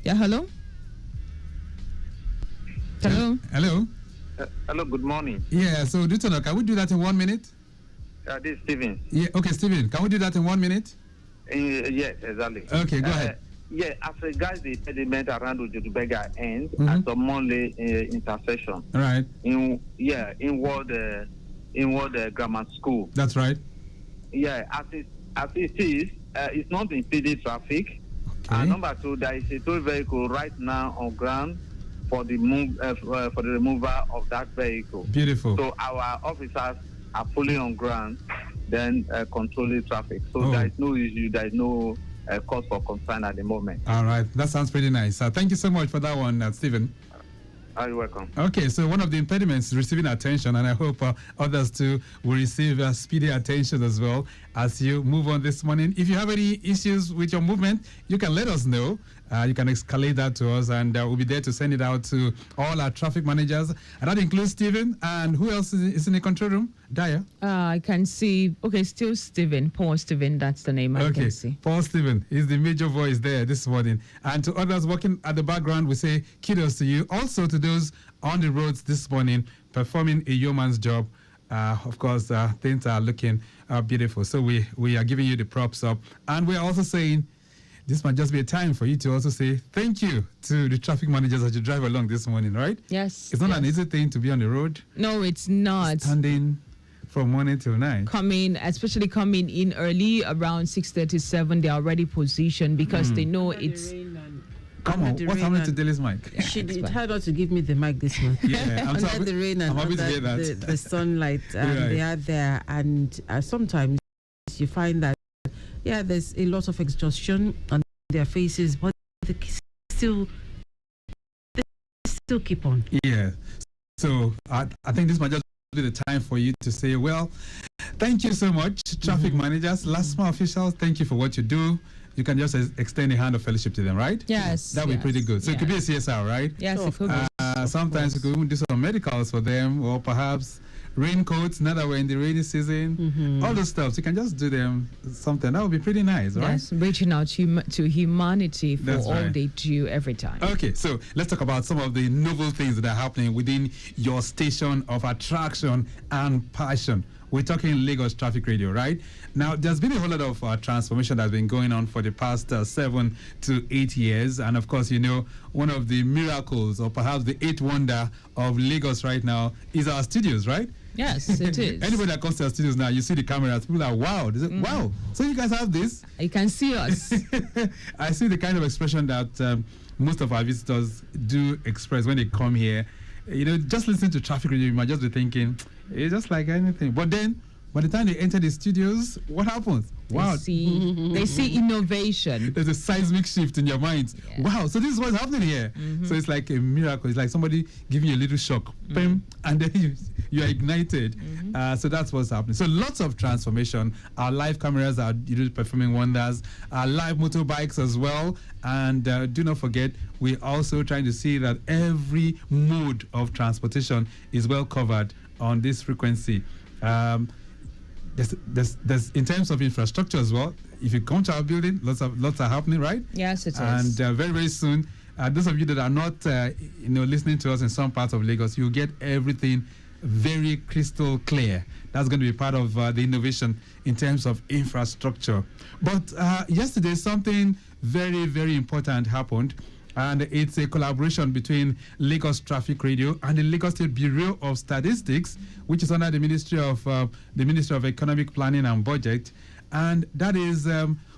Yeah, hello? Hello? Hello? Hello, good morning. Yeah, so can we do that in 1 minute? This is Steven. Yeah, okay, Steven, can we do that in 1 minute? Yes, exactly. Okay, go ahead. Yeah, as regards the impediment around Ujudubega end at the Monday intersection. All right. In Ward Grammar School. That's right. Yeah, as it is, it's not impeding traffic. Okay. Number two, there is a toll vehicle right now on ground for the removal of that vehicle. Beautiful. So our officers are fully on ground, then controlling traffic. So there is no issue, there is no cause for concern at the moment. All right, that sounds pretty nice. Thank you so much for that one, Stephen. You're welcome. Okay, so one of the impediments is receiving attention, and I hope others too will receive speedy attention as well as you move on this morning. If you have any issues with your movement, you can let us know. You can escalate that to us, and we'll be there to send it out to all our traffic managers. And that includes Stephen. And who else is in the control room? Daya? I can see. Okay, still Stephen. Paul Stephen, that's the name I can see. Paul Stephen is the major voice there this morning. And to others working at the background, we say kudos to you. Also to those on the roads this morning performing a yeoman's job. Of course, things are looking beautiful. So we are giving you the props up. And we're also saying, this might just be a time for you to also say thank you to the traffic managers as you drive along this morning, right? Yes. It's not an easy thing to be on the road. No, it's not. Standing from morning till night. Especially coming in early, around 6:37, they're already positioned because they know it's... Come on, what's happening to Dele's mic? Yeah, she tried not to give me the mic this month. Yeah, I'm under the rain and under the sunlight they are there. And sometimes you find that there's a lot of exhaustion on their faces, but they still keep on. Yeah. So I think this might just be the time for you to say, well, thank you so much, traffic managers, last mile officials. Thank you for what you do. You can just extend a hand of fellowship to them, right? Yes. That would be pretty good. So it could be a CSR, right? Yes, it could be. Sometimes we could even do some medicals for them, or perhaps raincoats now that we're in the rainy season. All those stuff. You can just do them something. That would be pretty nice, right? Yes, reaching out to humanity for all they do every time. Okay, so let's talk about some of the novel things that are happening within your station of attraction and passion. We're talking Lagos Traffic Radio, right? Now, there's been a whole lot of transformation that's been going on for the past 7 to 8 years. And of course, you know, one of the miracles or perhaps the eighth wonder of Lagos right now is our studios, right? Yes, it is. Anybody that comes to our studios now, you see the cameras, people are wow. They say, wow, so you guys have this? You can see us. I see the kind of expression that most of our visitors do express when they come here. You know, just listening to traffic radio, you might just be thinking, it's just like anything. But then, by the time they enter the studios, what happens? Wow. They see innovation. There's a seismic shift in your mind. Yeah. Wow, so this is what's happening here. So it's like a miracle. It's like somebody giving you a little shock. And then you are ignited. So that's what's happening. So lots of transformation. Our live cameras are performing wonders. Our live motorbikes as well. And do not forget, we're also trying to see that every mode of transportation is well covered on this frequency. There's in terms of infrastructure as well. If you come to our building, lots are happening, right? Yes, it is. And very, very soon, those of you that are not, listening to us in some parts of Lagos, you'll get everything very crystal clear. That's going to be part of the innovation in terms of infrastructure. But yesterday, something very, very important happened. And it's a collaboration between Lagos Traffic Radio and the Lagos State Bureau of Statistics, which is under the Ministry of Economic Planning and Budget. And that is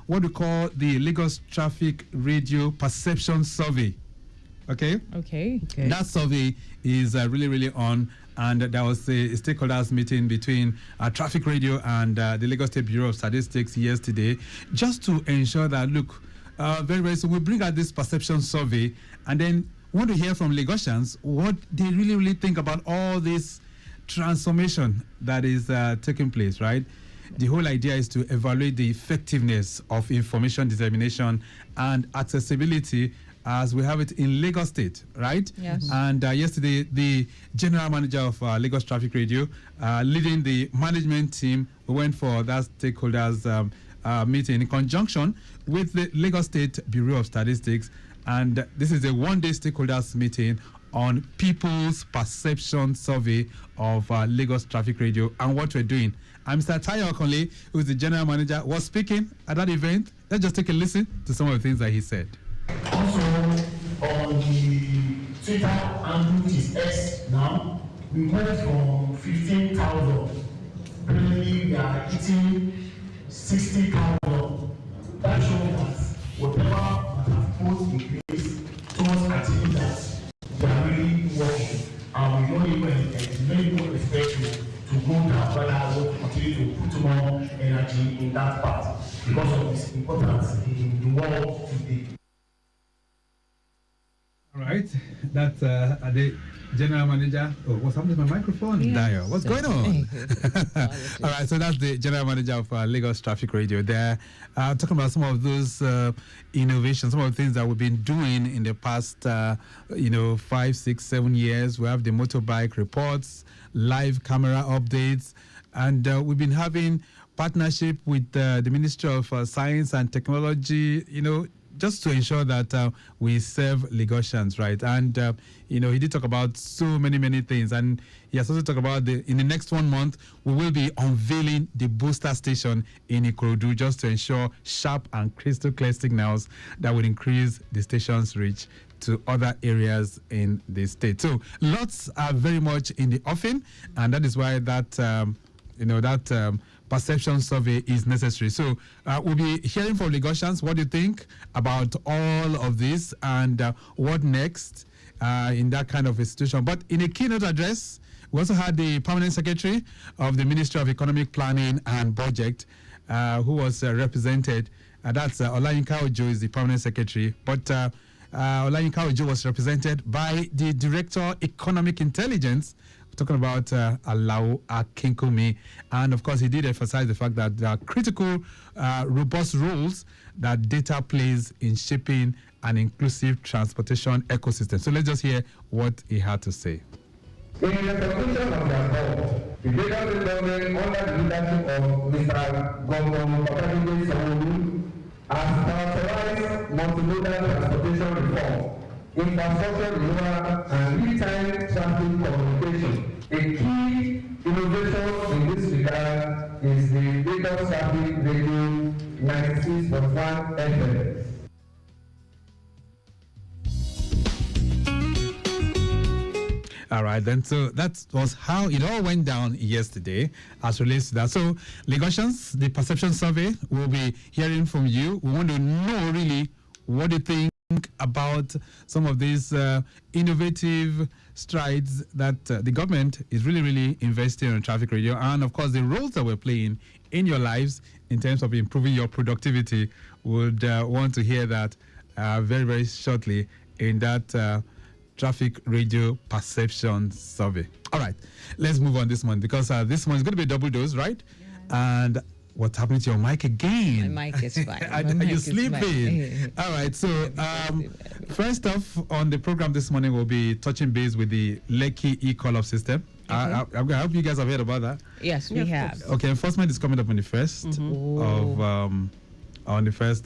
what we call the Lagos Traffic Radio Perception Survey. Okay? Okay. That survey is really, really on. And there was a stakeholders meeting between Traffic Radio and the Lagos State Bureau of Statistics yesterday, just to ensure that, look, very, very soon, we'll bring out this perception survey, and then want to hear from Lagosians what they really, really think about all this transformation that is taking place, right? The whole idea is to evaluate the effectiveness of information dissemination and accessibility as we have it in Lagos State, right? Yes. And yesterday, the general manager of Lagos Traffic Radio, leading the management team, we went for that stakeholders meeting in conjunction with the Lagos State Bureau of Statistics. And this is a one-day stakeholders meeting on People's Perception Survey of Lagos Traffic Radio and what we're doing. And Mr. Tayo Okonle, who is the general manager, was speaking at that event. Let's just take a listen to some of the things that he said. Also, on the Twitter handle, which is X now, we went from 15,000. Currently, we are hitting 60,000. That shows that whatever we have put in place towards achieving that, they are really working. And we don't even many people expect to go down, but I will continue to put more energy in that part because of its importance in the world today. All right, that's the general manager. Oh, what's happening to my microphone? Yes. Dio, what's going on? All right, so that's the general manager of Lagos Traffic Radio. They're talking about some of those innovations, some of the things that we've been doing in the past, 5, 6, 7 years. We have the motorbike reports, live camera updates, and we've been having partnership with the Ministry of Science and Technology, just to ensure that we serve Lagosians, right? And, he did talk about so many things. And he has also talked about in the next 1 month, we will be unveiling the booster station in Ikorodu just to ensure sharp and crystal clear signals that would increase the station's reach to other areas in the state. So lots are very much in the offing, and that is why that, perception survey is necessary. So we'll be hearing from Lagosians what you think about all of this and what next in that kind of a situation. But in a keynote address, we also had the permanent secretary of the Ministry of Economic Planning and Budget who was represented. That's Olayinka Ojo is the permanent secretary. But Olayinka Ojo was represented by the Director Economic Intelligence, talking about Alao Akinkunmi. And of course, he did emphasize the fact that there are critical, robust roles that data plays in shaping an inclusive transportation ecosystem. So let's just hear what he had to say. In the conclusion of the report, the Lagos government, under the leadership of Mr. Gongon Babajide Sanwo-Olu, has prioritized multimodal transportation reform, infrastructure renewal, and real-time traffic communication. A key innovation in this regard is the Lagos Traffic Radio 96.1 FM. All right, then. So that was how it all went down yesterday as relates to that. So, Lagosians, the perception survey, we'll be hearing from you. We want to know really what you think about some of these innovative strides that the government is really investing in traffic radio, and of course the roles that we're playing in your lives in terms of improving your productivity. Would want to hear that very shortly in that traffic radio perception survey. All right, let's move on this month because this month is going to be a double dose, right? Yeah. And what's happening to your mic again? My mic is fine. Are you sleeping? All right. So first off on the program this morning, we'll be touching base with the Lekki e-call-up system. I hope you guys have heard about that. Yes, we have. Okay, enforcement is coming up on the 1st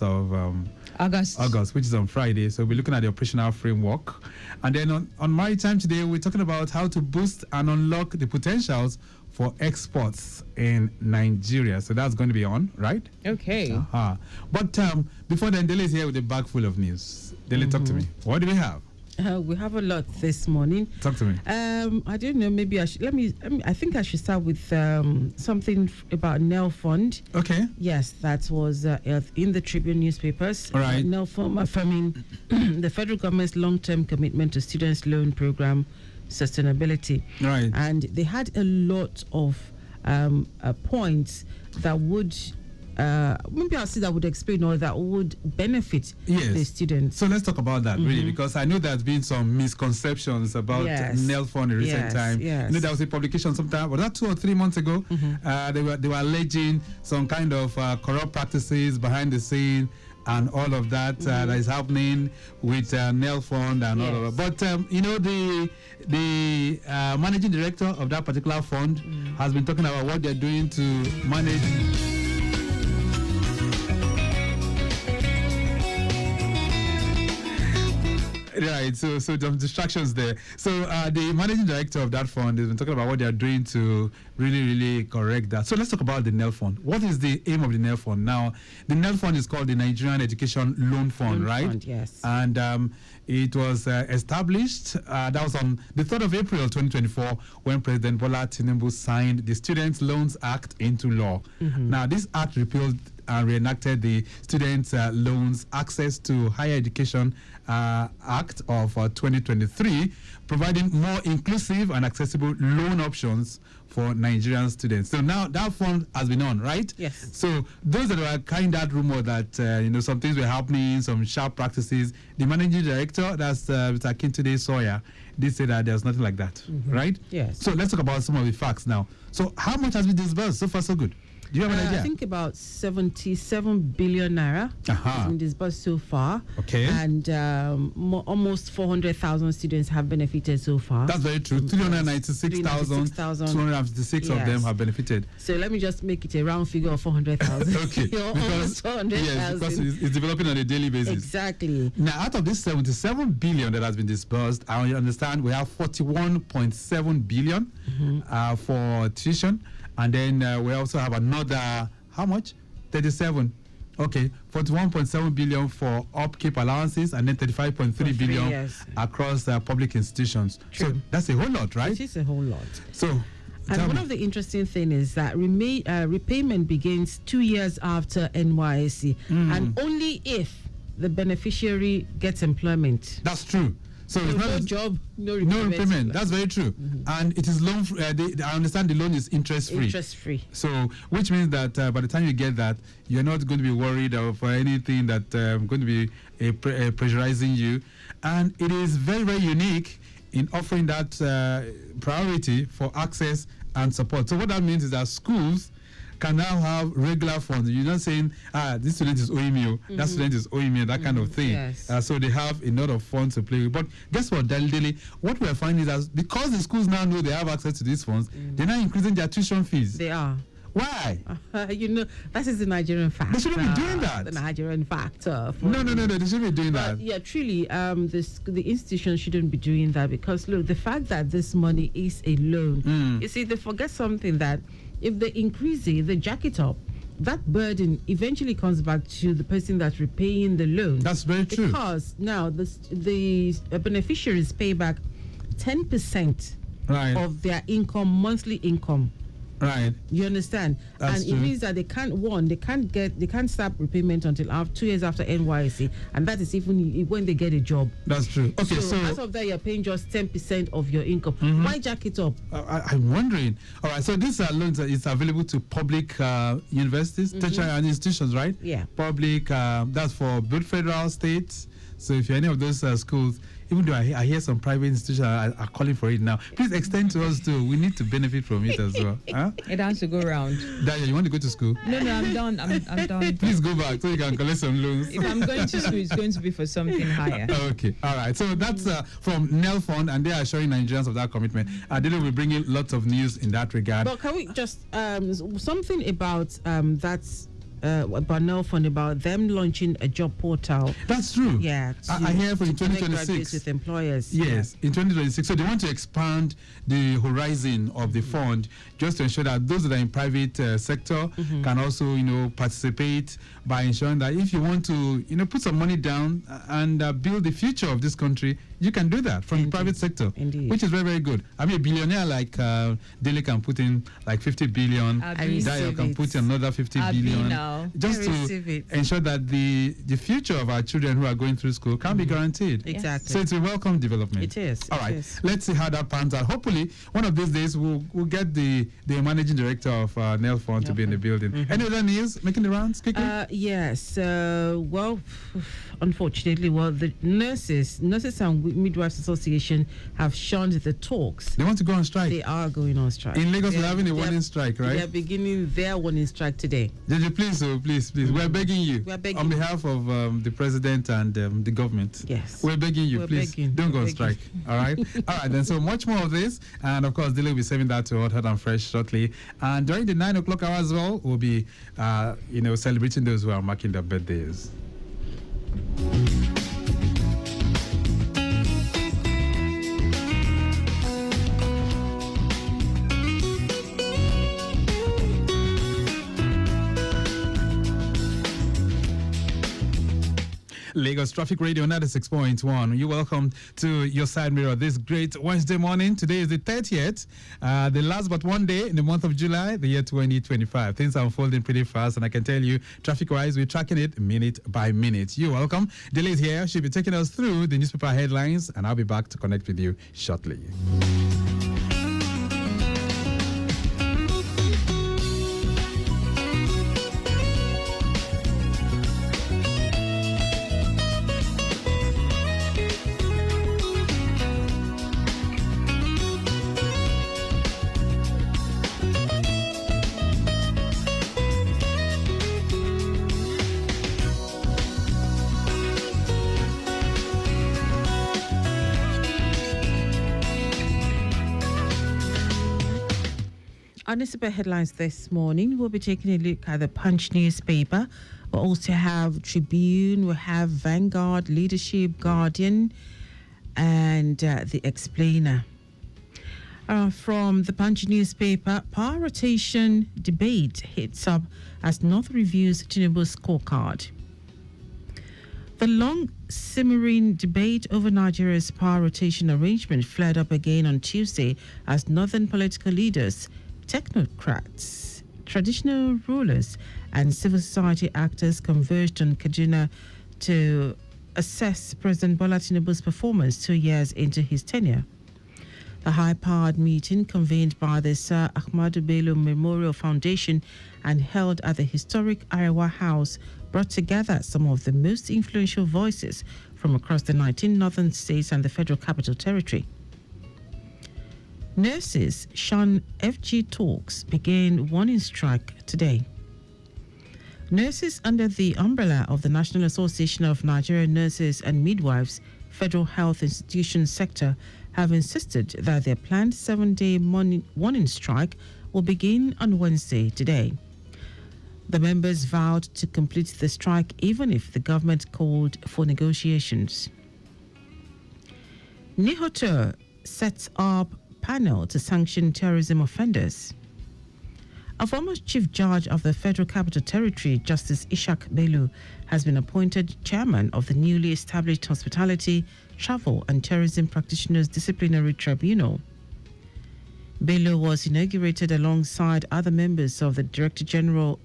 of August, which is on Friday. So we're looking at the operational framework. And then on Maritime today, we're talking about how to boost and unlock the potentials for exports in Nigeria. So that's going to be on, right? Okay. But before then, Dele is here with a bag full of news. Dele, talk to me. What do we have? We have a lot this morning. Talk to me. I don't know. Maybe I should. I think I should start with something about NEL Fund. Okay. Yes, that was in the Tribune newspapers. All right. NEL Fund affirming the federal government's long-term commitment to students' loan program sustainability. Right. And they had a lot of points that would. Maybe I'll see that would explain or that would benefit the students. So let's talk about that really, because I know there's been some misconceptions about NEL Fund in recent time. Yes. You know, there was a publication sometime, was that 2 or 3 months ago? They were alleging some kind of corrupt practices behind the scene and all of that that is happening with NEL Fund and all of that. But you know, the managing director of that particular fund has been talking about what they're doing to manage. Right, so some distractions there. So the managing director of that fund has been talking about what they are doing to really correct that. So let's talk about the NEL fund. What is the aim of the NEL fund? Now, the NEL fund is called the Nigerian Education Loan Fund, right? Fund, yes. And it was established, that was on the 3rd of April 2024 when President Bola Tinubu signed the Students' Loans Act into law. Now, this act repealed and reenacted the Students' Loans Access to Higher Education Act of 2023, providing more inclusive and accessible loan options for Nigerian students. So now that fund has been on, right? Yes. So those that were carrying that rumor that some things were happening, some sharp practices, the managing director, that's Mr. Akintunde Sawyer, did say that there's nothing like that, right? Yes. So let's talk about some of the facts now. So how much has been disbursed? So far, so good. Do you have an idea? I think about 77 billion naira has been disbursed so far. Okay. And almost 400,000 students have benefited so far. That's very true. 396,256 of them have benefited. So let me just make it a round figure of 400,000. Okay. Almost 400,000. Yes, because it's developing on a daily basis. Exactly. Now, out of this 77 billion that has been disbursed, I understand we have 41.7 billion for tuition. And then we also have another, how much? 37. Okay, 41.7 billion for upkeep allowances and then 35.3 billion across public institutions. True. So that's a whole lot, right? It is a whole lot. So, and one of the interesting things is that repayment begins 2 years after NYSC and only if the beneficiary gets employment. That's true. So it's not no job, no repayment. That's very true. And it is loan. I understand the loan is interest free. Interest free. So, which means that by the time you get that, you're not going to be worried of anything that going to be pressurizing you. And it is very, very unique in offering that priority for access and support. So what that means is that schools can now have regular funds. You're not saying, this student is owing me, that student is owing me, that kind of thing. Yes. So they have a lot of funds to play with. But guess what, Daily, what we're finding is that because the schools now know they have access to these funds, they're now increasing their tuition fees. They are. Why? That is the Nigerian factor. They shouldn't be doing that. The Nigerian factor. No, they shouldn't be doing that. Yeah, truly, the institution shouldn't be doing that because, look, the fact that this money is a loan, you see, they forget something that if they increase it, they jack it up, that burden eventually comes back to the person that's repaying the loan. That's very true. Because now the beneficiaries pay back 10% of their income, monthly income. Right. You understand? That's and it means that they can't start repayment until 2 years after NYSC, and that is even when they get a job. That's true. Okay, so as of that, you're paying just 10% of your income. Why jack it up? I'm wondering. All right, so these are loans that is available to public universities, tertiary institutions, right? Yeah. Public. That's for both federal, states. So if you're any of those schools, even though I hear some private institutions are calling for it now, please extend to us too. We need to benefit from it as well. Huh? It has to go round. Daya, you want to go to school? No, I'm done. I'm done. Please go back so you can collect some loans. If I'm going to school, it's going to be for something higher. Okay, all right. So that's from NEL Fund, and they are assuring Nigerians of that commitment. They will bring in lots of news in that regard. But can we just something about about NEL Fund, about them launching a job portal? That's true. Yeah, I hear for in 2026 with employers. Yes, in 2026. So they want to expand the horizon of the fund just to ensure that those that are in private sector can also, participate by ensuring that if you want to, put some money down and build the future of this country, you can do that from the private sector. Indeed. Which is very, very good. I mean, a billionaire like Dele can put in like 50 billion. Dayo can put in another 50 billion. Just to ensure that the future of our children who are going through school can be guaranteed. Exactly. So it's a welcome development. It is. All right. Let's see how that pans out. Hopefully, one of these days we'll get the managing director of NEL Fund to be in the building. Any other news making the rounds quickly? Yes. Well, unfortunately, the Nurses and Midwives Association have shunned the talks. They want to go on strike. They are going on strike. In Lagos, we're having a warning strike, right? They're beginning their warning strike today. Please, we're begging you. On behalf of the president and the government. Yes. We're begging you, please. Don't go on strike. All right? All right, then. So much more of this. And of course, Dile will be serving that to Hot and Fresh shortly. And during the 9 o'clock hour as well, we'll be, celebrating those who are marking their birthdays. Lagos Traffic Radio 96.1. You're welcome to your side mirror this great Wednesday morning. Today is the 30th, the last but one day in the month of July, the year 2025. Things are unfolding pretty fast, and I can tell you, traffic-wise, we're tracking it minute by minute. You're welcome. Delete here. She'll be taking us through the newspaper headlines, and I'll be back to connect with you shortly. Our newspaper headlines this morning, we'll be taking a look at the Punch newspaper. We'll also have Tribune, we'll have Vanguard, Leadership, Guardian, and The Explainer. From the Punch newspaper, power rotation debate hits up as North reviews Tinubu's scorecard. The long-simmering debate over Nigeria's power rotation arrangement flared up again on Tuesday as northern political leaders, technocrats, traditional rulers, and civil society actors converged on Kaduna to assess President Bola Tinubu's performance 2 years into his tenure. The high-powered meeting, convened by the Sir Ahmadu Bello Memorial Foundation and held at the historic Arewa House, brought together some of the most influential voices from across the 19 northern states and the Federal Capital Territory. Nurses shun FG talks begin warning strike today. Nurses under the umbrella of the National Association of Nigerian Nurses and Midwives Federal Health Institution sector have insisted that their planned 7-day warning strike will begin on Wednesday today. The members vowed to complete the strike even if the government called for negotiations. Nihoter sets up panel to sanction terrorism offenders. A former Chief Judge of the Federal Capital Territory, Justice Ishak Bello, has been appointed chairman of the newly established Hospitality, Travel and Tourism Practitioners Disciplinary Tribunal. Bello was inaugurated alongside other members of the Director General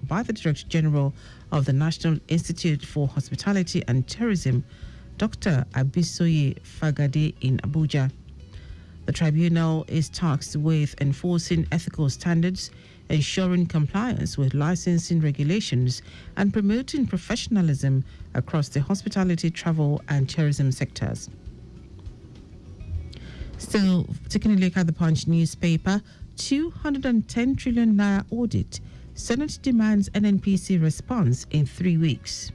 of the National Institute for Hospitality and Tourism, Dr. Abisoye Fagade, in Abuja. The tribunal is tasked with enforcing ethical standards, ensuring compliance with licensing regulations, and promoting professionalism across the hospitality, travel, and tourism sectors. Still, taking a look at the Punch newspaper, 210 trillion naira audit. Senate demands NNPC response in 3 weeks.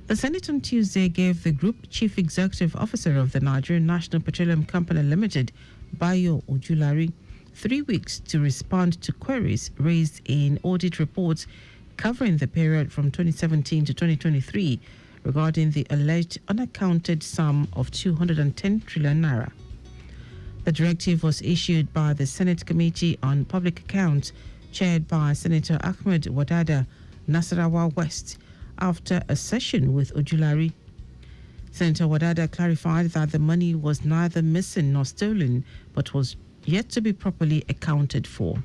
The Senate on Tuesday gave the Group Chief Executive Officer of the Nigerian National Petroleum Company Limited, Bayo Ojulari, 3 weeks to respond to queries raised in audit reports covering the period from 2017 to 2023 regarding the alleged unaccounted sum of 210 trillion naira. The directive was issued by the Senate Committee on Public Accounts, chaired by Senator Ahmed Wadada, Nasarawa West, after a session with Ojulari. Senator Wadada clarified that the money was neither missing nor stolen, but was yet to be properly accounted for.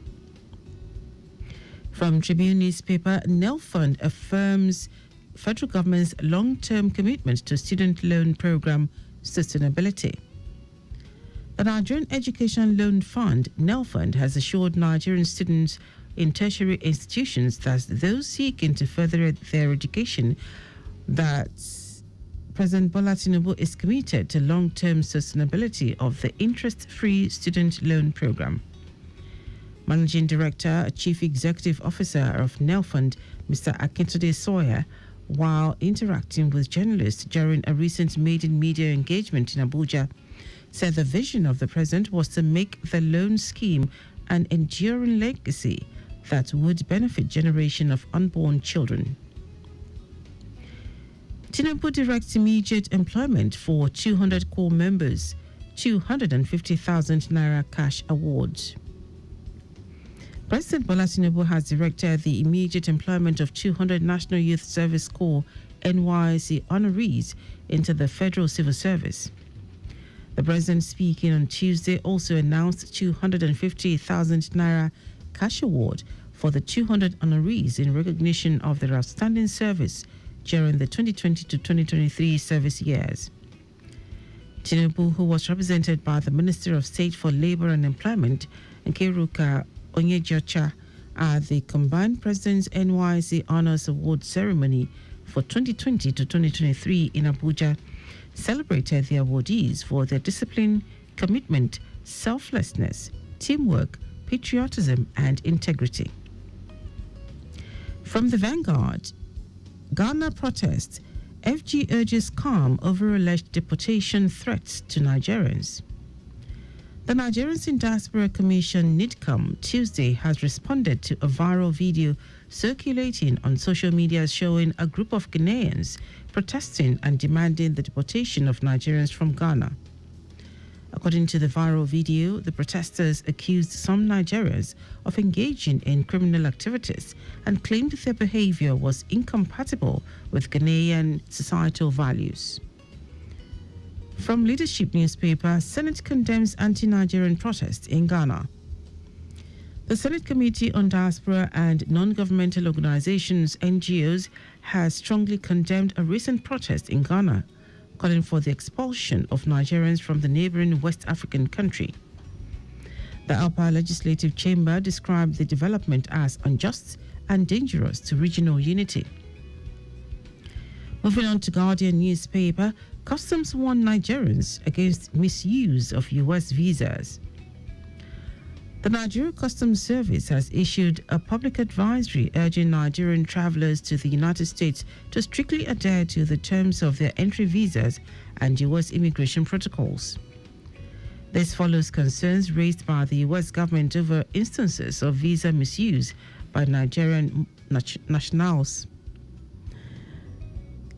From Tribune newspaper, Nelfund affirms federal government's long-term commitment to student loan program sustainability. The Nigerian Education Loan Fund, Nelfund, has assured Nigerian students in tertiary institutions that those seeking to further their education that President Bola Tinubu is committed to long-term sustainability of the interest-free student loan program. Managing Director, Chief Executive Officer of Nelfund, Mr. Akintunde Sawyer, while interacting with journalists during a recent maiden media engagement in Abuja, said the vision of the president was to make the loan scheme an enduring legacy that would benefit generation of unborn children. Tinubu directs immediate employment for 200 core members, 250,000 naira cash awards. President Bola Tinubu has directed the immediate employment of 200 National Youth Service Corps NYSC honorees into the Federal Civil Service. The president, speaking on Tuesday, also announced 250,000 naira cash award for the 200 honorees in recognition of their outstanding service during the 2020 to 2023 service years. Tinubu, who was represented by the Minister of State for Labor and Employment, Nkeruka Onyejocha, at the combined President's NYSC Honors Award ceremony for 2020 to 2023 in Abuja, celebrated the awardees for their discipline, commitment, selflessness, teamwork, patriotism, and integrity. From the Vanguard, Ghana protests. FG urges calm over alleged deportation threats to Nigerians. The Nigerians in Diaspora Commission, NIDCOM, Tuesday has responded to a viral video circulating on social media showing a group of Ghanaians protesting and demanding the deportation of Nigerians from Ghana. According to the viral video, the protesters accused some Nigerians of engaging in criminal activities and claimed their behavior was incompatible with Ghanaian societal values. From Leadership newspaper, Senate condemns anti-Nigerian protests in Ghana. The Senate Committee on Diaspora and Non-Governmental Organizations, NGOs, has strongly condemned a recent protest in Ghana, calling for the expulsion of Nigerians from the neighboring West African country. The upper legislative chamber described the development as unjust and dangerous to regional unity. Moving on to Guardian newspaper, Customs warn Nigerians against misuse of U.S. visas. The Nigeria Customs Service has issued a public advisory urging Nigerian travelers to the United States to strictly adhere to the terms of their entry visas and U.S. immigration protocols. This follows concerns raised by the U.S. government over instances of visa misuse by Nigerian nationals.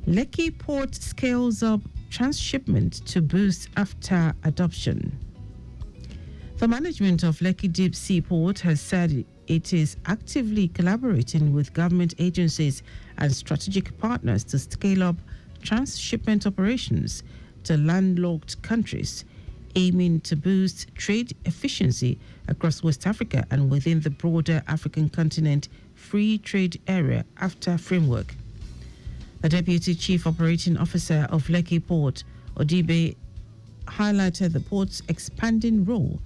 Lekki Port scales up transshipment to boost after adoption. The management of Lekki Deep Sea Port has said it is actively collaborating with government agencies and strategic partners to scale up transshipment operations to landlocked countries, aiming to boost trade efficiency across West Africa and within the broader African continent free trade area after framework. The Deputy Chief Operating Officer of Lekki Port, Odibe, highlighted the port's expanding role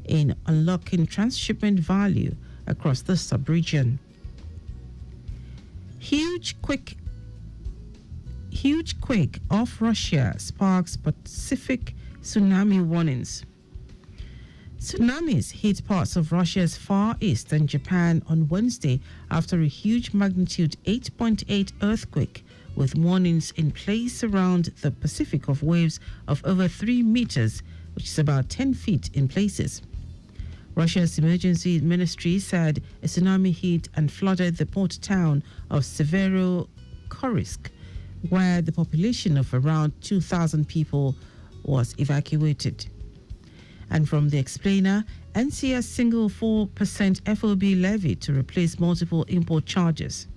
in unlocking transshipment value across the sub-region. Huge quake off Russia sparks Pacific tsunami warnings. Tsunamis hit parts of Russia's Far East and Japan on Wednesday after a huge magnitude 8.8 earthquake, with warnings in place around the Pacific of waves of over 3 meters, which is about 10 feet in places. Russia's emergency ministry said a tsunami hit and flooded the port town of Severokorosk, where the population of around 2,000 people was evacuated. And from the explainer, NCS single 4% FOB levy to replace multiple import charges.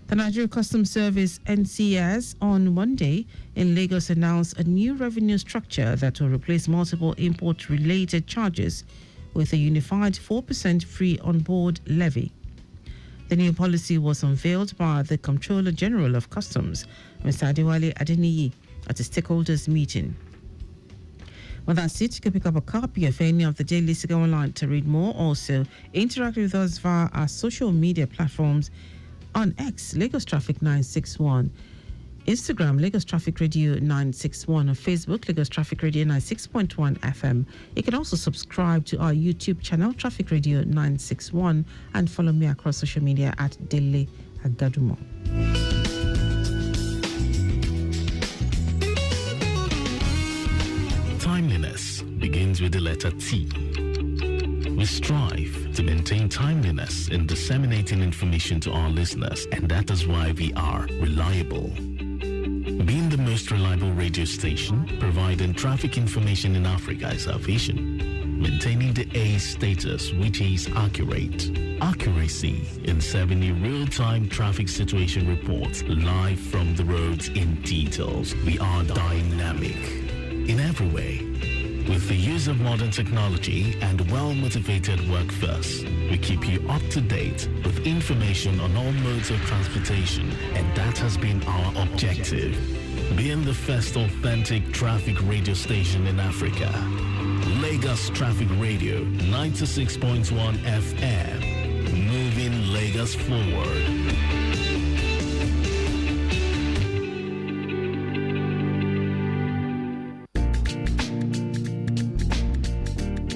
The Nigeria Customs Service, NCS, on Monday in Lagos announced a new revenue structure that will replace multiple import-related charges with a unified 4% free on-board levy. The new policy was unveiled by the Comptroller General of Customs, Mr. Adewale Adeniyi, at a stakeholders meeting. Well, that's it. You can pick up a copy of any of the daily Go online to read more. Also, interact with us via our social media platforms on X, Lagos Traffic 961, Instagram, Lagos Traffic Radio 961, on Facebook, Lagos Traffic Radio 96.1 FM. You can also subscribe to our YouTube channel, Traffic Radio 961, and follow me across social media at Dele Agadumo. Timeliness begins with the letter T. We strive to maintain timeliness in disseminating information to our listeners, and that is why we are reliable. Being the most reliable radio station providing traffic information in Africa is our vision. maintaining the A status, which is accurate. Accuracy in serving you real-time traffic situation reports live from the roads in details. We are dynamic in every way. With the use of modern technology and well-motivated workforce, we keep you up to date with information on all modes of transportation, and that has been our objective. Being the first authentic traffic radio station in Africa, Lagos Traffic Radio 96.1 FM, moving Lagos forward.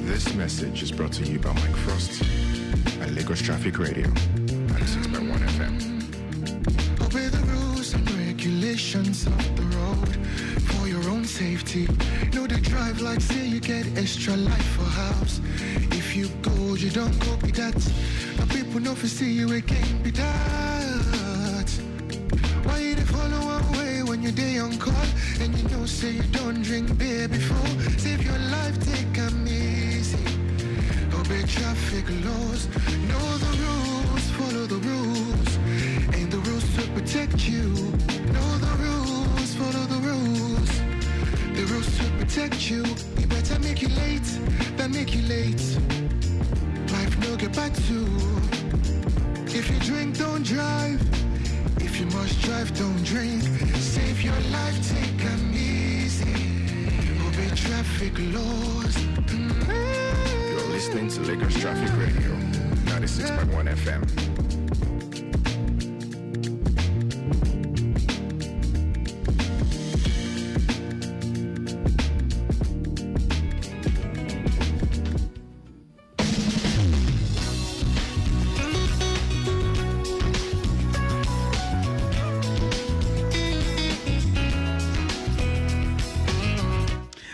This message is brought to you by Mike Frost and Lagos Traffic Radio 96.1 FM. Obey the rules and regulations of the road for your own safety. Know the drive like say you get extra life for house. If you go, you don't go be that. And people know for see you again be that. Why you dey follow one way when you day on call and you know say you don't drink beer before? Save your life, take them easy. Obey traffic laws. Know the rules, follow the rules. Ain't the rules to protect you. Know the rules, follow the rules. The rules to protect you. It better make you late than make you late. Life no get back to. If you drink, don't drive. If you must drive, don't drink. Save your life, take them easy. Obey traffic laws. You're listening to Lagos Traffic Radio 96.1 FM.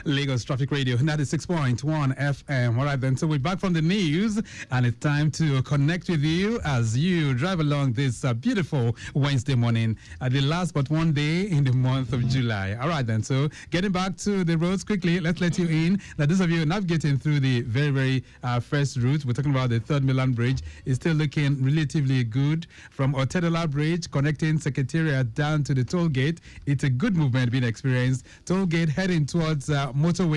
Lagos Traffic Radio 96.1 FM. All right, then. So we're back from the news, and it's time to connect with you as you drive along this beautiful Wednesday morning, the last but one day in the month of July. All right, then. So getting back to the roads quickly, let's let you in that those of you navigating through the very first route, we're talking about the 3rd Milan Bridge, is still looking relatively good. From Otedola Bridge, connecting Secretariat down to the toll gate, it's a good movement being experienced. Toll gate heading towards motorways,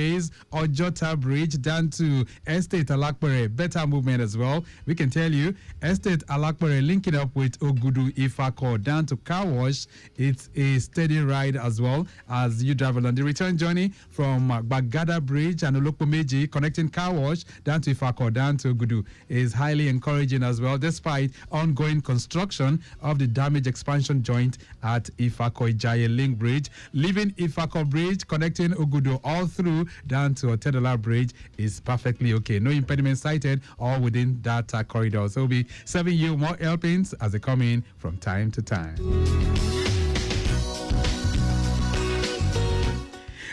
Ojota Bridge down to Estate Alakpere, better movement as well. We can tell you, Estate Alakpere linking up with Ogudu Ifako down to Car Wash, it's a steady ride as well as you drive along. The return journey from Bagada Bridge and Olopomeji connecting Car Wash down to Ifako, down to Ogudu is highly encouraging as well, despite ongoing construction of the damaged expansion joint at Ifako Ijaye Link Bridge. Leaving Ifako Bridge, connecting Ogudu all through down to Otedola Bridge is perfectly okay. No impediment cited all within that corridor. So we'll be serving you more helpings as they come in from time to time.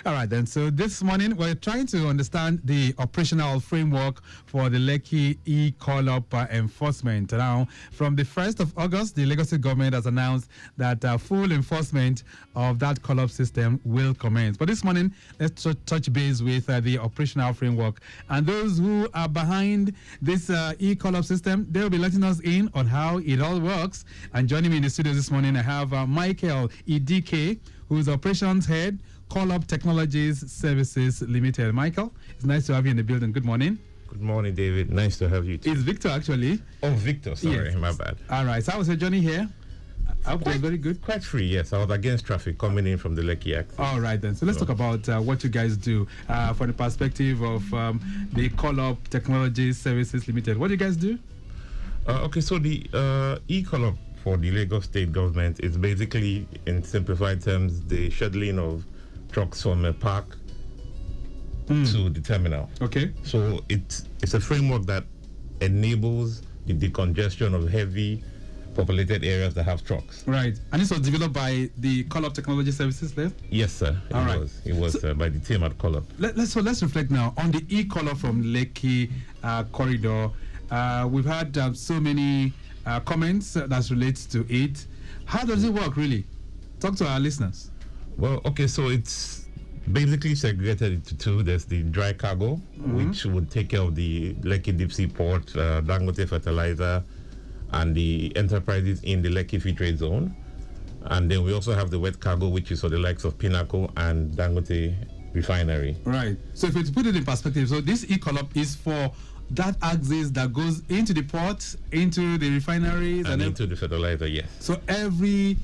All right, then. So this morning, we're trying to understand the operational framework for the Lekki e-call-up enforcement. Now, from the 1st of August, the Lagos State government has announced that full enforcement of that call-up system will commence. But this morning, let's touch base with the operational framework. And those who are behind this e-call-up system, they'll be letting us in on how it all works. And joining me in the studio this morning, I have Michael Idike, who's operations head, Call Up Technologies Services Limited. Michael, it's nice to have you in the building. Good morning. Good morning, David. Nice to have you too. It's Victor, actually. Oh, Victor. Sorry, yes. My bad. All right. So how was your journey here? I hope it was very good. Quite free, yes. I was against traffic coming in from the Lekki axis. All right, then. So let's talk about what you guys do from the perspective of the Call Up Technologies Services Limited. What do you guys do? Okay, so the e-call up for the Lagos State government is basically, in simplified terms, the scheduling of trucks from a park to the terminal. Okay. So it's a framework that enables the decongestion of heavy populated areas that have trucks. Right. And this was developed by the Call Up Technology Services there? Yes, sir. It was by the team at Call Up. Let's reflect now on the e-call up from Lekki corridor. We've had so many comments that relates to it. How does it work really? Talk to our listeners. Well, okay, so it's basically segregated into two. There's the dry cargo, which would take care of the Lekki Deep Sea Port, Dangote Fertilizer, and the enterprises in the Lekki Free Trade Zone. And then we also have the wet cargo, which is for the likes of Pinnacle and Dangote Refinery. Right. So if you put it in perspective, so this e-column is for that axis that goes into the port, into the refineries, and into the fertilizer, yes. So every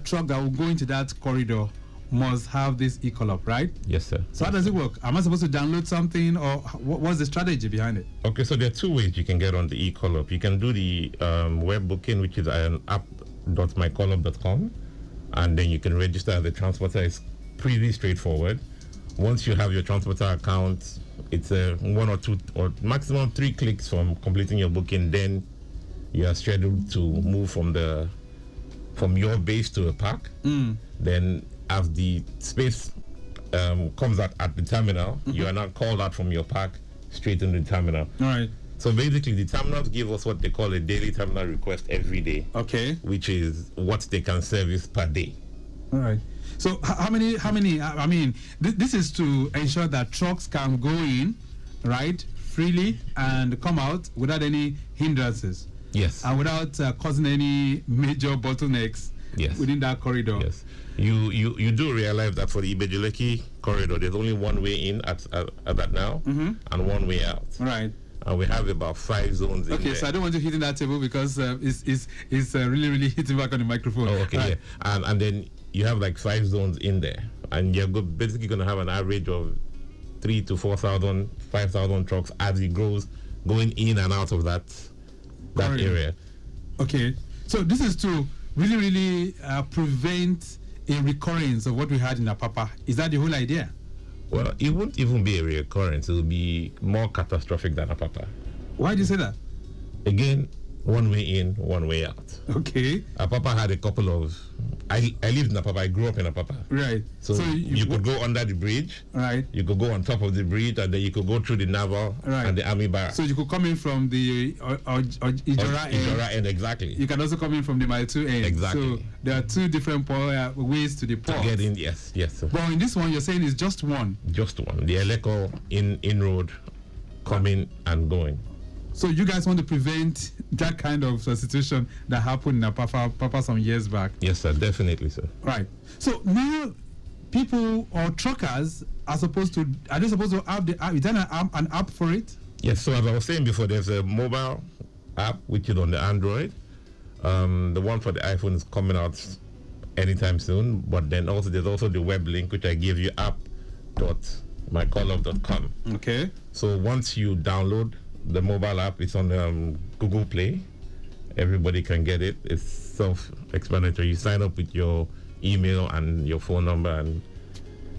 truck that will go into that corridor must have this e-column, right? Yes, sir. So how does it work? Am I supposed to download something, or what's the strategy behind it? Okay, so there are two ways you can get on the e-column. You can do the web booking, which is an app.mycolumn.com, and then you can register as a transporter. It's pretty straightforward. Once you have your transporter account, it's one or two or maximum 3 clicks from completing your booking. Then you are scheduled to move from your base to a park. Then as the space comes out at the terminal, you are not called out from your park straight into the terminal. All right. So basically, the terminals give us what they call a daily terminal request every day. Okay. Which is what they can service per day. All right. So how many? I mean, this is to ensure that trucks can go in, right, freely and come out without any hindrances. Yes. And without causing any major bottlenecks. Yes. Within that corridor. Yes. You do realize that for the Ibeju-Lekki corridor, there's only one way in at that now, and one way out. Right. And we have about 5 zones in there. So I don't want you hitting that table because it's really hitting back on the microphone. Oh, okay, right. Yeah. And then you have like 5 zones in there, and you're basically going to have an average of 3,000 to 4,000, 5,000 trucks as it grows, going in and out of that area. Okay. So this is to really prevent a recurrence of what we had in Apapa. Is that the whole idea? Well, it won't even be a recurrence. It will be more catastrophic than Apapa. Why do you say that? Again, one way in, one way out. Okay. Apapa had a couple of... I lived in Apapa. I grew up in Apapa. Right. So you could go under the bridge. Right. You could go on top of the bridge, and then you could go through the naval and the army barracks. So you could come in from the Ijora end. Exactly. You can also come in from the Mile 2 end. Exactly. So there are 2 different ways to the port. To get in, yes. Sir. But in this one, you're saying it's just one. Just one. The Eleko in-road coming and going. So you guys want to prevent that kind of situation that happened in Papa some years back? Yes, sir. Definitely, sir. Right. So now, people or truckers are they supposed to have the app? Is there an app for it? Yes. So as I was saying before, there's a mobile app which is on the Android. The one for the iPhone is coming out anytime soon. But then there's also the web link which I gave you, app.mycolumn.com. Okay. So once you download the mobile app, it's on Google Play. Everybody can get it. It's self-explanatory. You sign up with your email and your phone number. And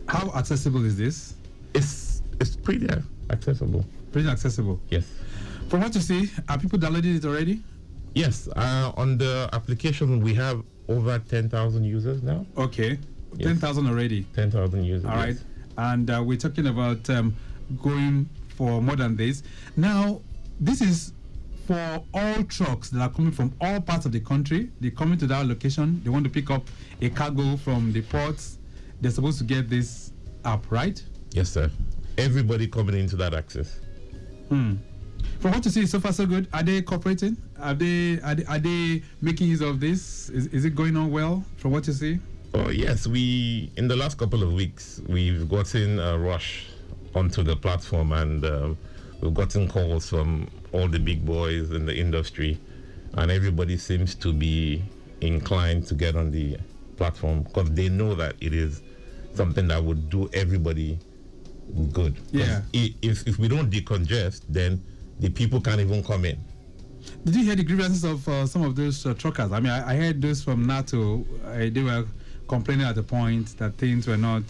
how accessible is this? It's pretty accessible. Pretty accessible. Yes. From what you see, are people downloading it already? Yes. On the application, we have over 10,000 users now. Okay. Yes. 10,000 already. 10,000 users. All right. Yes. And we're talking about going for more than this. Now, this is for all trucks that are coming from all parts of the country. They're coming to that location. They want to pick up a cargo from the ports. They're supposed to get this app, right? Yes, sir. Everybody coming into that access. From what you see, so far so good. Are they cooperating? Are they making use of this? Is it going on well from what you see? Oh yes, in the last couple of weeks we've gotten a rush onto the platform, and we've gotten calls from all the big boys in the industry, and everybody seems to be inclined to get on the platform because they know that it is something that would do everybody good. Yeah. If we don't decongest, then the people can't even come in. Did you hear the grievances of some of those truckers? I mean, I heard those from NATO. They were complaining at the point that things were not...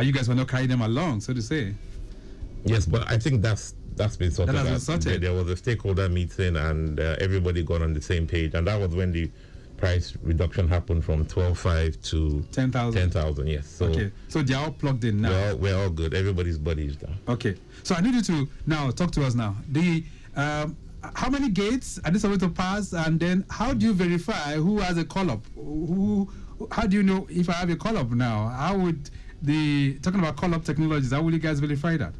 you guys were not carrying them along, so to say. Yes, but I think that's been sorted out. There was a stakeholder meeting, and everybody got on the same page, and that was when the price reduction happened from 12,500 to 10,000. 10,000, yes. So, okay, so they're all plugged in now. We're all good. Everybody's body is down. Okay, so I need you to now talk to us now. How many gates are they supposed to pass, and then how do you verify who has a call-up? How do you know if I have a call-up now? How would talking about call-up technologies, how will you guys verify that?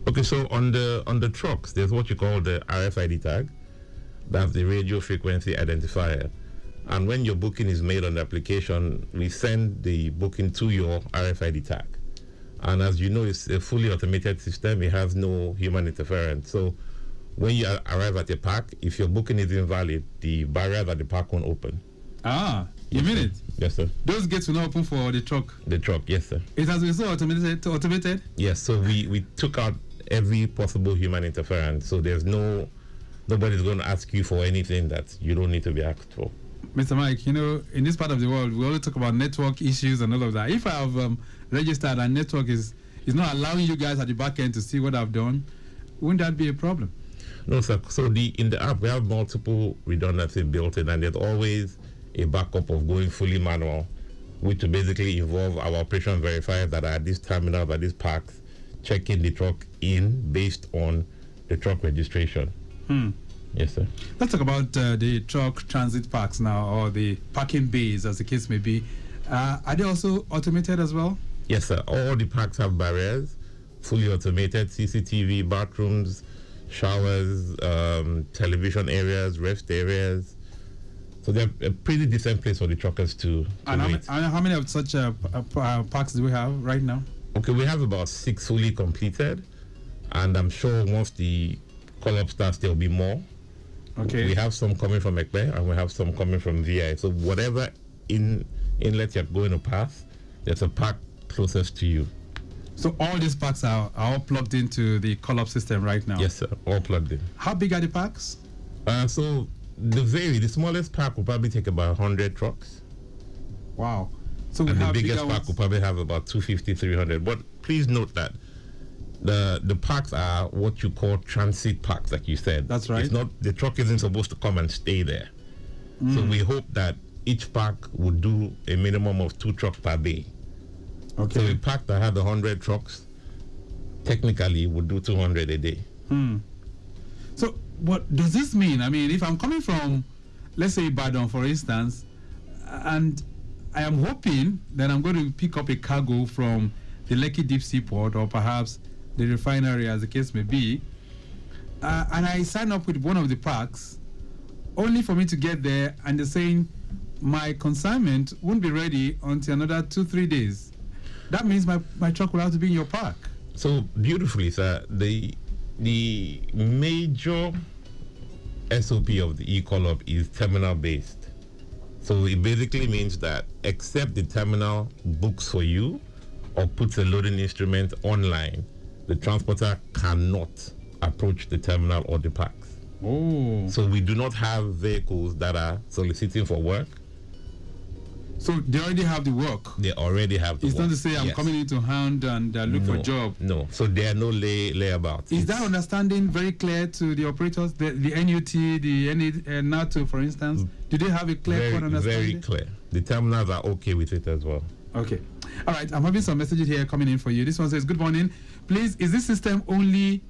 Okay, so on the trucks, there's what you call the RFID tag. That's the radio frequency identifier. And when your booking is made on the application, we send the booking to your RFID tag. And as you know, it's a fully automated system. It has no human interference. So when you arrive at a park, if your booking is invalid, the barrier at the park won't open. Ah, you mean it? Yes, sir. Those gates will not open for the truck? The truck, yes, sir. It has been so automated? Yes, so we took out every possible human interference. So there's nobody's going to ask you for anything that you don't need to be asked for. Mr. Mike, in this part of the world, we always talk about network issues and all of that. If I have registered and network is not allowing you guys at the back end to see what I've done, wouldn't that be a problem? No, sir. So in the app, we have multiple redundancy built in, and there's always a backup of going fully manual, which will basically involve our operation verifiers that are at this terminal, at these parks, checking the truck in based on the truck registration. Yes, sir. Let's talk about the truck transit parks now, or the parking bays, as the case may be. Are they also automated as well? Yes, sir. All the parks have barriers, fully automated, CCTV, bathrooms, showers, television areas, rest areas. So they're a pretty decent place for the truckers to wait. How many of such parks do we have right now? Okay, we have about 6 fully completed, and I'm sure once the call-up starts, there will be more. Okay. We have some coming from Ekpe, and we have some coming from VI. So whatever inlet you're going to pass, there's a park closest to you. So all these parks are all plugged into the call-up system right now? Yes, sir. All plugged in. How big are the parks? So the smallest park will probably take about 100 trucks. Wow. So and the biggest park will probably have about 250, 300. But please note that the parks are what you call transit parks, like you said. That's right. It's not, the truck isn't supposed to come and stay there. So we hope that each park would do a minimum of 2 trucks per day. Okay. So a park that had 100 trucks technically would do 200 a day. So what does this mean? I mean, if I'm coming from, let's say, Ibadan, for instance, and I am hoping that I'm going to pick up a cargo from the Lekki Deep Seaport, or perhaps the refinery, as the case may be, and I sign up with one of the parks, only for me to get there and they're saying my consignment won't be ready until another 2-3 days. That means my truck will have to be in your park. So beautifully, sir, the major SOP of the e-call-up is terminal based. So it basically means that except the terminal books for you or puts a loading instrument online, the transporter cannot approach the terminal or the parks. Oh. So we do not have vehicles that are soliciting for work. So they already have the work. They already have the work. It's not to say I'm yes. coming into hand and look for a job. No. So there are no layabouts. Is that understanding very clear to the operators, the NUT, the NATO, for instance? Do they have a clear understanding? Very clear. The terminals are okay with it as well. Okay. All right. I'm having some messages here coming in for you. This one says, good morning. Please, is this system only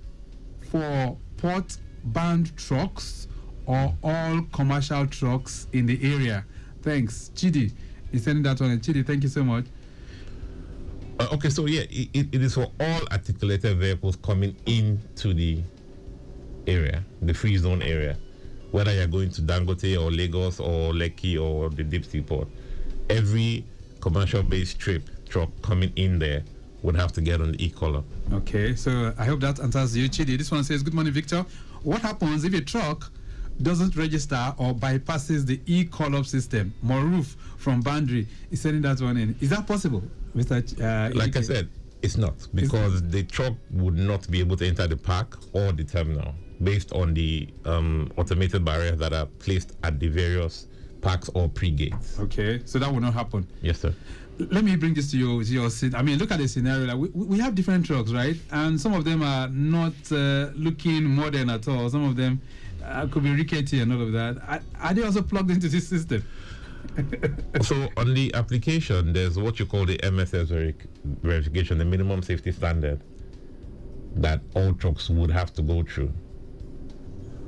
for port-bound trucks or all commercial trucks in the area? Thanks. Chidi is sending that one. Chidi, thank you so much. Okay, so yeah, it is for all articulated vehicles coming into the area, the free zone area, whether you're going to Dangote or Lagos or Lekki or the Deep Sea Port. Every commercial-based truck coming in there would have to get on the e-collar. Okay, so I hope that answers you, Chidi. This one says, good morning, Victor. What happens if a truck doesn't register or bypasses the e-call-up system? Moruf from Bandri is sending that one in. Is that possible, Mr. Like I said, it's not, because the truck would not be able to enter the park or the terminal based on the automated barriers that are placed at the various parks or pre-gates. Okay, so that will not happen. Yes, sir. Let me bring this to your I mean, look at the scenario. Like we have different trucks, right? And some of them are not looking modern at all. Some of them could be rickety and all of that. Are they also plugged into this system? So on the application, there's what you call the MSS verification, the minimum safety standard that all trucks would have to go through.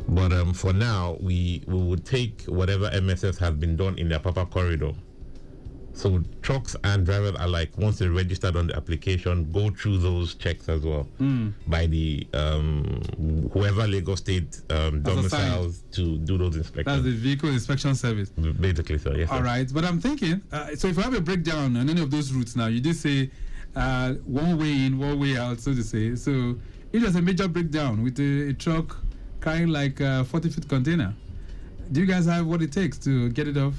But for now, we would take whatever MSS has been done in the Apapa corridor. So trucks and drivers are like, once they're registered on the application, go through those checks as well by the whoever Lagos State domiciles to do those inspections. That's the vehicle inspection service. Basically, so yes. All right, but I'm thinking, so if you have a breakdown on any of those routes now, you did say one way in, one way out, so to say. So if there's a major breakdown with a truck carrying like a 40-foot container, do you guys have what it takes to get it off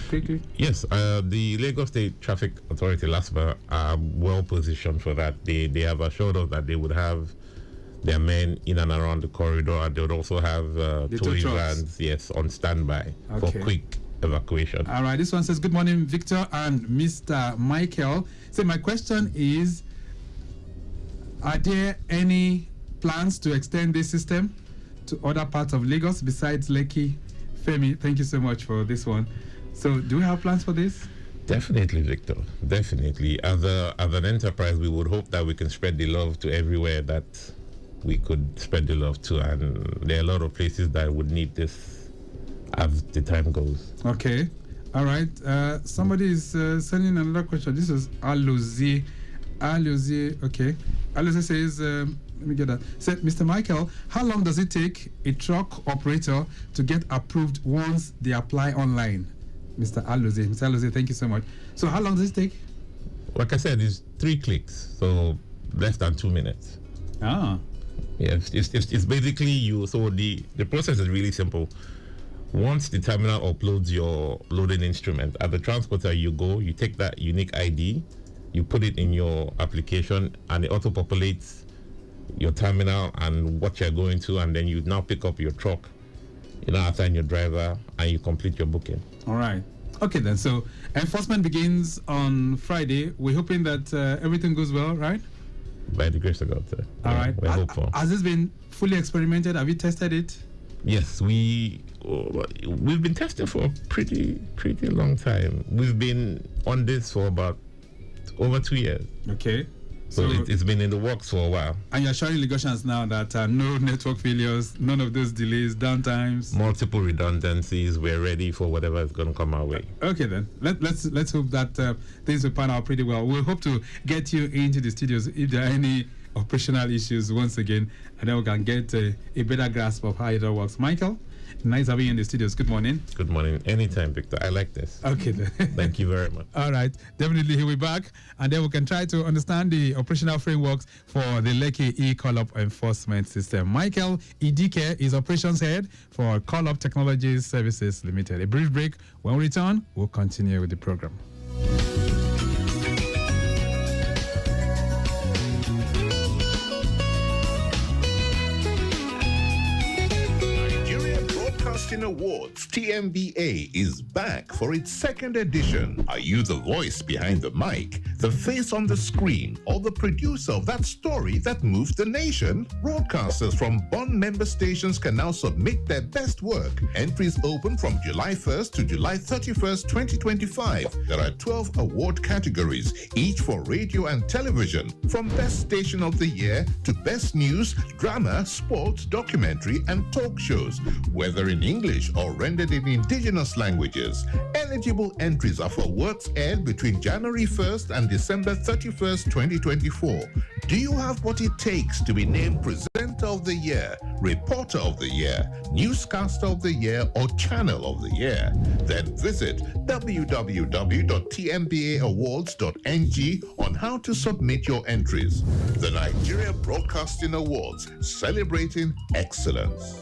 quickly? Yes, the Lagos State Traffic Authority, LASMA, are well positioned for that. They have assured us that they would have their men in and around the corridor, and they would also have towing vans, yes, on standby for quick evacuation. All right, this one says, good morning, Victor and Mr. Michael. So my question is, are there any plans to extend this system to other parts of Lagos besides Lekki? Femi, thank you so much for this one. So do we have plans for this? Definitely, Victor. Definitely. As an enterprise, we would hope that we can spread the love to everywhere that we could spread the love to. And there are a lot of places that would need this as the time goes. Okay. All right. Somebody is sending another question. This is Alozie. Okay. Alozie says, let me get that. Said, Mr. Michael, how long does it take a truck operator to get approved once they apply online? Mr. Alozie, thank you so much. So how long does it take? Like I said, it's 3 clicks, so less than 2 minutes. Ah. Yes, it's basically you. So the process is really simple. Once the terminal uploads your loading instrument, at the transporter you go, you take that unique ID, you put it in your application, and it auto-populates your terminal and what you're going to, and then you now pick up your truck, you now assign your driver, and you complete your booking. All right. Okay then, so enforcement begins on Friday. We're hoping that everything goes well, right? By the grace of God, sir. All right. We're hopeful. Has this been fully experimented? Have you tested it? Yes, we've been testing for a pretty long time. We've been on this for about over 2 years. Okay. So it's been in the works for a while. And you're assuring Lagosians now that no network failures, none of those delays, downtimes, multiple redundancies. We're ready for whatever is going to come our way. Okay then, let's hope that things will pan out pretty well. We'll hope to get you into the studios if there are any operational issues once again, and then we can get a better grasp of how it all works. Michael, nice having you in the studios. Good morning. Good morning. Anytime, Victor. I like this. Okay then. Thank you very much. All right. Definitely he'll be back, and then we can try to understand the operational frameworks for the Lekki e-call-up enforcement system. Michael Idike is operations head for Call-Up Technologies Services Limited. A brief break. When we return, we'll continue with the program. Awards TMBA is back for its 2nd edition. Are you the voice behind the mic, the face on the screen, or the producer of that story that moved the nation? Broadcasters from Bond member stations can now submit their best work. Entries open from July 1st to July 31st, 2025. There are 12 award categories, each for radio and television, from Best Station of the Year to Best News, Drama, Sports, Documentary, and Talk Shows, whether in English or rendered in indigenous languages. Eligible entries are for works aired between January 1st and December 31st, 2024. Do you have what it takes to be named Presenter of the Year, Reporter of the Year, Newscaster of the Year, or Channel of the Year? Then visit www.tmbaawards.ng on how to submit your entries. The Nigeria Broadcasting Awards, celebrating excellence.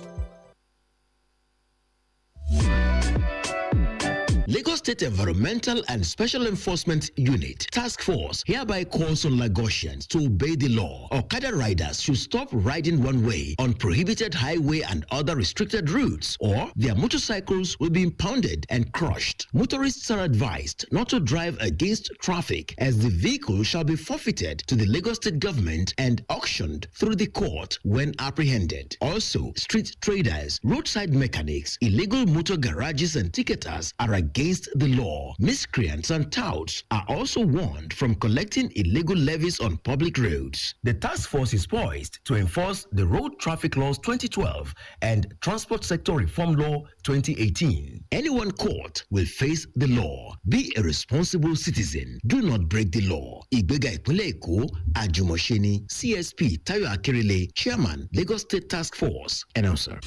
Lagos State Environmental and Special Enforcement Unit Task Force hereby calls on Lagosians to obey the law. Okada riders should stop riding one way on prohibited highway and other restricted routes, or their motorcycles will be impounded and crushed. Motorists are advised not to drive against traffic, as the vehicle shall be forfeited to the Lagos State government and auctioned through the court when apprehended. Also, street traders, roadside mechanics, illegal motor garages, and ticketers are against against the law. Miscreants and touts are also warned from collecting illegal levies on public roads. The task force is poised to enforce the Road Traffic Laws 2012 and Transport Sector Reform Law 2018. Anyone caught will face the law. Be a responsible citizen. Do not break the law. Igbega Ìpínlẹ̀ Èkó, Ajumosheni, CSP Tayo Akerele, Chairman, Lagos State Task Force. Announcer.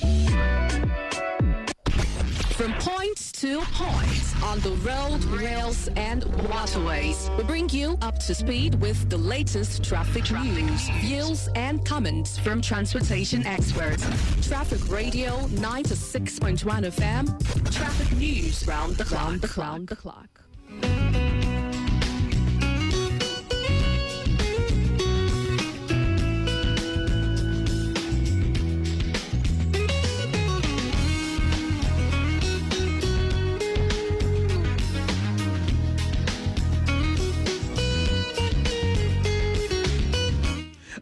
From point to point on the road, rails, and waterways, we bring you up to speed with the latest traffic news, views, and comments from transportation experts. Traffic Radio 96.1 FM. Traffic news round the clock.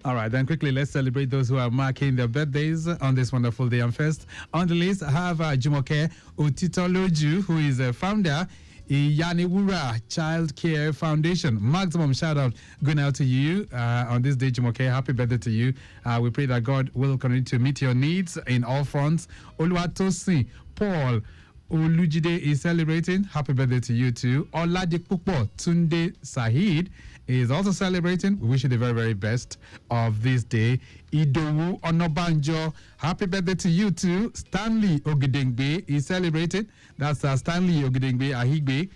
All right, then quickly, let's celebrate those who are marking their birthdays on this wonderful day. And first on the list, I have Jumoke Otitoloju, who is a founder Yaniwura Child Care Foundation. Maximum shout out going out to you on this day, Jumoke. Happy birthday to you. We pray that God will continue to meet your needs in all fronts. Oluwatosin Paul Olujide is celebrating. Happy birthday to you too. Oladipupo Tunde Sahid is also celebrating. We wish you the very, very best of this day. Idowu Onobanjo, happy birthday to you too. Stanley Ogedengbe is celebrating. That's Stanley Ogedengbe Ahigbe.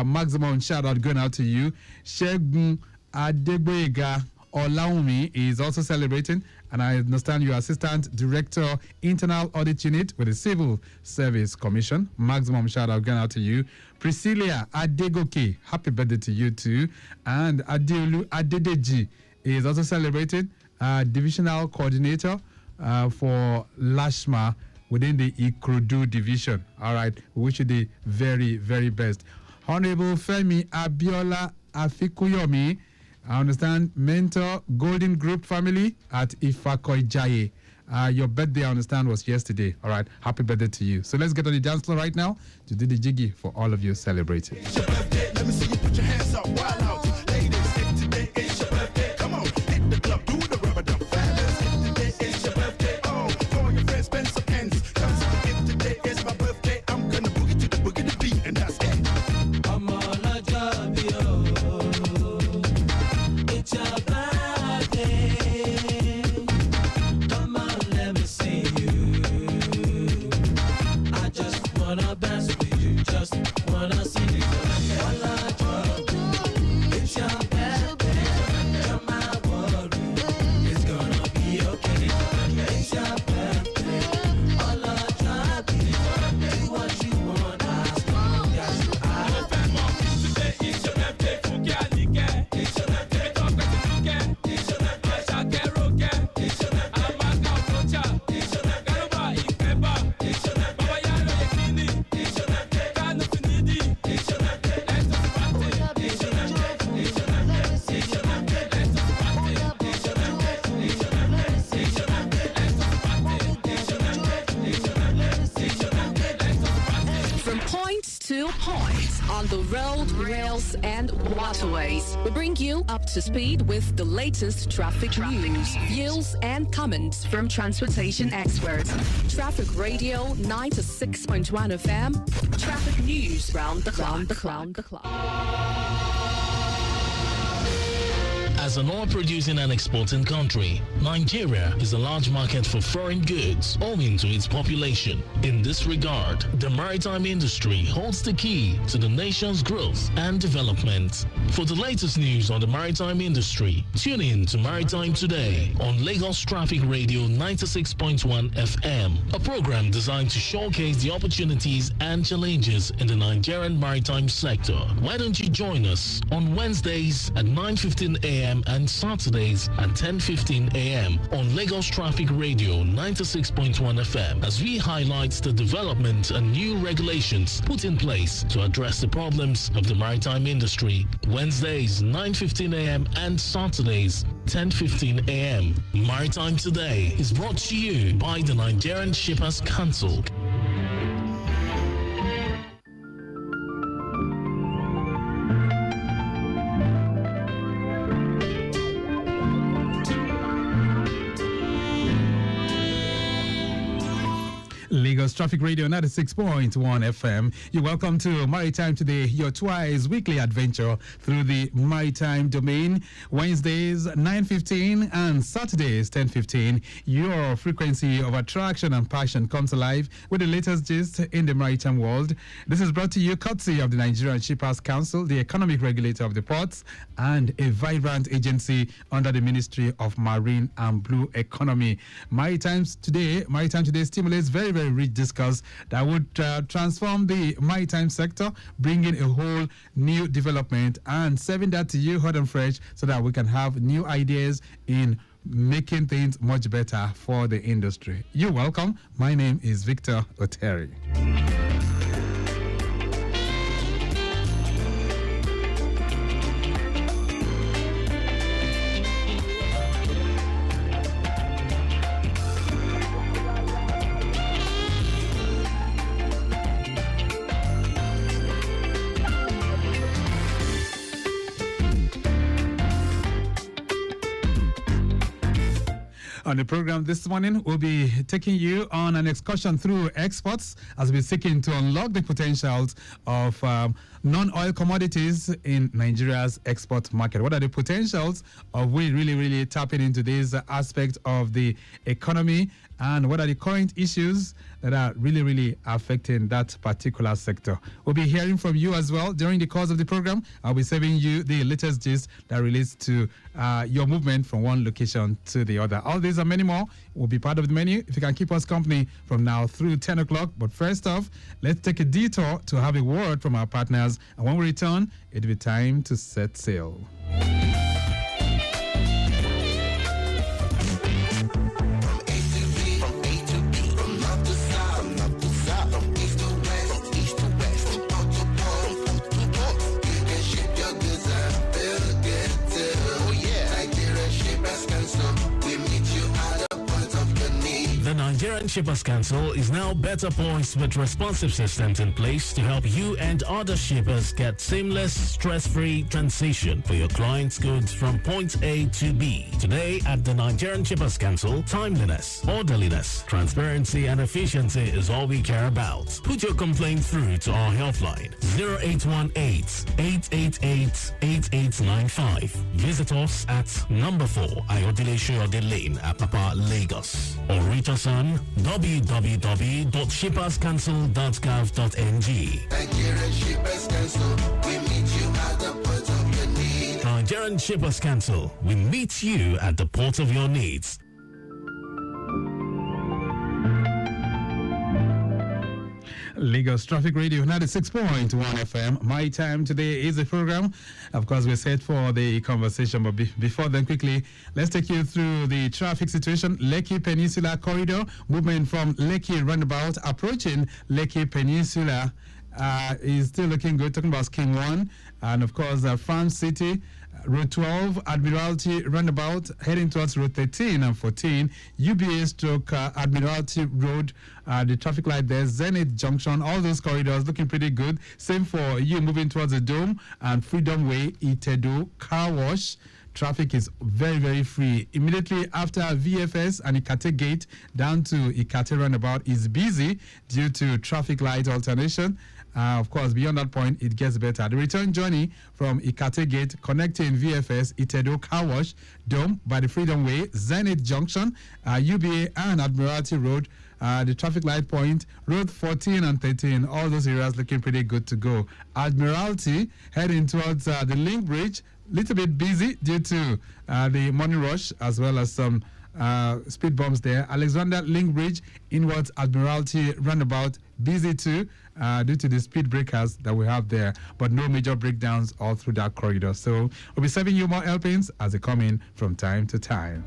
Maximum shout out going out to you. Shegun Adegboyega Olaumi is also celebrating. And I understand you're Assistant Director, Internal Audit Unit with the Civil Service Commission. Maximum shout out going out to you. Priscilla Adegoke, happy birthday to you too. And Adeolu Adedeji is also celebrating, Divisional Coordinator for Lashma within the Ikrudu Division. All right, we wish you the very, very best. Honorable Femi Abiola Afikuyomi, I understand, mentor Golden Group family at Ifakoijaye. Your birthday, I understand, was yesterday. All right, happy birthday to you. So let's get on the dance floor right now to do the jiggy for all of you celebrating. It's your birthday, let me see you put your hands up, wild out. Ladies, if today is your birthday, come on, hit the club, do the rubber dump. Fellas, if today is your birthday, oh, call your friends, spend some ends. Cause if today is my birthday, I'm gonna boogie to the boogie the beat, and that's it. I'm on a job, yo. It's your birthday. Come on, let me see you. I just wanna dance with you. Just wanna see you. It's your birthday. Come my worry. It's gonna be okay. It's your birthday. All I try to do what you want. As long as you are. Today is your birthday. It's your birthday. It's your birthday. It's your From point to point on the road, rails, and waterways, we bring you up to speed with the latest traffic news, views, and comments from transportation experts. Traffic Radio 96.1 FM. Traffic news round the clock. As an oil-producing and exporting country, Nigeria is a large market for foreign goods owing to its population. In this regard, the maritime industry holds the key to the nation's growth and development. For the latest news on the maritime industry, tune in to Maritime Today on Lagos Traffic Radio 96.1 FM, a program designed to showcase the opportunities and challenges in the Nigerian maritime sector. Why don't you join us on Wednesdays at 9:15 a.m. and Saturdays at 10:15 a.m. on Lagos Traffic Radio 96.1 FM as we highlight the development and new regulations put in place to address the problems of the maritime industry. Wednesdays 9:15 a.m. and Saturdays 10:15 a.m. Maritime Today is brought to you by the Nigerian Shippers Council. Lagos Traffic Radio 96.1 FM. You're welcome to Maritime Today, your twice weekly adventure through the maritime domain. Wednesdays 9:15 and Saturdays 10:15. Your frequency of attraction and passion comes alive with the latest gist in the maritime world. This is brought to you courtesy of the Nigerian Shippers Council, the economic regulator of the ports, and a vibrant agency under the Ministry of Marine and Blue Economy. Maritime Today stimulates very, very rich discourse that would transform the maritime sector, bringing a whole new development and serving that to you hot and fresh so that we can have new ideas in making things much better for the industry. You're welcome. My name is Victor Oteri. On the program this morning, we'll be taking you on an excursion through exports as we're seeking to unlock the potentials of non-oil commodities in Nigeria's export market. What are the potentials of we really tapping into this aspect of the economy, and what are the current issues that are really affecting that particular sector? We'll be hearing from you as well during the course of the program. I'll be serving you the latest gist that relates to your movement from one location to the other. All these and many more will be part of the menu if you can keep us company from now through 10 o'clock. But first off, let's take a detour to have a word from our partners. And when we return, it'll be time to set sail. Nigerian Shippers Council is now better poised with responsive systems in place to help you and other shippers get seamless, stress-free transition for your clients' goods from point A to B. Today at the Nigerian Shippers Council, timeliness, orderliness, transparency and efficiency is all we care about. Put your complaint through to our helpline 0818-888-8895. Visit us at number 4 Ayodele Shoyode Lane, Apapa, Lagos, or reach us on www.shipperscouncil.gov.ng. Nigerian Shippers Council, we meet you at the port of your need. Nigerian Shippers Council, we meet you at the port of your needs. Lagos Traffic Radio 96.1 FM. My time today is a program. Of course, we're set for the conversation, but before then, quickly, let's take you through the traffic situation. Lekki Peninsula Corridor, movement from Lekki Roundabout approaching Lekki Peninsula is still looking good. Talking about Scheme 1, and of course, Farm City, Road 12, Admiralty Roundabout, heading towards Road 13 and 14, UBA/Admiralty Road, the traffic light there, Zenith Junction, all those corridors looking pretty good. Same for you moving towards the Dome and Freedom Way, Itedo, Car Wash. Traffic is very free. Immediately after VFS and Ikate Gate down to Ikate Roundabout is busy due to traffic light alternation. Of course, beyond that point, it gets better. The return journey from Ikate Gate connecting VFS, Itedo, Car Wash, Dome by the Freedom Way, Zenith Junction, UBA and Admiralty Road, the traffic light point, Road 14 and 13, all those areas looking pretty good to go. Admiralty heading towards the Link Bridge, little bit busy due to the morning rush as well as some speed bumps there. Alexander Link Bridge inwards Admiralty Roundabout, busy too due to the speed breakers that we have there, but no major breakdowns all through that corridor. So we'll be serving you more helpings as they come in from time to time.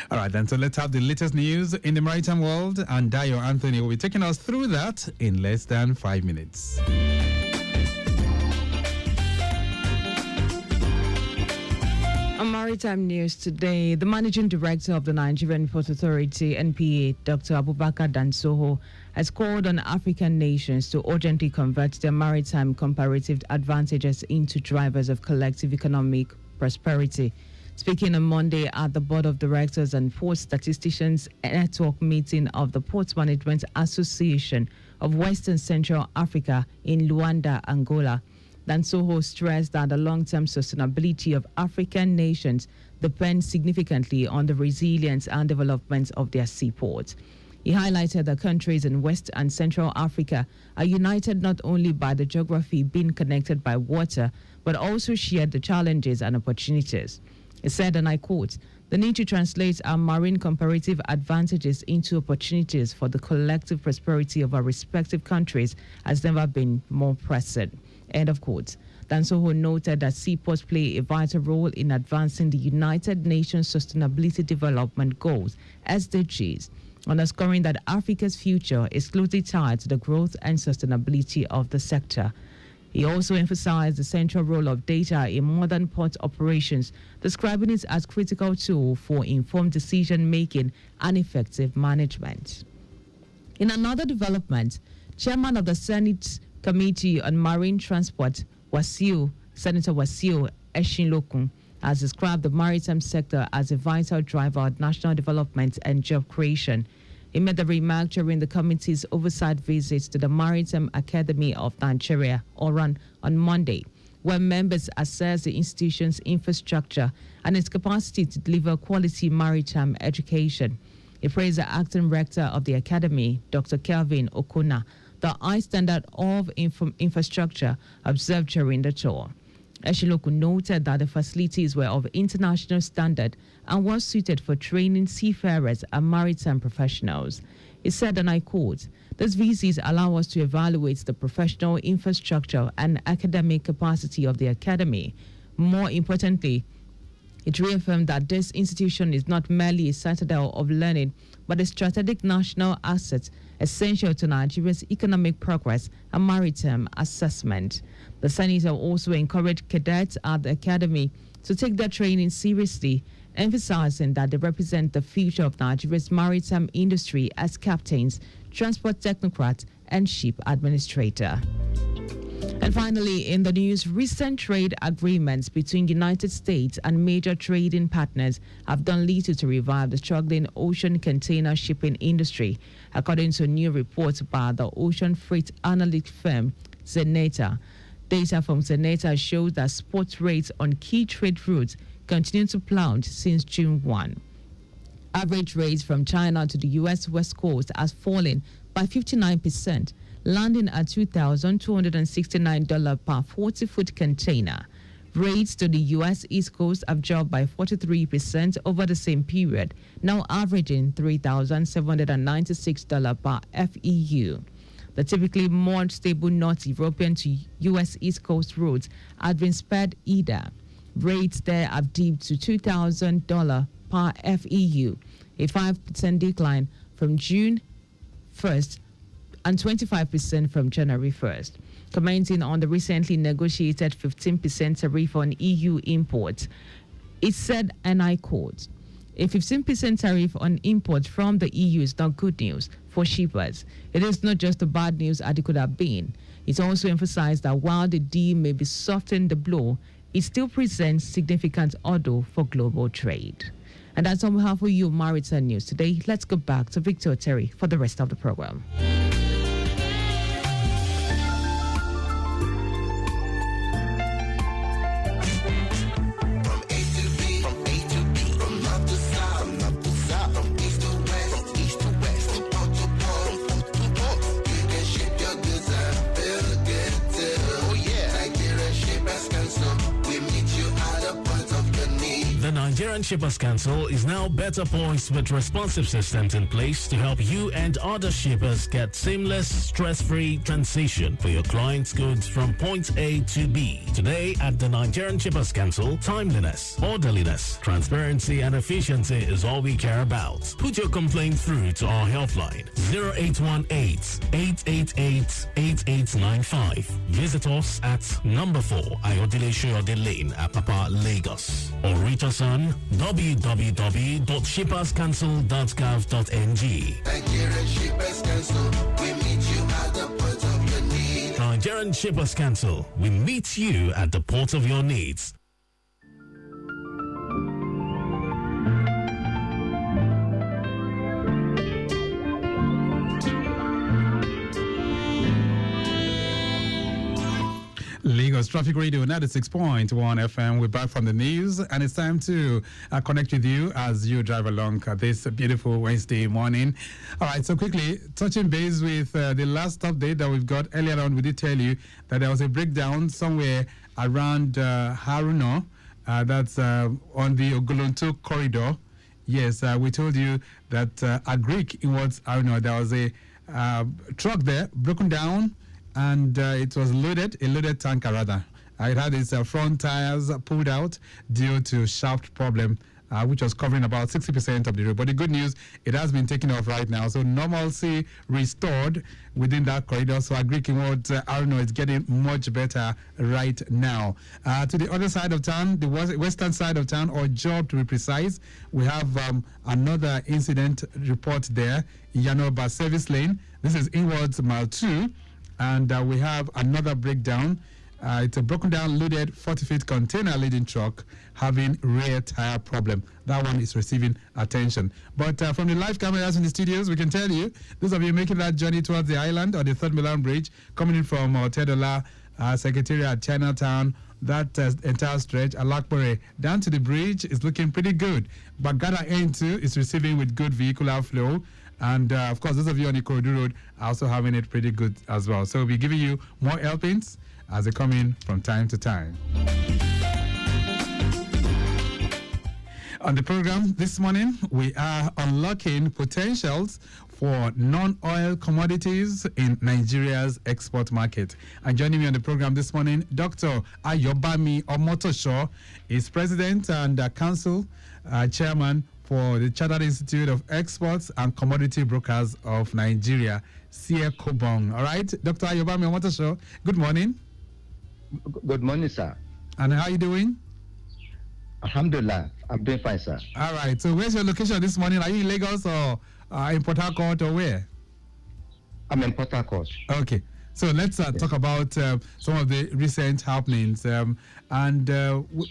All right, then, so let's have the latest news in the maritime world, and Dayo Anthony will be taking us through that in less than 5 minutes. On maritime news today, the managing director of the Nigerian Port Authority, NPA, Dr. Abubakar Dansoho, has called on African nations to urgently convert their maritime comparative advantages into drivers of collective economic prosperity. Speaking on Monday at the Board of Directors and Port Statisticians Network meeting of the Port Management Association of Western Central Africa in Luanda, Angola, Dansoho stressed that the long-term sustainability of African nations depends significantly on the resilience and development of their seaports. He highlighted that countries in West and Central Africa are united not only by the geography being connected by water, but also share the challenges and opportunities. He said, and I quote, "The need to translate our marine comparative advantages into opportunities for the collective prosperity of our respective countries has never been more pressing." End of quote. Dansoho noted that seaports play a vital role in advancing the United Nations Sustainability Development Goals, SDGs, underscoring that Africa's future is closely tied to the growth and sustainability of the sector. He also emphasized the central role of data in modern port operations, describing it as a critical tool for informed decision-making and effective management. In another development, Chairman of the Senate Committee on Marine Transport, Senator Wasiu Eshinlokun, has described the maritime sector as a vital driver of national development and job creation. He made the remark during the committee's oversight visit to the Maritime Academy of Nigeria, Oran, on Monday, where members assessed the institution's infrastructure and its capacity to deliver quality maritime education. He praised the acting rector of the academy, Dr. Kelvin Okuna, the high standard of infrastructure observed during the tour. Eshiloku noted that the facilities were of international standard and were suited for training seafarers and maritime professionals. He said, and I quote, "These visits allow us to evaluate the professional infrastructure and academic capacity of the academy. More importantly, it reaffirmed that this institution is not merely a citadel of learning, but a strategic national asset essential to Nigeria's economic progress and maritime assessment." The senator also encouraged cadets at the academy to take their training seriously, emphasizing that they represent the future of Nigeria's maritime industry as captains, transport technocrats, and ship administrator. And finally, in the news, recent trade agreements between United States and major trading partners have done little to revive the struggling ocean container shipping industry, according to a new report by the ocean freight analytic firm Zeneta. Data from Zeneta shows that spot rates on key trade routes continue to plunge since June 1. Average rates from China to the U.S. West Coast has fallen by 59%, landing at $2,269 per 40-foot container. Rates to the U.S. East Coast have dropped by 43% over the same period, now averaging $3,796 per FEU. The typically more stable North European to U.S. East Coast routes have been spared either. Rates there have dipped to $2,000 per FEU, a 5% decline from June 1st and 25% from January 1st. Commenting on the recently negotiated 15% tariff on EU imports, it said, and I quote, "A 15% tariff on imports from the EU is not good news for shippers. It is not just the bad news as it could have been." It also emphasized that while the deal may be softening the blow, it still presents significant hurdle for global trade. And that's all we have for you, Maritime News today. Let's go back to Victor Terry for the rest of the program. Nigerian Shippers Council is now better poised with responsive systems in place to help you and other shippers get seamless, stress-free transition for your clients' goods from point A to B. Today at the Nigerian Shippers Council, timeliness, orderliness, transparency, and efficiency is all we care about. Put your complaint through to our helpline 0818-888-8895. Visit us at number 4 Ayodele Shoyode Lane, Apapa, Lagos, or reach us on www.shipperscouncil.gov.ng. Nigerian Shippers Council, we meet you at the point of your need. Nigerian Shippers Council, we meet you at the port of your needs. Lagos Traffic Radio 96.1 FM. We're back from the news, and it's time to connect with you as you drive along this beautiful Wednesday morning. All right, so quickly, touching base with the last update that we've got earlier on, we did tell you that there was a breakdown somewhere around Haruno, that's on the Ogolonto corridor. Yes, we told you that at Greek in what's Haruno, there was a truck there broken down, and it was a loaded tanker rather. It had its front tires pulled out due to shaft problem, which was covering about 60% of the road. But the good news, it has been taken off right now. So normalcy restored within that corridor. So Agric Inward, I don't know, it's getting much better right now. To the other side of town, the western side of town, or Job to be precise, we have another incident report there in Yanoba Service Lane. This is inwards mile 2. And we have another breakdown. It's a broken down loaded 40-feet container laden truck having rear tire problem. That one is receiving attention. But from the live cameras in the studios, we can tell you, those of you making that journey towards the island or the Third Milan Bridge, coming in from Tedola, Secretariat, Chinatown, that entire stretch, Alakpore, down to the bridge is looking pretty good. Bagada N2 is receiving with good vehicular flow. And, of course, those of you on the Ikorodu Road are also having it pretty good as well. So we'll be giving you more helpings as they come in from time to time. On the program this morning, we are unlocking potentials for non-oil commodities in Nigeria's export market. And joining me on the program this morning, Dr. Ayobami Omotosho is President and Council Chairman for the Chartered Institute of Exports and Commodity Brokers of Nigeria, CIECOBON. All right, Dr. Ayobami Omotosho, good morning. Good morning, sir. And how are you doing? Alhamdulillah, I'm doing fine, sir. All right, so where's your location this morning? Are you in Lagos or in Port Harcourt or where? I'm in Port Harcourt. Okay, so let's talk about some of the recent happenings. We're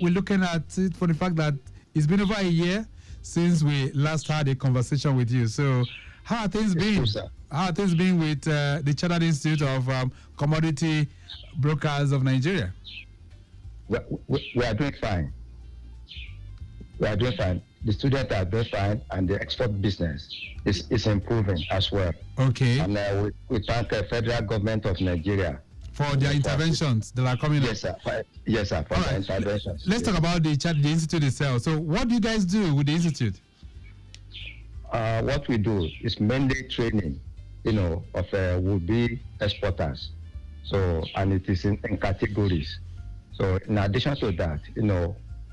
looking at it for the fact that it's been over a year since we last had a conversation with you. So how are things been? How are things been with the Chartered Institute of Commodity Brokers of Nigeria? We are doing fine. We are doing fine. The students are doing fine, and the export business is improving as well. Okay. And we thank the federal government of Nigeria for their interventions that are coming up. Yes, sir. Yes, sir. For their interventions. Let's talk about the institute itself. So, what do you guys do with the institute? What we do is mainly training, of would-be exporters. So, and it is in categories. So, in addition to that,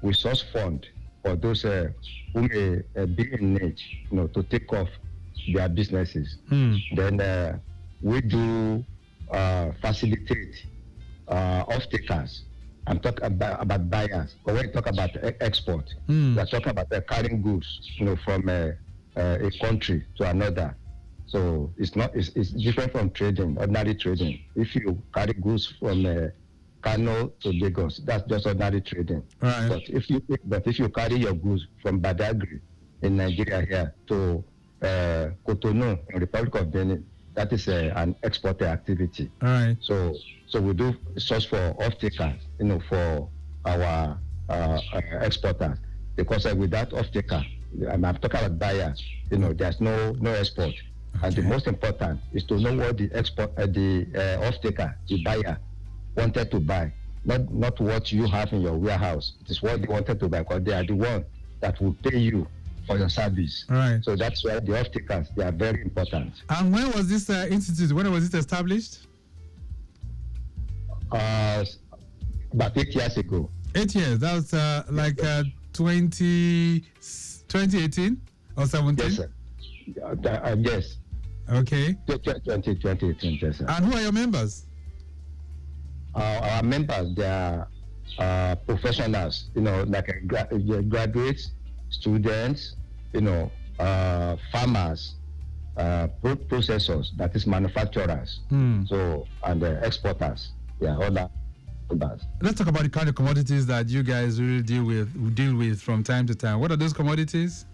we source fund for those who may be in need, to take off their businesses. Then we do facilitate off-takers. I'm talking about buyers. But when we talk about export, we are talking about carrying goods, from a country to another. So it's different from trading, ordinary trading. If you carry goods from Kano to Lagos, that's just ordinary trading. Right. But if you carry your goods from Badagry in Nigeria here to Cotonou in Republic of Benin, that is an export activity. All right. So we do source for off-takers, for our exporters, because without off-taker, I'm talking about buyers, there's no export. Okay. And the most important is to know what the off-taker, the buyer, wanted to buy, not what you have in your warehouse. It is what they wanted to buy, because they are the one that will pay you for your service. Right. So that's why the off-takers, they are very important. And when was this institute, when was it established? About 8 years ago. 8 years? That was 2018 or 17? Yes, sir. Yes. Okay. 2018, yes, sir. And who are your members? Our members, they are professionals, like graduates, students, farmers, processors, that is manufacturers, so, and exporters, all that. Let's talk about the kind of commodities that you guys really deal with from time to time. What are those commodities?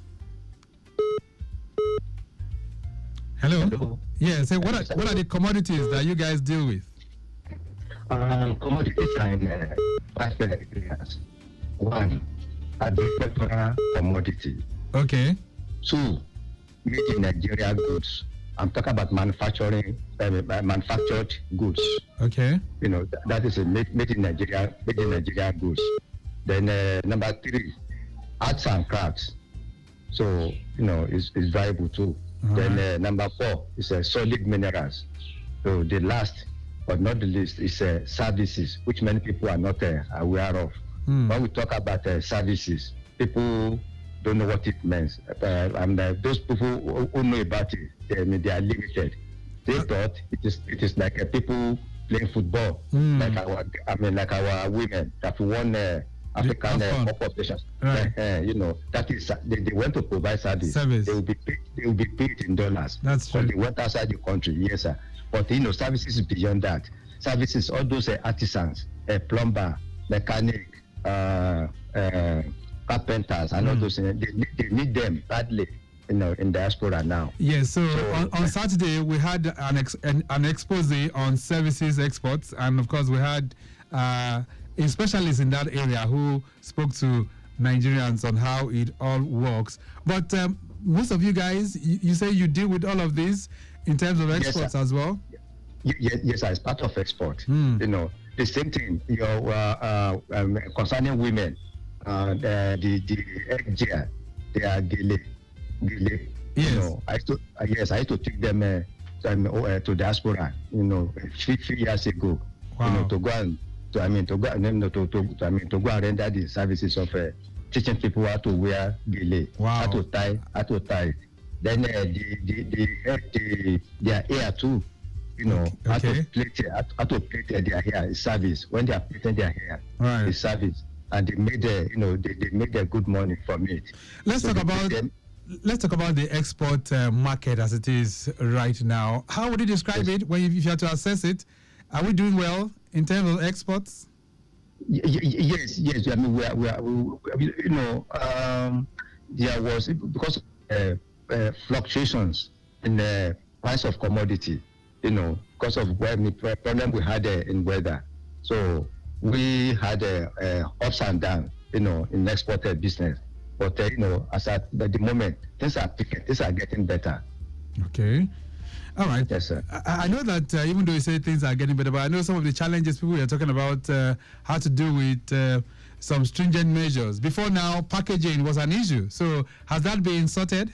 Hello? Hello? Yeah, so what are the commodities that you guys deal with? Commodities are in 5 areas. 1, agricultural commodity. Okay. 2, made in Nigeria goods. I'm talking about manufactured goods. Okay. You know, that is a made in Nigeria goods. Then number 3, arts and crafts. So, you know, it's valuable too. Then number 4 is solid minerals. So the last but not the least is services, which many people are not aware of. When we talk about services, people don't know what it means. And those people who know about it, they are limited. They thought it is like people playing football, like our women that won African competitions. Right. You know, that is they want to provide service. They will be paid in dollars. That's true. They went outside the country, yes, sir. But you know, services is beyond that. Services, all those artisans, plumber, mechanic, carpenters, and all those things, they need them badly, you know, in diaspora now. Yes. So on Saturday we had an expose on services exports, and of course we had a specialist in that area who spoke to Nigerians on how it all works. But most of you guys, you say you deal with all of this in terms of exports as well? Yes, as part of export. You know, the same thing, you know, concerning women, the egg, they are delay. Yes. You know, I used to take them to diaspora, you know, a few years ago. Wow. You know, to go and to go and render the services of teaching people how to wear gele, how to tie. Then their hair too, you know, how to plait their hair is service. When they are plaiting their hair, is service, and they made they made their good money from it. Let's talk about the export market as it is right now. How would you describe it if you had to assess it? Are we doing well in terms of exports? Yes. I mean, we are you know, there was, because of fluctuations in the price of commodity, you know, because of the problem we had in weather. So we had ups and downs, you know, in exported business. But you know, as at the moment, things are getting better. Okay. All right. Yes, sir. I know that even though you say things are getting better, but I know some of the challenges people are talking about how to do with some stringent measures. Before now, packaging was an issue. So has that been sorted?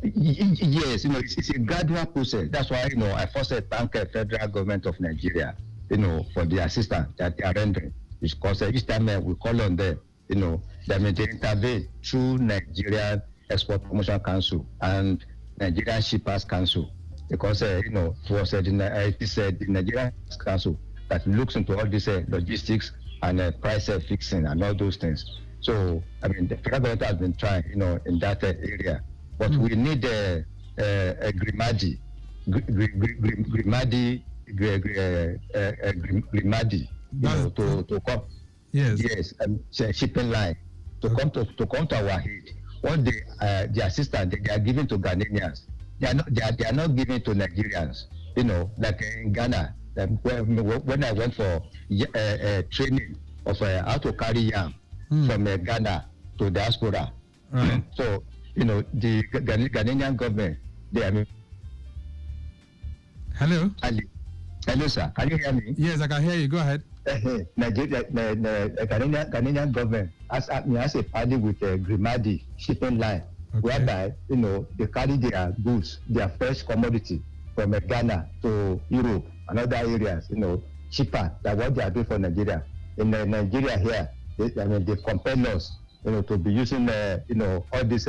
Yes, you know, it's a gradual process. That's why, you know, I first thank the federal government of Nigeria, you know, for the assistance that they are rendering. Because each time we call on them, you know, they intervene through Nigerian Export Promotion Council and Nigerian Shippers Council, because you know, it was the Nigerian Council that looks into all this logistics and price fixing and all those things. So I mean, the federal government has been trying, you know, in that area, but we need a Grimadi, you know, to come. Yes, shipping line to come to our head. What the assistance they are giving to Ghanaians, they are not giving to Nigerians. You know, like in Ghana, when I went for training of how to carry yam from Ghana to diaspora. So you know, the Ghanaian government, Hello, sir. Can you hear me? Yes, I can hear you. Go ahead. Nigeria, the Ghanaian government has a party with Grimadi shipping line, whereby, you know, they carry their goods, their fresh commodity from Ghana to Europe and other areas, you know, cheaper than what they are doing for Nigeria. In Nigeria here, they compel us, you know, to be using, you know, all these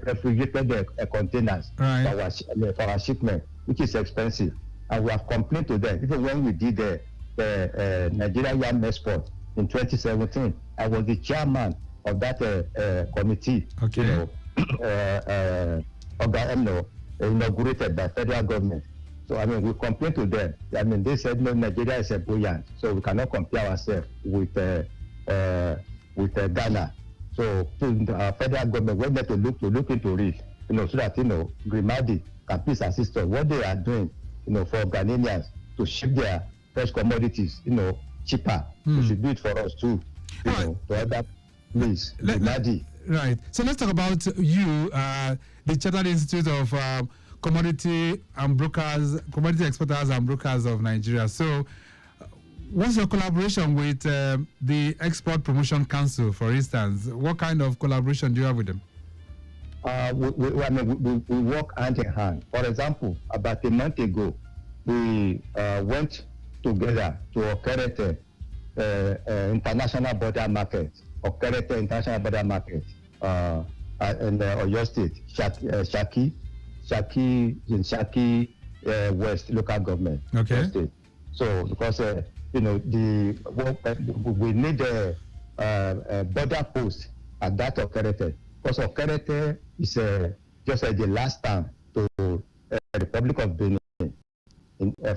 refrigerated containers for our shipment, which is expensive. And we have complained to them. Even when we did the Nigeria Yam Export in 2017, I was the chairman of that committee. You know, inaugurated by federal government. So I mean, we complained to them. I mean, they said no, Nigeria is a buoyant, so we cannot compare ourselves with Ghana. So federal government went there to look into it, you know, so that, you know, Grimadi can please assist us. What they are doing for Ghanaians to ship their fresh commodities, cheaper. We should do it for us too, to other place. Right. So let's talk about you, the Chartered Institute of Commodity Exporters and Brokers of Nigeria. So, what's your collaboration with the Export Promotion Council, for instance? What kind of collaboration do you have with them? We work hand in hand. For example, about a month ago, we went together to Okerete International Border Market, Okerete International Border Market in Oyo State, Shaki West local government. Okay. State. So because we need a border post at that Okerete, because Okerete is just the last town to Republic of Benin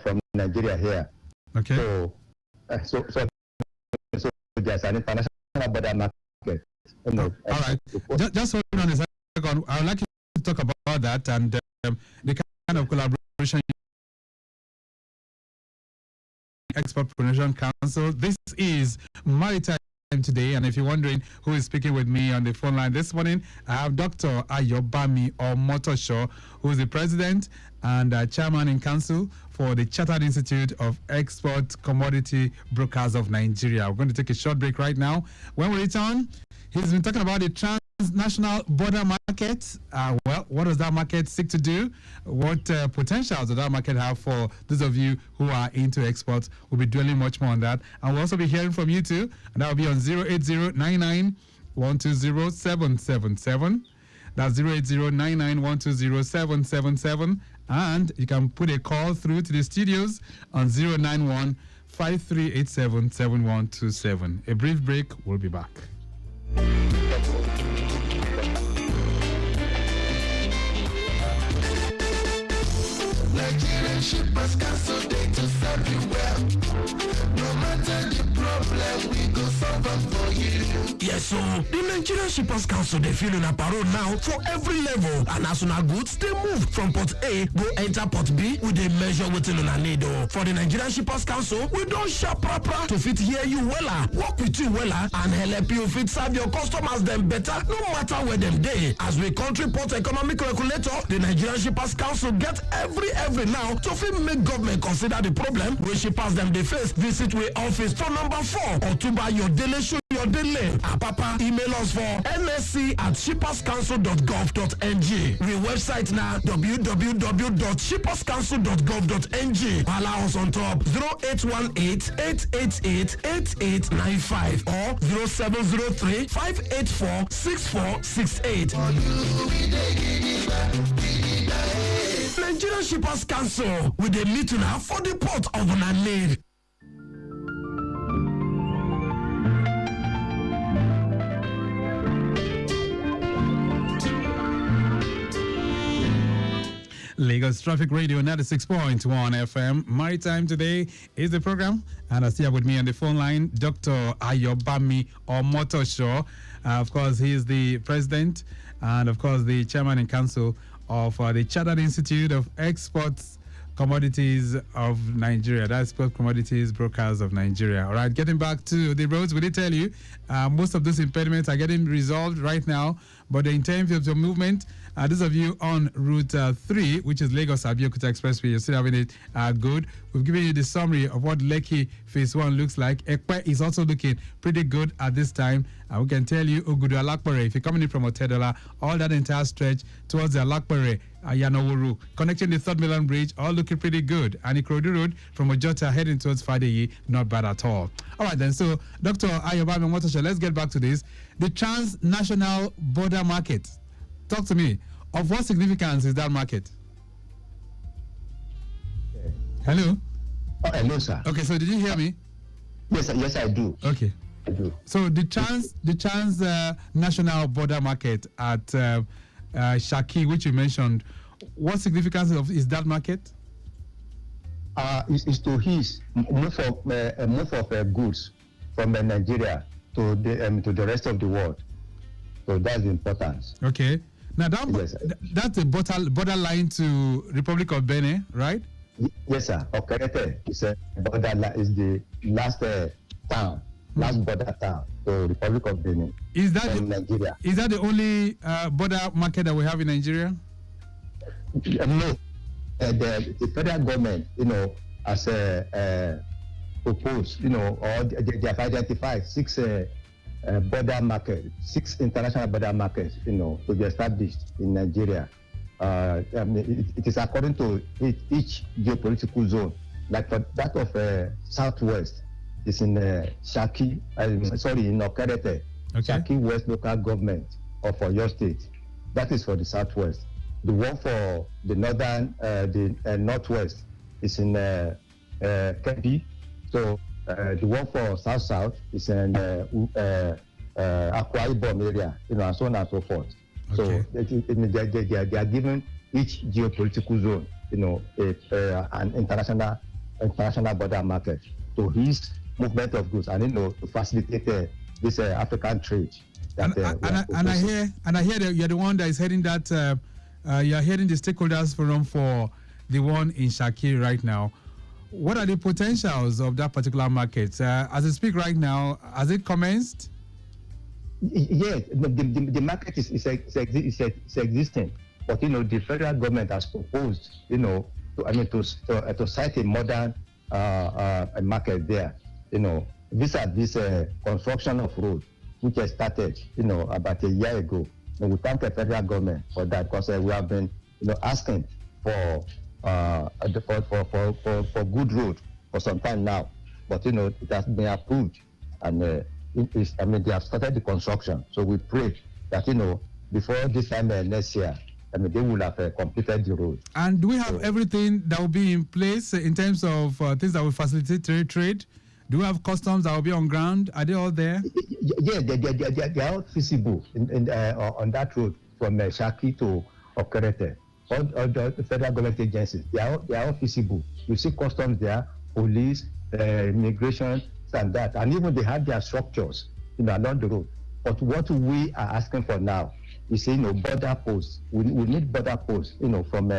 from Nigeria here. Okay. So there's an international border market. All right. Just hold on a second. I would like you to talk about that and the kind of collaboration. Export Promotion Council. This is Maritime Today, and if you're wondering who is speaking with me on the phone line this morning, I have Dr. Ayobami Omotosho, who is the president and chairman in council for the Chartered Institute of Export Commodity Brokers of Nigeria. We're going to take a short break right now. When we return, he's been talking about the transnational border market. Well, what does that market seek to do? What potential does that market have for those of you who are into exports? We'll be dwelling much more on that. And we'll also be hearing from you too. And that will be on 08099120777. That's 08099120777. And you can put a call through to the studios on 091-5387-7127. A brief break. We'll be back. Nigerian shippers cancel date to serve you well. No matter the problem, we go solve them for you. Yes, so the Nigerian Shippers Council, they feel in a parole now for every level. And as soon as goods, they move from port A, go enter port B with a measure within on a needle. For the Nigerian Shippers Council, we don't shop proper to fit hear you wella, work with you wella, and help you fit serve your customers them better, no matter where them day. As we country port economic regulator, the Nigerian Shippers Council get every now to fit make government consider the problem where shippers them they face. Visit we office for number 4 or to buy your daily show your daily. Papa email us for nsc@shipperscouncil.gov.ng. We website now www.shipperscouncil.gov.ng. Allow us on top 0818-888-8895 or 0703-584-6468. Nigerian Shippers Council with a meeting now for the port of Nanid. Lagos Traffic Radio 96.1 FM. Maritime Today is the program, and I still have with me on the phone line Dr. Ayobami Omotosho. Of course, he is the president and, of course, the chairman and council of the Chartered Institute of Exports Commodities of Nigeria. That's Export Commodities Brokers of Nigeria. All right, getting back to the roads, we did tell you most of those impediments are getting resolved right now, but in terms of your movement, those of you on Route 3, which is Lagos-Abeokuta Expressway, you're still having it good. We've given you the summary of what Lekki Phase 1 looks like. Ekpe is also looking pretty good at this time. And we can tell you, Ogudu Alakpere, if you're coming in from Otedola, all that entire stretch towards the Alakpere, Yanowuru, connecting the Third Mainland Bridge, all looking pretty good. And Ikorodu Road from Ojota heading towards Fadeyi, not bad at all. All right, then. So, Dr. Ayobami Omotosho, let's get back to this. The transnational border market. Talk to me. Of what significance is that market? Hello? Oh, hello, sir. Okay, so did you hear me? Yes, I do. Okay. I do. So the national border market at Shaki, which you mentioned, what significance is that market? Is to his move of goods from Nigeria to the rest of the world. So that's the importance. Okay. Now that's the borderline to Republic of Benin, right? Yes, sir. Okerete is the last town, last border town to Republic of Benin. Is that Nigeria? Is that the only border market that we have in Nigeria? No. The federal government, has proposed, or they have identified 6 border markets, 6 international border markets, to be established in Nigeria. It is according to each geopolitical zone. Like for that of Southwest, is in Shaki, in Okerete, Shaki West Local Government of Oyo State. That is for the Southwest. The one for the northern, the Northwest is in Kebbi. So the one for South is in Akwa Ibom area, and so on and so forth. Okay. So they are given each geopolitical zone, an international border market to ease movement of goods and to facilitate this African trade. And I hear that you're the one that is heading that. You're heading the stakeholders forum for the one in Shaki right now. What are the potentials of that particular market? As I speak right now, has it commenced? Yes, the market is existing, but the federal government has proposed, to site a modern market there. This construction of road, which has started, about a year ago. And we thank the federal government for that, because we have been, asking for good road for some time now, but it has been approved, and they have started the construction. So we pray that before this time next year, they will have completed the road. And do we have everything that will be in place in terms of things that will facilitate trade? Do we have customs that will be on ground? Are they all there? Yeah, they are all feasible on that road from Shaki to Okerete. All the federal government agencies, they are all feasible. You see customs there, police, immigration, and that. And even they have their structures, along the road. But what we are asking for now is, border posts. We need border posts, from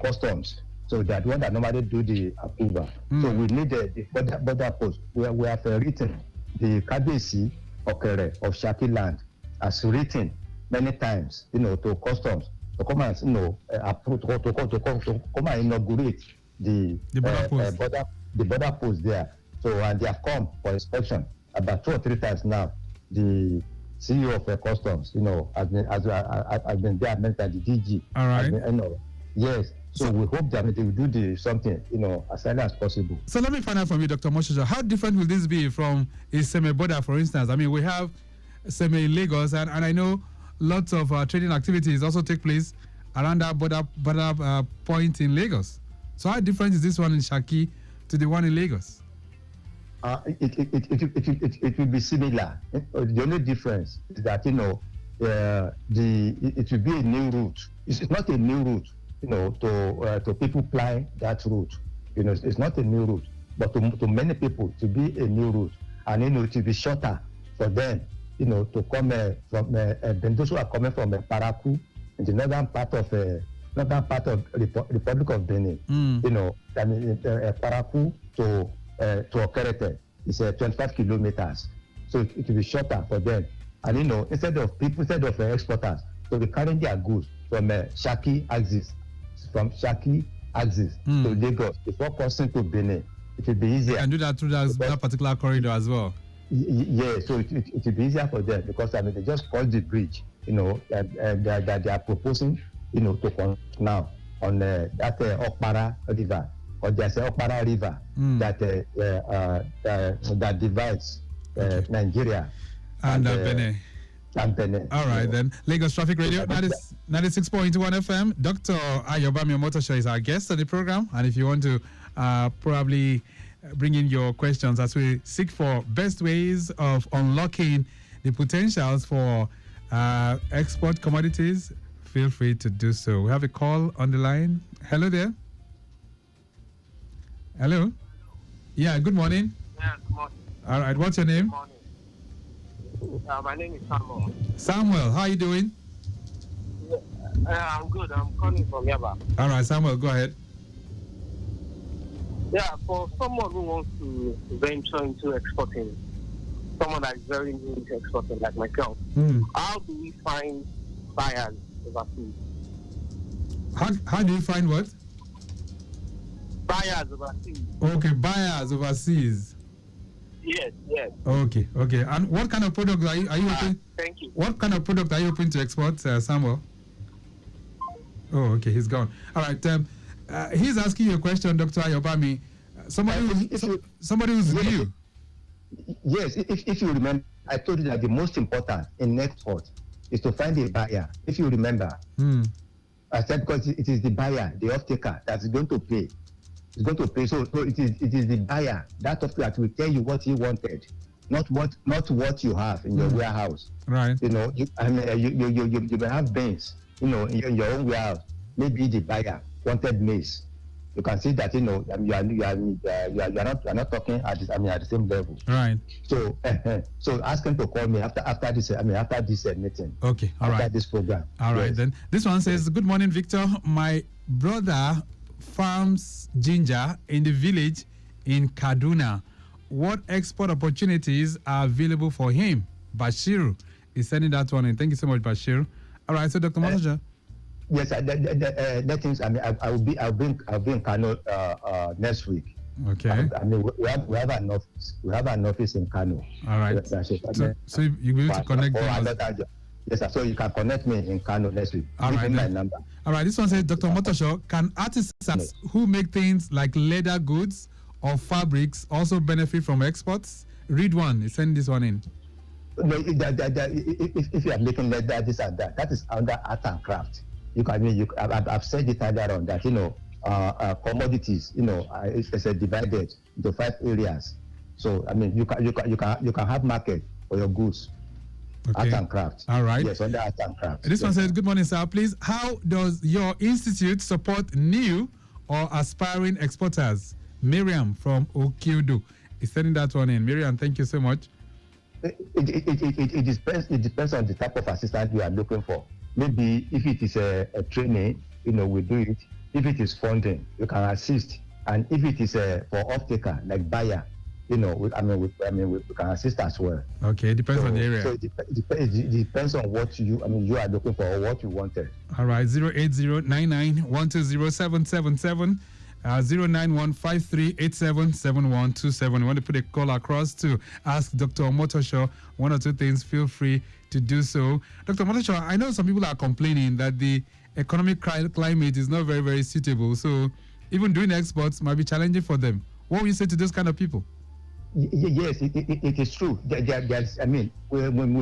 customs. So that one that normally do the approval. So we need the border post. We have written the KBC Okere of Shaki land has written many times, to customs to come and approve to come and inaugurate the border post there. So and they have come for inspection about 2 or 3 times now. The CEO of customs, has been there many times. The DG. All right. Yes. So we hope that they will do something, as early as possible. So let me find out from you, Dr. Moshoja, how different will this be from a semi-border, for instance? I mean, we have semi in Lagos, and I know lots of trading activities also take place around that border point in Lagos. So how different is this one in Shaki to the one in Lagos? It will be similar. The only difference is that, it will be a new route. It's not a new route. To people plying that route, it's not a new route, but to many people to be a new route, and to be shorter for them, to come from those who are coming from Paraku in the northern part of Republic of Benin, Paraku to Okerete is 25 kilometers, so it will be shorter for them, and instead of exporters to be carrying their goods from Shaki axis. From Shaki axis to Lagos before crossing to Benin, it will be easier. And do that through that particular corridor as well. Yeah, so it will be easier for them, because they just cross the bridge, that they are proposing, to come now on that Okpara River, or there's Okpara River that divides Nigeria and Benin. All right, then. Lagos Traffic Radio, 96.1 FM. Dr. Ayobami Omotosho is our guest on the program. And if you want to probably bring in your questions as we seek for best ways of unlocking the potentials for export commodities, feel free to do so. We have a call on the line. Hello there. Hello. Yeah, good morning. Yeah, good morning. All right, what's your name? Good morning. My name is Samuel. Samuel, how are you doing? I'm good. I'm calling from Yaba. All right, Samuel, go ahead. Yeah, for someone who wants to venture into exporting, someone that is very new into exporting like myself, how do we find buyers overseas? How do you find what? Buyers overseas. Okay, buyers overseas. Yes. Okay. And what kind of product are you open? Thank you. What kind of product are you open to export, Samuel? Oh, okay, he's gone. All right. He's asking you a question, Dr. Ayobami. Somebody who's new. Yes, if you remember, I told you that the most important in export is to find a buyer. If you remember, I said because it is the buyer, the off-taker, that's going to pay. It's going to pay. So it is the buyer, that off-taker, that will tell you what he wanted, not what you have in your warehouse. Right. You know, you may have beans, in your own warehouse. Maybe the buyer wanted maize. You can see that you are not talking at the same level. Right. So ask him to call me after this meeting. Okay. All right. After this program. All right then. This one says, "Good morning, Victor. My brother farms ginger in the village in Kaduna. What export opportunities are available for him?" Bashir is sending that one in. Thank you so much, Bashir. All right. So, Dr. Motoja. Yes, that things. I'll be in Kano next week. Okay. We have an office. We have an office in Kano. All right. So you'll be able to connect them. Yes, sir. So you can connect me in Kano next week. All right. My number. All right. This one says, Dr. Motosho, can artisans who make things like leather goods or fabrics also benefit from exports? Read one. Send this one in. No, if you are making leather, this and that, that is under art and craft. I've said it earlier on that commodities, it's divided into 5 areas. So you can have market for your goods. Okay. Art and craft. All right. Yes, under art and craft. This one says, "Good morning, sir. Please, how does your institute support new or aspiring exporters?" Miriam from Okiodo is sending that one in. Miriam, thank you so much. It depends on the type of assistance you are looking for. Maybe if it is a training, we do it. If it is funding, you can assist. And if it is for off-taker, like buyer, we can assist as well. Okay, it depends on the area. So it depends on what you are looking for or what you wanted. All right, 08099120777, 09153877127. Want to put a call across to ask Dr. Motosho one or two things, feel free to do so. Dr. Motosho, I know some people are complaining that the economic climate is not very, very suitable. So even doing exports might be challenging for them. What will you say to those kind of people? Yes, it is true. We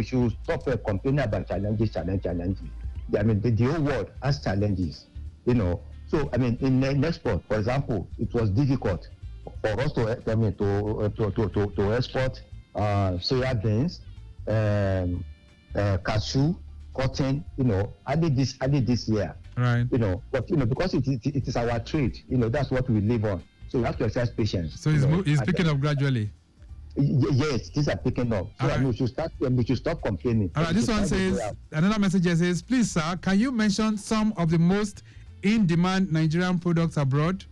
should stop complaining about challenges. The whole world has challenges, So, in export, for example, it was difficult for us to export soya beans, cashew, cotton, early this year. Right. But because it is our trade, that's what we live on. So we have to exercise patience. So it's picking up gradually. Yes, things are picking up. So we should stop complaining. All right, this one says, another message says, "Please, sir, can you mention some of the most in-demand Nigerian products abroad?"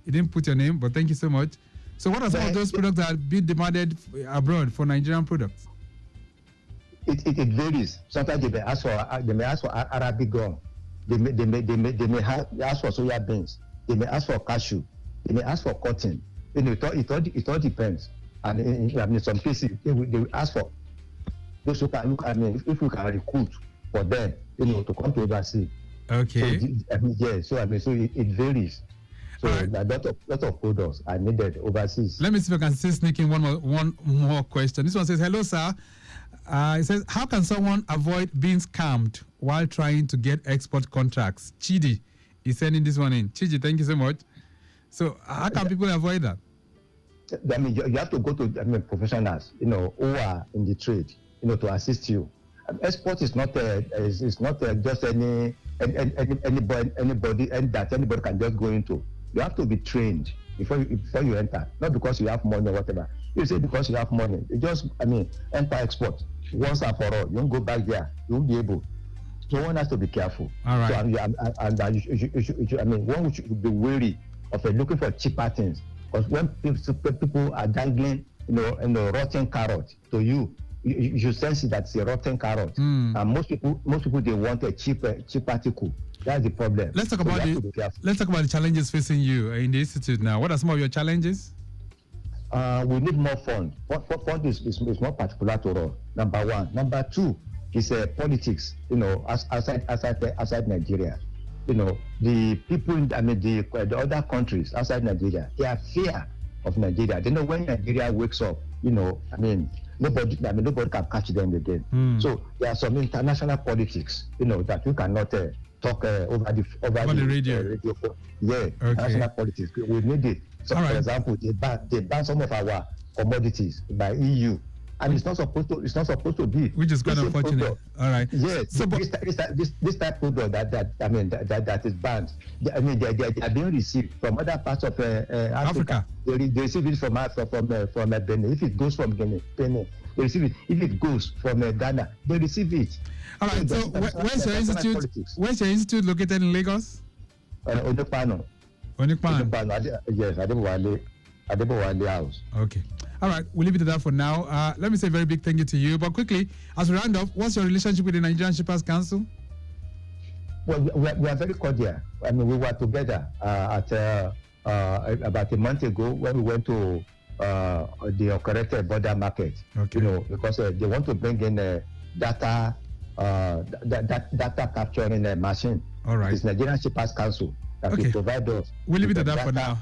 You didn't put your name, but thank you so much. So what are some of those products that are being demanded abroad for Nigerian products? It varies. Sometimes they may ask for Arabic gum. They may ask for soya beans. They may ask for cashew. They may ask for cotton. It all depends. And in some cases, they will ask for those who can look. If we can recruit for them, to come to overseas. Okay. So it varies. So a lot of products are needed overseas. Let me see if I can still sneak in one more question. This one says, "Hello, sir." It says, "How can someone avoid being scammed while trying to get export contracts?" Chidi is sending this one in. Chidi, thank you so much. So how can people avoid that? You have to go to professionals, who are in the trade, to assist you. Export is not just anybody and that anybody can just go into. You have to be trained before you enter. Not because you have money or whatever. You say because you have money, you just enter export once and for all. You don't go back there. You won't be able. So one has to be careful. All right. So, one should be wary of looking for cheaper things Because when people are dangling, rotten carrot to you, you sense that it's a rotten carrot. And most people they want a cheap article. That's the problem. Let's talk about the challenges facing you in the institute now. What are some of your challenges? We need more fund. Fund is more particular to us. Number one. Number two is politics. Outside Nigeria. The people. The other countries outside Nigeria, they are fear of Nigeria. They know when Nigeria wakes up. Nobody can catch them again. So there are some international politics. That we cannot talk over the radio. International politics. We need it. So, for example, they ban some of our commodities by EU, and it's not supposed to be. Which is quite unfortunate. All right. Yes. So, this type of product that is banned. They are being received from other parts of Africa. They receive it from Benin. If it goes from Benin, they receive it. If it goes from Ghana, they receive it. All right. So where's your institute? Where's your institute located in Lagos? Onipano. Yes, Adebowale House. Okay. All right, we'll leave it at that for now. Let me say a very big thank you to you. But quickly, as we round off, what's your relationship with the Nigerian Shippers Council? Well, we are very cordial. We were together at about a month ago when we went to the Okerete border market. Okay. Because they want to bring in data capturing machine. All right. It's Nigerian Shippers Council that will provide us. We'll leave it at that for now.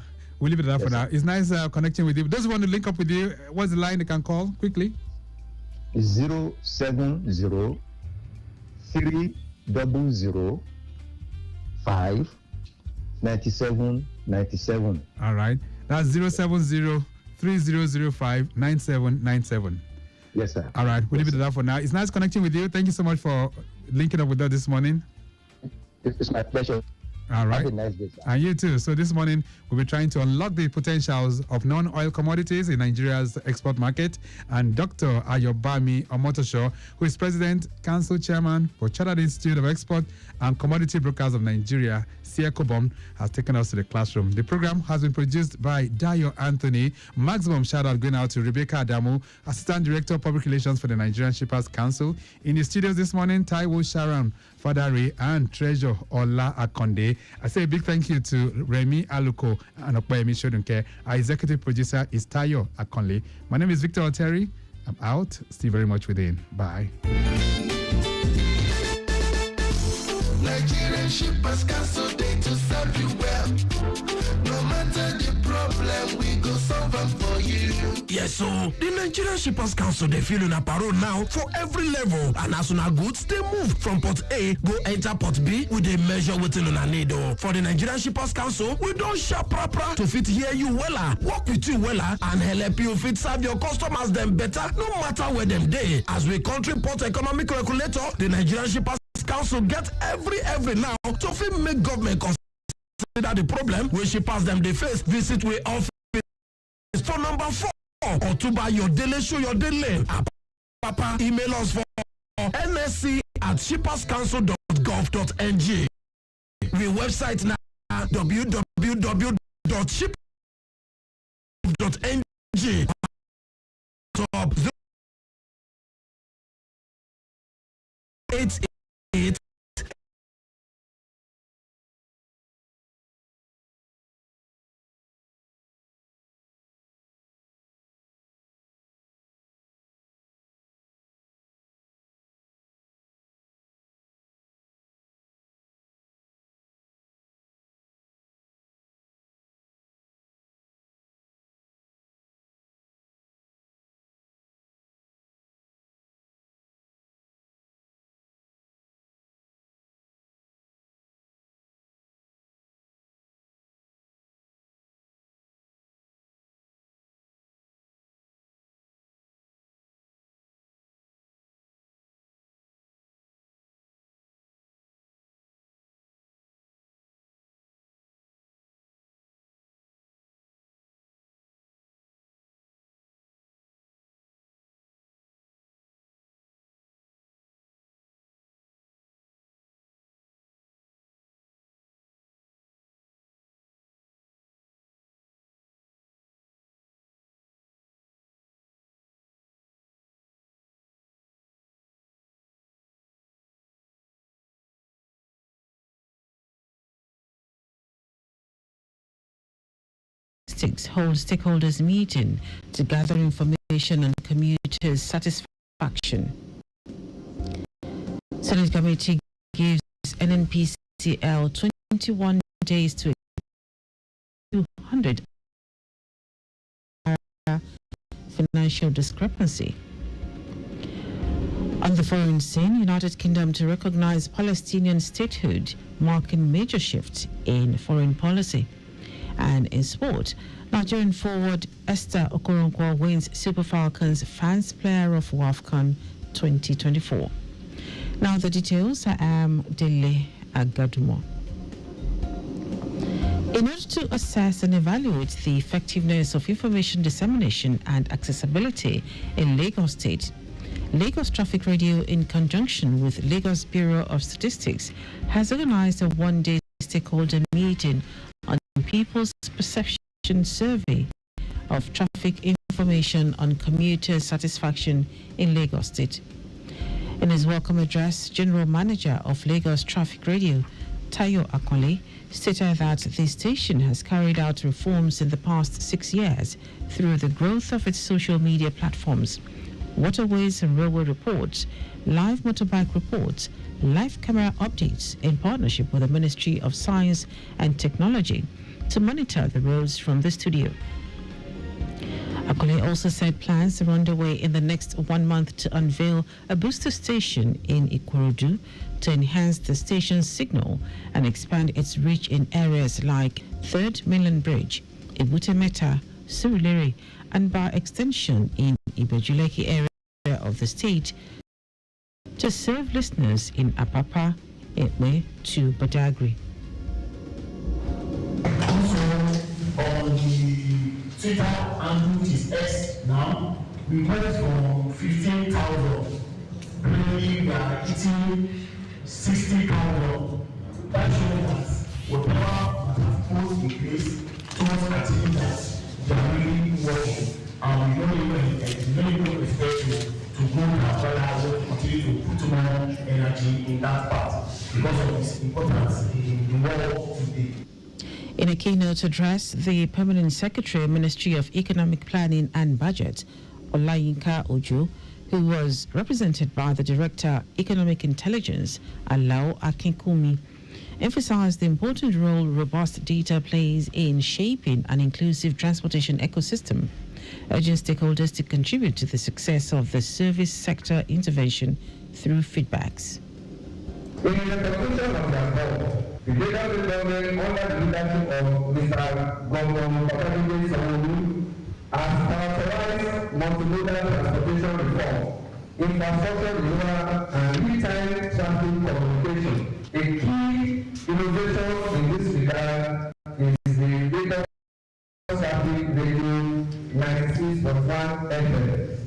It's nice connecting with you. Those who want to link up with you, what's the line they can call quickly? 070 300 59797. All right. That's 070 3005 9797. Yes, sir. All right. We'll leave it at that for now. It's nice connecting with you. Thank you so much for linking up with us this morning. It's my pleasure. All right. Have a nice day, sir. And you too. So this morning, we'll be trying to unlock the potentials of non-oil commodities in Nigeria's export market. And Dr. Ayobami Omotosho, who is President, Council Chairman for Chartered Institute of Export and Commodity Brokers of Nigeria, CECOBOM, has taken us to the classroom. The program has been produced by Dayo Anthony. Maximum shout out going out to Rebecca Adamu, Assistant Director of Public Relations for the Nigerian Shippers Council. In the studios this morning, Taiwo Sharon Fadari and Treasure Ola Akonde. I say a big thank you to Remy Aluko and Okpayemi Shodunke. Our executive producer is Tayo Akonle. My name is Victor Oteri. I'm out. See you very much within. Bye. Nigerian Shippers Council, they to serve you well. No matter the problem, we go solve them for you. Yes, so the Nigerian Shippers Council, they feel in a parole now for every level. And as soon as goods, they move from port A, go enter port B, with a measure within on a needle. For the Nigerian Shippers Council, we don't shop proper to fit hear you wella, work with you wella, and help you fit serve your customers them better, no matter where them day. As we country port economic regulator, the Nigerian Shippers Council get every now to fit make government consider the problem when she pass them the face. Visit we office for number 4 or to buy your daily show your daily. Papa email us for nsc@shipperscouncil.gov.ng. The website now www.ship.ng. Top 88 Statistics holds stakeholders meeting to gather information on commuters' satisfaction. Senate Committee gives NNPCL 21 days to 200 financial discrepancy. On the foreign scene, United Kingdom to recognize Palestinian statehood, marking major shift in foreign policy. And in sport, Nigerian forward Esther Okoronkwo wins Super Falcons Fans Player of WAFCON 2024. Now the details. I am Dele Agadumo. In order to assess and evaluate the effectiveness of information dissemination and accessibility in Lagos State, Lagos Traffic Radio, in conjunction with Lagos Bureau of Statistics, has organized a one-day stakeholder meeting on People's Perception Survey of traffic information on commuter satisfaction in Lagos State. In his welcome address, General Manager of Lagos Traffic Radio, Tayo Akole, stated that the station has carried out reforms in the past 6 years through the growth of its social media platforms, waterways and railway reports, live motorbike reports, live camera updates in partnership with the Ministry of Science and Technology to monitor the roads from the studio. Akole also said plans are underway in the next 1 month to unveil a booster station in Ikorodu to enhance the station's signal and expand its reach in areas like 3rd Mainland Bridge, Ebute-Metta, Surulere, and by extension in Ibejuleki area of the state to serve listeners in Apapa, Ekwe to Badagry. On the Twitter handle, which is X now, we went from 15,000. Really, we are hitting 60,000. That shows that whatever that have put in place towards achieving that, they are really working. And we don't even expect to go that further, to continue to put more energy in that part because of its importance in the world today. In a keynote address, the Permanent Secretary, Ministry of Economic Planning and Budget, Olayinka Ojo, who was represented by the Director, Economic Intelligence, Alao Akinkumi, emphasized the important role robust data plays in shaping an inclusive transportation ecosystem, urging stakeholders to contribute to the success of the service sector intervention through feedbacks. In the conclusion of the report, the Lagos government, under the leadership of Mr. Gongon Papakide Sanwo-Olu, has characterized multimodal transportation reform, infrastructure renewal, and real-time traffic communication. A key innovation in this regard is the Lagos Traffic Radio 96.1 FM.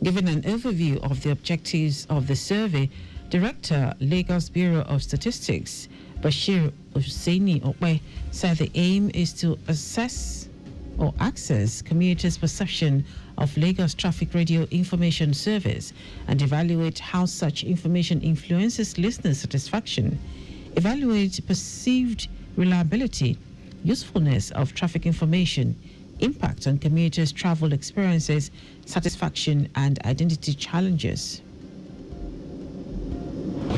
Giving an overview of the objectives of the survey, Director, Lagos Bureau of Statistics, Bashir Hussaini Okwe, said the aim is to assess or access commuters' perception of Lagos Traffic Radio Information Service and evaluate how such information influences listener satisfaction, evaluate perceived reliability, usefulness of traffic information, impact on commuters' travel experiences, satisfaction, and identity challenges.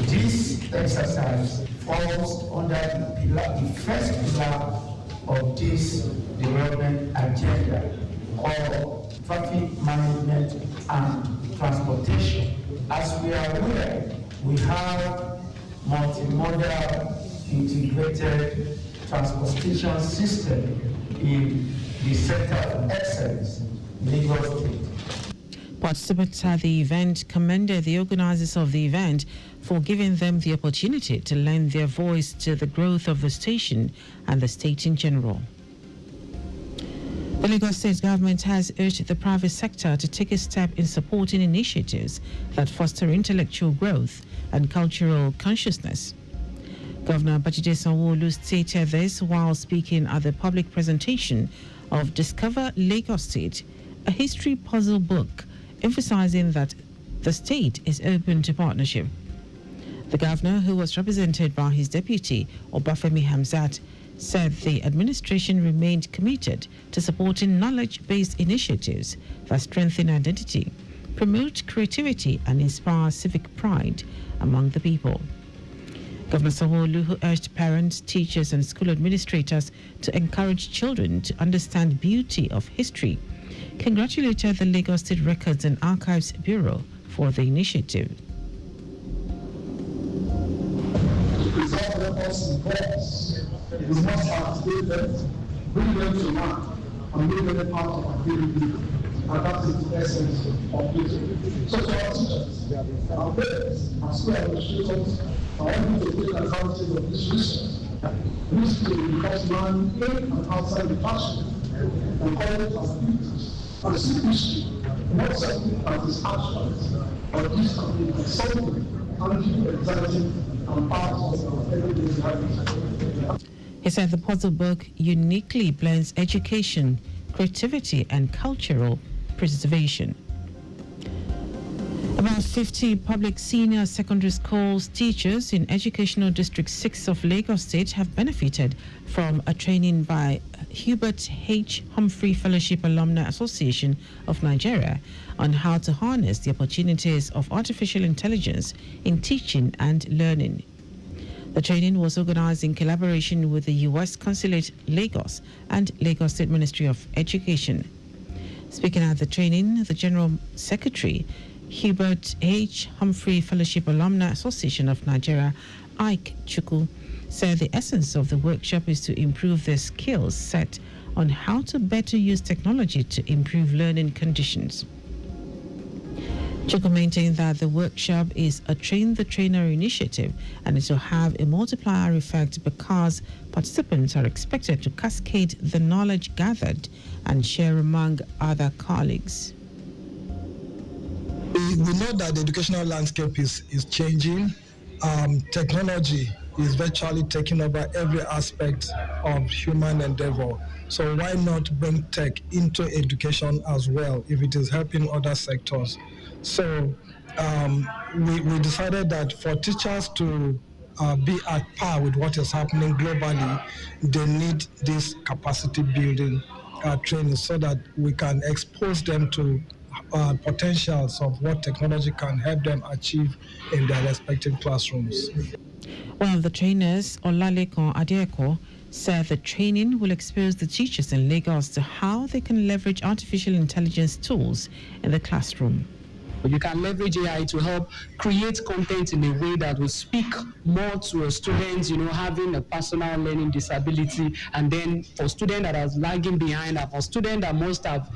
This exercise falls under the first pillar of this development agenda called traffic management and transportation. As we are aware, we have multimodal integrated transportation system in the Center of Excellence, Lagos State. Participants at the event commended the organizers of the event for giving them the opportunity to lend their voice to the growth of the station and the state in general. The Lagos State government has urged the private sector to take a step in supporting initiatives that foster intellectual growth and cultural consciousness. Governor Babajide Sanwo-Olu stated this while speaking at the public presentation of Discover Lagos State, a history puzzle book, emphasizing that the state is open to partnership. The governor, who was represented by his deputy, Obafemi Hamzat, said the administration remained committed to supporting knowledge-based initiatives that strengthen identity, promote creativity, and inspire civic pride among the people. Governor Sanwo-Olu, who urged parents, teachers, and school administrators to encourage children to understand beauty of history, congratulated the Lagos State Records and Archives Bureau for the initiative. We must activate them, bring them to mind, and make them part of our daily living. And that is the essence of it. So to our teachers, our parents, our school administrators, I want you to take advantage of this resource. This skill becomes learned in and outside the classroom, encourage activities, and see history, not something that is abstract, but this can be something tangible, exciting, and part of our everyday life. He said the puzzle book uniquely blends education, creativity, and cultural preservation. About 50 public senior secondary schools teachers in Educational District 6 of Lagos State have benefited from a training by Hubert H. Humphrey Fellowship Alumni Association of Nigeria on how to harness the opportunities of artificial intelligence in teaching and learning. The training was organized in collaboration with the U.S. Consulate Lagos and Lagos State Ministry of Education. Speaking at the training, the General Secretary, Hubert H. Humphrey Fellowship Alumni Association of Nigeria, Ike Chukwu, said the essence of the workshop is to improve their skills set on how to better use technology to improve learning conditions. Chukwu maintained that the workshop is a train-the-trainer initiative and it will have a multiplier effect because participants are expected to cascade the knowledge gathered and share among other colleagues. We know that the educational landscape is changing. Technology is virtually taking over every aspect of human endeavor. So why not bring tech into education as well if it is helping other sectors? So we decided that for teachers to be at par with what is happening globally, they need this capacity building training so that we can expose them to potentials of what technology can help them achieve in their respective classrooms. One of the trainers, Olalekon Adieko, said the training will expose the teachers in Lagos to how they can leverage artificial intelligence tools in the classroom. You can leverage AI to help create content in a way that will speak more to a student, having a personal learning disability, and then for students that are lagging behind, and for students that must have,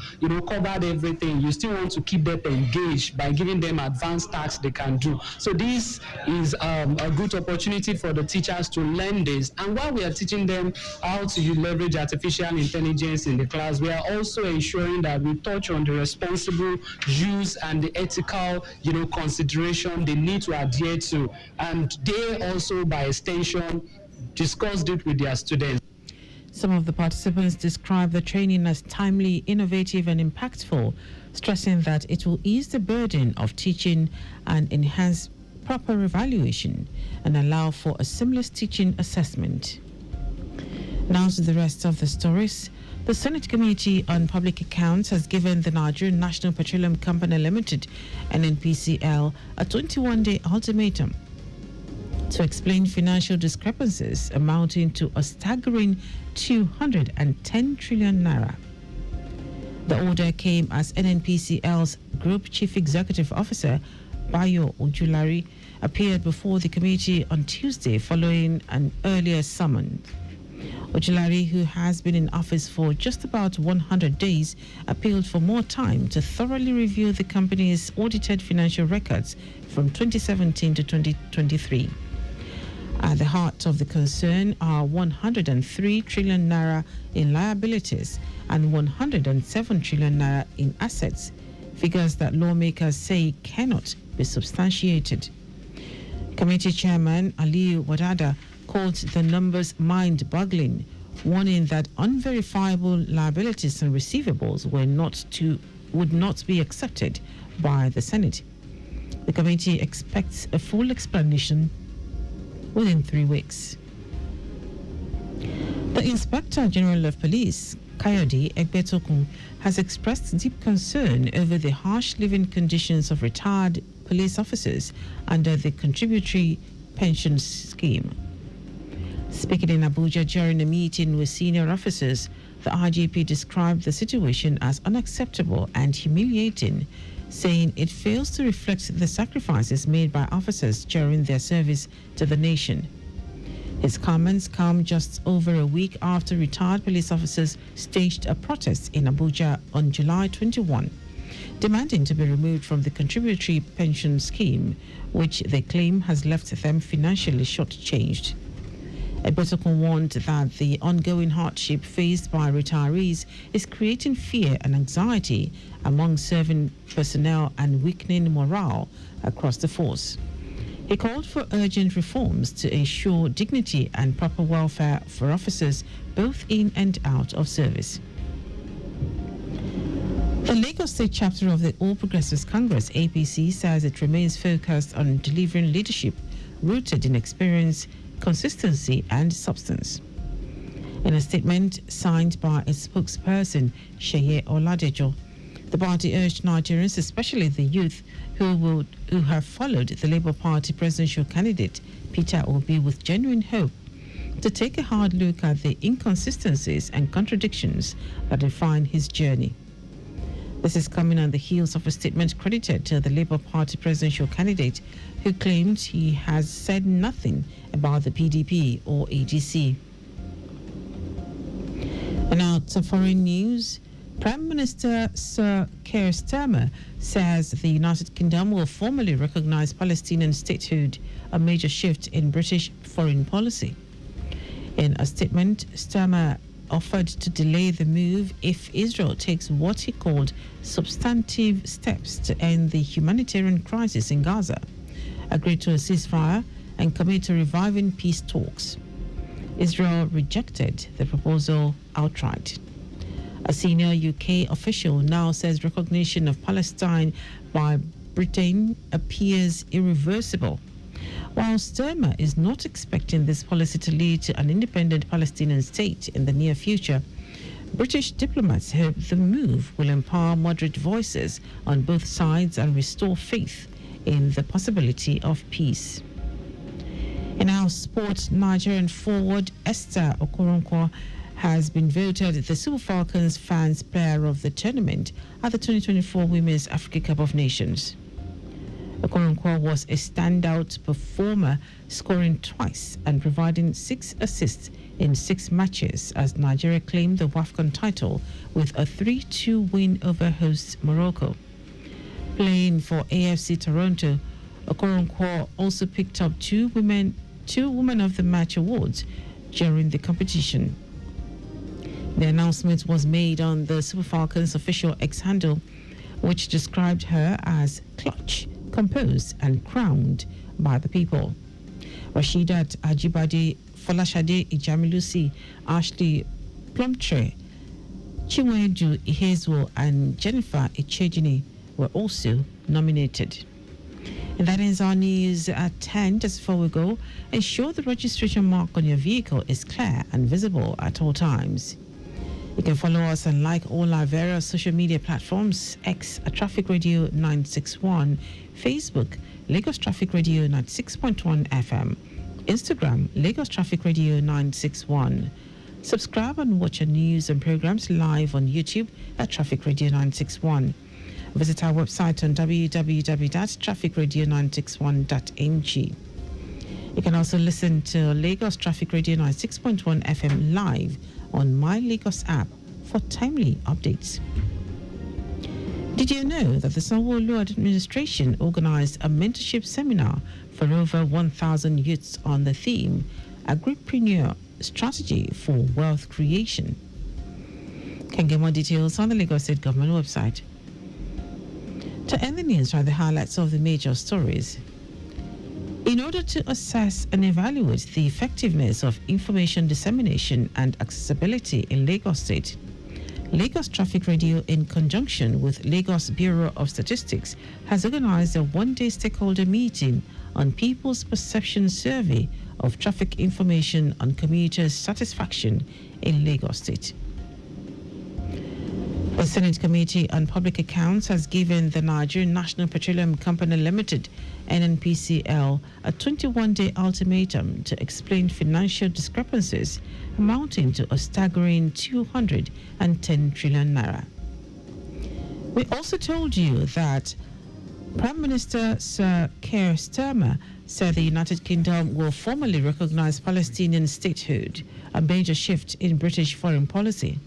covered everything, you still want to keep them engaged by giving them advanced tasks they can do. So this is a good opportunity for the teachers to learn this. And while we are teaching them how to leverage artificial intelligence in the class, we are also ensuring that we touch on the responsible use and the ethical consideration they need to adhere to, and they also by extension discussed it with their students. Some of the participants described the training as timely, innovative, and impactful, stressing that it will ease the burden of teaching and enhance proper evaluation and allow for a seamless teaching assessment. Now to the rest of the stories. The Senate Committee on Public Accounts has given the Nigerian National Petroleum Company Limited, NNPCL, a 21-day ultimatum to explain financial discrepancies amounting to a staggering 210 trillion naira. The order came as NNPCL's Group Chief Executive Officer, Bayo Ojulari, appeared before the committee on Tuesday following an earlier summons. Ojulari, who has been in office for just about 100 days, appealed for more time to thoroughly review the company's audited financial records from 2017 to 2023. At the heart of the concern are 103 trillion naira in liabilities and 107 trillion naira in assets, figures that lawmakers say cannot be substantiated. Committee Chairman Aliyu Wadada called the numbers mind-boggling, warning that unverifiable liabilities and receivables would not be accepted by the Senate. The committee expects a full explanation within 3 weeks. The Inspector General of Police, Kayode Egbetokun, has expressed deep concern over the harsh living conditions of retired police officers under the contributory pension scheme. Speaking in Abuja during a meeting with senior officers, the IGP described the situation as unacceptable and humiliating, saying it fails to reflect the sacrifices made by officers during their service to the nation. His comments come just over a week after retired police officers staged a protest in Abuja on July 21, demanding to be removed from the contributory pension scheme, which they claim has left them financially shortchanged. Egbetokun warned that the ongoing hardship faced by retirees is creating fear and anxiety among serving personnel and weakening morale across the force. He called for urgent reforms to ensure dignity and proper welfare for officers both in and out of service. The Lagos State chapter of the All Progressives Congress, APC, says it remains focused on delivering leadership rooted in experience, consistency and substance. In a statement signed by its spokesperson, Sheye Oladejo, the party urged Nigerians, especially the youth, who have followed the Labour Party presidential candidate, Peter Obi, with genuine hope, to take a hard look at the inconsistencies and contradictions that define his journey. This is coming on the heels of a statement credited to the Labour Party presidential candidate, who claimed he has said nothing about the PDP or ADC. And now to foreign news. Prime Minister Sir Keir Starmer says the United Kingdom will formally recognize Palestinian statehood, a major shift in British foreign policy. In a statement, Starmer offered to delay the move if Israel takes what he called substantive steps to end the humanitarian crisis in Gaza, agreed to a ceasefire, and commit to reviving peace talks. Israel rejected the proposal outright. A senior UK official now says recognition of Palestine by Britain appears irreversible. While Starmer is not expecting this policy to lead to an independent Palestinian state in the near future, British diplomats hope the move will empower moderate voices on both sides and restore faith in the possibility of peace. In our sport, Nigerian forward Esther Okoronkwo has been voted the Super Falcons Fans Player of the Tournament at the 2024 Women's Africa Cup of Nations. Okoronkwo was a standout performer, scoring twice and providing 6 assists in 6 matches as Nigeria claimed the WAFCON title with a 3-2 win over host Morocco. Playing for AFC Toronto, Okoronkwo also picked up 2 Women of the Match awards during the competition. The announcement was made on the Super Falcons official X handle, which described her as clutch, composed and crowned by the people. Rasheedat Ajibade, Folashade Ijamilusi, Ashley Plumtree, Chinwedu Ihezwo and Jennifer Echejini were also nominated. And that ends our news at 10. Just before we go, ensure the registration mark on your vehicle is clear and visible at all times. You can follow us and like all our various social media platforms: X at Traffic Radio 961, Facebook Lagos Traffic Radio 96.1 FM, Instagram Lagos Traffic Radio 961. Subscribe and watch our news and programs live on YouTube at Traffic Radio 961. Visit our website on www.trafficradio961.ng. You can also listen to Lagos Traffic Radio 96.1 FM live on My Lagos app for timely updates. Did you know that the Sanwo-Olu administration organized a mentorship seminar for over 1,000 youths on the theme Agripreneur Strategy for Wealth Creation? Can get more details on the Lagos State Government website. To end the news are the highlights of the major stories. In order to assess and evaluate the effectiveness of information dissemination and accessibility in Lagos State, Lagos Traffic Radio, in conjunction with Lagos Bureau of Statistics, has organized a one-day stakeholder meeting on People's Perception Survey of Traffic Information on Commuters' Satisfaction in Lagos State. The Senate Committee on Public Accounts has given the Nigerian National Petroleum Company Limited, NNPCL, a 21-day ultimatum to explain financial discrepancies amounting to a staggering 210 trillion naira. We also told you that Prime Minister Sir Keir Starmer said the United Kingdom will formally recognize Palestinian statehood, a major shift in British foreign policy.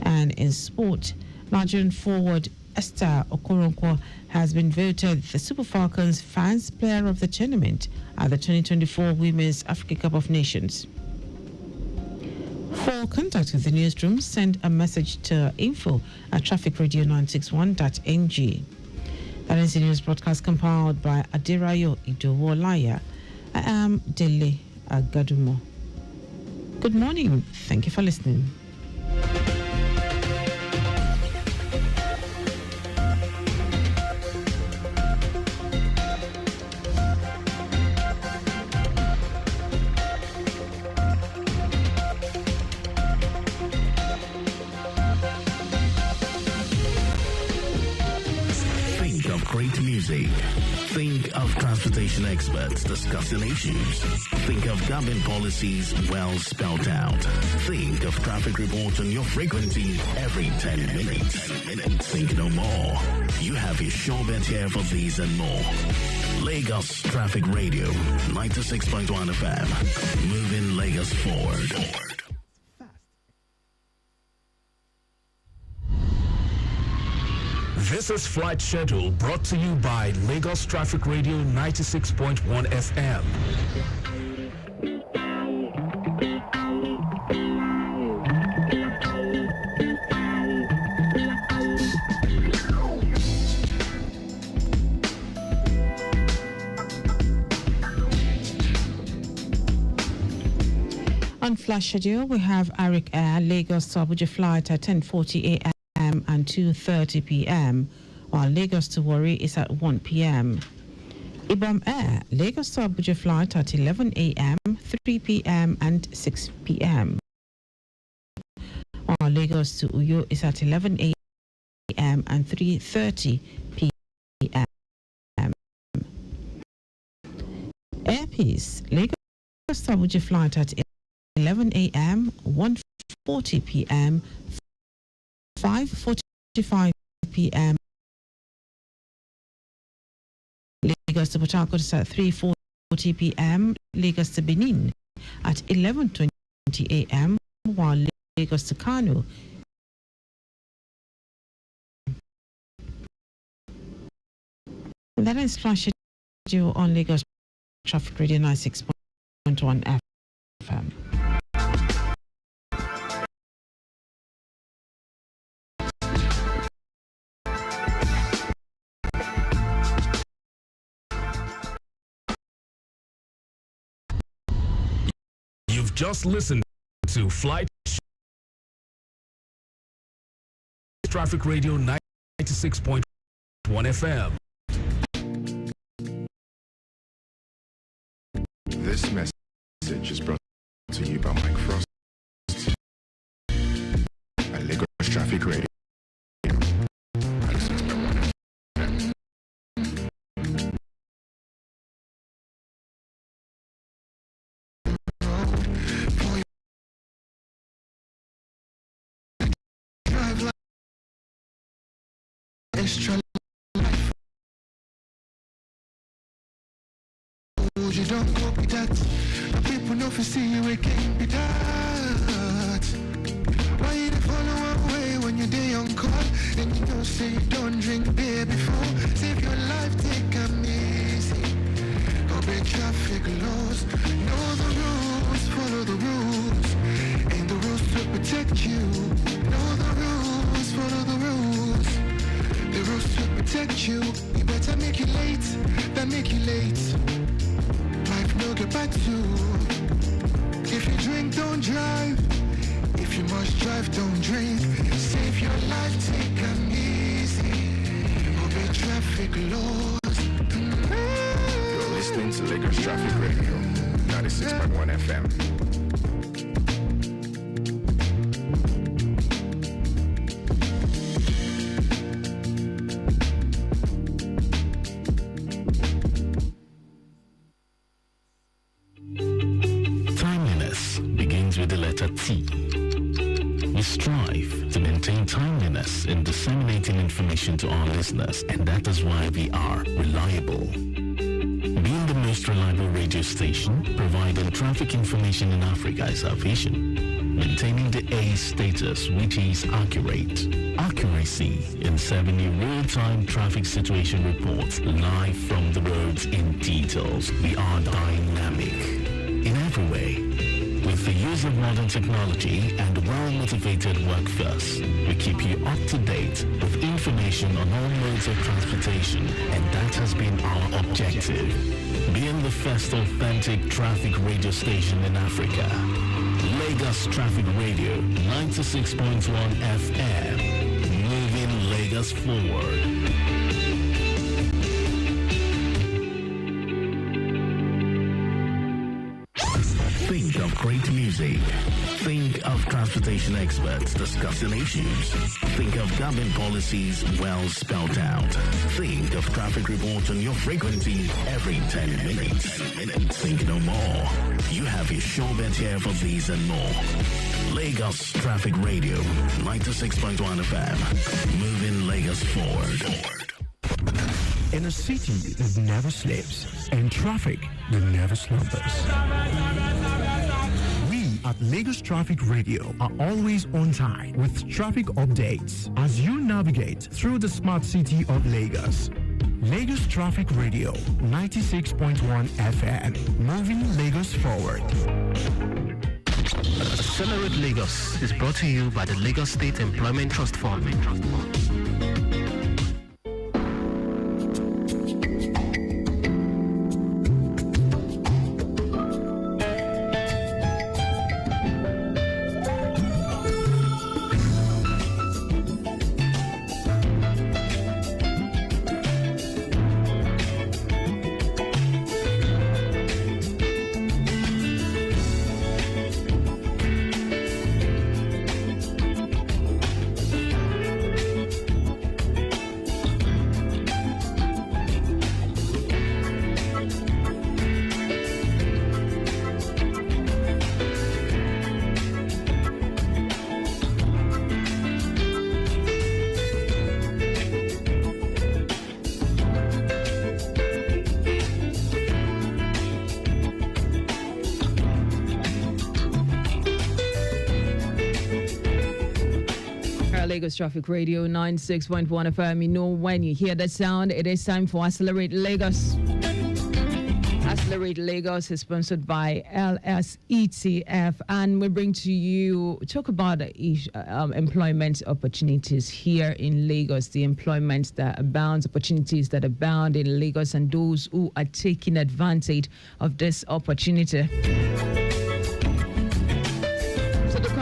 And in sport, Nigerian forward Esther Okoronkwo has been voted the Super Falcons Fans Player of the Tournament at the 2024 Women's Africa Cup of Nations. For contact with the newsroom, send a message to info@trafficradio961.ng. That is the news broadcast compiled by Adirayo Idowolaya. I am Dele Agadumo. Good morning. Thank you for listening. Great music. Think of transportation experts discussing issues. Think of government policies well spelled out. Think of traffic reports on your frequency every 10 minutes. Think no more. You have your sure bet here for these and more. Lagos Traffic Radio, 96.1 FM. Moving Lagos forward. This is Flight Schedule brought to you by Lagos Traffic Radio 96.1 FM. On Flash Schedule, we have Arik Air Lagos to Abuja flight at 10:40 a.m. and 2:30 p.m., while Lagos to Warri is at 1 p.m. Ibom Air, Lagos to Abuja flight at 11 a.m., 3 p.m. and 6 p.m., while Lagos to Uyo is at 11 a.m. and 3:30 p.m. Air Peace, Lagos to Abuja flight at 11 a.m., 1:40 p.m., 5:45 p.m. Lagos to Port Harcourt is at 3:40 p.m. Lagos to Benin at 11:20 a.m. while Lagos to Kano that is Flash Schedule on Lagos Traffic Radio 96.1 FM. You've just listened to Flight Traffic Radio 96.1 FM. This message is brought to you by Mike Frost at Lagos Traffic Radio. Extra life. Oh, you don't go with that. The people know if you see you, it can't be that. Why you follow away when you're day on call? And you don't say you don't drink beer before. Save your life, take them easy. Obey traffic laws. Know the rules, follow the rules. And the rules to protect you. Know the rules, follow the rules. The rules to protect you. You better make you late than make you late. Life no get back to. If you drink, don't drive. If If you must drive, don't drink. Save your life, take them easy. Obey traffic laws. You're listening to Lagos Traffic Radio, 96.1 FM. With the letter T. We strive to maintain timeliness in disseminating information to our listeners, and that is why we are reliable. Being the most reliable radio station, providing traffic information in Africa is our vision. Maintaining the A status, which is accurate. Accuracy in serving you real-time traffic situation reports live from the roads in details. We are dynamic in every way. With the use of modern technology and well-motivated workforce, we keep you up to date with information on all modes of transportation, and that has been our objective. Being the first authentic traffic radio station in Africa, Lagos Traffic Radio 96.1 FM, moving Lagos forward. Think of great music. Think of transportation experts discussing issues. Think of government policies well spelled out. Think of traffic reports on your frequency every 10 minutes. Think no more. You have your show bet here for these and more. Lagos Traffic Radio, 96.1 FM. Moving Lagos forward. In a city that never sleeps and traffic that never slumbers. We at Lagos Traffic Radio are always on time with traffic updates as you navigate through the smart city of Lagos. Lagos Traffic Radio 96.1 FM, moving Lagos forward. Accelerate Lagos is brought to you by the Lagos State Employment Trust Fund. Lagos Traffic Radio 96.1 FM. You know, when you hear that sound, it is time for Accelerate Lagos. Accelerate Lagos is sponsored by LSETF, and we bring to you, talk about employment opportunities here in Lagos, the employment that abounds, opportunities that abound in Lagos, and those who are taking advantage of this opportunity.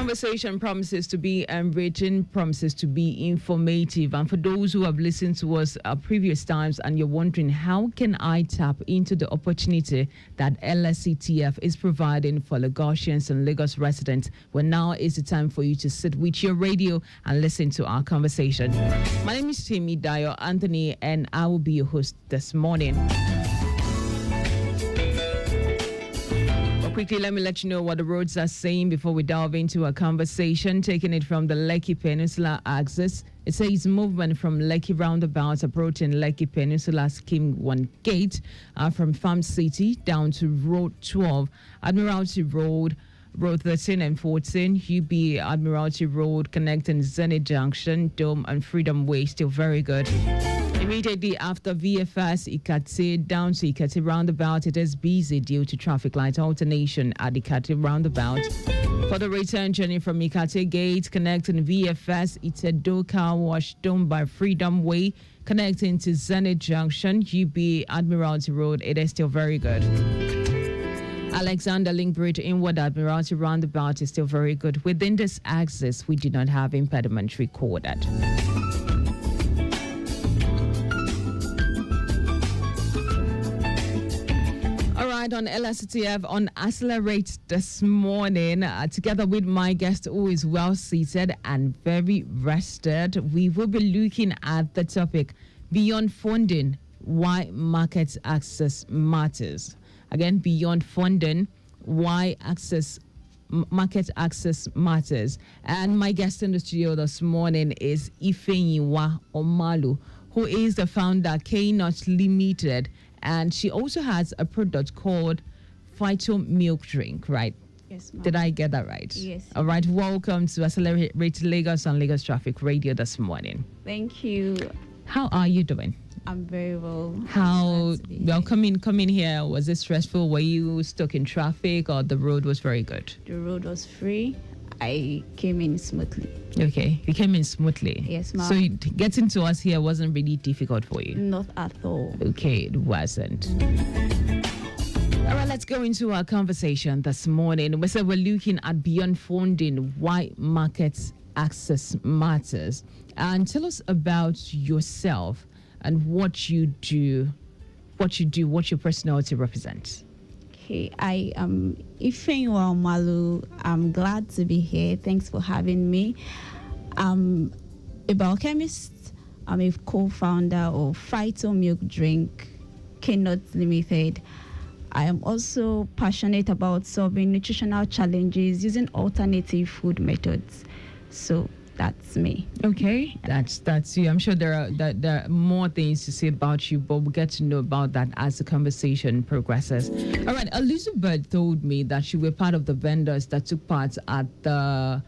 Conversation promises to be enriching, promises to be informative. And for those who have listened to us previous times and you're wondering, how can I tap into the opportunity that LSETF is providing for Lagosians and Lagos residents? Well, now is the time for you to sit with your radio and listen to our conversation. My name is Timmy Dio Anthony, and I will be your host this morning. Quickly, let me let you know what the roads are saying before we delve into a conversation. Taking it from the Lekki Peninsula axis, it says movement from Lekki roundabout approaching Lekki Peninsula Scheme 1 gate from Farm City down to Road 12, Admiralty Road, Road 13 and 14, UB Admiralty Road connecting Zenith Junction, Dome and Freedom Way, still very good. Immediately after VFS Ikate down to Ikate roundabout, it is busy due to traffic light alternation at Ikate roundabout. For the return journey from Ikate Gate, connecting VFS Itedo Car Wash Dome by Freedom Way, connecting to Zenith Junction, UB Admiralty Road, it is still very good. Alexander Link Bridge Inward Admiralty Roundabout is still very good. Within this axis, we do not have impediment recorded. All right, on LSTF on Accelerate this morning, together with my guest who is well seated and very rested, we will be looking at the topic Beyond Funding, Why Market Access Matters. Again, beyond funding, why market access matters. And my guest in the studio this morning is Ifeyiwa Omalu, who is the founder K-Nut Limited, and she also has a product called Phyto Milk Drink, right? Yes, ma'am. Did I get that right? Yes. All right, welcome to Accelerate Lagos on Lagos Traffic Radio this morning. Thank you. How are you doing? I'm very well. How well coming here, was it stressful? Were you stuck in traffic or the road was very good? The road was free. I came in smoothly. Okay, you came in smoothly. Yes, ma'am. So getting to us here wasn't really difficult for you? Not at all. Okay, it wasn't. All right, let's go into our conversation this morning. We said we're looking at beyond funding, why market access matters. And tell us about yourself and what you do, what your personality represents. Okay, I am Ifeyiwa Omalu. I'm glad to be here. Thanks for having me. I'm a biochemist. I'm a co-founder of Phyto Milk Drink, K-Nut Limited. I am also passionate about solving nutritional challenges using alternative food methods. So that's me. Okay, that's you. I'm sure there are more things to say about you, but we'll get to know about that as the conversation progresses. All right, Elizabeth told me that you were part of the vendors that took part at the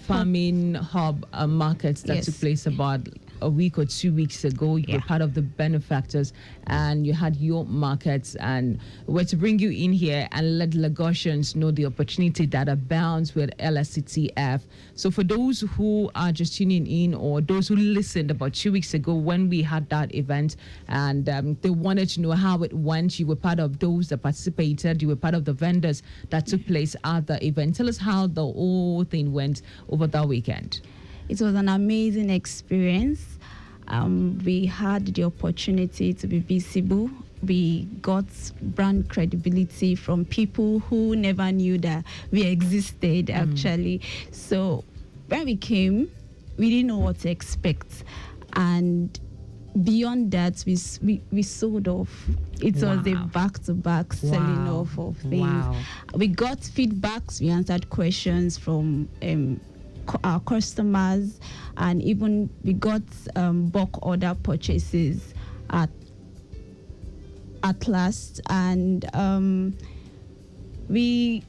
farming hub markets that took place about a week or 2 weeks ago. You were part of the benefactors and you had your markets, and we're to bring you in here and let Lagosians know the opportunity that abounds with LSTF. So for those who are just tuning in or those who listened about 2 weeks ago when we had that event and they wanted to know how it went, you were part of those that participated, you were part of the vendors that took place at the event. Tell us how the whole thing went over that weekend. It was an amazing experience. We had the opportunity to be visible. We got brand credibility from people who never knew that we existed, actually. So when we came, we didn't know what to expect. And beyond that, we sold off. It was a back-to-back selling off of things. We got feedbacks. We answered questions from our customers, and even we got bulk order purchases at last, and we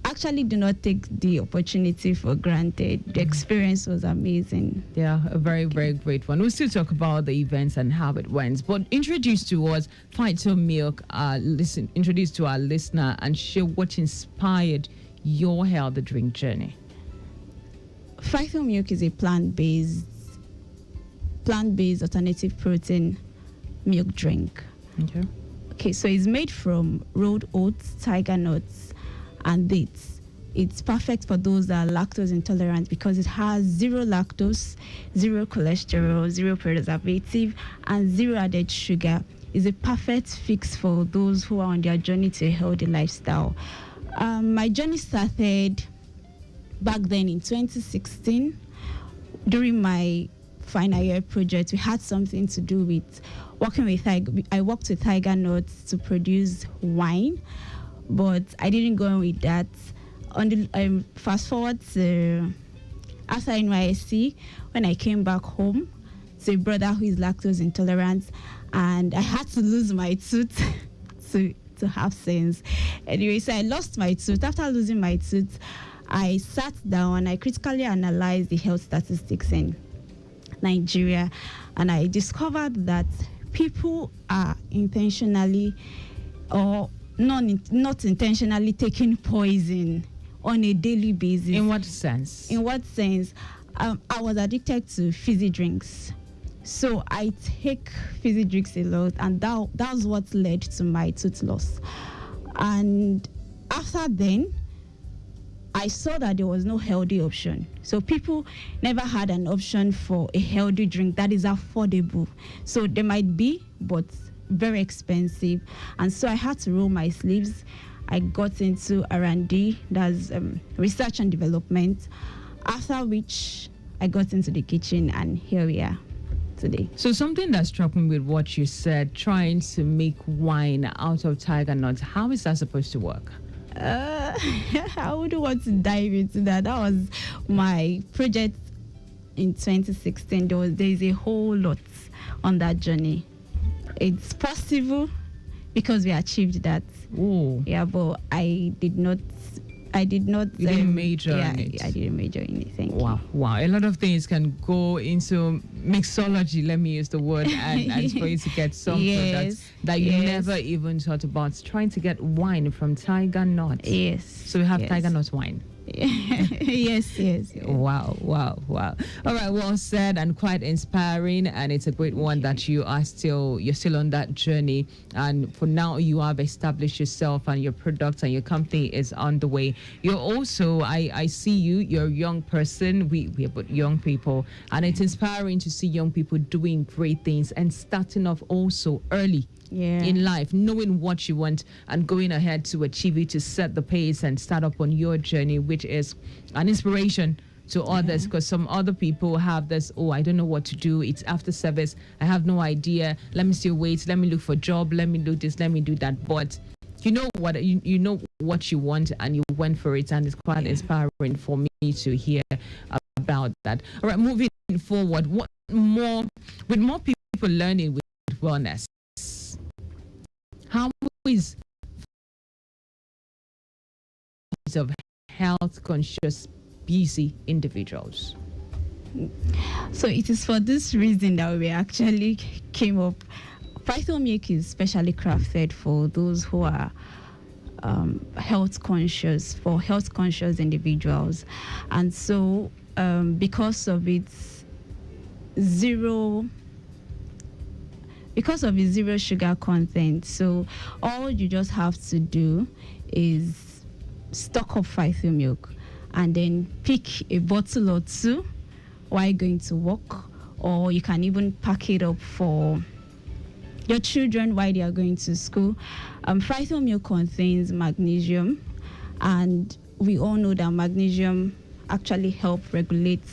actually do not take the opportunity for granted. The experience was amazing. Yeah, a very, very great one. We'll still talk about the events and how it went, but introduce to us Phyto Milk, introduce to our listener and share what inspired your healthy drink journey. Phyto Milk is a plant-based alternative protein milk drink. Okay, so it's made from rolled oats, tiger nuts, and dates. It's perfect for those that are lactose intolerant because it has zero lactose, zero cholesterol, zero preservative, and zero added sugar. It's a perfect fix for those who are on their journey to a healthy lifestyle. My journey started back then in 2016, during my final year project. We had something to do with working with I worked with tiger nuts to produce wine, but I didn't go on with that. On the fast forward to after NYSC, when I came back home to a brother who is lactose intolerant, and I had to lose my tooth to have sense. Anyway, so I lost my tooth. After losing my tooth, I sat down, I critically analyzed the health statistics in Nigeria, and I discovered that people are intentionally or not intentionally taking poison on a daily basis. In what sense? In what sense? I was addicted to fizzy drinks. So I take fizzy drinks a lot, and that's what led to my tooth loss. And after then, I saw that there was no healthy option. So people never had an option for a healthy drink that is affordable. So there might be, but very expensive. And so I had to roll my sleeves. I got into R&D, that's research and development, after which I got into the kitchen, and here we are today. So something that struck me with what you said, trying to make wine out of tiger nuts, how is that supposed to work? I wouldn't want to dive into that. That was my project in 2016. There's a whole lot on that journey. It's possible because we achieved that. Ooh. Yeah, but I did not. You didn't major in it. I didn't major in it. Thank you. Wow. A lot of things can go into mixology, let me use the word, and for you to get some products that you never even thought about. Trying to get wine from tiger nuts. Yes. So we have tiger nut wine. Yes. Wow. All right, well said and quite inspiring, and it's a great one that you're still on that journey, and for now you have established yourself and your product and your company is on the way. You're also, I see you're a young person. We're about young people, and it's inspiring to see young people doing great things and starting off also early in life, knowing what you want and going ahead to achieve it, to set the pace and start up on your journey, which is an inspiration to others, because some other people have this, I don't know what to do, it's after service, I have no idea, let me still wait, let me look for a job, let me do this, let me do that. But you know what you know what you want and you went for it, and it's quite inspiring for me to hear about that. All right, moving forward, what more with more people learning with wellness, how is of health conscious busy individuals? So it is for this reason that we actually came up. Python milk is specially crafted for those who are health conscious individuals, and so because of its zero sugar content, so all you just have to do is stock up Python milk and then pick a bottle or two while going to work, or you can even pack it up for your children while they are going to school. Python milk contains magnesium, and we all know that magnesium actually helps regulate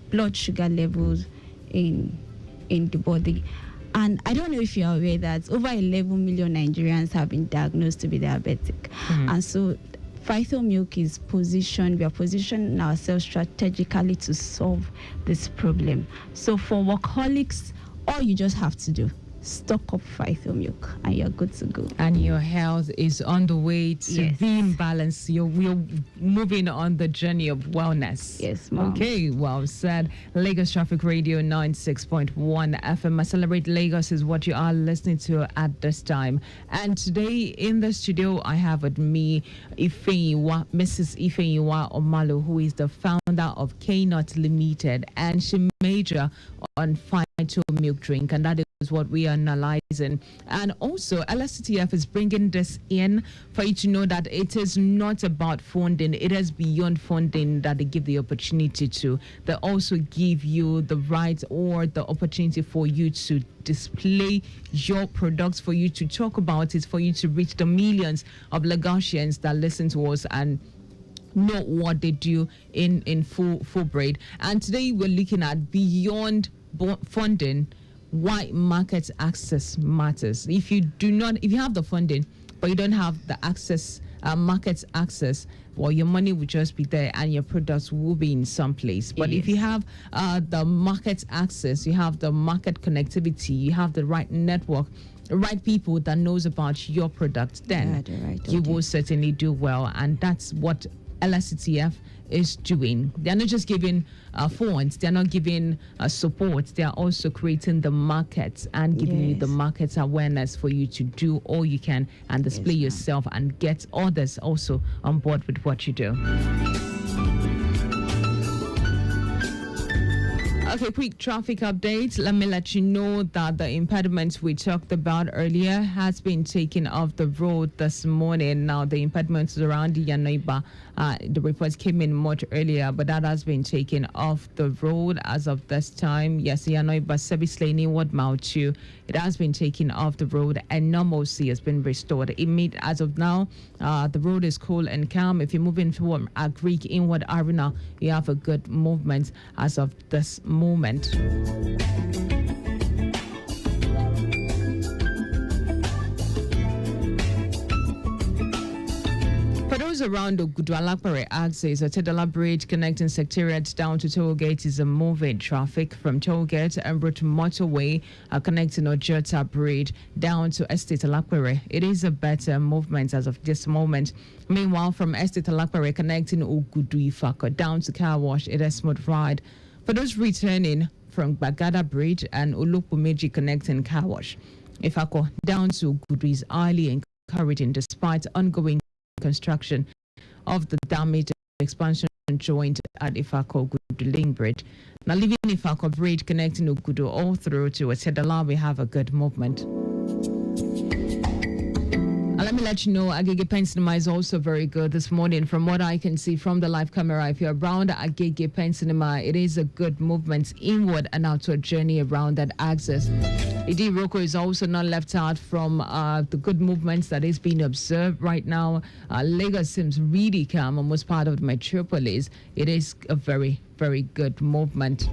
blood sugar levels in the body. And I don't know if you're aware that over 11 million Nigerians have been diagnosed to be diabetic. And so Python milk is we are positioning ourselves strategically to solve this problem. So for workaholics, all you just have to do, stock up Python milk and you're good to go. And your health is on the way to being balanced. We're moving on the journey of wellness. Yes, ma'am. Okay, well said. Lagos Traffic Radio 96.1 FM. Celebrate Lagos is what you are listening to at this time. And today in the studio, I have with me Mrs. Ifeyiwa Omalo, who is the founder of K-Nut Limited, and she major on phyto milk drink, and that is what we are analyzing. And also LSTF is bringing this in for you to know that it is not about funding. It is beyond funding that they give the opportunity to. They also give you the right or the opportunity for you to display your products, for you to talk about it, for you to reach the millions of Lagosians that listen to us and know what they do in full braid. And today we're looking at beyond funding, why market access matters. If you have the funding but you don't have the access, market access, well, your money will just be there and your products will be in some place. But if you have the market access, you have the market connectivity, you have the right network, the right people that knows about your product, then you will certainly do well. And that's what LSTF is doing. They're not just giving funds, they're not giving support, they are also creating the markets and giving you the market's awareness for you to do all you can and display yourself and get others also on board with what you do. Okay, quick traffic update. Let me let you know that the impediments we talked about earlier has been taken off the road this morning. Now, the impediments around the Yanoiba, the reports came in much earlier, but that has been taken off the road as of this time. Yes, Yanoiba Service Lane inward Mile 2, it has been taken off the road and normalcy has been restored. As of now, the road is cool and calm. If you're moving toward Greek inward Arena, you have a good movement as of this moment. For those around the Gudualapare axis, a Tedala Bridge connecting Secretariat down to Tollgate is a moving traffic from Tollgate and Route Motorway connecting Ojota Bridge down to Estate Alapere. It is a better movement as of this moment. Meanwhile, from Estate Alapere connecting Ogudu Ifako down to Car Wash, it is smooth ride. For those returning from Bagada Bridge and Olupumeji connecting Car Wash, Ifako down to Ogudu is highly encouraging despite ongoing construction of the damaged expansion joint at Ifako Ogudu Link Bridge. Now, leaving Ifako Bridge connecting Ogudu all through to Etedala, we have a good movement. Let me let you know, Agege Pen Cinema is also very good this morning. From what I can see from the live camera, if you're around Agege Pen Cinema, it is a good movement inward and outward journey around that axis. Idi Roko is also not left out from the good movements that is being observed right now. Lagos seems really calm, almost part of the metropolis. It is a very, very good movement.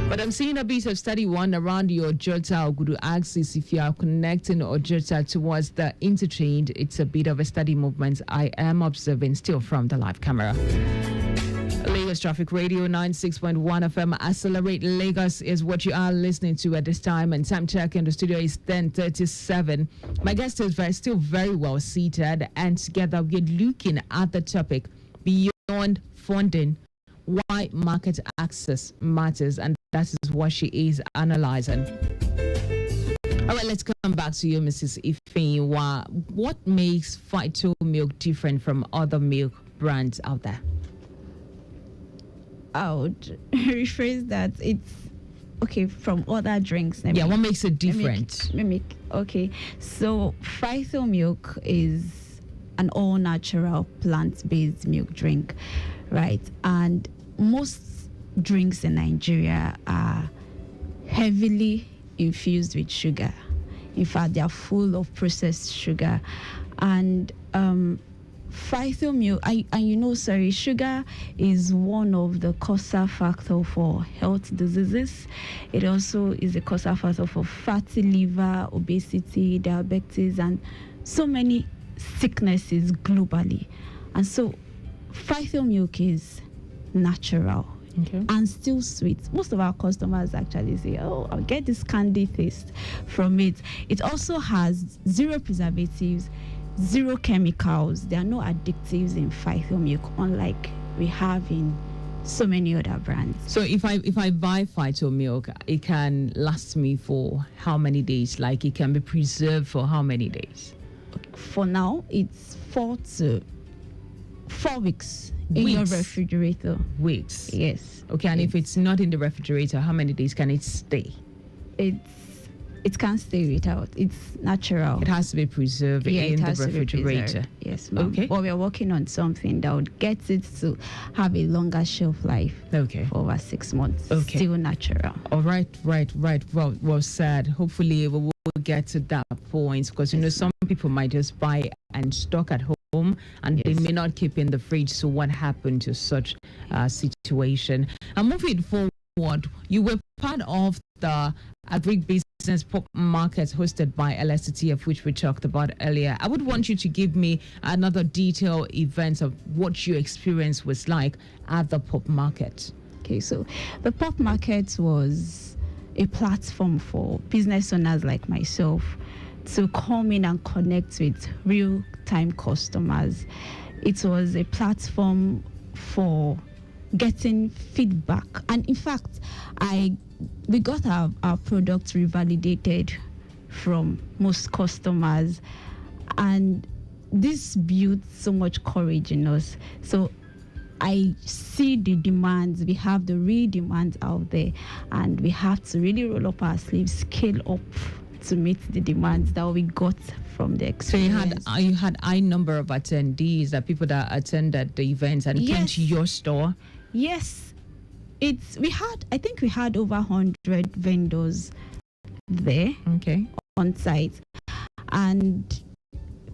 But I'm seeing a bit of steady one around the Ojota Ogudu axis. If you are connecting Ojota towards the interchange, it's a bit of a steady movement I am observing still from the live camera. Lagos Traffic Radio 96.1 FM. Accelerate Lagos is what you are listening to at this time, and time check in the studio is 10:37. My guest is still very well seated, and together we're looking at the topic beyond funding, why market access matters, and that is what she is analyzing. All right, let's come back to you, Mrs. Ifeanyiwa. What makes Phyto milk different from other milk brands out there? I would rephrase that. It's okay from other drinks. What makes it different? Okay, so Phyto milk is an all-natural plant-based milk drink, right? And most drinks in Nigeria are heavily infused with sugar. In fact, they are full of processed sugar. And Phyto milk, sugar is one of the causative factors for health diseases. It also is a causative factor for fatty liver, obesity, diabetes, and so many sicknesses globally. And so Phyto milk is natural and still sweet. Most of our customers actually say, oh, I'll get this candy taste from it. It also has zero preservatives, zero chemicals. There are no additives in Phyto milk, unlike we have in so many other brands. So if I buy Phyto milk, it can last me for how many days? Like it can be preserved for how many days? For now, it's 4 to 4 weeks. In your refrigerator. Weeks? Yes. Okay, and if it's not in the refrigerator, how many days can it stay? It can't stay without. It's natural. It has to be preserved in the refrigerator. Yes, ma'am. Okay. But we're working on something that would get it to have a longer shelf life. Okay. For over 6 months. Okay. Still natural. All right. Well said. Hopefully we will get to that point, because some people might just buy and stock at home, and they may not keep in the fridge. So what happened to such a situation? And moving forward, you were part of the agribusiness pop market hosted by LSTT, of which we talked about earlier. I would want you to give me another detailed event of what your experience was like at the pop market. Okay, so the pop market was a platform for business owners like myself to come in and connect with real-time customers. It was a platform for getting feedback, and in fact, we got our products revalidated from most customers, and this built so much courage in us. So I see the demands. We have the real demands out there, and we have to really roll up our sleeves, scale up to meet the demands that we got from the experience. So you had high number of attendees, that people that attended the events and came to your store. Yes, I think we had over 100 vendors there. Okay. On site, and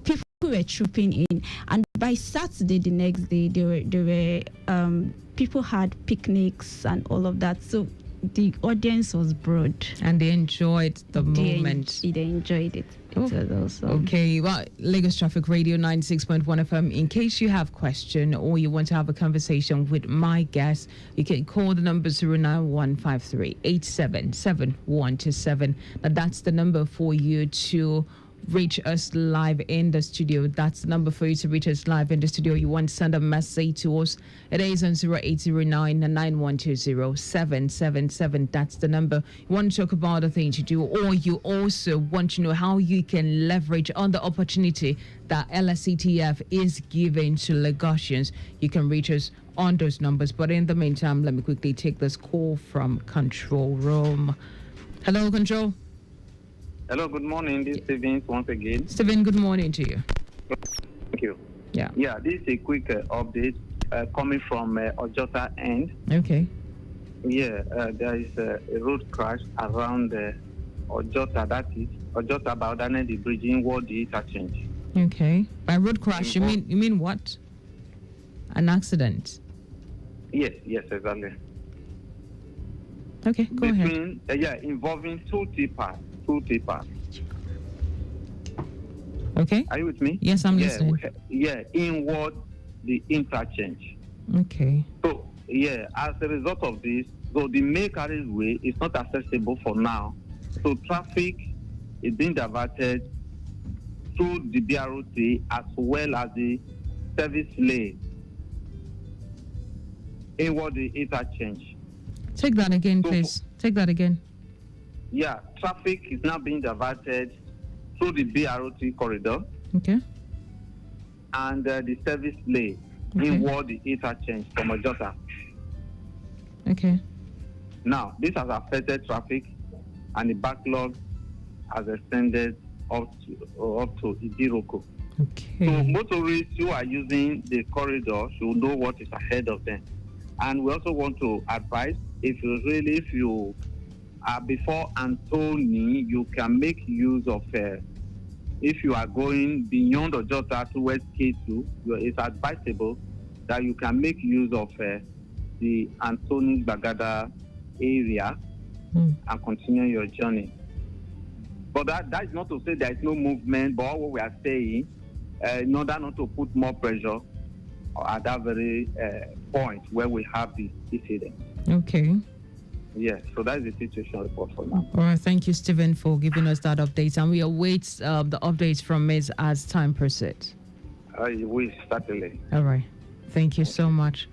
people were trooping in. And by Saturday, the next day, there were people had picnics and all of that. So the audience was broad, and they enjoyed the moment. They enjoyed it. It was awesome. Okay, well, Lagos Traffic Radio 96.1 FM. In case you have a question or you want to have a conversation with my guest, you can call the number 09153-877-127. Now, that's the number for you to reach us live in the studio. That's the number for you to reach us live in the studio. You want to send a message to us, it is on 0809-9120-777. That's the number. You want to talk about the things you do, or you also want to know how you can leverage on the opportunity that LSCTF is giving to Lagosians. You can reach us on those numbers. But in the meantime, let me quickly take this call from Control Room. Hello, Control. Hello, good morning. This is Steven once again. Steven, good morning to you. Thank you. Yeah. Yeah, this is a quick update coming from Ojota end. Okay. Yeah, there is a road crash around Ojota, that is Ojota Baudane, the bridging ward, the interchange. Okay. By road crash, you mean what? An accident? Yes, exactly. Okay, go ahead. Involving two tippers. Okay. Are you with me? Yes, I'm listening. Inward the interchange. Okay. So, as a result of this, so the main carriageway is not accessible for now. So traffic is being diverted through the BRT as well as the service lane inward the interchange. Take that again, please. Take that again. Yeah, traffic is now being diverted through the BRT corridor. Okay. And the service lane inward the interchange from Ojota. Okay. Now, this has affected traffic, and the backlog has extended up to Idiroko. Okay. So motorists who are using the corridor should know what is ahead of them. And we also want to advise, if you are before Anthony, you can make use of, if you are going beyond Ojota towards K2, it's advisable that you can make use of the Anthony Bagada area and continue your journey. But that is not to say there is no movement, but what we are saying, in order not to put more pressure at that very point where we have the incident. Okay. Yes, so that is the situation report for now. All right, thank you, Stephen, for giving us that update. And we await the updates from Ms. as time proceeds. We certainly. All right. Thank you so much.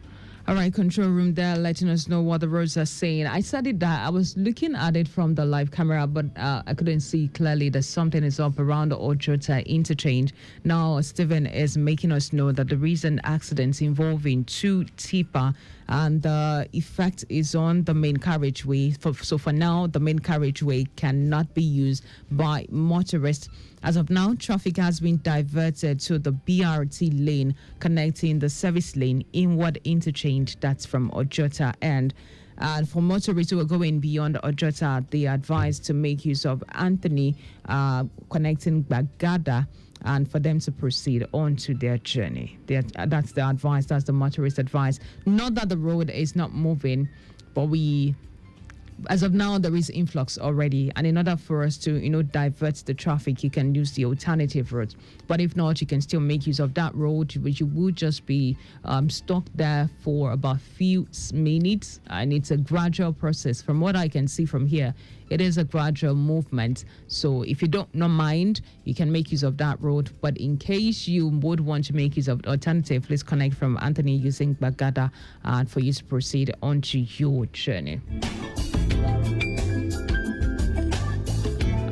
All right, control room there letting us know what the roads are saying. I said it that I was looking at it from the live camera, but I couldn't see clearly that something is up around the Ojota interchange. Now, Stephen is making us know that the recent accidents involving two tipper and the effect is on the main carriageway. So for now, the main carriageway cannot be used by motorists. As of now, traffic has been diverted to the BRT lane connecting the service lane inward interchange. That's from Ojota end. And for motorists who are going beyond Ojota, they are advised to make use of Anthony connecting Bagada, and for them to proceed on to their journey. That's the advice, that's the motorist advice. Not that the road is not moving, but as of now, there is influx already. And in order for us to, divert the traffic, you can use the alternative route. But if not, you can still make use of that road, which you would just be stuck there for about a few minutes. And it's a gradual process. From what I can see from here, it is a gradual movement. So if you don't mind, you can make use of that road. But in case you would want to make use of the alternative, please connect from Anthony using Bagada for you to proceed onto your journey.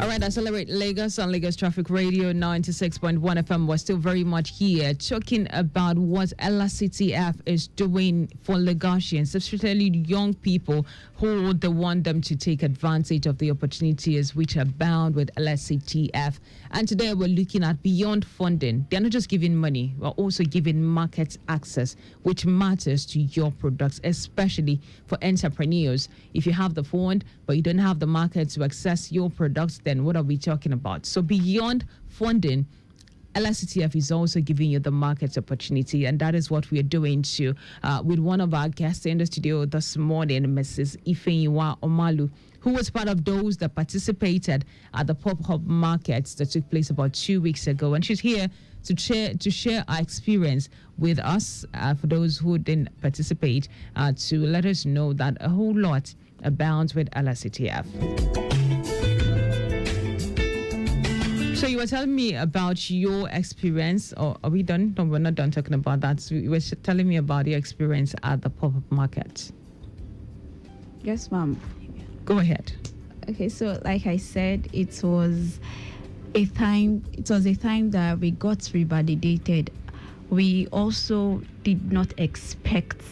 All right, Accelerate Lagos on Lagos Traffic Radio 96.1 FM. We're still very much here talking about what LSCTF is doing for Lagosians, especially young people who they want them to take advantage of the opportunities which are bound with LSCTF. And today we're looking at beyond funding. They're not just giving money, we're also giving market access, which matters to your products, especially for entrepreneurs. If you have the fund, but you don't have the market to access your products, then what are we talking about? So beyond funding, LSCTF is also giving you the market opportunity, and that is what we are doing too with one of our guests in the studio this morning, Mrs. Ifeyiwa Omalu, who was part of those that participated at the pop-up markets that took place about 2 weeks ago. And she's here to share our experience with us, for those who didn't participate, to let us know that a whole lot abounds with LSCTF. So you were telling me about your experience, or are we done? No, we're not done talking about that. So you were telling me about your experience at the pop-up market. Yes, ma'am. Go ahead. Okay, so like I said, it was a time that we got revalidated. We also did not expect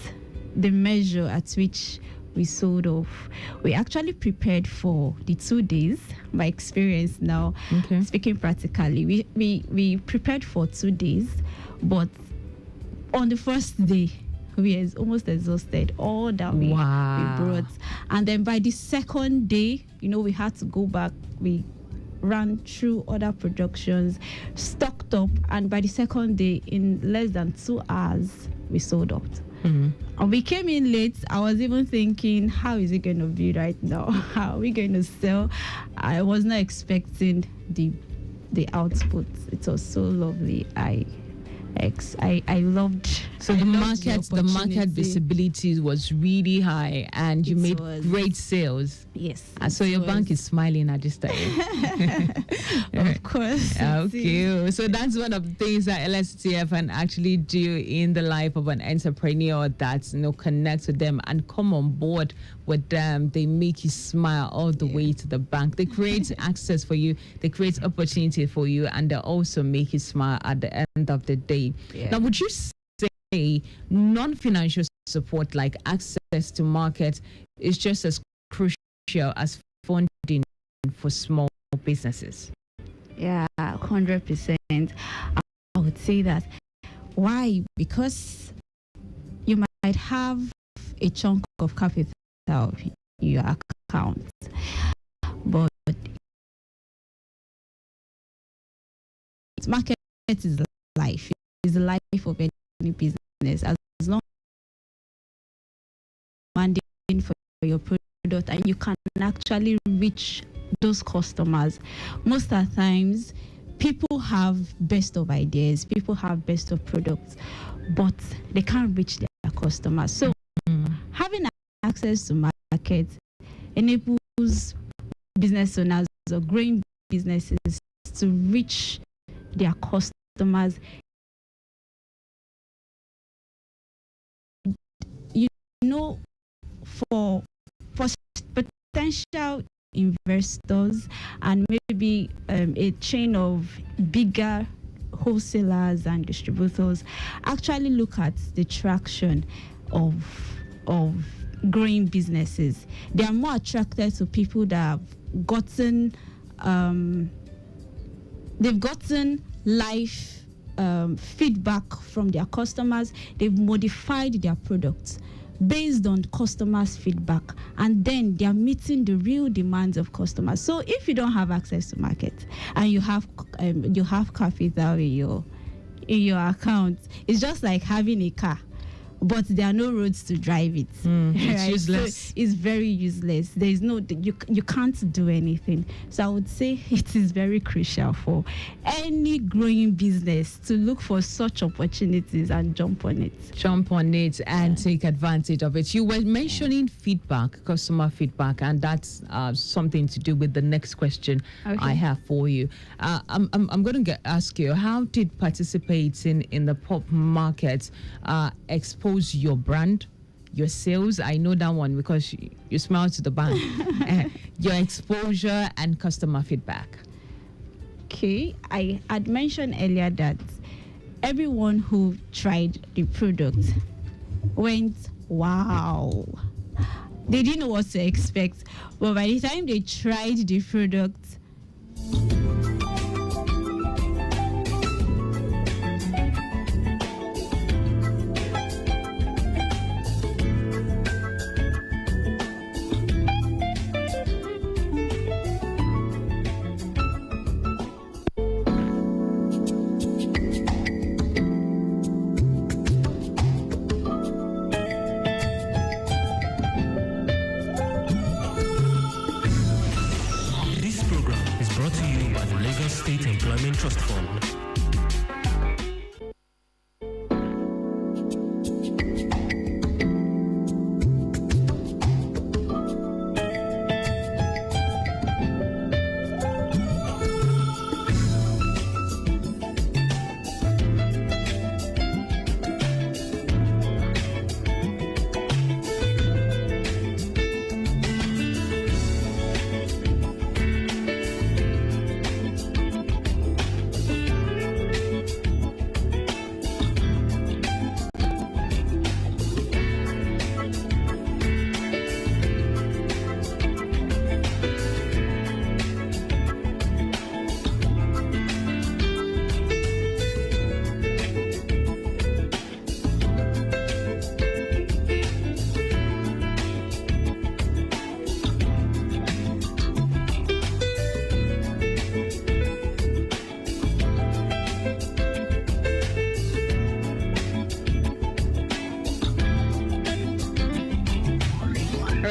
the measure at which we sold off. We actually prepared for the 2 days. My experience now, speaking practically, we prepared for 2 days, but on the first day, we were almost exhausted, all that we brought. And then by the second day, we had to go back. We ran through other productions, stocked up, and by the second day, in less than 2 hours, we sold out. Mm-hmm. And we came in late. I was even thinking, how is it going to be right now? How are we going to sell? I was not expecting the output. It was so lovely. I loved. So the market visibility was really high, and you made great sales. Yes. So your bank is smiling at this time. Of course. Okay. So that's one of the things that LSTF can actually do in the life of an entrepreneur that connects with them and come on board with them. They make you smile all the way to the bank. They create access for you. They create opportunity for you, and they also make you smile at the end of the day. Yeah. Now, would you say non-financial support like access to market is just as crucial as funding for small businesses? Yeah, 100%. I would say that. Why? Because you might have a chunk of capital in your account, but market is life. Is the life of any business. As long as demanding for your product and you can actually reach those customers. Most of the times, people have best of ideas, people have best of products, but they can't reach their customers. So having access to market enables business owners or growing businesses to reach their customers. For potential investors and maybe a chain of bigger wholesalers and distributors actually look at the traction of growing businesses. They are more attracted to people that have gotten life feedback from their customers. They've modified their products based on customers' feedback, and then they are meeting the real demands of customers. So if you don't have access to market and you have capital in your account, it's just like having a car, but there are no roads to drive it. It's useless. So it's very useless. There is no, you can't do anything. So I would say it is very crucial for any growing business to look for such opportunities and jump on it and take advantage of it. You were mentioning feedback, customer feedback, and that's something to do with the next question I have for you. I'm going to ask you, how did participating in the pop market expose your brand, your sales, I know that one because you smile to the bank, your exposure and customer feedback. Okay, I had mentioned earlier that everyone who tried the product went, wow. They didn't know what to expect, but by the time they tried the product, State Employment Trust Fund.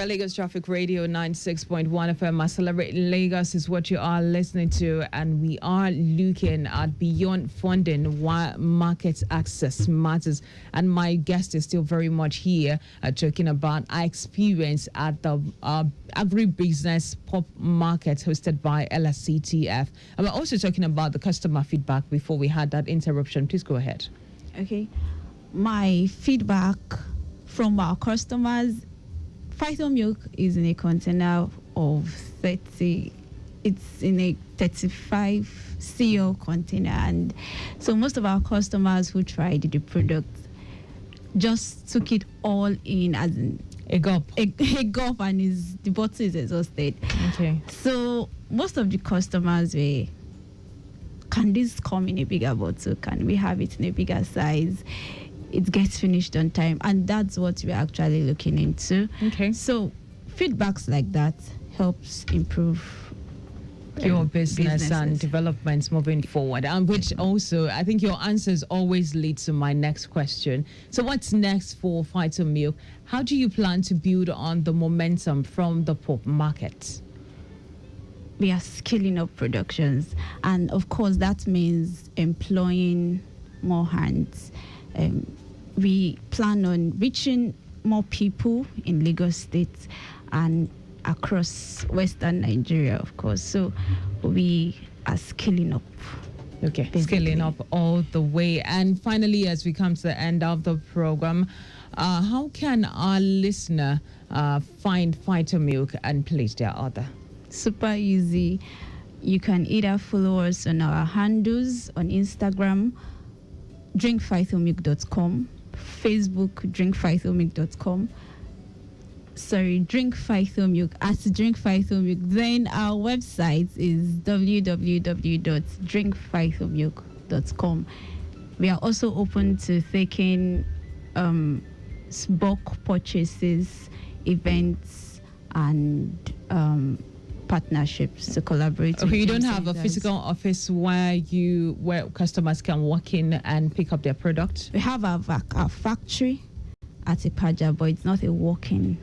Lagos Traffic Radio 96.1 FM. Accelerate Lagos is what you are listening to, and we are looking at beyond funding why market access matters. And my guest is still very much here talking about our experience at the agribusiness pop market hosted by LSCTF. And we're also talking about the customer feedback before we had that interruption. Please go ahead. Okay. My feedback from our customers: Phyto milk is in a container of 30. It's in a 35 cl container, and so most of our customers who tried the product just took it all in as in a gulp, and the bottle is exhausted. Okay. So most of the customers were, can this come in a bigger bottle? Can we have it in a bigger size? It gets finished on time, and that's what we're actually looking into. Okay. So feedbacks like that helps improve your business and developments moving forward, and which also I think your answers always lead to my next question. So what's next for Phyto Milk? How do you plan to build on the momentum from the pop market? We are scaling up productions, and of course that means employing more hands. We plan on reaching more people in Lagos State and across Western Nigeria, of course. So we are scaling up. Okay, basically. Scaling up all the way. And finally, as we come to the end of the program, how can our listener find Phyto Milk and place their order? Super easy. You can either follow us on our handles on Instagram, drinkphytomilk.com, Facebook, drinkphytomilk.com. Sorry, drinkphytomilk at drinkphytomilk. Then our website is www.drinkphytomilk.com. We are also open to taking bulk purchases, events, and partnerships to collaborate. Okay, you don't have a physical office where customers can walk in and pick up their product? We have our factory at Ipaja, but it's not a walk-in.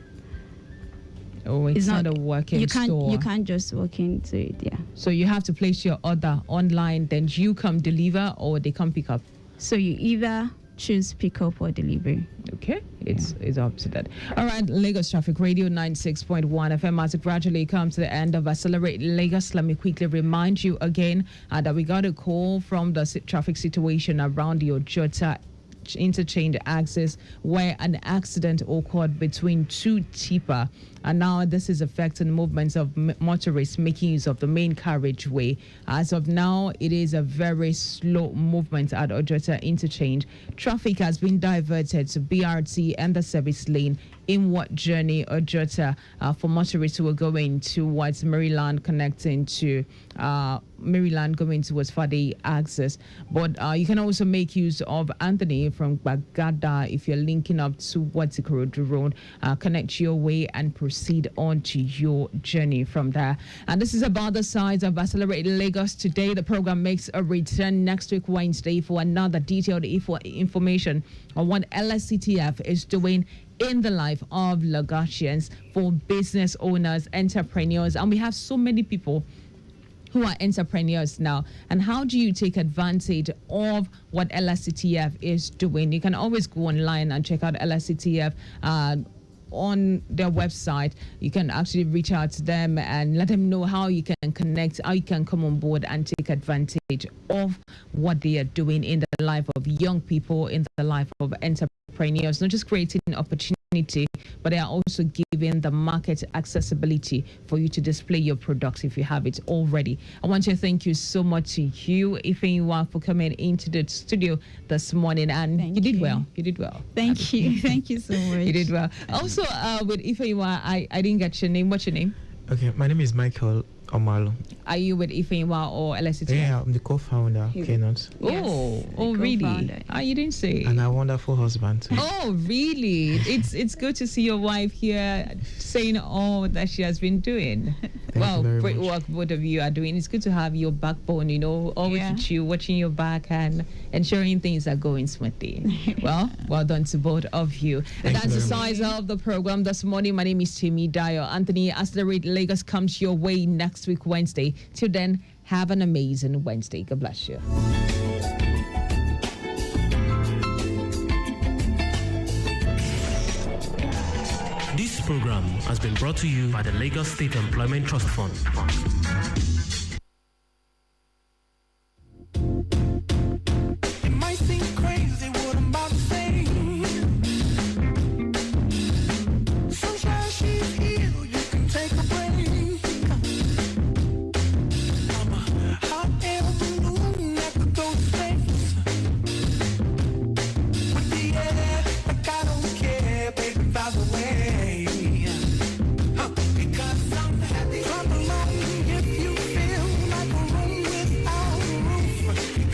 Oh, it's not a working store. You can't just walk into it, yeah. So you have to place your order online, then you come deliver, or they come pick up? So you either choose pick up or delivery. Okay, it's up to that. All right, Lagos Traffic Radio 96.1 FM. As it gradually comes to the end of Accelerate Lagos, let me quickly remind you again that we got a call from the traffic situation around the Ojota interchange access where an accident occurred between two tipper. And now this is affecting movements of motorists making use of the main carriageway. As of now, it is a very slow movement at Ojota interchange. Traffic has been diverted to BRT and the service lane inward journey Ojota for motorists who are going towards Maryland, connecting to Maryland going towards Fadi access. But you can also make use of Anthony from Bagada if you're linking up towards Ikorodu Road. Connect your way and proceed on to your journey from there. And this is about the size of Accelerated Lagos today. The program makes a return next week Wednesday for another detailed information on what LSCTF is doing in the life of Lagosians, for business owners, entrepreneurs. And we have so many people who are entrepreneurs now. And how do you take advantage of what LSCTF is doing? You can always go online and check out LSCTF on their website. You can actually reach out to them and let them know how you can connect, how you can come on board and take advantage of what they are doing in the life of young people, in the life of entrepreneurs, not just creating opportunity, but they are also giving the market accessibility for you to display your products if you have it already. I want to thank you so much to you, Ifeanyiwa, for coming into the studio this morning, and you did well. You did well. Thank you. Thank you so much. You did well. Also, with Ifeanyiwa, I didn't get your name. What's your name? Okay, my name is Michael Omalo. Are you with Ifeanyiwa or LSCTF? Yeah, I'm the co-founder. Yes. Oh, really? You didn't say. And a wonderful husband too. Oh, really? It's good to see your wife here saying all that she has been doing. Thank you great much. work both of you are doing. It's good to have your backbone, always with you, watching your back and ensuring things are going smoothly. Well done to both of you. And that's the size of the program this morning. My name is Timmy Dyer. Anthony, Accelerate Lagos comes your way next week, Wednesday. Till then, have an amazing Wednesday. God bless you. This program has been brought to you by the Lagos State Employment Trust Fund. It might seem crazy what I'm about to say. Sunshine, she's here, you can take a break. I'm a hot air balloon that could go to space. With the air, like I don't care, baby, by the way. Because I'm happy. Clap along if you feel like a room without a roof.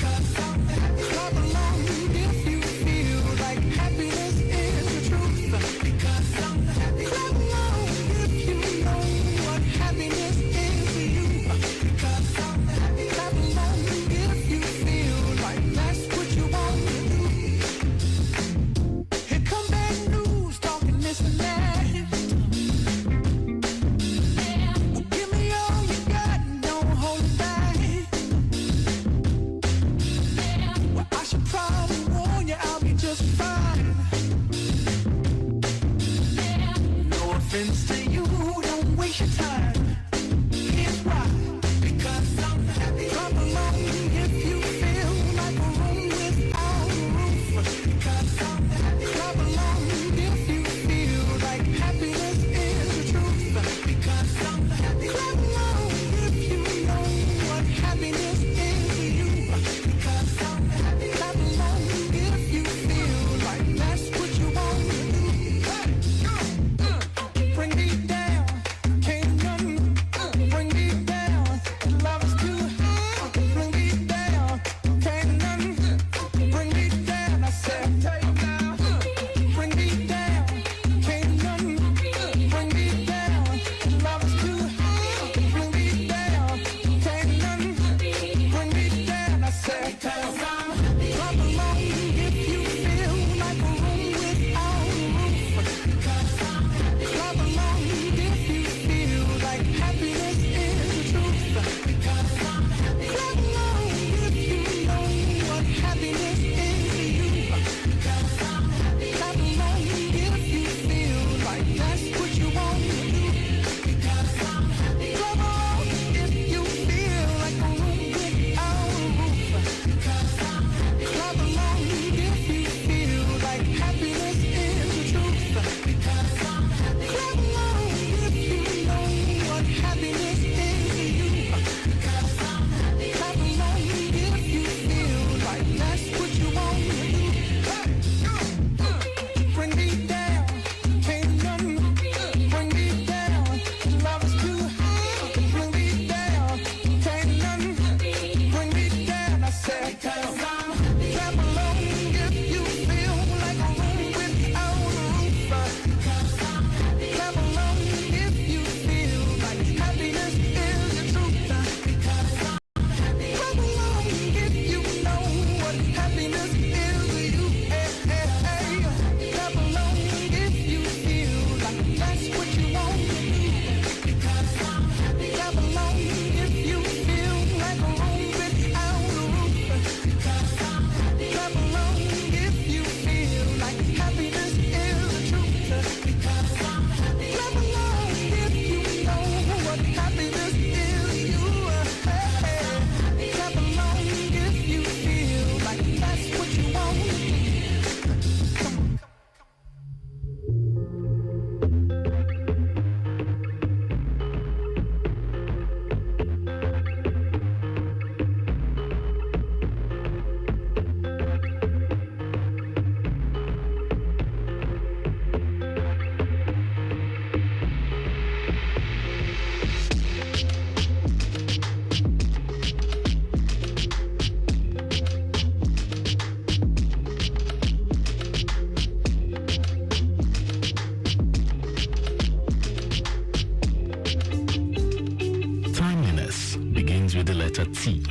T.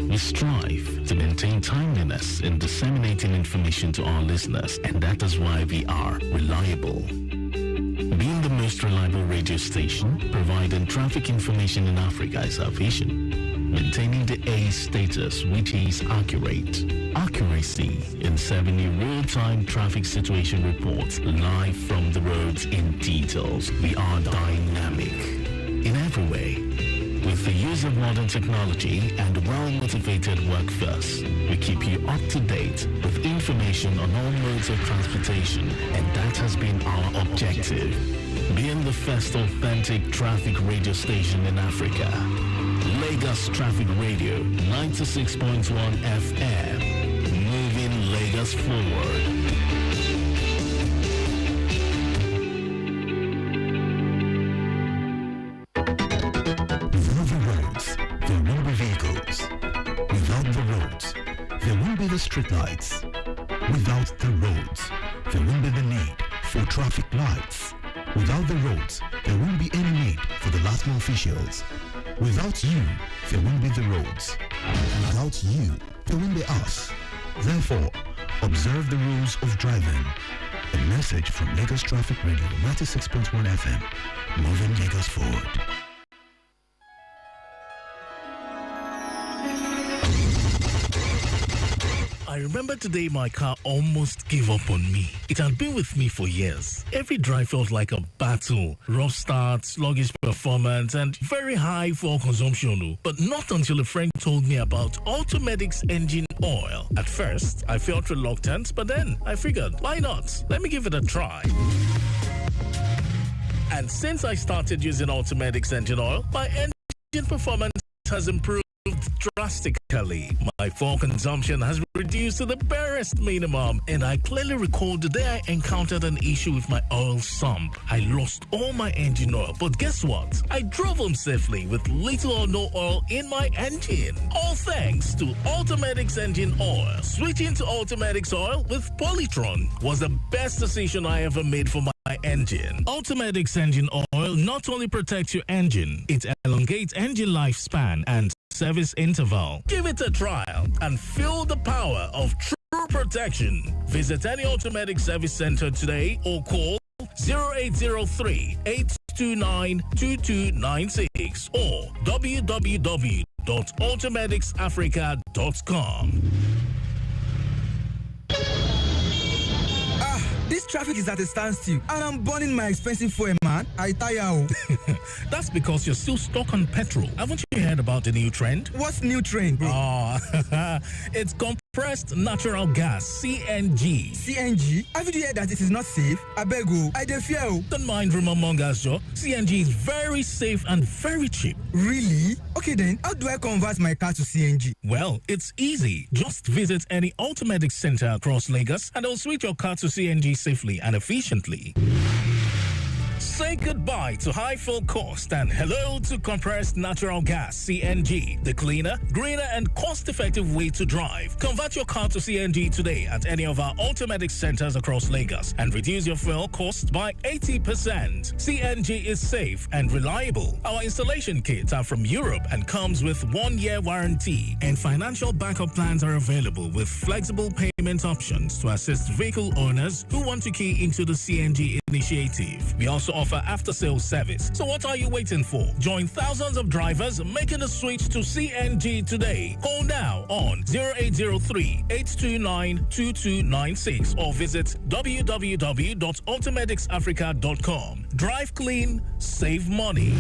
We strive to maintain timeliness in disseminating information to our listeners, and that is why we are reliable. Being the most reliable radio station providing traffic information in Africa is our vision. Maintaining the A status, which is accurate. Accuracy in serving you real-time traffic situation reports live from the roads in details. We are dynamic in every way. With the use of modern technology and well-motivated workforce, we keep you up to date with information on all modes of transportation, and that has been our objective. Being the first authentic traffic radio station in Africa. Lagos Traffic Radio 96.1 FM, moving Lagos forward. Without the roads, there won't be vehicles. Without the roads, there won't be the streetlights. Without the roads, there won't be the need for traffic lights. Without the roads, there won't be any need for the last mile officials. Without you, there won't be the roads. Without you, there won't be us. Therefore, observe the rules of driving. A message from Lagos Traffic Radio 96.1 FM, moving Lagos forward. I remember today my car almost gave up on me. It had been with me for years. Every drive felt like a battle. Rough starts, sluggish performance, and very high fuel consumption. But not until a friend told me about Automedics engine oil. At first, I felt reluctant, but then I figured, why not? Let me give it a try. And since I started using Automedics engine oil, my engine performance has improved drastically. My fuel consumption has reduced to the barest minimum, and I clearly recall the day I encountered an issue with my oil sump. I lost all my engine oil, but guess what? I drove home safely with little or no oil in my engine. All thanks to Automedics engine oil. Switching to Automedics oil with Polytron was the best decision I ever made for my engine. Automedics engine oil not only protects your engine, it elongates engine lifespan and service interval. Give it a trial and feel the power of true protection. Visit any Automedics service center today or call 0803-829-2296 or www.automedicsafrica.com. This traffic is at a standstill, and I'm burning my expensive fuel, man. I tire. That's because you're still stuck on petrol. Haven't you heard about the new trend? What's new trend, bro? It's compressed natural gas, CNG. CNG? Have you heard that it is not safe? I beg you, I dey fear. Don't mind rumor mongers, Joe. CNG is very safe and very cheap. Really? Okay then, how do I convert my car to CNG? Well, it's easy. Just visit any Automedics center across Lagos and they'll switch your car to CNG safely and efficiently. Say goodbye to high fuel cost and hello to compressed natural gas, CNG, the cleaner, greener, and cost-effective way to drive. Convert your car to CNG today at any of our Automedics centers across Lagos and reduce your fuel cost by 80%. CNG is safe and reliable. Our installation kits are from Europe and comes with 1-year warranty, and financial backup plans are available with flexible payment options to assist vehicle owners who want to key into the CNG initiative. We also offer after-sales service. So what are you waiting for? Join thousands of drivers making the switch to CNG today. Call now on 0803-829-2296 or visit www.automedicsafrica.com. Drive clean, save money.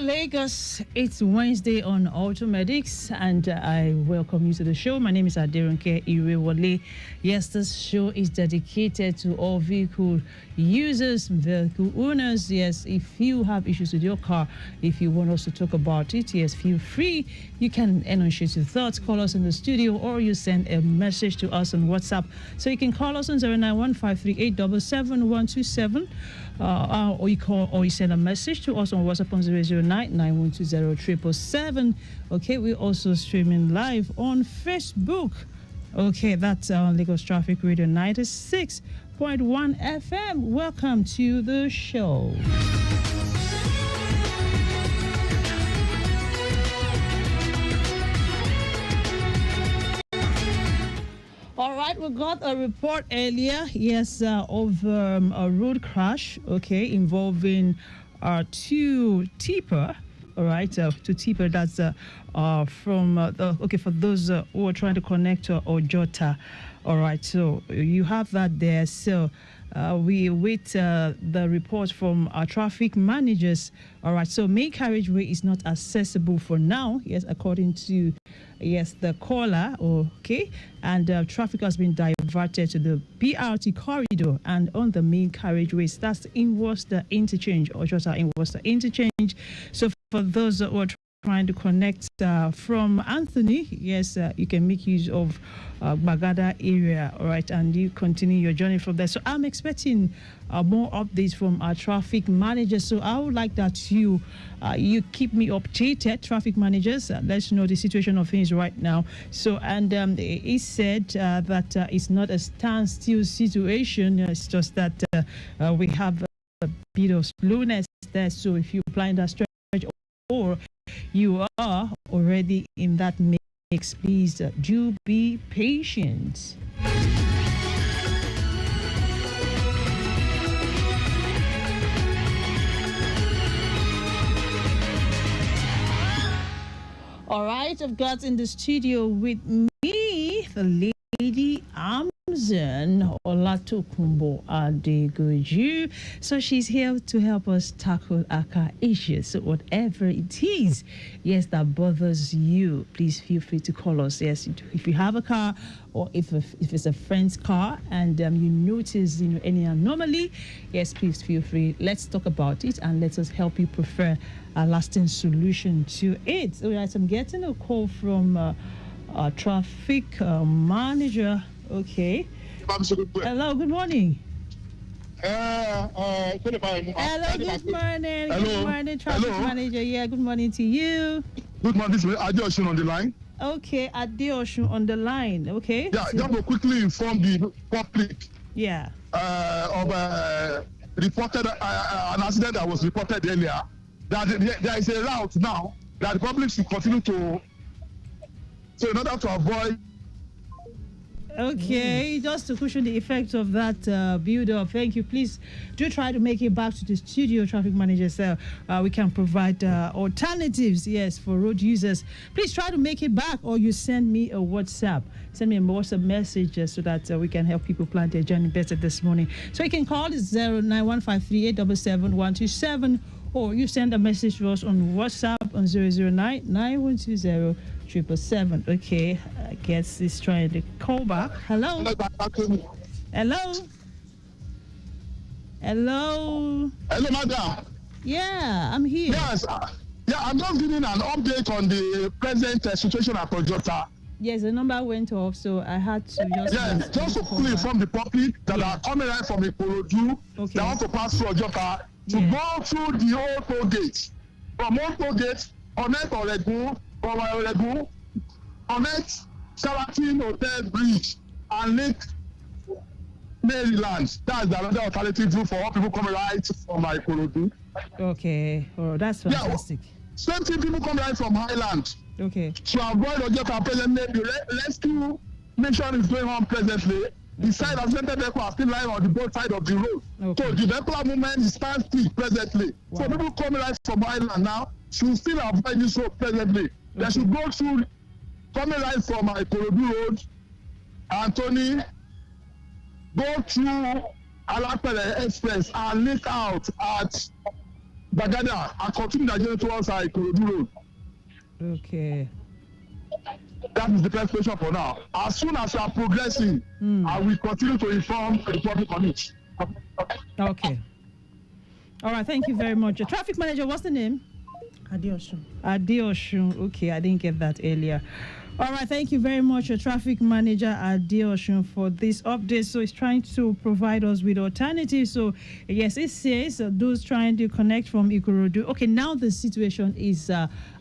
Lagos, it's Wednesday on Automedics, and I welcome you to the show. My name is Aderonke Irewole. Yes, this show is dedicated to all vehicle users, vehicle owners. Yes, if you have issues with your car, if you want us to talk about it, yes, feel free. You can enunciate your thoughts, call us in the studio, or you send a message to us on WhatsApp. So you can call us on 09153877127. Or you send a message to us on WhatsApp on 009-9120-777. Okay, we're also streaming live on Facebook. Okay, that's on Lagos Traffic Radio 96.1 FM. Welcome to the show. All right, we got a report earlier, yes, of a road crash, okay, involving two tipper, all right, two tipper, that's from, for those who are trying to connect to Ojota, all right, so you have that there, so we await the report from our traffic managers, all right, so main carriageway is not accessible for now, yes, according to the caller, okay, and traffic has been diverted to the BRT corridor and on the main carriageways. That's in Worcester interchange, or just in Worcester interchange. So for those who are trying to connect from Anthony, yes, you can make use of Bagada area, all right, and you continue your journey from there. So I'm expecting more updates from our traffic managers. So I would like that you keep me updated, traffic managers. Let's know the situation of things right now. So, and he said that it's not a standstill situation. It's just that we have a bit of slowness there. So if you plan that stretch or you are already in that mix, please do be patient. All right, I've got in the studio with me the lady Amazon Olatokunbo Adegoju. So she's here to help us tackle our car issues. So whatever it is, yes, that bothers you, please feel free to call us. Yes, if you have a car or if it's a friend's car and you notice any anomaly, yes, please feel free. Let's talk about it and let us help you prefer a lasting solution to it. All right, I'm getting a call from a traffic manager. Okay. Hello, good morning. Hello, good morning. Hello. Good morning, traffic manager. Yeah, good morning to you. Good morning, this is Adeosun on the line. Okay, Adeosun on the line. Okay. Yeah, just to quickly inform the public. Yeah. Of reported an accident that was reported earlier. That there is a route now that the public should continue to. So in order to avoid. Okay, just to cushion the effect of that build-up, thank you. Please do try to make it back to the studio, traffic manager, so we can provide alternatives, yes, for road users. Please try to make it back, or you send me a WhatsApp. Send me a WhatsApp message so that we can help people plan their journey better this morning. So you can call 09153877127, or you send a message to us on WhatsApp on 009-9120-777. Okay, I guess he's trying to call back. Hello? Hello? Hello, madam. Yeah, I'm here. Yes, I'm just giving an update on the present situation at Ojota. Yes, the number went off, so I had to just... Yes, just to quickly inform the public that are coming right from Ikorodu, they want to pass through Ojota, to go through the old toll gate. From old toll gate, connect Oregun, from Oregun, connect Sheraton Hotel Bridge, and Lake Maryland. That's the another alternative route for all people coming right from Ikorodu. Okay, oh, that's fantastic. Yeah, same thing, people come right from Highland. Okay. To avoid Ojota presently, the rescue mission is going on presently. The side of Center Vehicle are still lying on the both side of the road. Okay. So the vehicular movement is standstill presently. Wow. So people coming right from Highland now should still avoid this road presently. Okay. They should go through, coming right from Ikorodu Road, Anthony, go through Alapere Express and link out at Bagada and continue the journey towards Ikorodu Road. Okay. That is the first question for now. As soon as we are progressing, I will continue to inform the public on it. Okay. All right, thank you very much. Traffic manager, what's the name? Adeosun. Adeosun. Okay, I didn't get that earlier. All right, thank you very much, traffic manager Adeosun, for this update. So it's trying to provide us with alternatives. So yes, it says those trying to connect from Ikorodu. Okay, now the situation is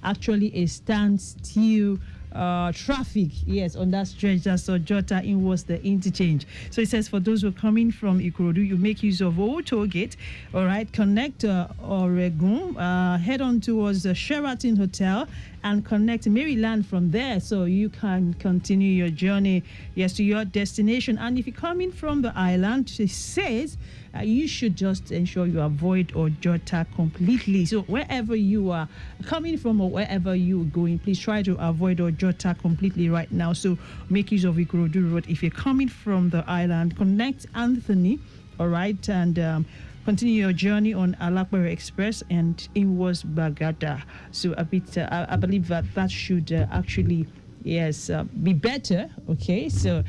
actually a standstill. Traffic, yes, on that stretch that's Ojota inwards the interchange. So it says for those who are coming from Ikorodu, you make use of Old Toll Gate, all right, connect Oregon, head on towards the Sheraton Hotel and connect Maryland from there, so you can continue your journey, yes, to your destination. And if you're coming from the island, it says you should just ensure you avoid Ojota completely. So wherever you are coming from or wherever you're going, please try to avoid Ojota completely right now. So make use of Ikorodu Road. If you're coming from the island, connect Anthony, all right, and continue your journey on Alakbere Express and inwards Bagada. So a bit, I believe that should actually, yes, be better. Okay, so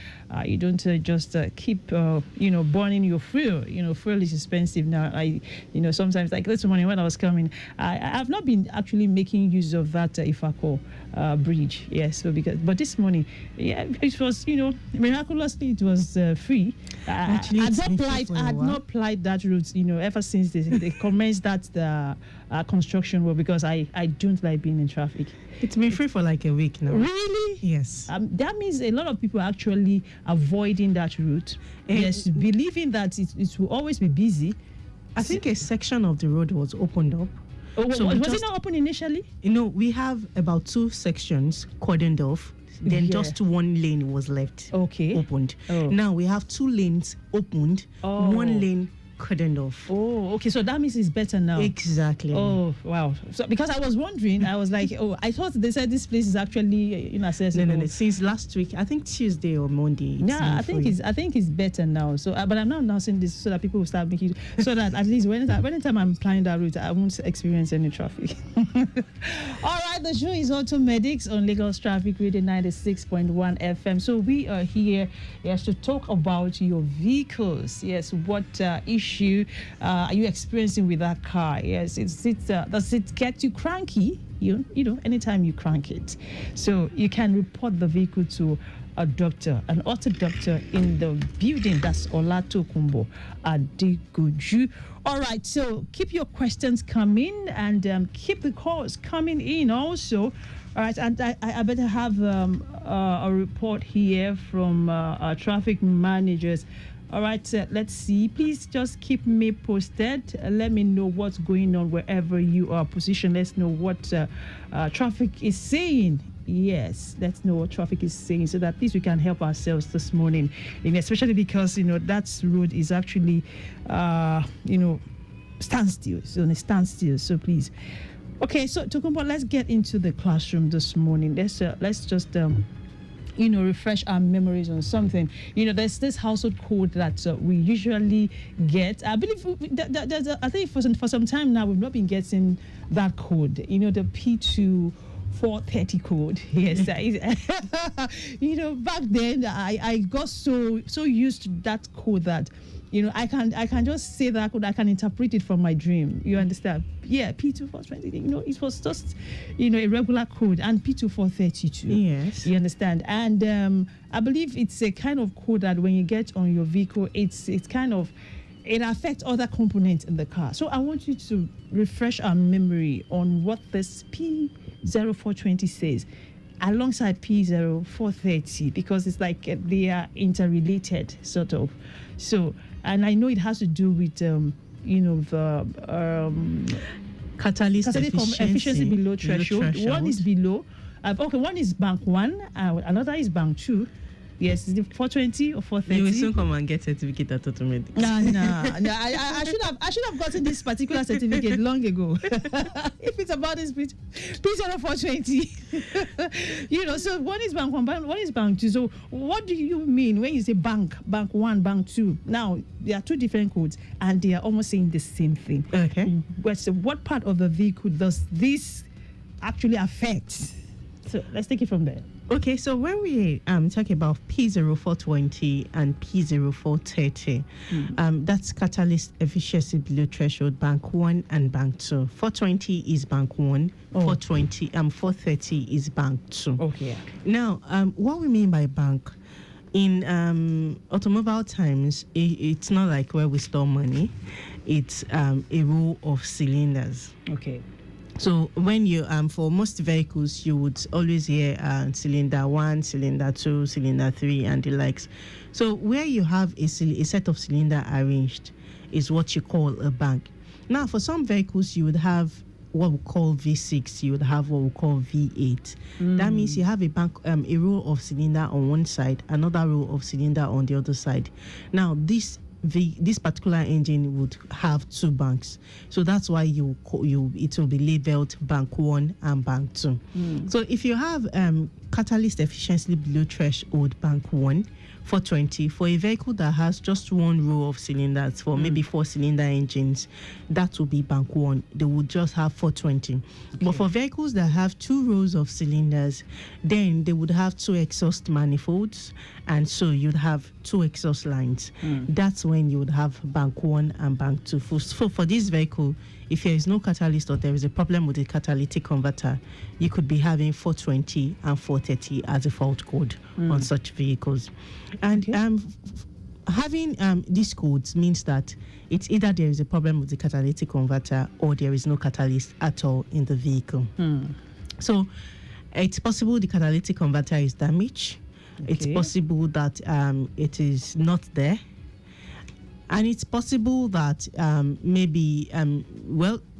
you don't just keep, burning your fuel. Fuel is expensive now. Sometimes, like this morning when I was coming, I have not been actually making use of that Ifako bridge. Yes, so but this morning, yeah, it was, miraculously it was free. Actually, I had not plied that route, ever since they commenced that construction work, because I don't like being in traffic. It's been free for like a week now. Really? Yes. That means a lot of people are actually avoiding that route. Yes, believing that it will always be busy. I think a section of the road was opened up. So was it not open initially? We have about 2 sections cordoned off. Then just 1 lane was left opened. Now we have 2 lanes opened, 1 lane cordoned off. Oh, okay. So that means it's better now. Exactly. Oh, wow. So because I was wondering, I was like, I thought they said this place is actually inaccessible. No. Since last week, I think Tuesday or Monday. Yeah, I think it's better now. So, but I'm not announcing this so that people will start making, so that at least anytime I'm planning that route, I won't experience any traffic. All right, the show is Auto Medics on Lagos Traffic Radio 96.1 FM. So we are here, yes, to talk about your vehicles. Yes, what issue are you experiencing with that car? Yes, does it get you cranky? Anytime you crank it, so you can report the vehicle to a doctor, an auto doctor in the building. That's Olatokunbo Adegoju. All right, so keep your questions coming and keep the calls coming in also. All right, and I better have a report here from our traffic managers. All right, let's see. Please just keep me posted. Let me know what's going on wherever you are positioned. Let's know what traffic is saying. Yes, let's know what traffic is saying so that at least we can help ourselves this morning. And especially because, that road is actually, standstill. It's on a standstill. So please. Okay, so Tokumbo, let's get into the classroom this morning. Let's just refresh our memories on something. There's this household code that we usually get. I believe I think for some time now we've not been getting that code. The P2 430 code. Yes, back then I got so used to that code that I can just say that code. I can interpret it from my dream. You understand? Yeah, P2 420. It was just a regular code, and P2 432. Yes, you understand? And I believe it's a kind of code that when you get on your vehicle, it affects other components in the car. So I want you to refresh our memory on what this P0420 says alongside P0430, because it's like they are interrelated, sort of. So, and I know it has to do with the catalyst efficiency below threshold. One is below. One is bank 1, another is bank 2. Yes, is it 420 or 430? You will soon come and get certificate at Automedics. No. I should have gotten this particular certificate long ago. If it's about this P0 420. So one is bank 1, one is bank 2. So what do you mean when you say bank 1, bank 2? Now, there are two different codes and they are almost saying the same thing. Okay. So what part of the vehicle does this actually affect? So let's take it from there. Okay, so when we talk about P0420 and P0430, that's catalyst efficiency below threshold, bank 1 and bank 2. 420 is bank 1, 430 is bank 2. Okay. Now, what we mean by bank, in automobile times, it's not like where we store money. It's a row of cylinders. Okay. So when you for most vehicles, you would always hear cylinder 1, cylinder 2, cylinder 3, and the likes. So where you have a set of cylinder arranged is what you call a bank. Now, for some vehicles, you would have what we call V6. You would have what we call V8. That means you have a bank, a row of cylinder on one side, another row of cylinder on the other side. Now, this particular engine would have two banks, so that's why it will be labeled bank 1 and bank 2. So if you have catalyst efficiency below threshold bank 1, 420, for a vehicle that has just one row of cylinders for maybe 4-cylinder engines, that will be bank 1. They would just have 420. Okay. But for vehicles that have two rows of cylinders, then they would have two exhaust manifolds, and so you'd have two exhaust lines. That's when you would have bank 1 and bank 2. So for this vehicle, if there is no catalyst or there is a problem with the catalytic converter, you could be having 420 and 430 as a fault code on such vehicles. And having these codes means that it's either there is a problem with the catalytic converter or there is no catalyst at all in the vehicle. So it's possible the catalytic converter is damaged. Okay. It's possible that it is not there. And it's possible that maybe,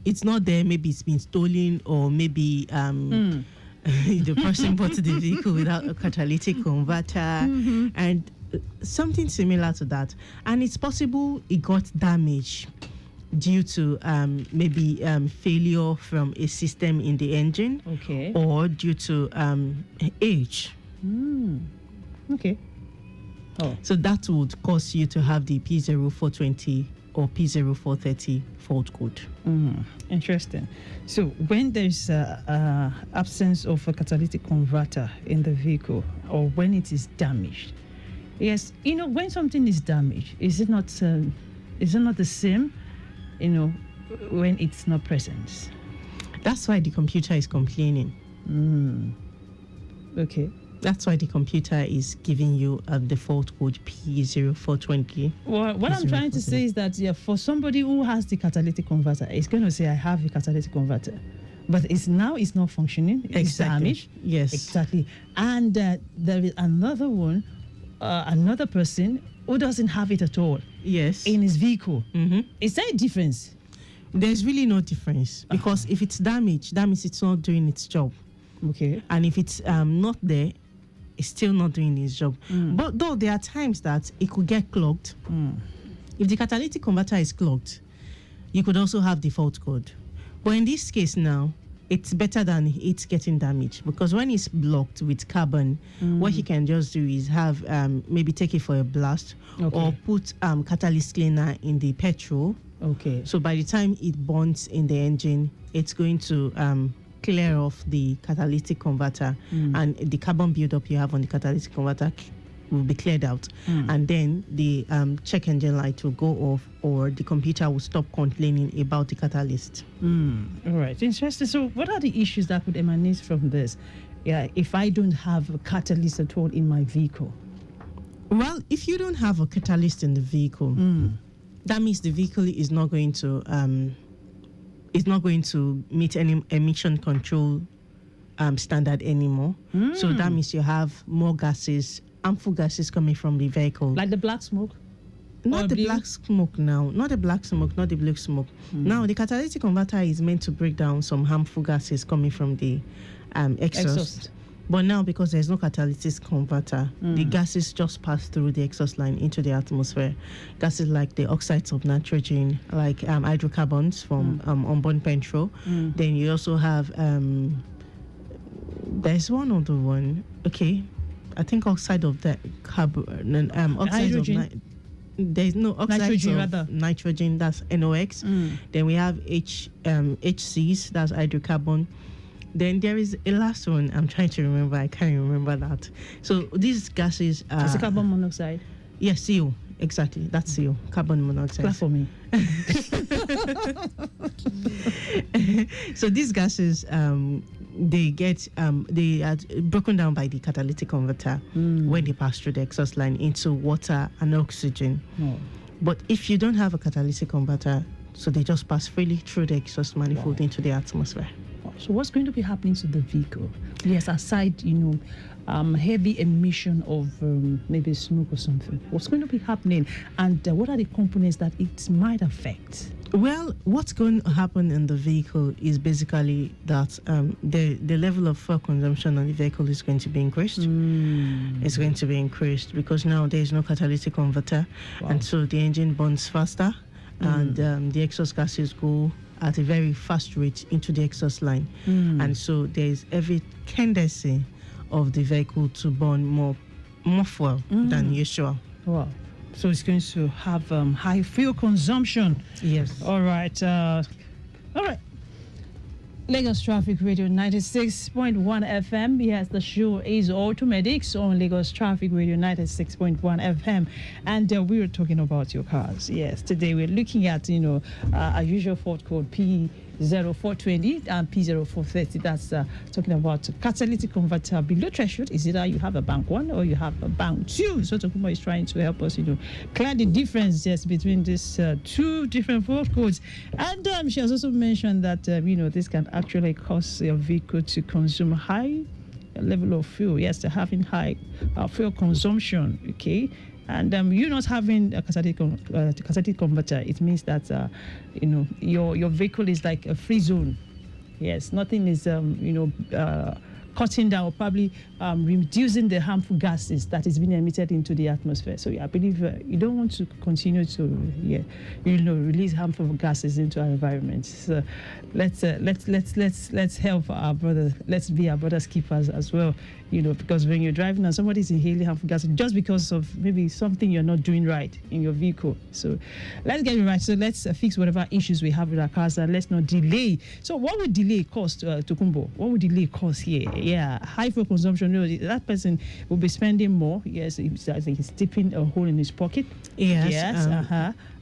it's not there, maybe it's been stolen, or maybe the person bought the vehicle without a catalytic converter, and something similar to that. And it's possible it got damaged due to maybe failure from a system in the engine, or due to age. Okay. So that would cause you to have the P0420 or P0430 fault code. Interesting. So when there's absence of a catalytic converter in the vehicle, or when it is damaged, yes, when something is damaged, is it not the same, when it's not present? That's why the computer is complaining. Okay. That's why the computer is giving you a default code P0420. Well, what I'm trying to say is that for somebody who has the catalytic converter, it's going to say, I have a catalytic converter. But it's not functioning. It's damaged. Yes. Exactly. And there is another one, another person who doesn't have it at all. Yes. In his vehicle. Is there a difference? There's really no difference. Because if it's damaged, that means it's not doing its job. Okay. And if it's not there, it's still not doing its job. But though there are times that it could get clogged. If the catalytic converter is clogged, you could also have the fault code. But in this case now, it's better than it's getting damaged, because when it's blocked with carbon, what you can just do is have maybe take it for a blast, or put catalyst cleaner in the petrol. Okay. So by the time it burns in the engine, it's going to clear off the catalytic converter, and the carbon buildup you have on the catalytic converter will be cleared out, and then the check engine light will go off, or the computer will stop complaining about the catalyst. All right, interesting. So what are the issues that could emanate from this? If I don't have a catalyst at all in my vehicle? Well, if you don't have a catalyst in the vehicle, that means the vehicle is not going to meet any emission control standard anymore. So that means you have more gases, harmful gases coming from the vehicle. Like the black smoke? Not the black smoke now. Not the black smoke, not the blue smoke. Now, the catalytic converter is meant to break down some harmful gases coming from the exhaust. But now, because there's no catalytic converter, the gases just pass through the exhaust line into the atmosphere. Gases like the oxides of nitrogen, like hydrocarbons from onboard petrol. Then you also have, there's one other one. Okay, I think oxide of the carbon, oxide of there's no oxides of nitrogen, that's NOx. Then we have HCs, that's hydrocarbon. Then there is a last one I'm trying to remember. I can't remember that. So these gases are... Is it carbon monoxide? Yes, CO. Exactly. That's CO. Carbon monoxide. Clap for me. So these gases, they are broken down by the catalytic converter when they pass through the exhaust line into water and oxygen. But if you don't have a catalytic converter, so they just pass freely through the exhaust manifold into the atmosphere. So what's going to be happening to the vehicle? Yes, aside, heavy emission of maybe smoke or something. What's going to be happening? And what are the components that it might affect? Well, what's going to happen in the vehicle is basically that the level of fuel consumption on the vehicle is going to be increased. It's going to be increased because now there is no catalytic converter, and so the engine burns faster, and the exhaust gases go at a very fast rate into the exhaust line. And so there's every tendency of the vehicle to burn more fuel than usual. Wow. So it's going to have high fuel consumption. Yes. All right. All right. Lagos Traffic Radio 96.1 FM. Yes, the show is Automedics on Lagos Traffic Radio 96.1 FM. And we were talking about your cars. Yes, today we're looking at, our usual fault code P0420 and P0430. That's talking about catalytic converter below threshold. Is either you have a bank 1 or you have a bank 2. So Tokumbo is trying to help us, clear the differences between these two different fault codes. And she has also mentioned that, this can actually cause your vehicle to consume high level of fuel. Yes, they're having high fuel consumption, okay? And you not having a catalytic converter, it means that your vehicle is like a free zone. Yes, nothing is cutting down or probably reducing the harmful gases that is being emitted into the atmosphere. So I believe you don't want to continue to release harmful gases into our environment. So let's help our brother. Let's be our brother's keepers as well. Because when you're driving and somebody's inhaling harmful gases just because of maybe something you're not doing right in your vehicle. So let's get it right. So let's fix whatever issues we have with our cars and let's not delay. So what would delay cost, Tokumbo? What would delay cost here? Yeah, high fuel consumption. That person will be spending more. Yes, he's dipping a hole in his pocket. Yes.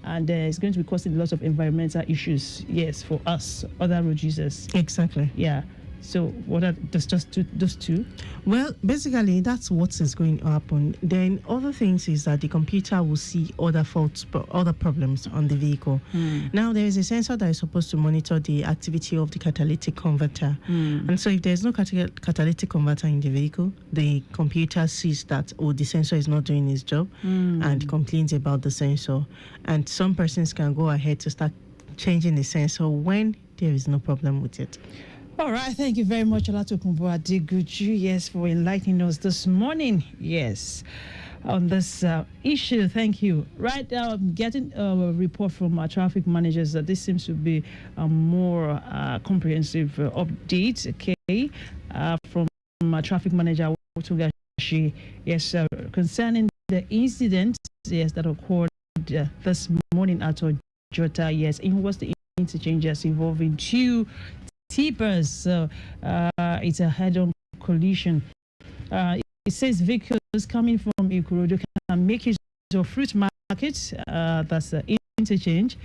And it's going to be causing lots of environmental issues. Yes, for us, other road users. Exactly. Yeah. So what are those two? Well, basically, that's what is going to happen. Then other things is that the computer will see other faults, other problems on the vehicle. Now, there is a sensor that is supposed to monitor the activity of the catalytic converter. And so if there's no catalytic converter in the vehicle, the computer sees that, the sensor is not doing its job and complains about the sensor. And some persons can go ahead to start changing the sensor when there is no problem with it. All right, thank you very much, Olatokunbo Adeguju, yes, for enlightening us this morning, yes, on this issue. Thank you. Right now, I'm getting a report from our traffic managers that this seems to be a more comprehensive update, okay, from our traffic manager, Otungashi, yes, concerning the incident, yes, that occurred this morning at Ojota, yes, it was the interchanges involving two tippers. So it's a head-on collision. It says vehicles coming from Ikorodu can make use of fruit market, that's the interchange,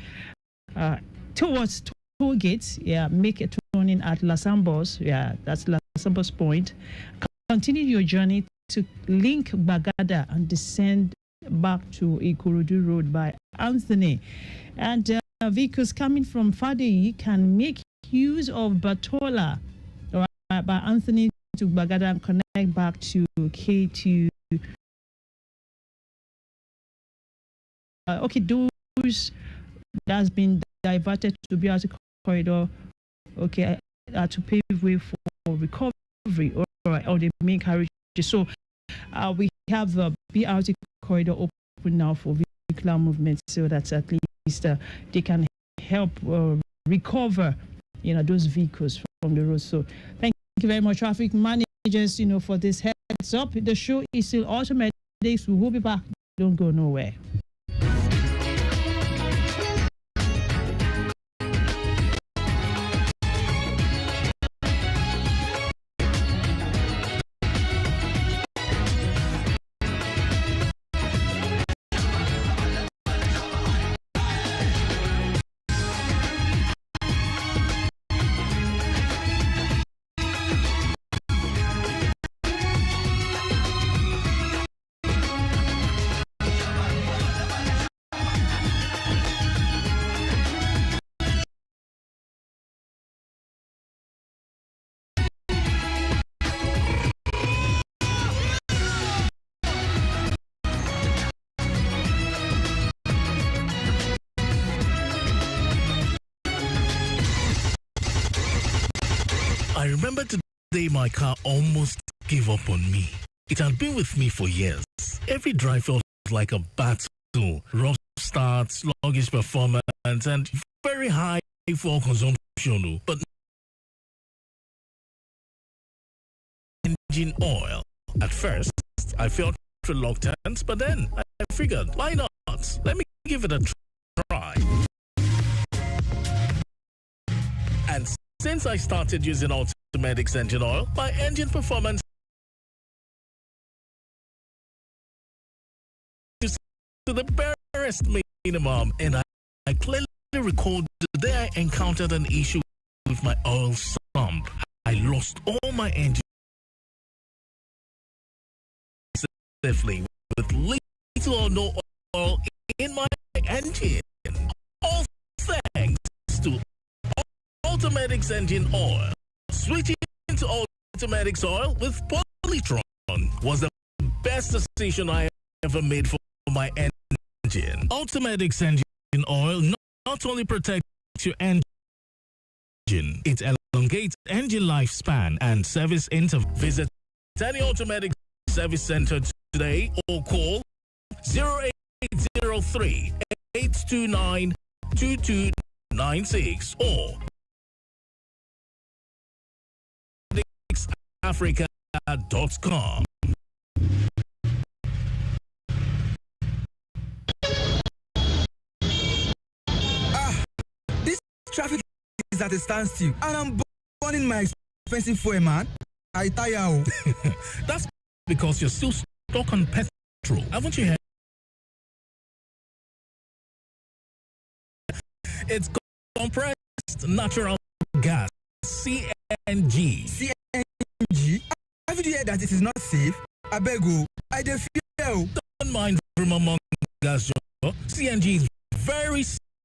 towards toll gates, make a turning at Lasambos, that's Lasambos Point. Continue your journey to link Bagada and descend back to Ikorodu Road by Anthony. And vehicles coming from Fadei can make use of Batola by Anthony to Bagada and connect back to K2. Those that's been diverted to BRT corridor, to pave way for recovery. All right, or the main carriages. So we have the BRT corridor open now for vehicular movement, so that at least they can help recover, those vehicles from the road. So thank you very much, traffic managers, for this heads up. The show is still automatic. We will be back. Don't go nowhere. I remember today my car almost gave up on me. It had been with me for years. Every drive felt like a battle. Rough starts, sluggish performance, and very high fuel consumption. But engine oil. At first, I felt reluctant, but then I figured, why not? Let me give it a try. And since I started using Automedics engine oil, my engine performance is to the barest minimum, and I clearly recall the day I encountered an issue with my oil sump. I lost all my engine safely with little or no oil in my engine. All thanks to Automedics engine oil. Switching to Automedics oil with Polytron was the best decision I ever made for my engine. Automedics engine oil not only protects your engine, it elongates engine lifespan and service interval. Visit any Automedics service center today or call 0803 829 2296 or Africa.com. This traffic is at a standstill, and I'm burning my expensive fuel, man. I tire. That's because you're still stuck on petrol. Haven't you heard? It's compressed natural gas, CNG. CNG? Have you heard that it is not safe? I beg you, I just feel. Don't mind from among gas. CNG is very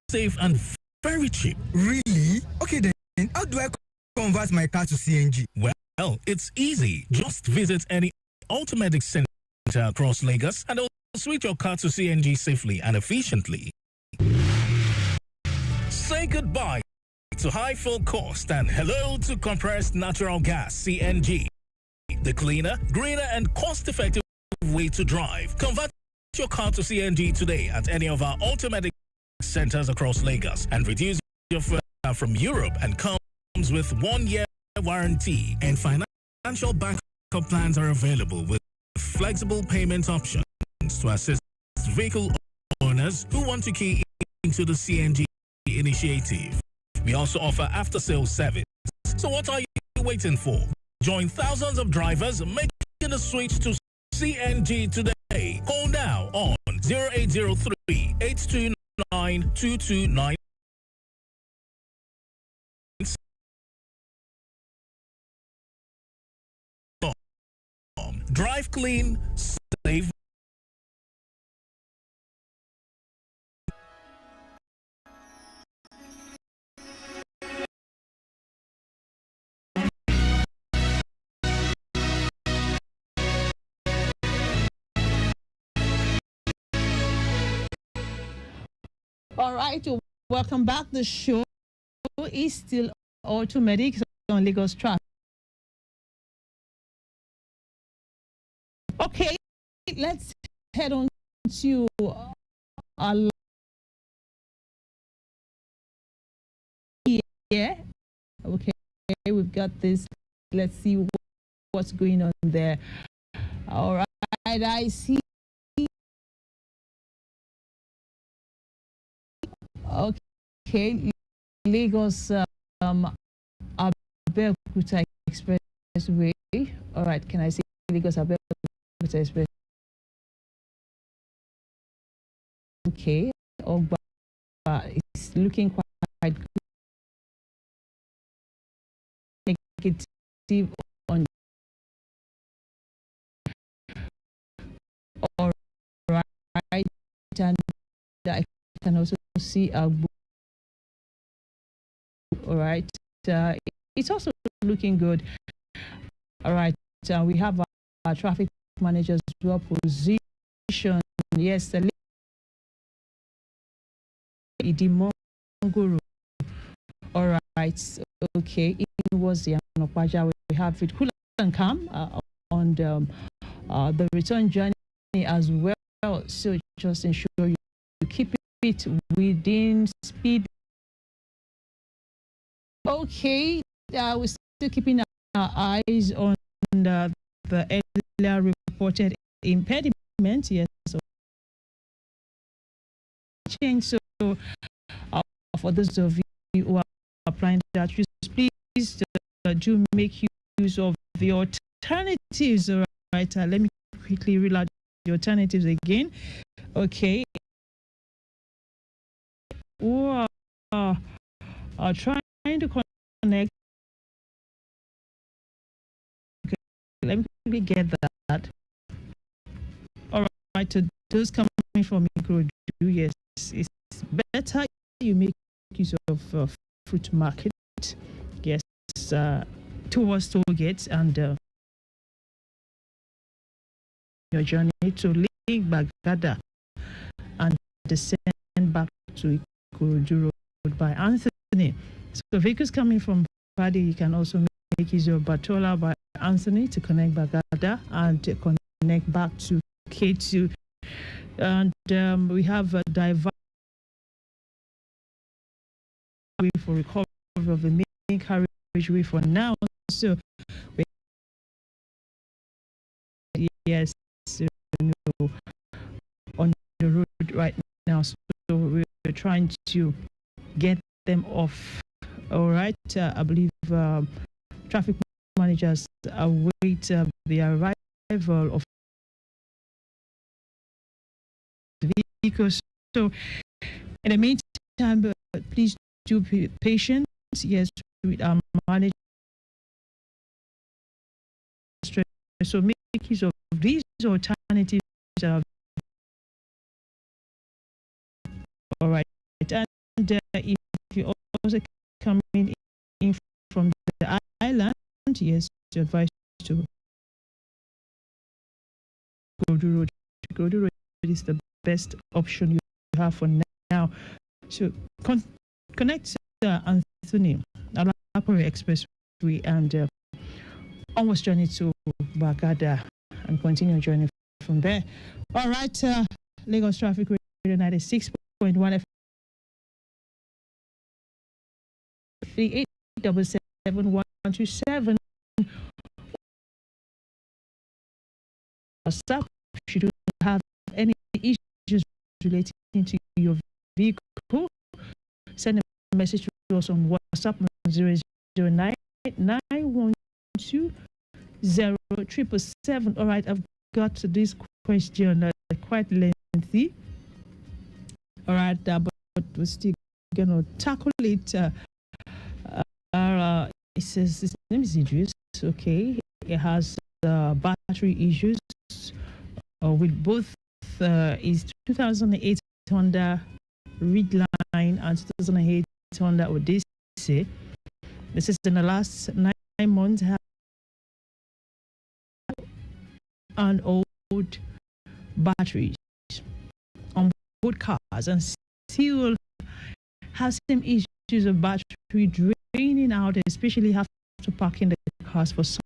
safe and very cheap. Really? Okay then, how do I convert my car to CNG? Well, it's easy. Just visit any Automedics center across Lagos and they'll switch your car to CNG safely and efficiently. Say goodbye to high fuel cost and hello to compressed natural gas, CNG. The cleaner, greener, and cost-effective way to drive. Convert your car to CNG today at any of our Automedics centers across Lagos and reduce your fare from Europe and comes with 1-year warranty. And financial backup plans are available with flexible payment options to assist vehicle owners who want to key into the CNG initiative. We also offer after-sales service. So what are you waiting for? Join thousands of drivers making the switch to CNG today. Call now on 0803 829 2296. Drive clean, save. All right, welcome back. The show is still Automedics on Lagos Traffic. Okay, let's head on to our yeah. Okay, we've got this. Let's see what's going on there. All right, I see. Okay, Lagos Abeokuta Expressway. All right, can I say Lagos Abeokuta Expressway? Okay, Ogba it's looking quite good. Negative on. All right, and I can also see Agbo. All right, it's also looking good. All right, we have our traffic managers well positioned. Yes, the Idimonguru. All right, okay. It was the Anopaja. We have it cool and calm on the return journey as well. So just ensure you keep it within speed. Okay, we're still keeping our eyes on the earlier reported impediment. Yes, so change. So for those of you who are applying that, please do make use of the alternatives. All right, let me quickly read out the alternatives again. Okay. Who are trying to connect. Okay, let me quickly get that. All right, to those coming from Ikorodu, yes, it's better you make use of fruit market, yes, towards toll gates and your journey to Lake Bagada and descend back to Ikorodu Road by Anthony. So vehicles coming from Friday, you can also make use of Batola by Anthony to connect Bagada and to connect back to K2. And we have a diverse way for recovery of the main carriageway for now. So, yes, on the road right now. So we're trying to get them off. All right, I believe traffic managers await the arrival of the vehicles. So, in the meantime, please do be patient. Yes, with our managers. So make use of these alternatives. All right, and if you also coming in from the island, yes, you're advised to go to road. Go to road is the best option you have for now. So connect Anthony Alapore Expressway and almost journey to Bagada and continue journey from there. All right, Lagos Traffic Radio 96.1 FM. 3877 WhatsApp. Should you have any issues relating to your vehicle, send a message to us on WhatsApp 009 912 0777. All right, I've got this question quite lengthy. All right, but we're still gonna tackle it. It says his name is Idris. Okay, it has battery issues with both his 2008 Honda Ridgeline and 2008 Honda Odyssey. This is in the last 9 months and old batteries on both cars and still has some issues of battery draining out, especially after parking the cars for some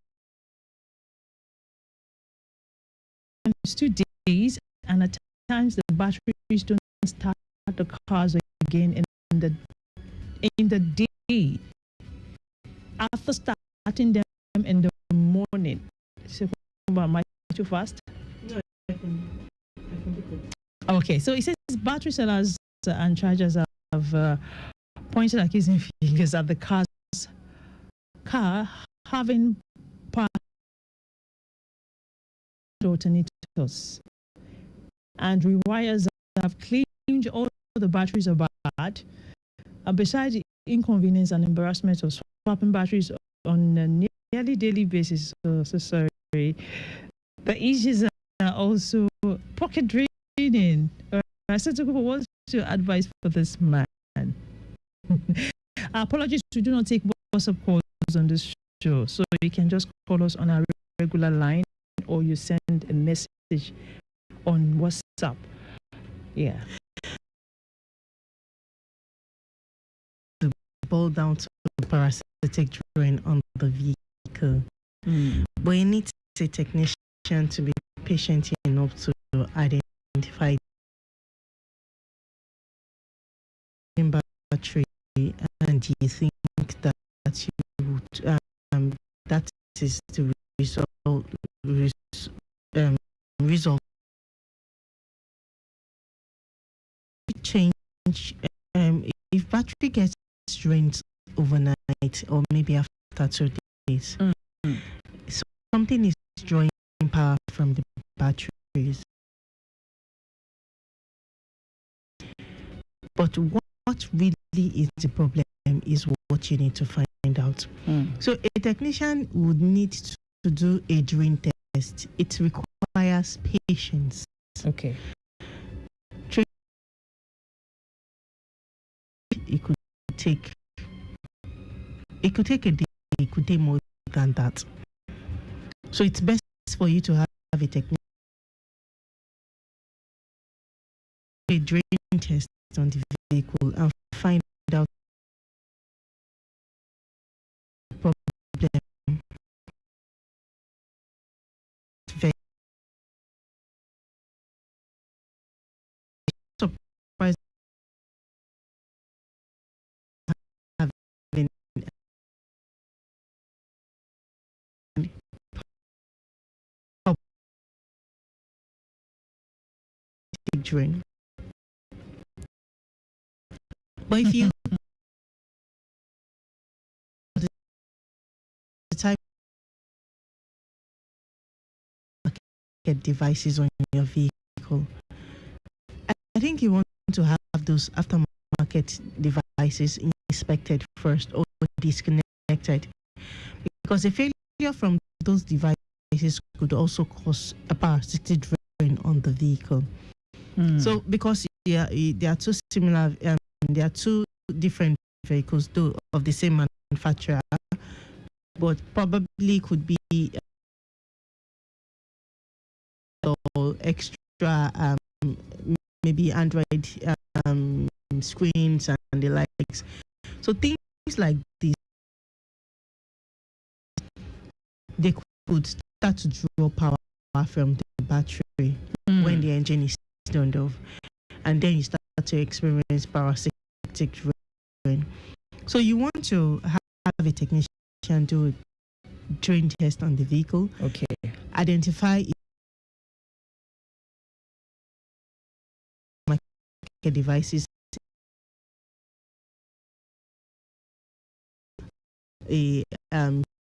2 days, and at times the batteries don't start the cars again in the day. After starting them in the morning. So, am I too fast? No, I can Okay, so it says battery sellers and chargers have pointed accusing fingers at the car having power alternators, and rewires have claimed all the batteries are bad. Besides the inconvenience and embarrassment of swapping batteries on a nearly daily basis, so sorry, the issues are also pocket draining. What's your advice for this man? Apologies, we do not take WhatsApp calls on this show, so you can just call us on our regular line, or you send a message on WhatsApp. Yeah. To boil down to parasitic drain on the vehicle. But you need a technician to be patient enough to identify the battery, and you think that you would that is the result change. If battery gets drained overnight or maybe after 2 days, so something is drawing power from the batteries. But what really is the problem is what you need to find out. So a technician would need to do a drain test. It requires patience. Okay. It could take a day, it could take more than that. So it's best for you to have a technician a drain test on the vehicle and find out the problem. Very surprised having drain. But if you the type of devices on your vehicle, I think you want to have those aftermarket devices inspected first or disconnected, because a failure from those devices could also cause a parasitic drain on the vehicle. So because they are two similar, they are two different vehicles though of the same manufacturer, but probably could be extra maybe Android screens and the likes. So things like this, they could start to draw power from the battery when the engine is turned off, and then you start to experience parasitic drain. So you want to have a technician do a drain test on the vehicle. Okay. Identify devices, a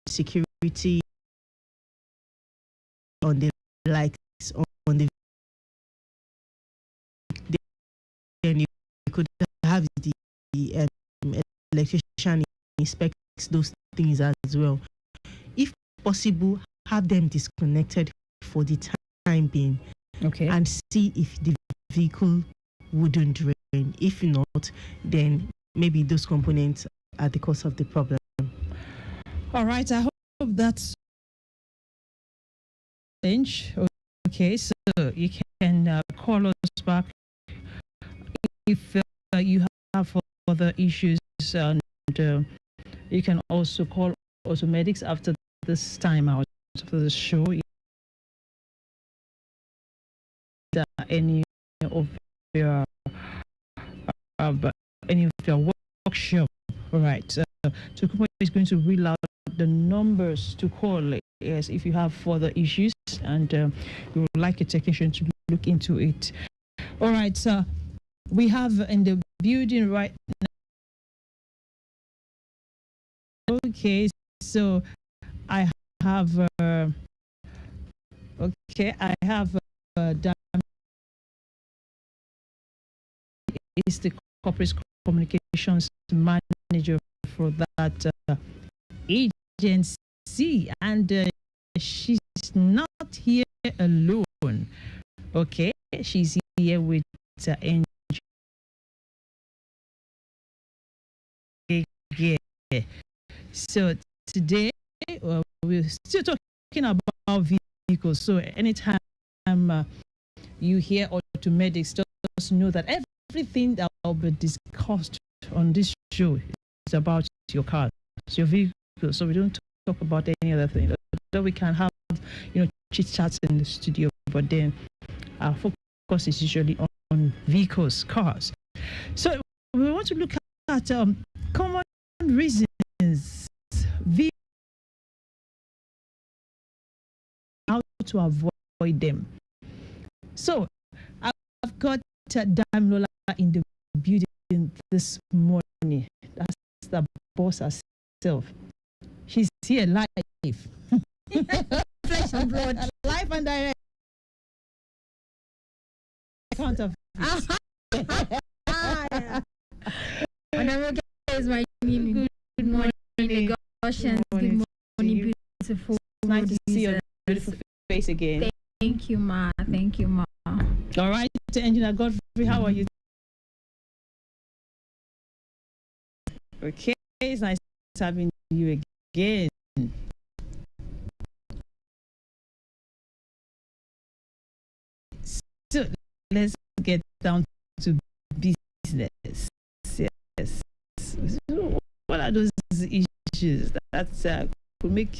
security on the likes on the, then you could have the electrician inspect those things as well. If possible, have them disconnected for the time being. Okay. And see if the vehicle wouldn't drain. If not, then maybe those components are the cause of the problem. All right, I hope that's okay. So you can call us back if you have other issues, and you can also call Automedics after this time out for the show. any of your workshop. All right. So Kumo is going to read out the numbers to call. Yes, if you have further issues and you would like a technician to look into it. All right, sir. We have in the building right now. Okay, so I have is the corporate communications manager for that agency, and she's not here alone. Okay, she's here with Angel. So today we're still talking about vehicles. So anytime you hear automedics, just know that everything that will be discussed on this show is about your car, your vehicle. So we don't talk about any other thing. Although we can have, chit chats in the studio, but then our focus is usually on vehicles, cars. So we want to look at common reasons how to avoid them. So I've got Damilola in the building this morning. That's the boss herself. She's here live. Flesh and blood. Live and direct. Account of is my name. Good morning, Lagosians. Good morning, beautiful. It's nice to see your beautiful face again. Thank you, ma. Thank you, ma. All right, Engineer Godfrey, how are you? Okay, it's nice having you again. So let's get down to business. Yes. So what are those issues that could make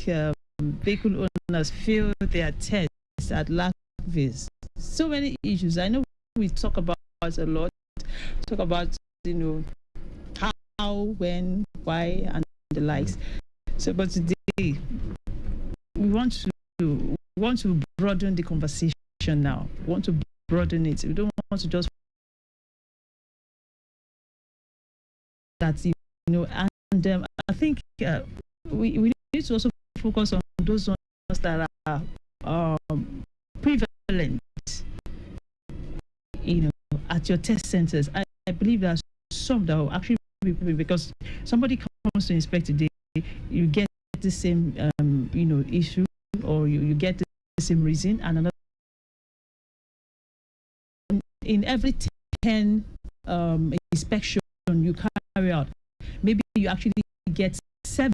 vehicle owners feel their test at LACVIS? So many issues. I know we talk about a lot. Talk about how, when, why, and the likes. So, but today we want to broaden the conversation now. We want to broaden it. We don't want to just that and I think we need to also focus on those ones that are prevalent. At your test centers. I believe there's some that will actually be because somebody comes to inspect today, you get the same issue, or you get the same reason, and another in every 10 inspection you carry out, maybe you actually get 7.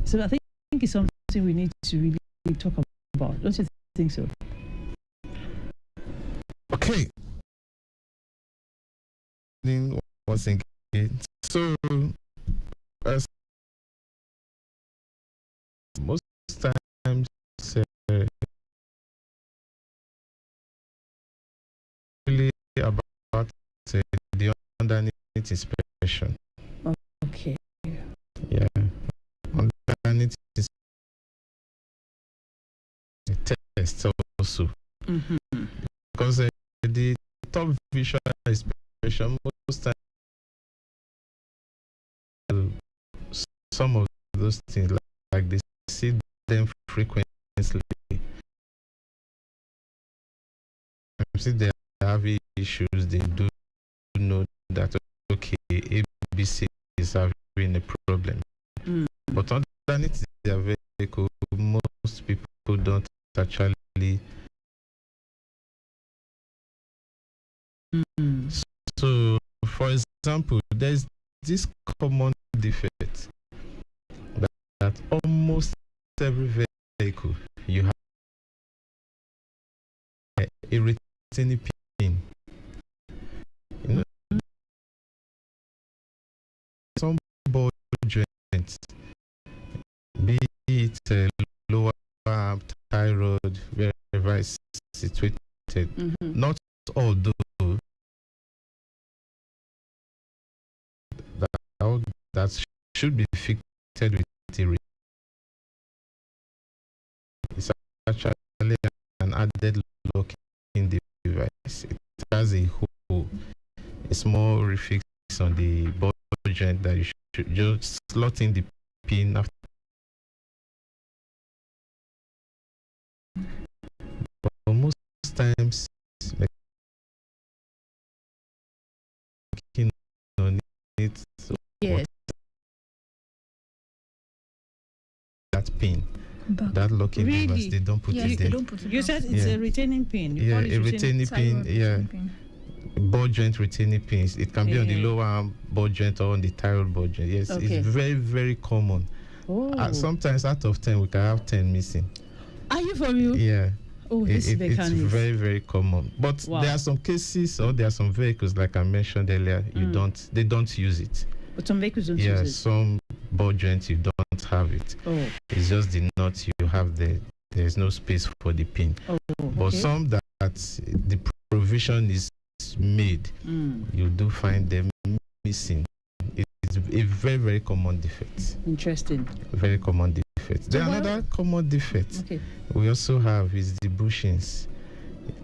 So I think it's something we need to really talk about. Don't you think so? Okay. Once again, so as most times really about the underneath inspection. Okay. Yeah. Underneath test also. Mm-hmm. Because the top visual inspection most times some of those things like they see them frequently. See they have issues, they do know that okay, ABC is having a problem. But underneath their vehicle, most people don't actually. So, for example, there's this common defect that almost every vehicle you have a retaining pin. Some ball joints, be it lower arm, thigh high road, wherever it's situated. Not all do that should be fitted with the it's actually an added locking device. It has a hole, a small refix on the ball joint that you should just slot in the pin after. But most times, making on it, yes, that pin. That locking device, they don't put it there. You said it's a retaining pin. Yeah, a retaining pin. Yeah, ball joint retaining pins. It can be on the lower arm ball joint or on the tie rod ball joint. Yes, it's very, very common. Sometimes out of 10, we can have 10 missing. Are you for real? Yeah. Oh, it's very, very common. But there are some cases, or there are some vehicles, like I mentioned earlier, they don't use it. But some vehicles don't use it. Yeah, some ball joints you don't have it. It's just the nut you have there. There's no space for the pin. But some that the provision is made, you do find them missing. It's a very, very common defect. Interesting. Very common defect. Then another common defect we also have is the bushings,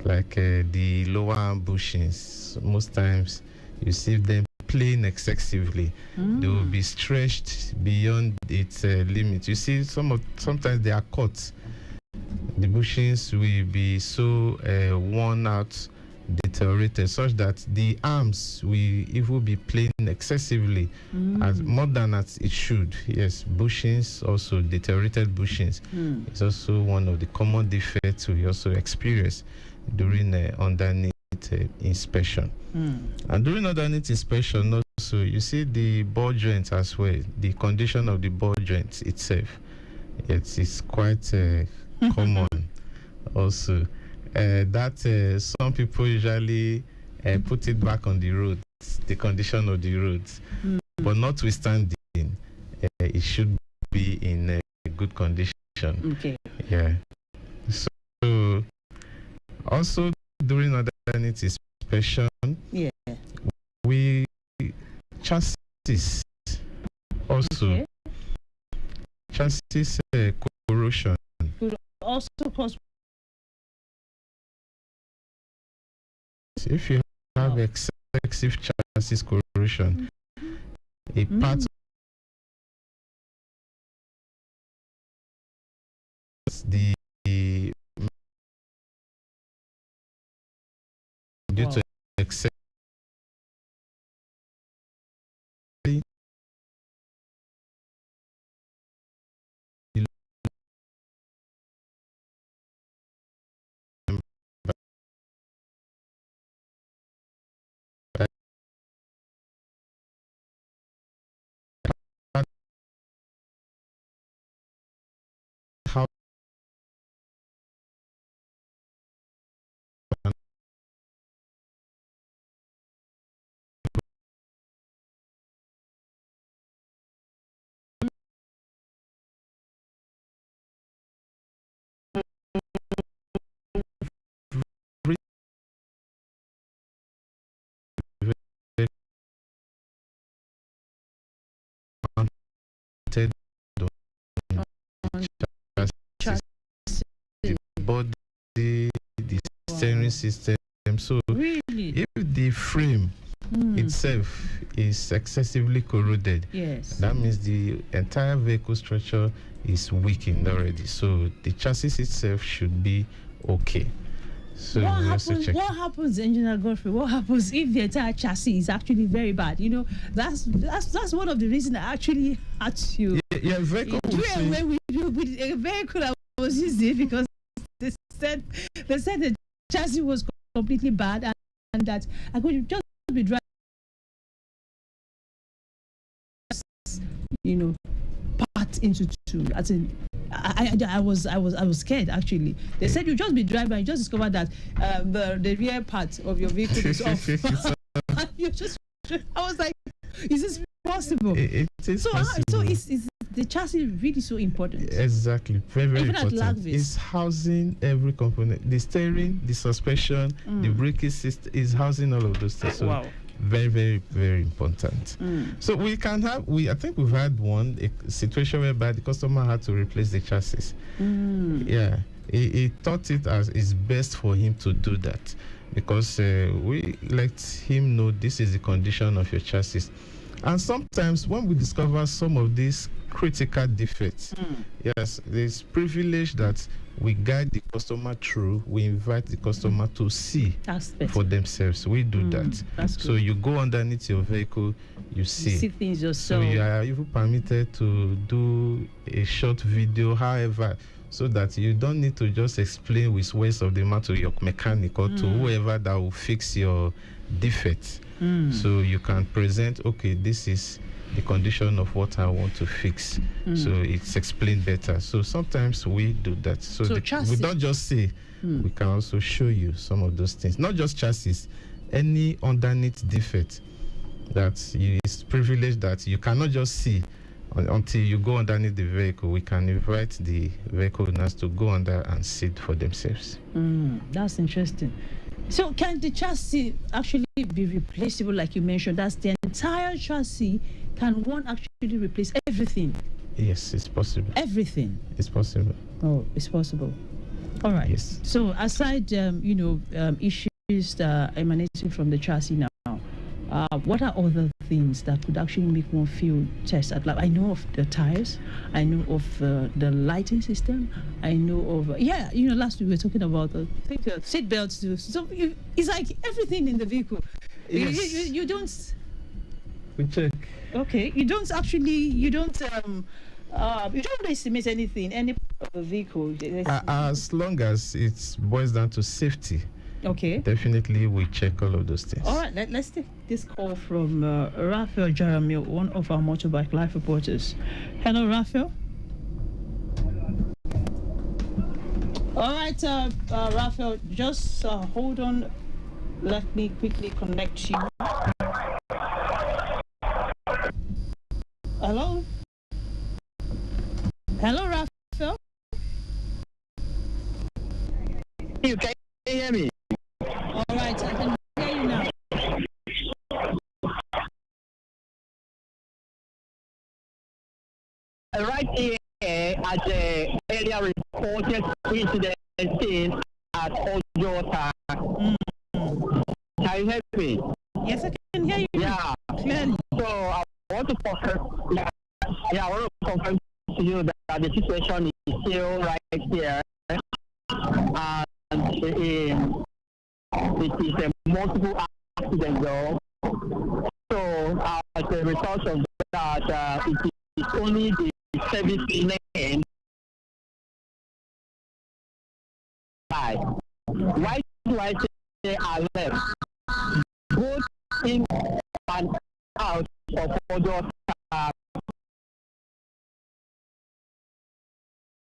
like the lower arm bushings. Most times you see them playing excessively. They will be stretched beyond its limit. You see, sometimes they are cut. The bushings will be so worn out, deteriorated, such that the arms will even be playing excessively, as more than as it should. Yes, bushings, also deteriorated bushings, is also one of the common defects we also experience during underneath inspection. And during underneath inspection also, you see the ball joint as well, the condition of the ball joint itself. It is quite common also. That some people usually put it back on the roads, the condition of the roads, but notwithstanding, it should be in a good condition. Yeah. So also during underneath inspection, we chassis also chassis corrosion could also cause. If you have excessive chassis corrosion, a part of the due to excess how the body, the steering system. So if the frame itself is excessively corroded, that means the entire vehicle structure is weakened already. So the chassis itself should be okay. So what happens, Engineer Godfrey? What happens if the entire chassis is actually very bad? You know, that's one of the reasons I actually had to do away with a vehicle I was using, because they said the chassis was completely bad, and that I could just be driving, part into two. As in, I was scared actually. They said you just be driving and you just discover that the rear part of your vehicle is off. I was like, is this possible? It is possible. So is the chassis really so important? Exactly, very, very Even important. It's housing every component. The steering, the suspension, the braking system is housing all of those things. So wow. Very, very, very important. So we can have, I think we've had a situation whereby the customer had to replace the chassis. Yeah, he thought it as is best for him to do that because we let him know this is the condition of your chassis. And sometimes when we discover some of these critical defects, yes, there's privilege that we guide the customer through. We invite the customer to see for themselves. We do that. So you go underneath your vehicle, you see things yourself. So you are even permitted to do a short video, however, so that you don't need to just explain with words of the mouth to your mechanic or to whoever that will fix your defect. So you can present, okay, this is the condition of what I want to fix. So it's explained better. So sometimes we do that. So we don't just say, we can also show you some of those things. Not just chassis, any underneath defect that is privileged that you cannot just see until you go underneath the vehicle. We can invite the vehicle owners to go under and see it for themselves. That's interesting. So can the chassis actually be replaceable, like you mentioned? That's the entire chassis. Can one actually replace everything? Yes, it's possible. Everything? It's possible. Oh, it's possible. All right. Yes. So aside, issues that are emanating from the chassis now, what are other things that could actually make one feel test at? Like, I know of the tires, I know of the lighting system, I know of last week we were talking about seat belts too. So it's like everything in the vehicle. Yes. You don't. We check. Okay, you don't estimate anything, any part of the vehicle. As long as it boils down to safety. Okay. Definitely, we check all of those things. All right, let's take this call from Raphael Jaramil, one of our Motorbike Live reporters. Hello, Raphael. All right, Raphael, just hold on. Let me quickly connect you. Hello? Hello, Raphael? You can hear me? All right, I can hear you now. Right here at the area reported incident scene at Ojota. Can you hear me? Yes, I can hear you. Yeah. Clearly. So I want to confirm. I want to confirm to you that the situation is still right here, and it is a multiple accident though. So as a result of that, it is only the service lane. Why do I say are left? Both in and out of Ojo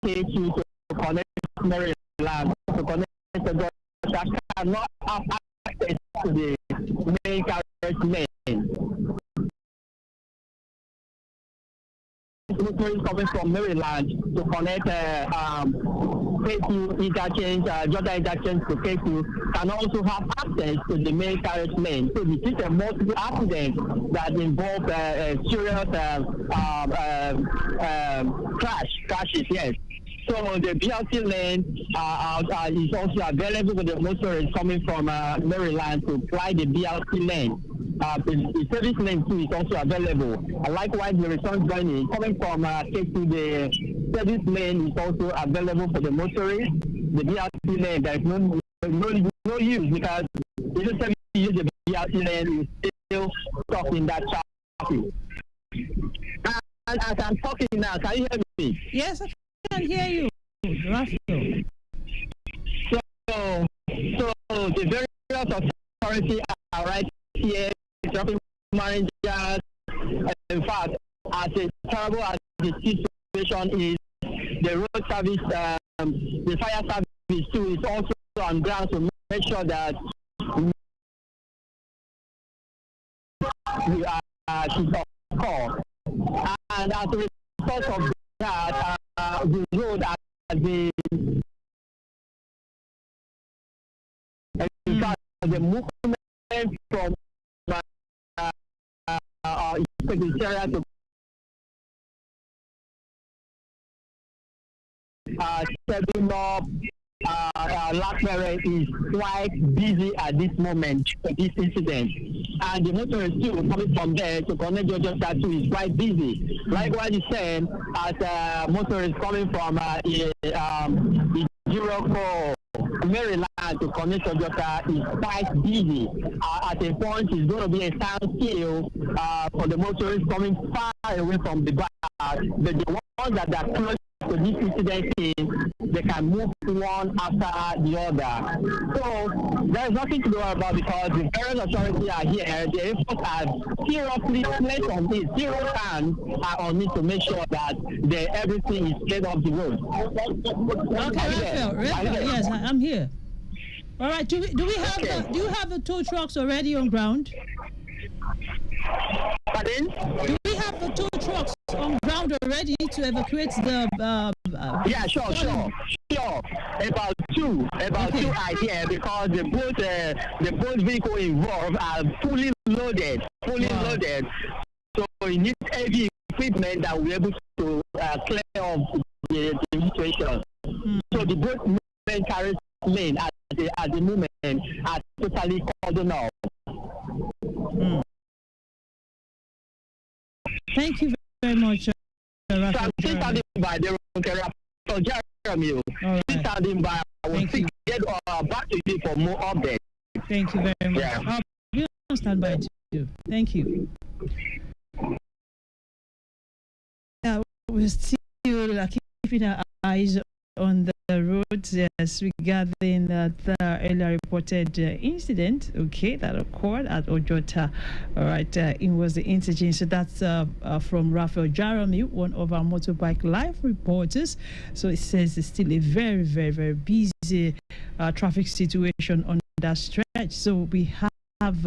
to connect Maryland, to connect the that cannot have access to the main carriage lane. Motorists coming from Maryland to connect K2 interchange, Jordan interchange to K2 can also have access to the main carriage lane. So this is a multiple accident that involves serious crashes, yes. So the BRT lane is also available for the motorists coming from Maryland to fly the BRT lane. The service lane too is also available. Likewise, the return journey coming from K2, the service lane is also available for the motorists. The BRT lane, there is no use because the service use the BRT lane is still stuck in that traffic. And as I'm talking now, can you hear me? Yes, I can hear you, Raphael. So the various authorities are right here, traffic managers. In fact, as terrible as the situation is, the road service, the fire service too, is also on ground to make sure that we are to call. And as a because of that, the road has been the movement from Secretariat to stepping up Blackberry is quite busy at this moment for this incident. And the motorist too coming from there to connect Georgia Tattoo is quite busy. Likewise, the same as motorists coming from Jericho, Maryland to connect Georgia is quite busy. At a point, it's going to be a standstill for the motorists coming far away from the bar. But the ones that are close to this incident, they can move one after the other. So there's nothing to worry about because the various authorities are here. The efforts are seriously placed on it, serious hands are on it to make sure that everything is cleared off the road. Okay, Raphael, yes, I'm here. All right, do we have do you have the tow trucks already on ground? Pardon? Do we have the tow trucks on ground already to evacuate the? Yeah, sure. About two are here because the both vehicle involved are fully loaded. So we need heavy equipment that will be able to clear off the situation. So the both movement carries lane at the moment are totally cordoned off. Thank you very much, Raphael. So I'm still standing by the Jeremy. Still standing by. I will get back to you for more updates. Thank you very much. Yeah. We'll stand by too. Thank you. We're still keeping our eyes on the roads, yes, regarding the earlier reported incident, that occurred at Ojota. All right, it was the incident. So that's from Raphael Jeremy, one of our Motorbike Live reporters. So it says it's still a very, very, very busy traffic situation on that stretch. So we have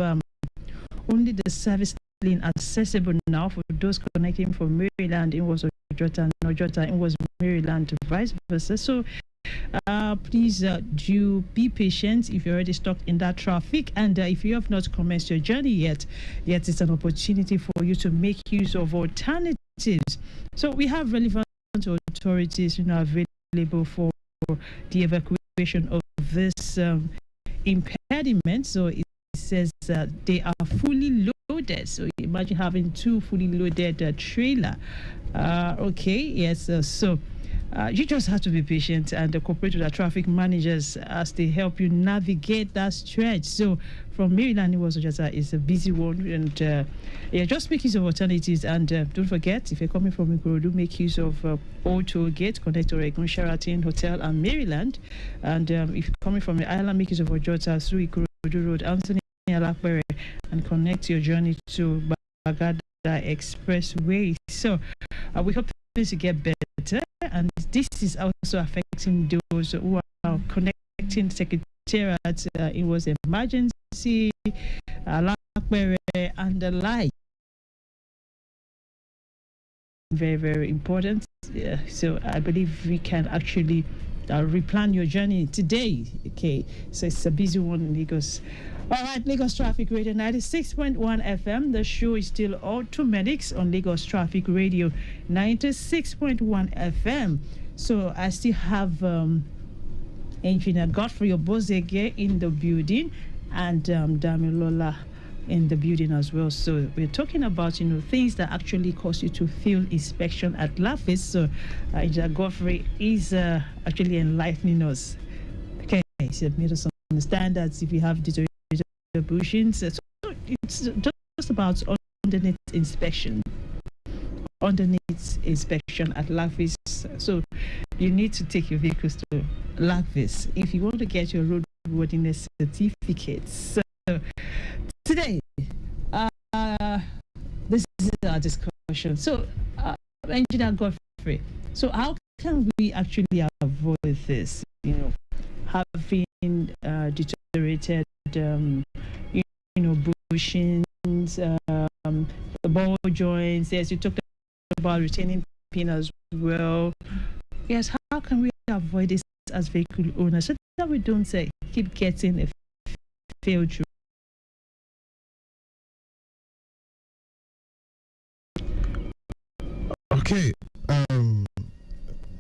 only the service lane accessible now for those connecting from Maryland. It was Ojota, and Ojota, it was Maryland, vice versa. So please do be patient if you're already stuck in that traffic, and if you have not commenced your journey yet it's an opportunity for you to make use of alternatives. So we have relevant authorities available for the evacuation of this impediment. So it says they are fully loaded. So imagine having two fully loaded trailer. So you just have to be patient and cooperate with the traffic managers as they help you navigate that stretch. So from Maryland, it was just it's a busy one, and just make use of alternatives. And don't forget, if you're coming from Ikorodu, make use of Old Toll Gate, connect to Oregon, Sheraton Hotel, and Maryland. And if you're coming from the island, make use of Ojota through Ikorodu Road, Anthony Alakbere, and connect your journey to Bagada Expressway. So we hope things will get better, and this is also affecting those who are connecting Secretariat. It was emergency, Alakbere, and the like. Very, very important. So I believe we can actually replan your journey today. So it's a busy one in Lagos. All right, Lagos Traffic Radio 96.1 FM. The show is still Automedics on Lagos Traffic Radio 96.1 FM. So I still have Engineer Godfrey Obozege in the building, and Damilola in the building as well. So we're talking about things that actually cause you to fail inspection at LAFIS. So Engineer Godfrey is actually enlightening us. Okay, so made us understand that if you have deteriorated bushings, so it's just about underneath inspection at LAFIS. So you need to take your vehicles to LAFIS if you want to get your roadworthiness certificates. So today, this is our discussion. So, Engineer Godfrey, so how can we actually avoid this? Having deteriorated, bushings, the ball joints. Yes, you talked about retaining pin as well. Yes, how can we avoid this as vehicle owners so that we don't keep getting a failed route? Okay,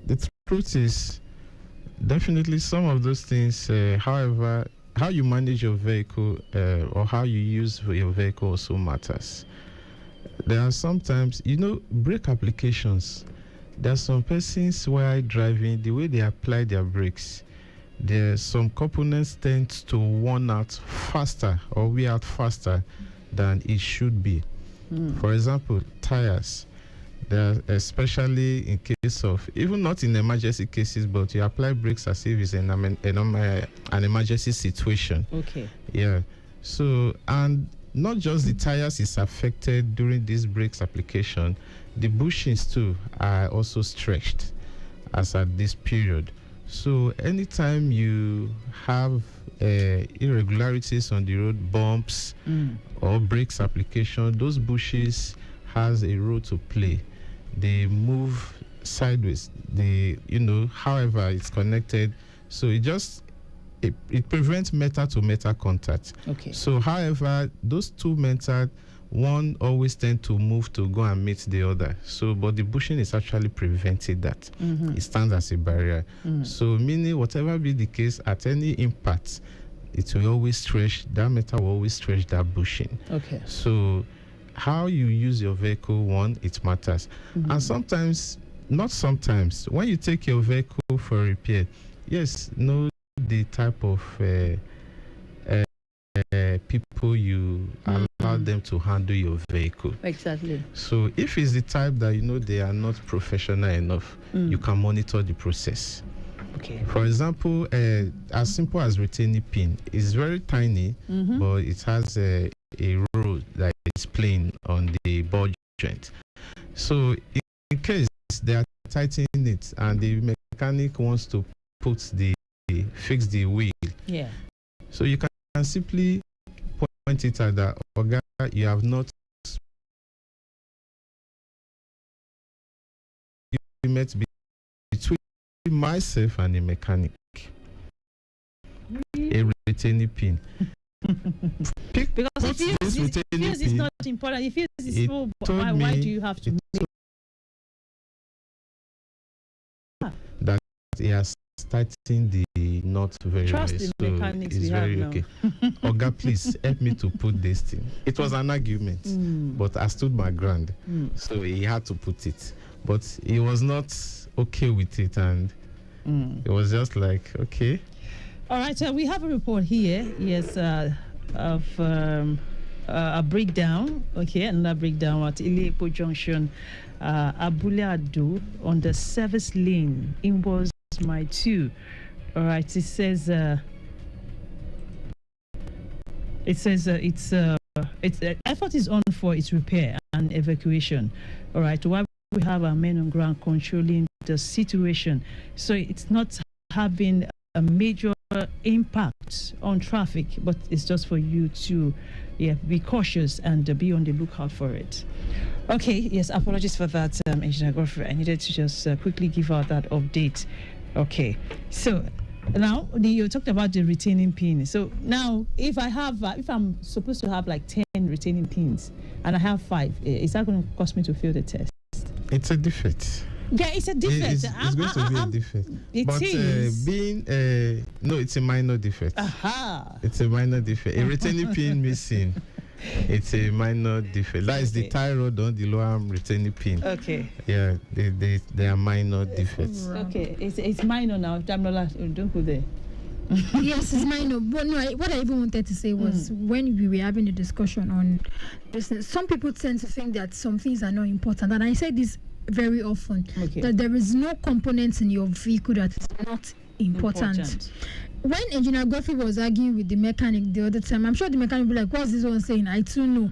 the truth is definitely some of those things, however, how you manage your vehicle or how you use your vehicle also matters. There are sometimes, brake applications. There are some persons while driving, the way they apply their brakes, there's some components tend to worn out faster or wear out faster than it should be. For example, tires. Especially in case of, even not in emergency cases, but you apply brakes as if it's an emergency situation. Okay. Yeah. So, and not just the tires is affected during this brakes application, the bushings too are also stretched as at this period. So anytime you have irregularities on the road, bumps or brakes application, those bushes has a role to play. They move sideways. However it's connected. So it prevents metal to metal contact. Okay. So however, those two metal, one always tend to move to go and meet the other. So, but the bushing is actually preventing that. It stands as a barrier. So meaning whatever be the case, at any impact, it will always stretch, that metal will always stretch that bushing. Okay. So how you use your vehicle, one, it matters. And sometimes, not sometimes, when you take your vehicle for repair, yes, know the type of people you allow them to handle your vehicle. Exactly. So if it's the type that they are not professional enough, you can monitor the process. Okay. For example, as simple as retaining pin, it's very tiny, but it has a role that is playing on the ball joint. So in case they are tightening it and the mechanic wants to fix the wheel, so you can simply point it at that, okay, you have not met between myself and the mechanic. A retaining pin. Because if it's not important, if it's small, why do you have to make that he has tightened the knot very well? Trust the mechanics it's we very have okay. now. Oga, please help me to put this thing. It was an argument, but I stood my ground. So he had to put it. But he was not okay with it, and it was just like, okay. All right, we have a report here, yes, of a breakdown, another breakdown at Ilepo Junction, Abule Ado, on the service lane, Inbox My 2. All right, it says effort is on for its repair and evacuation. All right, while we have our men on ground controlling the situation, so it's not having a major impact on traffic, but it's just for you to be cautious and be on the lookout for it. Okay, yes, apologies for that, Engineer Godfrey. I needed to just quickly give out that update. Okay, so now you talked about the retaining pin. So now if I have if I'm supposed to have like 10 retaining pins and I have 5, is that going to cost me to fail the test? It's a defect. Yeah, it's a defect. It's going to be a defect. It is. No, it's a minor defect. Aha. It's a minor defect. A retaining pin missing. It's a minor defect. That is the tie rod on the lower arm retaining pin. Okay. Yeah, they are minor defects. Okay, it's minor now. Don't go there. Yes, it's minor. But no, what I even wanted to say was when we were having a discussion on this, some people tend to think that some things are not important, and I said this very often, that there is no component in your vehicle that is not important. When Engineer Godfrey was arguing with the mechanic the other time, I'm sure the mechanic would be like, what's this one saying? I too know.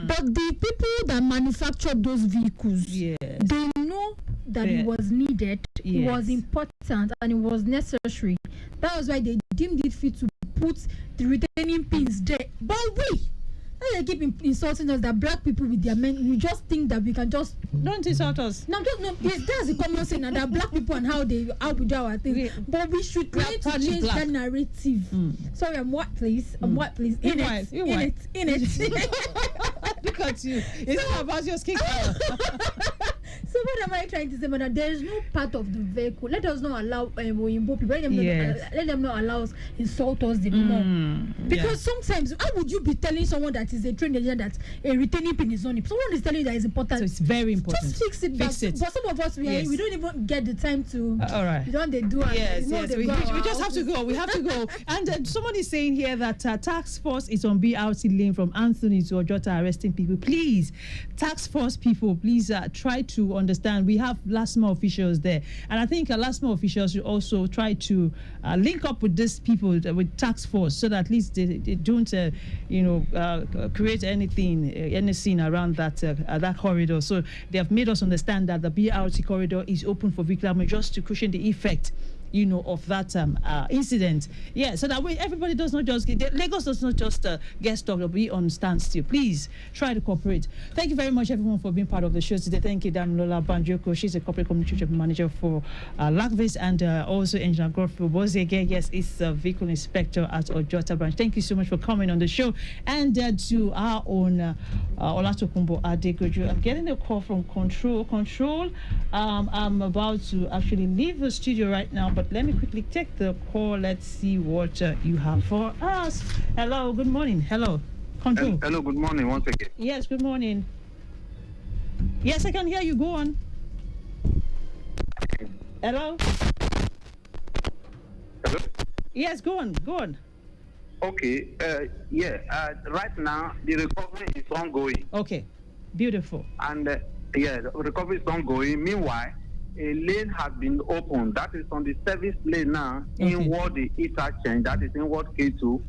But the people that manufactured those vehicles, they know that it was needed, it was important, and it was necessary. That was why they deemed it fit to put the retaining pins there. But we, They keep insulting us that black people with their men, we just think that we can just don't insult us. No, yes, that's a common saying that black people and how we do our things. But we should try to change that narrative. Sorry, I'm white, please. I'm white, please. In it. Look at you. It's not about your skin color. So what am I trying to say, madam? There is no part of the vehicle. Let us not allow Oyinbo people. Let them not allow us insult us anymore. Because sometimes, how would you be telling someone that is a trained agent that a retaining pin is on it? Someone is telling you that it's important. So it's very important. Just fix it. But some of us, we don't even get the time to. All right. We don't do it. Yes. We just have to go. We have to go. And someone is saying here that task force is on BRT lane from Anthony to Ojota arresting people. Please, task force people, please try to understand. We have LASMA officials there, and I think LASMA officials should also try to link up with these people, with task force, so that at least they don't, create any scene around that corridor. So they have made us understand that the BRT corridor is open for vehicular movement just to cushion the effect of that incident. Yeah, so that way everybody does not just Lagos does not just get stuck or be on standstill. Please try to cooperate. Thank you very much, everyone, for being part of the show today. Thank you, Damilola Banjoko. She's a corporate communication manager for LACVIS, and also Engineer Godfrey Bozege. Yes, it's a vehicle inspector at Ojota branch. Thank you so much for coming on the show. And to our own Olatokunbo Adegoju. I'm getting a call from Control. I'm about to actually leave the studio right now, but let me quickly take the call. Let's see what you have for us. Hello, good morning. Hello, Control. Hello, good morning once again. Yes, good morning. Yes, I can hear you. Go on. Hello? Hello? Yes, go on. Okay, right now the recovery is ongoing. Okay, beautiful. And the recovery is ongoing. Meanwhile, a lane has been opened. That is on the service lane now, inward the interchange, that is inward K2,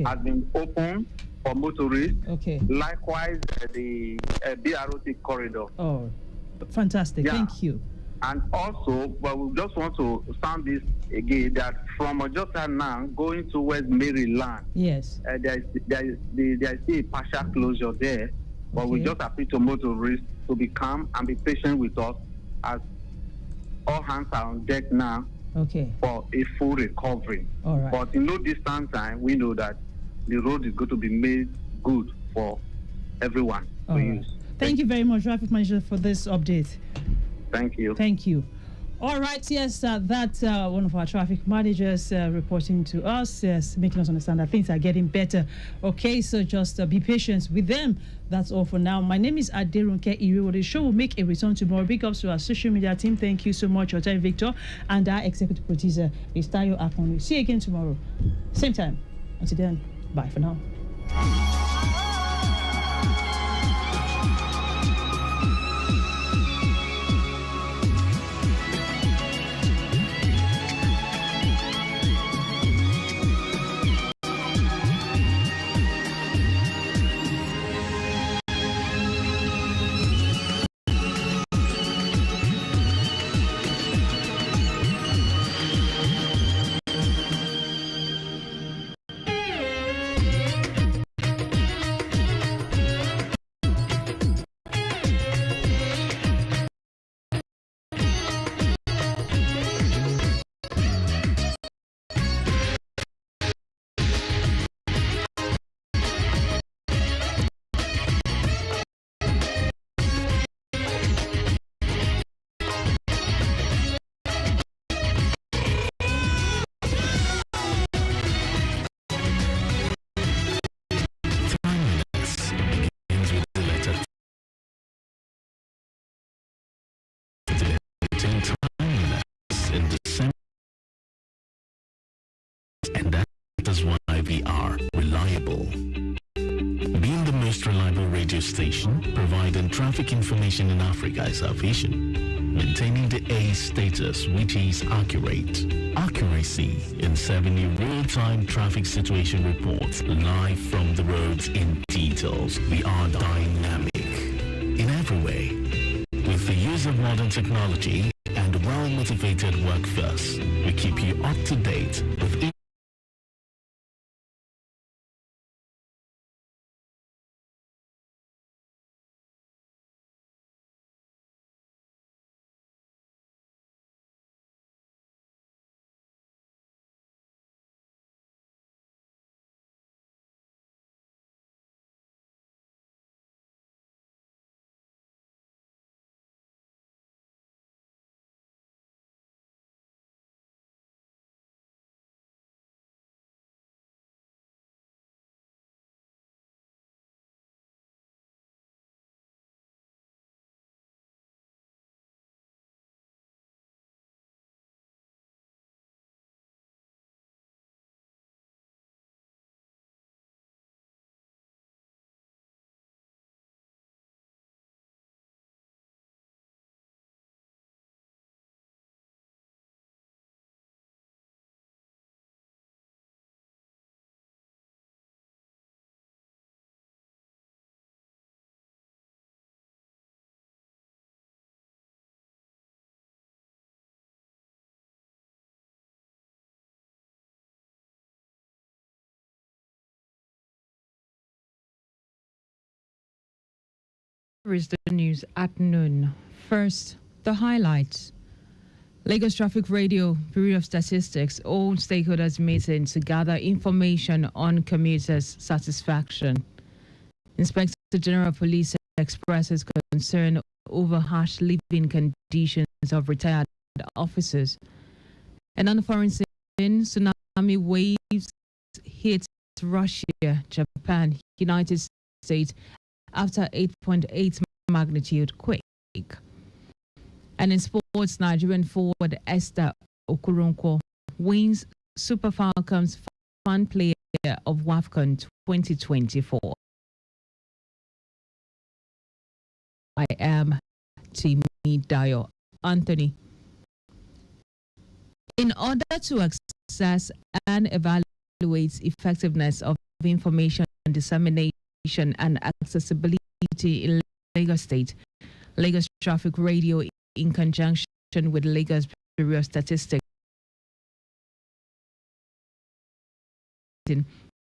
has been opened for motorists. Okay. Likewise, the BRT corridor. Oh, fantastic. Yeah. Thank you. And also, but we just want to sound this again, that from Ojota now going towards Maryland, yes, there is still a partial closure there, but we just appeal to motorists to be calm and be patient with us, as all hands are on deck now for a full recovery. All right. But in no distant time, we know that the road is going to be made good for everyone to use. Thank you very much, Traffic Manager, for this update. Thank you. Thank you. All right, yes, that's one of our traffic managers reporting to us, yes, making us understand that things are getting better. Okay, so just be patient with them. That's all for now. My name is Aderunke Iriwo. The show will make a return tomorrow. Big ups to our social media team. Thank you so much, Hotel Victor, and our executive producer, Tayo Akonu. See you again tomorrow. Same time. Until then, bye for now. And that is why we are reliable. Being the most reliable radio station providing traffic information in Africa is our vision. Maintaining the A status, which is accurate. Accuracy in serving you real-time traffic situation reports live from the roads in details. We are dynamic in every way. With the use of modern technology and well-motivated workforce, we keep you up to date with is the news at noon. First, the highlights. Lagos Traffic Radio, Bureau of Statistics, all stakeholders meeting to gather information on commuters' satisfaction. Inspector General of Police expresses concern over harsh living conditions of retired officers. And on the foreign scene, tsunami waves hit Russia, Japan, United States after 8.8 magnitude quake. And in sports, Nigerian forward Esther Okoronkwo wins Super Falcons Fan Player of WAFCON 2024. I am Timmy Dayo Anthony. In order to assess and evaluate effectiveness of information dissemination and accessibility in Lagos State, Lagos Traffic Radio, in conjunction with Lagos Bureau of Statistics,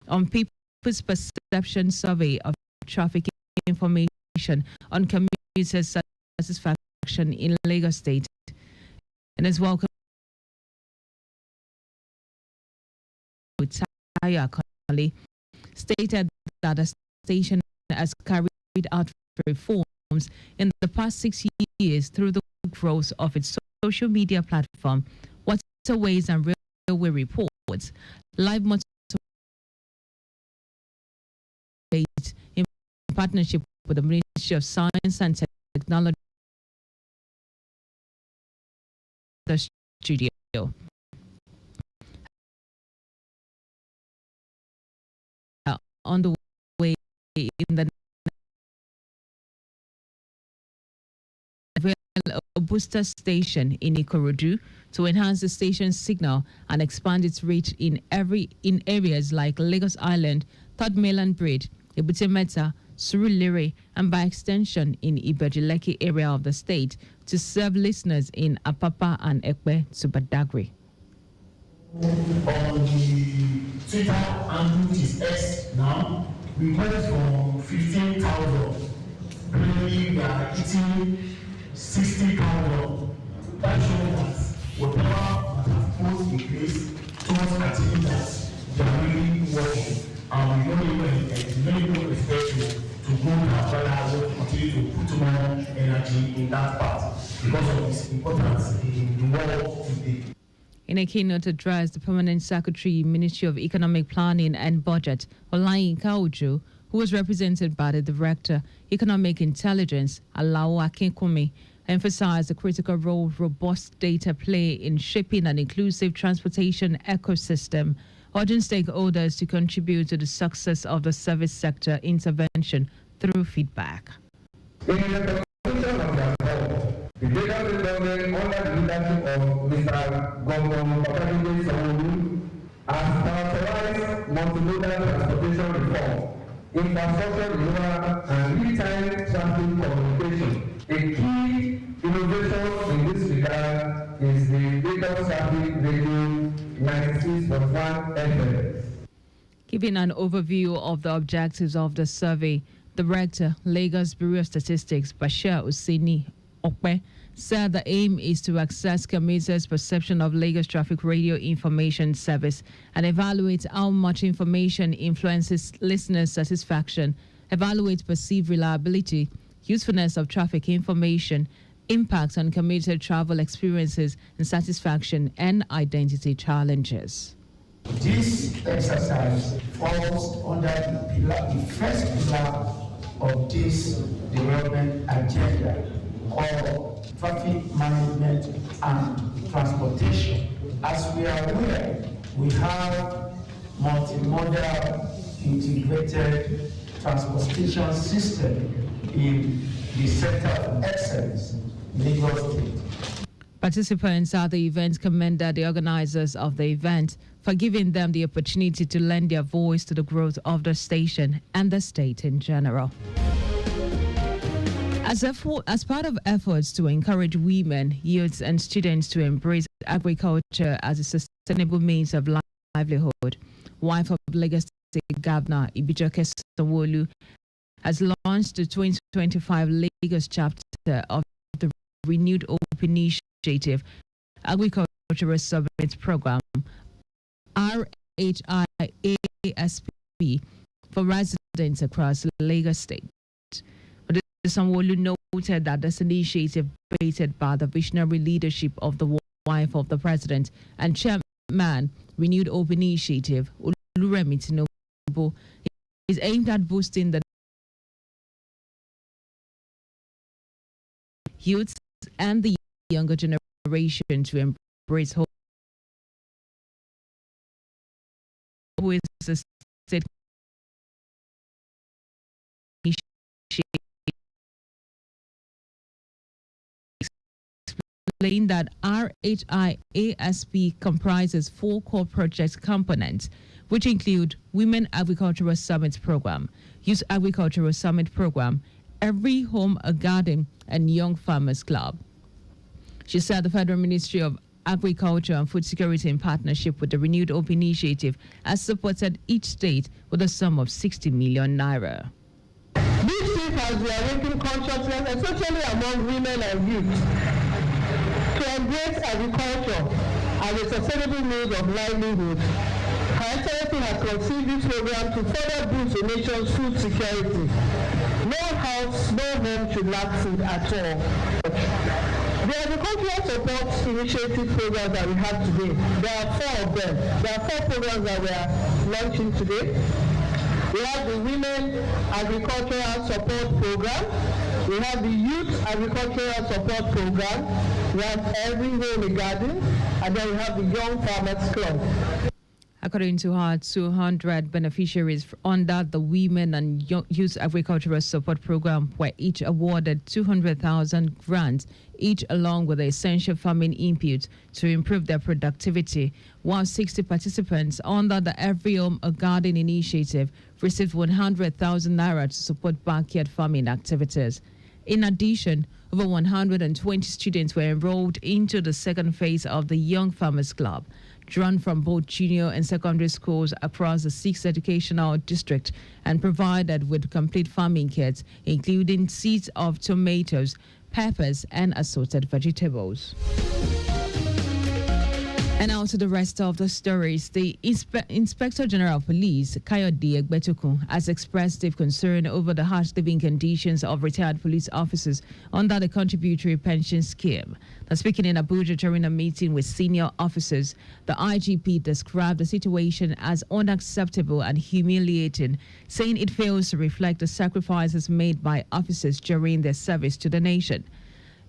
on People's Perception Survey of Traffic Information on Commuters' Satisfaction in Lagos State, and as well stated that the station has carried out reforms in the past 6 years through the growth of its social media platform, Waterways and Railway Reports, live motorway in partnership with the Ministry of Science and Technology, the studio. On the way in the a booster station in Ikorodu to enhance the station's signal and expand its reach in areas like Lagos Island, Third Mainland Bridge, Ebute Metta, Surulere, and by extension in Ibejileki area of the state to serve listeners in Apapa and Ekpe to Badagry. On the Twitter handle, which is X now, we went from 15,000. Really, we are hitting 60,000. That shows that whatever we have put in place towards achieving that, they are really working. And we don't even expect to go that further, to continue to put more energy in that part because of its importance in the world today. In a keynote address, the Permanent Secretary, Ministry of Economic Planning and Budget, Olayinka Ojo, who was represented by the Director, Economic Intelligence, Alao Akinkumi, emphasized the critical role robust data play in shaping an inclusive transportation ecosystem, urging stakeholders to contribute to the success of the service sector intervention through feedback. In the conclusion of the report, the Lagos government, under the leadership of Mr. Gongong Babajide Sanwo-Olu, has prioritized multimodal transportation reform, infrastructure renewal, and real-time traffic communication. A key innovation in this regard is the Lagos Traffic Radio 96.1 FM. Giving an overview of the objectives of the survey, Director, Lagos Bureau of Statistics, Bashir Useni Okpe, said the aim is to assess commuters' perception of Lagos Traffic Radio Information Service and evaluate how much information influences listeners' satisfaction, evaluate perceived reliability, usefulness of traffic information, impact on commuter travel experiences and satisfaction, and identity challenges. This exercise falls under the first pillar of this development agenda called traffic management and transportation. As we are aware, we have multimodal integrated transportation system in the Center of Excellence, Lagos State. Participants at the event commended the organizers of the event for giving them the opportunity to lend their voice to the growth of the station and the state in general. As part of efforts to encourage women, youths, and students to embrace agriculture as a sustainable means of livelihood, wife of Lagos State Governor Ibijoke Sanwo-Olu has launched the 2025 Lagos chapter of the renewed Open Initiative Agricultural Summit Program, RHIASP, for residents across Lagos State. Sanwo-Olu noted that this initiative, baited by the visionary leadership of the wife of the president and chairman, Renewed Open Initiative, Oluremi Tinubu, is aimed at boosting the youths and the younger generation to embrace hope. Who is a state explained that RHIASP comprises 4 core project components, which include Women Agricultural Summit Program, Youth Agricultural Summit Program, Every Home a Garden, and Young Farmers Club. She said the Federal Ministry of Agriculture and Food Security, in partnership with the Renewed Open Initiative, has supported each state with a sum of 60 million naira. This shift has reawakened consciousness, especially among women and youth, to embrace agriculture as a sustainable mode of livelihood. Her Excellency has conceived this program to further boost the nation's food security. No house, no home should lack food at all. The agricultural support initiative programs that we have today, there are 4 of them. There are 4 programs that we are launching today. We have the Women Agricultural Support Program. We have the Youth Agricultural Support Program. We have Every Home a Garden. And then we have the Young Farmers Club. According to her, 200 beneficiaries under the Women and Youth Agricultural Support Program were each awarded 200,000 grants, each along with the essential farming inputs to improve their productivity, while 60 participants under the Every Home a Garden initiative received 100,000 naira to support backyard farming activities. In addition, over 120 students were enrolled into the second phase of the Young Farmers Club, drawn from both junior and secondary schools across the 6 educational districts, and provided with complete farming kits, including seeds of tomatoes, peppers, and assorted vegetables. And now to the rest of the stories. The Inspector General of Police, Kayode Egbetokun, has expressed deep concern over the harsh living conditions of retired police officers under the contributory pension scheme. Now, speaking in Abuja during a meeting with senior officers, the IGP described the situation as unacceptable and humiliating, saying it fails to reflect the sacrifices made by officers during their service to the nation.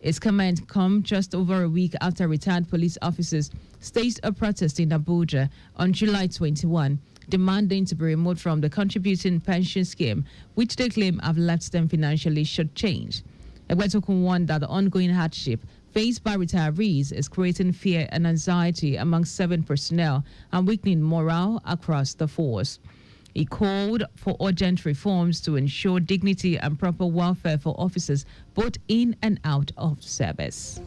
His comment come just over a week after retired police officers staged a protest in Abuja on July 21, demanding to be removed from the contributing pension scheme, which they claim have left them financially shortchanged. Egbetokun warned that the ongoing hardship faced by retirees is creating fear and anxiety among serving personnel and weakening morale across the force. He called for urgent reforms to ensure dignity and proper welfare for officers both in and out of service.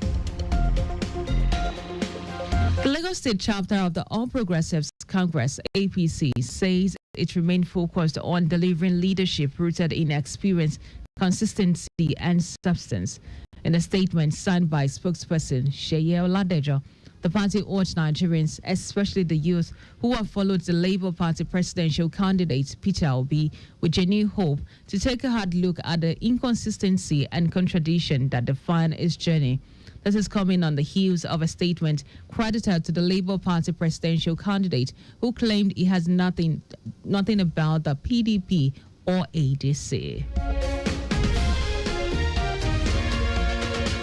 The Lagos State chapter of the All Progressives Congress, APC, says it remained focused on delivering leadership rooted in experience, consistency, and substance. In a statement signed by spokesperson Sheye Oladejo, the party urged Nigerians, especially the youth who have followed the Labour Party presidential candidate Peter Obi with genuine hope, to take a hard look at the inconsistency and contradiction that define his journey. This is coming on the heels of a statement credited to the Labour Party presidential candidate, who claimed he has nothing about the PDP or ADC.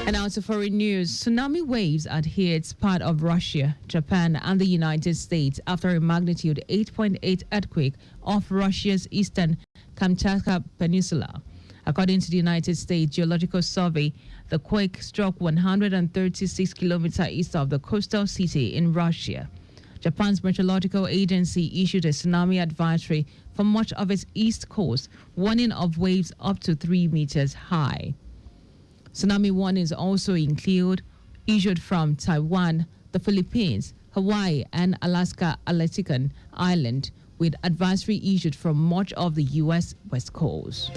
And now to foreign news. Tsunami waves had hit part of Russia, Japan, and the United States after a magnitude 8.8 earthquake off Russia's eastern Kamchatka Peninsula. According to the United States Geological Survey, the quake struck 136 kilometers east of the coastal city in Russia. Japan's meteorological agency issued a tsunami advisory for much of its east coast, warning of waves up to 3 meters high. Tsunami warnings also include issued from Taiwan, the Philippines, Hawaii, and Alaska Island, with advisory issued from much of the U.S. West Coast.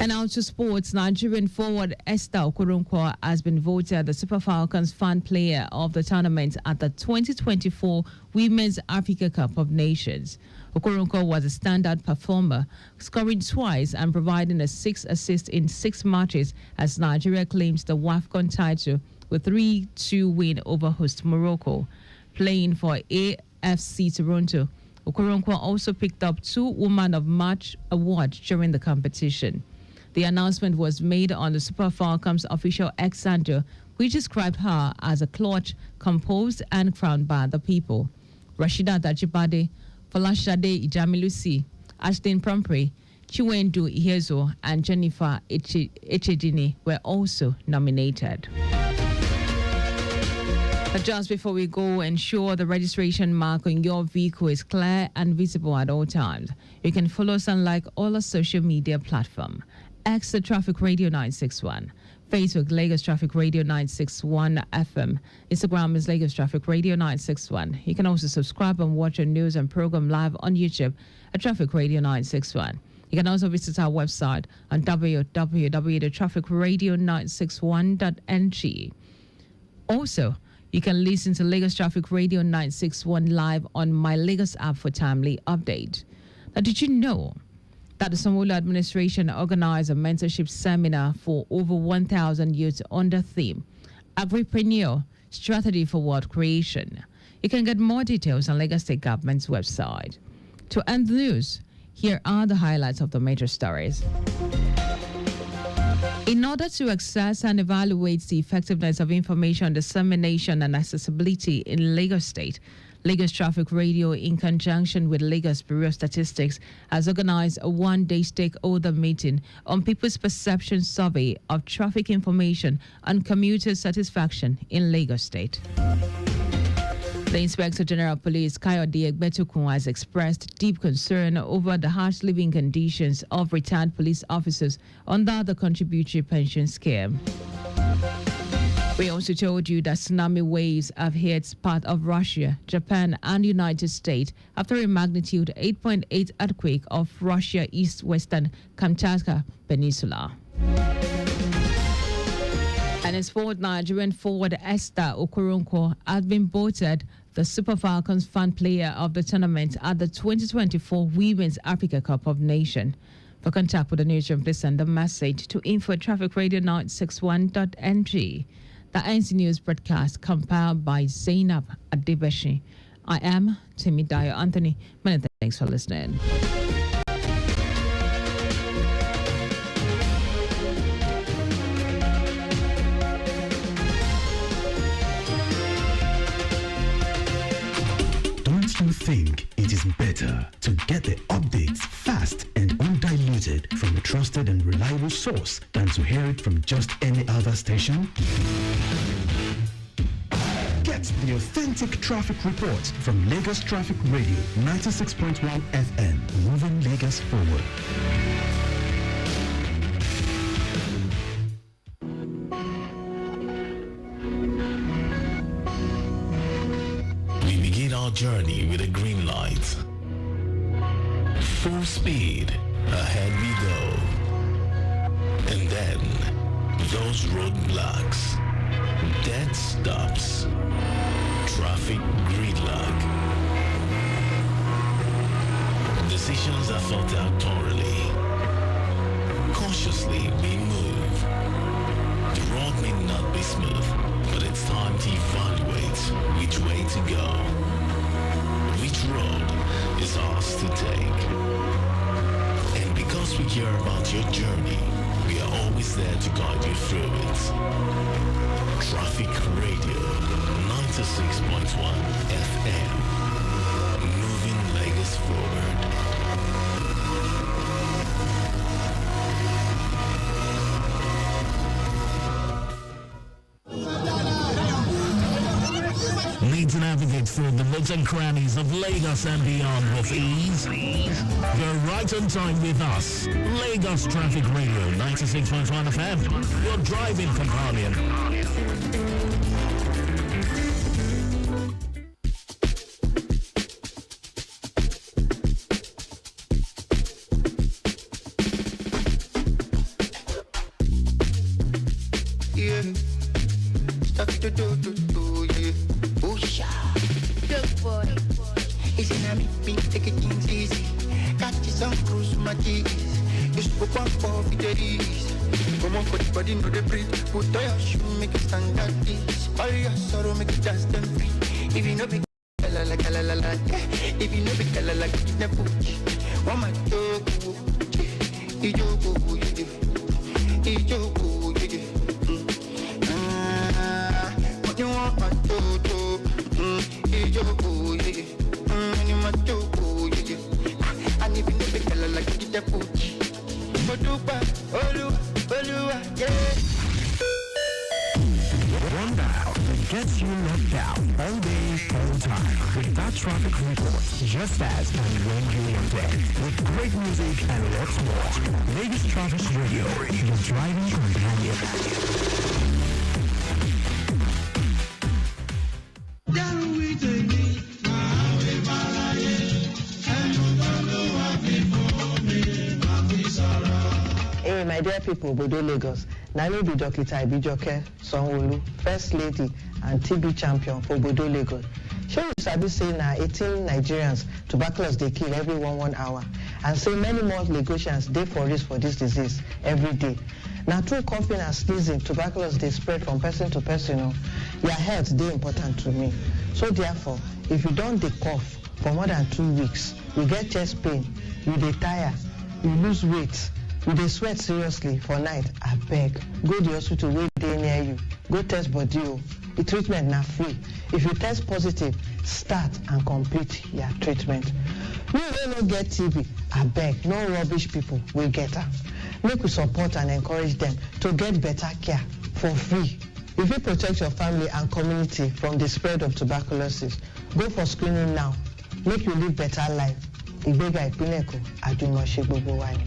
And now to sports. Nigerian forward Esther Okoronkwo has been voted the Super Falcons fan player of the tournament at the 2024 Women's Africa Cup of Nations. Okoronkwo was a standout performer, scoring twice and providing a 6 assist in 6 matches as Nigeria claims the WAFCON title with 3-2 win over host Morocco. Playing for AFC Toronto, Okoronkwo also picked up 2 Woman of Match awards during the competition. The announcement was made on the Super Falcons official X handle, which described her as a clutch, composed and crowned by the people. Rashida Dajibade, Folashade Ijamilusi, Ashton Prompre, Chiwendu Ihezo, and Jennifer Echedini were also nominated. But just before we go, ensure the registration mark on your vehicle is clear and visible at all times. You can follow us on like all our social media platforms. X the Traffic Radio 961, Facebook Lagos Traffic Radio 961 FM, Instagram is Lagos Traffic Radio 961. You can also subscribe and watch our news and program live on YouTube at Traffic Radio 961. You can also visit our website on www.trafficradio961.ng. Also, you can listen to Lagos Traffic Radio 961 live on My Lagos app for timely update. Now, did you know that the Sanwo-Olu administration organized a mentorship seminar for over 1,000 youths on the theme Agripreneur Strategy for World Creation? You can get more details on Lagos State Government's website. To end the news, here are the highlights of the major stories. In order to assess and evaluate the effectiveness of information dissemination and accessibility in Lagos State, Lagos Traffic Radio, in conjunction with Lagos Bureau of Statistics, has organized a one-day stakeholder meeting on people's perception survey of traffic information and commuter satisfaction in Lagos State. The Inspector General of Police, Kayode Egbetokun, has expressed deep concern over the harsh living conditions of retired police officers under the contributory pension scheme. We also told you that tsunami waves have hit part of Russia, Japan, and the United States after a magnitude 8.8 earthquake of Russia east-western Kamchatka Peninsula. And in sport, Nigerian forward Esther Okoronkwo has been voted the Super Falcons fan player of the tournament at the 2024 Women's Africa Cup of Nations. For contact with the newsroom, please send a message to info@trafficradio961.ng. The NC News broadcast compiled by Zainab Adebeshi. I am Timidayo Anthony. Many thanks for listening. Don't you think it is better to get the updates fast and undiluted from a trusted and reliable source than to hear it from just any other station? Get the authentic traffic report from Lagos Traffic Radio 96.1 FM, moving Lagos forward. We begin our journey with a green light. Full speed, ahead we go. And then, those roadblocks, dead stops, traffic gridlock. Decisions are thought out thoroughly. Cautiously we move. The road may not be smooth, but it's time to evaluate which way to go. Which road is ours to take? And because we care about your journey, we are always there to guide you through it. Traffic Radio 96.1 FM, moving Lagos forward. Need to navigate through the nooks and crannies of Lagos and beyond with ease? You're right on time with us. Lagos Traffic Radio 96.1 FM, your driving companion. Stuff to do, yeah. Oosha. Good boy. Easy now, me, take it things easy. Got you some cruise, my keys. You spoke one for days. Come on for the body, no the breathe. Put on your shoe, make it stand like this. All your sorrow, make it dance them free. If you know be la la la la la, if you know be la la get the pooch. One my dog, ijogo, what you want my dog, ijogo, you my dog, and if you know be la la get the pooch. Yeah. One dial gets you locked down all day, all time with that traffic report, just as and when you want it. With great music and lots more. Lagos Traffic Radio, your driving companion. Hey, my dear people, Bodo Lagos. Nani be Dr. Ibijoke Sonwolu, First Lady and TB champion for Bodo Lagos. Sure, you sabi say na 18 Nigerians tuberculosis they kill every 1 hour, and say many more Lagosians dey for risk for this disease every day. Now, through coughing and sneezing, tuberculosis they spread from person to person. Your health dey important to me. So therefore, if you don't dey cough for more than 2 weeks, you get chest pain, you dey tire, you lose weight, you dey sweat seriously for night, abeg go the hospital wey dey near you, go test body o. The treatment na free. If you test positive, start and complete your treatment. You wey no get TB, abeg no rubbish people wey get am. Make we support and encourage them to get better care for free. If you protect your family and community from the spread of tuberculosis, go for screening now. Make you live better life. Ìgbéga ìpínlẹ̀ Èkó, àjùmọ̀ṣe gbogbo wa ni.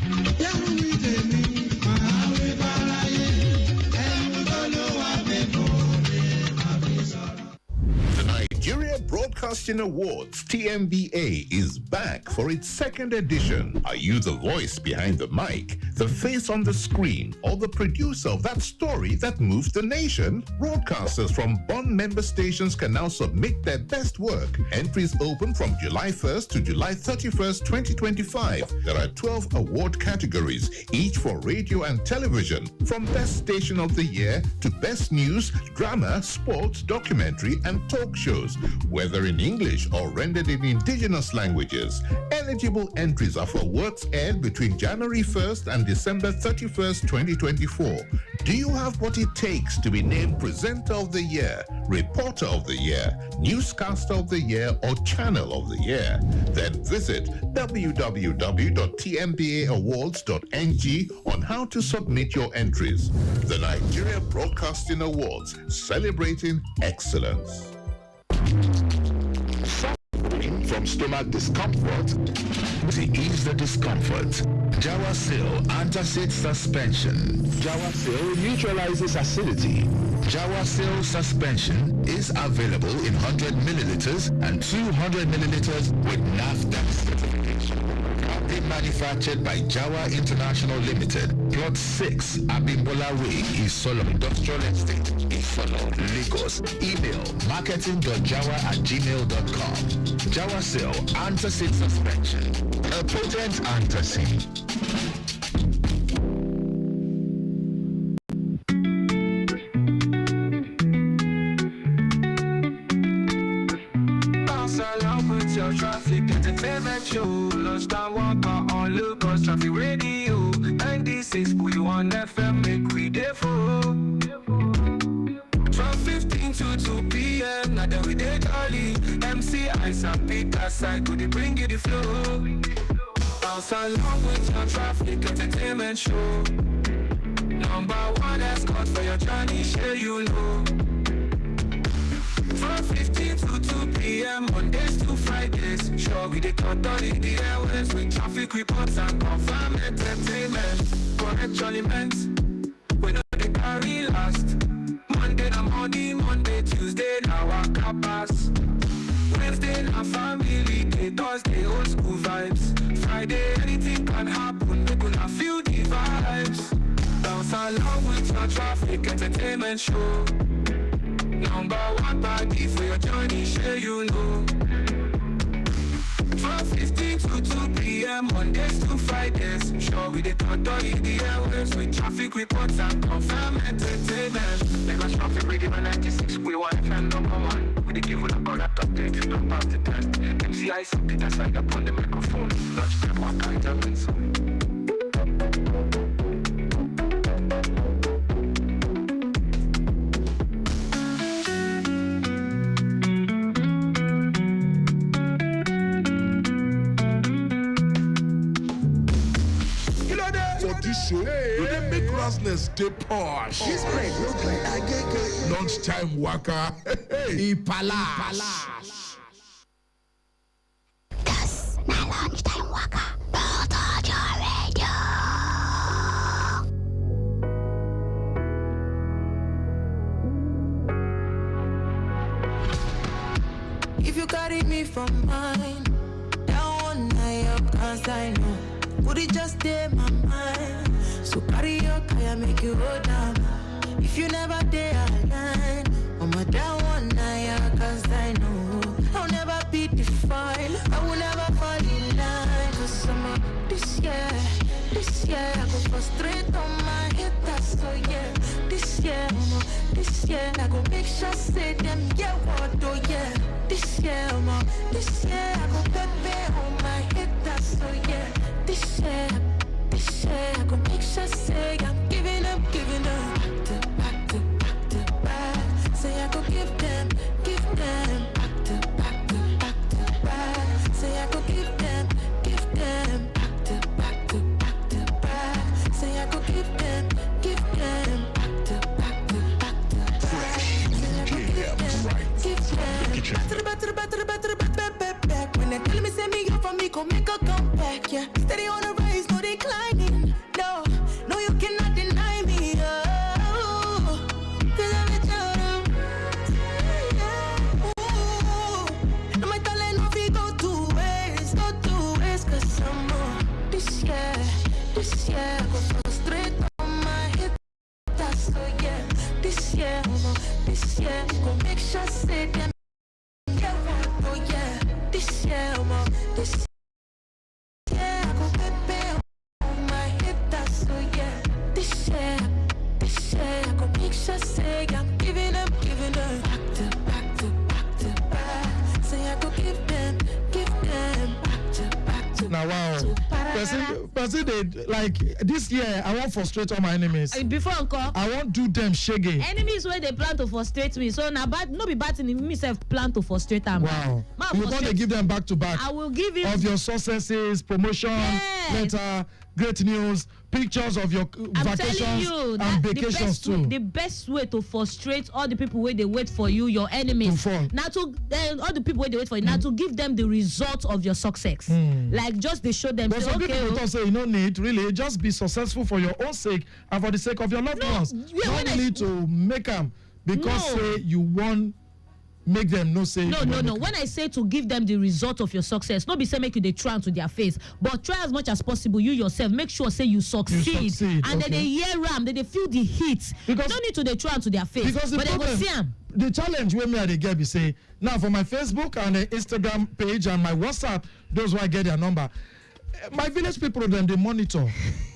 Nigeria Broadcasting Awards TMBA is back for its second edition. Are you the voice behind the mic, the face on the screen, or the producer of that story that moves the nation? Broadcasters from Bond member stations can now submit their best work. Entries open from July 1st to July 31st, 2025. There are 12 award categories, each for radio and television, from Best Station of the Year to Best News, Drama, Sports, Documentary, and Talk Shows, whether in English or rendered in indigenous languages. Eligible entries are for works aired between January 1st and December 31st, 2024. Do you have what it takes to be named Presenter of the Year, Reporter of the Year, Newscaster of the Year, or Channel of the Year? Then visit www.tmbaawards.ng on how to submit your entries. The Nigeria Broadcasting Awards, celebrating excellence. Suffering from stomach discomfort? To ease the discomfort, Jawasil Antacid Suspension. Jawasil neutralizes acidity. Jawasil Suspension is available in 100 milliliters and 200 milliliters with NAFDAC certification. Proudly manufactured by Jawa International Limited, Plot 6, Abimbola Way, Isolo Industrial Estate, Isolo, Lagos. Email marketing.jawa@gmail.com. Jawasil Antacid Suspension, a potent antacid. Traffic entertainment show, Lost and Walker on Lagos Traffic Radio. 96.1 FM, make we dey for. From 15 to 2 p.m. Now that we dey early. MC Ice and Peter Side, could they bring you the flow? Bounce along with your traffic entertainment show. Number 1 escort for your journey, share you know. From 15 to 2 p.m. Mondays to Fridays. Sure, we dey cut on in the airways with traffic reports and confirm entertainment. Correct elements, we know they carry last. Monday na money, Monday, Tuesday na waka pass. Wednesday na family day, Thursday old school vibes. Friday anything can happen, we gonna feel the vibes. Bounce along with your traffic entertainment show. Number one party for your journey, sure you know. 12:15 to 2 p.m. Mondays to Fridays. Sure we the airwaves with traffic reports and confirm entertainment. Lagos traffic radio 96. We want FM #1. We the give you the product update. Don't pass the test. MCI something that's like up on the microphone. Lunch time, one kind of inside. Show, you dey make Rasness dey posh. This bread look like agege. Lunchtime waka, Ipalash. Das na lunchtime waka. Road Radio. If you carry me from mine, that one night up, cause I know. Would it just stay my mind? So carry your car, make you hold down. If you never dare align, I'm a down one night, cause I know I'll never be defined. I will never fall in line. Cause I'm a this year, I go frustrate on my head, that's so yeah. This year, I go make sure say them, yeah, what do yeah. This year, I go pepe on my head, that's so yeah. This year, I go make sure say I'm giving up. Back to back. Say I go give them. Back to back. Say I go give them. Back to back. Say I go give them. Back to back. Fresh, jams, right. Back to the back. When they tell me send me up for me, go make a comeback, yeah. Steady on the rise, no declining. No, you cannot deny me, oh. 'Cause I'm a child. No, my talent no fit go two ways, 'cause I'm on this year, I go frustrate on my head, that's so yeah. This year, go make sure say them. This year, I go pepe on my head, that's so yeah. This year, I go make sure say I'm giving up. Back to back. Say I go give them, back to now wow. Person they like this year I want frustrate all my enemies. Before Uncle, I won't do them shaggy. Enemies where they plan to frustrate me. So now bad no be bad in myself plan to frustrate them. Wow. You want to give them back to back. I will give you of your successes, promotion, letter, great news, pictures of your vacations and vacations too. The best way to frustrate all the people where they wait for you, your enemies. Now to all the people where they wait for you, now to give them the result of your success. Like just they show them. But some people don't say you don't need really just be successful for your own sake and for the sake of your loved ones. You don't need to make them because say you want. Make them no say no. When I say to give them the result of your success, not be say make you they try to their face, but try as much as possible. You yourself make sure say you succeed. And then they hear ram, then they feel the heat. Because don't need to they try to their face, because but they go see them. The challenge where me I get be say now for my Facebook and the Instagram page and my WhatsApp, those who I get their number. My village people them they monitor,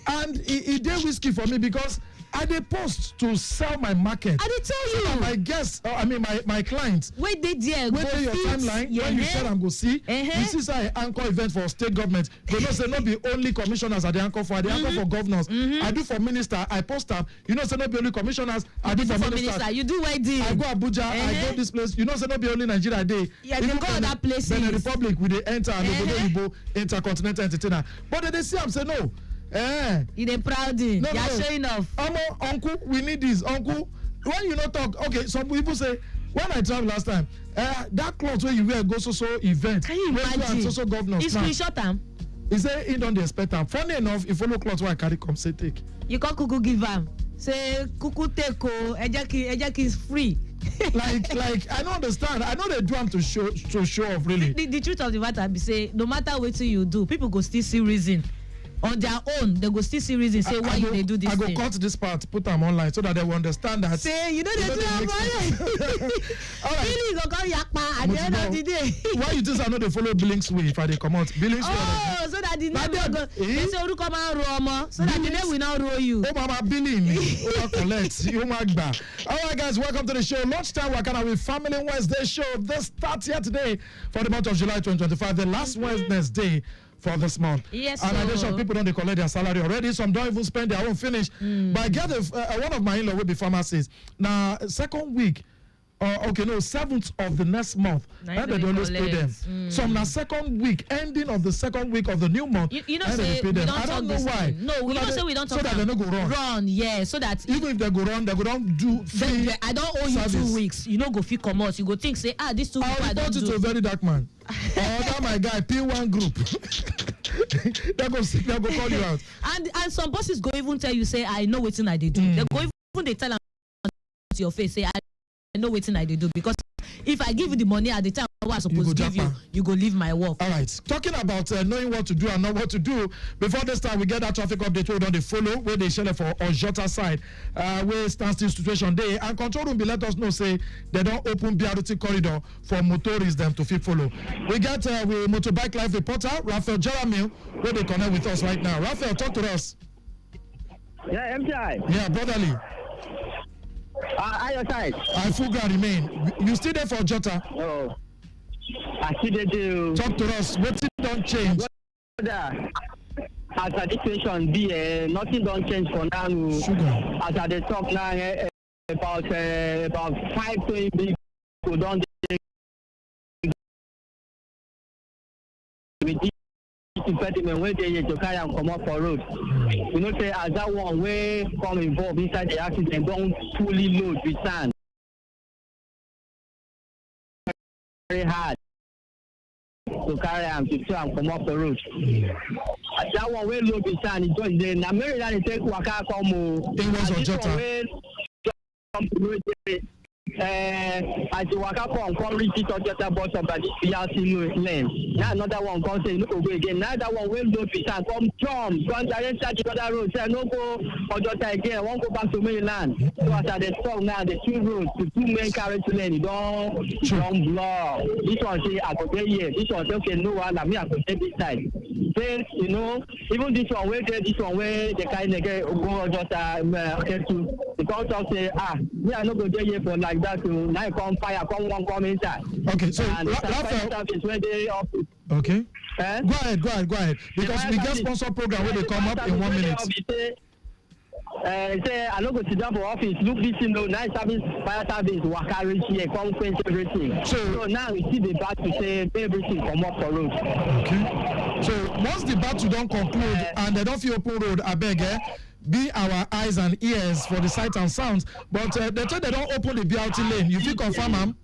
and it dey risky for me because I dey post to sell my market. I dey tell you. My guests, my clients. Wait they there. Wait there your timeline. When you share and go see. This is an anchor event for state government. They know say not be only commissioners at the anchor for. I dey anchor for governors. I do for minister. I post them. You know say not be only commissioners. I do for ministers. You do wedding. I go Abuja. I go this place. You know say not be only Nigeria day. Yeah, you go other places. Benin Republic we dey enter and Obodo intercontinental entertainer. But they see am say no. You dey proud in. No, you're showing off. Uncle, we need this. Uncle, when you not talk, okay, some people say, when I traveled last time, that clothes where you wear go so event. Can you imagine? So governors. It's screenshot them. He say he don't expect them. Funny enough, if follow clothes where I carry come say take. You can't kuku give them. Say kuku take ejaki is free. like I don't understand. I know they do them to show off really. The truth of the matter be say no matter what you do, people go still see reason. on their own, they go still see reason say why they do this. I go thing. cut this part, put them online so that they will understand that. Say you know they do that. All right. Billing go come yakpa at the end of the day. Why you think I know they follow Billings way if I they come out? Billings way. Oh, so that the name go. They say you come and roll so that the name will not roll you. Oh mama billing, oh collect, oh magba. All right guys, welcome to the show. Lunchtime we're gonna with Family Wednesday show. This starts here today for the month of July 2025, the last Wednesday for this month. Yes, and I know some people don't collect their salary already. Some don't even spend their own finish. But I get one of my in-law will be pharmacist. Now, second week, 7th of the next month. And they always pay them. So now second week, ending of the second week of the new month. You know, say we don't I don't know why. No, we don't say we don't talk. So that they don't go wrong. Run, yeah. So that even if they go wrong, they go down do free. I don't owe you service. 2 weeks. You know, go fit come out. You go think say, this 2 weeks I don't do. To a very dark man. That my guy, P1 group. they go call you out. And some bosses go even tell you say, I know what I they do. They go even they tell them to your face say, I know what I do because if I give you the money at the time I was supposed to give you, you go leave my work. All right. Talking about knowing what to do and not what to do, before this time we get that traffic update we don't follow where they share for Ojota side, where standstill situation there, and control room be let us know say they don't open BRT corridor for motorists them to fit follow. We get with motorbike live reporter Raphael Jeremy where they connect with us right now. Raphael, talk to us. Yeah, MTI. Yeah, brotherly. Your side. I full ground remain. You still there for Jota? Oh, I see they do. Talk to us. What don't change? As a situation be, nothing don't change for now. Sugar. As I talk now, about 5 to 8 people don't. When they to carry and come up for road. You know, say as that one way come involved inside the accident, don't fully load with sand. Very hard to carry and to try and come off the road. That one way load with sand, it just then America they take waka come. It was on Jota. As you walk up come reach it on just about somebody PRC lane. Now another one come say look away again. Now that one will load fit and come jump, go direct to the other road. Say no go on Jota again. Won't go back to mainland. So as they stop now, the 2 roads, the 2 main carriage lane, don't block. This one say I go there here. This one say okay no one. I go there this side. Then you know even this one where there, this one where the kind of go on Jota to the council say me I no go there here for like that to now come fire come inside. Okay, so okay. Go ahead. Because we get sponsor program where they come up in 1 minute. Say I no go sit down for office. Look this thing now service fire service waka reach here come quench everything. So now we see the back to say everything come up for road. Okay. So once the battle don't conclude and they don't feel open road, I beg be our eyes and ears for the sight and sounds. But they say they don't open the BRT lane. You feel confirm, ma'am?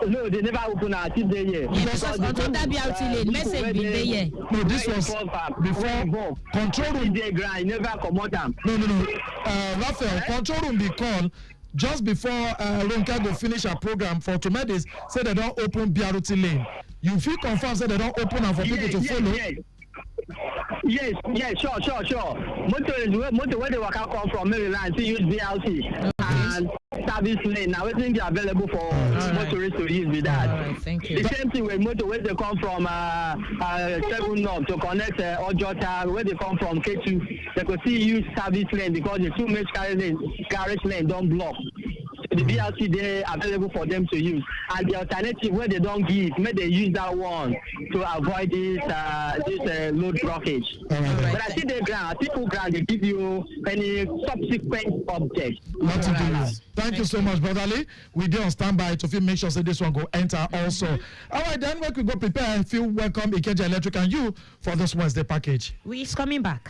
No, they never open until they here. Because on that BRT lane, message be there here. No, this was before control room. They grind, never come out them. No. Raphael, control room be called just before Ronka go finish her program for Tomedis. Say they don't open BRT lane. You feel confirmed? Say they don't open them for people to follow. Yes, sure. Motor where they walk out come from Maryland to use BLT and service lane. Now everything be available for motorists to use with that. Right, thank you. The same thing with motor where they come from 7 North to connect Ojota, where they come from K2, they could still use service lane because the 2 main garage lane don't block. The BLT they available for them to use, and the alternative where they don't give, may they use that one to avoid this load blockage. Right. But I see the grant, people grant they give you any subsequent object. Thank you so much, brotherly. We do on standby to make sure that this one go enter also. All right, then we could go prepare. Feel welcome, Ikeja Electric and you for this Wednesday package. We's coming back.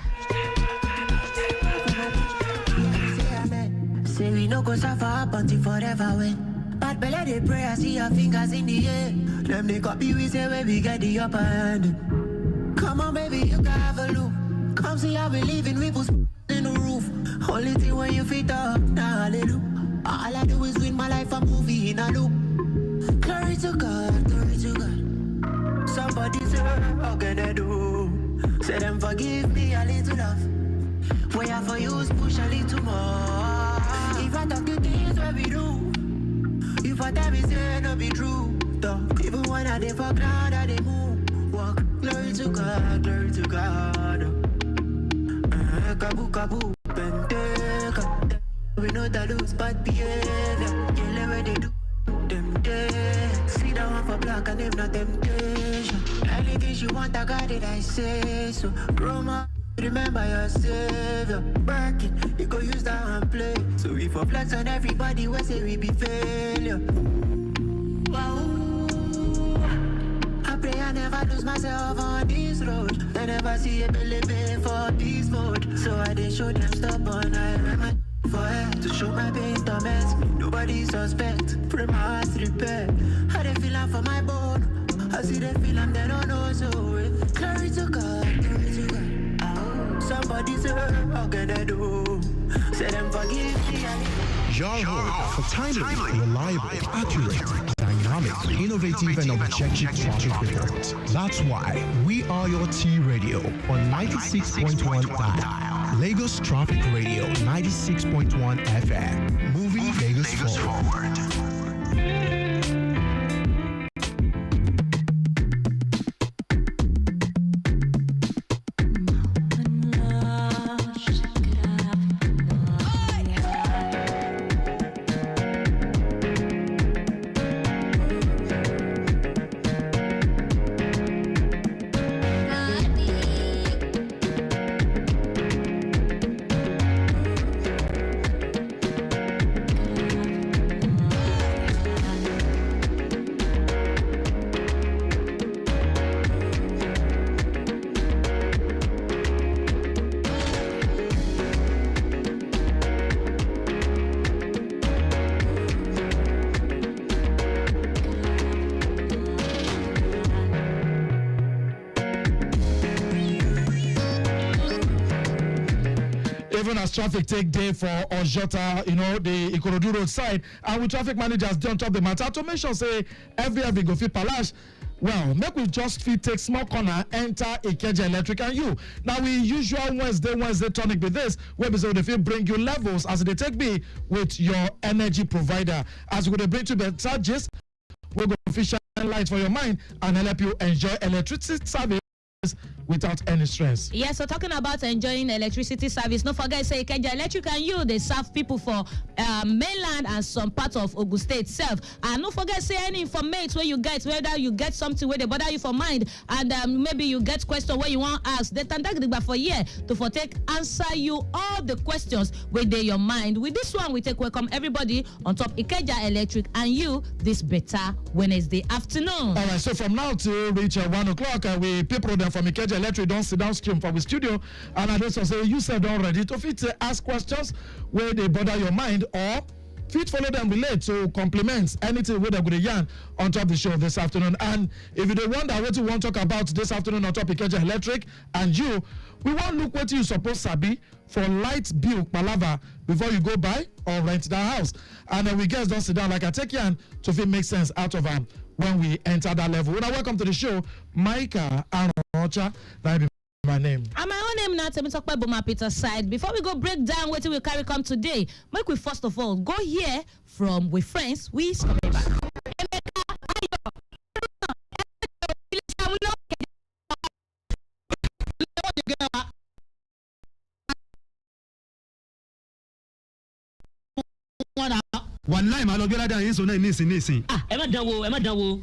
Say we no go suffer up until forever when bad belly they pray, I see your fingers in the air. Them they copy, we say when we get the upper hand. Come on baby, you can have a look. Come see how we living, we put in the roof. Only thing when you fit up, now hallelujah. All I do is win my life, a movie in a loop. Glory to God, glory to God. Somebody say, how can I do? Say them forgive me a little love. Way I for use push a little more. If I talk the things where we do, if I tell me say no be true, though. Even when I dey for ground, I dey move. Walk, glory to God, glory to God. Kabu kabu, penteka. We know that lose bad behavior. You know where they do them there. See that one for black and if not temptation. Anything you want, I got it, I say so. Roma, remember your savior. Birkin, you go use that and play. So we for flex on everybody, we say we be failure. Wow. I pray I never lose myself on this road. I never see a belly for this mode. So I did show them stubborn. I remember for her to show my pain torments. Nobody suspect. Pray my heart repair. How they feeling for my bone? I see they feel I'm they don't know. So glory to God, glory to God. Oh, somebody say, how can I do? Say them forgive me. Your home for timely, reliable, accurate, dynamic, innovative, and objective traffic reports. That's why we are your T Radio on 96.1 dial. Lagos Traffic Radio 96.1 FM. Moving Lagos forward. Even as traffic take day for Ojota, the Ikorodu road side, and with traffic managers don't top the matter to make sure say every go fit palash. Well, make we just fit take small corner, enter Ikeja Electric and you. Now we usual Wednesday tonic with this, where we say they fit bring you levels as they take me with your energy provider. As we bring you better gist, we'll go shine light for your mind and help you enjoy electricity service without any stress. Yes, so talking about enjoying electricity service, don't forget, say Ikeja Electric and you, they serve people for mainland and some parts of Ogun State itself. And don't forget, say any information where you get, whether you get something where they bother you for mind, and maybe you get question where you want to ask, they contact the for year to for take answer you all the questions where they your mind. With this one, we take welcome everybody on top Ikeja Electric and you this better Wednesday afternoon. All right, so from now till reach 1 o'clock, we people them from Ikeja Electric don't sit down stream from the studio, and I just say you said already to fit ask questions where they bother your mind or fit follow them relate to compliments anything where they're going to yarn on top of the show this afternoon. And if you don't wonder what you want to talk about this afternoon on top of Ikeja Electric and you, we want to look what you supposed to be for light bill palava before you go buy or rent that house. And then we guys don't sit down like I take yarn to fit make sense out of them when we enter that level. When I welcome to the show, Micah Arocha, that be my name. And my own name now, Temi Tokpe Boma Peter side. Before we go break down what we carry come today, make we first of all go hear from we friends. We coming back. Wallahi ma lọ gbé ládàá yín sọ náà nísìn. Ẹ má dánwò.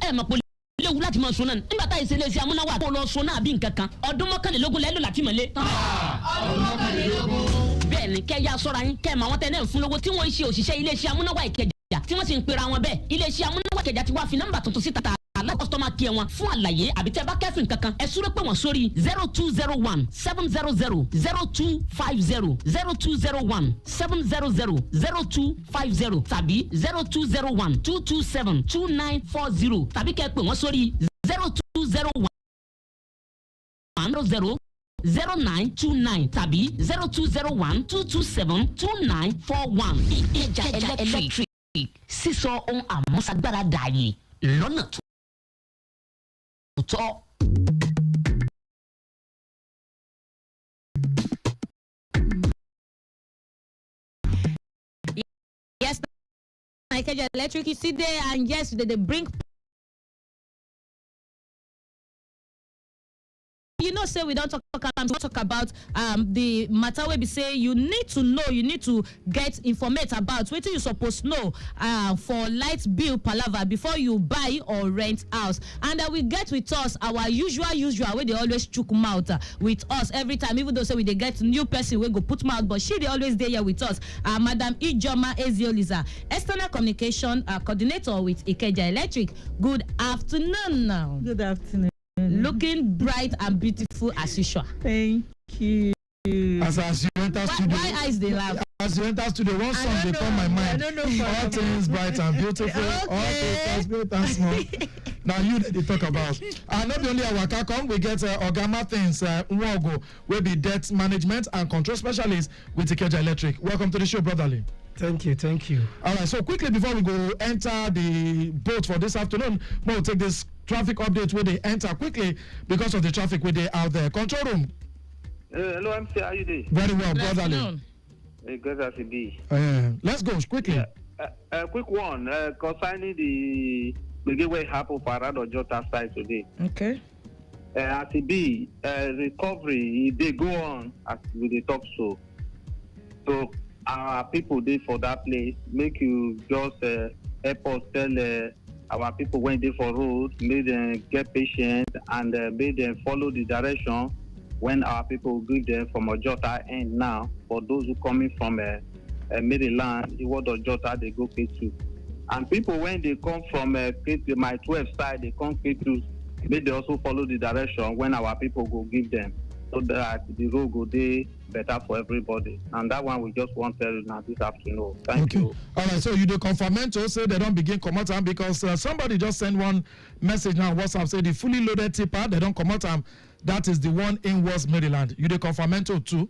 Ẹ mọ̀ pé léwu láti máa sọ náà nígbà táyì ṣe léṣe amúnáwá tó lọ sọ náà bí nǹkan kan ọdún mọ́kànlélógún lẹ́lò láti mọ̀lé. Ọdún mọ́kànlélógún. Bẹ́ẹ̀ni kẹ́yà sọ́ra yín kẹ́ mọ àwọn tẹ́lẹ̀ ń fún lówó tí wọ́n ń ṣe òṣìṣẹ́ iléeṣẹ́ amúnáwá Ìkẹjà tí wọ́n sì ń pera wọn bẹ́ẹ̀ iléeṣẹ́ amúnáwá Ìkẹjà ti wá fi nọ́mbà tuntun síta allow customer care wọn fún àlàyé àbí tẹ́ bá kẹ́fìn kankan ẹ súré pé wọ́n sórí 0201 700 0250 0201 700 0250 tàbí 0201 227 2940 tàbí kẹ́ pè wọ́n sórí 0201 00 0929 tàbí 0201 227 2941 Ìkẹjà Electric sísọ ohun àmúṣagbára dààyè lọ́nà tó tọ́. Ikeja Electric is still there, and yes, they bring. You know, say we don't talk about the matter where we say you need to know, you need to get information about what you supposed to know for light bill palaver before you buy or rent house. And we get with us our usual where they always chook mouth with us every time, even though say we they get new person we go put mouth, but she they always there with us. Madam Ijoma Ezioliza, external communication coordinator with Ikeja Electric. Good afternoon now. Good afternoon. Looking bright and beautiful as usual. Thank you. As you enter studio, why eyes they laugh? As you enter studio, one song they come my mind. I don't know. All things bright and beautiful. Okay. All things great and small. Now you that they talk about. And not only our come, we get Ogama things. Nwogo will be debt management and control specialist with Ikeja Electric. Welcome to the show, brotherly. Thank you. All right, so quickly before we go enter the boat for this afternoon, we'll take this traffic update where they enter quickly because of the traffic where they out there. Control room. Hello, MC, how you doing? Very well, brotherly. Good as it be. Let's go quickly. Quick one concerning the gateway happen for Arado Jota side today. Okay. As it be, recovery they go on as we dey talk so. So our people dey for that place. Make you just help us tell our people when they for road, make them get patient and make them follow the direction when our people give them from Ojota end now. For those who coming from Maryland, the word Ojota they go K2. And people when they come from K2, my 12 side, they come K2, make they also follow the direction when our people go give them, so that the road go dey better for everybody. And that one we just want to tell you now this afternoon. Thank you. All right, so you do confirmento say they don't begin come out because somebody just sent one message now on WhatsApp say the fully loaded tipper they don't come out that is the one in West Maryland. You do confirmento too?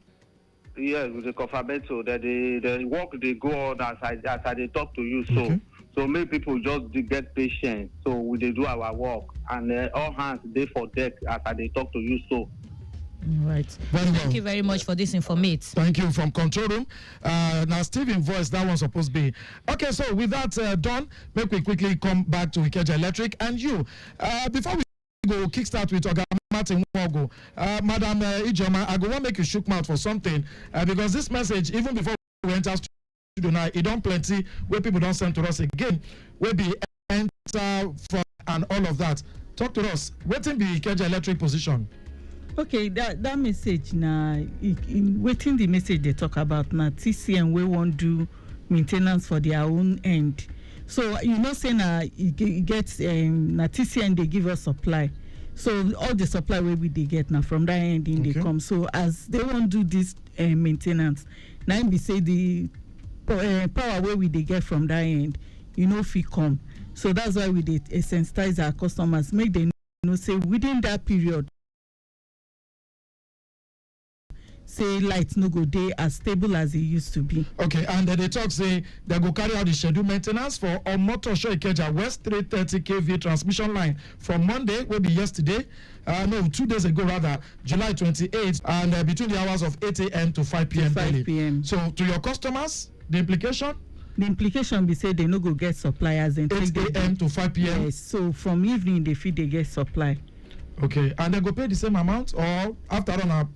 Yes, with the confirmento that the work they go on as I they talk to you. So Okay. so many people just get patient. So we they do our work and all hands they for deck as I they talk to you. So. Right. Thank you very much for this information. Thank you from control room. Now, Stephen voice, that one's supposed to be. Okay, so with that done, make we quickly come back to Ikeja Electric. And you, before we go kickstart with Oga Martin Nwogo, Madam Ijoma, I go want to make you shook mouth for something because this message, even before we enter studio now, it don't plenty where people don't send to us again, where be enter from and all of that. Talk to us. What in be Ikeja Electric position? Okay, that message now, in waiting the message they talk about now, TCN we won't do maintenance for their own end. So you know say now it gets na TCN they give us supply. So all the supply where we they get now from that end in they come. So as they won't do this maintenance, now we say the power where we they get from that end, you know if we come. So that's why we they sensitize our customers, make them know say within that period. Say lights no go day as stable as it used to be. Okay, and they talk say they go carry out the scheduled maintenance for Omoto Show Ikeja West 330 kV transmission line from Monday, will be yesterday. 2 days ago rather, July 28th, and between the hours of 8 a.m. to 5 p.m. 5 p.m. So to your customers, the implication? The implication be say they no go get suppliers and 8 a.m. to 5 p.m. Yes, so from evening they feel they get supply. Okay, and they go pay the same amount or after all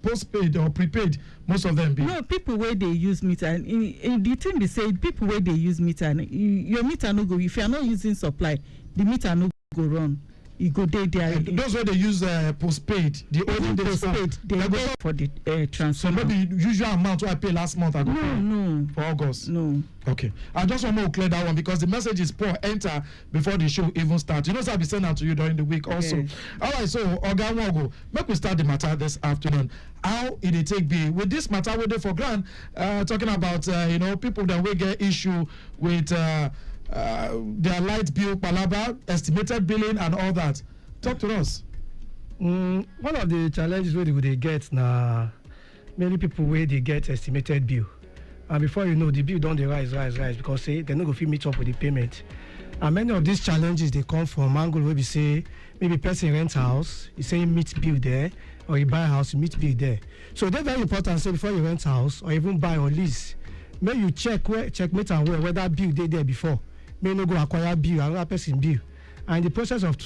postpaid or prepaid, most of them be? No, people where they use meter, in the thing they say people where they use meter, your meter no go, if you are not using supply, the meter no go run. You go there. Those where they use postpaid, the olden days postpaid, they go for the transfer. So maybe usual amount I pay last month I go no. For August. No. Okay. I just want to clear that one because the message is poor. Enter before the show even starts. You know, so I'll be sending out to you during the week also. Okay. All right, so Oga Nwogo, make we start the matter this afternoon. How it take be with this matter we dey for grand talking about people that will get issue with their light bill, palaba, estimated billing, and all that. Talk to us. One of the challenges where they get now, many people where they get estimated bill, and before you know the bill don't rise because say they're not going to meet up with the payment. And many of these challenges they come from angle where we say maybe person rents a house, you say meet bill there, or you buy a house, you meet bill there. So that's very important. So before you rent a house or even buy or lease, may you check meet and where that bill they there before. may no go acquire bill, another person bill. And the process of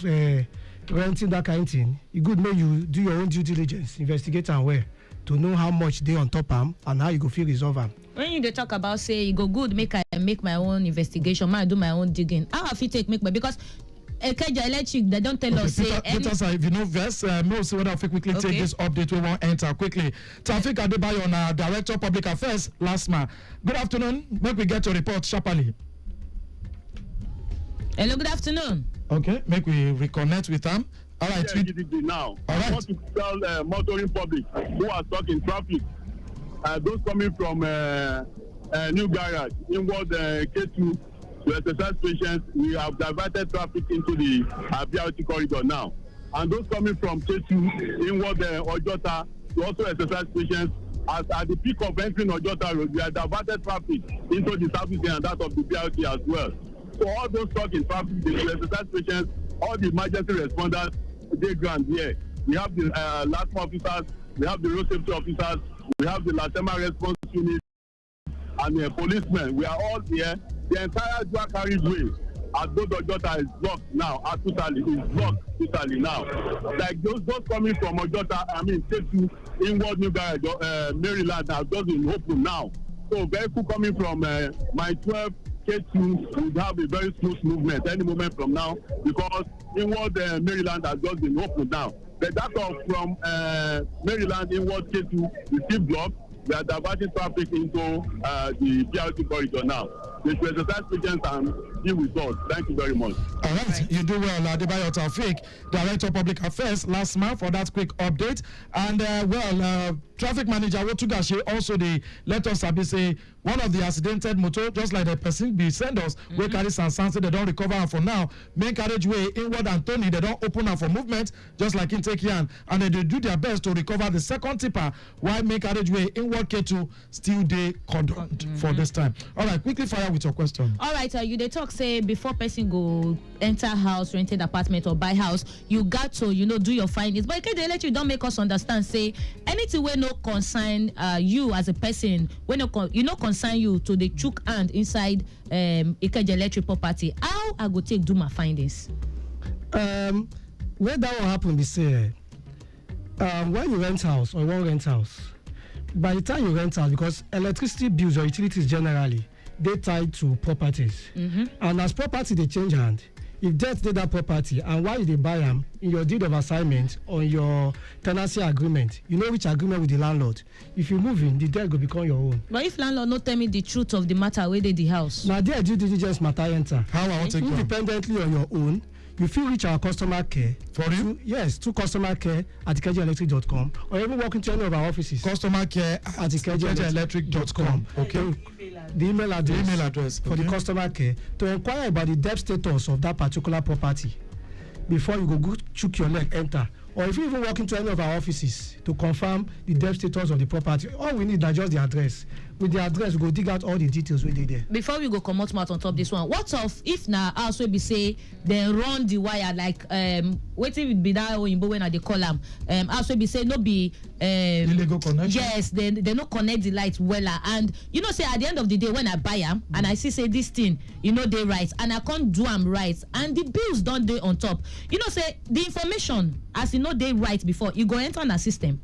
renting that kind of thing, it good may you do your own due diligence, investigate and where to know how much they on top am and how you go feel resolve am. When you talk about say you go good, make my own investigation, I do my own digging. How have you take make because Ikeja Electric, they don't tell us say Peter, sir, if you know verse, we'll see whether I quickly take this update. We won't enter quickly. Taufik Adebayo, on our Director of Public Affairs, last month. Good afternoon. Make we get your report sharply. Hello, good afternoon. Okay, make we reconnect with them. All right. Now, all right. I want to tell motoring public who are stuck in traffic, those coming from New Garage, inward K2 to exercise patients, we have diverted traffic into the BRT corridor now. And those coming from K2, inward Ojota, to also exercise patients, at the peak of entering Ojota Road, we have diverted traffic into the service and that of the BRT as well. So all those stuck in traffic, the exercise patients, all the emergency responders, they grant here. We have the LASMA officers, we have the road safety officers, we have the LASEMA response unit, and the policemen. We are all here. The entire dual carriageway at Ojota is blocked now. Totally now. Like those coming from Ojota, take to inward New Garage, Maryland have just been open now. So vehicle coming from my 12 K2 would have a very smooth movement any moment from now because inward Maryland has just been opened now. But that from Maryland inward K2 is still blocked. We are diverting traffic into the BRT corridor now. The exercise patients and deal with us. Thank you very much. All right, you do well, Adebayo Taufik, Director of Public Affairs, last month for that quick update. And traffic manager Wotugashi also they let us say one of the accidented motor, just like the person be send us, we carry Sansan, they don't recover her for now. Main carriageway inward and Tony, they don't open her for movement, just like in Tekian, and they do their best to recover the second tipper, while main carriageway inward K2 still they cordoned for this time. All right, quickly fire with your question. All right, you they talk say before person go enter house, rented apartment or buy house, you got to do your findings. But they let you don't make us understand say anything we no concern you as a person, when no concern you to the chook hand inside Ikeja Electric property. How I go take do my findings? Where that will happen be say when you rent house or won't rent house, by the time you rent house, because electricity bills or utilities generally they tied to properties, and as property they change hand. If debt did that property and why they buy them in your deed of assignment or your tenancy agreement, you know which agreement with the landlord. If you move in, the debt will become your own. But if landlord not tell me the truth of the matter where they the house, now there due diligence matter enter. How I want to independently on your own. You feel reach our customer care for you? Yes, to customer care at ikejaelectric.com or even walk into any of our offices. Customer care at ikejaelectric.com. Okay. The email address for the customer care to inquire about the debt status of that particular property before you go chook your leg enter. Or if you even walk into any of our offices to confirm the debt status of the property, all we need is just the address. With the address, we go dig out all the details we did there. Before we go come out on top this one, what of if now house will be say they run the wire like waiting will be that oyinbo when they call them house will be say no be illegal connection. Yes, they no connect the light well, and say at the end of the day when I buy them and I see say this thing they right and I can't do them right and the bills don't they on top. Say the information as they right before you go enter on a system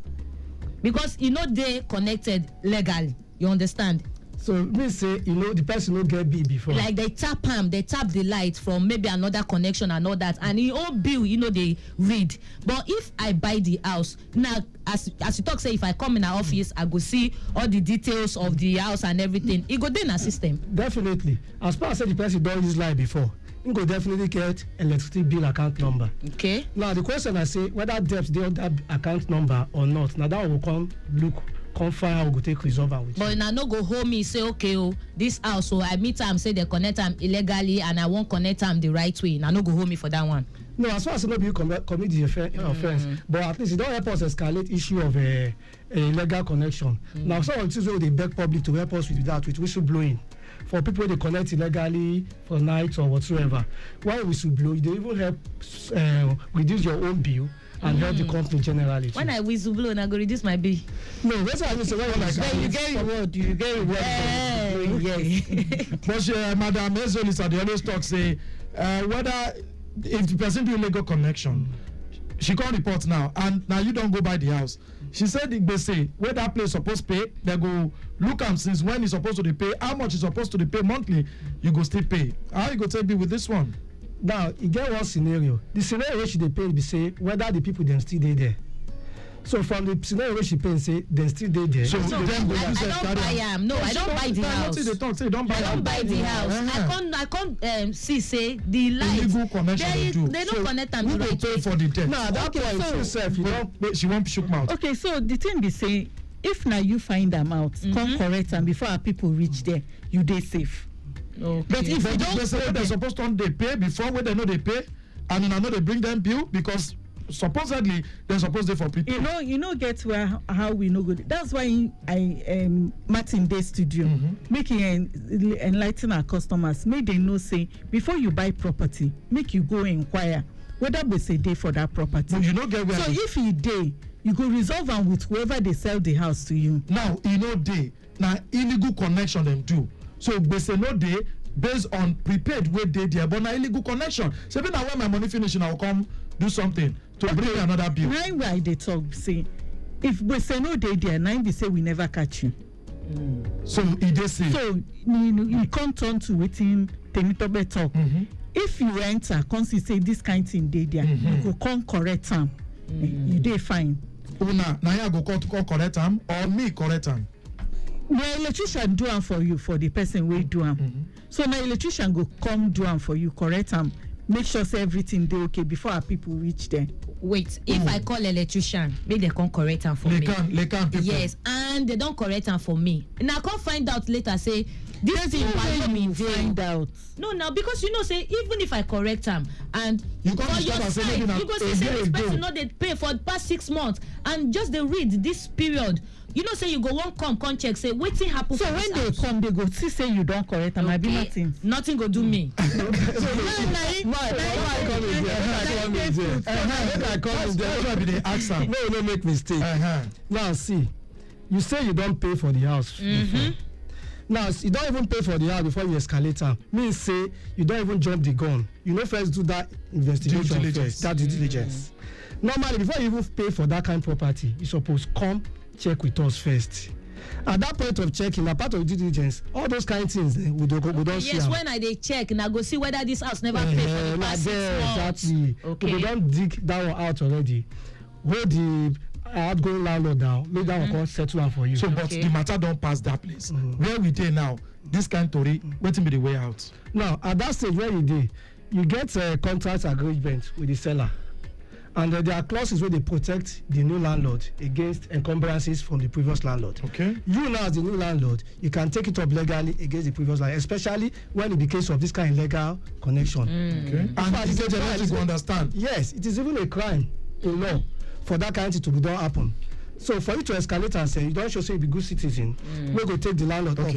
because they connected legally. You understand? So me say the person no get bill before. Like they tap the light from maybe another connection and all that, and your own bill they read. But if I buy the house now, as you talk say if I come in our office, I go see all the details of the house and everything. It go in a system. Definitely. As far as the person don't use light before, you go definitely get electricity bill account number. Okay. Now the question I say whether debt they on that account number or not. Now that will come look. Confirm we go take resolve with but now no go home me say okay this house so I meet am say they connect them illegally and I won't connect them the right way. Now no go home me for that one. No, as far as you commit the offense, but at least it don't help us escalate issue of a illegal connection. Now some of the things they beg public to help us with that with whistleblowing. For people they connect illegally for nights or whatsoever. Why whistleblow? They even help reduce your own bill. And help the company generally. When I whistle blow, I go reduce my bill. No, that's what I mean. So when you get reward. You get reward. Sorry, yes. But Madam Ezolisa, they always talk, say, whether if the person do illegal connection, she can't report now, and now you don't go by the house. She said they say where that place supposed to pay, they go look am since when it's supposed to pay, how much is supposed to pay monthly, you go still pay. How you go take me with this one? Now, you get one scenario. The scenario where she dey pay be say whether the people them still dey there. So from the scenario where she pay say they still dey there. So then I don't buy am. No, I don't buy the house. They talk, say don't buy. I don't buy the house. I can't see say the light. Illegal connection they don't connect am. Who will pay for the debt? Nah, that point so self, you know. She won't shook mouth. Okay, so the thing be say, if now you find them out, come correct and before our people reach there, you dey safe. Okay. But if you don't say they're supposed to they pay before when they know they pay, and I know they bring them bill because supposedly they're supposed to for people. You know get where how we know good. That's why I Martin Day Studio making enlighten our customers. Make they know say before you buy property, make you go inquire whether we say day for that property. But you know get where. So if you day, you go resolve them with whoever they sell the house to you. Now day now illegal connection them do. So they say no day based on prepaid way day there, but now illegal connection. So when my money finish, I will come do something to bring another bill. Now why they talk say if we say no day there, now we say we never catch you. So it they say. So you can't turn to waiting Temitobe talk. If you enter, come say this kind of thing day there, you go come correct them. You dey fine. Una, now you go call correct them or me correct them. My electrician do am for you for the person wey do am. So my electrician go come do am for you, correct am, make sure say everything dey okay before our people reach there. Wait, if I call electrician, make they come correct am for me. They can people. Yes, and they don't correct am for me. And I can't find out later say this thing why me find out. No, now because you know say even if I correct am and you for your side, you go say this person no dey pay for the past 6 months and just they read this period. You know, say you go one come check, say wetin happen. So when they come, they go see say you don't correct, and I be nothing. Nothing go do me. No, make mistake. Now see, you say you don't pay for the house. Now you don't even pay for the house before you escalate am. Means say you don't even jump the gun. You know first do that investigation first, that due diligence. Normally before you even pay for that kind of property, you suppose come check with us first. At that point of checking, a part of due diligence, all those kind of things we don't see. Yes, when I dey check, and I go see whether this house never paid for the past 6 months. Exactly. Okay. We don't dig that one out already. Hold the outgoing landlord down. Make that one come settle am for you. So, but the matter don't pass that place. Where we dey now, this kind of story, waiting be the way out. Now, at that stage where you dey, you get a contract agreement with the seller. And there are clauses where they protect the new landlord against encumbrances from the previous landlord. Okay. You now as the new landlord, you can take it up legally against the previous landlord, especially when in the case of this kind of legal connection. Okay. And the generation will understand. Yes, it is even a crime in law for that kind of thing to be done happen. So for you to escalate and say you don't show say you be good citizen, we go take the landlord up.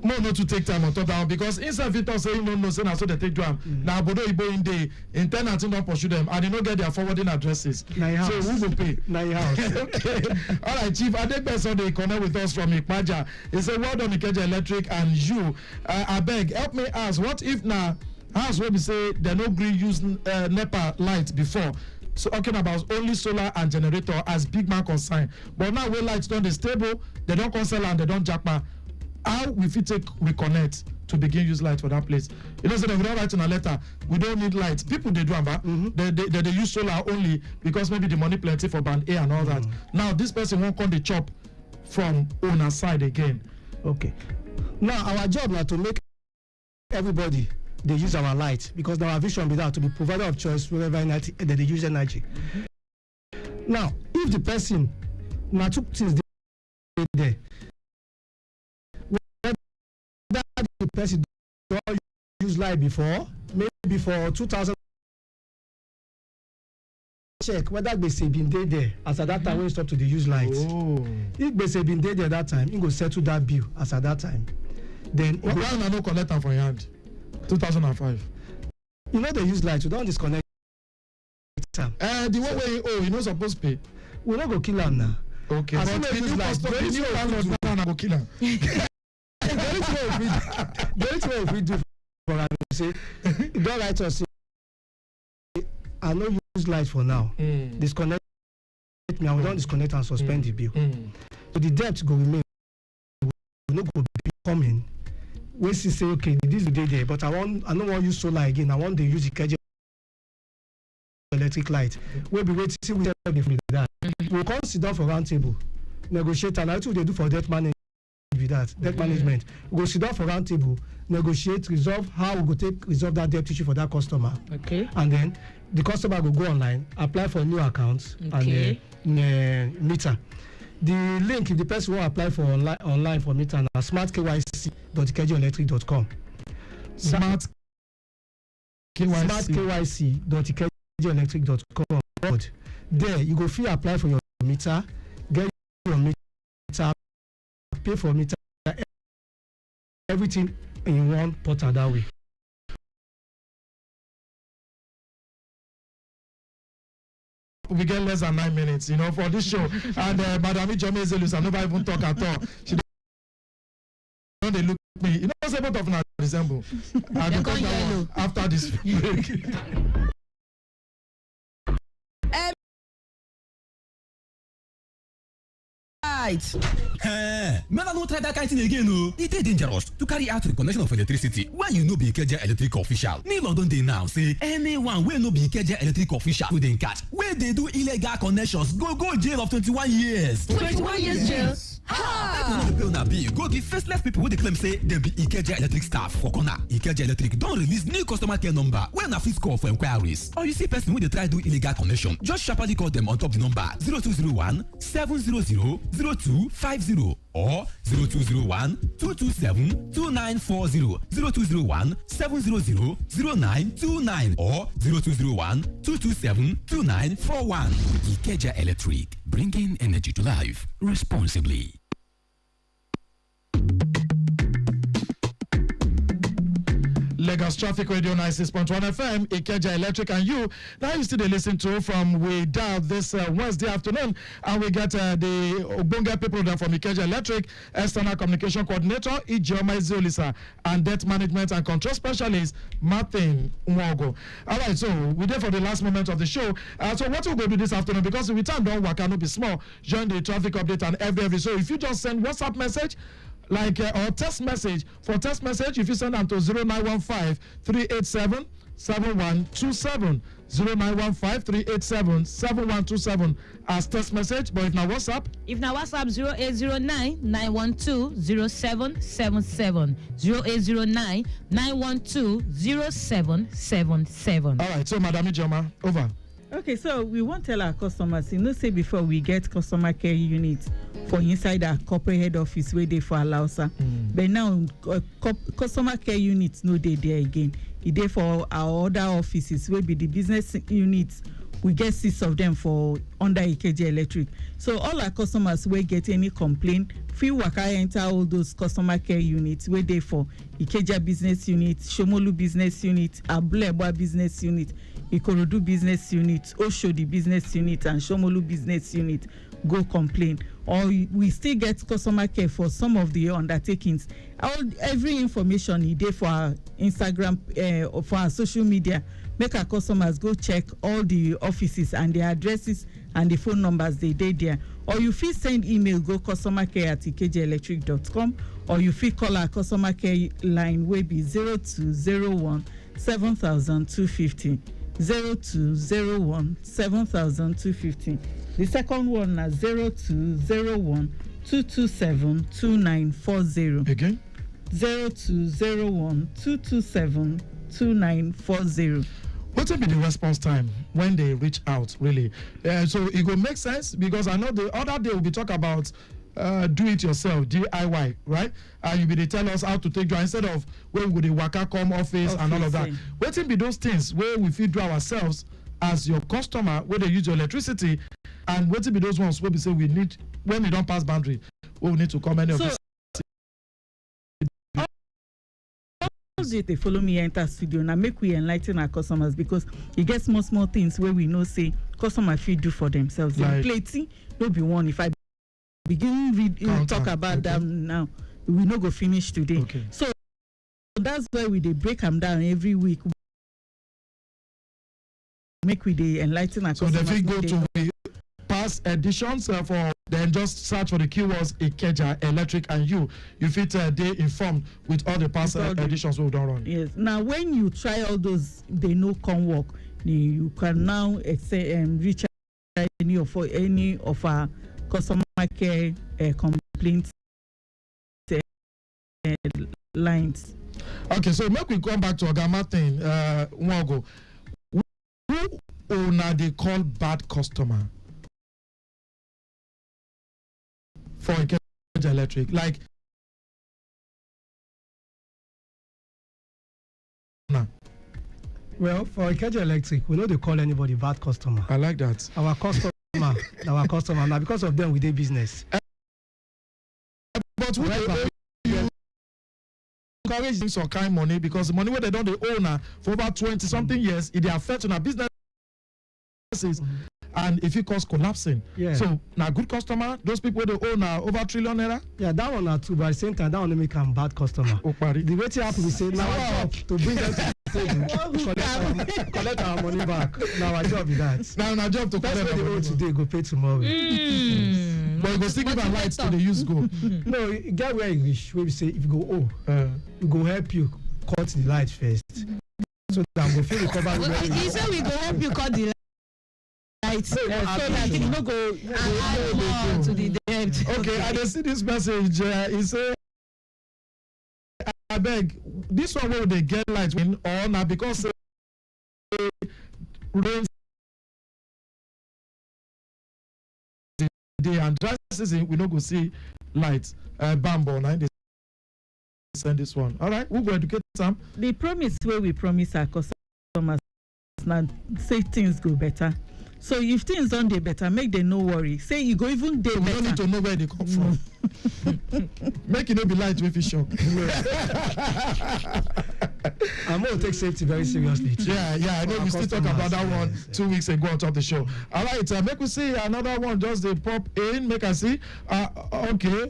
More not to take time on top down because inside Victor say no say na so they take them. Now Bodo Ibo in the tenant don't pursue them and they don't get their forwarding addresses. So who will pay? Okay. All right, Chief Adekbeso they connect with us from Ikmaja. He said well done Ikeja Electric and you. I beg help me ask what if now house where we say they no green use NEPA light before. So talking about only solar and generator as big man concern. But now when lights don't they stable, they don't cancel and they don't jackpot. How we fit take reconnect to begin use light for that place? You know, so if we don't write in a letter, we don't need light. People they do they use solar only because maybe the money plenty for band A and all that. Now this person won't come the chop from owner side again. Okay. Now our job now to make everybody they use our light because our vision be that to be provider of choice wherever they use energy. Now if the person now took things there. The person don't use light before, maybe for 2000 check whether they say been there as at that time when you stop to the use light. If they say been there that time, you go settle that bill as at that time. Then why no collect them for your hand? 2005. You know they use light, you don't disconnect them. The one way you know supposed to pay. We not go kill them now. Okay. As soon as use light, very soon landlord now go kill them. way we do for am say don't write us say I no use light for now. Disconnect me, I will not disconnect and suspend the bill. So the debt go remain. We no go be coming. We say okay, this is the day there, but I don't want to use solar again. I want to use the Ikeja electric light. We'll be waiting till we tell them that. We'll come sit down for round table, negotiate, and that's what they do for debt management. Debt management. We'll sit down for round table, negotiate, resolve how we go resolve that debt issue for that customer. Okay. And then the customer will go online, apply for new accounts and meter. The link, if the person will apply for online for meter, na smartkyc.ikejaelectric.com. smartkyc.ikejaelectric.com. There you go free apply for your meter, get your meter, pay for meter, everything in one portal that way. We get less than 9 minutes, for this show. And Madam Ijome Ezelus, I never even talk at all. She don't they look at me. What's about of now resemble? I will come down after this break. Make I no try that kind thing again, no. It is dangerous to carry out the connection of electricity when you no be Ikeja electric official. Name don dey now say anyone wey no be Ikeja electric official wey dem catch, wey dey do illegal connections go jail of 21 years. 21 years jail? Ha! People no dey bill go give faceless people wey dey claim say dem be Ikeja electric staff for corner. Ikeja electric don release new customer care number wey na fit call for inquiries. Or you see person wey dey try do illegal connection, just sharply call them on top the number 0201 700 0250 or 0201 227 2940, 0201 700 0929 or 0201 227 2941. Ikeja Electric, bringing energy to life responsibly. Lagos Traffic Radio 96.1 FM, Ikeja Electric, and you. Now you still listen to from we down this Wednesday afternoon, and we get the Obonga people there from Ikeja Electric, External Communication Coordinator, Ijoma Ezeolisa, and Debt Management and Control Specialist, Martin Mwogo. All right, so we're there for the last moment of the show. So what we're going to do this afternoon, because we time don't work, I know be small, join the traffic update and every. So if you just send WhatsApp message, like or text message. For text message, if you send them to 0915-387-7127, 0915-387-7127 as text message. But if now WhatsApp, 0809-912-0777, 0809-912-0777. All right, so Madam Ijoma, over. Okay, so we won't tell our customers, say before we get customer care units for inside our corporate head office where they for Alausa. But now customer care units no they there again. It there for our other offices where be the business units. We get 6 of them for under Ikeja Electric. So all our customers will get any complaint. Feel waka enter all those customer care units where they for Ikeja business unit, Shomolu business unit, Abuleba business unit, Ikorodu business unit, Oshodi business unit, and Shomolu business unit. Go complain. Or we still get customer care for some of the undertakings. Every information is there for our Instagram or for our social media. Make our customers go check all the offices and the addresses and the phone numbers they did there. Or you feel send email, go customercare@ikejaelectric.com, or you feel call our customer care line will be 0201 7250. 0201 7250. The second one is 0201 227 2940. Again? 0201 227 2940. What will be the response time when they reach out, really? So it will make sense, because I know the other day we'll be talking about do it yourself, DIY, right? And you will tell us how to take job instead of where we go the waka come office and all of that. What will be those things where we feel do ourselves as your customer, where they use your electricity, and what will be those ones where we say we need, when we don't pass boundary, we need to come any of this. They follow me enter studio now, make we enlighten our customers, because you get small things where we know say customer feel do for themselves. Like plating no be one. If I begin talk about them now, we no go finish today. Okay. So that's why we dey break them down every week. Make we dey enlighten our So customers. if we go to the past editions for then just search for the keywords Ikeja Electric and you fit dey informed with all the past editions we've done run. Yes. Now when you try all those, they no come work. You can now reach any of our customer care complaints lines. Okay, so make we come back to Oga Martin one go. Who owner they call bad customer for Ikeja Electric? Like Well, for Ikeja Electric, we know they call anybody bad customer. I like that. Our customer, now because of them we do business. But you encourage some kind of money because the money where they don't the owner for about 20 something years, it affect on our businesses and if it cause collapsing. Yeah. So now good customer, those people they own over $1 trillion. Yeah, that one are too, but at the same time, that one make them bad customer. The way to happen, we say now our job to bring them to the table, collect our money back. Now our job is that. Now our job to collect the money today, go pay tomorrow. But you go still give a lights to the use go. No, you get where you wish. Where we say if you go, we go help you cut the light first. So that we feel recover. He said we go help you cut the light so that you no go to the debt. Okay, I dey see this message. He say, I beg, this one where they get light when or now because rain day and dry season we no go see light. Bambo now they send this one. All right, we go educate them. The promise where we promise our customers now say things go better. So if things don't do better, make them no worry. Say you go even day better. We don't need to know where they come from. Make it not be light with shock. I'm going to take safety very seriously. Yeah, I know we still talk about that one 2 weeks ago on top of the show. All right, make we see another one. Just they pop in. Make us see. Okay,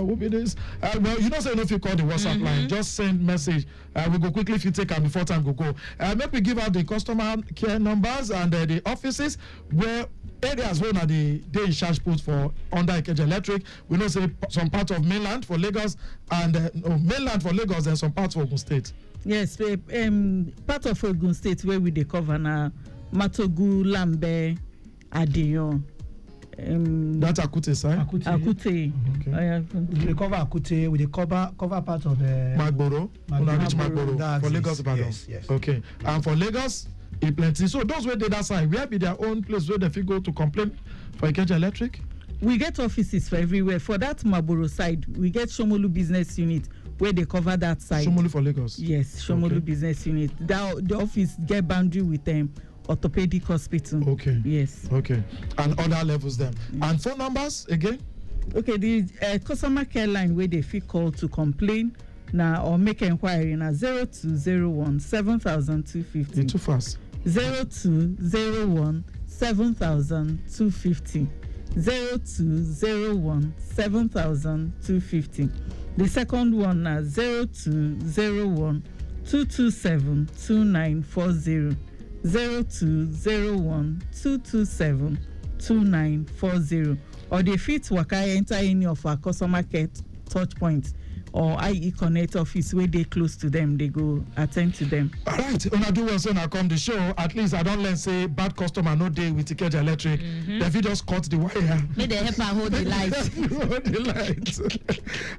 what be this? Well, you don't say if you call the WhatsApp line. Just send message. We go quickly if you take them before time go. Make we give out the customer care numbers and the offices where areas where the day in charge put for under Ikeja Electric. We know say some part of mainland for Lagos and mainland for Lagos and some parts of Ogun State. Yes, part of Ogun State where we cover now Matogu, Lambe, Adeyon. That's Akute side. Akute. Okay. We cover Akute. We cover part of Magboro. Magboro for Lagos. Yes. Okay, and for Lagos. Plenty. So those where they that side, where be their own place where they fit go to complain for Ikeja Electric? We get offices for everywhere. For that Maboro side, we get Shomolu Business Unit where they cover that side. Shomolu for Lagos? Yes, Shomolu Business Unit. The office get boundary with them. Orthopedic hospital. Okay. Yes. Okay. And other levels then. And phone numbers again? Okay, the customer care line where they fit call to complain now or make inquiry now 0201 7250. You're too fast. 0201 7250. 0201 7250. The second one now 0201 227 2940. 0201 227 2940. Or they fit waka enter any of our customer care touch points or IE Connect office where they close to them, they go attend to them. All right, when I do well, so I come the show, at least I don't let say bad customer no day with Ikeja Electric. If you just cut the wire. May they help hold the light. Hold the light.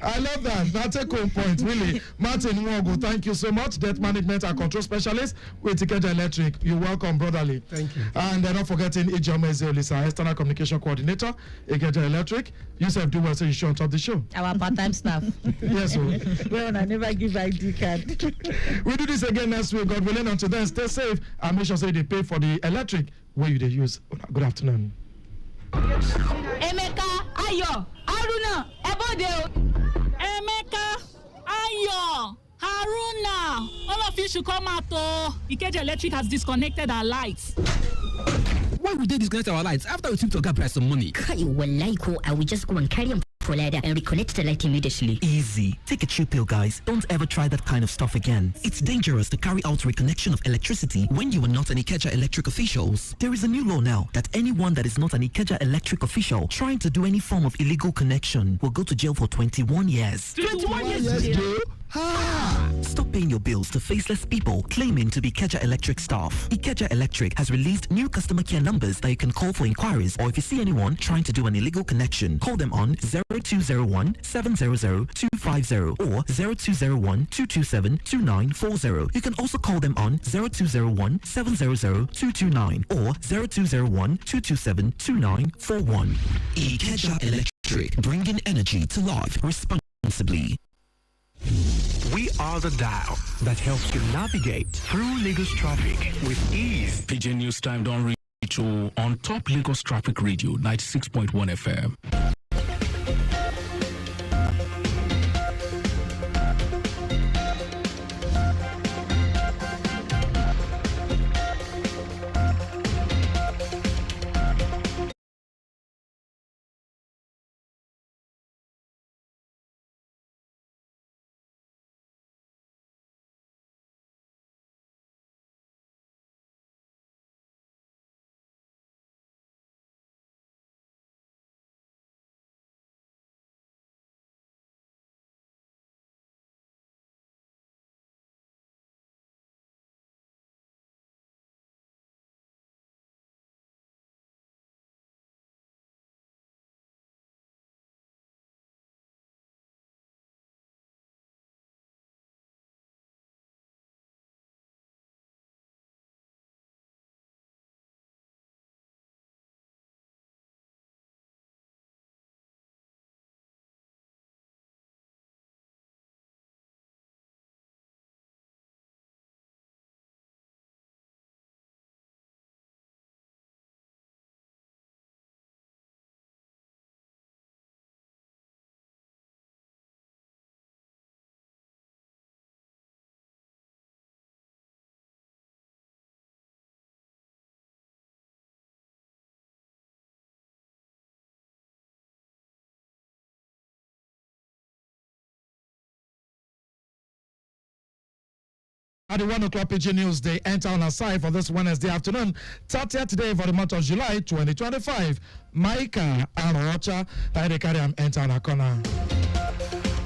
I love that. That's a cool point, really. Martin Nwogo, thank you so much. Debt management and control specialist with Ikeja Electric. You're welcome, brotherly. Thank you. And not forgetting Ijoma Ezeolisa, external communication coordinator, Ikeja Electric. Yusuf do well, so you show on top of the show. Our part-time staff. Yes, sir. Well, I never give ID card. We do this again next week. God willing. Until then, stay safe and make sure say they pay for the electric where you they use. Good afternoon. Emeka, Ayo, Haruna, Ebode. Emeka, Ayo, Haruna. All of you should come out. Ikeja Electric has disconnected our lights. Why would they disconnect our lights after we took to price some money? I will just go and carry them pull header and reconnect the light immediately. Easy. Take a chill pill, guys. Don't ever try that kind of stuff again. It's dangerous to carry out reconnection of electricity when you are not an Ikeja electric officials. There is a new law now that anyone that is not an Ikeja electric official trying to do any form of illegal connection will go to jail for 21 years. 21 years jail? Stop paying your bills to faceless people claiming to be Ikeja Electric staff. Ikeja Electric has released new customer care numbers that you can call for inquiries, or if you see anyone trying to do an illegal connection, call them on 0201 700 250 or 0201 227 2940. You can also call them on 0201 700 229 or 0201 227 2941. Ikeja Electric, bringing energy to life responsibly. We are the dial that helps you navigate through Lagos traffic with ease. PJ News Time don't reach you on Top Lagos Traffic Radio 96.1 FM. At the 1 o'clock PG News, they enter on our side for this Wednesday afternoon, 30th day for the month of July 2025. Micah and Rocha, they carry them enter on our corner.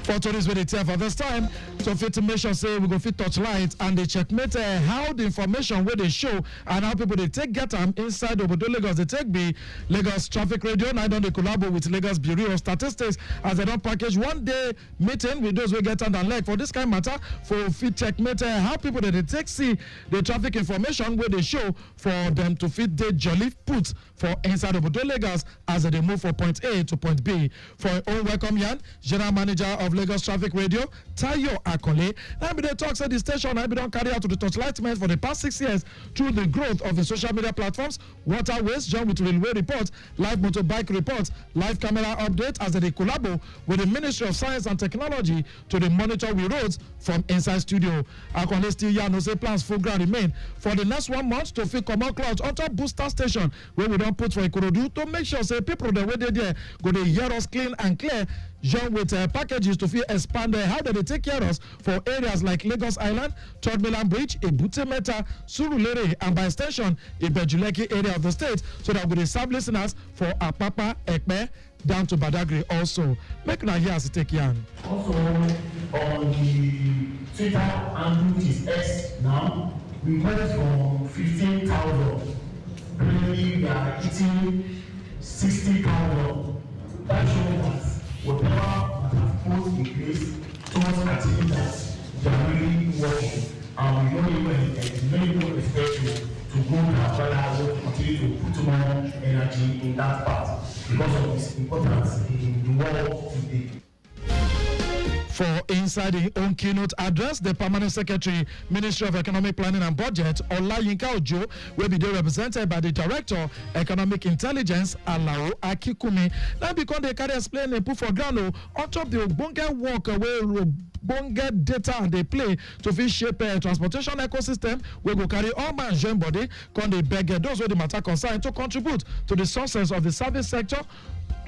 For today's video for this time, so fit to make sure say we go fit touch light and they checkmate how the information where they show and how people they take get them inside Obodo Lagos. They take be Lagos Traffic Radio. Now they collaborate with Lagos Bureau of Statistics as they don't package one day meeting with those who get on the leg for this kind of matter for fit checkmate how people that they take see the traffic information where they show for them to fit the jolly put for inside Obodo Lagos as they move from point A to point B. For all welcome Yan, General Manager of Lagos Traffic Radio, Tayo Akole. Now be the talks at the station. I be don't carry out to the torchlightment for the past 6 years through the growth of the social media platforms, waterways, join with railway reports, live motorbike reports, live camera update as they collabo with the Ministry of Science and Technology to the monitor we roads from inside studio. Akole still here no say plans full ground remain for the next 1 month to fit common clouds on top booster station where we don't put for Ikorodu to make sure say people that way they there go to hear us clean and clear. Join with packages to feel expand how they take care of us for areas like Lagos Island, Third Mainland Bridge, Ebute Meta, Surulere, and by extension, Ibejuleki area of the state, so that we will serve listeners for Apapa, Ekpe, down to Badagry also. Make una hear as it take yarn. Also, on the Twitter handle, which is X now, we went from 15,000. Currently, we are hitting 60,000. That shows that whatever that have put in place towards achieving that, they are really working. And we don't even many people expect to go to Abala to continue to put more energy in that part because of its importance in the world today. For inside the own keynote address, the Permanent Secretary, Ministry of Economic Planning and Budget, Olayinka Ojo, will be there represented by the Director, Economic Intelligence, Alao Akikumi. Now, because they can explain they put for ground on top the Ogbonge work where Ogbonge data and they play to fit shape a transportation ecosystem, we go carry all man join body, can they beg those with the matter concern to contribute to the success of the service sector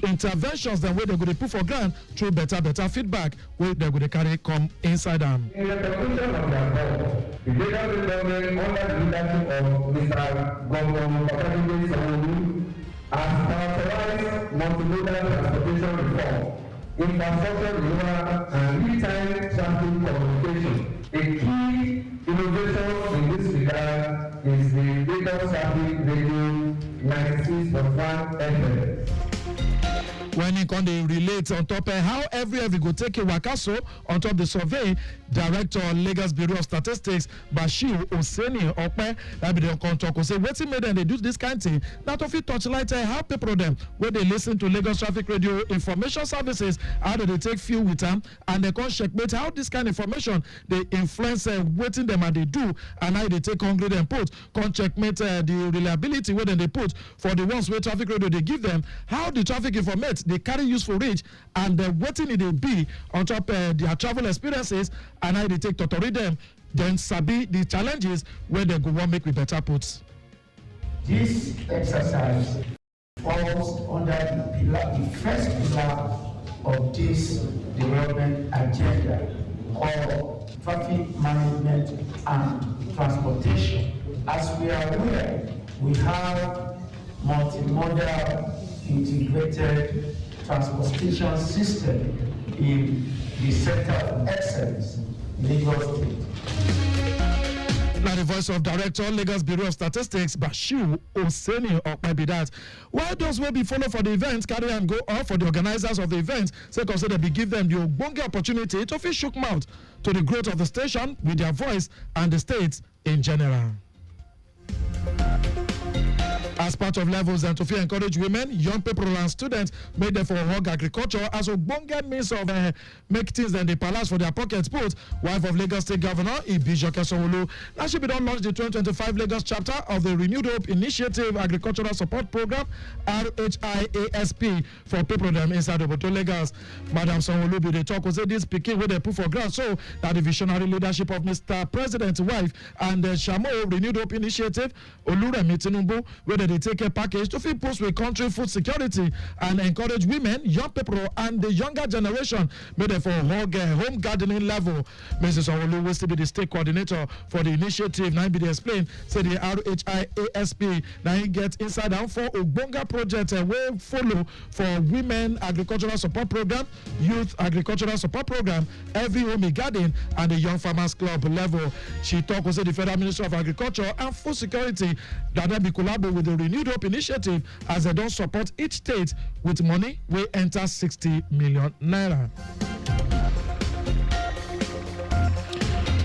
interventions then where they go to put for ground through better feedback where they go to carry come inside them. In the conclusion of the above, the Lagos government under the leadership of Mr. Governor Babajide Sanwo-Olu has characterized multimodal transportation reform, infrastructure renewal, and real-time traffic communication. A key innovation in this regard is the Lagos Traffic Radio 96.1 FM. When he can relate on top of how every go take a wakaso on top the survey, Director Lagos Bureau of Statistics Bashir Oseni Okpe that be the contract say wetin made them they do this kind of thing. Not of it touchlight how people them when they listen to Lagos Traffic Radio information services, how do they take fuel with them and they can checkmate how this kind of information they influence waiting them and they do and how they take concrete and put can checkmate the reliability where they put for the ones where Traffic Radio they give them how the traffic informate they carry useful reach and waiting it they be on top their travel experiences and how they take to read them, then sabi the challenges where they go on make with better puts. This exercise falls under the first pillar of this development agenda called traffic management and transportation. As we are aware, we have multimodal integrated transportation system in the Center of Excellence, Lagos State. Now the voice of Director Lagos Bureau of Statistics Bashir Oseni Okpe that. While those will be followed for the event carry and go off for the organizers of the event, say consider they give them the ogbonge opportunity to fish shook mouth to the growth of the station with their voice and the state in general. As part of levels and to encourage women, young people and students made them for hog agriculture as a bonga means of make things than the palace for their pockets put. Wife of Lagos State Governor Ibijoke Sanwo-Olu. Now she be done launch the 2025 Lagos chapter of the Renewed Hope Initiative Agricultural Support Program RHIASP for people them inside of Lagos. Madam Sanwo-Olu be the talk was this picking where they put for ground so that the visionary leadership of Mr. President's wife and the Shamo Renewed Hope Initiative Oluremi Tinubu where they take a package to fill post with country food security and encourage women, young people, and the younger generation made it for home gardening level. Mrs. Sanwo-Olu will still be the state coordinator for the initiative. Now be explained, say the RHIASP now he get inside down for Ogbonga project will follow for women agricultural support program, youth agricultural support program, every home garden, and the young farmers club level. She talked with the Federal Minister of Agriculture and Food Security that they be collaborate with the Renewed Hope Initiative as they don't support each state with money will enter 60 million naira.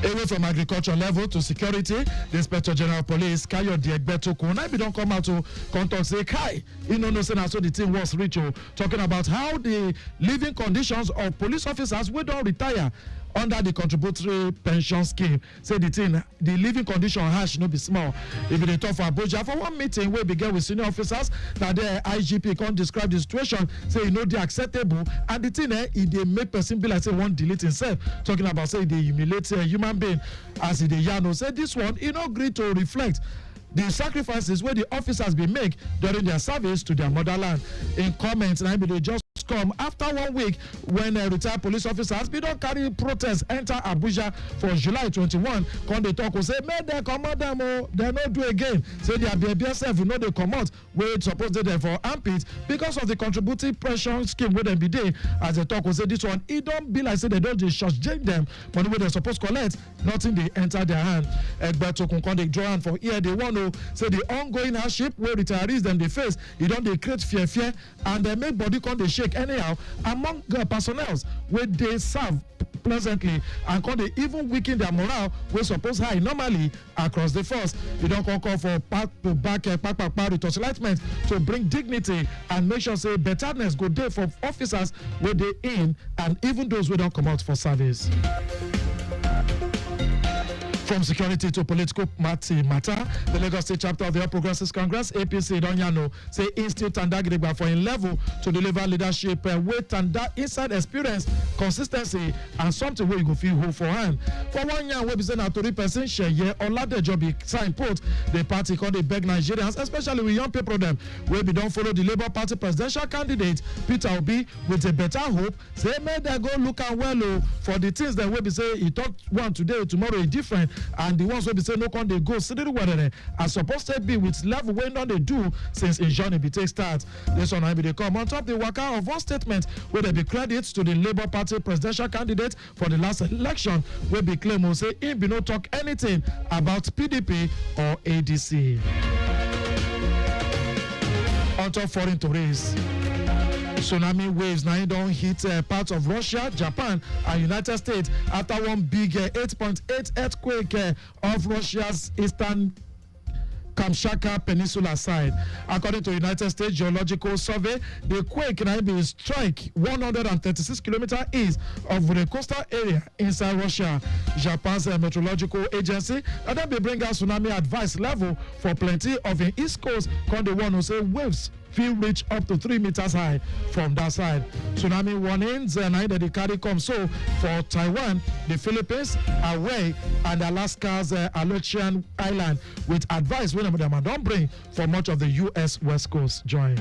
Away from agriculture level to security, the Inspector General of Police, Kayode Egbetokun, now don't come out to contact say, Kai, you know, no saying so the thing was ritual, talking about how the living conditions of police officers will don't retire under the contributory pension scheme. Say the thing, the living condition harsh no be small. If they talk for Abuja for one meeting where began with senior officers, that the IGP can't describe the situation, say you know they acceptable, and the thing if they make person be like say one delete himself, talking about say they humiliate a human being as they yano. Say this one, you know, agree to reflect the sacrifices where the officers be make during their service to their motherland. In comments, and they just come after 1 week when retired police officers be don't carry protest enter Abuja for July 21. Come they talk say, may they come out them they not do again. Say they are BSF, you know they come out where it's supposed to for armpit because of the contributing pension scheme where they be there. As they talk say this one, it don't be like say they don't just change them money where they're supposed to collect, nothing they enter their hand. But to come they draw hand for here they want to say the ongoing hardship where retirees them they face, you don't they create fear and they make body come they shake anyhow among personnel where they serve pleasantly and can they even weaken their morale wey suppose high normally across the force. You don't call for back to back retoncilement to bring dignity and make sure say betterness go there for officers where they in and even those who don't come out for service. From security to political matter, the Lagos State chapter of the All Progressives Congress, APC, Donyano, say Institute Tanda Gidigba for in level to deliver leadership with Tanda inside experience, consistency, and something where you go feel whole for hand. For 1 year, we be saying a 3% share, yeah, Oladejo be signpost the party called the beg Nigerians, especially with young people them, where we don't follow the Labour Party presidential candidate, Peter Obi, with a better hope, say, may they go look and well for the things that we be say he talked one today, tomorrow is different. And the ones where be say no can they go see the weather as supposed to be with level when don't they do since in journey be take start. This one I be they come on top the worker of one statement where they be credits to the Labour Party presidential candidate for the last election where be claim will say he be no talk anything about PDP or ADC. On top foreign tourists. Tsunami waves now don't hit parts of Russia, Japan, and United States after one big 8.8 earthquake of Russia's eastern Kamchatka Peninsula side. According to United States Geological Survey, the quake now be strike 136 kilometers east of the coastal area inside Russia. Japan's meteorological agency and then they bring out tsunami advice level for plenty of the east coast. Called the one who say waves feel reach up to 3 meters high from that side. Tsunami warnings and either the carry come so for Taiwan, the Philippines, Hawaii, and Alaska's Aleutian Island with advice when them don't bring for much of the U.S. West Coast. Join.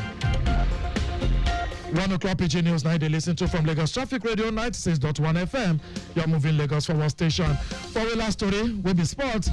1 o'clock PG News now they listen to from Lagos Traffic Radio 96.1 FM. You're moving Lagos forward station. For the last story, will be sports.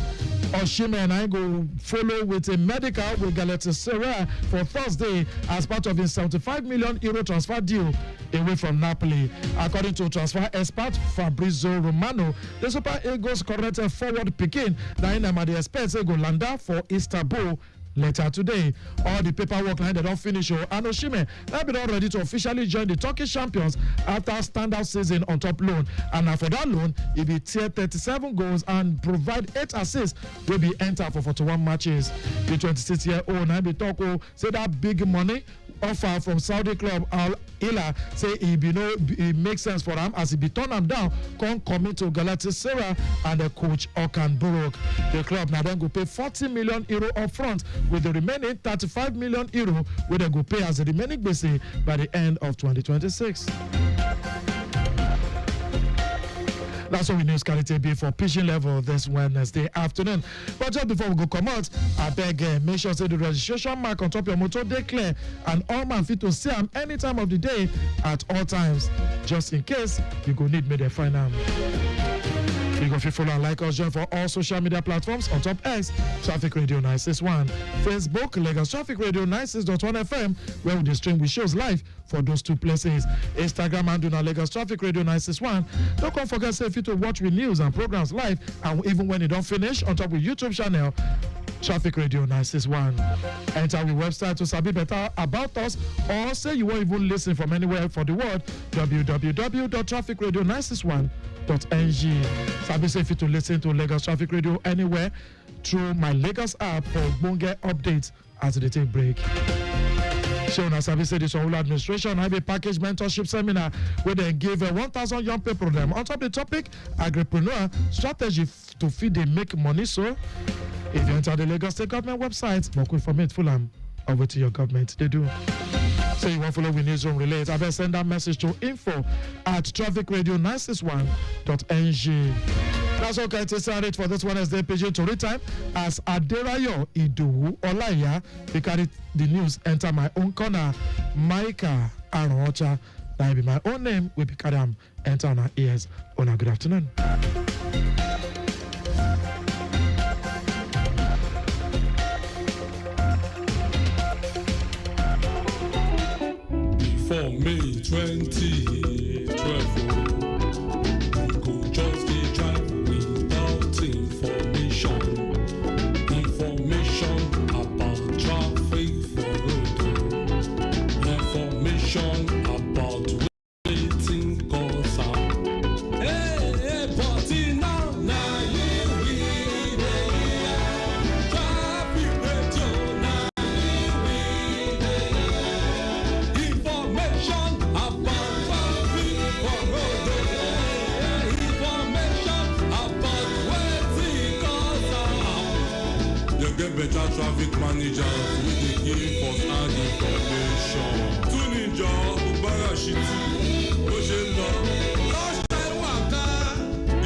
Oshime and I go follow with a medical with Galatasaray for Thursday as part of his 75 million euro transfer deal away from Napoli. According to transfer expert Fabrizio Romano, the Super Eagles current forward Pekin. Now in the experts go landa for Istanbul later today. All the paperwork line they don't finish. And Oshime now be all ready to officially join the Turkish champions after standout season on top loan. And now for that loan, he be tier 37 goals and provide 8 assists will be entered for 41 matches. The 26-year-old now be talk say that big money offer from Saudi club Al Hilal say it makes sense for him as he be turn him down come commit to Galatasaray and the coach Okan Buruk. The club now then go pay 40 million euro up front with the remaining 35 million euro where they go pay as the remaining basic by the end of 2026. That's what we news quality be for pitching level this Wednesday afternoon. But just before we go come out, I beg make sure say the registration mark on top your motor dey clear and all man fit to see them any time of the day at all times. Just in case you go need me to find them. You go follow and like us, join for all social media platforms on top X, Traffic Radio 961, Facebook, Lagos Traffic Radio 96.1 FM, where we stream with shows live for those two places. Instagram and do Lagos Traffic Radio 961. Don't forget say if you to watch with news and programs live, and even when you don't finish, on top with YouTube channel. Traffic Radio 961. Enter our website to sabi better about us, or say you won't even listen from anywhere for the world. www.trafficradio961.ng. Sabi say if you to listen to Lagos Traffic Radio anywhere through my Lagos app for Bonge updates as they take break. Shona Sabi said this whole administration have a package mentorship seminar where they give 1,000 young people them on top of the topic agripreneur strategy to feed they make money. So if you enter the Lagos State government website, more information Fulham over to your government. They do. So you want to follow with newsroom related, I better send that message to info@trafficradio961.ng. That's okay. It's a rate for this Wednesday page to read time as Aderayo Idowu Olaya they carry the news enter my own corner. Micah Arocha, that will be my own name. We be carry enter on our ears on a good afternoon. For May 2012, we go just dey drive without information. Information about traffic for road. Information about waiting cause am. Hey, but now you we dey hear. Traffic radio now you we dey hear. Information about traffic for road. Information about waiting cause am. traffic managers wey dey give first-hand information. Túnìjọ́ Ubarashiti bó ṣe ń lọ. Last time waka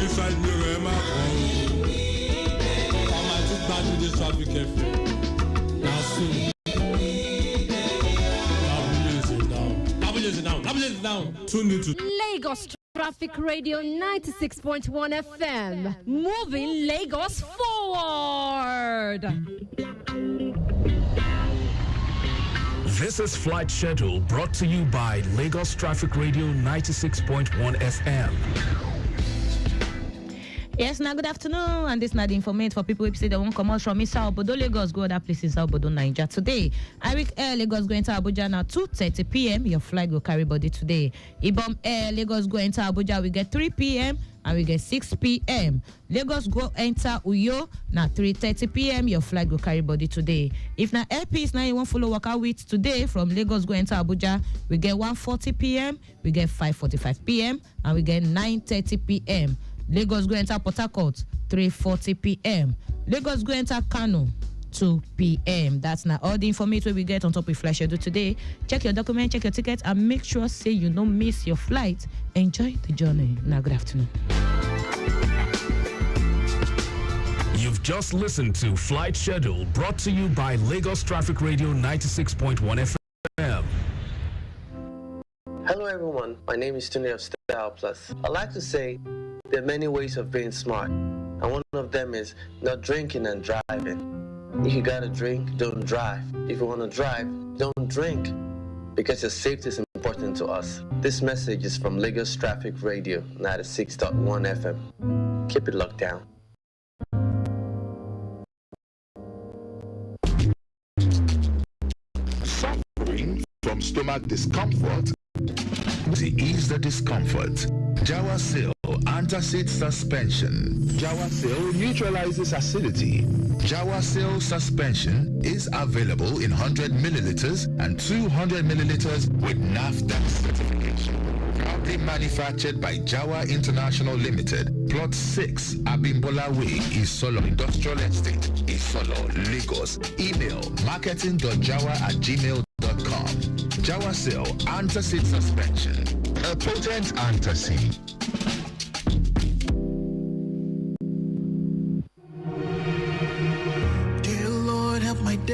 inside mirror ẹ má kàn ó. Ọmọ àti gbájú dé traffic FM. Na so. Tune into Lagos Traffic Radio 96.1 FM. Moving Lagos forward. This is Flight Schedule brought to you by Lagos Traffic Radio 96.1 FM. Yes, now good afternoon, and this is not the information for people who say they won't come out from Mr. Obodo, Lagos, go other places, Obodo, Niger. Today, Eric Air, Lagos going to Abuja now 2:30 p.m. Your flight will carry body today. Ibom Air, Lagos go enter Abuja, we get 3 p.m. and we get 6 p.m. Lagos go enter Uyo, now 3:30 p.m. Your flight will carry body today. If na airpiece now you want follow work out with today from Lagos go enter Abuja, we get 1:40 p.m., we get 5:45 p.m. and we get 9:30 p.m. Lagos go enter Port Harcourt, 3:40 p.m. Lagos go enter Kano, 2 p.m. That's now all the information we get on top of flight schedule today. Check your document, check your ticket, and make sure say you don't miss your flight. Enjoy the journey. Now, good afternoon. You've just listened to Flight Schedule brought to you by Lagos Traffic Radio 96.1 FM. Hello everyone, my name is Tony of Style Plus. I'd like to say there are many ways of being smart, and one of them is not drinking and driving. If you gotta drink, don't drive. If you wanna drive, don't drink, because your safety is important to us. This message is from Lagos Traffic Radio 96.1 FM. Keep it locked down. Suffering from stomach discomfort? To ease the discomfort, Jawasil Antacid Suspension. Jawasil neutralizes acidity. Jawasil Suspension is available in 100 milliliters and 200 milliliters with NAFDAC certification. Proudly manufactured by Jawa International Limited, Plot 6, Abimbola Way, Isolo Industrial Estate, Isolo, Lagos. Email marketing.jawa@gmail.com. Jawasil Antacid Suspension, a potent antacid.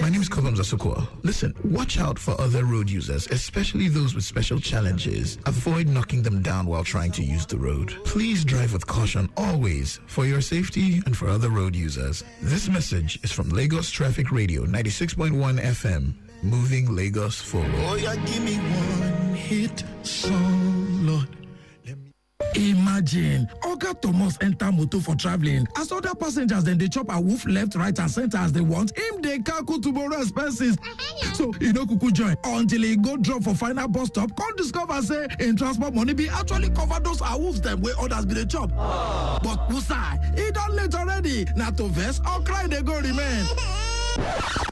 My name is Kolom Zasukwa. Listen, watch out for other road users, especially those with special challenges. Avoid knocking them down while trying to use the road. Please drive with caution always, for your safety and for other road users. This message is from Lagos Traffic Radio 96.1 FM, moving Lagos forward. Oh yeah, give me one hit song, Lord. Imagine Oga Thomas enter motor for traveling. As other passengers then they chop a woof left, right, and center as they want. Him they calculate tomorrow expenses. So he no kuku join until he go drop for final bus stop. Can't discover say in transport money be actually cover those woofs them where others be the chop. But Musa, he done late already. Not to vest or cry they go remain.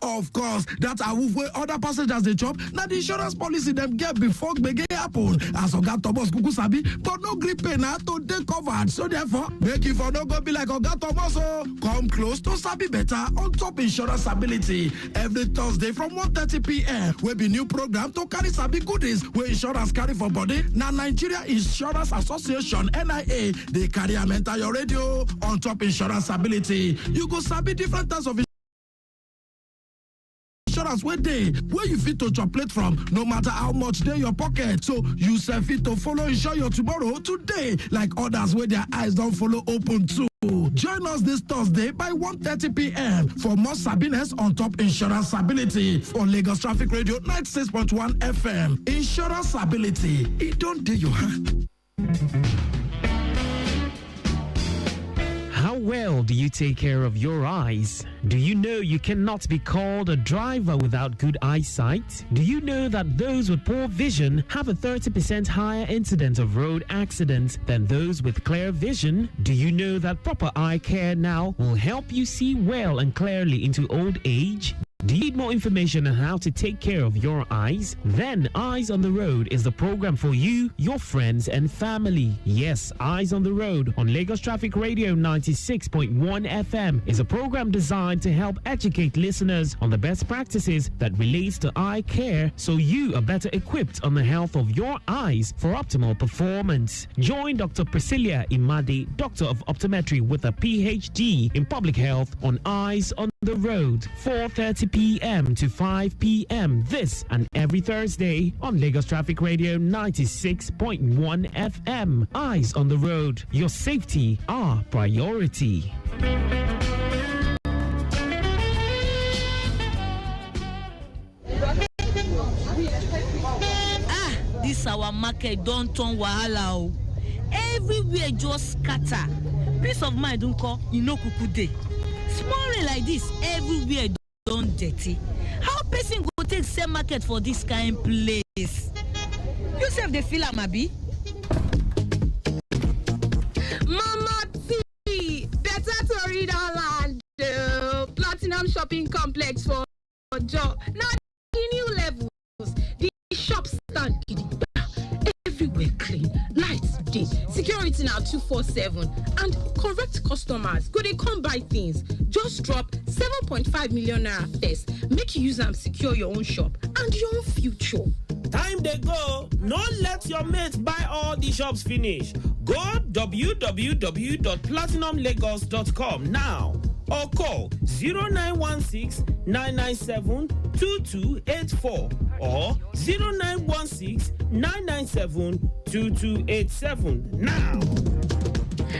Of course, that's a woof where other passengers they chop. Now the insurance policy them get before begin happen. As Oga Thomas kuku sabi, but no grip pay now to take covered. So therefore, make you for no go be like Oga Thomas. Come close to sabi better on top insurance ability. Every Thursday from 1:30 p.m. will be new program to carry sabi goodies where insurance carry for body. Now Nigeria Insurance Association (NIA) they carry a mental your radio on top insurance ability. You go sabi different types of insurance where you fit to chocolate from, no matter how much they your pocket. So you fit to follow insure your tomorrow today, like others where their eyes don't follow open too. Join us this Thursday by 1:30 p.m. for more sabiness on top insurance ability for Lagos Traffic Radio 96.1 FM. Insurance ability, it don't do your hand. How well do you take care of your eyes? Do you know you cannot be called a driver without good eyesight? Do you know that those with poor vision have a 30% higher incidence of road accidents than those with clear vision? Do you know that proper eye care now will help you see well and clearly into old age? Do you need more information on how to take care of your eyes? Then Eyes on the Road is the program for you, your friends, and family. Yes, Eyes on the Road on Lagos Traffic Radio 96.1 FM is a program designed to help educate listeners on the best practices that relates to eye care so you are better equipped on the health of your eyes for optimal performance. Join Dr. Priscilla Imadi, Doctor of Optometry with a PhD in Public Health on Eyes on the Road, 4:30 p.m. to 5 p.m. this and every Thursday on Lagos Traffic Radio 96.1 FM. Eyes on the Road. Your safety, our priority. This our market don't turn wahala. Everywhere just scatter. Peace of mind don't call, no kuku day. Small rain like this, everywhere don't dirty. How person go take sell market for this kind place? You sef the feel am abi? Mama T, better to read our land. Platinum Shopping Complex for Joe. Now the new levels, the shop stand everywhere clean, lights day, security now 247, and correct customers go they come buy things. Just drop 7.5 million naira first. Make you use them secure your own shop and your own future. Time they go. Not let your mates buy all the shops finish. Go www.platinumlagos.com now or call 0916-997-2284 or 0916-997-2287 now.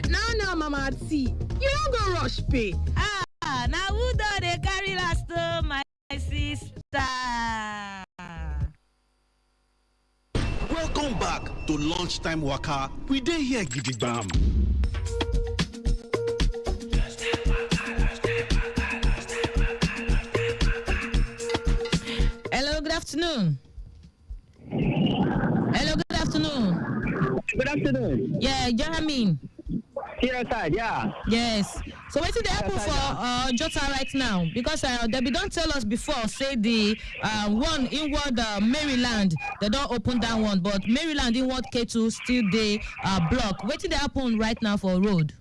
Now, Mama T, you don't go rush pay. Now who do they carry last my sister? Welcome back to Lunchtime Waka. We dey here gidigbam. Hello, good afternoon. Hello, good afternoon. Good afternoon. Yeah, Jeremy. Here side, yeah. Yes. So what did they happen for Jota right now? Because they don't tell us before, say the one inward Maryland, they don't open that one, but Maryland inward K2 still they block. What did they happen right now for road?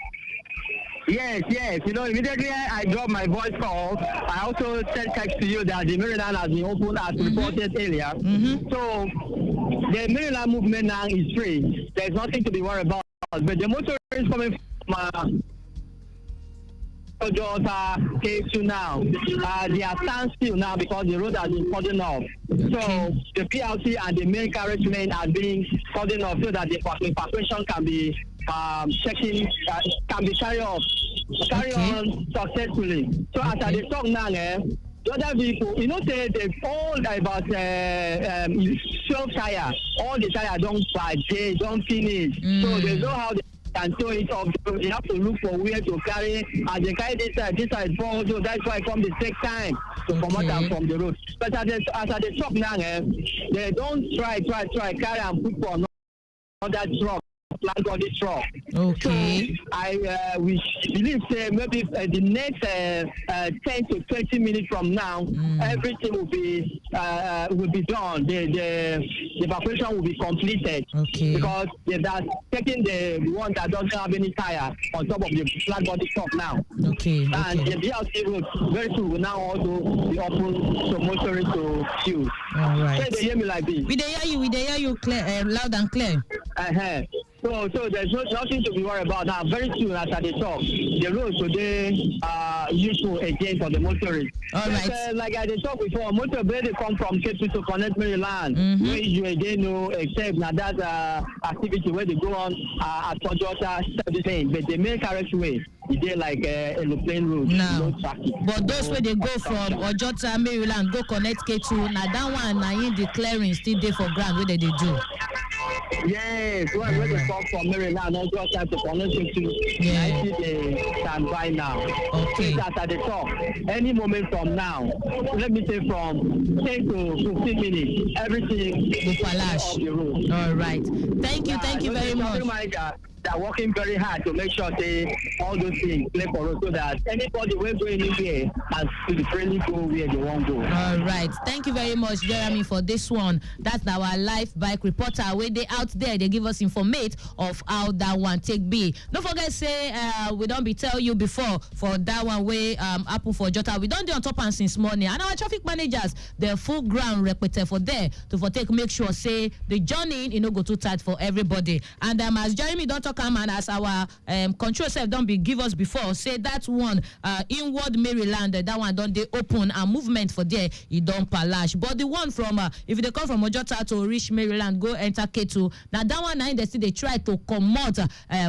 Yes. You know, immediately I dropped my voice call. I also sent text to you that the Maryland has been opened as reported earlier. So the Maryland movement now is free. There's nothing to be worried about. But the motorists coming from Jota K2 now, they are standstill now because the road has been cordoned off. So the PLC and the main carriagemen are being cordoned off so that the evacuation can be checking, can be carry on successfully. So as I talk now, the other vehicle, you know, say they've all about 12 tire. All the tire don't buy, they don't finish. So they know how they can tow it off. So they have to look for where to carry. As they carry this side forward, so that's why it comes the take time to come out from the road. But as they talk now, they don't try carry and put for another truck. Plant body truck. Okay. So we believe maybe the next 10 to 20 minutes from now, everything will be done. The evacuation will be completed. Okay. Because they're taking the one that doesn't have any tire on top of the plant body truck now. Okay. And the BLC road very soon will now also be open to motorists to use. All right. So they hear me like this. We hear you clear, loud and clear. So there's nothing to be worried about now. Very soon as I talk, the road today are useful again for the motorists. All right. Like I talked before, motorists they come from K2 to connect Maryland. Where you again know except now that activity where they go on at Jota servicing, but the main carriageway is there like a plain road. No. No traffic. But those where they go from Ojota, Maryland, go connect K2. Now that one, now in the clearing still there for ground. Where they do? Yes, where they come from Maryland, also have to connect K2. I see they stand by now. Okay. That's at the top. Any moment from now, let me say from 10 to 15 minutes, everything will flash. off the road. All right. Thank you very much. they are working very hard to make sure they all those things play for us so that anybody will go anywhere and to freely go where they want to go. All right. Thank you very much, Jeremy, for this one. That's our live bike reporter. When they out there, they give us informate of how that one take be. Don't forget, say we don't be tell you before for that one way happen for Jota. We don't do on top and since morning. And our traffic managers, they're full ground repeated for there to for take make sure say the journey you know go too tight for everybody. And as Jeremy don't talk and as our control self don't be give us before say that one inward Maryland that one don't they open and movement for there it don't palash. But the one from if they come from Ojota to reach Maryland go enter K2 now that one they still they try to come out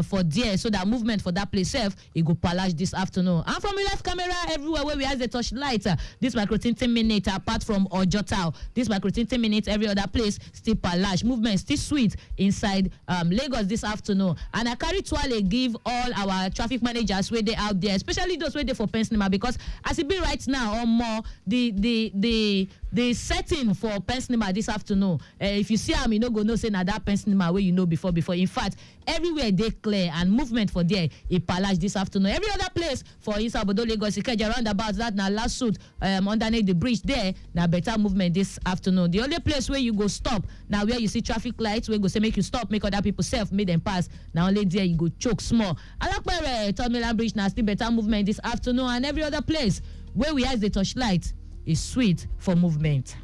for there so that movement for that place self it go palash this afternoon. And from the live camera everywhere where we have the touch light this micro 10 minutes apart from Ojota this micro 10 minutes every other place still palash movement still sweet inside Lagos this afternoon. And I carry Twale give all our traffic managers where they out there especially those where they for Pensinema because as it be right now or more the setting for Pensinema this afternoon if you see them you know go know say na that Pensinema where you know before in fact everywhere they clear and movement for there it palash this afternoon. Every other place for inside Bodo Lagos Ikeja roundabout that na last suit underneath the bridge there na better movement this afternoon. The only place where you go stop now where you see traffic lights where go say make you stop make other people self make them pass now only there you go choke small. Alakpere Third Mainland Bridge now still better movement this afternoon and every other place where we has the touch light is sweet for movement.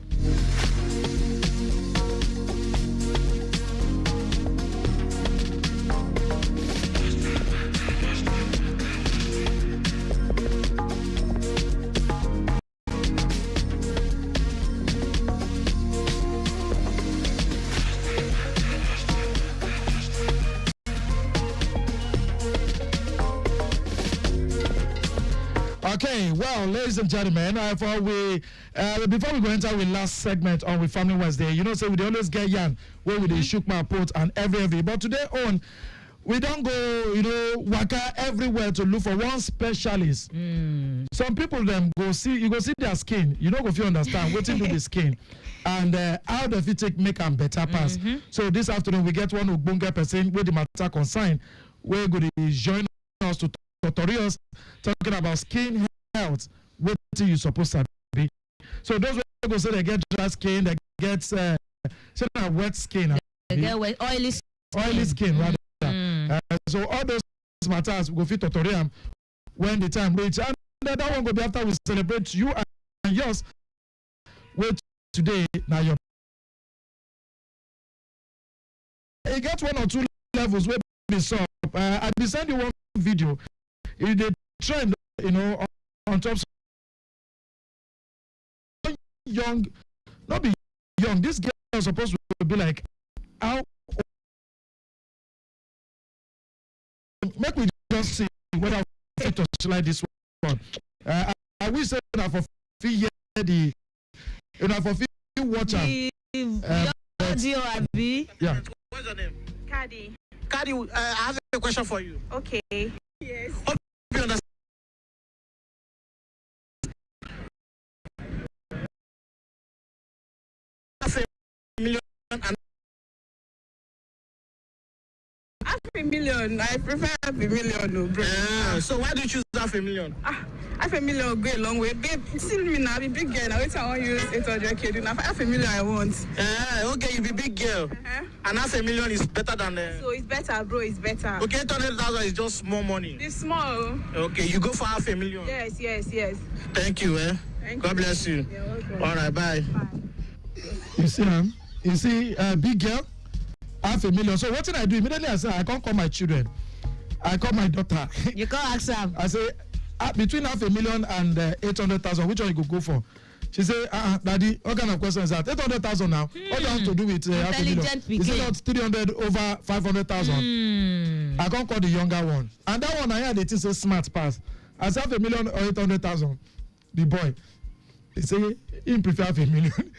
Okay, well, ladies and gentlemen, before we go enter with last segment on with Family Wednesday, you know, say we always get yarn where we dey shook my port and every. But today on, we don't go, you know, waka everywhere to look for one specialist. Some people them go see, you go see their skin. You don't go feel understand what to do the skin and how the fit take make them better pass. So this afternoon we get one Ogbonge person with the matter concern. We're going to join us to tutorials talking about skin health. What you supposed to be. So those who go say they get dry skin, they get wet skin, they get wet, oily skin rather. So all those matters we go fit tutorial when the time reach, and that one go be after we celebrate you and yours. Wait today now your. You get 1 or 2 levels where be solved. I be send you one video. It the trend, you know, on top. Young, not be young. This girl is supposed to be like how. Make we just see whether we fit to slide this one. I will say that for few years for few watch yeah. What's your name? Kadi. Kadi, I have a question for you. Okay. Yes. Hope you understand. $500,000. I prefer $500,000, no, bro. So why do you choose $500,000? $500,000 go a long way. Babe, see me now, be big girl. Now wait I want to use 800K. Now $500,000 I want. Okay, you be big girl. And $500,000 is better than So it's better, bro. It's better. Okay, 800,000 is just small money. It's small. Okay, you go for $500,000. Yes. Thank you, Thank God bless you. You're welcome. All right, bye. You see, big girl, $500,000. So what did I do? Immediately I said, I can't call my children. I call my daughter. You can't ask them. I say, between $500,000 and 800,000, which one you could go for? She say, Daddy, what kind of question is that? 800,000 now. What do you have to do with $500,000? Is it not 300 over 500,000? I can't call the younger one. And that one I had it is a smart pass. I say $500,000 or 800,000. The boy, he say he prefer $500,000.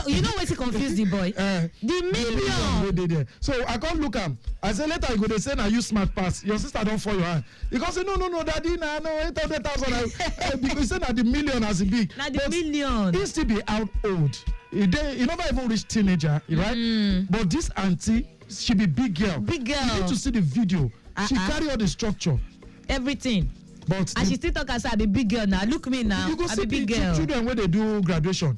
you know where to confuse the boy. The million. So I can't look him. I say later you go to say now you smart pass. Your sister don't fall your hand. Because say no, Daddy, no 800,000. Because say now the million as a big. Now the million. He still be out old. He never even reach teenager, right? But this auntie, she be big girl. Big girl. You need to see the video. She carry all the structure. Everything. But and she still talk as I be big girl now. Look me now. You go I see be big the girl. children when they do graduation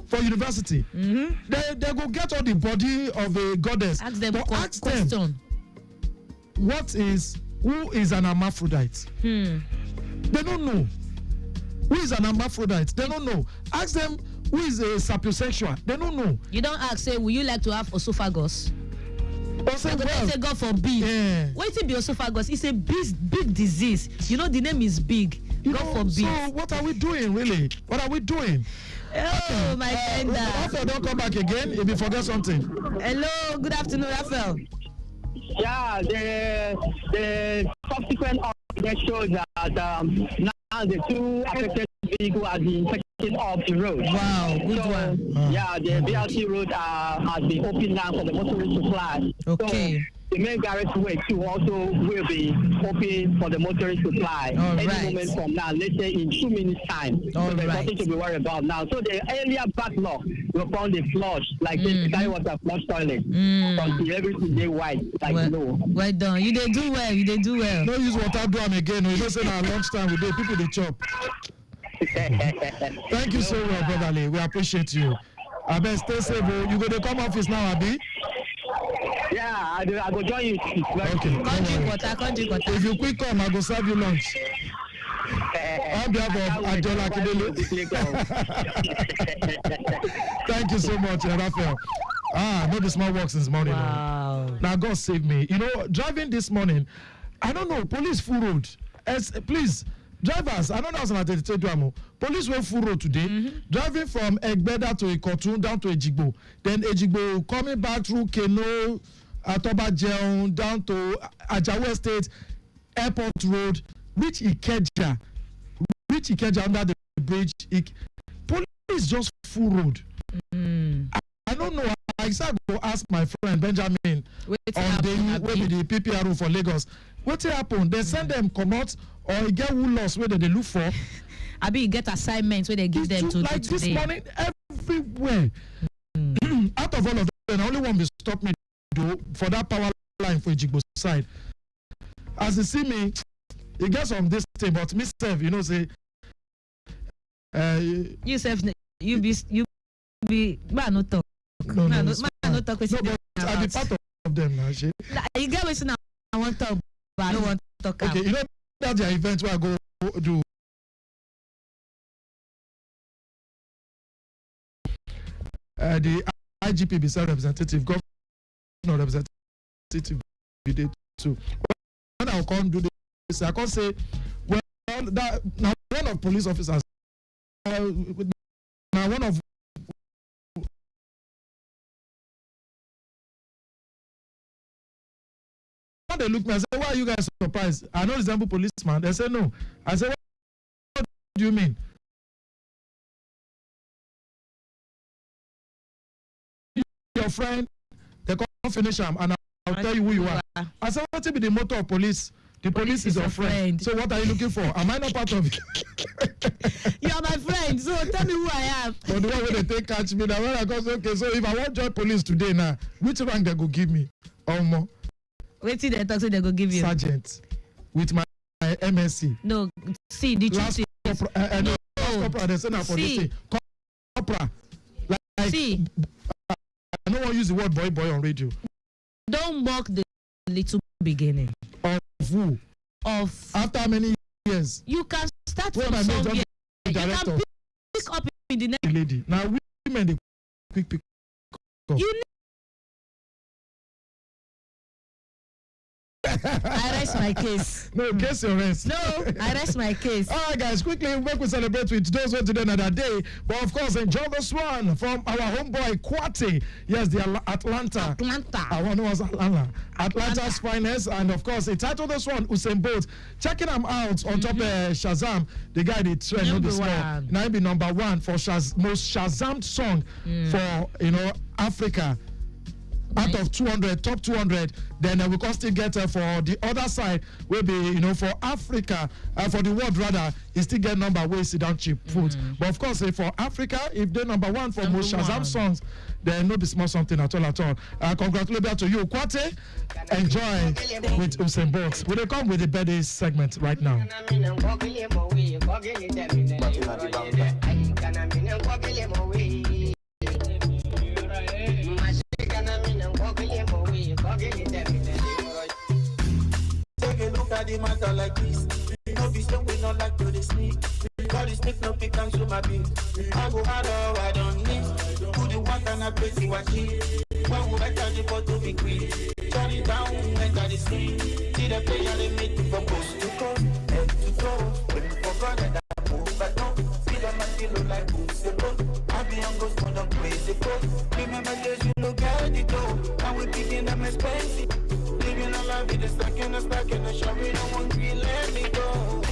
for university. They go get all the body of a goddess. Ask them question. Them, who is an hermaphrodite? They don't know. Who is an hermaphrodite? They don't know. Ask them who is a sapiosexual. They don't know. You don't ask, say, will you like to have esophagus? Say, God forbid. Yeah. What it be esophagus? It's a big disease. You know the name is big. God forbid. So what are we doing really? What are we doing? Oh, my friend. Raphael, don't come back again if you forget something. Hello, good afternoon, Raphael. Yeah, the subsequent update shows that now the two affected vehicles are being taken off the road. Wow, good one. Yeah, the BRT road has been opened now for the motorists to fly. Okay. So, the main garage way too also will be open for the motorists to fly any moment from now, let's say in 2 minutes time. So there's nothing to be worried about now. So the earlier backlog will found the flush, like this guy was a flush toilet. Until everything they white, like no. Well done. You did do well. You did do well. No use water do them again. You don't say now lunchtime we do people they chop. Thank you so much, brotherly. We appreciate you. I best stay safe. You go to come office now, Abi. Yeah, I go join you. Okay. Can't drink water. If you quick come, I go serve you lunch. On behalf of Ajola Kidele. Thank you so much, Raphael. I know the small work since morning. Wow. Now God save me. You know, driving this morning, I don't know, police full road. Please, drivers, I don't know how to tell police were full road today, driving from Egbeda to Ikotun down to Ejigbo. Then Ejigbo coming back through Keno, Atoba Jeon, down to Ajawa State, Airport Road, reach Ikeja under the bridge. Police just full road. I don't know. I said go ask my friend Benjamin on the PPRO for Lagos. What happened? They send them come out or get who lost where they look for. Abi you get assignments where they give them to like do this today. Morning everywhere. Out of all of them, only one will stop me though for that power line for Ejigbo side. As they see me, it gets on this thing, but myself, you know, say you be man no talk. No, man no talk with no, but I be part of them now, she. You get what I want to talk, but I don't want to talk. Okay, you know that's the event where I go do. The IGP be representative, governor representative be there too. When I can't do this, I can't say, well, that now one of police officers, now one of they look me and say, why are you guys surprised? I know resemble policeman. They say no. I say, what do you mean? Your friend, they can't finish him, and I'll tell you who you are. I said, what be the motto of police? The police is your friend. So what are you looking for? Am I not part of it? You are my friend, so tell me who I am. But the one where they take catch me, now when I go say, okay, so if I want to join police today now, which rank they go give me? Or more? Wait till they talk, so they go give you. Sergeant, with my MSc. No, see, the truth is. Corporal, they say now for this thing. Corporal. Like, see. I don't want to use the word boy on radio. Don't mock the little beginning. Of who? Of. After how many years? You can start from somewhere. You can pick up in the next. Lady. Now, women, they quick pick up. You I rest my case. No, case your rest. No, I rest my case. All right, guys, quickly, we celebrate with those who today another day. But of course, enjoy this one from our homeboy Kwate. Yes, the Atlanta. I want to was Atlanta's finest. And of course, he titled this one Usain Bolt. Checking him out on top of Shazam. The guy they trend on the score. Now be number one for most Shazam song for Africa. out of 200, top 200. Then we can still get for the other side, will be, for Africa, for the world rather, it still get number where sit down cheap food. But of course, for Africa, if they're number one for most Shazam songs, then no be small something at all. Congratulations to you, Kwate. Enjoy with Usain Bolt. We will come with the birthday segment right now. Take a look at the matter like this. We know this we not like to sneak. Because the snake no pick and show my bill. I go hard or I don't need. Do the work and I pay to achieve. When we enter the bottle be quick. Turn it down, enter the scene. See the player they make it from coast to coast, head to toe. When you forgot that I move back now. See them and they look like Usain. I be on ghost for the crazy code. Remember days you look at it though. And we picking them expensive. Living a life with a stack and a show. We don't want to let me go.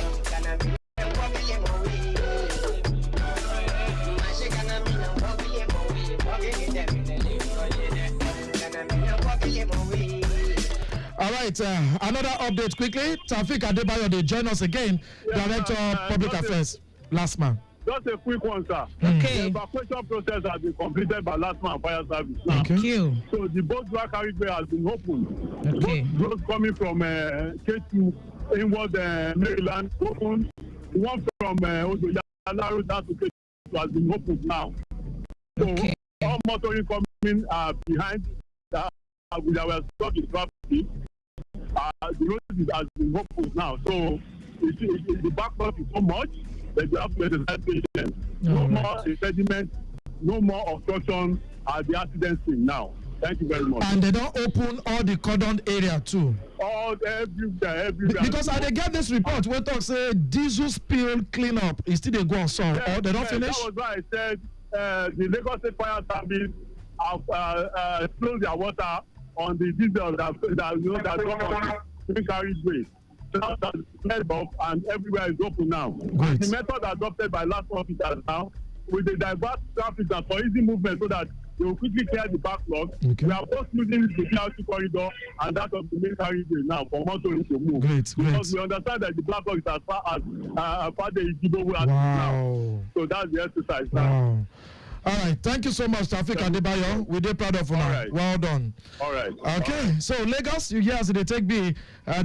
All right, another update quickly. Taufik Adebayo, they join us again, Director Public Affairs, last man. Just a quick one, sir. Okay. The evacuation process has been completed by last man fire service. Now, Thank you. So the boat drag carriageway has been opened. Okay. Those coming from K2 inward Maryland open. The one from Odoyala down to K2 has been opened now. So all motoring coming behind with our stock is traffic. The road has been opened now. So the backlog is so much. That you have to exercise patience. No more impediment, no more obstruction at the accident scene now. Thank you very much. And they don't open all the cordon area too. All everywhere. Because I get this report where talk say diesel spill cleanup is still they go on song or they don't finish. That was why I said the Lagos State Fire Service have spilled their water on the diesel that come on the carriageway. And everywhere is open now. Great. The method adopted by last officers now with the diverse traffic and for easy movement so that they will quickly clear the backlog. Okay. We are both using the BRT corridor and that of the main carriageway now for motoring to move. Great. Because we understand that the backlog is as far as Fade Ijibo as now. So that's the exercise now. All right, thank you so much, Taufik Adebayo. We're proud of you now. Right. Well done. All right. Okay, so Lagos, you hear as they take the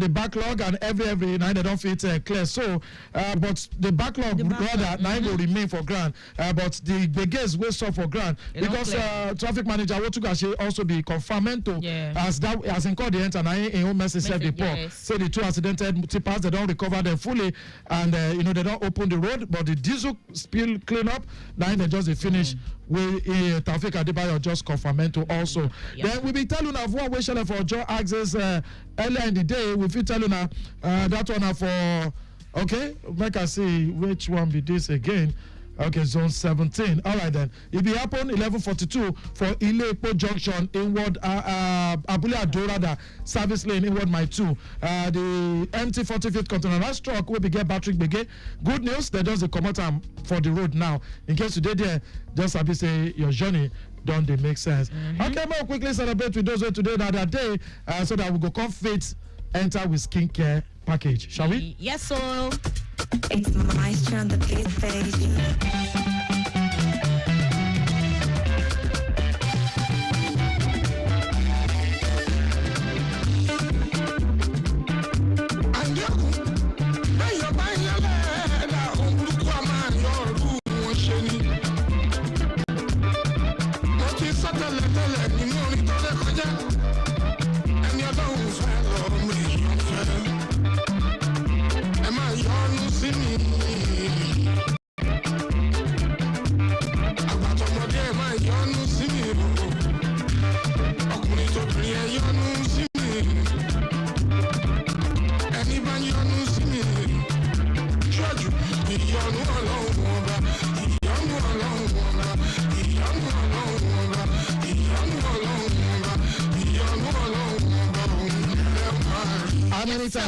backlog and every night they don't fit clear. So, but the backlog rather now will remain for grant. But the gates will stop for grant because traffic manager Wotugashi also be confirming to as in called the enter now in home message said before. Say the two accidented tippers they don't recover them fully and they don't open the road, but the diesel spill cleanup now they just finish. We Taufik Adebayo just confirmed to also. Then we be telling of what we shall for Joe access earlier in the day. We feel telling that one for make us see which one be this again. Okay, zone 17. All right then. It be happen 11:42 for Ilepo Junction inward Abule Adorada service lane inward my 2. The empty 45th container truck will be get battery begin. Good news, they just come out for the road now. In case you did there, just happy say your journey don't they make sense. Okay, more quickly celebrate with those today that day so that we go come fit enter with skincare package. Shall we? Yes, so. It's my turn to be baby.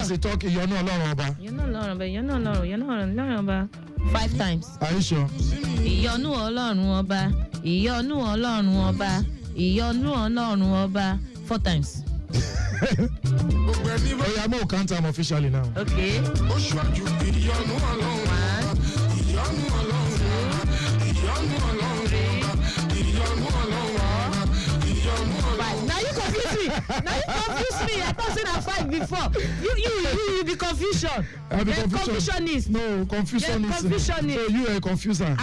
They talk, you're not alone, Oba. You're not alone, but you're not alone. You're not alone, Oba. 5 times. Are you sure? Ìyọ́nú Ọlọ́run Ọba. Ìyọ́nú Ọlọ́run Ọba. ìyọnu ọlọ́run ọba 4 times. Oh, yeah, more count time officially now. Okay. Now you confuse me. I thought say na 5 before. You be confusion. Confusionist. No, confusionist. Confusionist. So you a confuser.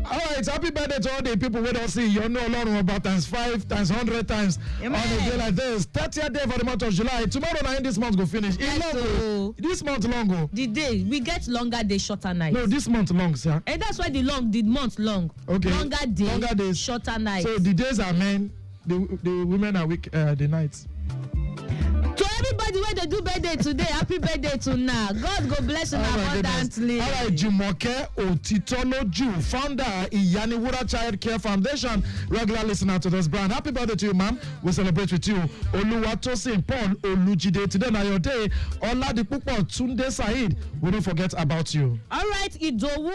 All right, happy birthday to all the people we don't see. You know Ọlọ́run about times 5 times 100 times. Amen. On a day like this. 30th day for the month of July. Tomorrow night this month go finish. This month long. The day we get longer day, shorter night. No, this month long, sir. And that's why the month long. Okay. Longer days, shorter nights. So the days are men, the women are week, the nights. To everybody where they do birthday today, happy birthday to now. God go bless you abundantly. All right, Jumoke Otitoloju, founder Iyaniwura Child Care Foundation, regular listener to this brand. Happy birthday to you, ma'am. We celebrate with you. Oluwatosin Paul Olujide. Today na your day. Oladipupo Tunde Said. We don't forget about you. All right, Idowu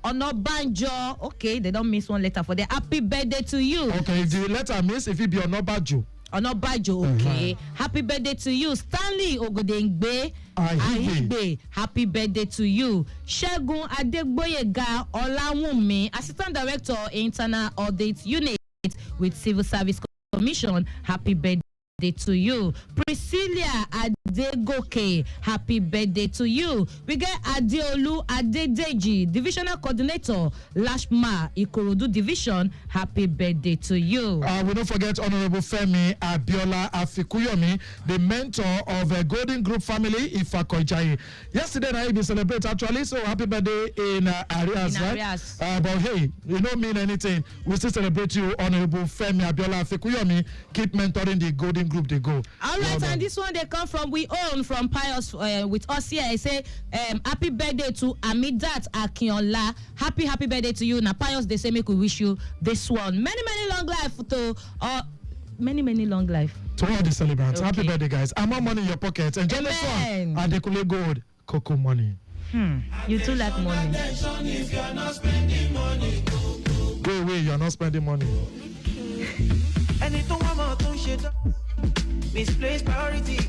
Onobanjo. Okay, they don't miss one letter for the happy birthday to you. Okay, if the letter miss, if it be Onobajo. Onobajo, okay. Happy birthday to you. Stanley Ogodengbe Ahigbe. Happy birthday to you. Shegun Adegboyega Olawunmi, Assistant Director, Internal Audit Unit with Civil Service Commission. Happy birthday to you. Priscilla Adegoke, happy birthday to you. We get Adeolu Adedeji, Divisional Coordinator, Lashma Ikorodu Division. Happy birthday to you. We don't forget Honorable Femi Abiola Afikuyomi, the mentor of a Golden Group family, Ifakoijayi. Yesterday night we celebrate actually, so happy birthday in Arias, right? But hey, you don't mean anything. We still celebrate you, Honorable Femi Abiola Afikuyomi. Keep mentoring the Golden Group they go. All right, and this one they come from we own from Pius with us here. I say happy birthday to Amidat Akinola. Happy birthday to you. Now Pius they say make we wish you this one. Many long life to many long life. To all the celebrants. Okay. Happy birthday guys. I'm more money in your pocket. Enjoy this one. Adekule Gold Cocoa money. You too like money. If you're not spending money, go away, you're not spending money. Anything more to shit up. Misplaced priority,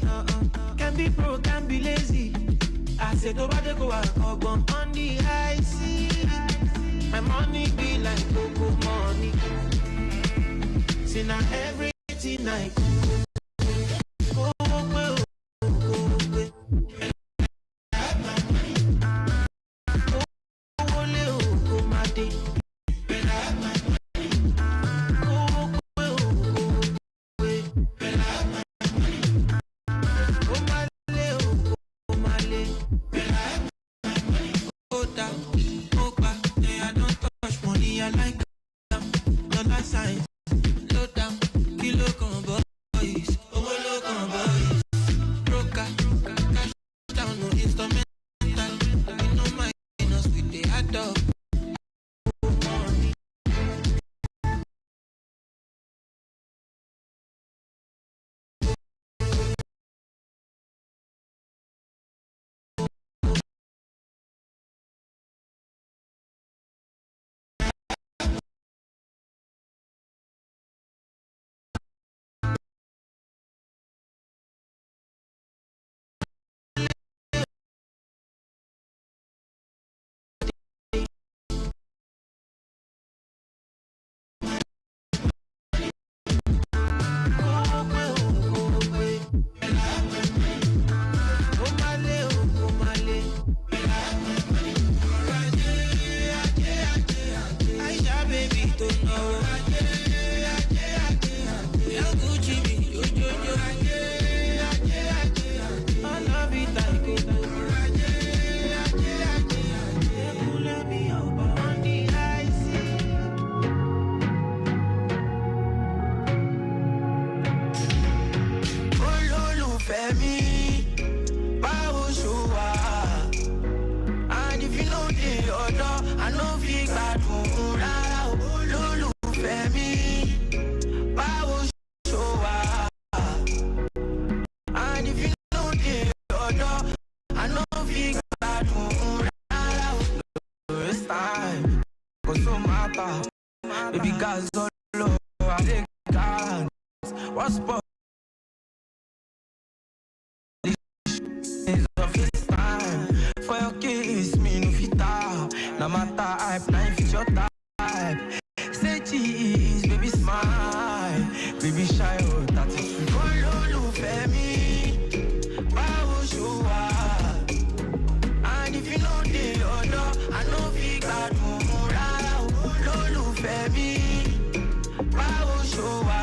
can be broke, can be lazy. I said, over the go on the high sea. My money be like cocoa money. See now everything I go away. Baby, guys all What's is of his time. For your kiss, me no fita. Na my type, na if it's your type. Say cheese, baby smile. Baby shy, oh, that is Gololu Femi. Bao Shua. And if you know the order, I know Fig Adumura. Gololu Femi. Bao Shua.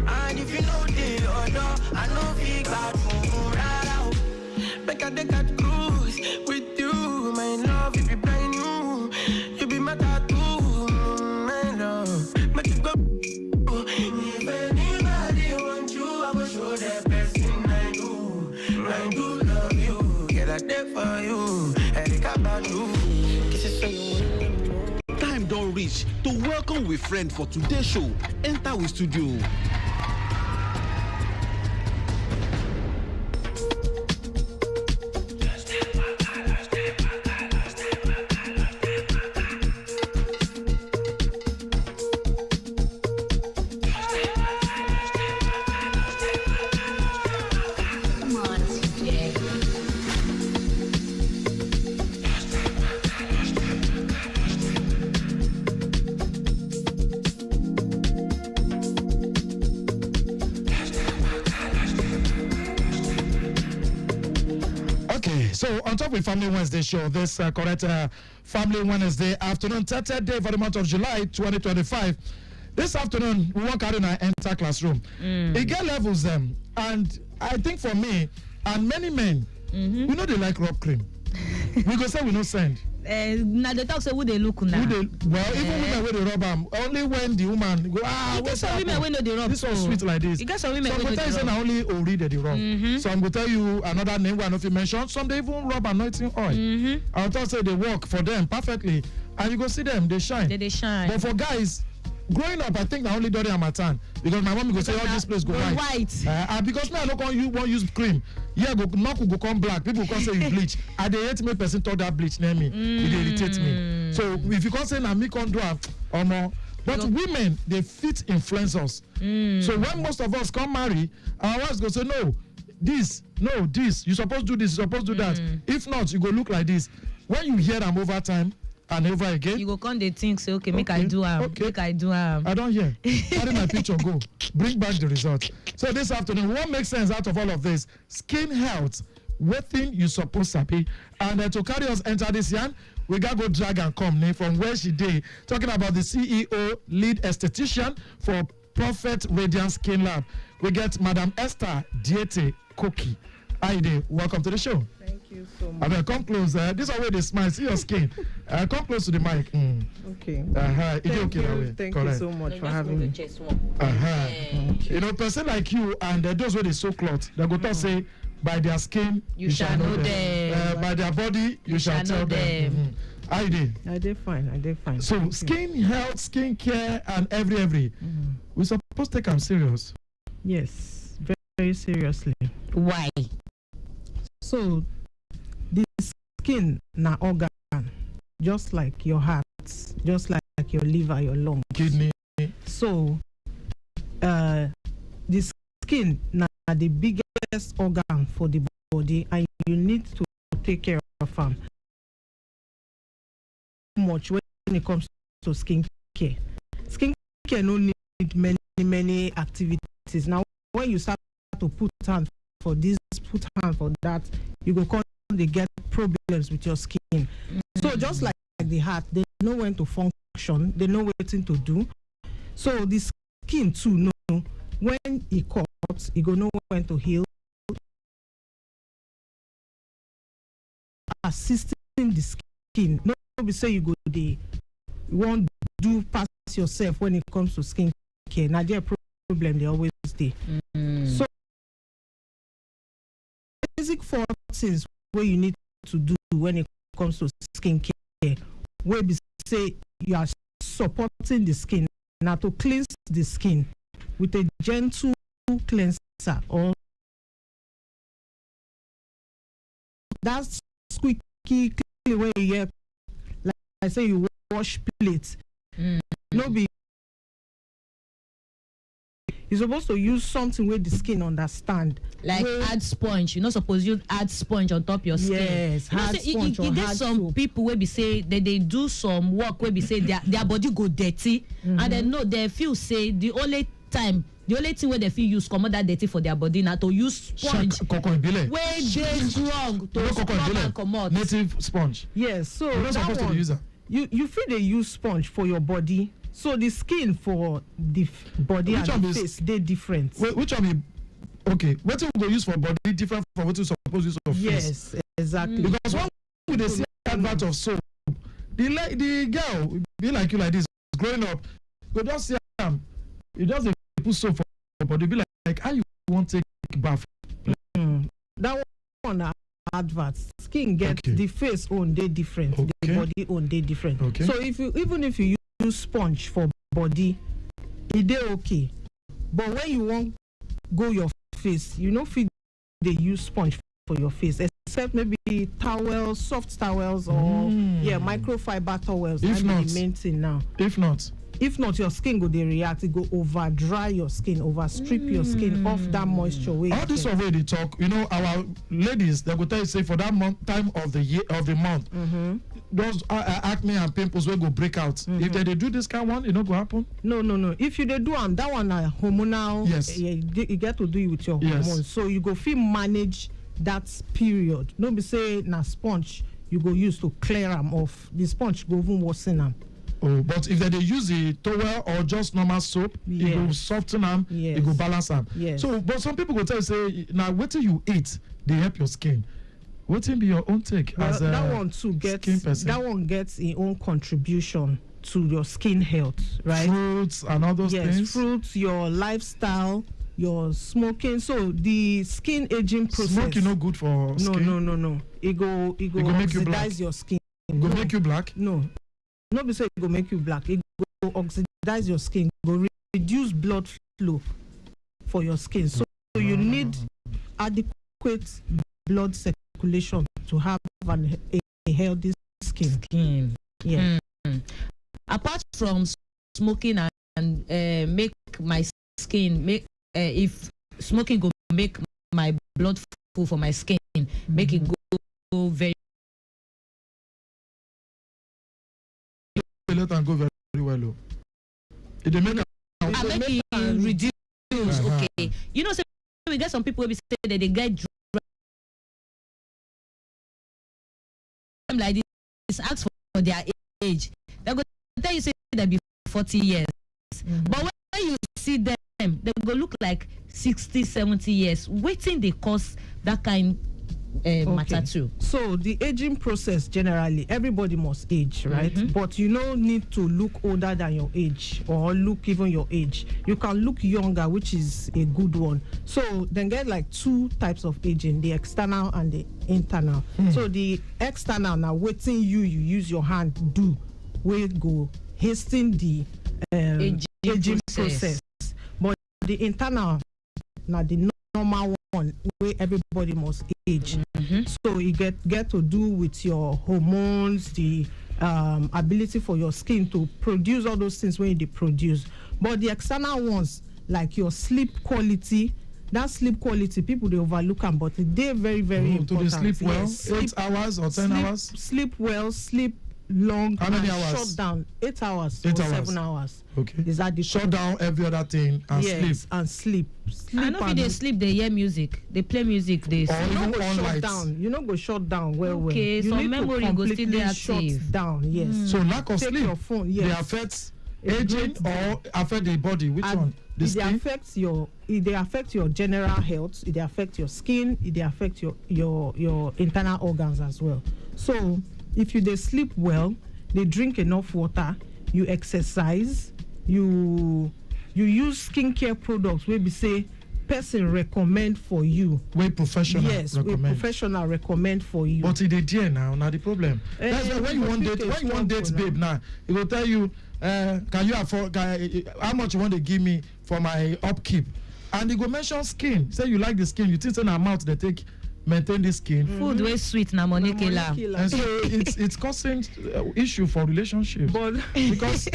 And if you know the order, I know Fig Adumura. Make a decade cruise with you, my love. If you blind you be my tattoo, my love. Make it go. If anybody want you, I will show that person I do. I do love you, get a day for you. Eric about you. Kisses for you. Time don't reach to welcome with friend for today's show. Enter with studio. So on top of Family Wednesday show, this correct Family Wednesday afternoon, 30th day for the month of July 2025. This afternoon, we won't carry our entire classroom. It get levels them, and I think for me and many men, we know they like rock cream. We go say we no send. Now the talk say who they look now. Even women with the rub am. Only when the woman go what's some women we know the rub. This one sweet like this. You got some women we know the rub. Only Ori the rub. So I'm gonna tell you another name we not mention. Some they even rub anointing oil. I'll tell say they work for them perfectly, and you go see them they shine. They shine. But for guys, growing up, I think I only Dori and Matan because my mom go say all this place go white. And because now I don't you won't use cream. Yeah, go knock go come black. People can say you bleach. And they hate me person talk that bleach near me. It irritates me. So if you can't say na me can't do or more. But women they fit influence us. So when most of us come marry, our wives go say no, this, you supposed to do this, you supposed to do that. If not, you go look like this. When you hear them over time. And over again, you go come they think say okay, make I do make I do I don't hear. Carry my picture, go bring back the result. So this afternoon, what makes sense out of all of this? Skin health, what thing you supposed to be, and to carry us enter this yarn, we got go drag and come from where she did talking about the CEO, lead esthetician for Prophet Radiant Skin Lab. We get Madam Esther Diete Koki. Aide, welcome to the show. Thank you so much. I come close. This is where they smile. See your skin. Come close to the mic. Okay. Thank you so much for having me. Okay. You know, person like you and those where they sew cloth, they go to say, by their skin you shall know them. By their body you shall tell them. I did fine. So skin health, skin care, and every we supposed to take them serious. Yes, very, very seriously. Why? So the skin na organ, just like your heart, just like your liver, your lungs, kidney. So the skin na the biggest organ for the body, and you need to take care of them. Much when it comes to skin care. Skin care no need many activities. Now when you start to put hand for this, put hand for that, you go come they get problems with your skin. So just like the heart, they know when to function, they know what to do. So the skin too know when it cuts, it go know when to heal. Assisting the skin. No be say you go you won't do pass yourself when it comes to skin care. Now their problem they always stay. So basic 4 things where you need to do when it comes to skin care, where we say you are supporting the skin. Now to cleanse the skin with a gentle cleanser or that's squeaky clean where you get, like I say you wash plates. No be you're supposed to use something where the skin understand. Like add sponge. You're not supposed to add sponge on top your skin. Yes, you know, hard say, sponge you or get hard some soap. people where be say that they do some work where be say their body go dirty, and they know they feel say the only thing where they feel use come out that dirty for their body now to use sponge where they strong to scrub and come out. Native sponge. Yes, so you're not that supposed one, to use that. You feel they use sponge for your body, so the skin for the body Which and the one is- face they different. Which one be okay? What you go use for body different from what you supposed to use for face? Yes, exactly. Because when we dey see advert of soap, the girl be like you like this growing up, go just see am, you just dey put soap for body, be like how you want take bath. That one na advert. Skin get the face own they different, the body own they different. Okay. So even if you use sponge for body, it dey okay. But when you want go your face, you know fit they use sponge for your face, except maybe towels, soft towels, or microfiber towels. If That be not- the main thing now. If not, your skin go they react. It go over dry your skin, over strip your skin off that moisture. All this way they talk, you know, our ladies they go tell you say for that time of the year of the month, those acne and pimples will go break out. If they do this kind of one, it not go happen. No. If you they do that one hormonal. Yes. You get to do it with your Yes. hormones. So you go feel manage that period. No be say na sponge you go use to clear them off. The sponge go even worsen them. Oh, but if they use the towel or just normal soap, it will soften them, it will balance them. Yes. So, but some people go tell you say, now what till you eat, they help your skin. What will be your own take Well, as a that one too gets skin person? that one gets its own contribution to your skin health, right? Fruits and all those things. Yes, fruits, your lifestyle, your smoking. So the skin aging process. Smoking no good for skin. No. It go It go make you black. oxidize your skin. It go make you black. No be say it go make you black. It go oxidize your skin. Go reduce blood flow for your skin. So you need adequate blood circulation to have a healthy skin. Yeah. Apart from smoking and make my skin make if smoking go make my blood full for my skin, make it go very. Let them go very well. Oh. It dey make I make it reduce. Okay, you know, say we get some people who be say that they get like this, ask for their age. They go tell you say they be 40 years, but when you see them, they go look like 60, 70 years. Waiting they cause that kind matter too. So the aging process generally, everybody must age, right? But you don't need to look older than your age or look even your age. You can look younger, which is a good one. So then get like two types of aging: the external and the internal. So the external now, waiting you use your hand do, we go hasten the aging process. But the internal now the normal one where everybody must age. So you get to do with your hormones, the ability for your skin to produce all those things when they produce. But the external ones, like your sleep quality, that sleep quality, people they overlook them, but they're very, very important. To sleep well, Yes, 8 hours or 10 hours? Sleep well, sleep long. How many and hours? Shut down 8 hours 8 or hours. 7 hours. Okay. Is that the shut down every other thing and sleep? And sleep. I know if they sleep, they hear music, they play music, they sleep. You know go shut down. You know go shut down well. Okay, You so need memory to go still completely dey shut active. down. Yes. So lack of Take sleep, your phone. they Yes. affect aging or affect the body. Which And one? The It skin? they affect your general health. It they affect your skin. It they affect your internal organs as well. So if you they sleep well, they drink enough water, you exercise, you use skincare products where we say person recommend for you. Where professional recommend. Where professional recommend for you. But it is there now the problem. That's why when you want date babe now, it will tell you, can you afford how much you want to give me for my upkeep? And they go mention skin. Say you like the skin, you think in our mouth they take maintain the skin. Food wey sweet na money killer. And so it's causing issue for relationships. But because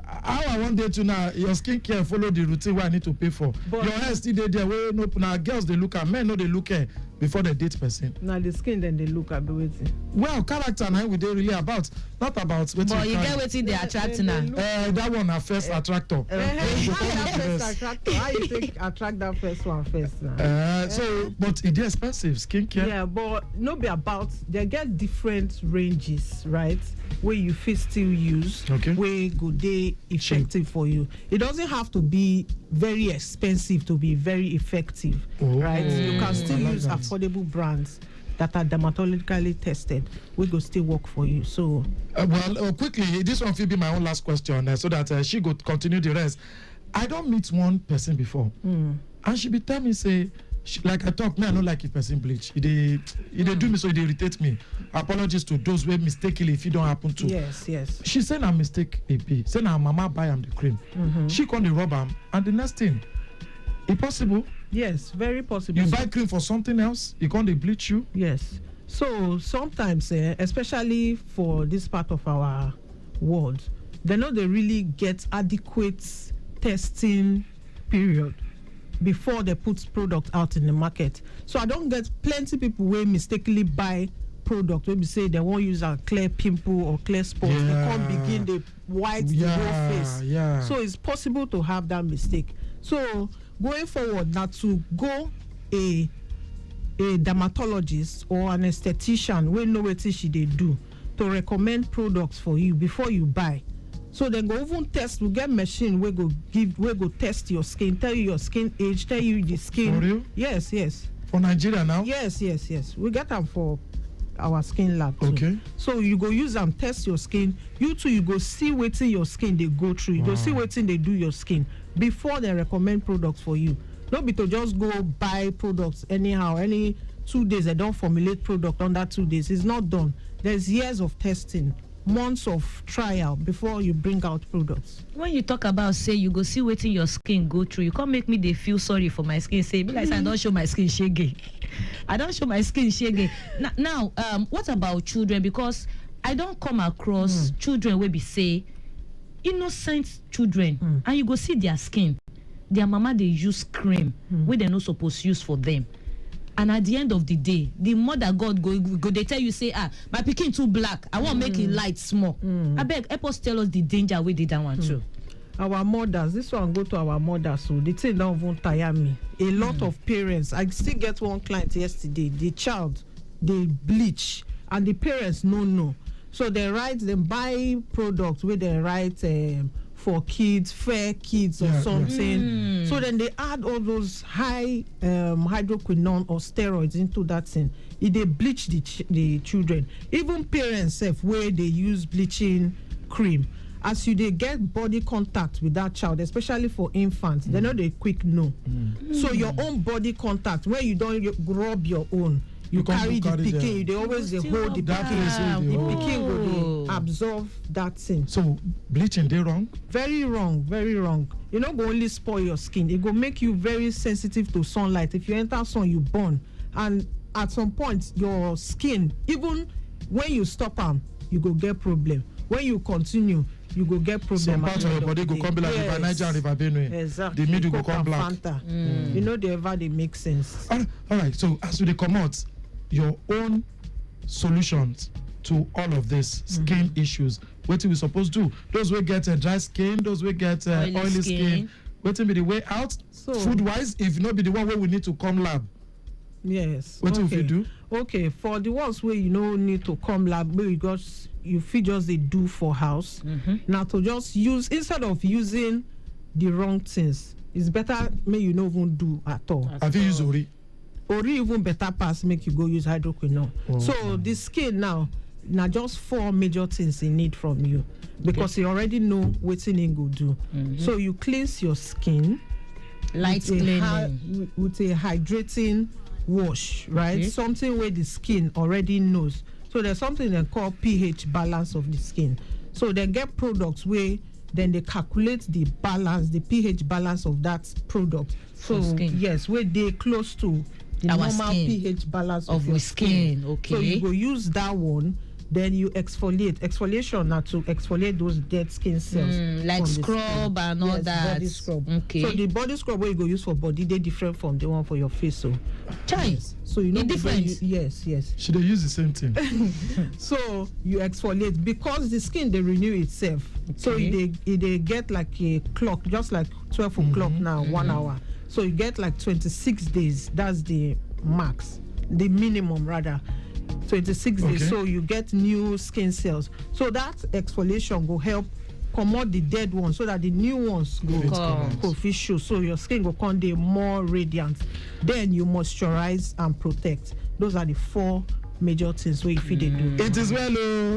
how I want to now, your skincare follow the routine where I need to pay for. But your hair still there where no now girls they look at, men no they look at before they date person. Now the skin then they look at the waiting. Well, character now we they really about, not about what. But you get wetin dey attract now. That one a first attractor. How you think attract that first one first now? So, but it is expensive skincare. Yeah, but no be about they get different ranges, right? Where you fit still use, where go dey effective for you. It doesn't have to be very expensive to be very effective, right? You can still use affordable brands that are dermatologically tested. We go still work for you. So, quickly, this one will be my own last question, so that she could continue the rest. I don't meet one person before, and she be tell me say. Like I talk, me I don't like if person bleach. It do me so it irritate me. Apologies to those who mistakenly if it don't happen to. Yes. She said I mistake AP. Say now mama buy am the cream. She come the rub am, and the next thing, it possible? Yes, very possible. You buy cream for something else, you can't they bleach you? Yes. So sometimes, especially for this part of our world, they know they really get adequate testing period before they put product out in the market. So I don't get plenty people who mistakenly buy product when we say they won't use a clear pimple or clear spots. They can't begin the white the whole face. So it's possible to have that mistake. So going forward, now to go a dermatologist or an esthetician we know what she they do to recommend products for you before you buy. So then go even test. We get machine. We go test your skin. Tell you your skin age. Tell you the skin. For real? Yes. For Nigeria now? Yes. We get them for our skin lab too. Okay. So you go use them, test your skin. You too, you go see wetin your skin they go through. You go see wetin they do your skin before they recommend products for you. Not be to just go buy products anyhow. Any 2 days they don't formulate product under 2 days. It's not done. There's years of testing. Months of trial before you bring out products. When you talk about say you go see wetin your skin go through, you can't make me they feel sorry for my skin. Say be like I don't show my skin shaggy. I don't show my skin shaggy. Now, what about children? Because I don't come across children where be say innocent children, and you go see their skin. Their mama they use cream where they not supposed to use for them. And at the end of the day, the mother God go they tell you say, my pikin too black. I want make it light small. I beg, help us tell us the danger we did that one too. Our mothers, this one go to our mothers. So the thing don't even tire me. A lot of parents. I still get one client yesterday. The child they bleach, and the parents no. So they buy products where they write for kids, fair kids or something. So then they add all those high hydroquinone or steroids into that thing. They bleach the children. Even parents where they use bleaching cream. As they get body contact with that child, especially for infants, they know they quick no. So your own body contact, where you don't rub your own, you carry the pikin, they always hold the pikin. The pikin will absorb that thing. So bleaching they wrong? Very wrong. You know, go only spoil your skin. It go make you very sensitive to sunlight. If you enter sun, you burn. And at some point, your skin, even when you stop them, you go get problem. When you continue, you go get problem. Some parts of your body go come be like River Niger and River Benue. Exactly. The middle go come black. You know, they make sense. All right. So as we come out, your own solutions to all of this skin issues, what we supposed to do? Those will get dry skin, those will get oily skin. What will be the way out? So, food wise, if not be the one where we need to come lab. Yes. What will we do? Okay, for the ones where you don't need to come lab, where you feel just they do for house. Now to just use, instead of using the wrong things, it's better may you not even do at all. Have you used Ori? Ori even better pass make you go use hydroquinone. So the skin now just 4 major things in need from you, because you already know what thing go do. So you cleanse your skin light cleaning with a hydrating wash, right? Something where the skin already knows. So there's something they call pH balance of the skin. So they get products where then they calculate the balance, the pH balance of that product. So yes, where they close to the Our normal skin. pH balance Of your your skin, okay. So you go use that one. Then you exfoliate. Exfoliation now to exfoliate those dead skin cells. Like from the scrub skin. and all Yes, that. body scrub. Okay. So the body scrub wey you go use for body dey different from the one for your face. So, yes. So you know The difference? Yes. Should they use the same thing? So you exfoliate because the skin they renew itself. So they get like a clock, just like 12 o'clock now, 1 hour. So you get like 26 days. That's the max, the minimum rather. 26 days. So you get new skin cells. So that exfoliation will help come out the dead ones so that the new ones go fit show. So your skin will come dey more radiant. Then you moisturize and protect. Those are the 4 major things wey you fit dey do. It is well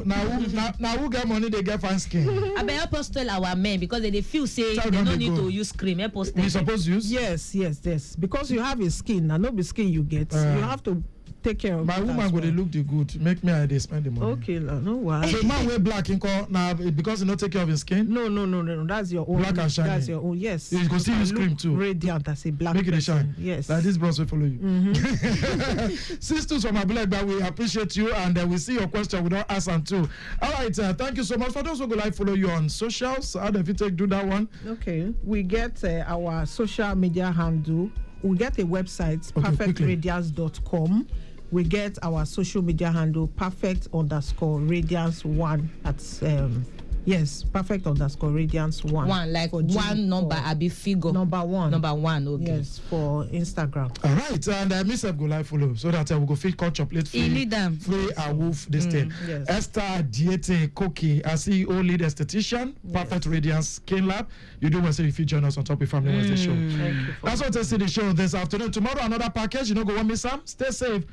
now who get money they get fine skin. I help us tell our men because they feel say they don't need to use cream. Help us tell we supposed to use? Yes. Because you have a skin and not be skin you get. You have to take care of my woman go dey look the good make me I dey spend the money. Okay, no why. So man wear black in now because he not take care of his skin. No. That's your own. Black and shiny. That's your own. Yes. You can still use cream too. Radiant as a black. Make it shine. Yes. Like this bros will follow you. Sisters from Abulagba, we appreciate you and we see your question. We don't ask them too. All right. Thank you so much for those who go like follow you on socials. How do you take do that one? Okay. We get our social media handle. We get a website perfectradiance.com. We get our social media handle perfect_radiance1 at perfect_radiance1. One like one number abi figure. Number one. Okay. Yes, for Instagram. All right, and Miss go live follow so that we go fit catch up late free and wolf this thing. Yes. Esther Diete Koki, a CEO lead esthetician, Perfect Radiance Skin Lab. You do want to say if you join us on Top of Family Wednesday show. That's what I see the show this afternoon. Tomorrow another package. You know go want me some. Stay safe.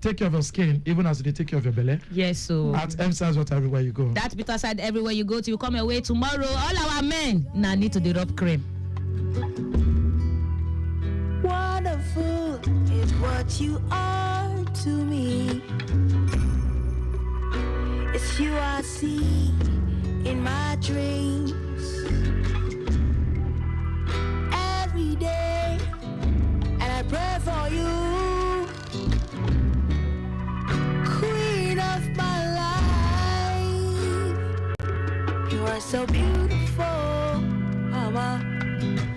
Take care of your skin, even as they take care of your belly. Yes, so at M-Size Water everywhere you go. That bitter side everywhere you go to. You come away tomorrow. All our men now need to the rub cream. Wonderful is what you are to me. It's you I see in my dreams every day, and I pray for you. Queen of my life, you are so beautiful, mama,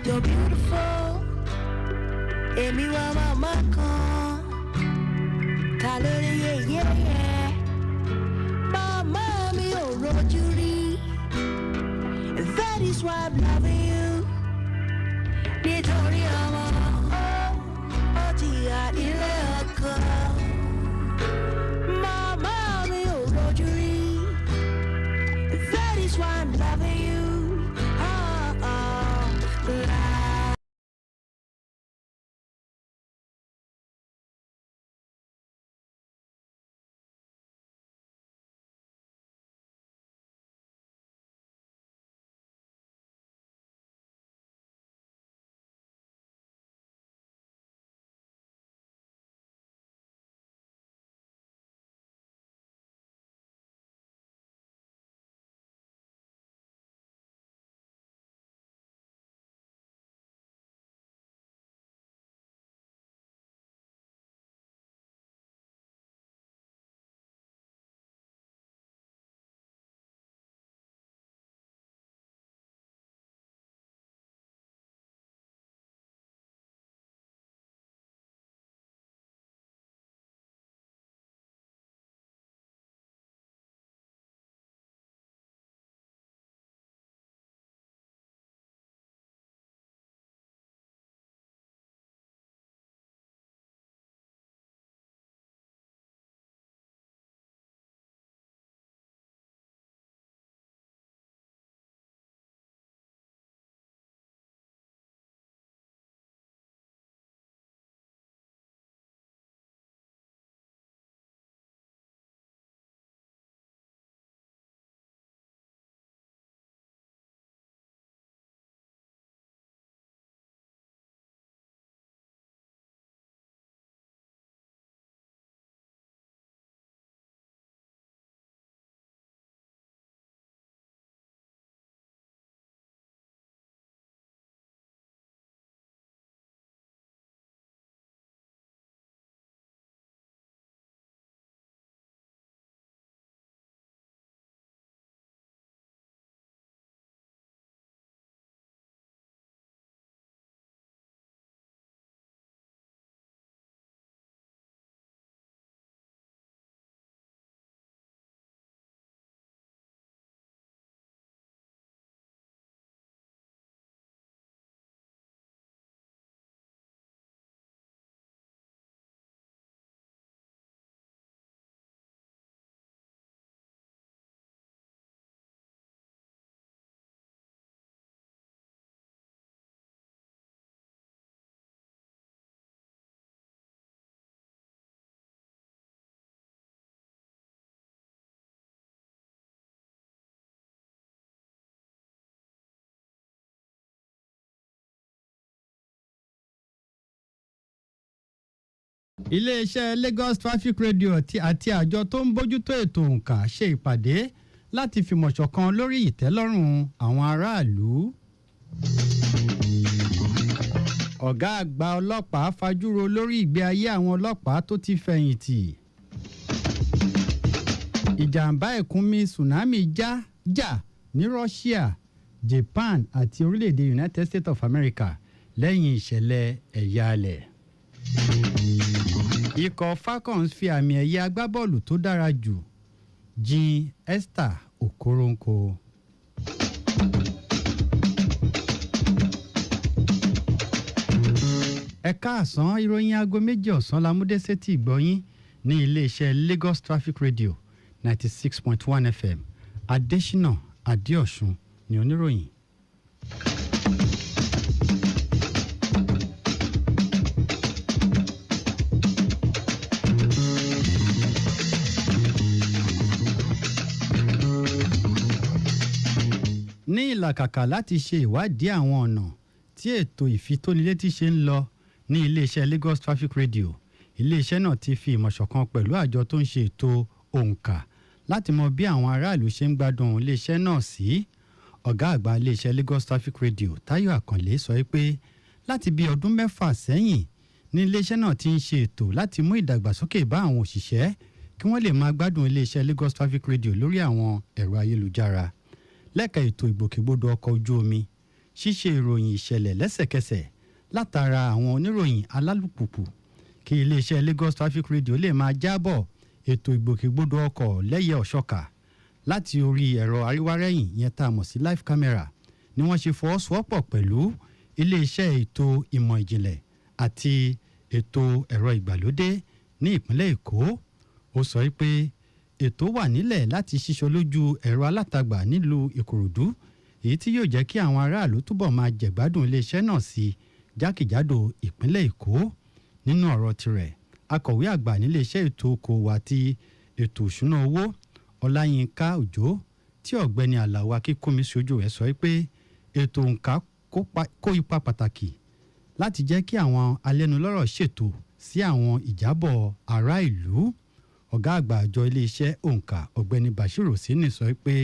you're beautiful. Emi wa mama kan, ta ló rí yeah. Mama mi ò rojú rí, that is why I'm loving you. Nítorí ọmọ ó jìyà nílé ọkọ. That is why I'm loving you. iléeṣẹ́ Lagos Traffic Radio àti àjọ tó ń bójútó ètò òǹkà ṣe ìpàdé láti fìmọ̀ ṣọ̀kan lórí ìtẹ́lọ́rùn àwọn aráàlú. ọ̀gá àgbà ọlọ́pàá fajúro lórí ìgbé ayé àwọn ọlọ́pàá tó ti fẹ̀yìntì. ìjàmbá ẹ̀kúnmi tsunami jà ní Russia, Japan àti orílẹ̀-èdè United States of America lẹ́yìn ìṣẹ̀lẹ̀ ẹ̀yàlẹ̀. ikọ̀ Falcons fi àmì ẹ̀yẹ agbábọ́ọ̀lù tó dára jù jin Esther Okoronkwo. ẹ̀ka àsán ìròyìn aago 2 ọ̀sán lámúdẹ́sẹ̀ tí ìgbọ́yín ní iléeṣẹ́ Lagos Traffic Radio 96.1 FM. Adésínà Adéọ̀sùn ni oníròyìn. ní ìlàkàkà láti ṣe ìwádìí àwọn ọ̀nà tí ètò ìfitónilétí ṣe ń lọ ní iléeṣẹ́ Lagos Traffic Radio, iléeṣẹ́ náà ti fi ìmọ̀ ṣọ̀kan pẹ̀lú àjọ tó ń ṣe ètò òǹkà láti mọ bí àwọn aráàlú ṣe ń gbádùn iléeṣẹ́ náà sí. ọ̀gá àgbà iléeṣẹ́ Lagos Traffic Radio Táyọ̀ Àkànlé sọ pé láti bí ọdún 6 sẹ́yìn ní iléeṣẹ́ náà ti ń ṣe ètò láti mú ìdàgbàsókè bá àwọn òṣìṣẹ́ kí wọ́n lè máa gbádùn iléeṣẹ́ Lagos Traffic Radio lórí àwọn ẹ̀rọ ayélujára. lẹ́ka ètò ìgbòkègbodò ọkọ̀ ojú omi, ṣíṣe ìròyìn ìṣẹ̀lẹ̀ lẹ́sẹ̀kẹsẹ̀ látara àwọn oníròyìn alálùpùpù kí iléeṣẹ́ Lagos Traffic Radio lè máa jábọ̀ ètò ìgbòkègbodò ọkọ̀ lẹ́yẹ ọ̀ṣọ́kà láti orí ẹ̀rọ àríwárẹ́yìn yẹn tá a mọ̀ sí live camera ni wọ́n ṣe fọwọ́sowọ́pọ̀ pẹ̀lú iléeṣẹ́ ètò ìmọ̀ ìjìnlẹ̀ àti ètò ẹ̀rọ ìgbàlódé ní ìpínlẹ̀ Èkó. ó sọ pé ètò wà nílẹ̀ láti ṣíṣọ lójú ẹ̀rọ alátagbà nílùú Ìkòròdú, èyí tí yóò jẹ́ kí àwọn aráàlú túbọ̀ máa jẹ̀gbádùn iléeṣẹ́ náà sí jákèjádò ìpínlẹ̀ Èkó. nínú ọ̀rọ̀ tirẹ̀, akọ̀wé àgbà níléeṣẹ́ ètò okòwò àti ètò ìṣúná owó Ọláyínká Òjó tí ọ̀gbẹ́ni Àlàó Akínkúnmi ṣojú ẹ̀ sọ pé ètò òǹkà kó ipa pàtàkì láti jẹ́ kí àwọn alẹ́nulọ́rọ̀ ṣètò sí àwọn ìjábọ̀ ará ìlú. ọ̀gá àgbà àjọ iléeṣẹ́ òǹkà ọ̀gbẹ́ni Bashir Osini sọ pé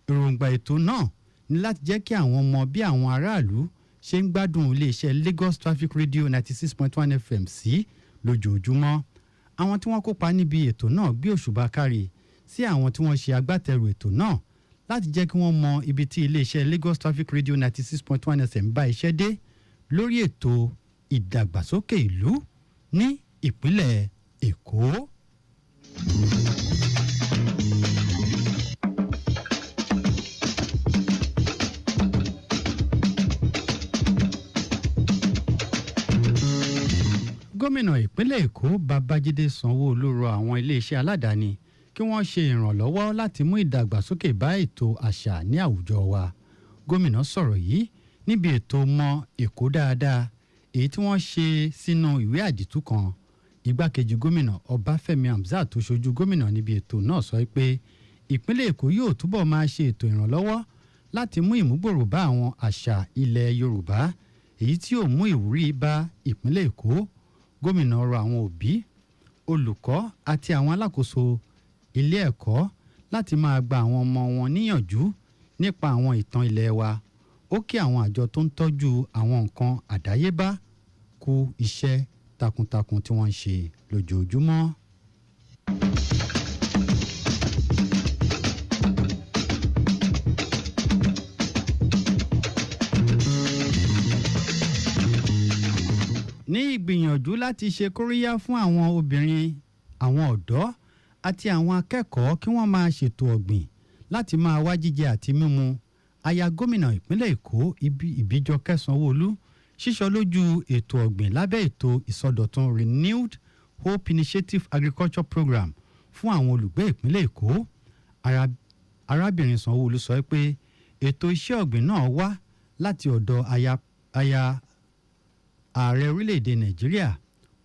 èròǹgbà ètò náà ní láti jẹ́ kí àwọn mọ bí àwọn aráàlú ṣe ń gbádùn iléeṣẹ́ Lagos Traffic Radio 96.1 FM sí lójoojúmọ́. àwọn tí wọ́n kópa níbi ètò náà gbé òṣùbà kárí sí àwọn tí wọ́n ṣe agbátẹrù ètò náà láti jẹ́ kí wọ́n mọ ibi tí iléeṣẹ́ Lagos Traffic Radio 96.1 FM bá iṣẹ́ dé lórí ètò ìdàgbàsókè ìlú ní ìpínlẹ̀ Èkó. gómìnà ìpínlẹ̀ Èkó Babájídé Sanwó-Olú rọ àwọn iléeṣẹ́ aládàáni kí wọ́n ṣe ìrànlọ́wọ́ láti mú ìdàgbàsókè bá ètò àṣà ní àwùjọ wa. gómìnà sọ̀rọ̀ yìí níbi ètò mọ Èkó dáadáa èyí tí wọ́n ṣe sínú ìwé àdìtú kan. igbákejì gómìnà Ọbáfẹ́mi Hamzat tó ṣojú gómìnà níbi ètò náà sọ pé ìpínlẹ̀ Èkó yóò túbọ̀ máa ṣe ètò ìrànlọ́wọ́ láti mú ìmúgbòrò bá àwọn àṣà ilẹ̀ Yorùbá èyí tí yóò mú ìwúrí bá ìpínlẹ̀ Èkó. gómìnà rọ àwọn òbí, olùkọ́ àti àwọn alákòóso ilé ẹ̀kọ́ láti máa gba àwọn ọmọ wọn níyànjú nípa àwọn ìtàn ilẹ̀ wa. ó kí àwọn àjọ tó ń tọ́jú àwọn nǹkan àdáyébá kú iṣẹ́ takuntakun tí wọ́n ń ṣe lójoojúmọ́. ní ìgbìyànjú láti ṣe kóríyá fún àwọn obìnrin, àwọn ọ̀dọ́ àti àwọn akẹ́kọ̀ọ́ kí wọ́n máa ṣètò ọ̀gbìn láti máa wá jíjẹ àti mímu, aya gómìnà ìpínlẹ̀ Èkó Ìbíjọkẹ́ Sanwó-Olú ṣíṣọ lójú ètò ọ̀gbìn lábẹ́ ètò ìsọdọ̀tun Renewed Hope Initiative Agriculture Program fún àwọn olùgbé ìpínlẹ̀ Èkó. arábìnrin Sanwó-Olú sọ pé ètò iṣẹ́ ọ̀gbìn náà wá láti ọ̀dọ̀ aya ààrẹ orílẹ̀-èdè Nàìjíríà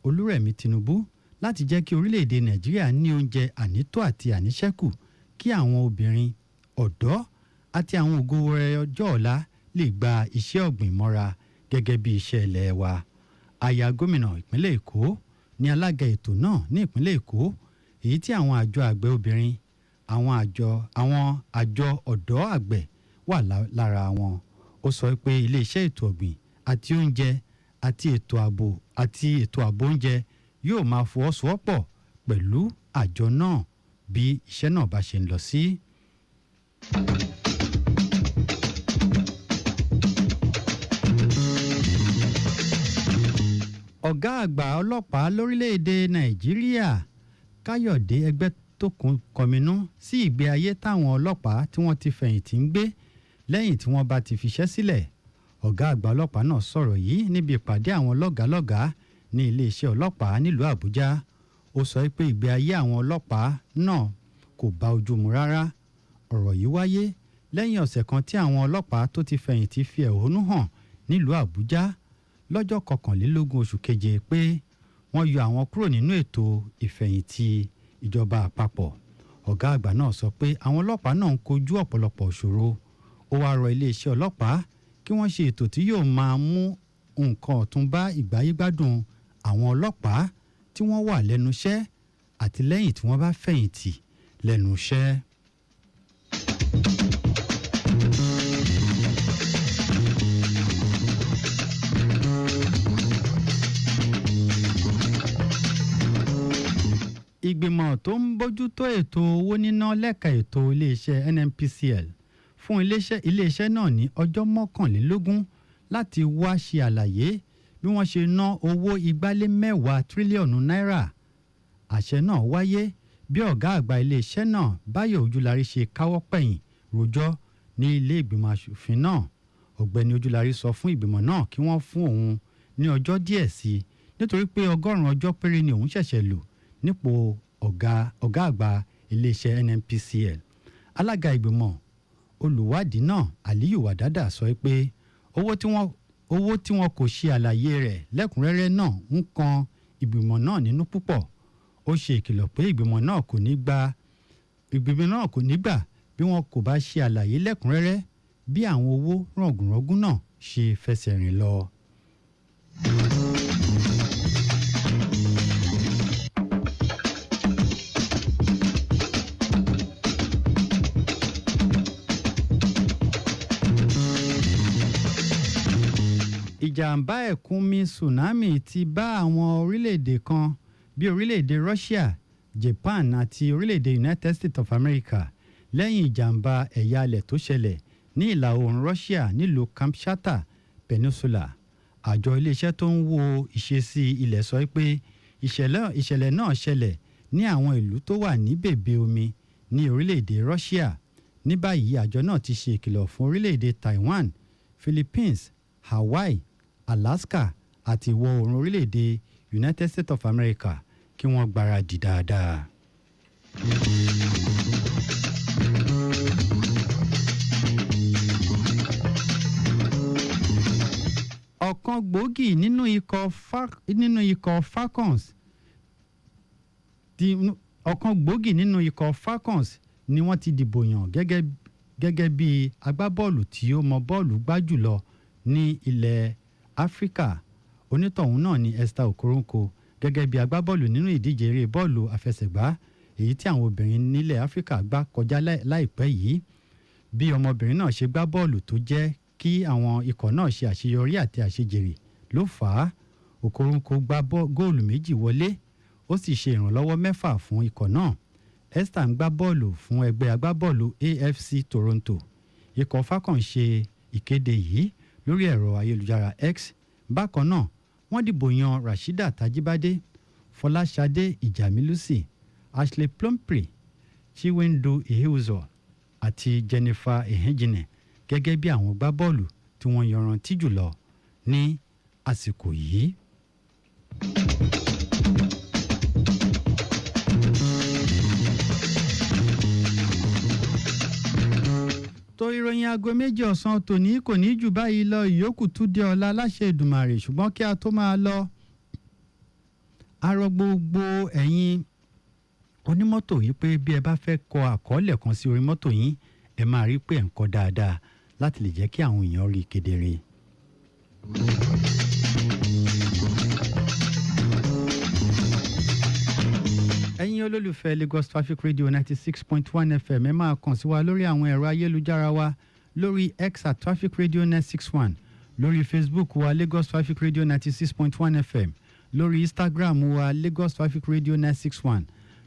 Olúrẹ̀mí Tinubu láti jẹ́ kí orílẹ̀-èdè Nàìjíríà ní oúnjẹ ànító àti àníṣẹ́kù kí àwọn obìnrin, ọ̀dọ́ àti àwọn ògo wẹrẹ ọjọ́ ọ̀la lè gba iṣẹ́ ọ̀gbìn mọ́ra gẹ́gẹ́ bí iṣẹ́ ilẹ̀ wa. aya gómìnà ìpínlẹ̀ èkó ní alága ètò náà ní ìpínlẹ̀ èkó èyí tí àwọn àjọ àgbẹ̀ obìnrin àwọn àjọ ọ̀dọ́ àgbẹ̀ wà lára wọn. Ó sọ pé iléeṣẹ́ ètò ọ̀gbìn àti oúnjẹ àti ètò ààbò oúnjẹ yóò máa fọwọ́sowọ́pọ̀ pẹ̀lú àjọ náà bí iṣẹ́ náà bá ṣe ń lọ sí. Ọ̀gá àgbà ọlọ́pàá lórílẹ̀‐èdè Nàìjíríà Káyọ̀dé Ẹgbẹ́tókùnkọminú sí ìgbé ayé táwọn ọlọ́pàá tí wọ́n ti fẹ̀yìntì ń gbé lẹ́yìn tí wọ́n bá ti fiṣẹ́ sílẹ̀. Ọ̀gá àgbà ọlọ́pàá náà sọ̀rọ̀ yìí níbi ìpàdé àwọn lọ́gàálọ́gàá ní iléeṣẹ́ ọlọ́pàá nílùú Àbújá. Ó sọ pé ìgbé ayé àwọn ọlọ́pàá náà kò bá ojú mu rárá. Ọ̀rọ̀ yìí wáyé lẹ́yìn ọ̀sẹ̀ kan tí àwọn ọlọ́pàá tó ti fẹ̀yìntì fi ẹ̀hónú hàn nílùú Àbújá lọ́jọ́ 21 oṣù keje pé wọ́n yọ àwọn kúrò nínú ètò ìfẹ̀yìntì ìjọba àpapọ̀. Ọ̀gá àgbà náà sọ pé àwọn ọlọ́pàá náà ń kojú ọ̀pọ̀lọpọ̀ ìṣòro. Ó wá rọ iléeṣẹ́ ọlọ́pàá kí wọ́n ṣe ètò tí yóò máa mú nǹkan ọ̀tun bá ìgbáyégbádùn àwọn ọlọ́pàá tí wọ́n wà lẹ́nu iṣẹ́ àti lẹ́yìn tí wọ́n bá fẹ̀yìntì lẹ́nu iṣẹ́. Ìgbìmọ̀ tó ń bójútó ètò owó níná lẹ́ka ètò iléeṣẹ́ NNPCL fún iléeṣẹ́ náà ní ọjọ́ 21 láti wá ṣe àlàyé bí wọ́n ṣe ná owó 210 tírílíọ̀nù náírà. Àṣẹ náà wáyé bí ọ̀gá àgbà iléeṣẹ́ náà Báyọ̀ Ojúlárí ṣe káwọ́ pẹ̀yìn rojọ́ ní ilé ìgbìmọ̀ aṣòfin náà. Ọ̀gbẹ́ni Ojúlárí sọ fún ìgbìmọ̀ náà kí wọ́n fún òun ní ọjọ́ díẹ̀ sí i nítorí pé 100 ọjọ́ péré ni òun ṣẹ̀ṣẹ̀ lò nípò ọ̀gá àgbà iléeṣẹ́ NNPCL. Alága ìgbìmọ̀ olùwádìí náà Aliyu Wadada sọ pé owó tí wọn kò ṣe àlàyé rẹ̀ lẹ́kùnrẹ́rẹ́ náà ń kan ìgbìmọ̀ náà nínú púpọ̀. Ó ṣe ìkìlọ̀ pé ìgbìmọ̀ náà kò ní gbà bí wọn kò bá ṣe àlàyé lẹ́kùnrẹ́rẹ́ bí àwọn owó rọ̀gùnrọ̀gùn náà ṣe fẹsẹ̀ rìn lọ. Ìjàmbá ẹ̀kúnmi tsunami ti bá àwọn orílẹ̀-èdè kan bí orílẹ̀-èdè Russia, Japan àti orílẹ̀-èdè United States of America lẹ́yìn ìjàmbá ẹ̀yà-ilẹ̀ tó ṣẹlẹ̀ ní ìlà oòrùn Russia nílùú Kamchatka Peninsula. Àjọ iléeṣẹ́ tó ń wo ìṣesí ilẹ̀ sọ pé ìṣẹ̀lẹ̀ náà ṣẹlẹ̀ ní àwọn ìlú tó wà ní bèbè omi ní orílẹ̀-èdè Russia. Ní báyìí àjọ náà ti ṣe ìkìlọ̀ fún orílẹ̀-èdè Taiwan, Philippines, Hawaii, Alaska àti ìwọ̀ oòrùn orílẹ̀-èdè United States of America kí wọ́n gbáradì dáadáa. Ọ̀kan gbòógì nínú ikọ̀ Falcons ni wọ́n ti dìbò yàn gẹ́gẹ́ bí agbábọ́ọ̀lù tí ó mọ bọ́ọ̀lù gbá jùlọ ní ilẹ̀ Áfíríkà. Onítọ̀hún náà ni Esther Okoronkwo gẹ́gẹ́ bí agbábọ́ọ̀lù nínú ìdíje eré bọ́ọ̀lù àfẹsẹ̀gbá èyí tí àwọn obìnrin nílẹ̀ Áfíríkà gbá kọjá láìpẹ́ yìí. Bí ọmọbìnrin náà ṣe gbá bọ́ọ̀lù tó jẹ́ kí àwọn ikọ̀ náà ṣe àṣeyọrí àti àṣejèrè ló fà á. Okoronkwo gbá góòlù 2 wọlé ó sì ṣe ìrànlọ́wọ́ 6 fún ikọ̀ náà. Esther ń gbá bọ́ọ̀lù fún ẹgbẹ́ agbábọ́ọ̀lù AFC Toronto. Ikọ̀ Falcons ṣe ìkéde yìí lórí ẹ̀rọ ayélujára X. Bákan náà wọ́n dìbò yan Rasheedat Ajibade, Fọláṣadé Ìjàmílùsì, Ashley Plumpre, Chiwendu Ihezuo àti Jennifer Ehejine gẹ́gẹ́ bí àwọn gbábọ́ọ̀lù tí wọ́n yanrantí jùlọ ní àsìkò yìí. tó ìròyìn aago 2 ọ̀sán tòní kò ní jù báyìí lọ, ìyókù tún dé ọ̀la láṣẹ Èdùmàrè. Ṣùgbọ́n kí a tó máa lọ, a rọ gbogbo ẹ̀yin onímọ́tò yìí pé bí ẹ bá fẹ́ kọ àkọọ́lẹ̀ kan sí orí mọ́tò yín, ẹ máa rí pé ẹ̀ ń kọ dáadáa láti lè jẹ́ kí àwọn èèyàn rí kedere. ẹ̀yin olólùfẹ́ Lagos Traffic Radio 96.1 FM ẹ máa kàn sí wa lórí àwọn ẹ̀rọ ayélujára wa lórí X at Traffic Radio 961 lórí Facebook wa Lagos Traffic Radio 96.1 FM lórí Instagram wa Lagos Traffic Radio 961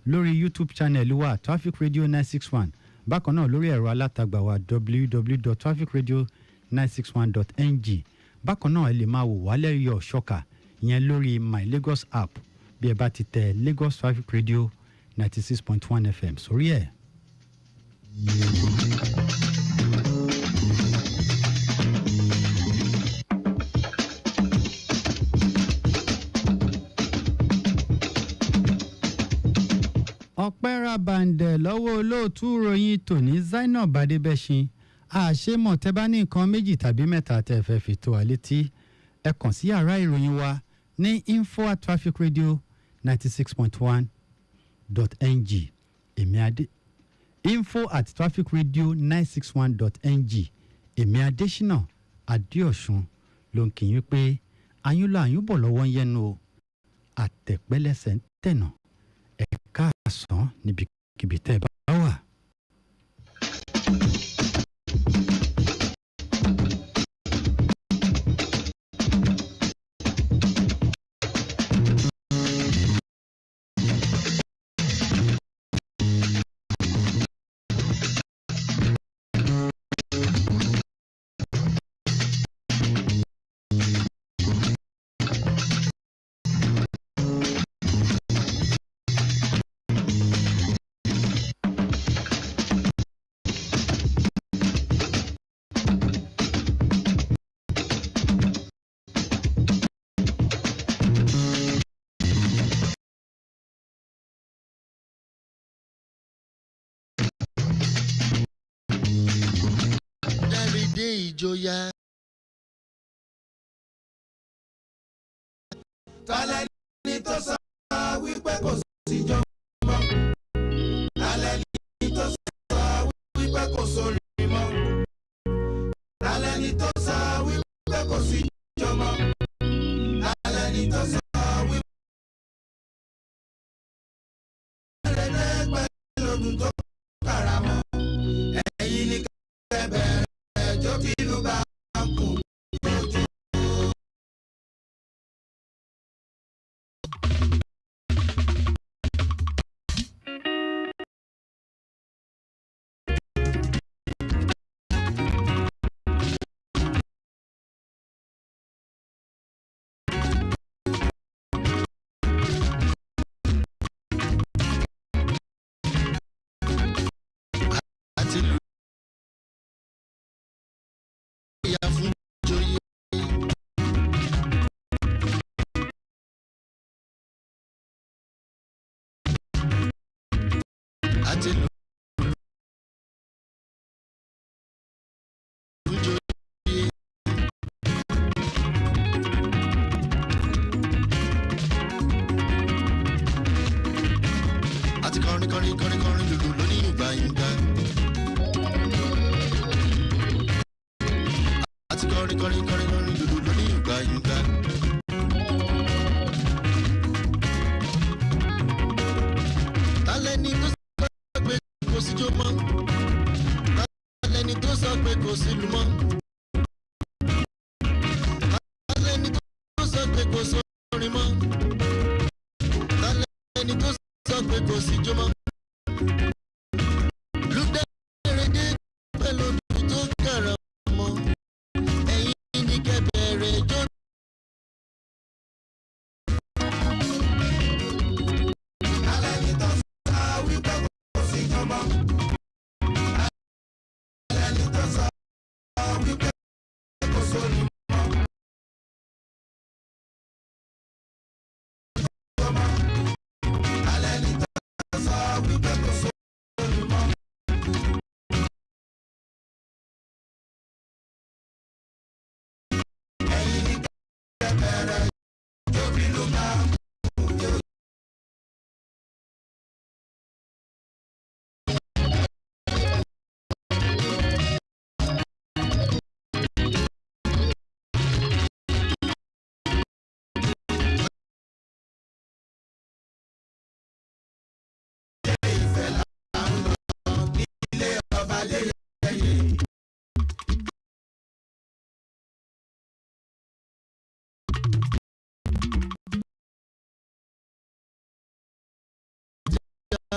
lórí YouTube channel wa Traffic Radio 961 bákan náà lórí ẹ̀rọ alátagbà wa www.trafficradio961.ng bákan náà ẹ lè máa wò wá lẹ́yọ̀ ṣọ́kà ìyẹn lórí My Lagos app bí ẹ bá ti tẹ Lagos Traffic Radio 96.1 FM sórí ẹ̀. ọpẹ́ rabandẹ̀ lọ́wọ́ olóòtú ìròyìn tòní Zainab Adébẹ́sìn àṣemọ̀ tẹ́ bá ní nǹkan méjì tàbí mẹ́ta tẹ́ fẹ́ fi tó wa létí ẹ kàn sí yàrá ìròyìn wa ní info@trafficradio96.1.ng info@trafficradio961.ng èmi Adésínà Adéọ̀sùn ló ń kí yín pé ayúnlọ àyúnbọ̀ lọ́wọ́ ń yẹnu o àtẹ̀pẹ́lẹsẹ̀ ń tẹ̀nà ẹ̀ka àsán níbikíbi tẹ́ ẹ bá wà. ìjòyà. Tálẹ̀ ní tó sọ wípé kò sí jọmọ́. Tálẹ̀ ní tó sọ wípé kò sórí mọ́. Tálẹ̀ ní tó sọ wípé kò sí jọmọ́. Tálẹ̀ ní tó sọ wípé pẹ̀lú ọdún tó kàràmọ́. Ẹ̀yin ní kẹ́bẹ̀rẹ̀ ẹjọ́ bí ìlú bá ń kú lójú.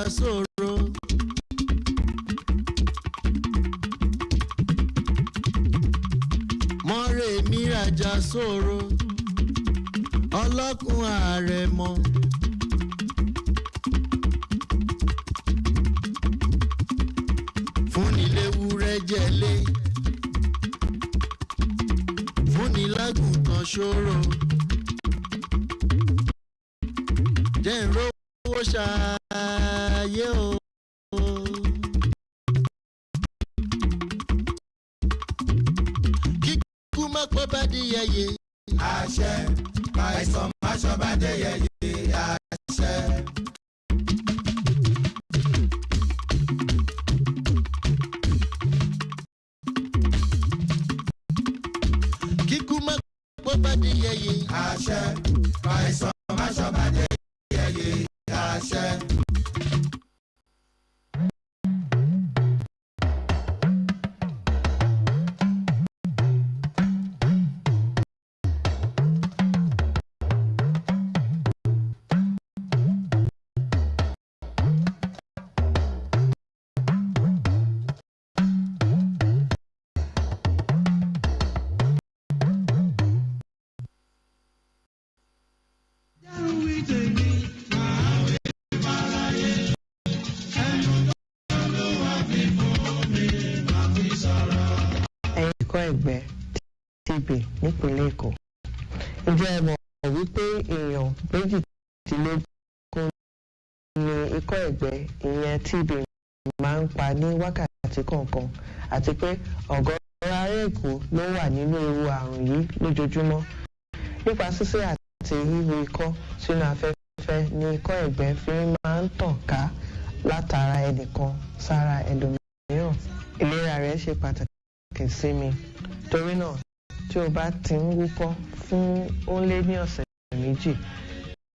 sòro. Mọ́rẹ̀ mi rajà sòro. Ọlọ́kùn ààrẹ mọ́. Fúnni léwúrẹ́ jẹ́lé. Fúnni lágùntàn ṣòro. Jẹ́ ń rówó ṣayé o. Kíkú má pọ́ bá di yẹyẹ. Àṣẹ, àìsàn má ṣọ́ bá dé yẹyẹ. Àṣẹ. Kíkú má pọ́ bá di yẹyẹ. Àṣẹ, àìsàn má ṣọ́ bá dé yẹyẹ. Àṣẹ. Ẹgbẹ́ TB nípínlẹ̀ Èkó. Ǹjẹ́ ẹ mọ̀ wípé èèyàn méjìdínlógún ní ikọ́ ẹ̀gbẹ́ ìyẹn TB máa ń pa ní wákàtí kọ̀ọ̀kan àti pé ọ̀gọ̀ọ̀rọ̀ ará Èkó ló wà nínú ewu àrùn yìí lójoojúmọ́. Nípa sísí àti híhu ikọ́ sínú afẹ́fẹ́ ní ikọ́ ẹ̀gbẹ́ fi máa ń tàn ká látara ẹnìkan sára ẹlòmíràn. Ìlera rẹ̀ ṣe pàtàkì sí mi. Torí náà tí o bá ti ń wúkọ́ fún ó lé ní ọ̀sẹ̀ méjì,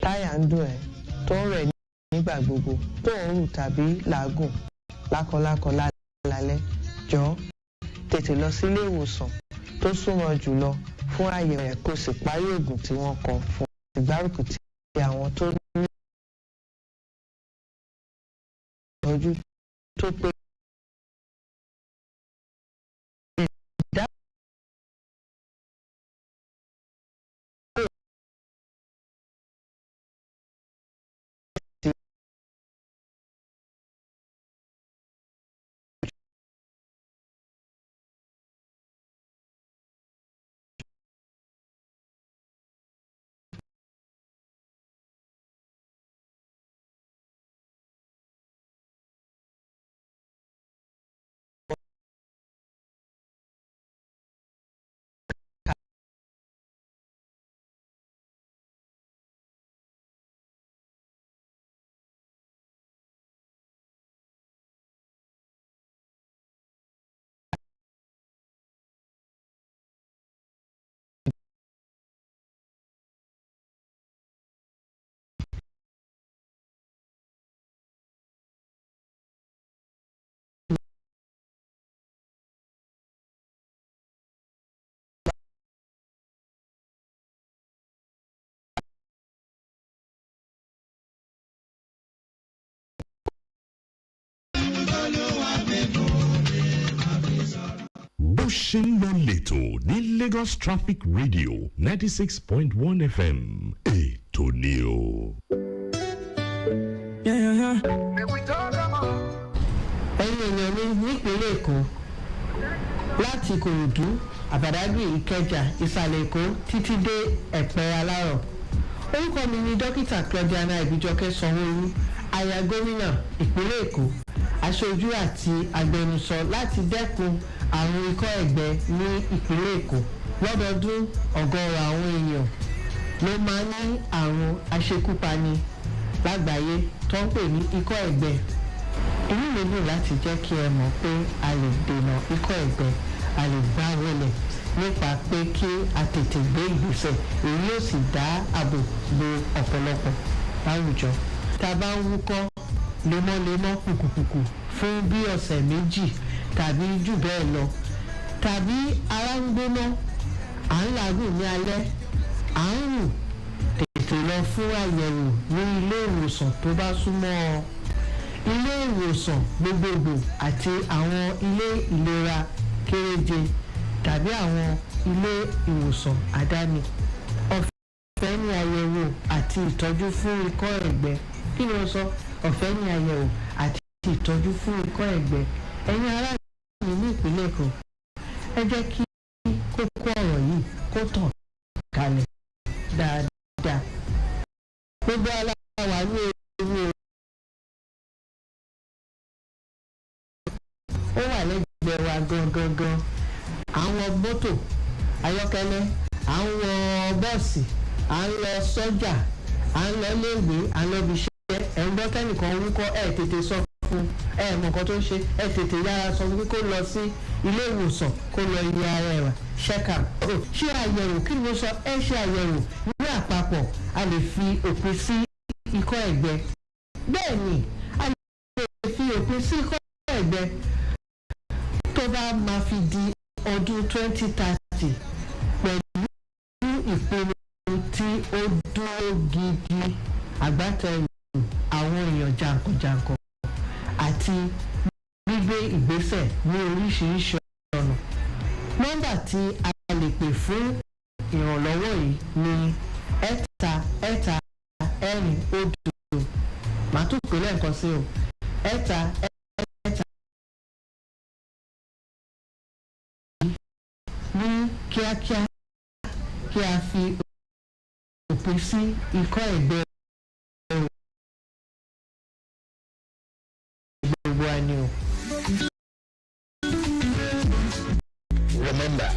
táyà ń dùn ẹ́, tó ń rẹ̀ nígbà gbogbo, tó ń rù tàbí làágùn lákọlákọ lálẹ́, jọ̀ọ́ tètè lọ sí ilé ìwòsàn tó súnmọ́ jùlọ fún àyẹ̀wò ẹ̀ kó sì parí oògùn tí wọ́n kọ fún ìgbárùkù tí àwọn tó ní ìtọ́jú tó pé. bó ṣe ń lọ lẹ́tọ̀ ní Lagos Traffic Radio 96.1 FM ètò ni o. ẹ̀yin èèyàn mi nípínlẹ̀ Èkó láti Ìkòròdú Àbàdàgbì Ìkẹjà Ìsàlẹ̀ Èkó títí dé Ẹ̀pẹ́ Alárọ̀. Orúkọ mi ni dókítà Claudiana Ìbíjọkẹ́ Sanwó-Olú, aya gómìnà ìpínlẹ̀ Èkó, aṣojú àti agbẹnusọ láti dẹ́kun àrùn ikọ́ ẹ̀gbẹ ní ìpínlẹ̀ Èkó. Lọ́dọọdún ọ̀gọ̀ọ̀rọ̀ àwọn èèyàn ló máa ń ní àrùn aṣekúpani lágbàáyé tó ń pè ní ikọ́ ẹ̀gbẹ. Inú mi dùn láti jẹ́ kí ẹ mọ̀ pé a lè dènà ikọ́ ẹ̀gbẹ, a lè gbá wọlé nípa pé kí a tètè gbé ìgbésẹ̀, èyí yóò sì dá ààbò bo ọ̀pọ̀lọpọ̀ láwùjọ. Tá a bá ń wúkọ́ lemọ́lemọ́ kùkùkùkù fún bí ọ̀sẹ̀ méjì tàbí jù bẹ́ẹ̀ lọ, tàbí ara ń gbóná, à ń làágùn ní alẹ́, à ń rù, tètè lọ fún àyẹ̀wò ní ilé ìwòsàn tó bá súnmọ́ ọ. ilé ìwòsàn gbogbogbò àti àwọn ilé ìlera kéréje tàbí àwọn ilé ìwòsàn àdáni. Ọ̀fẹ́ ní àyẹ̀wò àti ìtọ́jú fún ikọ́ ẹ̀gbẹ. Kí ni ó sọ? Ọ̀fẹ́ ní àyẹ̀wò àti ìtọ́jú fún ikọ́ ẹ̀gbẹ. Ẹ̀yin ará mi ní ìpínlẹ̀ Èkó, ẹ jẹ́ kí kókó ọ̀rọ̀ yìí kó tàn kalẹ̀ dáadáa. Gbogbo aláwa ní ewu ó wà lẹ́gbẹ̀ẹ́ wa gangan. Àwọn mọ́tò ayọ́kẹ́lẹ́, à ń wọ bọ́ọ̀sì, à ń lọ sọ́jà, à ń lọ léèwé, à ń lọ bí iṣẹ́. Ẹ̀ ń gbọ́ kẹ́nìkan ń kọ́ ẹ̀ tètè sọ fún ẹ̀ mọ̀ nǹkan tó ń ṣe, ẹ̀ tètè yára sọ fún kó lọ sí ilé ìwòsàn kó lọ yẹ ara ẹ̀ wá ṣẹ́kà. Ṣé àyẹ̀wò kí ni mo sọ? Ẹ ṣe àyẹ̀wò ní àpapọ̀, a lè fi òpin sí ikọ́ ẹ̀gbẹ. Bẹ́ẹ̀ ni a lè fi òpin sí ikọ́ ẹ̀gbẹ tó bá máa fi di ọdún 2030 pẹ̀lú ìpinnu tí ó dúró gidi, àgbátẹrù àwọn èèyàn jàǹkànjàǹkàn àti gbígbé ìgbésẹ̀ ní oríṣiríṣi ọ̀nà. Nọ́mbà tí a lè pè fún ìrànlọ́wọ́ yìí ni 8 òdo. Màá tún pè lẹ́ẹ̀kan sí o. 8 ní kíákíá kí a fi òpin sí ikọ́ ẹ̀gbẹ gbogbo ẹni o. Remember,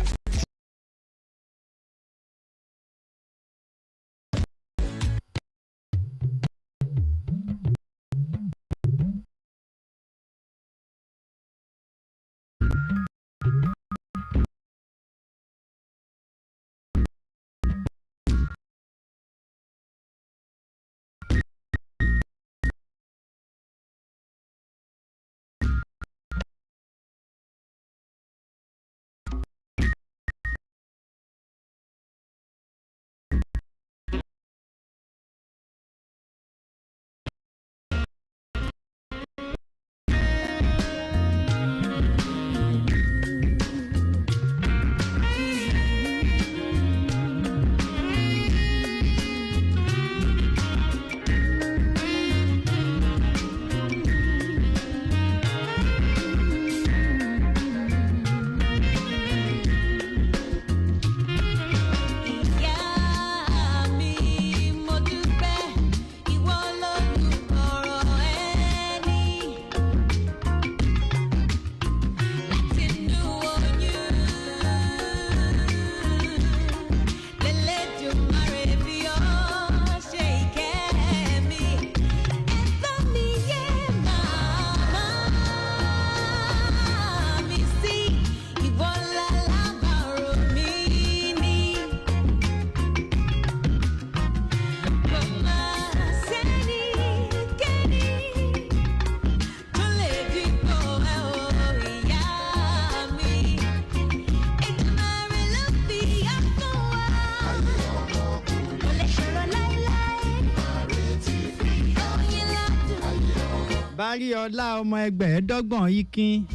Bárí ọlá ọmọ ẹgbẹ̀ẹ́dọ́gbọ̀n ikin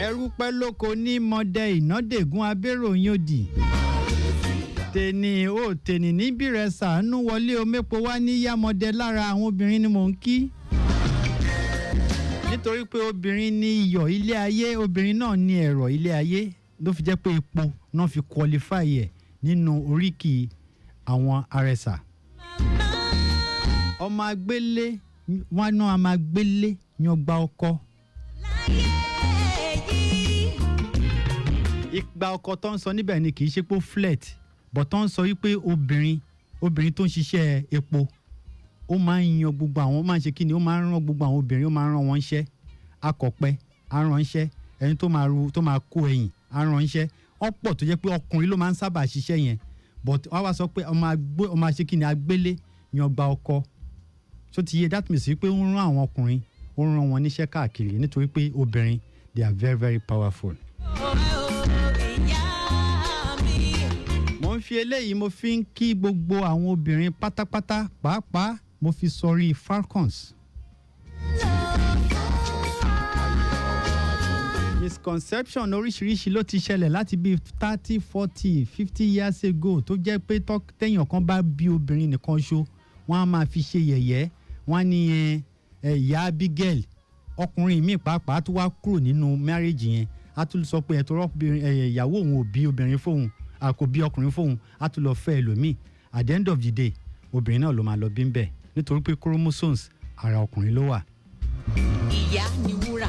ẹrú pẹ́ lóko ní mọdẹ ìnádègún abérò yóòdì tèní ó tèní níbí rẹ sàánú wọlé omépo wá ní yámọdẹ lára àwọn obìnrin ni mò ń kí nítorí pé obìnrin ní iyọ̀ ilé ayé, obìnrin náà ní ẹ̀rọ ilé ayé ló fi jẹ́ pé epo náà fi qualify ẹ̀ nínú oríkì àwọn àrẹsà. Ọmọ agbélé wọn náà a máa gbélé yan gba ọkọ. Ìgbà ọkọ tó ń sọ níbẹ̀ ni kì í ṣe pé flat but tó ń sọ wípé obìnrin tó ń ṣiṣẹ́ epo ó máa ń yan gbogbo àwọn, ó máa ń ṣe kí ni, ó máa ń rán gbogbo àwọn obìnrin, ó máa ń rán wọn iṣẹ́. Akọ̀pẹ á rán iṣẹ́, ẹni tó máa kó ẹyìn á rán iṣẹ́. Ọ̀pọ̀ tó jẹ́ pé ọkùnrin ló máa ń sábà ṣiṣẹ́ yẹn but wọ́n wá sọ pé ọmọ ṣe kí ni agbélé yan gba ọkọ. So ti yé that means wípé ó ń rán àwọn ọkùnrin, ó ń rán wọn níṣẹ́ káàkiri nítorí pé obìnrin they are very very powerful. Mo ń fi eléyìí mo fi ń kí gbogbo àwọn obìnrin pátápátá, pàápàá mo fi sọrí Falcons. misconception oríṣiríṣi ló ti ṣẹlẹ̀ láti bí 30 40 50 years ago tó jẹ́ pé téèyàn kan bá bí obìnrin nìkan ṣo wọ́n á máa fi ṣe yẹ̀yẹ́ wọ́n á ní ìyá Abigail ọkùnrin míì pàápàá tó wá kúrò nínú marriage yẹn á tún sọ pé ẹ̀tọ́ ìyàwó òun ò bí obìnrin fóun kò bí ọkùnrin fóun á tún lọ fẹ́ ẹlòmíì at the end of the day obìnrin náà ló máa lọ bí ń bẹ̀ nítorí pé chromosomes ara ọkùnrin ló wà. ìyá ni wúrà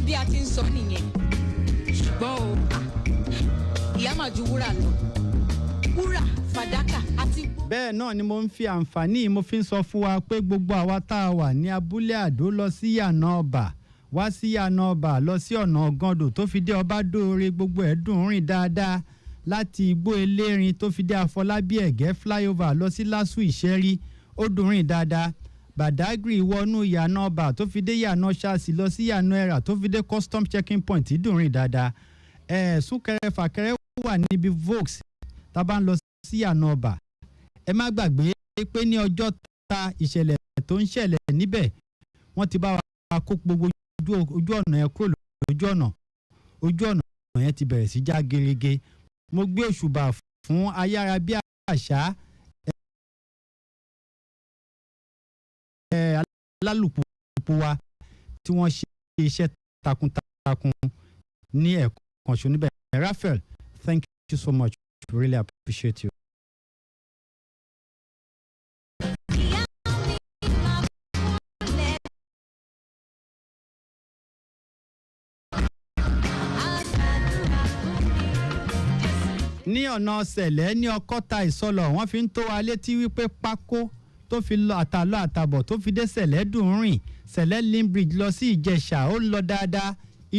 bí a ti ń sọ nìyẹn ṣùgbọ́n o ìyá máa ju wúrà lọ wúrà fàdákà àti. bẹ́ẹ̀ náà ni mo ń fi àǹfààní mo fi ń sọ fún wa pé gbogbo àwa tá a wà ní abúlé àdó lọ sí yànà ọba wá sí yànà ọba lọ sí ọ̀nà ọ̀gàndò tó fi dé ọba dóore gbogbo ẹ̀ dùn rìn dáadáa láti igbó elérin tó fi dé àfọlábí ẹ̀gẹ́ flyover lọ sí lásù ìṣẹ́rí ó dùn rìn dáadáa Badagry wọnú yànà ọba tó fi dé yànà ṣáàsì lọ sí yànà ẹ̀rà tó fi dé custom checking point dùn rìn dáadáa súnkẹrẹ fàkẹrẹ wà níbi Volks tá a bá ń lọ sí yànà ọba ẹ má gbàgbé pé ní ọjọ́ ta ìṣẹ̀lẹ̀ tó ń ṣẹlẹ̀ níbẹ̀ wọ́n ti bá wa kó gbogbo ojú ọ̀nà yẹn kúrò ojú ọ̀nà yẹn ti bẹ̀rẹ̀ sí já gerege mo gbé òṣùbà fún ayárabíàṣá alálùpùpù wa tí wọ́n ṣe iṣẹ́ takuntakun ní ẹ̀ẹ̀kan ṣo níbẹ̀. Raphael, thank you so much. We really appreciate you. ní ọ̀nà ṣẹ̀lẹ̀ ní ọkọ́ta ìsọlọ̀ wọ́n fi ń tó wa létí wípé pákó tó fi lọ àtàlọ́ àtàbọ̀ tó fi dé ṣẹ̀lẹ̀ dùn rìn ṣẹ̀lẹ̀ limbridge lọ sí ìjẹ̀ṣà ó lọ dáadáa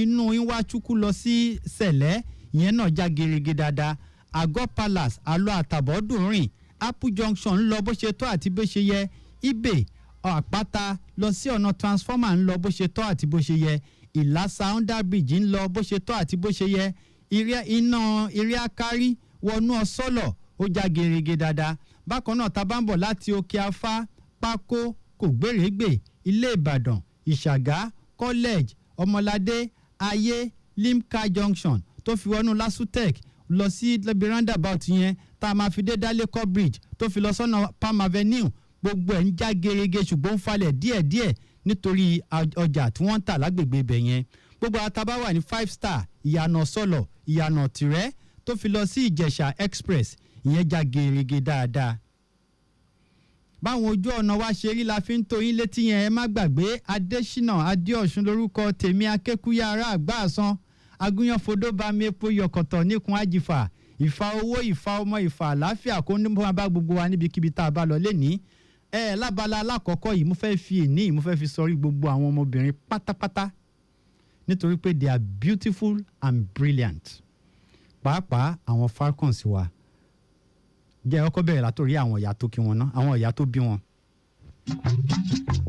inú Iwáchukwu lọ sí ṣẹ̀lẹ̀ ìyẹn náà já gerege dáadáa Àgọ́ Palace àlọ́ àtàbọ̀ dùn rìn Apple Junction ń lọ bó ṣe tọ́ àti bó ṣe yẹ Ibè Àpáta lọ sí ọ̀nà transformer ń lọ bó ṣe tọ́ àti bó ṣe yẹ Ìlàsà under bridge ń lọ bó ṣe tọ́ àti bó ṣe yẹ iná eré akárí wọnú ọsọlọ ó já gerege dáadáa bákan náà tá a bá ń bọ̀ láti òkè afá pákó kò gbèrègbè ilé Ìbàdàn Ìṣàgá college Ọmọládé ayé Limca junction tó fi wọnú LASUTECH lọ sí roundabout yẹn tá a máa fi dé Daleko bridge tó fi lọ sọ́nà Palm Avenue gbogbo ẹ̀ ń já gerege ṣùgbọ́n ń falẹ̀ díẹ̀díẹ̀ nítorí ọjà tí wọ́n ń tà lágbègbè ibẹ̀ yẹn gbogbo àtàbá wà ní 5 star ìyànà sọlọ ìyànà tìrẹ tó fi lọ sí Ìjẹ̀ṣà express ìyẹn já gerege dáadáa. báwọn ojú ọ̀nà wa ṣe rí la fi ń tó yín létí yẹn ẹ má gbàgbé Adésínà Adéọ̀sùn lórúkọ tèmi Akékúyà ará Àgbàsán agúnyànfodó bá mi epo yọkọ̀tọ̀ níkun àjìfà ìfà owó ìfà ọmọ ìfà àlàáfíà kó ní bá gbogbo wa níbikíbi tá a bá lọ lénìí lábala alákọ̀ọ́kọ́ yìí mo fẹ́ fi èní mo fẹ́ fi sọrí gbogbo àwọn ọmọbìnrin pátápátá nítorí pé they are beautiful and brilliant pàápàá àwọn Falcons wa jẹ́ ọkọ̀ bẹ̀rẹ̀ látòrí àwọn ìyá tó kí wọn ná àwọn ìyá tó bí wọn.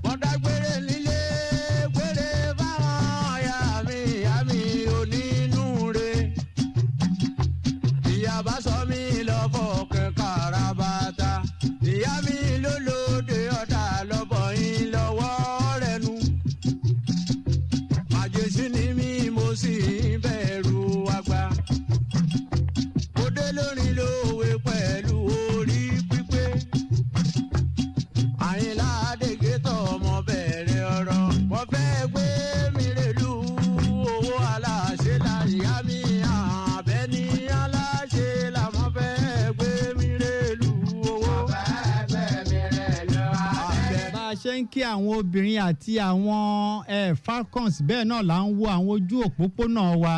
wọ́n dágbére nílé gbére fáwọn ìyá mi onínúure ìyá bá sọ mí lọ́fọ̀ kẹ́kàrà bàtà ìyá mi lólóde ọ̀tá lọ́bọ̀ yín lọ́wọ́ rẹ̀ nu màjèṣí ni mí mo sì ń bẹ̀rù àgbà mo dé lórin lówe pẹ̀lú orí pípé Àyìnlá Adégétọ̀ ọmọ bẹ̀rẹ̀ ọ̀rọ̀ wọ́n fẹ́ gbé mi rèlú owó aláṣẹ la ìyá mi àbẹ́ ní aláṣẹ la wọ́n fẹ́ gbé mi rèlú owó. bá a ṣe ń kí àwọn obìnrin àti àwọn Falcons bẹ́ẹ̀ náà là ń wo àwọn ojú òpópónà wa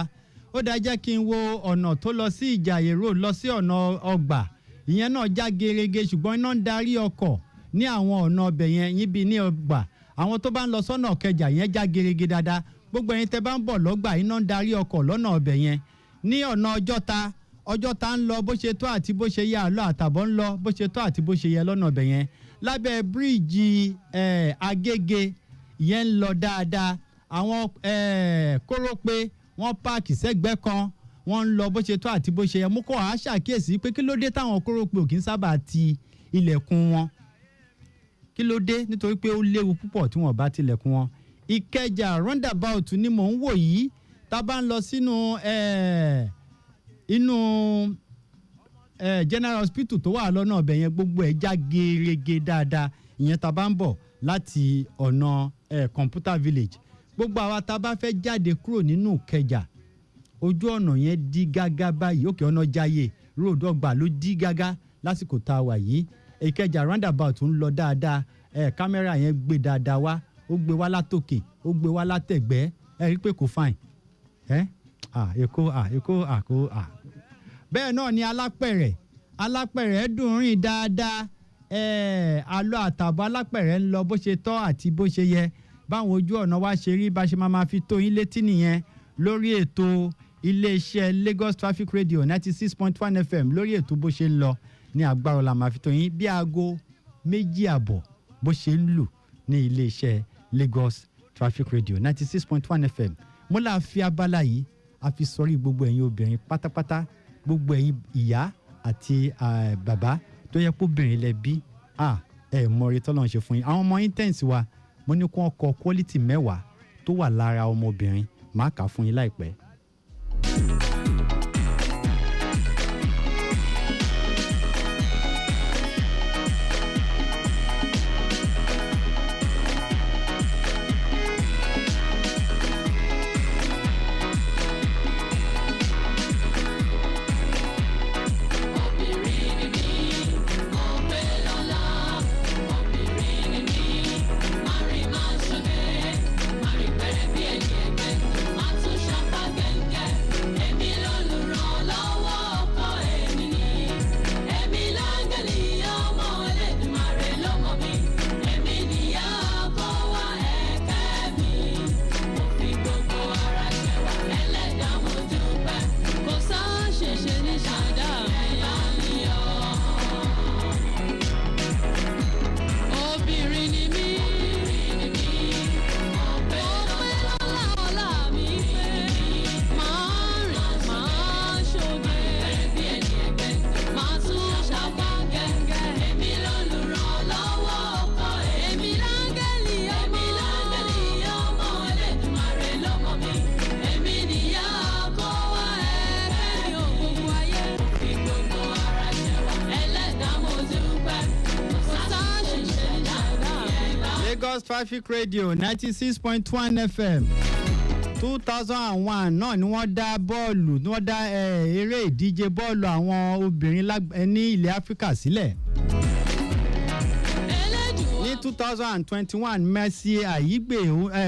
ó dáa jẹ́ kí n wo ọ̀nà tó lọ sí Ìjàyè road lọ sí ọ̀nà ọgbà ìyẹn náà já gerege ṣùgbọ́n iná ń darí ọkọ̀ ní àwọn ọ̀nà ọbẹ̀ yẹn yíbi ní ọgbà àwọn tó bá ń lọ sọ́nà Ìkẹjà yẹn já gerege dáadáa gbogbo ẹ̀yin tẹ́ bá ń bọ̀ lọ́gbà iná ń darí ọkọ̀ lọ́nà ọbẹ̀ yẹn ní ọ̀nà Ọjọ́ta ń lọ bó ṣe tó àti bó ṣe yẹ àlọ́ àtàbọ̀ ń lọ bó ṣe tó àti bó ṣe yẹ lọ́nà ọbẹ̀ yẹn lábẹ́ bíríìjì Agége yẹn ń lọ dáadáa àwọn Kórópé wọ́n páàkì sẹ́gbẹ́ kan wọ́n ń lọ bó ṣe tó àti bó ṣe yẹ mú kó àá ṣàkíyèsí pé kí ló dé táwọn Kórópé ò kí ń sábà ti ilẹ̀kùn wọn kí ló dé nítorí pé ó léwu púpọ̀ tí wọ́n bá tilẹ̀kùn wọn. Ìkẹjà roundabout ni mò ń wò yìí tá a bá ń lọ sínú inú general hospital tó wà lọ́nà ọbẹ̀ yẹn gbogbo ẹ̀ já gerege dáadáa ìyẹn tá a bá ń bọ̀ láti ọ̀nà computer village. Gbogbo àwa tá a bá fẹ́ jáde kúrò nínú Ìkẹjà ojú ọ̀nà yẹn dí gágá báyìí òkè ọ̀nà Jayé road ọgbà ló dí gágá lásìkò tá a wà yìí. Ìkẹjà roundabout ń lọ dáadáa kámẹ́rà yẹn gbé dáadáa wá ó gbé wá látòkè ó gbé wá látẹ̀gbẹ́ rí pé kò fine Èkó bẹ́ẹ̀ náà ni alápẹ̀rẹ̀ dùn rìn dáadáa àlọ́ àtàbọ̀ alápẹ̀rẹ̀ ń lọ bó ṣe tọ́ àti bó ṣe yẹ báwọn ojú ọ̀nà wa ṣe rí bá ṣe máa fi tó yín létí nìyẹn lórí ètò iléeṣẹ́ Lagos Traffic Radio 96.1 FM lórí ètò bó ṣe ń lọ ní agbára la máa fi tó yín bí aago 2:30 bó ṣe ń lù ní iléeṣẹ́ Lagos Traffic Radio 96.1 FM mo là fi abala yìí a fi sọrí gbogbo ẹ̀yin obìnrin pátápátá gbogbo ẹ̀yin ìyá àti bàbá tó yẹ kó obìnrin lẹ bí mọ orí tọ́lọ́ ń ṣe fún yín àwọn ọmọ intense wa mo ní kó wọn kọ quality 10 tó wà lára ọmọbìnrin máa kà fún yín láìpẹ́. Lagos Traffic Radio 96.1 FM 2001 náà ni wọ́n dá bọ́ọ̀lù ni wọ́n dá eré ìdíje bọ́ọ̀lù àwọn obìnrin ní ilẹ̀ Áfíríkà sílẹ̀. Ní 2021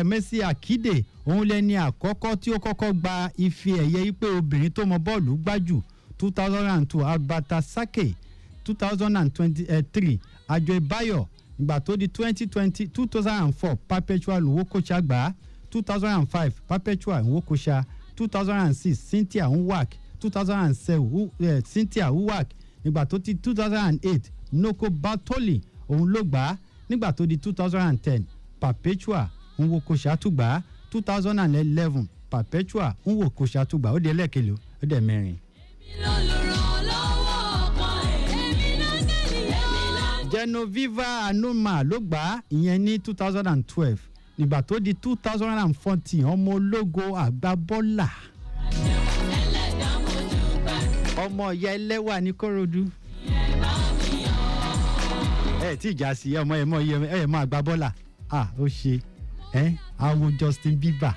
Mercy Akide òun lẹni àkọ́kọ́ tí ó kọ́kọ́ gba ife ẹ̀yẹ ipe obìnrin tó mọ bọ́ọ̀lù gbájù 2002 Albata Sake 2023 Ajoy Bayo ìgbà tó di 2004 Perpetual Nwokocha gbà 2005 Perpetual Nwokocha 2006 Cynthia Nwak 2007 Cynthia Nwak nígbà tó di 2008 Noko Bartoli òun ló gbà nígbà tó di 2010 Perpetual Nwokocha tún gbà 2011 Perpetual Nwokocha tún gbà ó di ẹlẹ́kẹ̀lẹ́ ó dẹ̀ mẹ́rin. Genoviva Anuma ló gbà ìyẹn ní 2012 nígbà tó di 2014 ọmọ ológo àgbábọ́là ọmọ ìyá ẹlẹ́wà ní Kòròdú tí ìjà sí ọmọ ẹ̀ mọ́ àgbábọ́là ó ṣe àwọn Justin Bieber.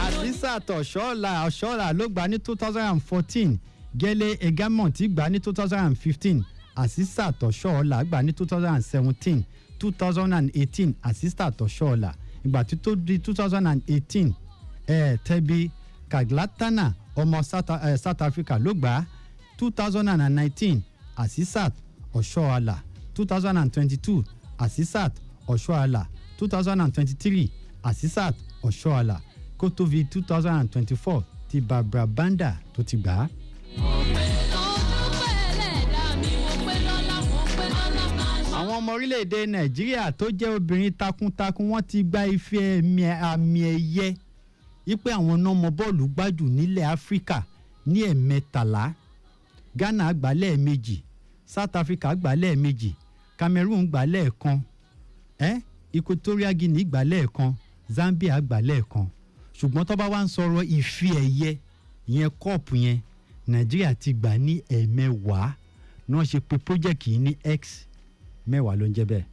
Asisat Ọ̀ṣọ́là ló gbà ní 2014 Gẹ́lẹ́ Egamont gbà ní 2015 Asisat Ọ̀ṣọ́là gbà ní 2017 2018 Asisat Ọ̀ṣọ́là ìgbà tó di 2018 Tẹ́bi Kaglatana ọmọ South Africa ló gbà 2019 Asisat Ọ̀ṣọ́là 2022 Asisat Ọ̀ṣọ́là 2023 Asisat Ọ̀ṣọ́là kó tó fi 2024 ti Barbara Banda tó ti gbà á. àwọn ọmọ orílẹ̀-èdè Nàìjíríà tó jẹ́ obìnrin takuntakun wọ́n ti gba ife àmì ẹ̀yẹ wípé àwọn náà mọ bọ́ọ̀lù gbájù nílẹ̀ Áfíríkà ní ẹ̀mẹ́tàlá, Ghana gbà lẹ́ẹ̀mejì, South Africa gbà lẹ́ẹ̀mejì, Cameroon gbà lẹ́ẹ̀kan, Equatorial Guinea gbà lẹ́ẹ̀kan, Zambia gbà lẹ́ẹ̀kan. Ṣùgbọ́n tó bá wá ń sọ̀rọ̀ ìfi ẹ̀yẹ ìyẹn kọ́ọ̀pù yẹn, Nàìjíríà ti gbà ní ẹ̀mẹ́wàá. Náà ṣe pé project yìí ní X mẹ́wàá ló ń jẹ́ bẹ́ẹ̀.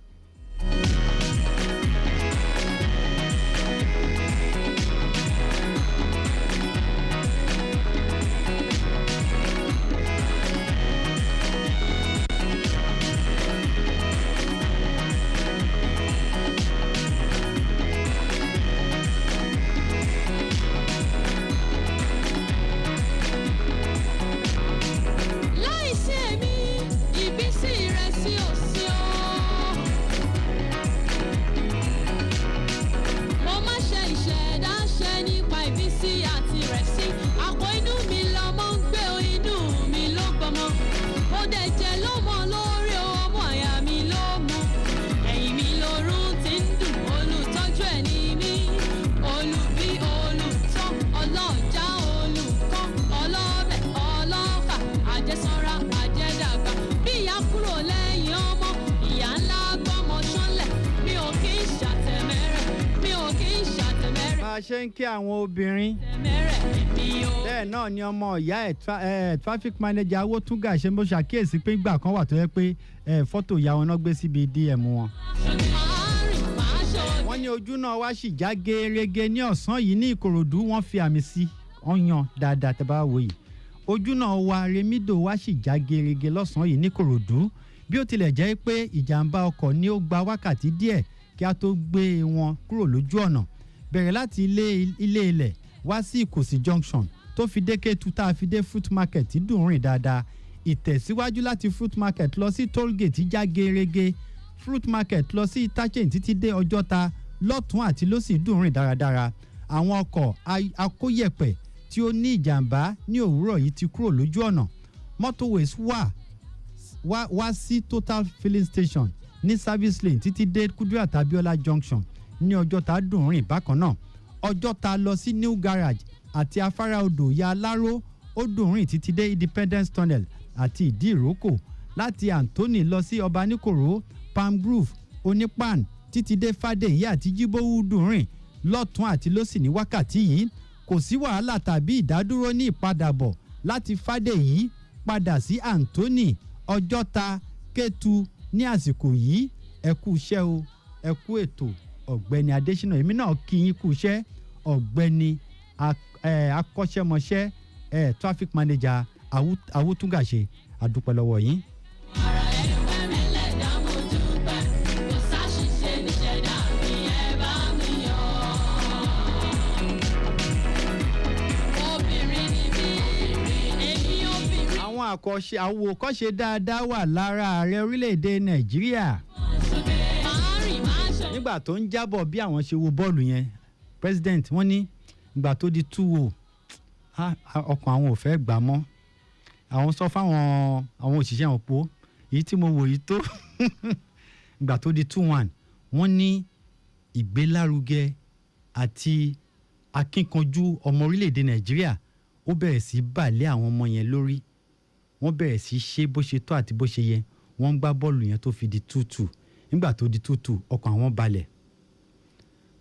Ṣe ń kí àwọn obìnrin bẹ́ẹ̀ náà ni ọmọ ìyá ẹ̀ traffic manager Awótúngà ṣe mo ṣàkíyèsí pé ìgbà kan wà tó yẹ pé fọ́tò ìyá wọn náà gbé síbi DM wọn. Wọ́n ní ojú náà wá sì já gerege ní ọ̀sán yìí ní Ìkòròdú, wọ́n fi àmì sí ọyàn dáadáa tẹ́ bá wò yìí. Ojú náà wa Remido wá sì já gerege lọ́sàn-án yìí ní Ìkòròdú, bí ó tilẹ̀ jẹ́ pé ìjàmbá ọkọ̀ ni ó gba wákàtí díẹ̀ kí a tó gbé wọn kúrò lójú ọ̀nà. Bẹ̀rẹ̀ láti ilé ilẹ̀ wá sí Ìkòsí junction tó fi dé Kétu tá a fi dé fruit market dùn rìn dáadáa. Ìtẹ̀síwájú láti fruit market lọ sí toll gate já gerege, fruit market lọ sí Ìtàchẹ́yìn títí dé Ọjọ́ta lọ́tún àti lósì dùn rìn dáradára. Àwọn ọkọ̀ akóyẹ̀pẹ̀ tí ó ní ìjàmbá ní òwúrọ̀ yìí ti kúrò lójú ọ̀nà. Motorways wá sí Total filling station ní service lane títí dé Kudirat Abiola junction ní Ọjọ́ta dùn rìn bákan náà. Ọjọ́ta lọ sí New Garage àti afárá odò ya Aláró ó dùn rìn títí dé Independence Tunnel àti Ìdí Ìrókò. Láti Anthony lọ sí Ọbaníkòró, Palm Grove, Onípan títí dé Fádèyí àti Jíbówú dùn rìn lọ́tún àti lósì ní wákàtí yìí. Kò sí wàhálà tàbí ìdádúró ní ìpadàbọ̀ láti Fádèyí padà sí Anthony, Ọjọ́ta, Kétu ní àsìkò yìí. Ẹ kú iṣẹ́ o, ẹ kú ètò. Ọ̀gbẹ́ni Adésínà, èmi náà kí yín kú iṣẹ́. Ọ̀gbẹ́ni akọ́ṣẹ́mọṣẹ́ traffic manager Awótúngà ṣe, àdúpẹ́ lọ́wọ́ yín. Àwọn àwòkọ́ṣe dáadáa wà lára ààrẹ orílẹ̀-èdè Nàìjíríà. Nígbà tó ń jábọ̀ bí àwọn ṣe wo bọ́ọ̀lù yẹn, president wọ́n ní ìgbà tó di 2-0 ọkàn àwọn ò fẹ́ gbà mọ́. Àwọn sọ fáwọn àwọn òṣìṣẹ́ wọn pé èyí tí mo wò yìí tó. Ìgbà tó di 2-1 wọ́n ní ìgbélárugẹ àti akínkanjú ọmọ orílẹ̀-èdè Nàìjíríà ó bẹ̀rẹ̀ sí bàlẹ́ àwọn ọmọ yẹn lórí. Wọ́n bẹ̀rẹ̀ sí ṣe bó ṣe tó àti bó ṣe yẹ. Wọ́n ń gbá bọ́ọ̀lù yẹn tó fi di 2-2. Nígbà tó di 2-2 ọkàn àwọn balẹ̀.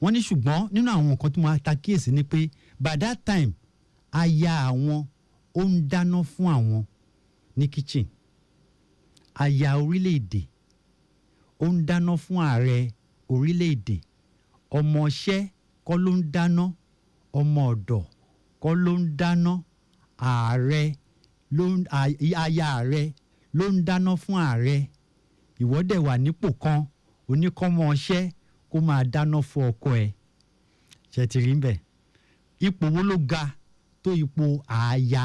Wọ́n ní ṣùgbọ́n nínú àwọn nǹkan tí mo àtakíyèsí ni pé by that time aya àwọn ó ń dáná fún àwọn ní kitchen. Aya orílẹ̀-èdè ó ń dáná fún ààrẹ orílẹ̀-èdè. Ọmọọṣẹ́ kọ́ ló ń dáná, ọmọ ọ̀dọ̀ kọ́ ló ń dáná, ààrẹ aya ààrẹ ló ń dáná fún ààrẹ. Ìwọ́dẹ̀ wà nípò kan oníkọ́mọ ọṣẹ́ kó máa dáná fún ọkọ ẹ̀. Ṣé ti rí ń bẹ̀? Ipò wo ló ga tó ipò aya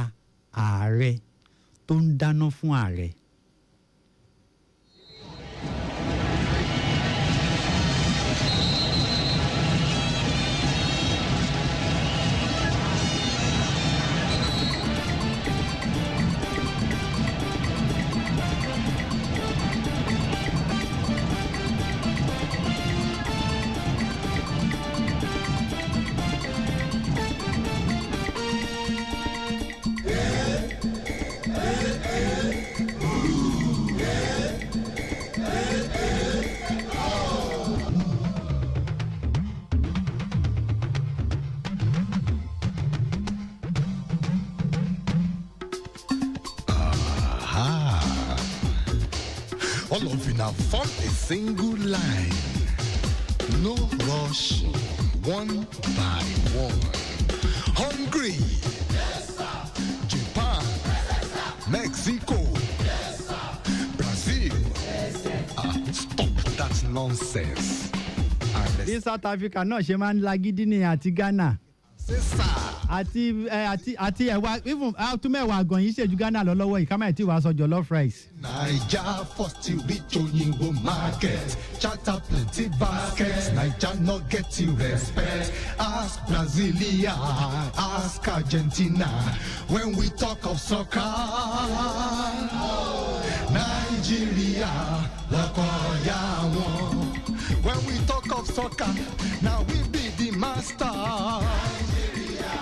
ààrẹ tó ń dáná fún ààrẹ? Yeah. All of you now form a single line. No rush, one by one. Hungry. Yes, sir. Japan. Yes, sir. Mexico. Yes, sir. Brazil. Yes, sir. Stop that nonsense. Ní South Africa náà ṣe máa ń lagídí ní àti Ghana. àti ẹ̀wà even àtúmẹ̀wà gan yìí ṣèjú Ghana lọ lọ́wọ́ yìí ká má tí wàá sọ jollof rice. Naija first to reach Oyinbo market, charter plenty baskets. Naija no get you respect. Ask Brasilia, ask Argentina. When we talk of soccer, Nigeria, lọ́kọ̀ won. When we talk of soccer, now we be the master. Nigeria,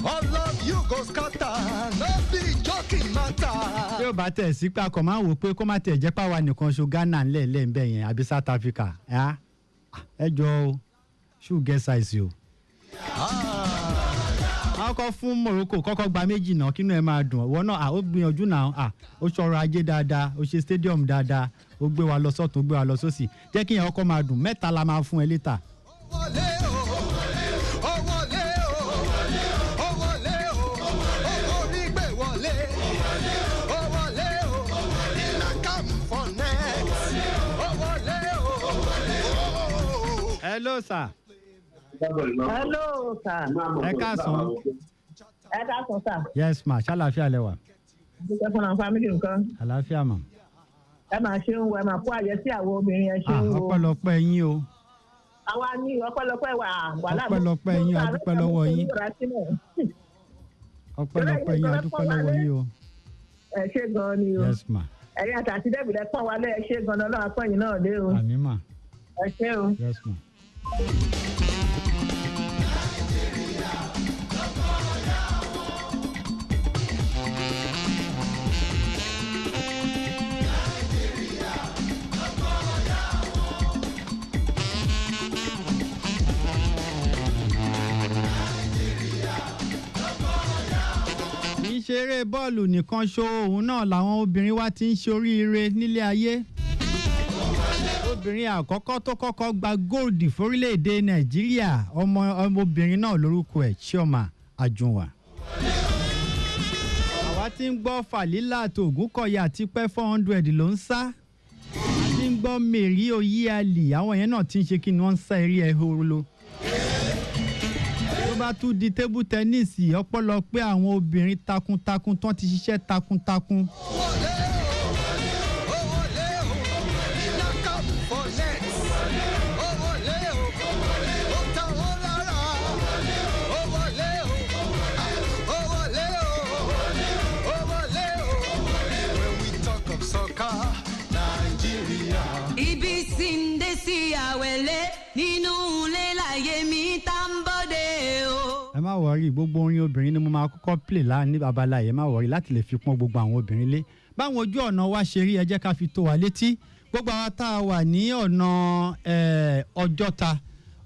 all of you go scatter, no be joking matter. Tí ó bá tẹ̀ sí pé akọ̀ máa ń wò pé kó má tẹ̀ jẹ́ pàwa nìkan ṣo Ghana ńlẹ̀ ń bẹ̀ yẹn àbí South Africa ẹ jọ o ṣù get size o. Kọ́kọ́ fún Morocco kọ́kọ́ gba méjì náà kínú ẹ máa dùn ọ̀wọ́ náà ó gbìyànjú náà ó ṣọ̀rọ̀ ajé dáadáa ó ṣe stadium dáadáa ó gbé wa lọ sọ́tún ó gbé wa lọ sósì jẹ́ kí ìyẹn ọkọ̀ máa dùn mẹ́ta la máa fún ẹ létà. Hello sir. Hello sir. Ẹ káàsán. Ẹ káàsán sir. Yes ma ṣàlàáfíà lẹ́wà. Ẹ fún àwọn family nǹkan. Àlàáfíà ma. Ẹ máa ṣe ń wo ẹ máa kó àyè sí àwọn obìnrin ẹ ṣe ń wo. Ọpẹ́lọpẹ́ yín o. Àwa ní ọpẹ́lọpẹ́ wà láàbò. Ọpẹ́lọpẹ́ yín adúpẹ́ lọ́wọ́ yín. Ọpẹ́lọpẹ́ yín adúpẹ́ lọ́wọ́ yín o. Ẹ ṣé gan ni o. Yes ma. Ẹ̀yin àtàtì dẹ́bìlẹ̀ pọ̀ wálé ẹ ṣé gan Ọlọ́run apẹ́yìn náà dé o. Àmín ma. Ẹ ṣé o. Yes ma. Ṣeré bọ́ọ̀lù nìkan ṣo òun náà làwọn obìnrin wa ti ń ṣoríire nílé ayé. Obìnrin àkọ́kọ́ tó kọ́kọ́ gba góòdì fórílẹ̀-èdè Nàìjíríà ọmọbìnrin náà lórúkọ ẹ̀ Chioma Ajunwa. Àwa ti ń gbọ́ Fàlílà Ògúnkọ̀yà ti pẹ́ 400 ló ń sá. A ti ń gbọ́ Mary Oyíalì àwọn yẹn náà ti ń ṣe kí ni wọ́n ń sá eré ehoro lo. Bá tún di tébù tẹ́nísì ọpọlọpẹ́ àwọn obìnrin takuntakun tán ti ṣiṣẹ́ takuntakun. Ibi sinde sí àwẹ̀lé nínú ilé láyé mi tá ń bọ́dé o. Ẹ má wọrí gbogbo orin obìnrin ni mo máa kọ́kọ́ play ní abala yìí ẹ má wọrí láti lè fi pọ́n gbogbo àwọn obìnrin lé. Báwọn ojú ọ̀nà wa ṣe rí ẹ jẹ́ ká fi tó wa létí gbogbo àwọn tá a wà ní ọ̀nà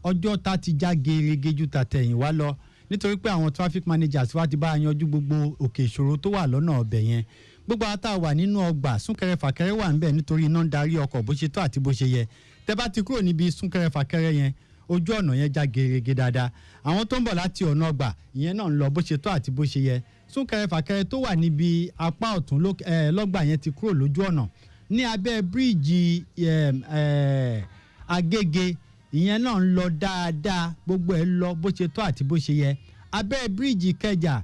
Ọjọ́ta ti já gerege ju tàtẹ̀yìn wá lọ nítorí pé àwọn traffic managers wa ti bá a yanjú gbogbo òkè ìṣòro tó wà lọ́nà ọbẹ̀ yẹn gbogbo àwọn tá a wà nínú ọgbà súnkẹrẹ fàkẹrẹ wà ń bẹ̀ nítorí iná ń darí ọkọ̀ bó ṣe tó àti bó ṣe yẹ tẹ́ bá ti kúrò níbi súnkẹrẹ fàkẹrẹ yẹn ojú ọ̀nà yẹn já gerege dáadáa àwọn tó ń bọ̀ láti ọ̀nà ọgbà ìyẹn náà ń lọ bó ṣe tó àti bó ṣe yẹ súnkẹrẹ fàkẹrẹ tó wà níbi apá ọ̀tún lọ́gbà yẹn ti kúrò lójú ọ̀nà ní abẹ́ bíríìjì Agége ìyẹn náà ń lọ dáadáa gbogbo ẹ̀ lọ bó ṣe tó àti bó ṣe yẹ abẹ́ bíríìjì Ìkẹjà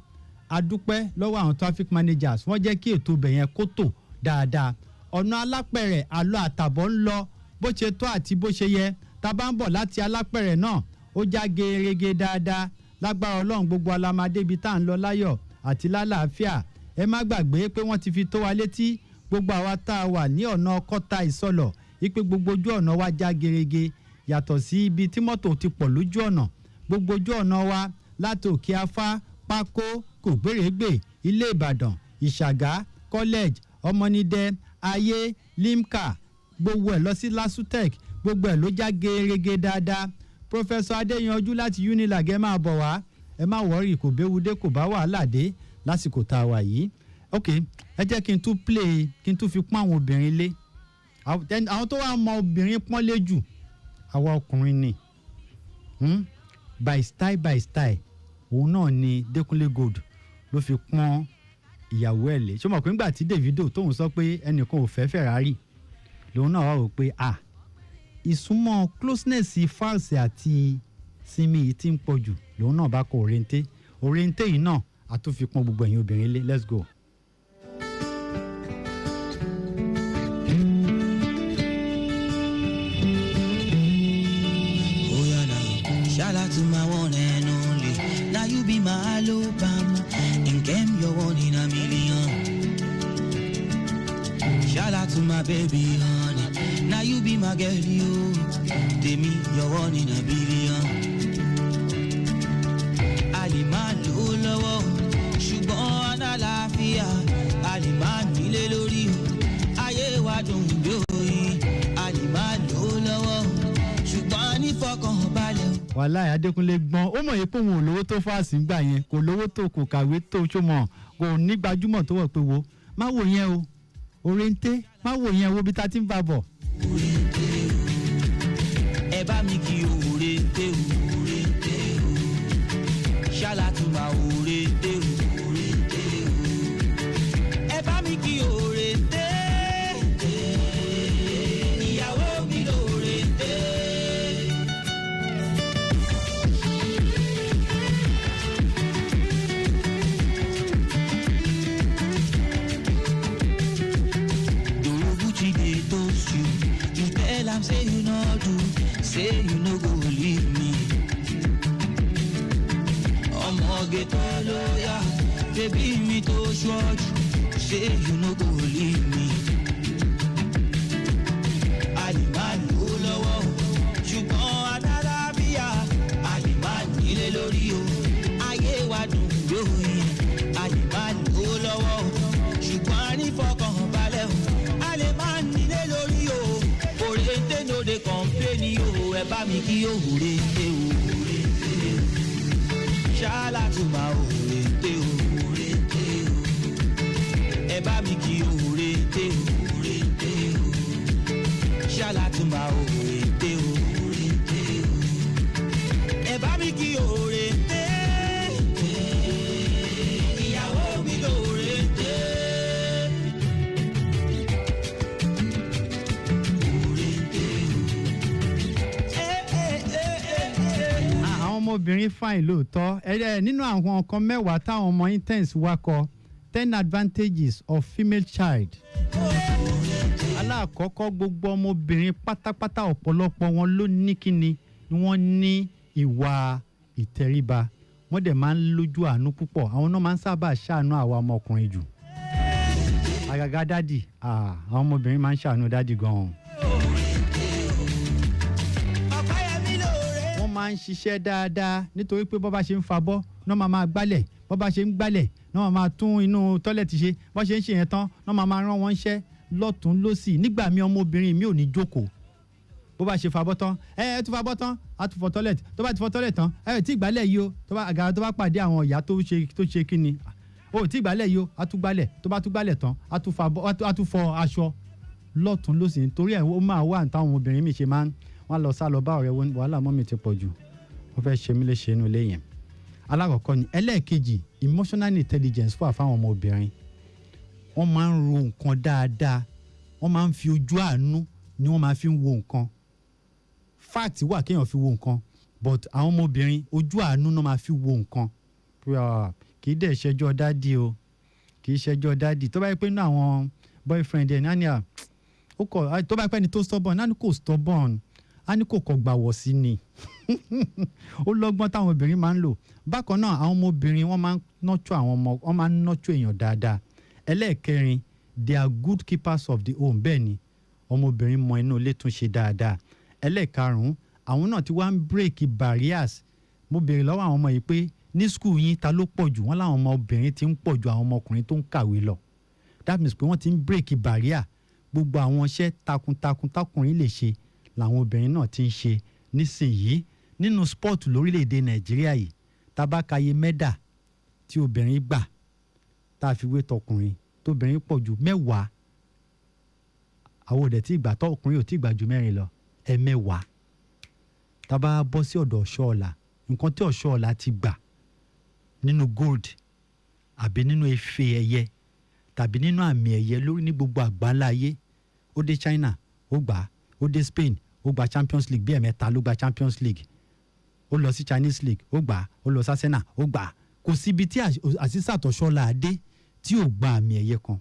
adúpẹ́ lọ́wọ́ àwọn traffic managers wọ́n jẹ́ kí ètò ibẹ̀ yẹn kó tò dáadáa ọ̀nà Alápẹ̀rẹ̀ àlọ́ àtàbọ̀ ń lọ bó ṣe tó àti bó ṣe yẹ tá bá ń bọ̀ láti Alápẹ̀rẹ̀ náà ó já gerege dáadáa lágbára Ọlọ́run gbogbo alámadé ibi tá à ń lọ láyọ̀ àti lálàáfíà ẹ má gbàgbé pé wọ́n ti fi tó wa létí gbogbo àwa tá a wà ní ọ̀nà Ọkọ́ta Ìsọlọ̀ wípé gbogbo ojú ọ̀nà wa já gerege yàtọ̀ sí ibi tí mọ́tò ti pọ̀ lójú ọ̀nà gbogbo ojú ọ̀nà wa láti Òkè Afá Pákó Kògbérègbè Ilé Ìbàdàn Ìṣàgá College Ọmọnidẹ Ayé Limca gbogbo ẹ̀ lọ sí LASUTECH gbogbo ẹ̀ ló já gerege dáadáa Professor Adéyanjú láti Unilag ẹ máa bọ̀ wá ẹ má wọ́rì kò béwudé kò bá wàhálà dé lásìkò tá a wà yìí ok ẹ jẹ́ kí n tún fi pọ́n àwọn obìnrin lé àwọn tó wá mọ obìnrin pọ́n lé jù àwa ọkùnrin ni by style òun náà ni Dékúnlé Gold ló fi pọ́n ìyàwó ẹ̀ lé ṣé o mọ̀ pé nígbà tí Davido tóun sọ pé ẹnìkan ò fẹ́ Ferrari lòun náà wá rò pé ìsúnmọ́ closeness fáàsì àti sinmi yìí ti ń pọ̀ jù lòun náà bá kọ òrèǹté yìí náà a tún fi pọ́n gbogbo ẹ̀yin obìnrin lé let's go. Shout out to my one and only. Now you be my Alabama. And Kem, you're one in a million. Shout out to my baby honey. Now you be my girl, you. Demi, you're one in a billion. Alima lo lowo. Ṣùgbọ́n àlàáfíà. Alima nílé lórí. Ayé wa dùn dòyìn. Alima lo lowo. Ṣùgbọ́n ní fọkànbalẹ̀. Wàláì Adékúnlé gbọ́n ó mọ̀ yìí pé òun ò lówó tó fáàsì ń gbà yẹn kò lówó tó kò kàwé tó ṣọmọ kò ní gbajúmọ̀ tó wọ̀ pé wo má wò yẹn o òrèǹté má wò yẹn wo bí ta ti ń bá bọ̀. Ẹ bá mi kí òrèǹté o ṣálàtúmọ̀ òrèǹté o ẹ bá mi kí òrèǹté ìyàwó mi lòrèǹté. Say you no do, say you no go leave me. I'ma get all lawyer, baby me to short. Say you no go leave me. Aliman go lowo, ṣùgbọ́n adarabia. Aliman nílé lórí o, ayé wa dùn lóyìn. Aliman go lowo, ṣùgbọ́n ní fọkànbalẹ̀ o. Aliman nílé lórí o. Òrèǹté no dey complain o, ẹ bá mi kí òrèǹté o. Ṣálàtúmọ̀ òrèǹté o. Ẹ bá mi kí òrèǹté o. Ṣálàtúmọ̀ òrèǹté o. Ẹ bá mi kí òrèǹté. Ìyàwó mi lòrèǹté. ọmọbìnrin fine lóòótọ́ nínú àwọn nǹkan mẹ́wàá táwọn ọmọ intense wá kọ 10 advantages of female child. alákọ̀ọ́kọ́ gbogbo ọmọbìnrin pátápátá ọ̀pọ̀lọpọ̀ wọn ló ní kíni ni wọ́n ní ìwà ìtẹríba wọ́n dẹ̀ máa ń lójú àánú púpọ̀ àwọn náà máa ń sábà ṣàánú àwa ọmọkùnrin jù. àgàgà dádì àwọn ọmọbìnrin máa ń ṣàánú dádì gan-an. máa ń ṣiṣẹ́ dáadáa nítorí pé bọ́ bá ṣe ń fabọ́ náà máa gbálẹ̀ bọ́ bá ṣe ń gbálẹ̀ náà máa tún inú tọ́lẹ̀tì ṣe bọ́ ṣe ń ṣe yẹn tán náà máa rán wọn ṣẹ́ lọ́tún lọ́sì nígbà mi ọmọbìnrin mi ò ní jókòó bó bá ṣe fabọ́ tán ẹ tún fabọ́ tán á tún fọ tọ́lẹ̀tì tó bá ti fọ tọ́lẹ̀tì tán ẹ tí ìgbálẹ̀ yìí o àgàrà tó bá pàdé àwọn ìyá tó ṣe kí ni o tí ìgbálẹ̀ yìí o á tún gbálẹ̀ tó bá tún gbálẹ̀ tán á tún fọ aṣọ lọ́tún lọ́sì nítorí ẹ̀ ó máa wà táwọn obìnrin mi ṣe máa ń wọ́n lọ sá lọ bá ọ̀rẹ́ wọn wàhálà mọ́ mi ti pọ̀ jù wọ́n fẹ́ ṣe mí léṣe inú ilé yẹn. alákọ̀ọ́kọ́ ni ẹlẹ́ẹ̀kejì emotional intelligence fún àfáwọn ọmọ obìnrin wọ́n máa ń ro nǹkan dáadáa wọ́n máa ń fi ojú àánú ni wọ́n máa fi ń wo nǹkan fact wà kéèyàn fi wo nǹkan but àwọn ọmọ obìnrin ojú àánú náà máa fi wo nǹkan kì í dẹ̀ ṣẹjọ́ dádì o kì í ṣẹjọ́ dádì tó bá yẹ pé inú àwọn boyfriend ẹ̀ náà tó bá yẹ pé ẹni tó stubborn náà ni kò stubborn a ní kò kọ gbàwọ̀ sí ni ó lọ́gbọ́n táwọn obìnrin máa ń lò bákan náà àwọn ọmọbìnrin wọ́n máa ń nurture àwọn ọmọ wọ́n máa ń nurture èèyàn dáadáa ẹlẹ́ẹ̀kẹrin they are good keepers of the home bẹ́ẹ̀ ni ọmọbìnrin mọ inú ilé tún ṣe dáadáa ẹlẹ́ẹ̀karùn-ún àwọn náà ti wá ń break barriers mo béèrè lọ́wọ́ àwọn ọmọ yìí pé ní school yín ta ló pọ̀ jù wọ́n láwọn ọmọbìnrin ti ń pọ̀ ju àwọn ọmọkùnrin tó ń kàwé lọ that means pé wọ́n ti ń break barrier gbogbo àwọn iṣẹ́ takuntakun tákùnrin lè ṣe làwọn obìnrin náà ti ń ṣe nísìnyìí nínú sport lórílẹ̀‐èdè nàìjíríà yìí tabakaye mẹ́dà tí obìnrin gbà tá a fi wé tọkùnrin tóbìnrin pọ̀ ju 10 àwọn òdẹ̀ tí ìgbà tọkùnrin ò tí ìgbà ju 4 lọ 10 tá a bá bọ́ sí ọ̀dọ̀ ọ̀ṣọ́ọ̀la nǹkan tí ọ̀ṣọ́ọ̀la ti gbà nínú gold àbí nínú ife ẹ̀yẹ tàbí nínú àmì ẹ̀yẹ lórí ní gbogbo àgbáńlá ayé ó dé China ó gbà ó dé Spain ó gba Champions League bí ẹ̀mẹ́ta ló gba Champions League ó lọ sí Chinese League ó gbà ó lọ sí Arsenal ó gbà kò síbi tí Asisat Oshola dé tí ò gba àmì ẹ̀yẹ kan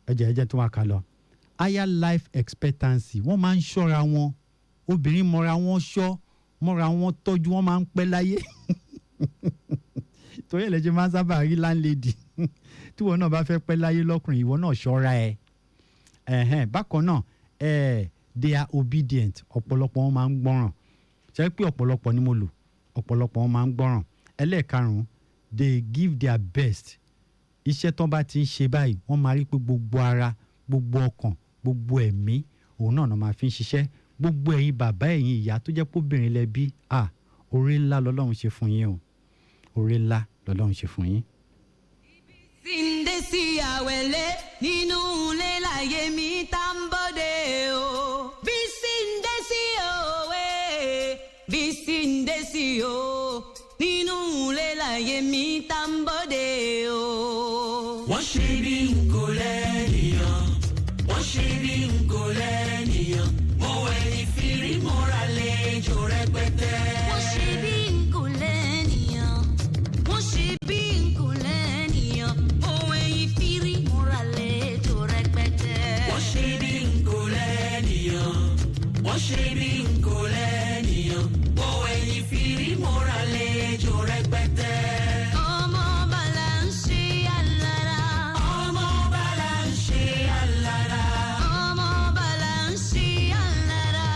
ẹ̀jẹ̀ tó wá ká lọ higher life expectancy wọ́n máa ń ṣọ́ra wọn obìnrin mọ́ra wọn ṣọ́ mọ́ra wọn tọ́jú wọn máa ń pẹ́ láyé torí ẹ̀lẹ́jẹ̀ máa ń sábà rí landlady tí wọn náà bá fẹ́ pẹ́ láyé lọ́kùnrin ìwọ náà ṣọ́ra ẹ̀ bákan náà they are obedient ọ̀pọ̀lọpọ̀ wọn máa ń gbọ́ràn ṣe pé ọ̀pọ̀lọpọ̀ ni mo lò ọ̀pọ̀lọpọ̀ wọn máa ń gbọ́ràn ẹlẹ́ẹ̀karùn-ún they give their best iṣẹ́ tán bá ti ń ṣe báyìí wọ́n máa rí pé gbogbo ara gbogbo ọkàn gbogbo ẹ̀mí òun náà máa fi ń ṣiṣẹ́ gbogbo ẹ̀yin bàbá ẹ̀yin ìyá tó jẹ́ póbìnrin lẹ́bí oore ńlá lọ́lọ́run ṣe fún yín o oore ńlá lọ́lọ́run ṣe fún yín. Sinde sí àwẹ̀lé nínú ilé láyé mi tá ń bọ́dé o. Bí sinde sí òwe, bí sinde sí o, nínú ilé láyé mi tá ń bọ́dé o. Wọ́n ṣe bí n kò lẹ́nìyàn, wọ́n ṣe bí n kò lẹ́nìyàn, mo wẹ̀ ní fìrí mọ́ra lẹ́jọ́ rẹpẹtẹ. Wọ́n ṣe bí n kò lẹ́nìyàn, wọ́n ṣe bí n kò lẹ́nìyàn, mo wẹ̀ ní fìrí mọ́ra lẹ́jọ́ rẹpẹtẹ. Wọ́n ṣe bí n kò lẹ́nìyàn, wọ́n ṣe bí n kò lẹ́nìyàn, mo wẹ̀ ní fìrí mọ́ra lẹ́jọ́ rẹpẹtẹ. Ọmọ bàlá ń ṣe àlàrà. Ọmọ bàlá ń ṣe àlàrà. Ọmọ bàlá ń ṣe àlàrà.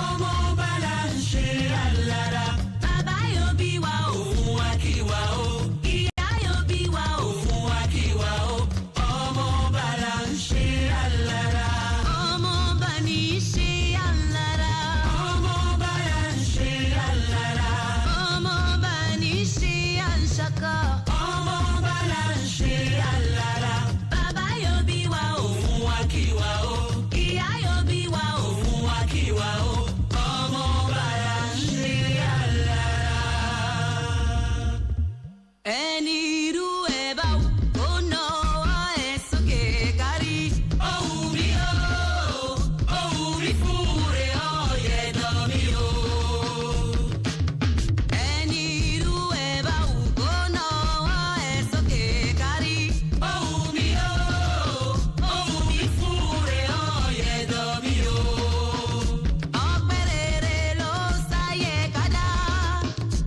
Ọmọ bàlá ń ṣe àlàrà. Bàbá yóò bí wa o. Òfun wa kí wa o. Ìyá yóò bí wa o. Òfun wa kí wa o. Ọmọ bàlá ń ṣe àlàrà. Ọmọ bà ní ṣe àlàrà. Ọmọ bàlá ń ṣe àlàrà. Ọmọ bà ní ṣe àṣàkọ. Ọmọ bàlá ń ṣe àlàrà. Bàbá yóò bí wa o. Òfun wa kí wa o. Ìyá yóò bí wa o. Òfun wa kí wa o. Ọmọ bàlá ń ṣe àlàrà. Ẹni irú ẹ̀ bá wù kó nawọ́ ẹ̀ sókè kárí. Ohùn mi o, ohùn mi fúre ọ̀yẹ̀dọ̀ mi o. Ẹni irú ẹ̀ bá wù kó nawọ́ ẹ̀ sókè kárí. Ohùn mi o, ohùn mi fúre ọ̀yẹ̀dọ̀ mi o. Ọpẹ́ rere ló sáyé kádà.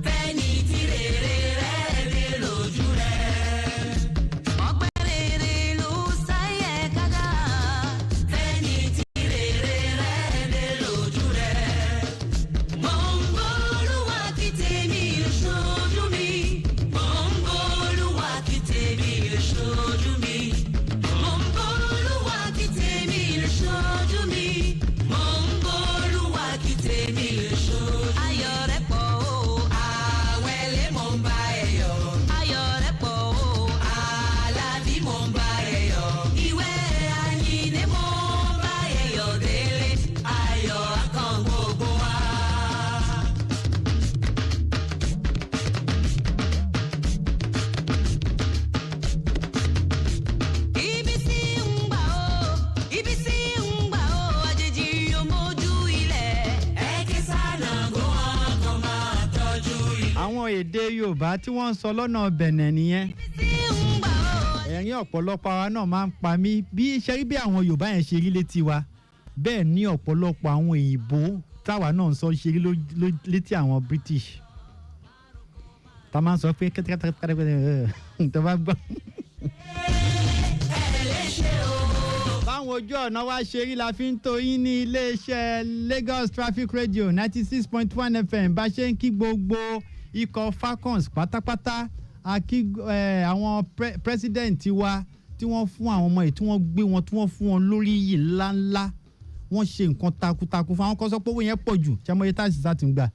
Fẹ́ni tí rere rẹ̀ dé lójú rẹ̀. Ọpẹ́ rere ló sáyé kádà. Fẹ́ni tí rere rẹ̀ dé lójú rẹ̀. Mo ń bọ́lúwa kí tèmi lè ṣojú mi. Mo ń bọ́lúwa kí tèmi lè ṣojú mi. Mo ń bọ́lúwa kí tèmi lè ṣojú mi. Mo ń bọ́lúwa kí tèmi lè ṣojú. Ayọ̀ rẹ̀ pọ̀ o. Àwẹ̀lé mo ń bá ẹ yọ̀. Ayọ̀ rẹ̀ pọ̀ o. Àlàbí mo ń bá ẹ yọ̀. Ìwé Àyìndé mo ń bá ẹ yọ̀ délé. Ayọ̀ akàn gbogbo wa. Ibi tí ń gbà o, ibi tí ń gbà o, àjèjì yóò mójú ilẹ̀. Ẹ kí Ṣàngó wọn kò máa tọ́jú ilé. àwọn èdè Yorùbá tí wọ́n ń sọ lọ́nà bẹ̀nẹ̀ nìyẹn Tí ń gbà o. ẹ̀rín ọ̀pọ̀lọpọ̀ àwa náà máa ń pa mí bí ṣe rí bí àwọn Yorùbá yẹn ṣe rí létí wa bẹ́ẹ̀ ní ọ̀pọ̀lọpọ̀ àwọn òyìnbó táwa náà ń sọ ṣe rí létí àwọn British tá a máa ń sọ pé kẹ́tẹ́kẹ́tẹ́ tó bá gbọ́. báwọn ojú ọ̀nà wa ṣe rí la fi ń tó yín ní iléeṣẹ́ Lagos Traffic Radio 96.1 FM bá ṣe ń kí gbogbo ikọ̀ Falcons pátápátá àkí àwọn president wa tí wọ́n fún àwọn ọmọ yìí tí wọ́n gbé wọn tí wọ́n fún wọn lórí yìí ńláńlá wọ́n ṣe nǹkan takuntakun fún àwọn kan sọ pé owó yẹn pọ̀ jù tí a mọ̀ yẹ táàsì sá ti ń gbà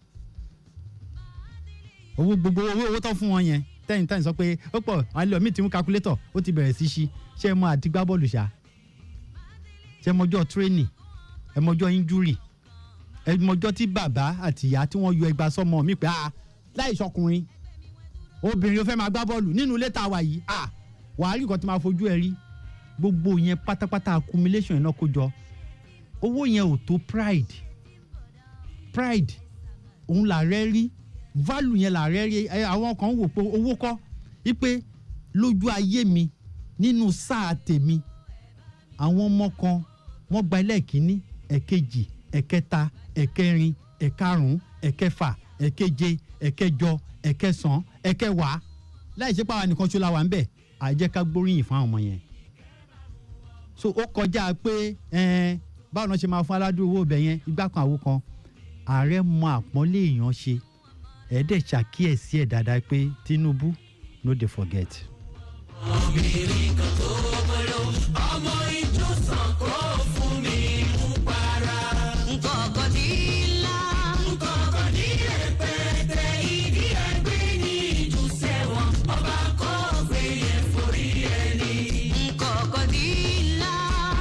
owó gbogbo owó tó fún wọn yẹn tẹ́yìn sọ pé ó pọ̀ àwọn ilé omi ti mú calculator ó ti bẹ̀rẹ̀ sí ṣí ṣé ẹ mọ àti gbá bọ́ọ̀lù ṣá ṣé ẹ mọjọ́ training ẹ mọjọ́ injury ẹ mọjọ́ tí bàbá àti ìyá tí wọ́n yọ ẹgbà sọ́mọ mi pé láì sọkùnrin obìnrin ó fẹ́ máa gbá bọ́ọ̀lù nínú ilé tá a wà yìí wàá rí nǹkan tí máa fojú ẹ rí gbogbo yẹn pátápátá accumulation iná kó jọ owó yẹn ò tó pride òun là rẹ́ rí value yẹn là rẹ́ rí àwọn kan wò pé owó kọ́ wípé lójú ayé mi nínú sáà tèmi àwọn ọmọ kan wọ́n gba ẹlẹ́ẹ̀kínní ẹ̀kejì ẹ̀kẹta ẹ̀kẹrin ẹ̀karùn-ún ẹ̀kẹfà ẹ̀keje ẹ̀kẹjọ ẹ̀kẹsàn ẹ̀kẹwàá láì ṣe pàwọn nìkan ṣó la wà ń bẹ̀ àìjẹ́ ká gbóríyìn fún àwọn ọmọ yẹn so ó kọjá pé báwo ni wọ́n ṣe máa fún aládùúgbò owó ibẹ̀ yẹn igbá kan àwo kan ààrẹ mọ àpọ́nlé èèyàn ṣe ẹ̀ẹ́dẹ̀ ṣàkíyèsí ẹ̀ dáadáa pé Tinubu no dey forget. obìnrin kan tó bọ́lọ́ ọmọ ìjọ sàn kó fún mi mú para. nkọ̀ọ̀kan ní ńlá nkọ̀ọ̀kan ní rẹpẹtẹ ìdí ẹgbẹ́ ní ìjù sẹ́wọ̀n ọba kò gbé yẹn forí ẹni. nkọ̀ọ̀kan ní ńlá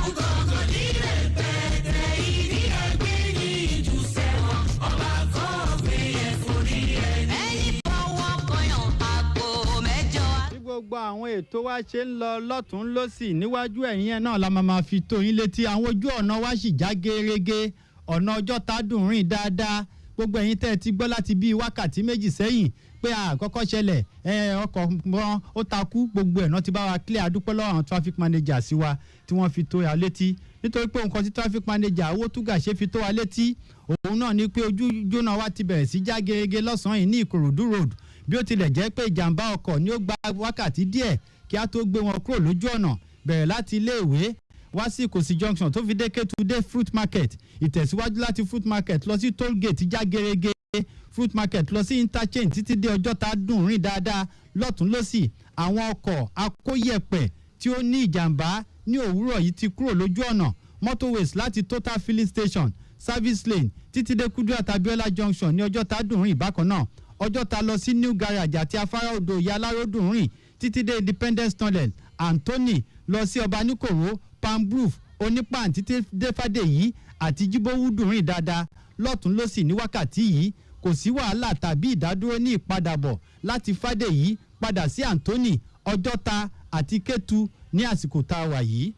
nkọ̀ọ̀kan ní rẹpẹtẹ ìdí ẹgbẹ́ ní ìjù sẹ́wọ̀n ọba kò gbé yẹn forí ẹni. ẹni fọwọ́ kọyàn àpò mẹ́jọ. gbogbo àwọn ètò wa ṣe ń lọ lọ́tún lọ́sì níwájú ẹ̀yìn ẹ̀ náà la máa fi tó yín létí àwọn ojú ọ̀nà wa sì já gerege ọ̀nà ọjọ́ tá dùn rìn dáadáa gbogbo ẹ̀yin tẹ́ ẹ ti gbọ́ láti bíi wákàtí méjì sẹ́yìn pé àkọ́kọ́ ṣẹlẹ̀ ọkọ̀ wọn ó takú gbogbo ẹ̀ náà ti bá wa clear adúpẹ́ lọ́wọ́ àwọn traffic manager sí wa tí wọ́n fi tó ya létí nítorí pé nǹkan tí traffic manager owó túgà ṣe fi tó wa létí òun náà ni pé ojú jóná wa ti bẹ̀rẹ̀ sí já gerege lọ́sàn-án yìí ní Ìkòròdú road bí ó tilẹ̀ jẹ́ pé ìjàmbá ọkọ̀ ni ó gba wákàtí díẹ̀ kí a tó gbé wọn kúrò lójú ọ̀nà bẹ̀rẹ̀ láti iléèwé wá sí Ìkòsí junction tó fi dé Kétúndé fruit market ìtẹ̀síwájú láti fruit market lọ sí toll gate já gerege fruit market lọ sí interchange títí dé ọjọ́ tá dùn rìn dáadáa lọ́tún lọ́sì àwọn ọkọ̀ akóyẹ̀pẹ̀ tí ó ní ìjàmbá ní òwúrọ̀ yìí ti kúrò lójú ọ̀nà motorways láti total filling station service lane títí dé Kudirat Abiola junction ní ọjọ́ tá dùn rìn bákan náà ọjọ́ ta lọ sí new garage àti afárá odò ìyá aláròdùn rìn títí dé independence tunnel Anthony lọ sí ọbaníkòró palmgrove onípan títí dé fàdèyí àti jíbówúdùn rìn dáadáa lọ́tún lọ́sì ní wákàtí yìí kò sí wàhálà tàbí ìdádúró ní ìpadàbọ̀ láti fàdèyí padà sí Anthony ọjọ́ta àti Kétu ní àsìkò tá a wà yìí.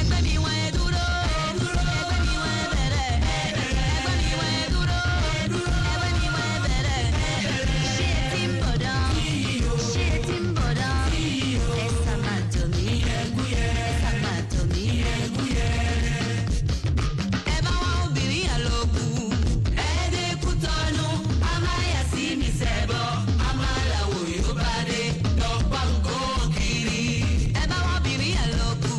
ẹgbẹ́ mi wọ́n ẹ dúró ẹgbẹ́ mi wọ́n ẹ bẹ̀rẹ̀ ẹgbẹ́ mi wọ́n ẹ dúró ẹgbẹ́ mi wọ́n ẹ bẹ̀rẹ̀ ṣé tí ń bọ̀ dán ṣé tí ń bọ̀ dán ẹ sábà tó mi ẹ sábà tó mi. ẹ bá wọn obìnrin àlòkù ẹ dé Kútọ́nù amáyà sí mi sẹ́bọ̀ amáláwo yóò bá dé lọ́pàá nǹkan kiri. ẹ bá wọn obìnrin àlòkù.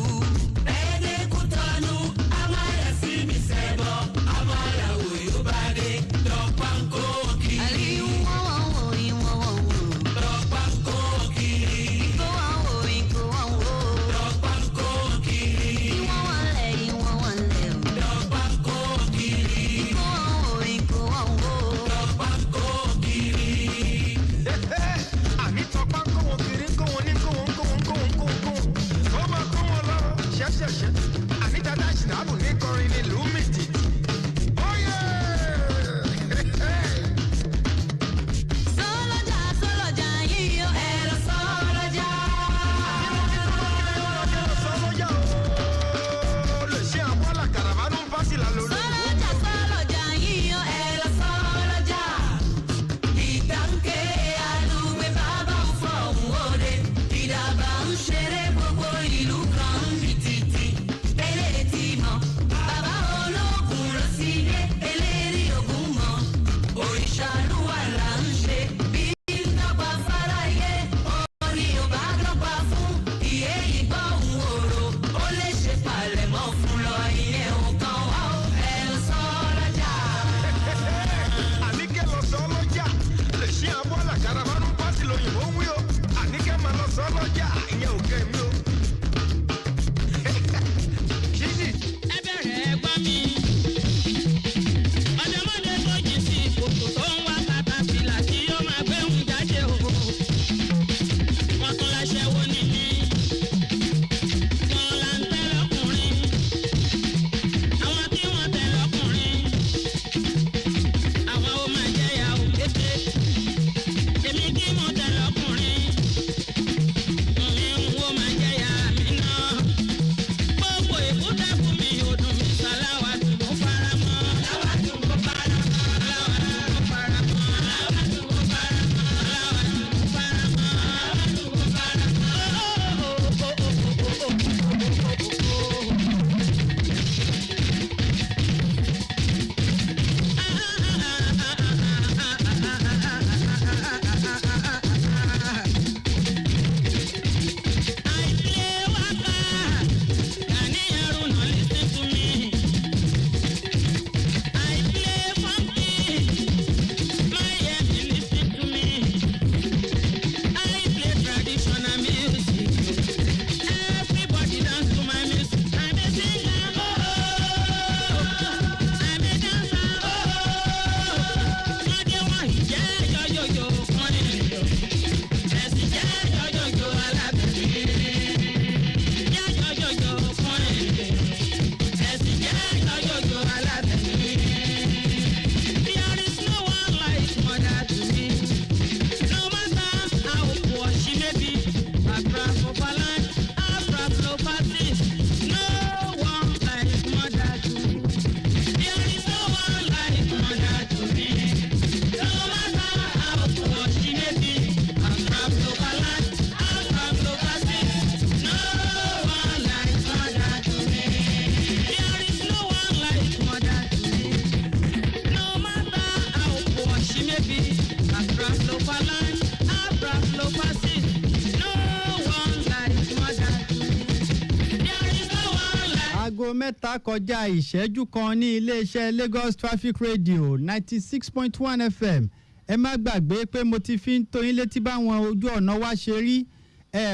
aago mẹ́ta kọjá ìṣẹ́jú kan ní iléeṣẹ́ Lagos Traffic Radio 96.1 FM. ẹ má gbàgbé pé mo ti fi ń tó yín létí báwọn ojú ọ̀nà wa ṣe rí.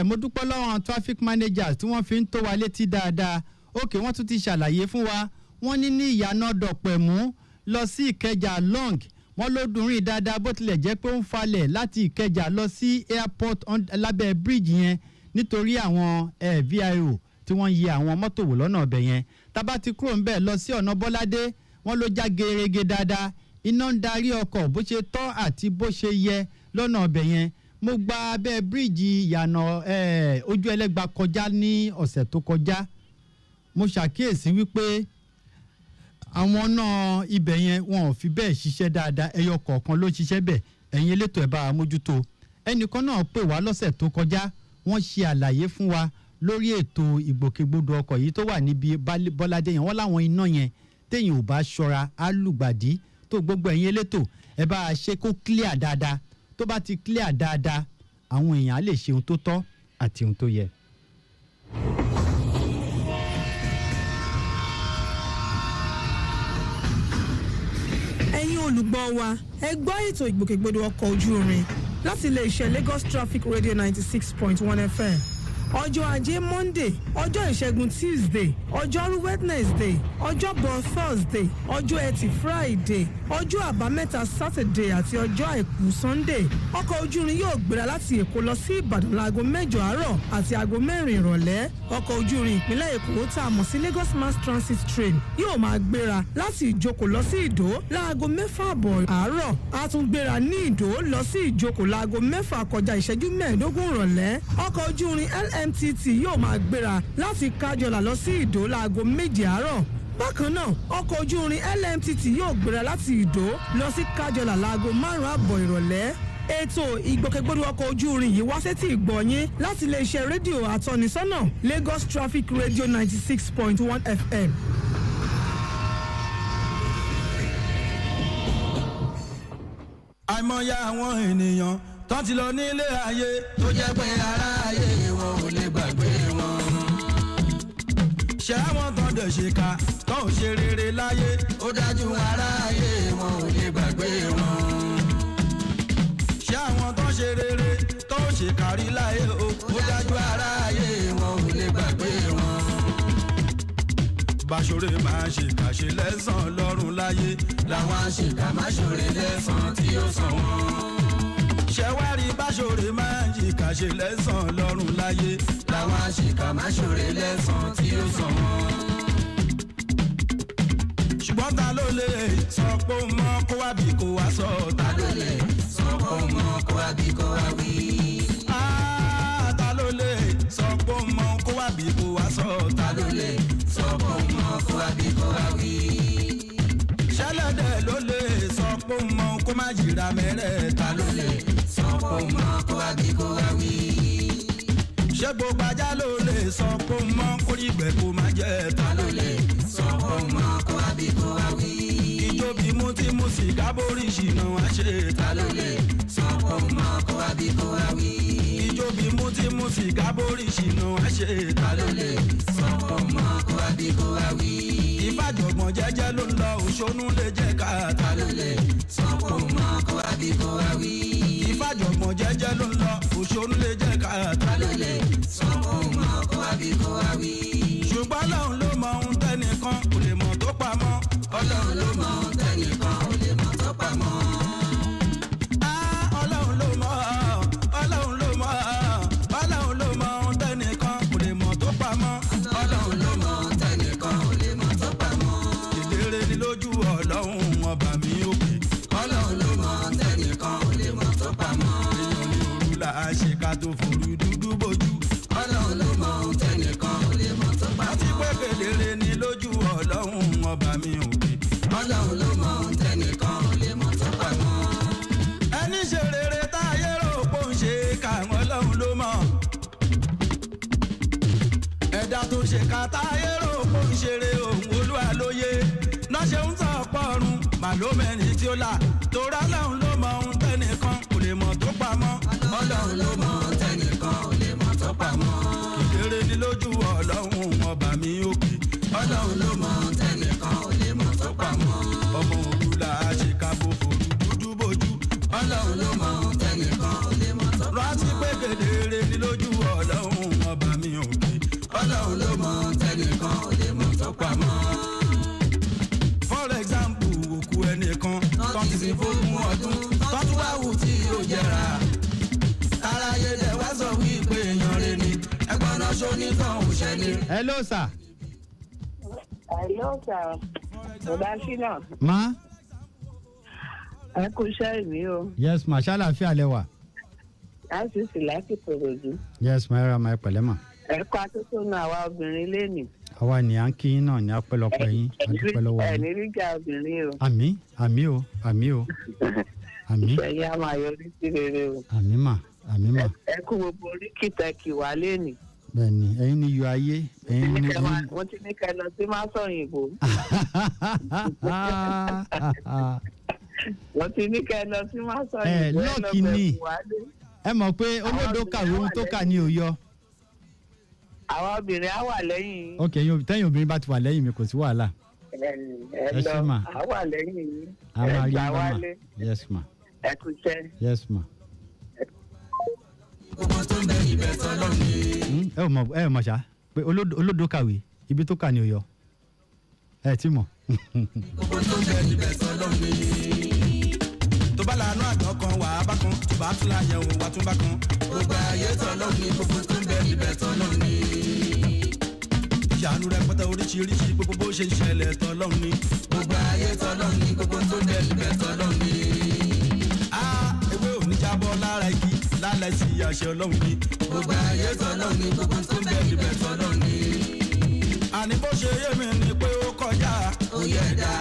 Mo dúpẹ́ lọ́wọ́ traffic managers tí wọ́n fi ń tó wa létí dáadáa. Òkè wọ́n tún ti ṣàlàyé fún wa. Wọ́n ní ìyànà Dọ̀pẹ̀mú lọ sí Ìkẹjà long. Wọ́n ló dùn rìn dáadáa bó tilẹ̀ jẹ́ pé ó ń falẹ̀ láti Ìkẹjà lọ sí airport lábẹ́ bridge yẹn nítorí àwọn VIO tí wọ́n yẹ àwọn mọ́tò wò lọ́nà ọbẹ̀ yẹn. Tábà ti kúrò ń bẹ̀ lọ sí ọ̀nà Bọ́ládé wọ́n ló já gerege dáadáa. Iná ń darí ọkọ̀ bó ṣe tọ́ àti bó ṣe yẹ lọ́nà ọbẹ̀ yẹn. Mo gba abẹ́ bíríìjì ìyànà ojú ẹlẹ́gba kọjá ní ọ̀sẹ̀ tó kọjá. Mo ṣàkíyèsí wípé àwọn náà ibẹ̀ yẹn wọn ò fi bẹ́ẹ̀ ṣiṣẹ́ dáadáa. Ẹyọ kọ̀ọ̀kan ló ṣiṣẹ́ bẹ̀. Ẹ̀yin elétò ẹ̀ bá wa mójútó. Ẹnìkan náà pè wá lọ́sẹ̀ tó kọjá. Wọ́n ṣe àlàyé fún wa lórí ètò ìgbòkègbodò ọkọ̀ yìí tó wà níbi Bọ́ládé yẹn. Wọ́n láwọn iná yẹn téèyàn ò bá ṣọ́ra á lùgbàdì. Tó gbogbo ẹ̀yin elétò ẹ bá a ṣe kó clear dáadáa. Tó bá ti clear dáadáa àwọn èèyàn á lè ṣe ohun tó tọ́ àti ohun tó yẹ. ẹ̀yin olùgbọ́ wa ẹ gbọ́ ètò ìgbòkègbodò ọkọ̀ ojú irin láti iléeṣẹ́ Lagos Traffic Radio 96.1 FM. ọjọ́ ajé Monday, ọjọ́ ìṣẹ́gun Tuesday, ọjọ́rú Wednesday, ọjọ́bọ̀ Thursday, ọjọ́ ẹtì Friday, ọjọ́ àbámẹ́ta Saturday àti ọjọ́ àìkú Sunday. ọkọ̀ ojú irin yóò gbéra láti Èkó lọ sí Ìbàdàn láago 8 àárọ̀ àti aago 4 ìrọ̀lẹ́. ọkọ̀ ojú irin ìpínlẹ̀ Èkó tá a mọ̀ sí Lagos Mass Transit Train yóò máa gbéra láti Ìjókòó lọ sí Ìdó láago 6 àárọ̀. a tún gbéra ní Ìdó lọ sí Ìjókòó láago 6 kọjá ìṣẹ́jú 15 ìrọ̀lẹ́. ọkọ̀ ojú irin LMTT yóò máa gbéra láti Kájọlà lọ sí Ìdó láago 7 àárọ̀. bákan náà ọkọ̀ ojú irin LMTT yóò gbéra láti Ìdó lọ sí Kájọlà láago 5 ìrọ̀lẹ́. ètò ìgbòkègbodò ọkọ̀ ojú irin yìí wá sétí ìgbọ̀nyín láti iléeṣẹ́ rédíò àtọ́nisọ́nà Lagos Traffic Radio 96.1 FM. àìmọye àwọn ènìyàn tó ti lọ nílé ayé tó jẹ́ pé ará ayé wọn ò lè gbàgbé wọn. ṣé àwọn tó dẹ̀ ṣe ká tó ò ṣe rere láyé ó dájú ará ayé wọn ò lè gbàgbé wọn. ṣé àwọn tó ṣe rere tó ò ṣe kárí láyé ó dájú ará ayé wọn ò lè gbàgbé wọn. báṣọ̀rẹ́ máa ṣe kàṣe lẹ́sàn-án lọ́rùn láyé làwọn àṣekà máa ṣòre lẹ́sàn-án tí ó sàn wọ́n. ṣẹ̀wárí báṣọ̀rẹ́ máa ń jìkà ṣe lẹ́sàn-án lọ́rùn láyé làwọn àṣekà máa ṣòre lẹ́sàn-án tí ó sàn wọ́n. ṣùgbọ́n ta ló lè sọ pé ó mọ kó wá bí kó wá sọ ta ló lè sọ pé ó mọ kó wá bí kó wá wí. ta ló lè sọ pé ó mọ kó wá bí kó wá sọ ta ló lè sọ pé ó mọ kó wá bí kó wá wí. ṣẹlẹ̀dẹ̀ ló lè sọ pé ó mọ kó má jìra mẹ́rẹ̀ ta ló lè sọ pé ó mọ kó wá bí kó wá wí. ṣé gbogbo ajá ló lè sọ pé ó mọ kó rí ìgbẹ́ kó má jẹ́ ta ló lè sọ pé ó mọ kó wá bí kó wá wí. ìjó bí mú tí mú sìgá borí ìṣìnà wá ṣe ta ló lè sọ pé ó mọ kó wá bí kó wá wí. ìjó bí mú tí mú sìgá borí ìṣìnà wá ṣe ta ló lè sọ pé ó mọ kó wá bí kó wá wí. ìfàjọ̀gbọ̀n jẹ́jẹ́ ló ń lọ òṣónú lè jẹ́ ká ta ló lè sọ pé ó mọ kó wá bí kó wá wí. ìfàjọ̀gbọ̀n jẹ́jẹ́ ló ń lọ òṣónú lè jẹ́ ká ta ló lè sọ pé ó mọ kó wá bí kó wá wí. ṣùgbọ́n Ọlọ́run ló mọ ohun tẹ́nìkan kò lè mọ̀ tó pamọ́. Ọlọ́run ló mọ ohun tẹ́nìkan kò lè mọ̀ tó pamọ́. Ọlọ́run ló mọ Ọlọ́run ló mọ Ọlọ́run ló mọ ohun tẹ́nìkan kò lè mọ̀ tó pamọ́. Ọlọ́run ló mọ ohun tẹ́nìkan kò lè mọ̀ tó pamọ́. Kedere ni lójú Ọlọ́run ọba mi òkè. Ọlọ́run ló mọ ohun tẹ́nìkan kò lè mọ̀ tó pamọ́. èèyàn ní òru là á ṣe ká tó forú dúdú bójú. Ọlọ́run ló mọ ohun tẹ́nìkan kò lè mọ̀ tó pamọ́. àti pé kedere ni lójú Ọlọ́run ọba mi òkè. Ọlọ́run ló mọ ohun tẹ́nìkan kò lè mọ̀ tó pamọ́. ẹni ṣe rere táyé rò pò ń ṣe káwọn Ọlọ́run ló mọ̀. ẹ̀dá tó ṣe ká táyé rò pò ń ṣeré òun Olúwa lóye. náà ṣe ń sọ pọ́ọ̀rùn màlúmẹ́ni tí ó là tó rá Ọlọ́run ló mọ ohun tẹ́nìkan kò lè ọlọ́run ló mọ tẹnìkan ò lè mọ tó pamọ́. Kedere ni lójú ọlọ́run ọba mi òkè. Ọlọ́run ló mọ tẹnìkan ò lè mọ tó pamọ́. Ọmọ òru là á ṣe kábò fòrú dúdú bójú. Ọlọ́run ló mọ tẹnìkan ò lè mọ tó pamọ́. Rántí pé kedere ni lójú ọlọ́run ọba mi òkè. Ọlọ́run ló mọ tẹnìkan ò lè mọ tó pamọ́. For example, òkú ẹnìkan tó ti sin fógún ọdún tó tún wá wù tí yóò jẹrà. Aráyé dẹ̀ wá sọ wípé èèyàn rẹ̀ ni ẹgbọ́n náà ṣó ní kan òṣè ni. Hello sir. Hello sir. Ọ̀dà Ṣínà. Ma. Ẹ kú iṣẹ́ ìmí o. Yes ma, ṣàlàáfíà lẹ wà. Láti sì láti pèròjú. Yes ma, ẹ̀rọ ma ẹ pẹ̀lẹ́ mà. Ẹ̀kọ́ atótónu àwa obìnrin lénìí. Àwa ni à ń kí yín náà ní apẹ́lọpẹ́ yín, adúpẹ́ lọ́wọ́ yín. Ẹ̀ní ríjà obìnrin o. Àmì o. Àmì. Ìṣẹ̀yìn a máa yọrí sí rere o. Àmì mà. Ẹ kú gbogbo orí kìtẹ́kì wá lénìí. Bẹ́ẹ̀ni, ẹ̀yin ni yọ ayé, ẹ̀yin ni. Wọ́n ti ní kẹ́ lọ sí Másọ̀ òyìnbó. Wọ́n ti ní kẹ́ lọ sí Másọ̀ òyìnbó. Lọ́ọ̀kì ni ẹ mọ̀ pé olódò kàwé ohun tó kà ní òyọ. Àwọn obìnrin á wà lẹ́yìn. Ok, tẹ́yìn obìnrin bá ti wà lẹ́yìn mi kò sí wàhálà. Ẹ lọ á wà lẹ́yìn yìí. A máa rí gbà bá wálé. ma. Yes ma. Ẹ kú iṣẹ́. Yes ma. Gbogbo tó ń bẹ ibẹ̀ tọ́lọ́ ni. Ẹ mọ̀ ṣá pé olódò kàwé ibi tó kà ní òyọ. Ẹ ti mọ̀. Gbogbo tó ń bẹ ibẹ̀ tọ́lọ́ ni. Tó bá lànà àgbọn kan wà á bá kan, tó bá tún láyẹ̀ òun wà tún bá kan. Gbogbo ayé tọ́lọ́ ni, gbogbo tó ń bẹ ibẹ̀ tọ́lọ́ ni. Ìyanu rẹpẹtẹ oríṣiríṣi gbogbo bó ṣe ń ṣẹlẹ̀ tọ́lọ́ ni. Gbogbo ayé tọ́lọ́ ni, gbogbo tó ń bẹ ibẹ̀ tọ́lọ́ ni. Ewé ò ní jábọ́ lára igi lálẹ́ sí àṣẹ ọlọ́run ni. Gbogbo ayé tọ́lọ́ ni, gbogbo tó ń bẹ ibẹ̀ tọ́lọ́ ni. Àní bó ṣe yé mi ni pé ó kọjá. Ó yẹ dá.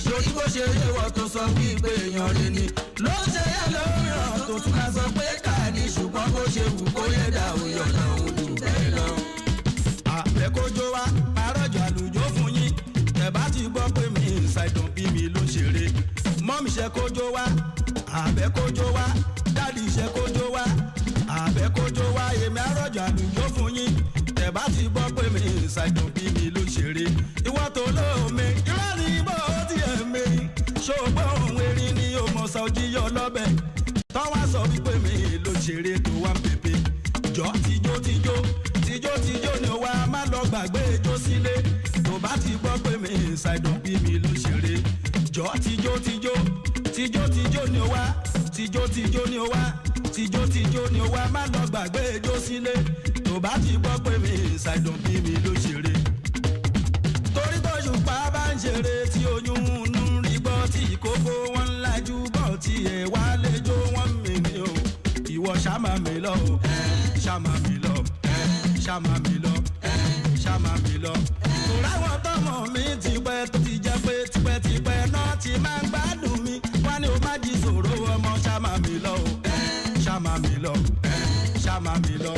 Sori bó ṣe yé wọ́n tó sọ wípé èèyàn rẹ̀ ni. Ló ṣe yẹ lóyún tó tún máa sọ pé ká ní ṣùgbọ́n bó ṣe wù kó yẹ dá òyò náà ó dùn bẹ́ẹ̀ lọ. Àbẹ̀ kójó wá, àrọ̀jọ àlùjọ fún yín. Ẹ bá ti gbọ́ pé mi ìṣàìdàn bí mi ló ṣeré. Mọ́mì ṣe kójó wá, àbẹ̀ kójó wá, dáàdì ṣe kójó wá, àbẹ̀ kójó wá, èmi àrọ̀jọ àlùjọ fún yín. Ẹ bá ti gbọ́ pé mi ìṣàìdàn bí mi ló ṣeré. Ìwọ́ tó lóome, irọ́ ni bó ti ẹ̀ mi. Ṣògbọ́n òun erin ni ó mọ̀ sọ jíyọ lọ́bẹ̀. Tọ́wọ́ sọ wípé mi ló ṣeré tó wá ń pèpè. Jọ tijó ni ó wá má lọ gbàgbé ijó sílé. Tó bá ti gbọ́ pé mi ìṣàìdàn bí mi ló ṣeré. Jọ tijó ni ó wá, tijó ni ó wá, tijó ni ó wá má lọ gbàgbé ijó sílé. Tó bá ti gbọ́ pé mi ìṣàìdàn bí mi ló ṣeré. Torí tó ṣùpá bá ń ṣeré tí oyún ń rí gbọ́ tí ìkókó wọn ń lajú bọ̀ tí ẹ̀ wá lẹ́jọ́ wọn mi ni o. Ìwọ ṣàmà mi lọ o, ṣàmà mi lọ, ṣàmà mi lọ, ṣàmà mi lọ. Tòrá wọn tọmọ mi ti pẹ́ tó ti jẹ́ pé tipẹ́tipẹ́ náà ti máa ń gbádùn mi. Wá ní o má jí sòro ọmọ ṣàmà mi lọ o, ṣàmà mi lọ, ṣàmà mi lọ.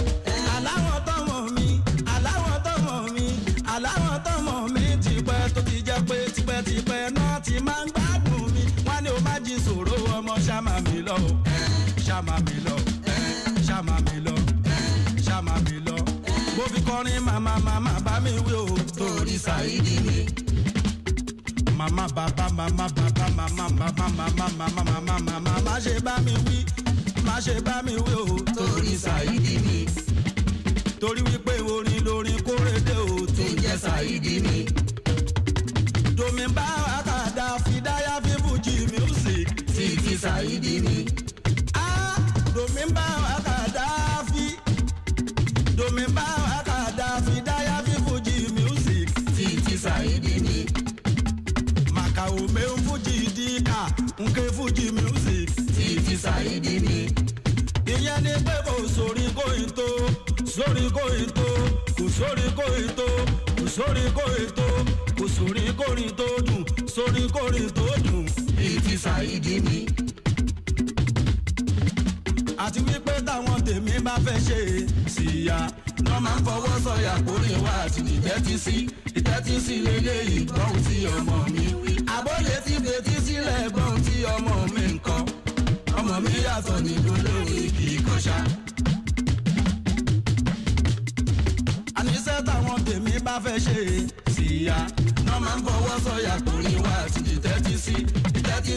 Aláwọ̀ tọmọ mi ti pẹ́ tó ti jẹ́ pé tipẹ́tipẹ́ náà ti máa ń gbádùn mi. Wá ní o má jí sòro ọmọ ṣàmà mi lọ o, ṣàmà mi lọ, ṣàmà mi lọ, ṣàmà mi lọ. Mo fi kọrin màmá bá mi wí o torí Saidi mi. Màmá bàbá má ṣe bá mi wí, má ṣe bá mi wí o torí Saidi mi. Torí wípé orin lórin kórèdè o tó jẹ́ Saidi mi. Domi bá àkàdá fìdáyà fi Fuji music títí Saidi mi. Domi bá àkàdá fìdáyà fi Fuji music títí Saidi mi. Màkà òmè ń Fuji díkà nke Fuji music títí Saidi mi. Ìyẹn ni pé kò sórí kóyin tó, sórí kóyin tó, kò sórí kóyin tó, kò sórí kóyin tó, kò sórí kórin tó dùn, sórí kórin tó dùn títí Saidi mi. Àti wípé táwọn tèmi bá fẹ́ ṣe síya wọ́n máa ń fọwọ́ sọ̀yà kórè wá àti ìtẹ́tí sí lélẹ́yìí gbọ́n tí ọmọ mi wí. Àbọ̀lé ti fetí sílẹ̀ gbọ́n tí ọmọ mi ń kọ́. Ọmọ mi yàtọ̀ nínú lórí kì í kọ́ṣá. bá fẹ́ ṣe síyá náà máa ń fọwọ́ sọ̀yà kò ní wá àti ìtẹ́tí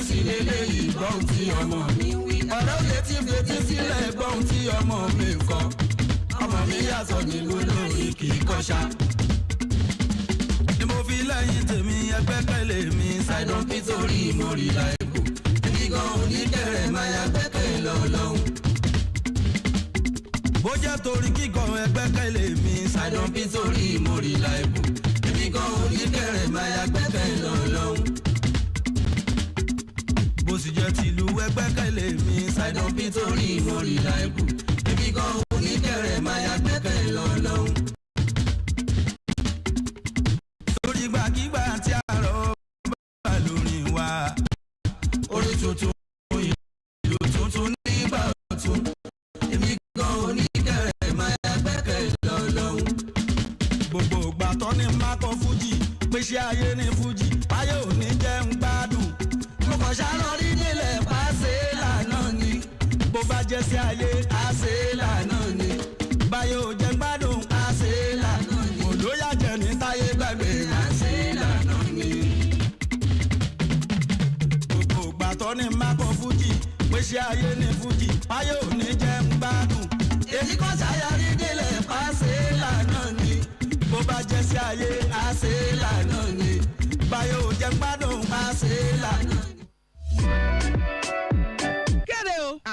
sí lélẹ́yìí gbọ́n tí ọmọ mi wí. ọ̀rẹ́ òye tí fetí sílẹ̀ gbọ́n tí ọmọ mi kọ́ ọmọ mi yàtọ̀ nílùú lórí kì í kọ́ṣá. ni mo fi lẹ́yìn tèmi ẹgbẹ́kẹ̀lé mi ṣàìdán nítorí mo rí láìpò èmi gan oníkẹ̀rẹ̀ máa ya gbẹ́kẹ̀ lọ́lọ́hún. bó jẹ́ torí kíkan ẹgbẹ́kẹ̀lé mi ṣàìdán nítorí mo rí láìpò èmi gan oníkẹ̀rẹ̀ máa ya gbẹ́kẹ̀ lọ́lọ́hún. bó sì jẹ́ tìlú ẹgbẹ́kẹ̀lé mi ṣàìdán nítorí mo rí láìpò èmi gan oníkẹ̀rẹ̀ máa ya gbẹ́kẹ̀ lọ́lọ́hún. torí gbàkígbà tí a rọ̀ bá lórí wa orí tuntun ìlú tuntun nígbà ọ̀tún èmi gan oníkẹ̀rẹ̀ máa ya gbẹ́kẹ̀ lọ́lọ́hún. gbogbo ìgbà tó ní mákọ fújì pèsè ayé ní fújì báyé ò ní jẹ́ ń gbádùn. mo kàn ṣàlọ́ rí nílẹ̀ pàṣẹ lànà ni bó bá jẹ́ sí ayé àṣẹ lànà ni báyé ò jẹ́ gbádùn àṣẹ lànà ni olóyà jẹ́ ní táyé gbàgbé àṣẹ lànà ni. gbogbo ìgbà tó ní mákọ fújì pèsè ayé ní fújì báyé ò ní jẹ́ ń gbádùn. èyí kan ṣàyàrí nílẹ̀ pàṣẹ lànà ni bó bá jẹ́ sí ayé àṣẹ lànà ni báyé ò jẹ́ gbádùn àṣẹ lànà ni.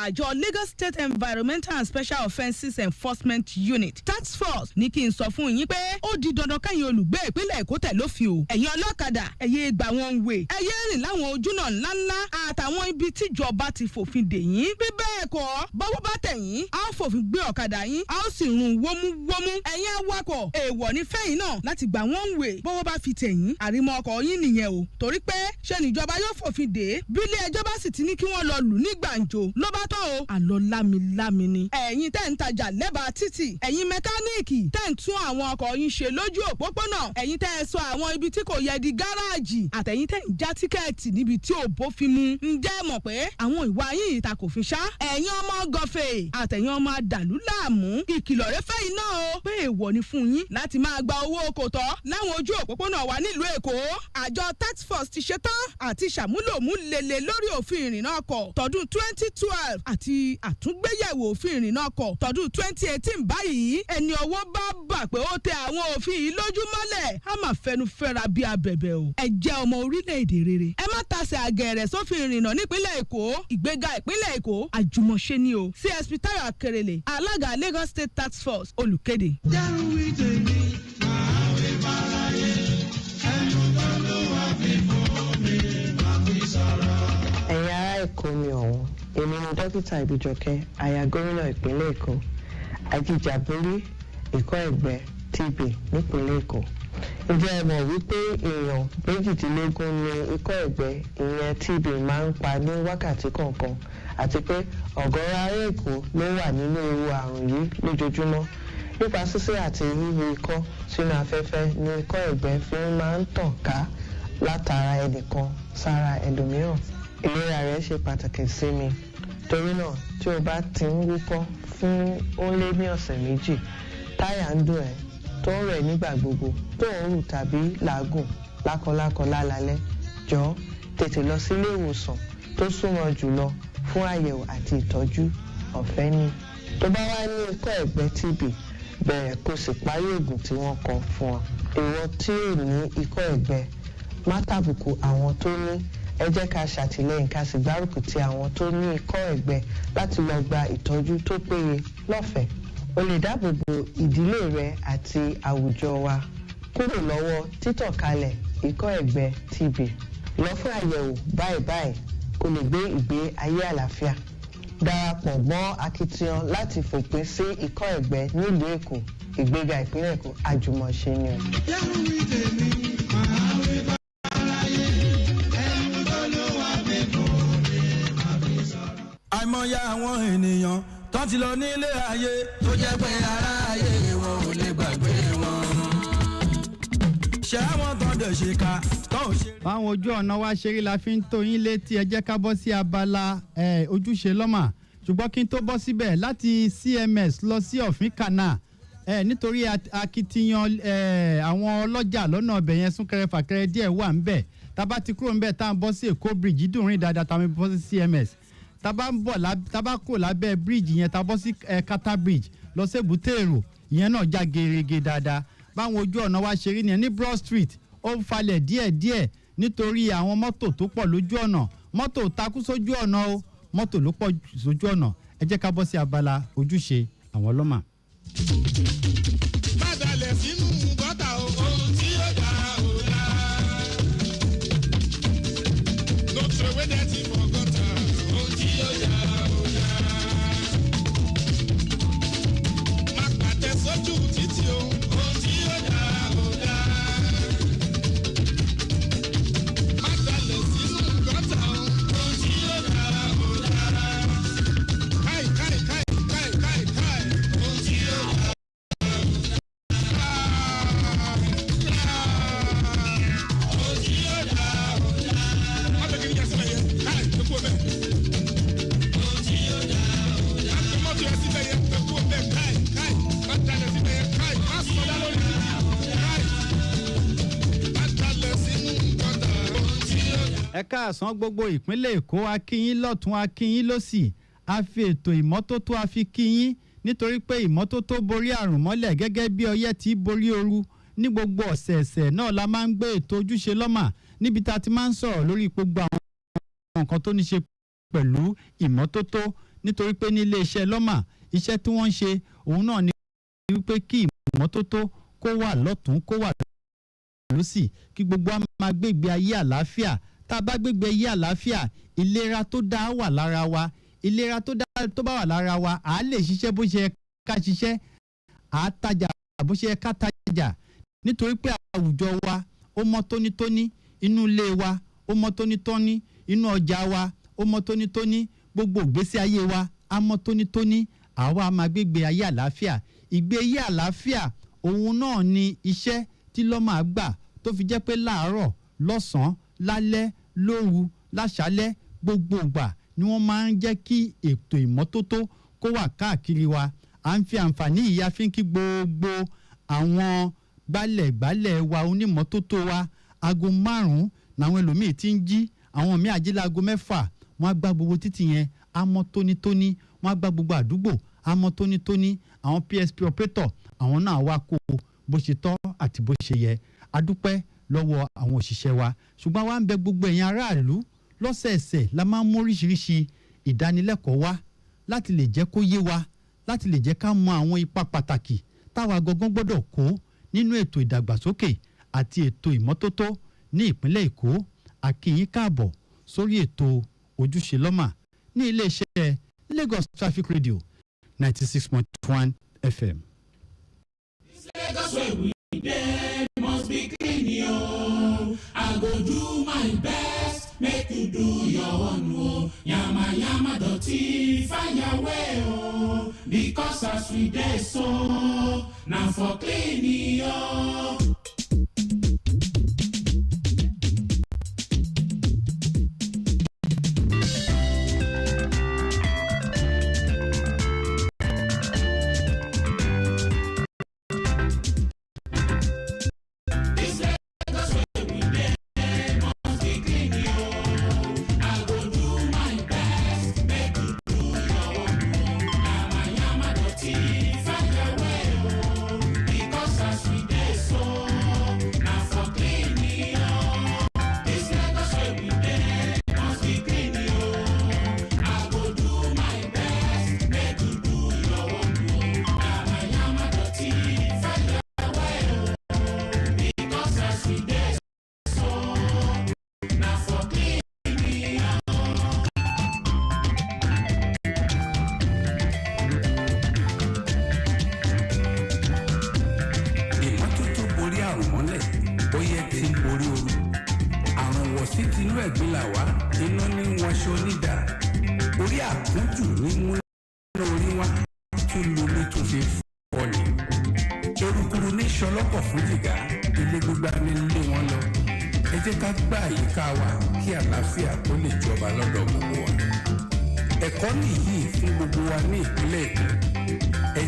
àjọ Lagos State Environmental and Special Offences Enforcement Unit Task Force ní kí n sọ fún yín pé ó di dandan kẹ́yìn olùgbé ìpínlẹ̀ Èkó tẹ̀ lófin o. ẹ̀yin ọlọ́kadà ẹ̀yẹ gbà wọ́n ń wè ẹ̀yẹ rìn láwọn ojúnà ńláńlá àtàwọn ibi tíjọba ti fòfin dè yín. bí bẹ́ẹ̀ kọ́ bọ́wọ́ bá tẹ̀ yín a ó fòfin gbé ọ̀kadà yín a ó sì rún wómúwómú. ẹ̀yin awakọ̀ èèwọ̀ ní fẹ́yìn náà láti gbà wọ́n ń wè bọ́wọ́ bá fi tẹ̀ yín àrímọ́ ọkọ̀ yín nìyẹn o. torí pé ṣé níjọba yóò fòfin dè bí ilé ẹjọ́ bá sì ti ní kí wọ́n lọ lù ní gbàǹjo ló bá tán o. àlọ́ lámilámi ni. ẹ̀yin tẹ́ ń tajà lẹ́bàá títì ẹ̀yin mẹkáníìkì tẹ́ ń tún àwọn ọkọ̀ yín ṣe lójú òpópónà ẹ̀yin tẹ́ ẹ sọ àwọn ibi tí kò yẹ di gáràjì àtẹ̀yin tẹ́ ń já tíkẹ́ẹ̀tì níbi tí ò bófin mu. ǹjẹ́ mọ̀ pé àwọn ìwà yín ìta kò fi ṣá. ẹ̀yin ọmọ gọ̀fẹ̀ àtẹ̀yin ọmọ àdàlú láàmú ìkìlọ̀ rẹ fẹ́ iná o pé èèwọ̀ ni fún yín láti máa gba owó kòtọ́ láwọn ojú òpópónà wa nílùú Èkó. àjọ task force ti ṣetán àti ṣàmúlò mú lele lórí òfin ìrìnnà ọkọ̀ tọdún 2012 àti àtúngbéyẹ̀wò òfin ìrìnnà ọkọ̀ tọdún 2018 báyìí ẹni ọwọ́ bá bà pé ó tẹ àwọn òfin yìí lójúmọ́lẹ̀ á máa fẹnu fẹ́ra bí abẹ̀bẹ̀ o. ẹ jẹ́ ọmọ orílẹ̀-èdè rere ẹ má tasẹ̀ àgẹ̀rẹ̀ sófin ìrìnnà nípínlẹ̀ Èkó ìgbéga ìpínlẹ̀ Èkó àjùmọ̀ṣe ni o. CSP Táyọ̀ Akérèlé alága Lagos State Task Force olùkéde. dẹ́rù wí tèmi máa wí báráyé ẹnu tó ló wà fi fún mi máa fi sọ̀rọ̀. ẹ̀yin ará Èkó mi ọ̀hún èmi ni dókítà Ìbíjọkẹ́ aya gómìnà ìpínlẹ̀ Èkó ajìjàborí ikọ́ ẹ̀gbẹ́ TB nípínlẹ̀ Èkó. ǹjẹ́ ẹ mọ̀ wípé èèyàn 18 ní ikọ́ ẹ̀gbẹ́ ìyẹn TB máa ń pa ní wákàtí kọ̀ọ̀kan àti pé ọ̀gọ̀rọ̀ ará Èkó ló wà nínú ewu àrùn yìí lójoojúmọ́ nípa sísẹ́ àti híhu ikọ́ sínú afẹ́fẹ́ ní ikọ́ ẹ̀gbẹ́ fi máa ń tàn ká látara ẹnìkan sára ẹlòmíràn. ìlera rẹ̀ ṣe pàtàkì sí mi torí náà tí o bá ti ń wúkọ́ fún ó lé ní ọ̀sẹ̀ méjì táyà ń dùn ẹ́ tó ń rẹ̀ nígbà gbogbo tó ń rù tàbí làágùn lákọlákọ lálálẹ́ jọ̀ọ́ tètè lọ sílé ìwòsàn tó súnmọ́ jùlọ fún àyẹ̀wò àti ìtọ́jú ọ̀fẹ́ ni. tó bá wá ní ikọ́ ẹ̀gbẹ́ TB bẹ̀rẹ̀ kó sì parí oògùn tí wọ́n kọ fún ọ. ìwọ tí ò ní ikọ́ ẹ̀gbẹ́ má tàbùkù àwọn tó ní ẹ jẹ́ ká ṣàtìlẹ́yìn ká sì gbárùkù ti àwọn tó ní ikọ́ ẹ̀gbẹ́ láti lọ gba ìtọ́jú tó péye lọ́fẹ̀ẹ́. o lè dáàbò bo ìdílé rẹ àti àwùjọ wa kúrò lọ́wọ́ títànkálẹ̀ ikọ́ ẹ̀gbẹ́ TB. lọ fún àyẹ̀wò báyìí kó lè gbé ìgbé ayé àlàáfíà. darapọ̀ mọ́ akitiyan láti fòpin sí ikọ́ ẹ̀gbẹ́ nílùú Èkó ìgbéga ìpínlẹ̀ Èkó àjùmọ̀ṣe ni o. àìmọye àwọn ènìyàn tó ti lọ nílé ayé tó jẹ́ pé ará ayé wọn ò lè gbàgbé wọn. ṣé àwọn tó dẹ̀ ṣe ká tó ń ṣe. báwọn ojú ọ̀nà wa ṣeré la fi ń tó yín létí ẹ jẹ́ ká bọ́ sí abala ojúṣe lọ́mà ṣùgbọ́n kí n tó bọ́ síbẹ̀ láti CMS lọ sí Ọ̀fìn Kànáà nítorí akitiyan àwọn ọlọ́jà lọ́nà ọbẹ̀ yẹn súnkẹrẹ fàkẹrẹ díẹ̀ wà ń bẹ̀ tábà ti kúrò ń bẹ̀ tá à ń bọ́ sí Èkó bridge dùn rìn dáadáa tá à ń bọ́ sí CMS tábà kúrò lábẹ́ bridge yẹn tá a bọ́ sí Kata bridge lọ sí Èbúté Èrò ìyẹn náà já gerege dáadáa báwọn ojú ọ̀nà wa ṣe rí nìyẹn ní Broad Street ó ń falẹ̀ díẹ̀díẹ̀ nítorí àwọn mọ́tò tó pọ̀ lójú ọ̀nà mọ́tò takú sójú ọ̀nà o mọ́tò ló pọ̀ sójú ọ̀nà ẹ jẹ́ ká bọ́ sí abala ojúṣe àwọn ọlọ́mà. Bàdàlẹ̀ sínú gọ́tà ohun tí ó dá ò dá. No throw away dirty for gutter ohun tí ó dá ò dá. Má pàtẹ sójú títì ohun tí ó dá ò dá. Bàdàlẹ̀ sínú gọ́tà ohun tí ó dá ò dá. Káì káì káì káì káì káì ohun tí ó dá. ẹ káàsán gbogbo ìpínlẹ̀ Èkó akínyín lọ́tún akínyín lọ́sì a fi ètò ìmọ́tótó a fi kíyín nítorí pé ìmọ́tótó borí àrùn mọ́lẹ̀ gẹ́gẹ́ bí ọyẹ́ tí borí ooru ní gbogbo ọ̀sẹ̀ẹ̀sẹ̀ náà la máa ń gbé ètò ojúṣe lọ́mà níbi tá a ti máa ń sọ̀rọ̀ lórí gbogbo àwọn nǹkan tó ní ṣe pẹ̀lú ìmọ́tótó nítorí pé ní iléeṣẹ́ lọ́mà iṣẹ́ tí wọ́n ń ṣe òun náà ni wípé kí ìmọ́tótó kó wà lọ́tún kó wà lọ́sì kí gbogbo wa máa gbé ìgbé ayé àlàáfíà tá a bá gbégbé ayé àlàáfíà ìlera tó dáa wà lára wa ìlera tó bá wà lára wa à á lè ṣiṣẹ́ bó ṣe ká ṣiṣẹ́ à á tajà bó ṣe ká tajà nítorí pé àwùjọ wa ó mọ́ tónítóní inú ilé wa ó mọ́ tónítóní inú ọjà wa ó mọ́ tónítóní gbogbo ìgbésí ayé wa á mọ́ tónítóní àwa máa gbégbé ayé àlàáfíà ìgbé ayé àlàáfíà òun náà ni iṣẹ́ tí lọ́mà gbà tó fi jẹ́ pé láàárọ̀ lọ́sàn-án lálẹ́ lóru láṣálẹ́ gbogbo ìgbà ni wọ́n máa ń jẹ́ kí ètò ìmọ́tótó kó wà káàkiri wa à ń fi àǹfààní ìyá fi ń kí gbogbo àwọn gbálẹ̀ wa onímọ́tótó wa aago 5 làwọn ẹlòmíì ti ń jí àwọn míì àjí láago 6 wọ́n á gbá gbogbo títì yẹn á mọ́ tónítóní wọ́n á gbá gbogbo àdúgbò á mọ́ tónítóní àwọn PSP operator àwọn náà wá kó bó ṣe tọ́ àti bó ṣe yẹ adúpẹ́ lọ́wọ́ àwọn òṣìṣẹ́ wa ṣùgbọ́n wa ń bẹ gbogbo ẹ̀yin aráàlú lọ́sẹ̀ẹ̀sẹ̀ la máa ń mú oríṣiríṣi ìdánilẹ́kọ̀ọ́ wá láti lè jẹ́ kó yé wa láti lè jẹ́ ká mọ àwọn ipa pàtàkì táwa gangan gbọ́dọ̀ kó nínú ètò ìdàgbàsókè àti ètò ìmọ́tótó ní ìpínlẹ̀ Èkó a kí yín káàbọ̀ sórí ètò ojúṣe lọ́mà ní iléeṣẹ́ Lagos Traffic Radio 96.1 FM. Lagos where we dey must be clean yo. I go do my best make you do your own o. Yama yama dirty find your way o. Because as we dey so na for clean yo.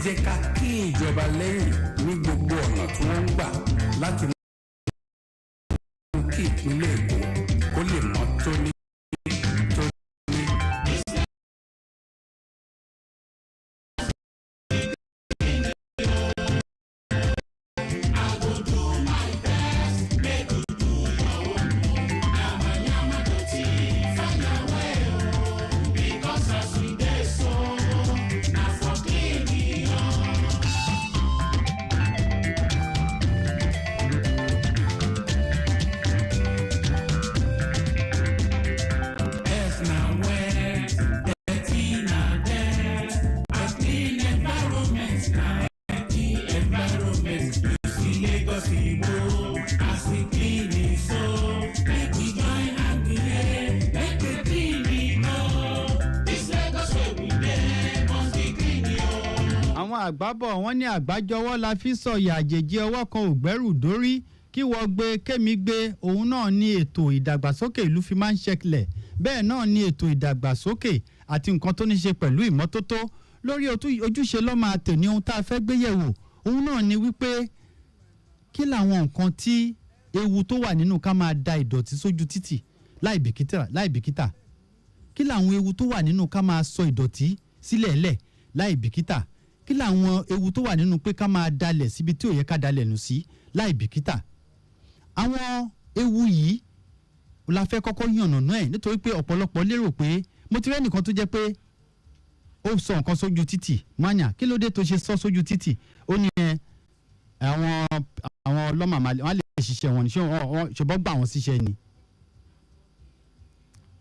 jẹ́ ká kí ìjọba lẹ́yìn ní gbogbo ọ̀nà tí wọ́n ń gbà láti mú kí ìpínlẹ̀ Èkó kó lè mọ́ tóní. àgbábọ̀ wọ́n ní àgbájọwọ́ la fi sọ̀yà àjèjì ọwọ́ kan ò gbẹ́rù dórí kí wọ́n gbé kémi gbé òun náà ní ètò ìdàgbàsókè ìlú fi máa ń ṣẹlẹ̀ bẹ́ẹ̀ náà ní ètò ìdàgbàsókè àti nǹkan tó ní ṣe pẹ̀lú ìmọ́tótó lórí ojúṣe lọ́mọ àtẹ̀ní ohun tá a fẹ́ gbé yẹ̀wò òun náà ni wípé kí làwọn nǹkan tí ewu tó wà nínú ká máa da ìdọ̀tí sójú títì láì bìkítà kí làwọn ewu tó wà nínú ká máa sọ ìdọ̀tí sílẹ̀ lẹ̀ láì bìkítà kí làwọn ewu tó wà nínú pé ká máa dalẹ̀ síbi tí ò yẹ ká dalẹ̀ nù sí láì bìkítà àwọn ewu yìí la fẹ́ kọ́kọ́ yànnàná ẹ̀ nítorí pé ọ̀pọ̀lọpọ̀ lérò pé mo ti rẹ́nìkan tó jẹ́ pé ó sọ nǹkan sójú títì mania kí ló dé tó ṣe sọ sójú títì ó ní àwọn ọlọ́mà wọn lè ṣiṣẹ́ wọn ní ṣùgbọ́n gbà wọ́n síṣẹ́ ni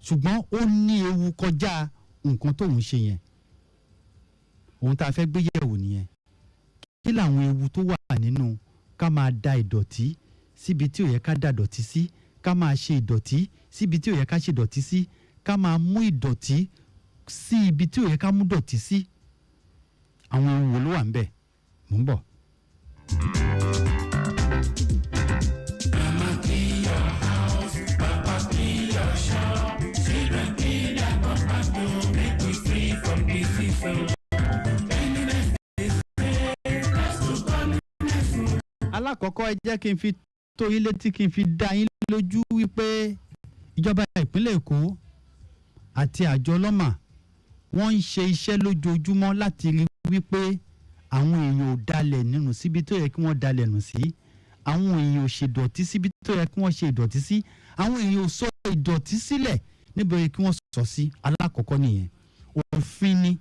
ṣùgbọ́n ó ní ewu kọjá nǹkan tóun ṣe yẹn ohun tá a fẹ́ gbé yẹ̀wò nìyẹn kí làwọn ewu tó wà nínú ká máa da ìdọ̀tí síbi tí ò yẹ ká da ìdọ̀tí sí ká máa ṣe ìdọ̀tí síbi tí ò yẹ ká ṣe ìdọ̀tí sí ká máa mú ìdọ̀tí sí ibi tí ò yẹ ká mú dọ̀tí sí àwọn ewu wo ló wà ń bẹ̀ mò ń bọ̀. Mama clean your house, Papa clean your shop, children clean their compound to make we free from disease. alákọ̀ọ́kọ́ ẹ jẹ́ kí n fi tó yín létí kí n fi dá yín lójú wípé ìjọba ìpínlẹ̀ Èkó àti àjọ ọlọ́mà wọ́n ń ṣe iṣẹ́ lójoojúmọ́ láti rí wípé àwọn èèyàn ò dalẹ̀ nínú síbi tó yẹ kí wọ́n dalẹ̀ nù sí àwọn èèyàn ò ṣèdọ̀tí síbi tó yẹ kí wọ́n ṣe ìdọ̀tí sí àwọn èèyàn ò sọ ìdọ̀tí sílẹ̀ níbi kí wọ́n sọ sí alákọ̀ọ́kọ́ nìyẹn òfin ni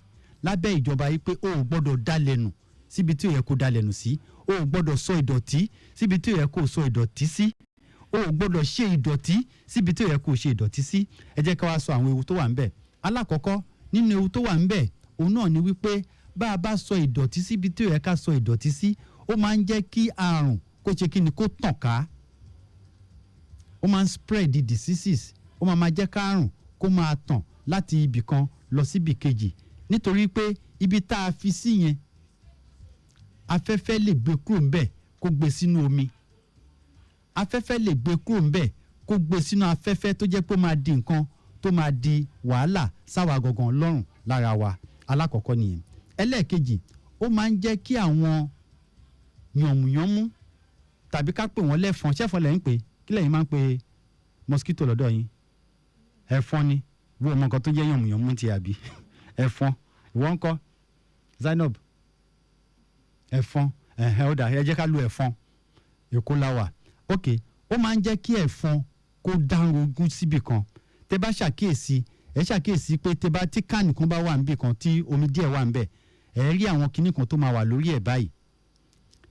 lábẹ́ ìjọba yìí pé o ò gbọ́dọ̀ dalẹ̀ nù síbi tí ò yẹ kó dalẹ̀ nù sí o ò gbọ́dọ̀ sọ ìdọ̀tí síbi tí ò yẹ kó sọ ìdọ̀tí sí o ò gbọ́dọ̀ ṣe ìdọ̀tí síbi tí ò yẹ kó ṣe ìdọ̀tí sí ẹ jẹ́ ká wá sọ àwọn ewu tó wà ńbẹ̀ alákọ̀ọ́kọ́ nínú ewu tó wà ńbẹ̀ òun náà ni wípé bá a bá sọ ìdọ̀tí síbi tí ò yẹ ká sọ ìdọ̀tí sí ó máa ń jẹ́ kí àrùn kó ṣe kí ni kó tàn ká ó máa ń spread the diseases ó máa jẹ́ kárùn kó máa tàn láti ibì kan lọ síbì kejì nítorí pé ibi tá a fi sí yẹn afẹ́fẹ́ lè gbé kúrò ńbẹ̀ kó gbé sínú omi afẹ́fẹ́ lè gbé kúrò ńbẹ̀ kó gbé sínú afẹ́fẹ́ tó jẹ́ pé ó máa di nǹkan tó máa di wàhálà sáwa gangan lọ́rùn lára wa alákọ̀ọ́kọ́ nìyẹn ẹlẹ́ẹ̀kejì ó máa ń jẹ́ kí àwọn yànmùyánmú tàbí ká pè wọ́n lẹ́fọn ṣẹ́fọn lẹ́yìn pé kí lẹ́yìn máa ń pe mosquito lọ́dọ̀ yín ẹ̀fọn ni wo ọmọ nǹkan tó jẹ́ yànmùyánmú ti àbí ẹ̀fọn ìwọ ń kọ́ Zainab ẹ̀fọn ó dà ẹ jẹ́ ká lo ẹ̀fọn Èkó la wà ok ó máa ń jẹ́ kí ẹ̀fọn kó dárogún síbì kan tẹ bá ṣàkíyèsí pé tẹ bá tí káànì kan bá wà níbì kan tí omi díẹ̀ wà níbẹ̀ ẹ rí àwọn kinní kan tó máa wà lórí ẹ̀ báyìí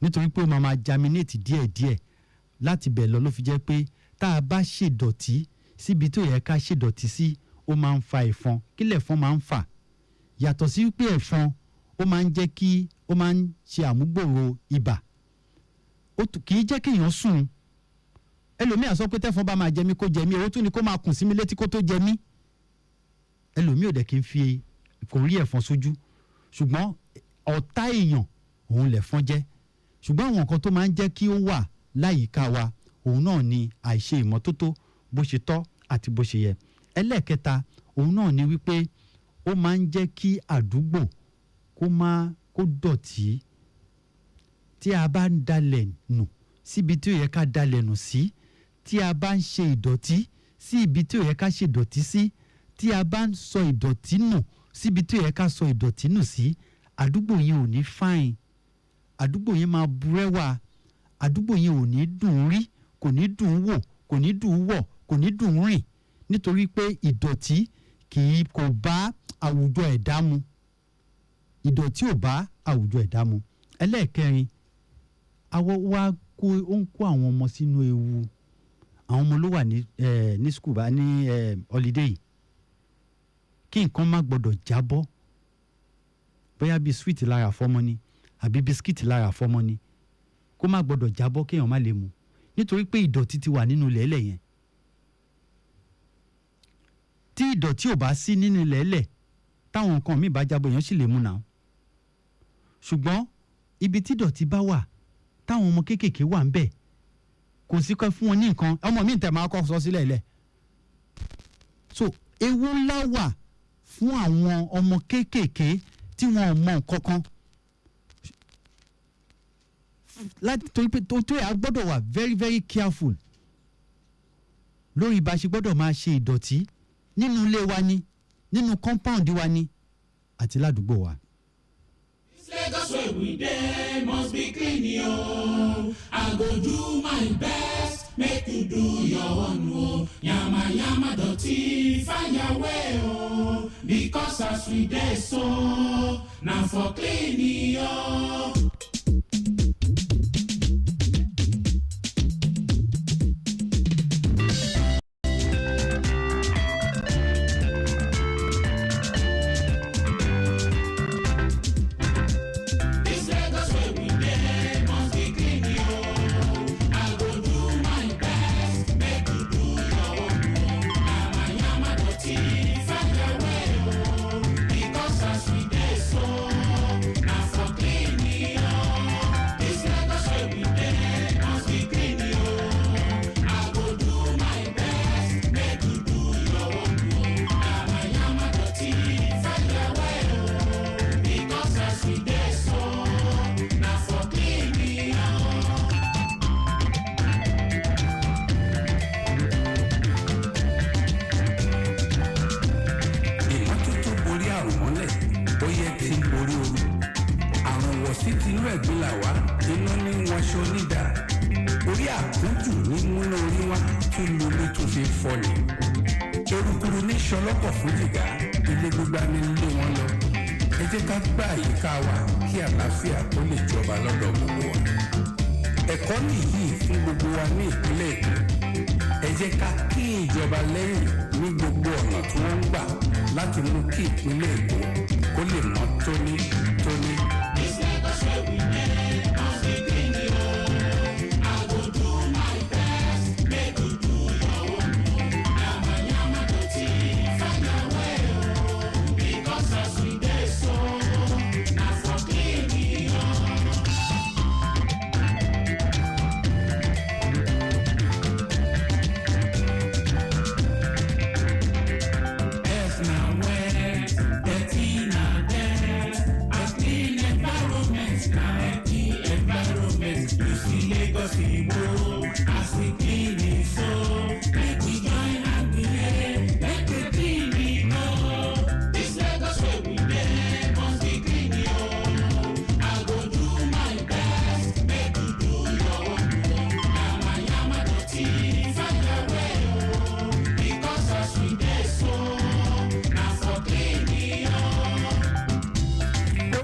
nítorí pé ó máa germinate díẹ̀díẹ̀ láti bẹ̀ lọ ló fi jẹ́ pé tá a bá ṣèdọ̀tí síbi tó yẹ ká ṣèdọ̀tí sí ó máa ń fa ẹ̀fọn kí lẹ̀fọn máa ń fà yàtọ̀ sí pé ẹ̀fọn ó máa ń jẹ́ kí ó máa ń ṣe àmúgbòrò ibà kì í jẹ́ kéèyàn sùn ẹlòmíà sọ pé tẹ́fọn bá máa jẹ mí kó jẹ mí owó tún ni kó máa kùn sí mi létí kó tó jẹ mí ẹlòmíà ò dẹ̀ kí n fi kò rí ẹ̀fọn sójú ṣùgbọ́n ọ̀tá èèyàn òun lẹ̀fọn jẹ́ ṣùgbọ́n àwọn nǹkan tó máa ń jẹ́ kí ó wà láyìíká wa òun náà ni àìṣe ìmọ́tótó bó ṣe tọ́ àti bó ṣe yẹ ẹlẹ́ẹ̀kẹta òun náà ni wípé ó máa ń jẹ́ kí àdúgbò kó má kó dọ̀tí tí a bá ń dalẹ̀ nù síbi tí ó yẹ ká dalẹ̀ nù sí, tí a bá ń ṣe ìdọ̀tí sí ibi tí ó yẹ ká ṣe ìdọ̀tí sí, tí a bá ń sọ ìdọ̀tí nù síbi tí ó yẹ ká sọ ìdọ̀tí nù sí, àdúgbò yẹn ò ní fáìn, àdúgbò yẹn máa burẹ́wà, àdúgbò yẹn ò ní dùn rí, kò ní dùn wò, kò ní dùn wọ̀, kò ní dùn rìn, nítorí pé ìdọ̀tí kò bá àwùjọ ẹ̀dá mu, ìdọ̀tí ò bá àwùjọ ẹ̀dá mu. ẹlẹ́ẹ̀kẹrin, àwọn wa ó ń kó àwọn ọmọ sínú ewu. Àwọn ọmọ ló wà ní school bá ní holiday yìí, kí nǹkan má gbọ́dọ̀ jábọ́, bóyá bí sweet lára fọ́mọ ni àbí bisikíìtì lára fọ́mọ ni, kó má gbọ́dọ̀ jábọ́ kéèyàn má lè mu, nítorí pé ìdọ̀tí ti wà nínú lẹ́lẹ̀ yẹn. Tí ìdọ̀tí ò bá sí nínú lẹ́lẹ̀, táwọn nǹkan míì bá jábọ́ èèyàn sì lè mu náà. Ṣùgbọ́n ibi tí ìdọ̀tí bá wà, táwọn ọmọ kéékèèké wà ń bẹ̀, kò sí kọ́ fún wọn ní nǹkan, ọmọ mi tẹ̀ máa kọ́ sọ sílẹ̀ lẹ̀. So ewu ńlá wà fún àwọn ọmọ kéékèèké tí wọn ò mọ nǹkan kan. Láti torí pé tó yà á gbọ́dọ̀ wà very very careful lórí bá a ṣe gbọ́dọ̀ máa ṣe ìdọ̀tí nínú ilé wa ni, nínú compound wa ni, àti ládùúgbò wa. Lagos where we dey must be clean, yo. I go do my best, make you do your own, oh. Yama yama dirty, find your way, oh. Because as we dey so, now for clean, yo.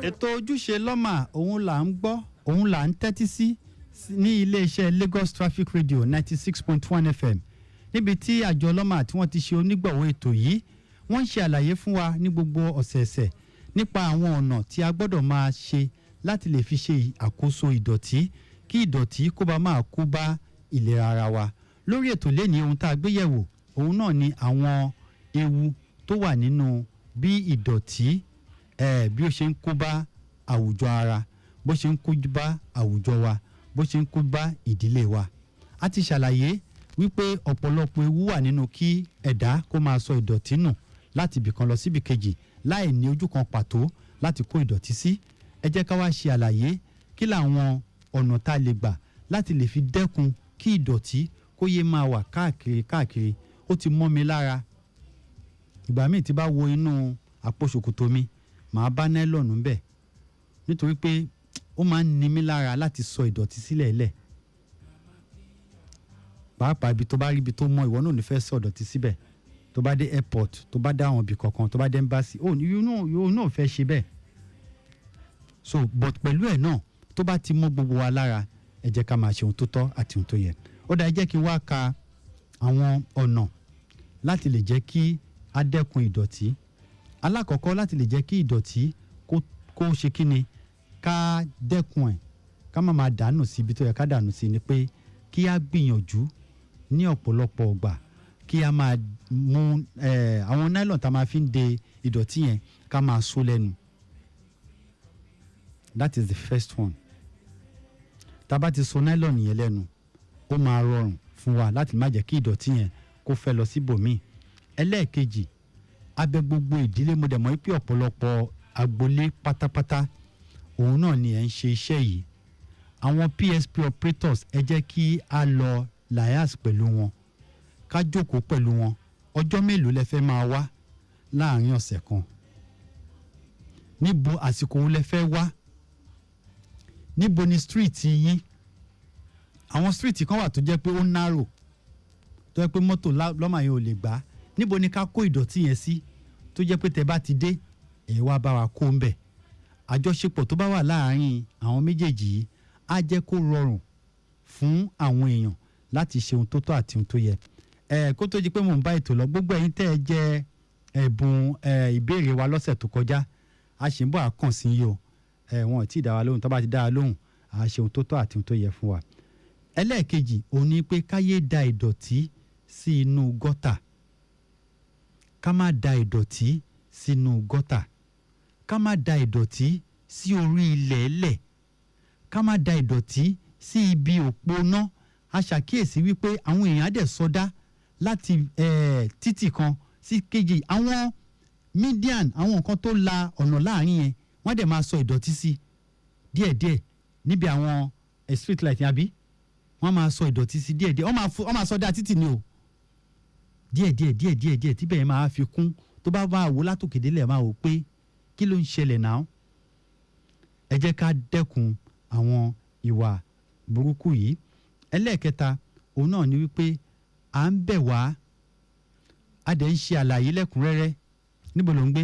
Ètò ojúṣe lọ́mà òun là ń gbọ́, òun là ń tẹ́tí sí ní iléeṣẹ́ Lagos Traffic Radio 96.1 FM, níbi tí àjọ lọ́mà tí wọ́n ti ṣe onígbọ̀wọ́ ètò yìí, wọ́n ń ṣe àlàyé fún wa ní gbogbo ọ̀sẹ̀ẹ̀sẹ̀ nípa àwọn ọ̀nà tí a gbọ́dọ̀ máa ṣe láti lè fi ṣe àkóso ìdọ̀tí, kí ìdọ̀tí kó bá máa kó bá ìlera ara wa. Lórí ètò lẹ́ni ohun tá a gbé yẹ̀wò, òun náà ni àwọn ewu tó wà nínú bí ìdọ̀tí bí ó ṣe ń kó bá àwùjọ ara, bó ṣe ń kó bá àwùjọ wa, bó ṣe ń kó bá ìdílé wa. A ti ṣàlàyé wípé ọ̀pọ̀lọpọ̀ ewu wà nínú kí ẹ̀dá kó máa sọ ìdọ̀tí nù láti ibìkan lọ síbì kejì láì ní ojú kan pàtó láti kó ìdọ̀tí sí. ẹ jẹ́ ká wá ṣe àlàyé kí làwọn ọ̀nà tá a lè gbà láti lè fi dẹ́kun kí ìdọ̀tí kó yé máa wà káàkiri ó ti mọ́ mi lára. Ìgbà míì tí bá wo inú àpò ṣòkòtò mi màá bá nylon ńbẹ̀ nítorí pé ó máa ń ni mí lára láti sọ ìdọ̀tí sílẹ̀ lẹ̀. Pàápàá ibi tó bá rí ibi tó mọ́ ìwọ náà ò ní fẹ́ sọ ìdọ̀tí síbẹ̀. Tó bá dé airport, tó bá dé àwọn ibì kankan, tó bá dé embassy, yóò náà fẹ́ ṣe bẹ́ẹ̀. So but pẹ̀lú ẹ̀ náà tó bá ti mọ́ gbogbo wa lára ẹ jẹ́ ká máa ṣe ohun tó tọ́ àti ohun tó yẹ. Ó dá ẹ jẹ́ kí n wá ka àwọn ọ̀nà láti lè jẹ́ kí a dẹ́kun ìdọ̀tí. Alákọ̀ọ́kọ́ láti lè jẹ́ kí ìdọ̀tí kó ṣe kí ni ká dẹ́kun ẹ̀ ká má máa dànù sí ibi tó yẹ ká dànù sí ni pé kí a gbìyànjú ní ọ̀pọ̀lọpọ̀ ọgbà kí a máa mú àwọn nylon tá a máa fi ń de ìdọ̀tí yẹn ká máa so lẹ́nu. That is the first one. Tá a bá ti so nylon yẹn lẹ́nu ó máa rọrùn fún wa láti má jẹ́ kí ìdọ̀tí yẹn kó fẹ́ lọ síbòmíì. Ẹlẹ́ẹ̀kejì abẹ gbogbo ìdílé mo dẹ̀ mọ̀ pé ọ̀pọ̀lọpọ̀ agboolé pátápátá òun náà ni ẹ̀ ń ṣe iṣẹ́ yìí. Àwọn PSP operators ẹ jẹ́ kí a lọ lias pẹ̀lú wọn ká jókòó pẹ̀lú wọn. Ọjọ́ mélòó lẹ fẹ́ máa wá láàrin ọ̀sẹ̀ kan? Níbo àsìkò wo lẹ fẹ́ wá? Níbo ni street yín? Àwọn street kan wà tó jẹ́ pé ó narrow tó jẹ́ pé mọ́tò lọ́mà yẹn ò lè gbà. Níbo ni ká kó ìdọ̀tí yẹn sí tó jẹ́ pé tẹ́ bá ti dé ẹ̀ wá bá wa kó ń bẹ̀. Àjọṣepọ̀ tó bá wà láàárín àwọn méjèèjì yìí á jẹ́ kó rọrùn fún àwọn èèyàn láti ṣe ohun tó tọ́ àti ohun tó yẹ. Kó tó di pé mò ń bá ètò lọ gbogbo ẹ̀yin tẹ́ ẹ jẹ ẹ̀bùn ìbéèrè wa lọ́sẹ̀ tó kọjá a ṣì ń bọ̀ àkàn sí yìí o. Wọn ò tí ì dá wa lóhùn tó bá ti dá wa lóhùn à ṣe ohun tó tọ́ àti ohun tó yẹ fún wa. Ẹlẹ́ẹ̀kejì òun ni pé káyé da ìdọ̀tí sí inú gọ́tà. Ká má da ìdọ̀tí sínú gọ́tà. Ká má da ìdọ̀tí sí orí ilẹ̀ ẹlẹ̀. Ká má da ìdọ̀tí sí ibi òpónà. A ṣàkíyèsí wípé àwọn èèyàn á dẹ̀ sọdá láti títì kan sí kejì. Àwọn median àwọn nǹkan tó la ọ̀nà láàrin yẹn wọ́n dẹ̀ máa sọ ìdọ̀tí sí díẹ̀díẹ̀ níbi àwọn street light yẹn àbí wọ́n máa sọ ìdọ̀tí sí díẹ̀díẹ̀ wọ́n máa sọdá títì ni o díẹ̀díẹ̀ tíbẹ̀ yẹn máa fi kún tó bá máa wò látòkè délẹ̀ máa wò pé kí ló ń ṣẹlẹ̀ náà. Ẹ jẹ́ ká dẹ́kun àwọn ìwà burúkú yìí. Ẹlẹ́ẹ̀kẹta òun náà ni wípé à ń bẹ̀ wá a dẹ̀ ń ṣe àlàyé lẹ́kùnrẹ́rẹ́. Níbo ló ń gbé?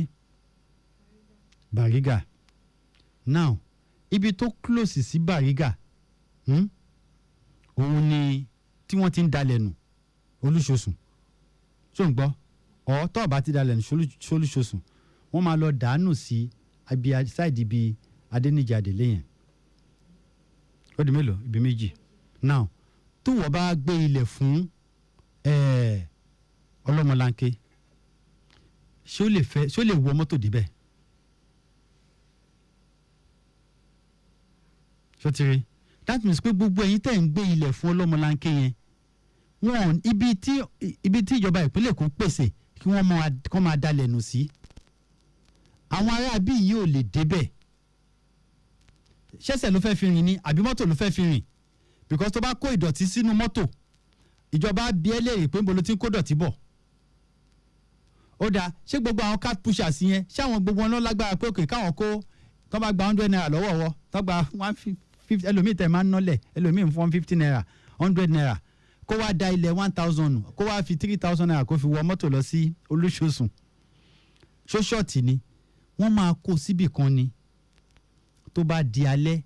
Bariga. Now ibi tó close sí Bariga òun ni tí wọ́n ti ń dalẹ̀ nù Olúṣosùn ṣó ń gbọ́ ọ̀ tó bá ti dalẹ̀ nù Olúṣosùn wọ́n máa lọ dànù sí ṣáìdì ibi Adéníjì Adélé yẹn. Ó di mélòó? Ibi méjì. Now tó wọ́n bá gbé ilẹ̀ fún ọlọ́mọlanke ṣé ó lè wọ mọ́tò débẹ̀? ṣó ti rí? That means pé gbogbo ẹ̀yin tẹ́ ń gbé ilẹ̀ fún ọlọ́mọlanke yẹn wọn ibi tí ìjọba ìpínlẹ̀ Èkó pèsè kí wọ́n máa dalẹ̀ nù sí àwọn ará bí yìí ò lè débẹ̀. Ṣẹ́sẹ̀ ló fẹ́ fi rìn ni àbí mọ́tò ló fẹ́ fi rìn? Because tó bá kó ìdọ̀tí sínú mọ́tò ìjọba bí ẹ léèrè pé níbo ló ti ń kó dọ̀tí bọ̀. Ó dáa ṣé gbogbo àwọn cat pushers yẹn ṣé àwọn gbogbo wọn ló lágbára pé òkè káwọn kó tó bá gba 100 naira lọ́wọ́ tó gba 150 ẹlòmíì tẹ̀ máa ń nọ́lẹ̀ ẹlòmíì fún 150 naira 100 naira kó wá da ilẹ̀ 1000 kó wá fi 3000 naira kó fi wọ mọ́tò lọ sí Olúṣosùn. Ṣóṣọ́ọ̀tì ni wọ́n máa kó síbì kan ni tó bá di alẹ́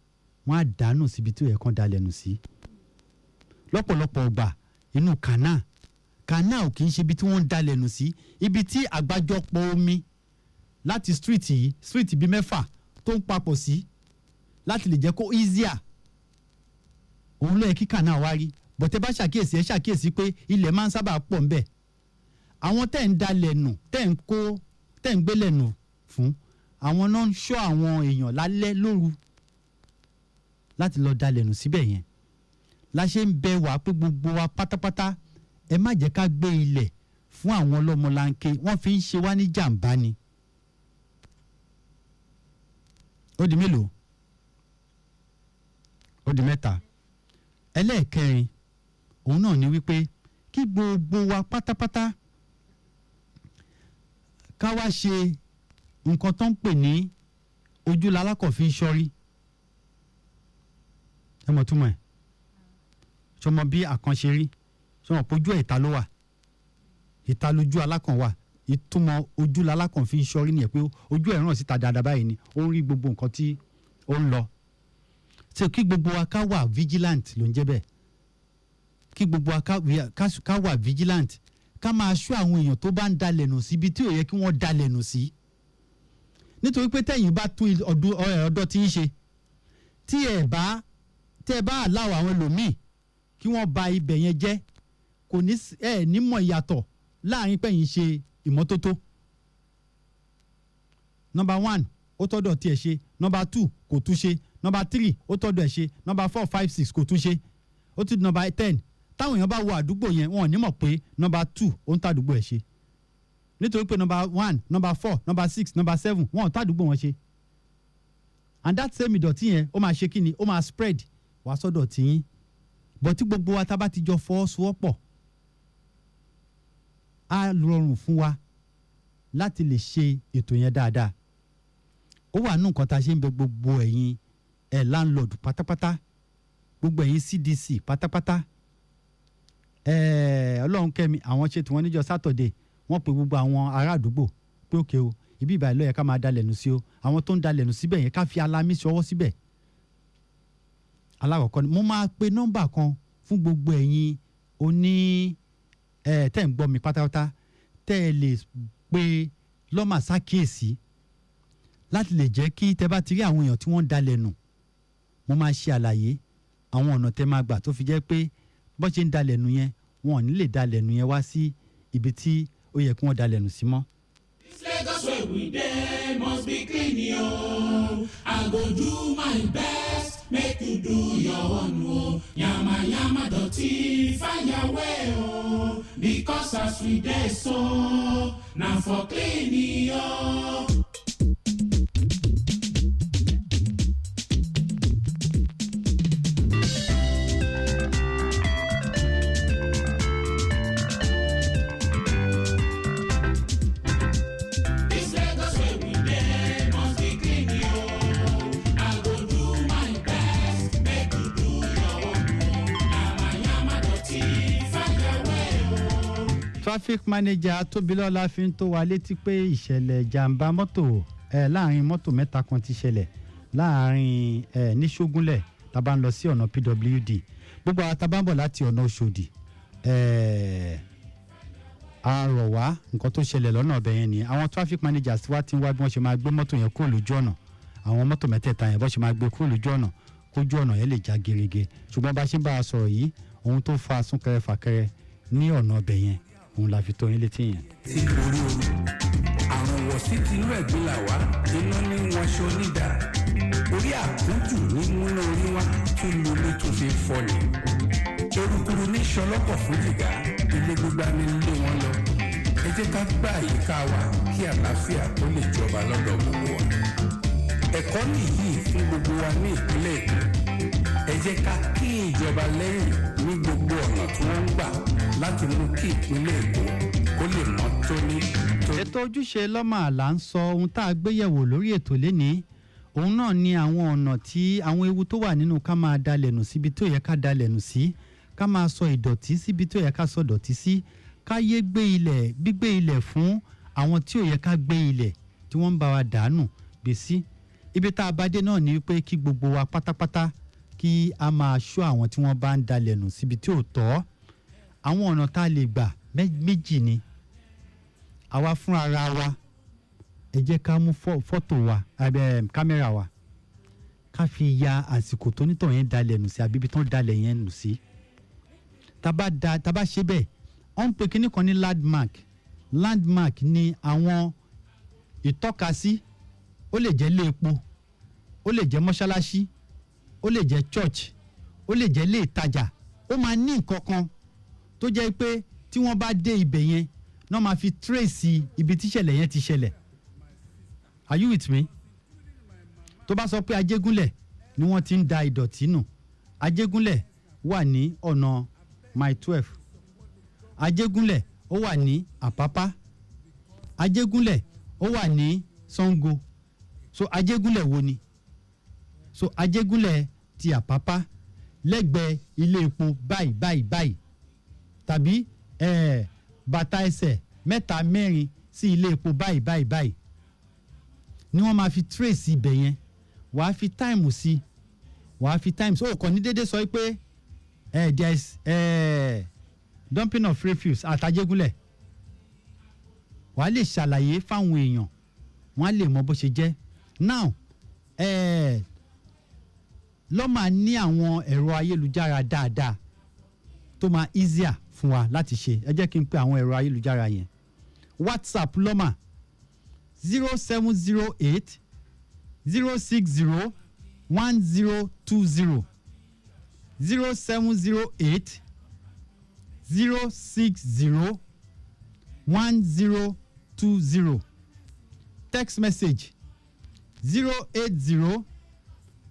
wọ́n á dànù síbi tí ó yẹ kán dalẹ̀ nù sí. Lọ́pọ̀lọpọ̀ ọgbà inú kànáà ò kì í ṣe ibi tí wọ́n ń dalẹ̀ nù sí ibi tí àgbájọpọ̀ omi láti street bíi 6 tó ń papọ̀ sí láti lè jẹ́ kó easier òun ló yẹ kí kànáà wá rí. Bọ̀tẹ́ bá ṣàkíyèsí pé ilẹ̀ máa ń sábà pọ̀ ńbẹ̀. Àwọn tẹ́ ń dalẹ̀ nù tẹ́ ń gbélẹ̀ nù fún àwọn náà ń ṣọ́ àwọn èèyàn lálẹ́ lóru láti lọ dalẹ̀ nù síbẹ̀ yẹn. La ṣe ń bẹ̀ wá pé gbogbo wa pátápátá ẹ má jẹ́ ká gbé ilẹ̀ fún àwọn ọlọ́mọlanke wọ́n fi ń ṣe wá ní jàǹbá ni. Ó di mélòó? ó di mẹ́ta. Ẹlẹ́ẹ̀kẹrin òun náà ni wípé kí gbogbo wa pátápátá ká wá ṣe nǹkan tó ń pè ní ojú lalákọ̀ọ́fín sọ́rí. Ẹ mọ̀ túmọ̀ ẹ̀ ṣọmọ bí àkànṣe rí ṣọmọ pójú ẹ̀ ìta ló wà, ìta lójú alákàn wà. Ìtumọ̀ ojú lalákọ̀ọ́fín sọ́rí ni ẹ̀ pé ojú ẹ̀ ràn síta dáadáa báyìí ni ó ń rí gbogbo nǹkan tí ó ń lọ. Ṣé kí gbogbo wa ká wà vigilant ló ń jẹ́ bẹ́ẹ̀, kí gbogbo wa ká wà vigilant, ká máa ṣọ́ àwọn èèyàn tó bá ń dalẹ̀ nù síbi tí ò yẹ kí wọ́n dalẹ̀ nù sí. Nítorí pé tẹ̀yìn bá tún ọ̀dọ́ tí ń ṣe tí ẹ bá aláwọ̀ àwọn ẹlòmíì kí wọ́n ba ibẹ̀ yẹn jẹ́, kò ní ní mọ̀ ìyàtọ̀ láàrin pẹ̀yìn ṣe ìmọ́tótó. Number 1 ó tọ́dọ̀ tí ẹ ṣe, Number 2 kò tún ṣe, Number 3 ó tọ́dọ̀ ẹ ṣe, Number 4 5 6 kò tún ṣe, ó tún Number 10. Táwọn èèyàn bá wo àdúgbò yẹn wọn ò ní mọ̀ pé Number 2 ó ń tàdúgbò ẹ̀ ṣe, nítorí pé Number 1 Number 4 Number 6 Number 7 wọn ò tàdúgbò wọn ṣe. And that same ìdọ̀tí yẹn ó máa ṣe kí ni, ó máa spread wá sọ́dọ̀ tiyín. But tí gbogbo wa tá bá ti jọ fọwọ́sowọ́pọ̀ á rọrùn fún wa láti lè ṣe ètò yẹn dáadáa. Ó wà nù nǹkan tá a ṣe ń bẹ gbogbo ẹ̀yin landlord pátápátá, gbogbo ẹ̀yin CDC pátápátá. Ọlọ́run kẹ́mi àwọn ṣe tí wọ́n níjọ́ Saturday wọ́n pe gbogbo àwọn ará àdúgbò pé òkè o ibi ìbàlẹ̀ ló yẹ ká máa dalẹ̀ nù sí o, àwọn tó ń dalẹ̀ nù síbẹ̀ yẹn ká fi alámì ṣọwọ́ síbẹ̀. Alákọ̀ọ́kọ́ ni mo máa pe nọ́mbà kan fún gbogbo ẹ̀yin oní tẹ́ ń gbọ́ mi pátápátá tẹ́ ẹ lè pe lọ́mà sákèésí láti lè jẹ́ kí tẹ́ bá ti rí àwọn èèyàn tí wọ́n ń dalẹ̀ nù, mo máa ṣe àlàyé àwọn ọ̀nà tẹ́ máa gbà tó fi jẹ́ pé bọ́ ṣe ń dalẹ̀ nù yẹn wọn ò ní lè dalẹ̀ nù yẹn wá sí ibi tí ó yẹ kí wọ́n dalẹ̀ nù sí mọ́. This Lagos where we dey must be clean yo. I go do my best, make you do your own o. Yama yama dirty, find your way o. Because as we dey so, na for clean yo. Traffic manager Tóbilọ́lá fi ń tó wa létí pé ìṣẹ̀lẹ̀ ìjàmbá mọ́tò láàrin mọ́tò mẹ́ta kan ti ṣẹlẹ̀ láàrin ní Ṣógúnlẹ̀ tá bá ń lọ sí ọ̀nà PWD, gbogbo àwọn tá bá ń bọ̀ láti ọ̀nà Òṣòdì àrọ̀ wá nǹkan tó ṣẹlẹ̀ lọ́nà ọ̀bẹ yẹn ni àwọn traffic managers wá ti ń wá bí wọ́n ṣe máa gbé mọ́tò yẹn kúrò lójú ọ̀nà, àwọn mọ́tò mẹ́tẹ̀ẹ̀ta yẹn bọ́ ṣe máa gbé kúrò lójú ọ̀nà kójú ọ̀nà yẹn lè já gerege. Ṣùgbọ́n bá ṣe ń bá a sọ̀rọ̀ yìí ohun tó fa súnkẹrẹ fàkẹrẹ ní ọ̀nà ọ̀bẹ yẹn òun la fi tó yín létí yẹn. ti orí oru àrùn wọ̀sí tinú ẹ̀gbin là wá iná ní wọn ṣe onídà orí àkújù ní múná orí wá kí lóní tó fi fọ́ ni erukuru ní sọlọ́pọ̀ fún jìgá ilé gbígbá ní ilé wọn lọ ẹ jẹ́ ká gbá àyíká wa kí àlàáfíà tó lè jọba lọ́dọ̀ gbogbo wa ẹ̀kọ́ nìyí fún gbogbo wa ní ìpínlẹ̀ Èkó ẹ jẹ́ ká kí ìjọba lẹ́yìn ní gbogbo ọ̀nà tí wọ́n ń gbà láti mú kí ìpínlẹ̀ Èkó kó lè mọ́ tóní. Ètò ojúṣe lọ́mà là ń sọ ohun tá a gbé yẹ̀wò lórí ètò lénìí, òun náà ni àwọn ọ̀nà tí àwọn ewu tó wà nínú ká máa dalẹ̀ nù síbi tó yẹ ká dalẹ̀ nù sí, ká máa sọ ìdọ̀tí síbi tó yẹ ká sọ ìdọ̀tí sí, ká yé gbígbé ilẹ̀ fún àwọn tí ò yẹ ká gbé ilẹ̀ tí wọ́n ń bá wa dànù gbé sí. Ibi tá a bá dé náà ni pé kí gbogbo wa pátápátá kí a máa ṣọ́ àwọn tí wọ́n bá ń dalẹ̀ nù síbi tí ò tọ́. Àwọn ọ̀nà tá a lè gbà méjì ni. Àwa fún ara wa ẹ jẹ́ ká mú fọ́tò wa kámẹ́rà wa ká fi ya àsìkò tó nítọ̀ yẹn dalẹ̀ nù sí àbí ibi tó ń dalẹ̀ yẹn nù sí. Tá bá ṣe bẹ́ẹ̀ wọ́n ń pe kinní kan ní landmark ni àwọn ìtọ́kasí, ó lè jẹ́ ilé epo, ó lè jẹ́ mọ́ṣáláṣí, ó lè jẹ́ church, ó lè jẹ́ ilé ìtajà, ó máa ní nǹkan kan tó jẹ́ pé tí wọ́n bá dé ibẹ̀ yẹn náà máa fi trace ibi tíṣẹ̀lẹ̀ yẹn ti ṣẹlẹ̀. Are you with me? Tó bá sọ pé Ajégúnlẹ̀ ni wọ́n ti ń da ìdọ̀tí nù, Ajégúnlẹ̀ wà ní ọ̀nà mile 12. Ajégúnlẹ̀ ó wà ní Àpápá. Ajégúnlẹ̀ ó wà ní Sango. So Ajégúnlẹ̀ wo ni? So Ajégúnlẹ̀ ti Àpápá lẹ́gbẹ̀ẹ́ ilé epo báyìí tàbí bàtà ẹsẹ̀ 3-4 sí ilé epo báyìí ni wọ́n máa fi trace ibẹ̀ yẹn. Wàá fi time sí, wàá fi time. So kàn ní dédé sọ pé there is dumping of refuse at Ajégúnlẹ̀. Wàá lè ṣàlàyé fáwọn èèyàn, wọ́n á lè mọ bó ṣe jẹ́. Now lọ́mà ní àwọn ẹ̀rọ ayélujára dáadáa tó máa easier fún wa láti ṣe. Ẹ jẹ́ kí n pe àwọn ẹ̀rọ ayélujára yẹn. WhatsApp lọ́mà 0708 060 1020 0708 060 1020. Text message 080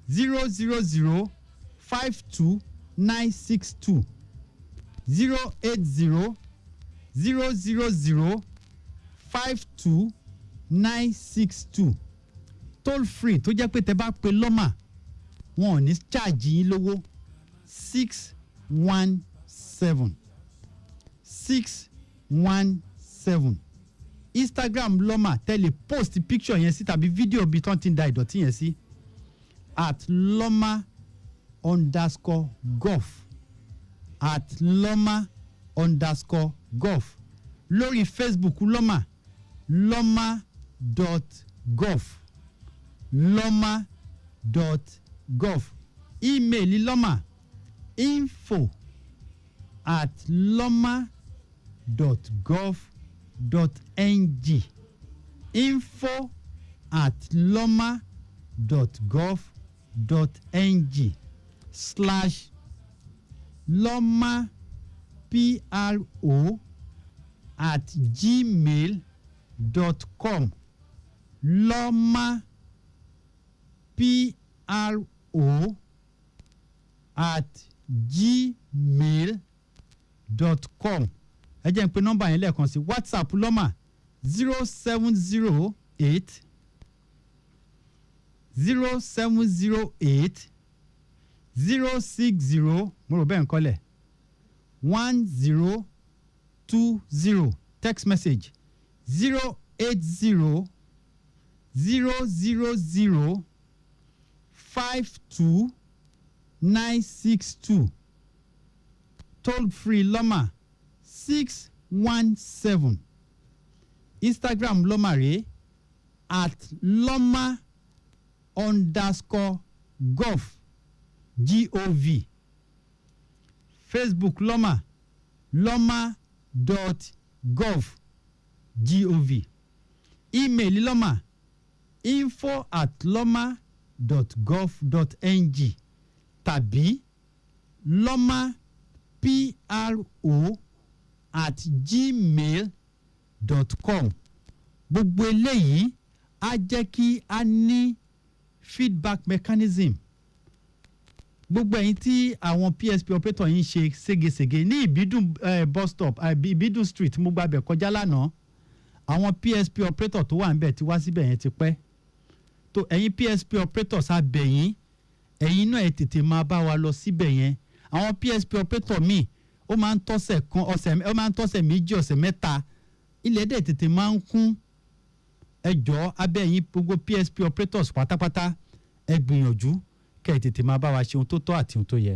000 52962 080 000 52962. Toll free tó jẹ́ pé tẹ́ bá pe lọ́mà wọn ò ní charge yín lówó 617 617. Instagram lọ́mà tẹ́lẹ̀ post picture yẹn sí tàbí fídíò bíi tán ti ń da ìdọ̀tí yẹn sí at loma_golf at loma_golf. Lórí Facebook lọ́mà loma.golf loma.golf. Email lọ́mà info@loma.gov.ng info@loma_pro@gmail.com loma_pro@gmail.com. ẹ jẹ́ n pe nọ́mbà yẹn lẹ́ẹ̀kan sí. WhatsApp lọ́mà 0708 0708 060 mo rò bẹ́ẹ̀ ń kọ́lẹ̀ 1020. Text message 080 000 52962. Toll free lọ́mà 617. Instagram lọ́mà rèé at loma_golf GOV. Facebook lọ́mà loma.golf GOV. Email lọ́mà info@loma.gov.ng tàbí loma_pro@gmail.com. Gbogbo eléyìí á jẹ́ kí a ní feedback mechanism. Gbogbo ẹ̀yin tí àwọn PSP operator yín ṣe ségesège ní Ìbídùn bus stop Ìbídùn street mo gbàbẹ̀ kọjá lánàá. Àwọn PSP operator tó wà níbẹ̀ ti wá síbẹ̀ yẹn ti pẹ́. tó ẹ̀yin PSP operators abẹ̀yìn ẹ̀yin náà ẹ̀ tètè máa bá wa lọ síbẹ̀ yẹn. Àwọn PSP operator míì ó máa ń tọ́sẹ̀ kan ó máa ń tọ́sẹ̀ méjì ọ̀sẹ̀ mẹ́ta ilẹ̀ dẹ̀ tètè máa ń kún. Ẹ jọ̀ọ́ abẹ́yìn gbogbo PSP operators pátápátá ẹ gbìyànjú kẹ́ ẹ tètè máa bá wa ṣe ohun tó tọ́ àti ohun tó yẹ.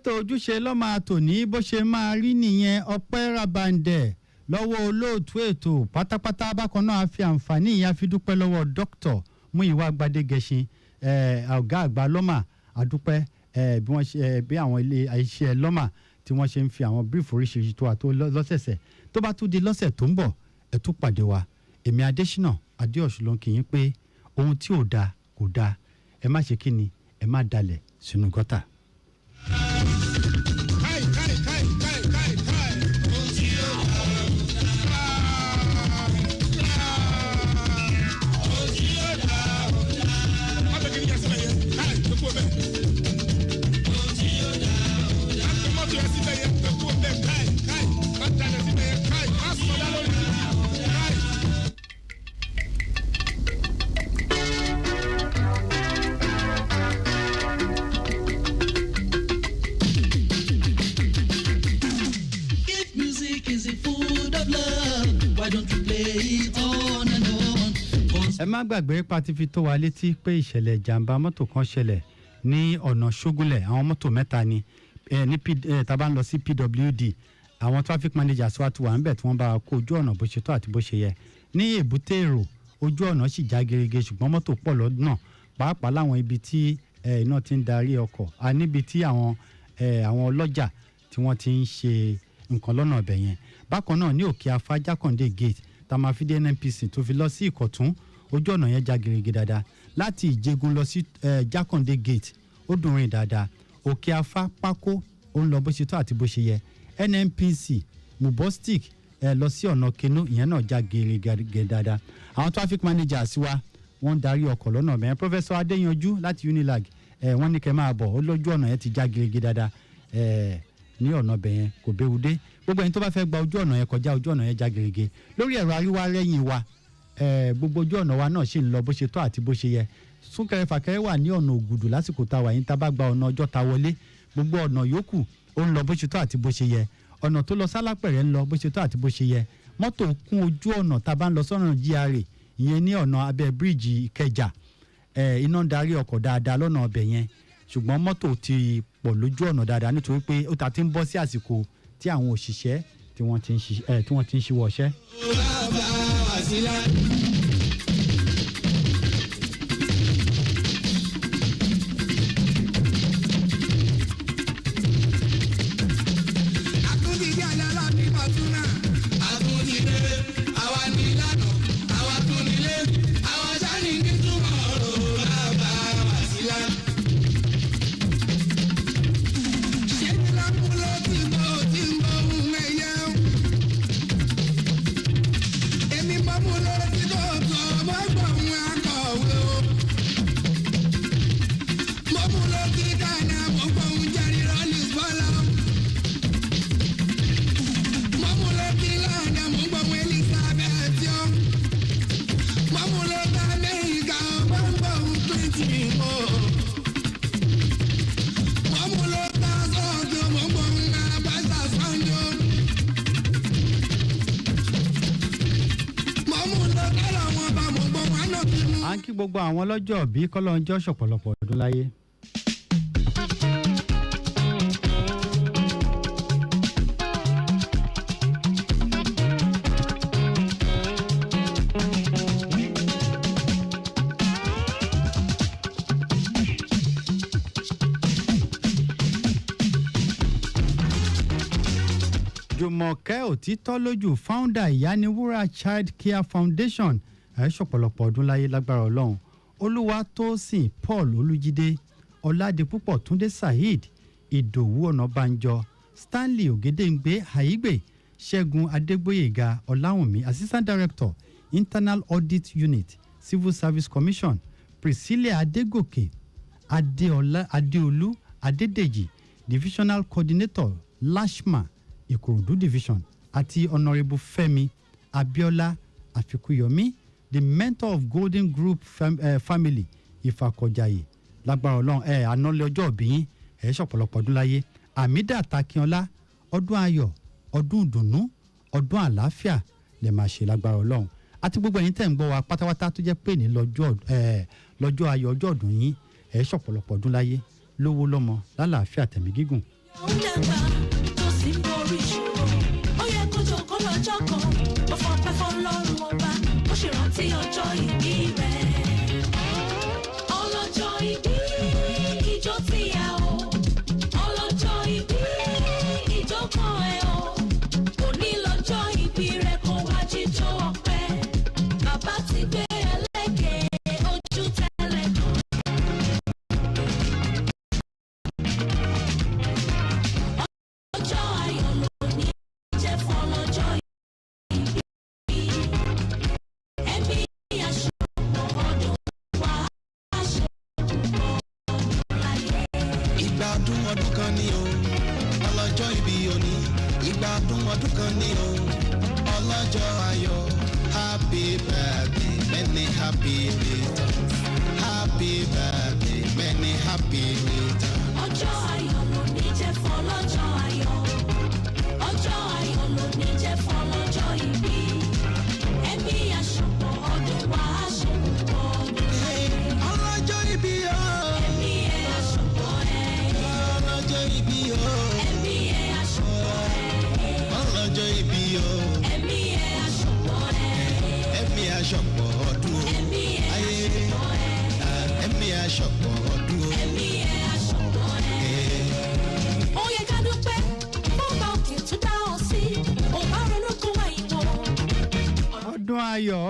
ètò ojúṣe lọ́mọ àtòní bó ṣe máa rí nìyẹn ọpẹ́ rabandẹ̀ lọ́wọ́ olóòtú ètò pátápátá bákan náà a fi àǹfààní yìí a fi dúpẹ́ lọ́wọ́ dókítà Múyìwá Gbadégẹṣin ọ̀gá àgbà lọ́mà àdúpẹ́ bí àwọn ilé iṣẹ́ lọ́mà tí wọ́n ṣe ń fi àwọn bírífù oríṣiríṣi tó wà tó lọ́sẹ̀sẹ̀ tó bá tún di lọ́sẹ̀ tó ń bọ̀ ẹ tún pàdé wa èmi Adésínà Adéọ̀ṣun ló ń kí yín pé ohun tí ò dáa kò dáa ẹ má ṣe kí ni ẹ má dalẹ̀ sínú gọ́tà. ẹ má gbàgbé pa ti fi tó wa létí pé ìṣẹ̀lẹ̀ ìjàmbá mọ́tò kan ṣẹlẹ̀ ní ọ̀nà ṣógúnlẹ̀ àwọn mọ́tò mẹ́ta ni tá a bá ń lọ sí PWD àwọn traffic managers wa ti wà níbẹ̀ tí wọ́n bá kó ojú ọ̀nà bó ṣe tó àti bó ṣe yẹ ní èbúté èrò ojú ọ̀nà sì já gerege ṣùgbọ́n mọ́tò pọ̀ lọ́nà pàápàá láwọn ibi tí iná ti ń darí ọkọ̀ níbi tí àwọn ọlọ́jà tí wọ́n ti ń ṣe nǹkan lọ́nà ọbẹ̀ yẹn bákan náà ní òkè afá Jákàndé gate tá a máa fi dé NNPC tó fi lọ sí Ìkọ̀tún ojú ọ̀nà yẹn já gerege dáadáa láti Ìjẹ̀gùn lọ sí Jákàndé gate ó dùn rìn dáadáa òkè afá pákó ó ń lọ bó ṣe tó àti bó ṣe yẹ NNPC Mubostic lọ sí ọ̀nà Kenú ìyẹn náà já gerege dáadáa àwọn traffic managers wa wọ́n ń darí ọkọ̀ lọ́nà ọ̀bẹ̀yẹn Professor Adéyanjú láti Unilag wọ́n ní kẹ́ máa bọ̀ ó lójú ọ̀nà yẹn ti já gerege dáadáa ní ọ̀nà ọ̀bẹ̀yẹn kò béwu dé gbogbo ẹni tó bá fẹ́ gba ojú ọ̀nà yẹn kọjá ojú ọ̀nà yẹn já gerege lórí ẹ̀rọ àríwá rẹ́yìn wa gbogbo ojú ọ̀nà wa náà ṣì ń lọ bó ṣe tó àti bó ṣe yẹ súnkẹrẹ fàkẹrẹ wà ní ọ̀nà Ògùdù lásìkò tá a wà yín tá a bá gba ọ̀nà Ọjọ́ta wọlé gbogbo ọ̀nà yòókù ó ń lọ bó ṣe tó àti bó ṣe yẹ ọ̀nà tó lọ sálápẹ̀rẹ̀ ń lọ bó ṣe tó àti bó ṣe yẹ mọ́tò kún ojú ọ̀nà tá a bá ń lọ sọ́nà GRA ìyẹn ní ọ̀nà abẹ́ bíríìjì Ìkẹjà iná ń darí ọkọ̀ dáadáa lọ́nà ọbẹ̀ yẹn ṣùgbọ́n mọ́tò ti pọ̀ lójú ọ̀nà dáadáa nítorí pé ó ta ti ń bọ́ sí àsìkò tí àwọn òṣìṣẹ́ tí wọ́n ti ń ṣíwọ́ ọṣẹ́. gbogbo àwọn ọlọ́jọ́ bí kọ́lọ́njọ́ ṣọ̀pọ̀lọpọ̀ ọdún láyé. Jùmọ̀kẹ́ Òtítọ́lójú founder Ìyániwúrà Child Care Foundation ṣọ̀pọ̀lọpọ̀ ọdún láyé lágbára Ọlọ́run Olúwatósìn Paul Olújídé Ọládipúpọ̀ Túndé Saheed Ìdòwú Ọ̀nàbànjọ Stanley Ògédéǹgbé Àyígbè Ṣẹ́gun Adégbóyèga Ọláwùnmí Assistant Director Internal Audit Unit Civil Service Commission Priscilla Adégòkè Adéolú Adédèjì Divisional Coordinator Lashma Ìkòròdú Division àti Honourable Fẹ́mi Abíọ́lá Àfikúyọ̀mí the mentor of Golden Group family Ìfàkọ̀jàyè lágbára Ọlọ́run ànálẹ́ ọjọ́ òbí yín ṣọ̀pọ̀lọpọ̀ ọdún láyé Àmídà Takínọlá ọdún ayọ̀ ọdún ìdùnnú ọdún àlàáfíà lè máa ṣe lágbára Ọlọ́run àti gbogbo ẹ̀yin tẹ́ ń gbọ́ wa pátápátá tó jẹ́ pé ní lọ́jọ́ ayọ̀ ọjọ́ ọdún yín ṣọ̀pọ̀lọpọ̀ ọdún láyé lówó lọ́mọ lálàáfíà tẹ̀mí gígùn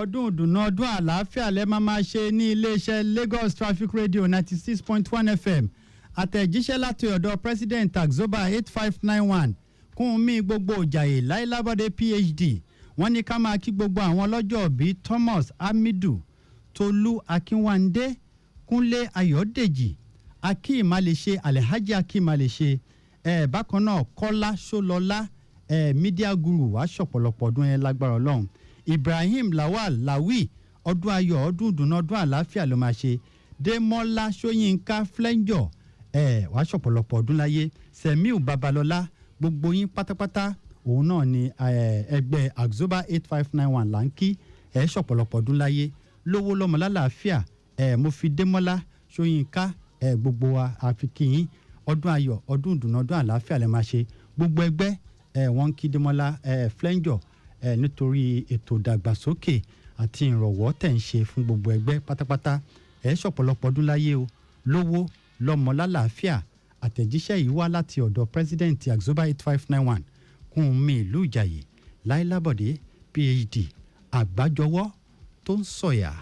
ọdún ìdùnnú ọdún àlàáfíà lẹ́ máa ṣe ní iléeṣẹ́ Lagos Traffic Radio 96.1 FM àtẹ̀jíṣẹ́ láti ọ̀dọ̀ President Taxoba 8591 kún mi gbogbo òjàyè láìlábọ̀dé PhD wọ́n ní ká máa kí gbogbo àwọn ọlọ́jọ́ bíi Thomas Hamidu Tolú Akínwándé Kúnlé Ayọ̀dèjì Akeem Alèṣe Alhaji Akeem Alèṣe bákan náà Kọ́lá Ṣólọlá Media Guru wàá ṣọ̀pọ̀lọpọ̀ ọdún yẹn lágbára Ọlọ́run Ibrahim Lawal Lawi ọdún ayọ̀ ọdún ìdùnnú ọdún àlàáfíà ló máa ṣe Démọ́lá Ṣóyínká Flenjo wàá ṣọ̀pọ̀lọpọ̀ ọdún láyé Semiu Babalọ́lá gbogbo yín pátápátá òun náà ni ẹgbẹ́ Axoba 8591 là ń kí ṣọ̀pọ̀lọpọ̀ ọdún láyé lówó lọ́mọ lálàáfíà mo fi Démọ́lá Ṣóyínká gbogbo wa àfi kí yín ọdún ayọ̀ ọdún ìdùnnú ọdún àlàáfíà lè máa ṣe gbogbo ẹgbẹ́ wọ́n ń kí Démọ́lá Flenjo nítorí ètò ìdàgbàsókè àti ìrànwọ́ tẹ̀ ń ṣe fún gbogbo ẹgbẹ́ pátápátá ṣọ̀pọ̀lọpọ̀ ọdún láyé o lówó lọ́mọ lálàáfíà àtẹ̀jíṣẹ́ yìí wá láti ọ̀dọ̀ President Axoba 8591 kún mi ìlú Ìjàyè Láìlábọ̀dé PhD àgbájọwọ́ tó ń sọ̀yà.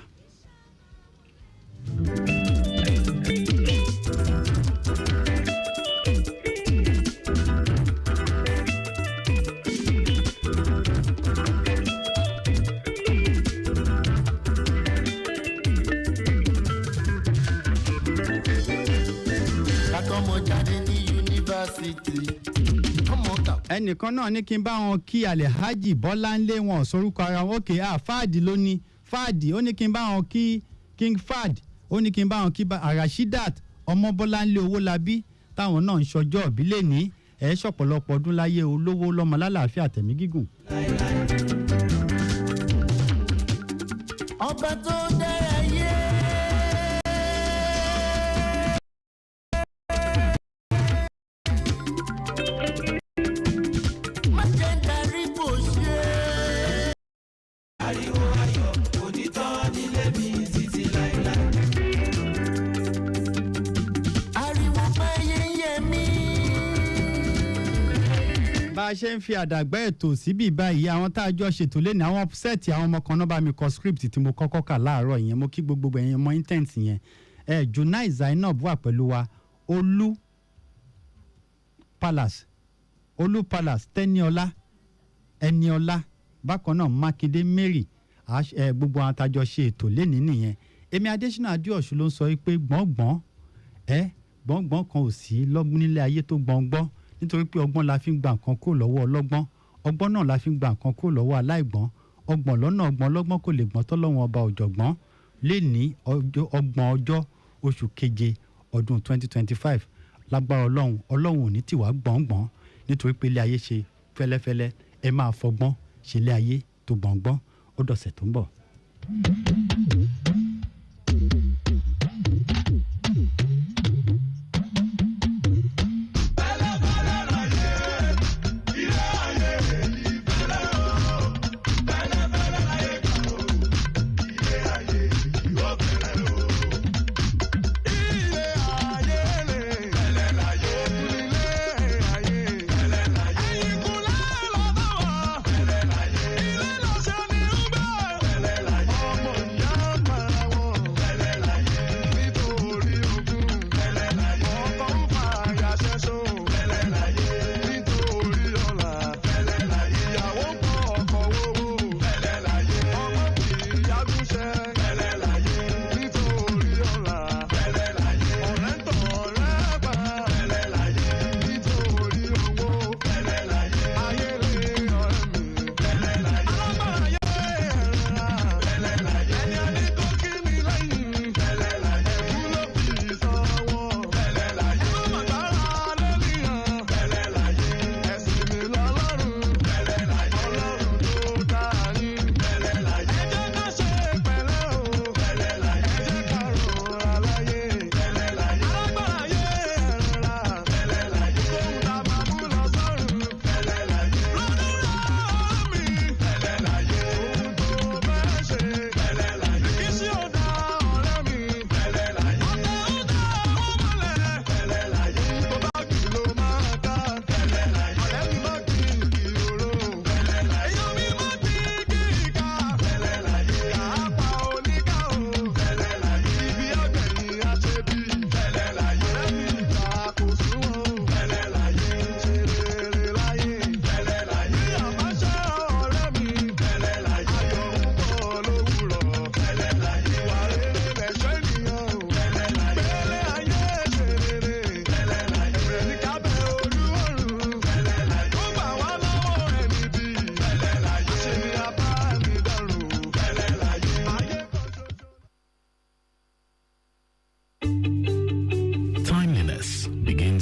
ẹnìkan náà ní kí n bá wọn kí Alhaji Bọ́láńlé wọn sorúkọ ara wọn òkè Fáàdì ló ní Fáàdì ó ní kí n bá wọn kí King Fad ó ní kí n bá wọn kí Rashidat ọmọ Bọ́láńlé Owólabí táwọn náà ń ṣọjọ́ ìbílẹ̀ ní ṣọ̀pọ̀lọpọ̀ ọdún láyé olówó lọ́mọ lálàáfíà tẹ̀mí gígùn. ọba tó dára yé. ariwo ayọ̀ òtítọ́ nílé mi títí láéláé. ariwo péye mi. bá a ṣe ń fi àdàgbà ètò síbí báyìí àwọn tá a jọ ṣètò lé ní àwọn sẹ́ẹ̀tì àwọn ọmọ kan náà bá mi kọ script tí mo kọ́kọ́ kà láàárọ̀ yẹn mo kí gbogbo ẹ̀yin ọmọ intent yẹn Junai Zainab wà pẹ̀lú wa Olú Palace Tẹ́niọlá Ẹniọlá bákan náà Mákindé Mary gbogbo àwọn àtàjọ ṣe ètò lénìí nìyẹn èmi Adésínà Adéọ̀ṣù ló ń sọ pé gbọ̀ngbọ̀n kan ò sí lọ́gbọ́n nílé ayé tó gbọ̀ngbọ́n nítorí pé ọgbọ́n la fi ń gba nǹkan kúrò lọ́wọ́ ọlọ́gbọ́n ọgbọ́n náà la fi ń gba nǹkan kúrò lọ́wọ́ aláìgbọ́n ọgbọ́n lọ́nà ọgbọ́n ọlọ́gbọ́n kò lè gbọ́n tọ́lọ́wọ́n ọba ọ̀jọ̀gbọ́n lénìí ọgbọ̀n ọjọ́ oṣù keje ọdún 2025 lágbára ọlọ́run ò ní tìwá gbọ̀ngbọ̀n nítorí pé ilé ayé ṣe fẹ́lẹ́fẹ́lẹ́ ẹ máa fọgbọ́n ṣe ilé ayé tó gbọ̀ngbọ́n ó dọ̀sẹ̀ tó ń bọ̀. bẹ́lẹ̀ bẹ́lẹ̀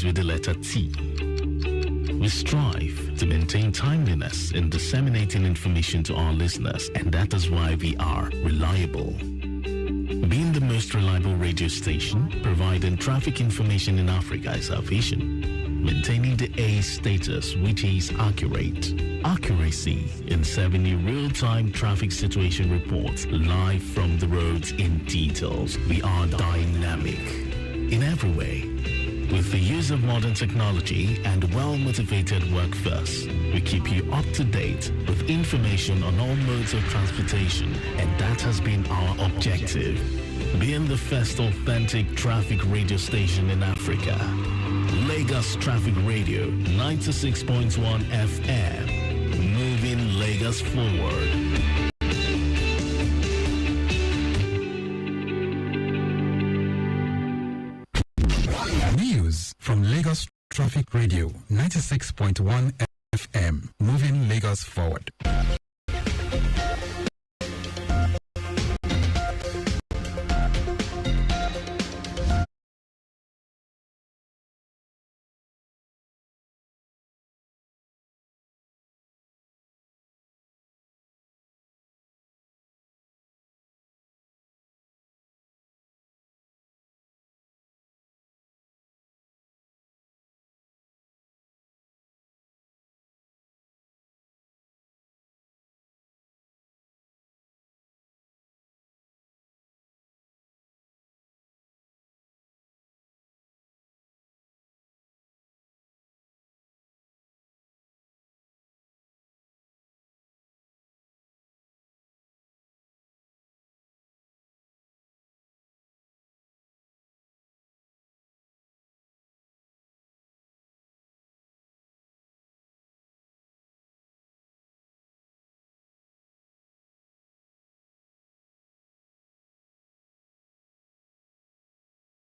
with the letter T. We strive to maintain timeliness in disseminating information to our listeners, and that is why we are reliable. Being the most reliable radio station, providing traffic information in Africa is our vision. Maintaining the A status, which is accurate. Accuracy in serving you real-time traffic situation reports live from the roads in details. We are dynamic in every way. With the use of modern technology and well-motivated workforce, we keep you up to date with information on all modes of transportation, and that has been our objective. Being the first authentic traffic radio station in Africa. Lagos Traffic Radio 96.1 FM. Moving Lagos forward. News from Lagos Traffic Radio 96.1 FM. Moving Lagos forward.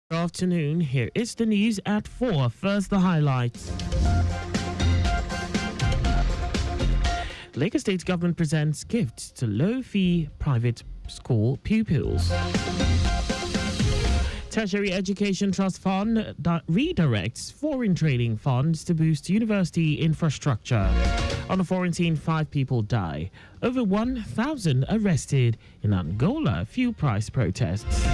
Good afternoon. Here is the news at 4. First, the highlights. Lagos State government presents gifts to low-fee private school pupils. Tertiary Education Trust Fund redirects foreign trading funds to boost university infrastructure. On the foreign scene, 5 people die. Over 1,000 arrested in Angola. Fuel price protests.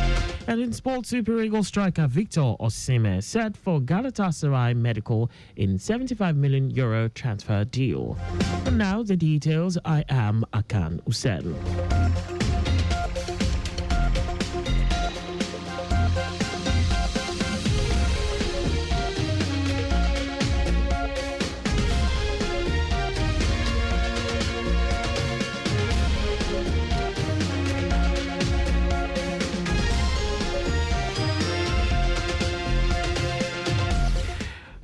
And in sports, Super Eagles striker Victor Osimhen set for Galatasaray Medical in €75 million transfer deal. And now the details. I am Akan Usen.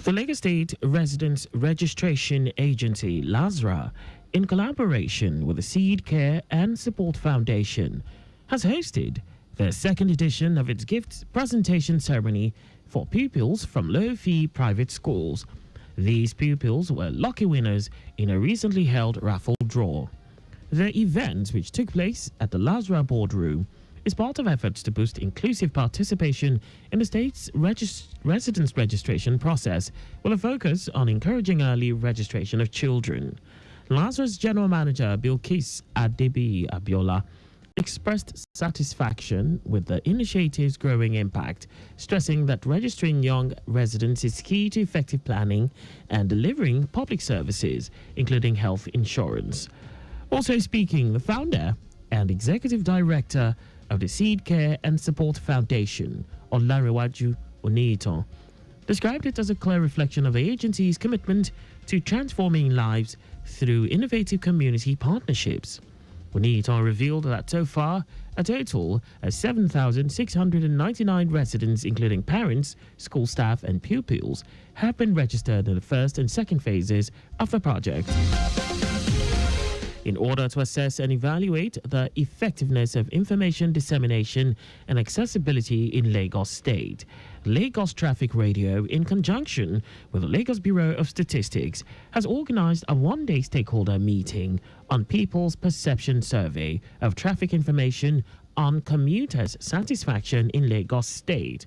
The Lagos State Residents Registration Agency, LASRA, in collaboration with the Seed Care and Support Foundation, has hosted the second edition of its gift presentation ceremony for pupils from low-fee private schools. These pupils were lucky winners in a recently held raffle draw. The event, which took place at the LASRA boardroom, is part of efforts to boost inclusive participation in the state's residence registration process, with a focus on encouraging early registration of children. LASRA's General Manager Bilkis Adebi Abiola expressed satisfaction with the initiative's growing impact, stressing that registering young residents is key to effective planning and delivering public services, including health insurance. Also speaking, the founder and executive director of the Seed Care and Support Foundation, Olarewaju Oniitan, described it as a clear reflection of the agency's commitment to transforming lives through innovative community partnerships. Oniitan revealed that so far, a total of 7,699 residents, including parents, school staff, and pupils, have been registered in the first and second phases of the project. In order to assess and evaluate the effectiveness of information dissemination and accessibility in Lagos State, Lagos Traffic Radio, in conjunction with the Lagos Bureau of Statistics, has organized a one-day stakeholder meeting on People's Perception Survey of traffic information on commuters' satisfaction in Lagos State.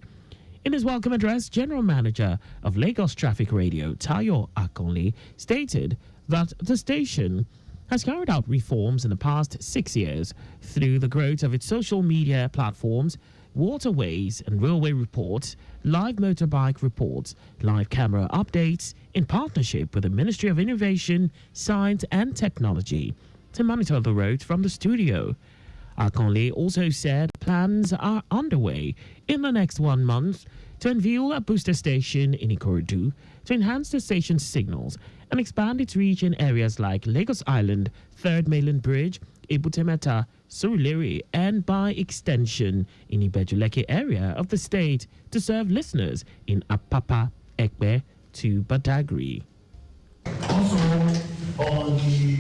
In his welcome address, General Manager of Lagos Traffic Radio, Tayo Akonle, stated that the station has carried out reforms in the past 6 years through the growth of its social media platforms, waterways and railway reports, live motorbike reports, live camera updates in partnership with the Ministry of Innovation, Science and Technology to monitor the roads from the studio. Akonle also said plans are underway in the next 1 month to unveil a booster station in Ikorodu to enhance the station's signals and expand its reach in areas like Lagos Island, 3rd Mainland Bridge, Ibutemeta, Surulere, and by extension in Ibejuleke area of the state to serve listeners in Apapa, Ekpe to Badagry. Also, on the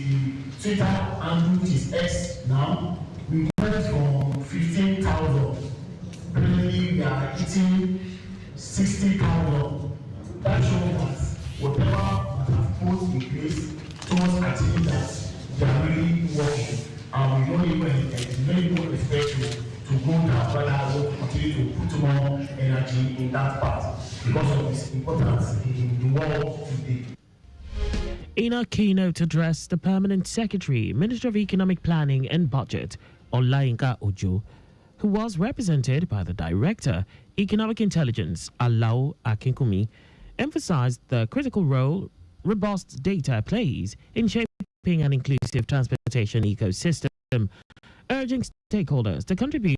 Twitter handle, which is X now, we went from 15,000. Currently, we are hitting 60,000. That shows that whatever we have put in place towards achieving that, they are really working. And we don't even expect to go down, but we will continue to put more energy in that part because of its importance in the world today. In a keynote address, the Permanent Secretary, Minister of Economic Planning and Budget, Olayinka Ojo, who was represented by the Director, Economic Intelligence, Alao Akinkumi, emphasized the critical role robust data plays in shaping an inclusive transportation ecosystem, urging stakeholders to contribute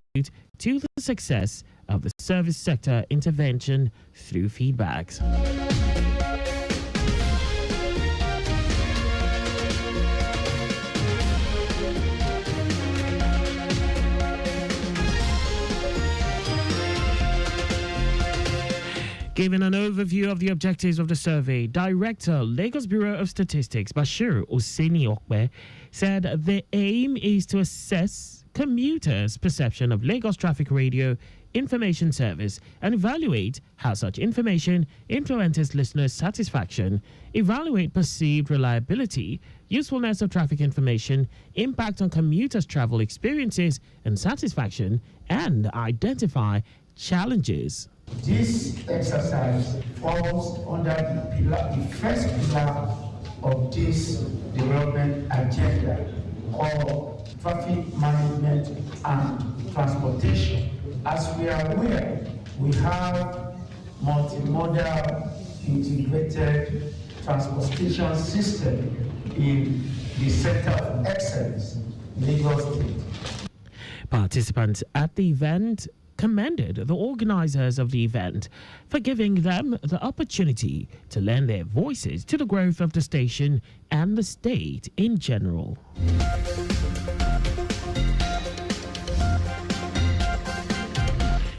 to the success of the service sector intervention through feedbacks. Giving an overview of the objectives of the survey, Director, Lagos Bureau of Statistics, Bashir Oseni Okwe, said the aim is to assess commuters' perception of Lagos Traffic Radio information service and evaluate how such information influences listeners' satisfaction, evaluate perceived reliability, usefulness of traffic information, impact on commuters' travel experiences and satisfaction, and identify challenges. This exercise falls under the first pillar of this development agenda called traffic management and transportation. As we are aware, we have multimodal integrated transportation system in the Center of Excellence, Lagos State. Participants at the event commended the organizers of the event for giving them the opportunity to lend their voices to the growth of the station and the state in general.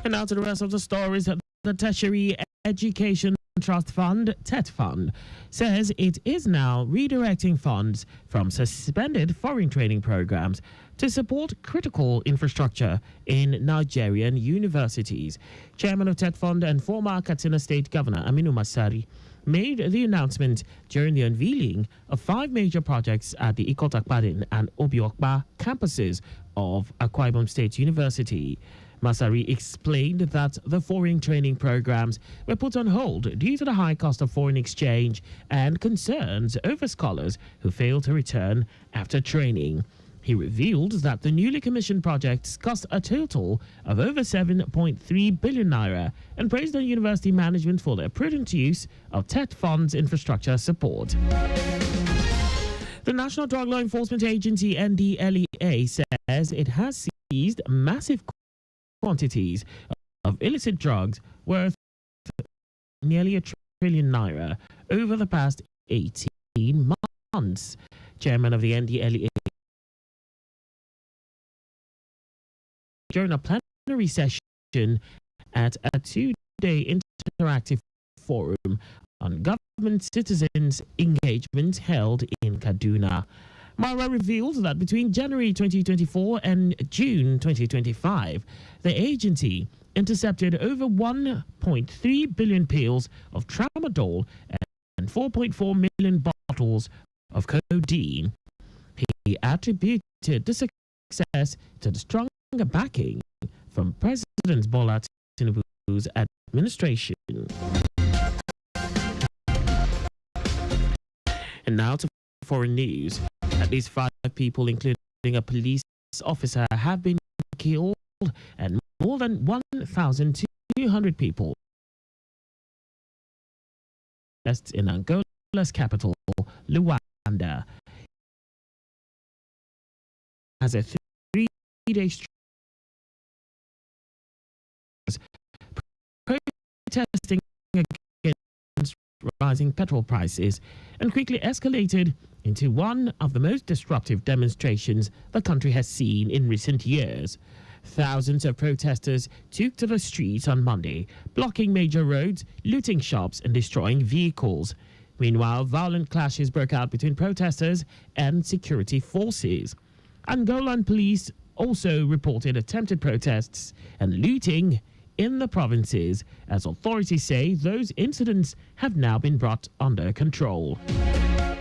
And now to the rest of the stories. The Tertiary Education Trust Fund, TET Fund, says it is now redirecting funds from suspended foreign training programs to support critical infrastructure in Nigerian universities. Chairman of TET Fund and former Katsina State Governor Aminu Masari made the announcement during the unveiling of 5 major projects at the Ikot-Akpadin and Obiokpa campuses of Akwa Ibom State University. Masari explained that the foreign training programs were put on hold due to the high cost of foreign exchange and concerns over scholars who failed to return after training. He revealed that the newly commissioned projects cost a total of over 7.3 billion naira and praised the university management for their prudent use of TET Fund's infrastructure support. The National Drug Law Enforcement Agency, NDLEA, says it has seized massive quantities of illicit drugs worth nearly 1 trillion naira over the past 18 months. Chairman of the NDLEA during a plenary session at a 2-day interactive forum on government citizens engagement held in Kaduna. Mara revealed that between January 2024 and June 2025, the agency intercepted over 1.3 billion pills of tramadol and 4.4 million bottles of codeine. He attributed the success to the strong backing from President Bola Tinubu administration. And now to foreign news. At least 5 people, including a police officer, have been killed and more than 1,200 people in Angola's capital, Luanda, as a 3-day protesting against rising petrol prices and quickly escalated into one of the most disruptive demonstrations the country has seen in recent years. Thousands of protesters took to the streets on Monday, blocking major roads, looting shops and destroying vehicles. Meanwhile, violent clashes broke out between protesters and security forces. Angolan police also reported attempted protests and looting in the provinces, as authorities say those incidents have now been brought under control.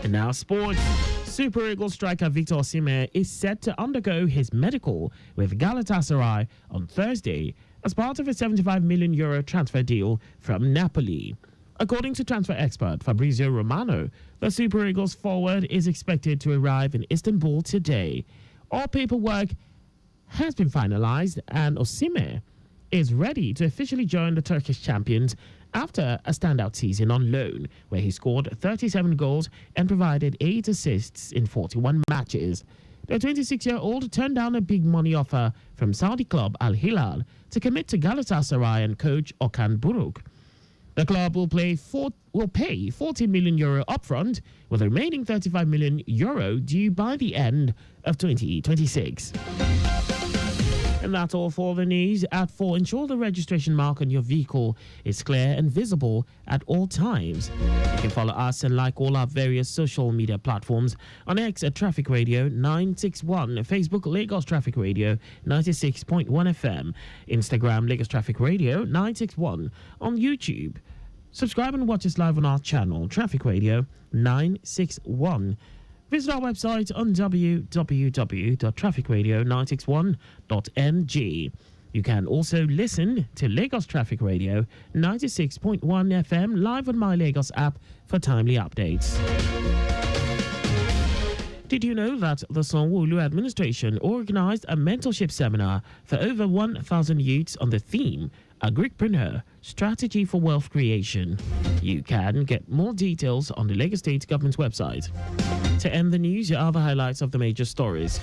And now sports. Super Eagles striker Victor Osimhen is set to undergo his medical with Galatasaray on Thursday as part of a €75 million transfer deal from Napoli. According to transfer expert Fabrizio Romano, the Super Eagles forward is expected to arrive in Istanbul today. All paperwork has been finalized and Osimhen is ready to officially join the Turkish champions after a standout season on loan, where he scored 37 goals and provided 8 assists in 41 matches. The 26-year-old turned down a big money offer from Saudi club Al Hilal to commit to Galatasaray and coach Okan Buruk. The club will pay €40 million upfront, with the remaining €35 million due by the end of 2026. And that's all for the news. At 4, ensure the registration mark on your vehicle is clear and visible at all times. You can follow us and like all our various social media platforms on X at Traffic Radio 961, Facebook Lagos Traffic Radio 96.1 FM, Instagram Lagos Traffic Radio 961, on YouTube. Subscribe and watch us live on our channel, Traffic Radio 961. Visit our website on www.trafficradio961.ng. You can also listen to Lagos Traffic Radio 96.1 FM live on My Lagos app for timely updates. Did you know that the Sanwo-Olu administration organized a mentorship seminar for over 1,000 youths on the theme Agripreneur, Strategy for Wealth Creation? You can get more details on the Lagos State Government's website. To end the news, here are the highlights of the major stories.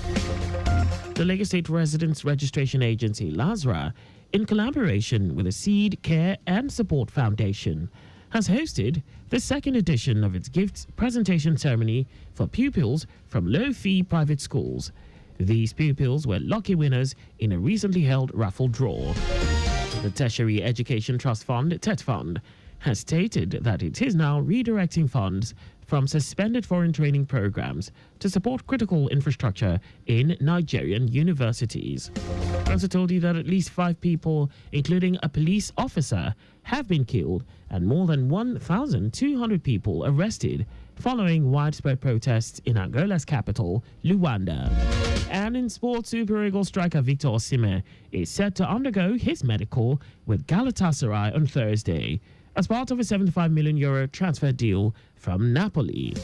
The Lagos State Residents Registration Agency, LASRA, in collaboration with the Seed Care and Support Foundation, has hosted the second edition of its gifts presentation ceremony for pupils from low-fee private schools. These pupils were lucky winners in a recently held raffle draw. The Tertiary Education Trust Fund, TET Fund, has stated that it is now redirecting funds from suspended foreign training programs to support critical infrastructure in Nigerian universities. I also told you that at least 5 people, including a police officer, have been killed and more than 1,200 people arrested following widespread protests in Angola's capital, Luanda. And in sports, Super Eagles striker Victor Osimhen is set to undergo his medical with Galatasaray on Thursday as part of a €75 million transfer deal from Napoli.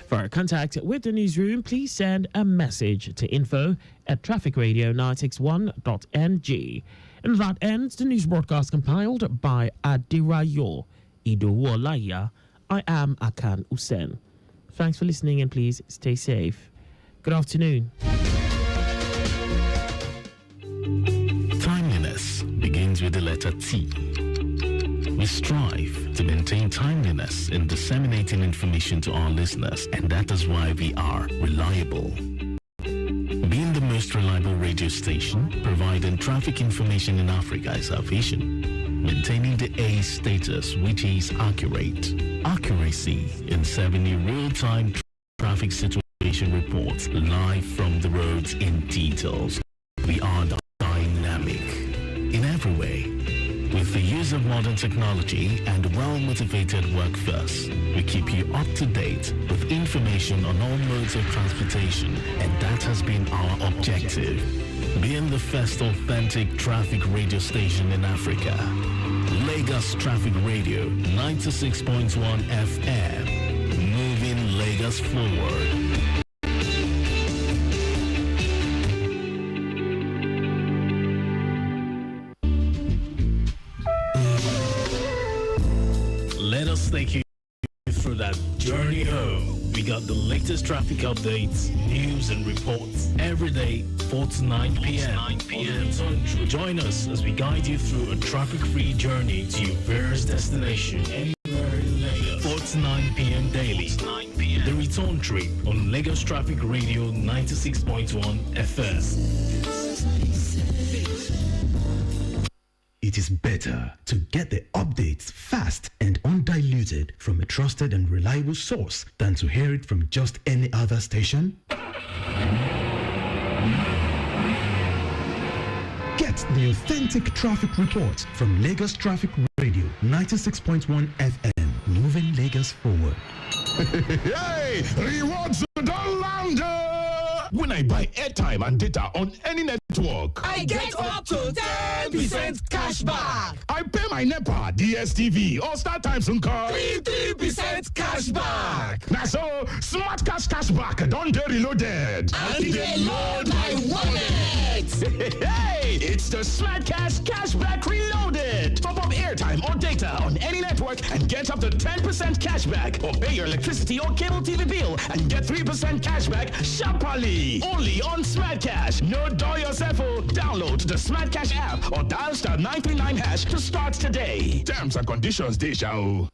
For contact with the newsroom, please send a message to info@trafficradio961.ng. And that ends the news broadcast compiled by Adirayo Idowolaya. I am Akan Usen. Thanks for listening and please stay safe. Good afternoon. Timeliness begins with the letter T. We strive to maintain timeliness in disseminating information to our listeners, and that is why we are reliable. Being the most reliable radio station, providing traffic information in Africa is our vision. Maintaining the A status, which is accurate. Accuracy in serving you real-time traffic situation reports live from the roads in details. We are dynamic in every way. With the use of modern technology and well-motivated workforce, we keep you up to date with information on all modes of transportation, and that has been our objective. being the first authentic traffic radio station in Africa. Lagos Traffic Radio 96.1 FM, moving Lagos forward. Let us take you through that journey home. We got the latest traffic updates, news and reports every day, 4 to 9 p.m. Join us as we guide you through a traffic-free journey to your various destinations anywhere in Lagos. 4 to 9 p.m. daily. The return trip on Lagos Traffic Radio 96.1 FM. It is better to get the updates fast and undiluted from a trusted and reliable source than to hear it from just any other station. Get the authentic traffic report from Lagos Traffic Radio 96.1 FM, moving Lagos forward. Hey, rewards don't land. When I buy airtime and data on any network, I get up to 10% cash back. I pay my NEPA, DSTV, or StarTimes and call 3% cash back. Now so, smart cash back, don't get reloaded. And they load my wallet. Hey, it's the Smart Cash Cashback Reloaded. Top up airtime or data on any network and get up to 10% cashback. Or pay your electricity or cable TV bill and get 3% cashback sharply. Only on Smart Cash. No door yourself. Download the Smart Cash app or dial *939# to start today. Terms and conditions, deja. All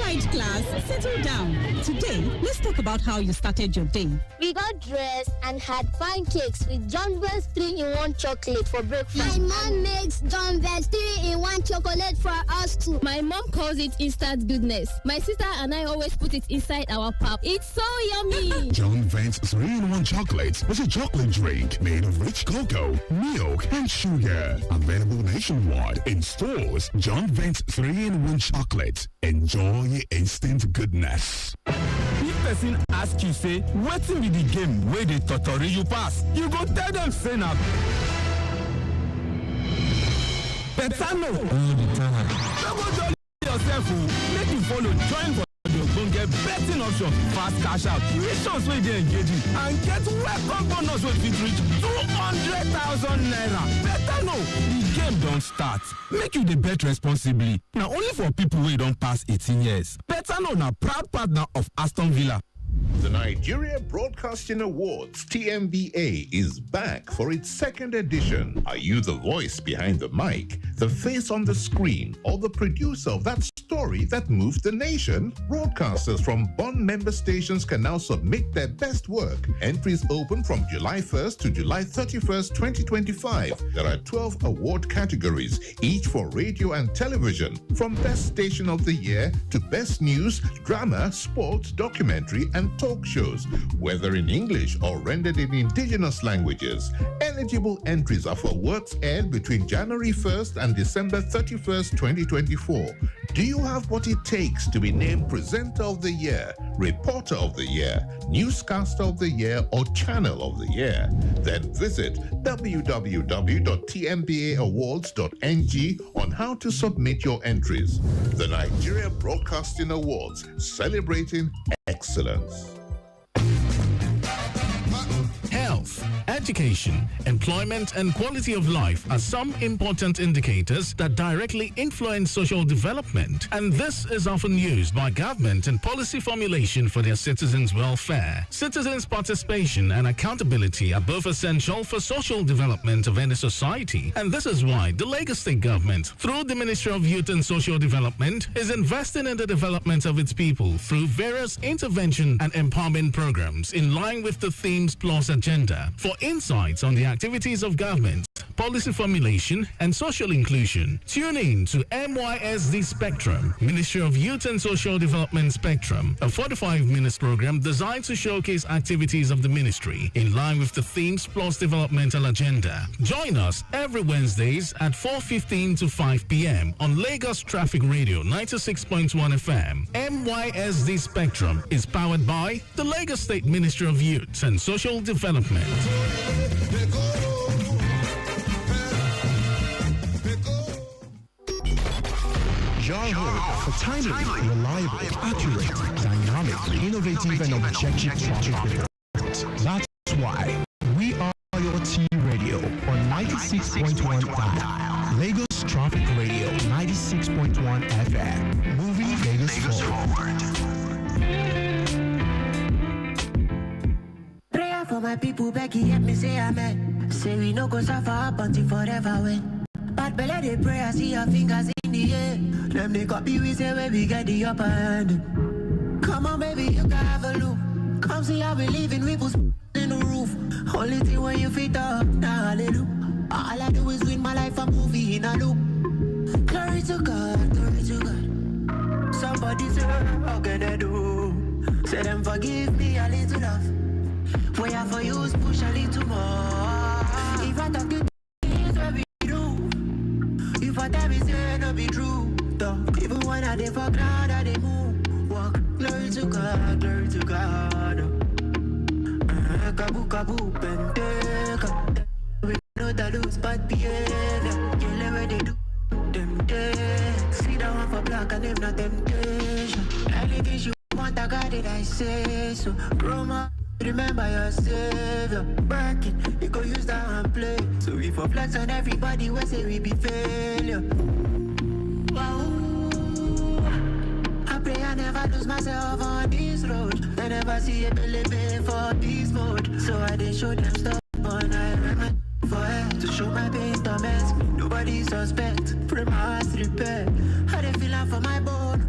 right, class, settle down. Today, let's talk about how you started your day. We got dressed and had pancakes with John Vance 3-in-1 chocolate for breakfast. My mom makes John Vance 3-in-1 chocolate for us too. My mom calls it instant goodness. My sister and I always put it inside our pap. It's so yummy. John Vance 3-in-1 chocolate is a chocolate drink made of rich cocoa, milk, and sugar. Available nationwide in stores. John Vance 3-in-1 chocolate. Enjoy instant goodness. If person ask you, say, wetin be the game where they totori you pass, you go tell them, say na Betano. All the time. Don't go jolly yourself, make you follow, join for the ogbonge betting option, fast cash out, missions wey dey engaging, and get welcome bonus wey fit reach 200,000 naira. Better know, the game don't start. Make you the bet responsibly. Now only for people wey don pass 18 years. Better know na proud partner of Aston Villa. The Nigeria Broadcasting Awards, TMBA, is back for its second edition. Are you the voice behind the mic, the face on the screen, or the producer of that story that moved the nation? Broadcasters from Bond member stations can now submit their best work. Entries open from July 1st to July 31st, 2025. There are 12 award categories, each for radio and television, from Best Station of the Year to Best News, Drama, Sports, Documentary, and talk shows, whether in English or rendered in indigenous languages. Eligible entries are for works aired between January 1st and December 31st, 2024. Do you have what it takes to be named Presenter of the Year, Reporter of the Year, Newscaster of the Year, or Channel of the Year? Then visit www.tmbaawards.ng on how to submit your entries. The Nigeria Broadcasting Awards, celebrating excellence. Health, education, employment, and quality of life are some important indicators that directly influence social development, and this is often used by government in policy formulation for their citizens' welfare. Citizens' participation and accountability are both essential for social development of any society, and this is why the Lagos State government, through the Ministry of Youth and Social Development, is investing in the development of its people through various intervention and empowerment programs in line with the Themes Plus agenda. For insights on the activities of government, policy formulation, and social inclusion, tune in to MYSD Spectrum, Ministry of Youth and Social Development Spectrum, a 45-minute program designed to showcase activities of the ministry in line with the Themes Plus developmental agenda. Join us every Wednesdays at 4:15 to 5 p.m. on Lagos Traffic Radio 96.1 FM. MYSD Spectrum is powered by the Lagos State Ministry of Youth and Social Development. home for timely, reliable, accurate, dynamic, innovative, and objective traffic reports. That's why we are your T Radio on 96.1 dial. Lagos Traffic Radio 96.1 FM. Moving Lagos forward. Prayer for my people, Becky, help me say amen. Say we no go suffer up until forever when. Bad belly they pray, I see your fingers in the air. Them they copy, we say where we get the upper hand. Come on, baby, you can have a look. Come see how we living, we put in the roof. Only thing when you fit up, now hallelujah. All I do is win my life, a movie in a loop. Glory to God, glory to God. Somebody say, how can I do? Say them forgive me a little love. Way I for use, push a little more. If I talk to things where we do, if I tell me say no be true, though. Even when I dey for ground, I dey move. Walk, glory to God, glory to God. Kabu kabu penteka. We know that lose bad behavior. You know where they do them day. See that one for black and them not temptation. Anything you want, I got it, I say so. Roma, remember your savior. Working, you go use that and play. So if I flex on everybody, we say we be failure. Wow. I pray I never lose myself on this road. I never see a belly for this mode. So I didn't show them stuff on I remember for her to show my pain torments. Nobody suspect. Pray my heart repair. How they feel for my bone.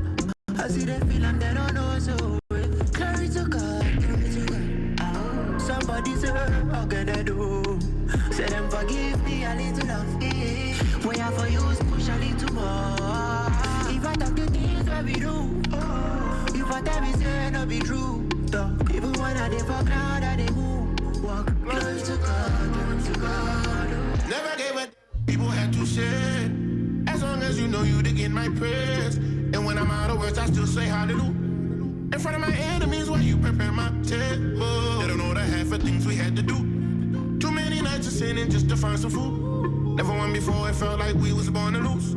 I see they feel I'm they don't know so. Glory to God, glory to God. Oh, somebody say, how can I do? Say them forgive me a little love. Way I for use push a little more. If I talk to things where we do, if I tell me say no be true, though. Even when I dey for ground, I dey move. Walk, glory to God, glory to God. Never gave a people had to say. As long as you know you dig in my prayers. And when I'm out of words, I still say hallelujah. In front of my enemies while you prepare my table. They don't know the half of things we had to do. Too many nights of sinning just to find some food. Never won before, it felt like we was born to lose.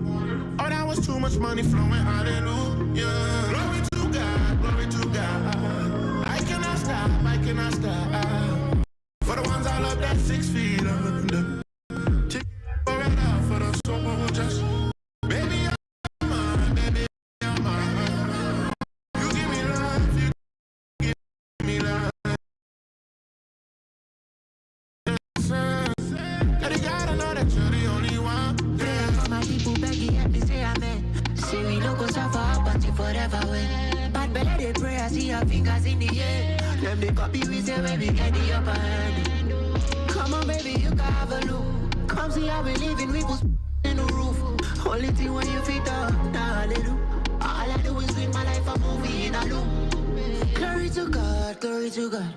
Oh, that was too much money flowing, hallelujah. Glory to God, glory to God. I cannot stop, I cannot stop. For the ones I love, that's 6 feet under. Take for it out for the soldiers. Baby, I'm mine, baby, I'm mine. You give me love, you give me love. Gotta know that you're the only one. Prayer for my people, begging, help me say amen. Say we no go suffer up until forever when. Bad belly they pray, I see your fingers in the air. Them they copy, we say when we get the upper hand. Come on, baby, you can have a look. Come see how we living, we put in the roof. Only thing when you fit up, now hallelujah. All I do is win my life, a movie in a loop. Glory to God, glory to God.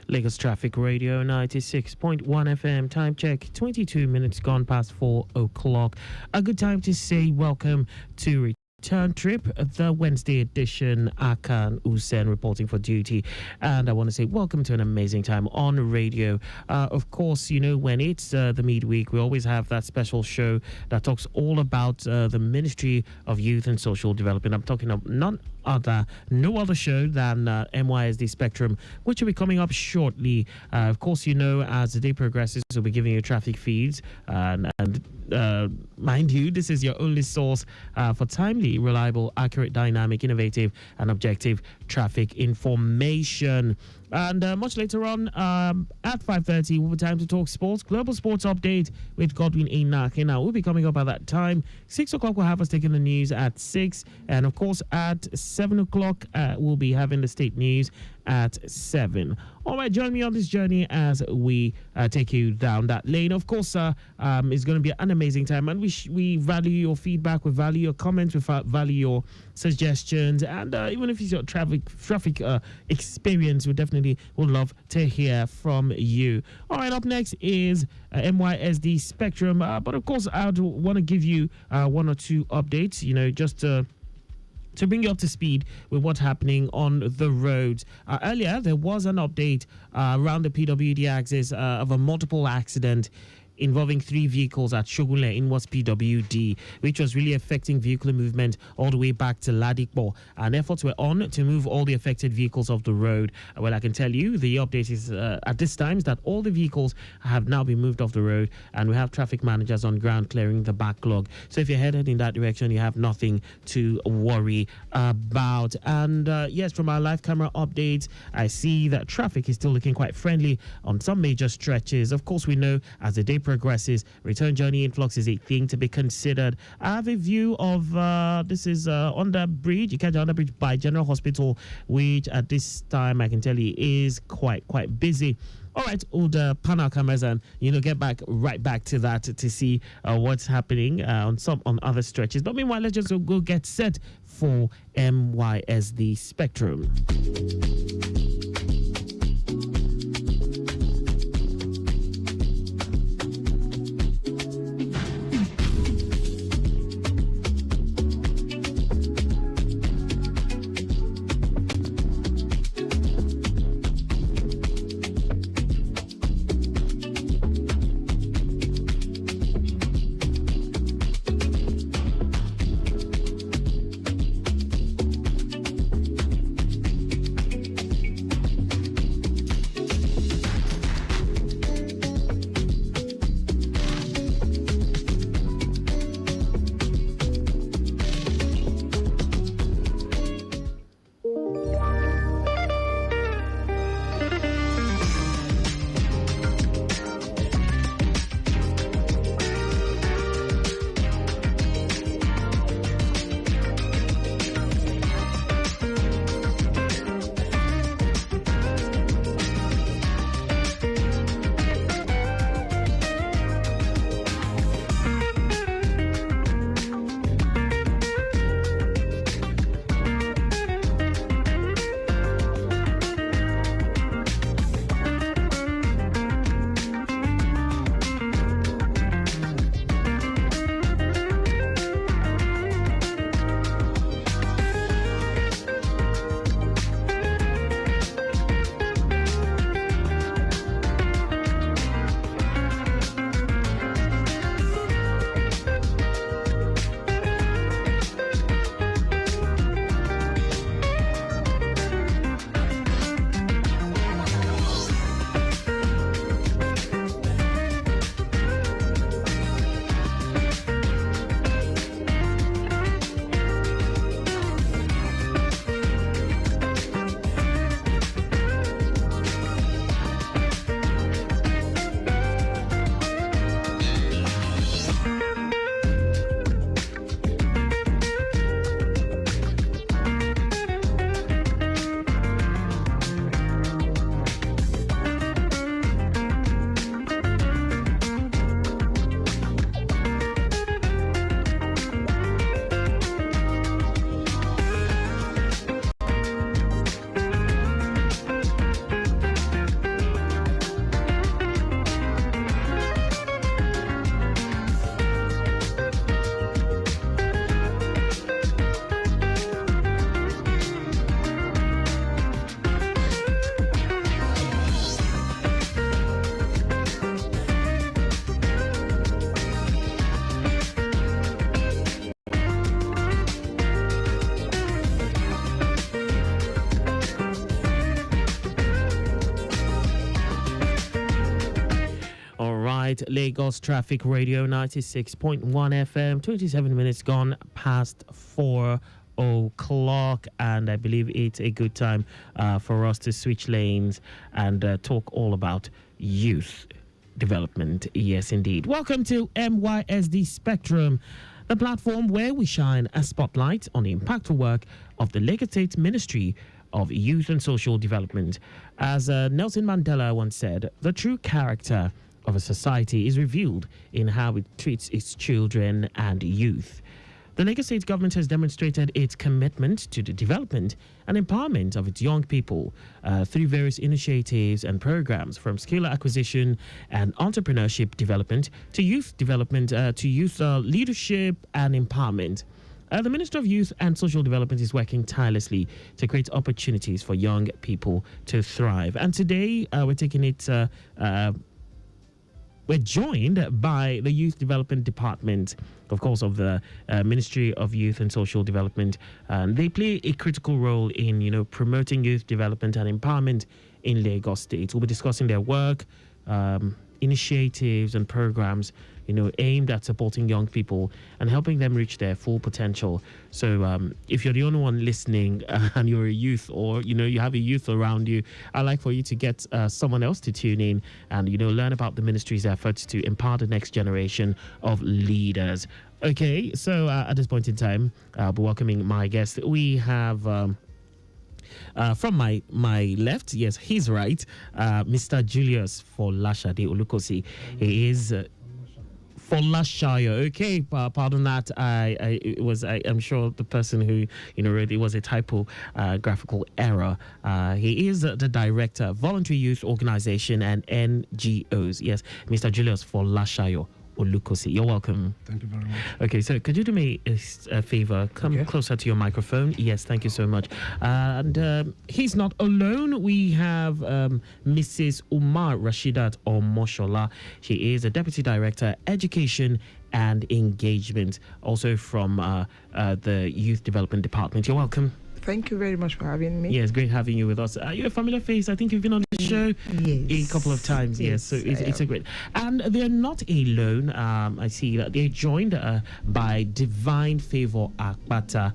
Lagos Traffic Radio 96.1 FM. Time check 22 minutes gone past 4 o'clock. A good time to say welcome to Return Trip, the Wednesday edition. Akan Usen reporting for duty, and I want to say welcome to an amazing time on radio. Of course, you know, when it's the midweek, we always have that special show that talks all about the Ministry of Youth and Social Development. I'm talking of no other show than MYSD Spectrum, which will be coming up shortly. Of course, you know, as the day progresses, we'll be giving you traffic feeds, and mind you, this is your only source for timely, reliable, accurate, dynamic, innovative, and objective traffic information. And much later on, at 5:30, we'll be time to talk sports, global sports update with Godwin Inake. Now, we'll be coming up at that time. 6 o'clock, we'll have us taking the news at 6. And of course, at 7 o'clock, we'll be having the state news at 7. All right, join me on this journey as we take you down that lane. Of course, it's going to be an amazing time, and we value your feedback, we value your comments, we value your suggestions, and even if it's your traffic experience, we definitely would love to hear from you. All right, up next is MYSD Spectrum, but of course, I want to give you one or two updates, just to bring you up to speed with what's happening on the roads. Earlier, there was an update around the PWD axis of a multiple accident involving 3 vehicles at Shogunle in West PWD, which was really affecting vehicular movement all the way back to Ladikbo. And efforts were on to move all the affected vehicles off the road. Well, I can tell you the update is at this time is that all the vehicles have now been moved off the road, and we have traffic managers on ground clearing the backlog. So if you're headed in that direction, you have nothing to worry about. And yes, from our live camera updates, I see that traffic is still looking quite friendly on some major stretches. Of course, we know as the day progresses, return journey influx is a thing to be considered. I have a view of this is on the bridge. You catch on the bridge by General Hospital, which at this time I can tell you is quite busy. All right, we'll pan our cameras and get right back to that to see what's happening on other stretches. But meanwhile, let's just go get set for MYSD Spectrum. Lagos Traffic Radio 96.1 FM, 27 minutes gone past 4 o'clock, and I believe it's a good time for us to switch lanes and talk all about youth development. Yes, indeed. Welcome to MYSD Spectrum, the platform where we shine a spotlight on the impactful work of the Lagos State Ministry of Youth and Social Development. As Nelson Mandela once said, the true character of a society is revealed in how it treats its children and youth. The Lagos State government has demonstrated its commitment to the development and empowerment of its young people through various initiatives and programs, from skill acquisition and entrepreneurship development to youth development to youth leadership and empowerment. The Minister of Youth and Social Development is working tirelessly to create opportunities for young people to thrive. And today we're taking it. We're joined by the Youth Development Department, of course, of the Ministry of Youth and Social Development. They play a critical role in, promoting youth development and empowerment in Lagos State. We'll be discussing their work, initiatives and programs, aimed at supporting young people and helping them reach their full potential. So if you're the only one listening and you're a youth, or, you have a youth around you, I'd like for you to get someone else to tune in and, learn about the ministry's efforts to empower the next generation of leaders. Okay, so at this point in time, I'll be welcoming my guest. We have... from my left, yes, he's right, Mr. Julius Folashade Olukosi. He is Folashayo. Okay, pardon that. I'm sure the person who wrote it was a typo, graphical error. He is the director of Voluntary Youth Organization and NGOs. Yes, Mr. Julius Folashayo Olukosi. You're welcome. Thank you very much. Okay, so could you do me a favor? Come closer to your microphone. Yes, thank you so much. And he's not alone. We have Mrs. Umar Rashidat Omoshola. She is a Deputy Director, Education and Engagement, also from the Youth Development Department. You're welcome. Thank you very much for having me. Yes, great having you with us. Are you a familiar face? I think you've been on the show a couple of times. Yes, so it's a great. And they're not alone. I see that they're joined by Divine Favor Akpata.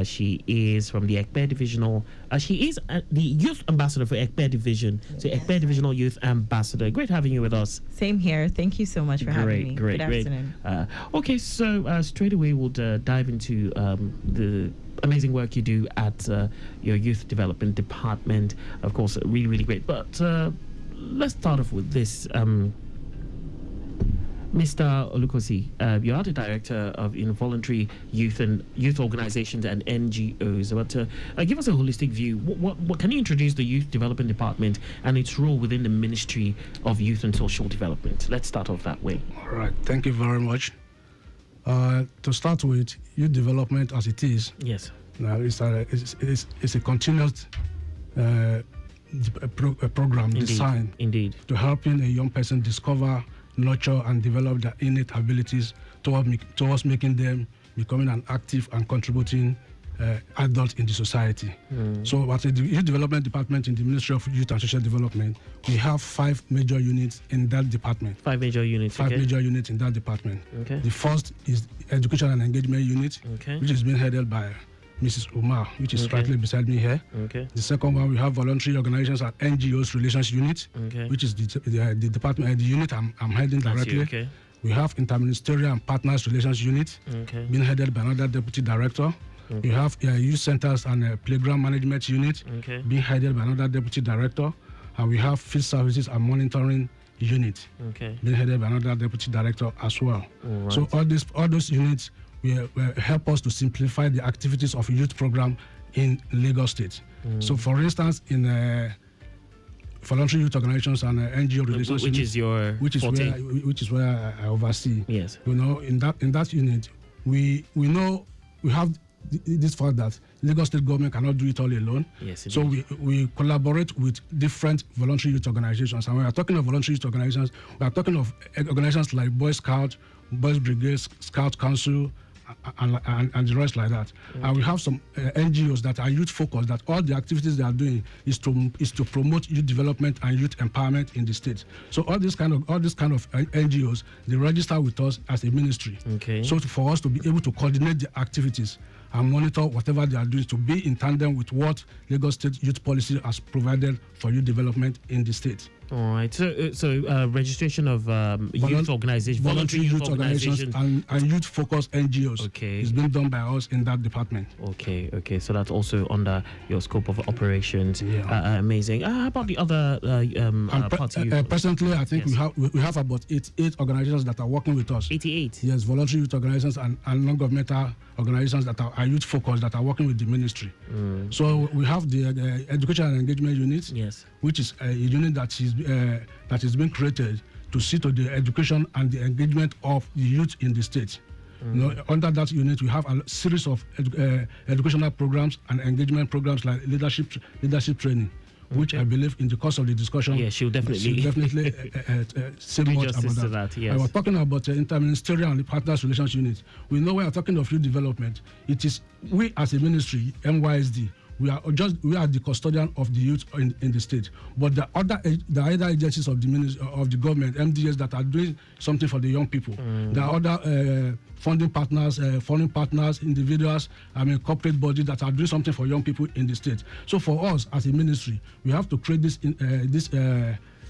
She is from the Ekpe Divisional. She is the Youth Ambassador for Ekpe Division. So Ekpe Divisional Youth Ambassador. Great having you with us. Same here. Thank you so much for having me. Great. Good afternoon. Okay, so straight away we'll dive into the amazing work you do at your Youth Development Department. Of course, really, really great. But let's start off with this. Mr. Olukosi, you are the director of Voluntary Youth and Youth Organizations and NGOs. But give us a holistic view. What can you introduce the Youth Development Department and its role within the Ministry of Youth and Social Development? Let's start off that way. All right. Thank you very much. To start with, youth development as it is. Yes. It's a continuous program designed to helping a young person discover, nurture and develop their innate abilities towards making them becoming an active and contributing adult in the society. So at the Youth Development Department in the Ministry of Youth and Social Development, we have 5 major units in that department. 5 major units. 5 major units in that department. Okay. The first is Education and Engagement Unit, which is being headed by Mrs. Umar, which is rightly beside me here. Okay. The second one, we have Voluntary Organizations and NGOs Relations Unit, which is the department, the unit I'm heading directly. Okay. We have Interministerial and Partners Relations Unit, being headed by another Deputy Director. We have Youth Centers and Playground Management Unit, being headed by another Deputy Director. And we have Field Services and Monitoring Unit, being headed by another Deputy Director as well. So all those units will help us to simplify the activities of youth program in Lagos State. So, for instance, in Voluntary Youth Organizations and NGO Relations, which is where I oversee. Yes. In that unit, we know we have this fact that Lagos State government cannot do it all alone. Yes, so we collaborate with different voluntary youth organizations. And when we are talking of voluntary youth organizations, we are talking of organizations like Boy Scout, Boys Brigade, Scout Council, and the rest like that. And we have some NGOs that are youth focused, that all the activities they are doing is to promote youth development and youth empowerment in the state. So all this kind of NGOs, they register with us as a ministry. So for us to be able to coordinate the activities and monitor whatever they are doing to be in tandem with what Lagos State Youth Policy has provided for youth development in the state. All right. So registration of youth organizations, voluntary youth organizations, and youth-focused NGOs. Okay. It's been done by us in that department. Okay. So that's also under your scope of operations. Yeah. Amazing. How about the other party? Presently, I think we have about 88 organizations that are working with us. 88. Yes, voluntary youth organizations and non-governmental organizations that are youth-focused that are working with the ministry. So we have the Education and Engagement Unit. Yes. Which is a unit that is being created to see to the education and the engagement of the youth in the state. Under that unit, we have a series of educational programs and engagement programs like leadership training, which I believe in the course of the discussion, she'll definitely say much about that. Yes. I was talking about interministerial and partners relations unit. We know we are talking of youth development. It is we as a ministry, NYSD, we are the custodian of the youth in the state, but the other agencies of the government, MDS, that are doing something for the young people. There are other funding partners, foreign partners, individuals, corporate bodies that are doing something for young people in the state. So for us as a ministry, we have to create this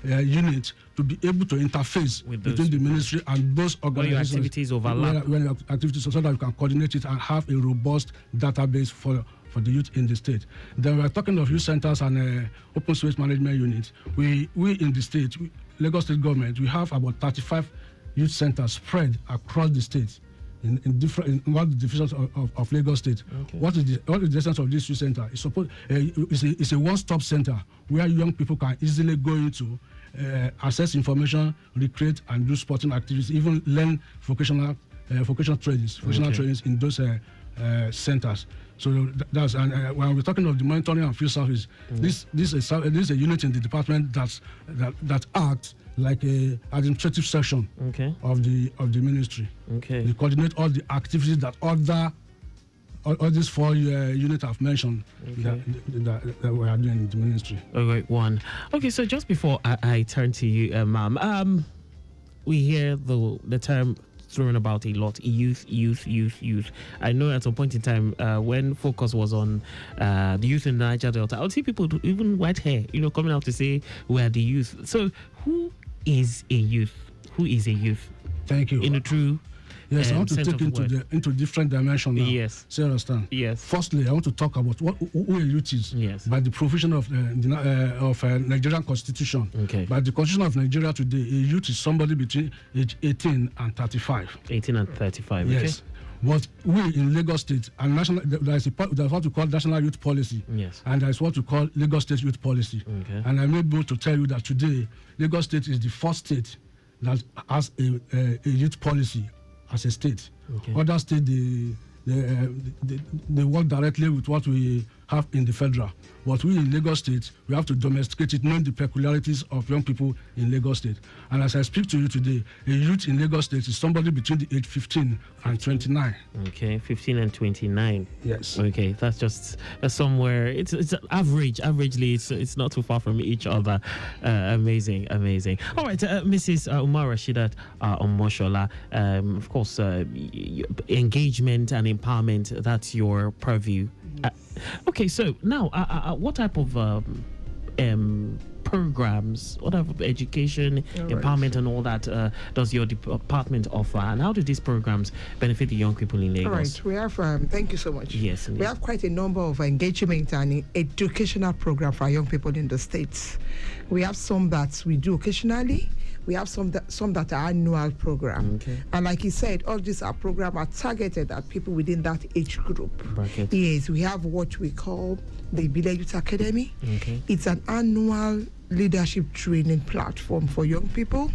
unit to be able to interface between the ministry and those organizations. Where your activities overlap. When your activities, so that we can coordinate it and have a robust database for the youth in the state. Then we are talking of youth centers and open space management units. We in the state, Lagos State government, we have about 35 youth centers spread across the state in one of the divisions of Lagos State. Okay. What is the essence of this youth center? It's a one-stop center where young people can easily go into, access information, recreate and do sporting activities, even learn vocational trainings in those centers. So that's when we're talking of the monitoring and field service, this is a unit in the department that acts like a administrative section of the ministry. Okay. They coordinate all the activities that all these four units I've mentioned that we are doing in the ministry. Okay, one. Okay, so just before I turn to you, ma'am, we hear the term thrown about a lot, youth. I know at some point in time when focus was on the youth in the Niger Delta, I would see people, even white hair, coming out to say we are the youth. So who is a youth? Who is a youth? Thank you. In a true Yes, I want to take into different dimensions now. Yes. So you understand? Yes. Firstly, I want to talk about who a youth is. Yes. By the provision of Nigerian Constitution. Okay. By the Constitution of Nigeria today, a youth is somebody between age 18 and 35. 18 and 35. Yes. Okay. But we in Lagos State and there's what we call National Youth Policy. Yes. And there's what we call Lagos State Youth Policy. Okay. And I'm able to tell you that today, Lagos State is the first state that has a youth policy as a state. Okay. Other states, they work directly with what we have in the federal. But we in Lagos State, we have to domesticate it, knowing the peculiarities of young people in Lagos State. And as I speak to you today, a youth in Lagos State is somebody between the age 15 and 29. Okay, 15 and 29. Yes. Okay, that's just somewhere. It's average. Averagely, it's not too far from each other. Amazing. All right, Mrs. Umar Rashidat Omoshola. Of course, engagement and empowerment. That's your purview. Okay, so now, what type of programs, what type of education, empowerment, and all that does your department offer, and how do these programs benefit the young people in Lagos? All right, we have. Thank you so much. Yes, we have quite a number of engagement and educational programs for young people in the states. We have some that we do occasionally. We have some that are annual program. Okay. And like he said, all these programs are targeted at people within that age group. Bracket. Yes, we have what we call the Ibile Youth Academy. Okay. It's an annual leadership training platform for young people.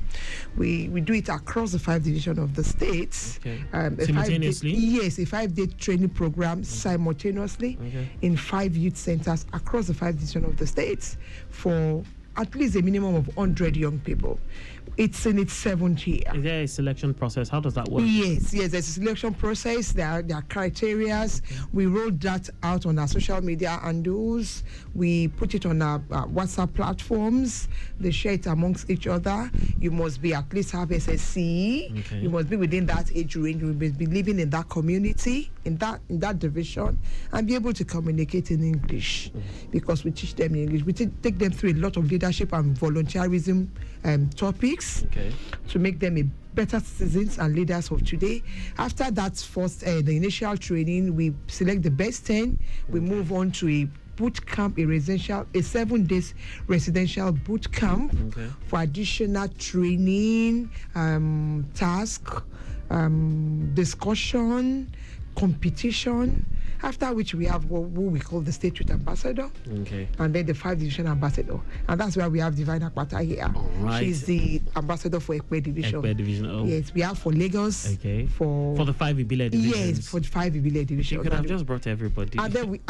We do it across the 5 divisions of the states. Okay. Simultaneously? Yes, a 5-day training program simultaneously in 5 youth centers across the 5 divisions of the states for at least a minimum of 100 young people. It's in its 7th year. Is there a selection process? How does that work? Yes, there's a selection process. There are criteria. Okay. We rolled that out on our social media handles. We put it on our WhatsApp platforms. They share it amongst each other. You must be at least have SSC. Okay. You must be within that age range. You must be living in that community, in that division, and be able to communicate in English because we teach them English. We take them through a lot of leadership leadership and volunteerism topics to make them a better citizens and leaders of today. After that first, the initial training, we select the best 10. We move on to a boot camp, a 7 days residential boot camp for additional training, task, discussion, competition. After which we have what we call the state youth ambassador, and then the 5 division ambassador, and that's where we have Divine Akpata here. She's the ambassador for Ekpe division. Yes, we have for Lagos. For the 5 Ibile divisions. Yes, for the 5 Ibile division. You could have just brought everybody. And then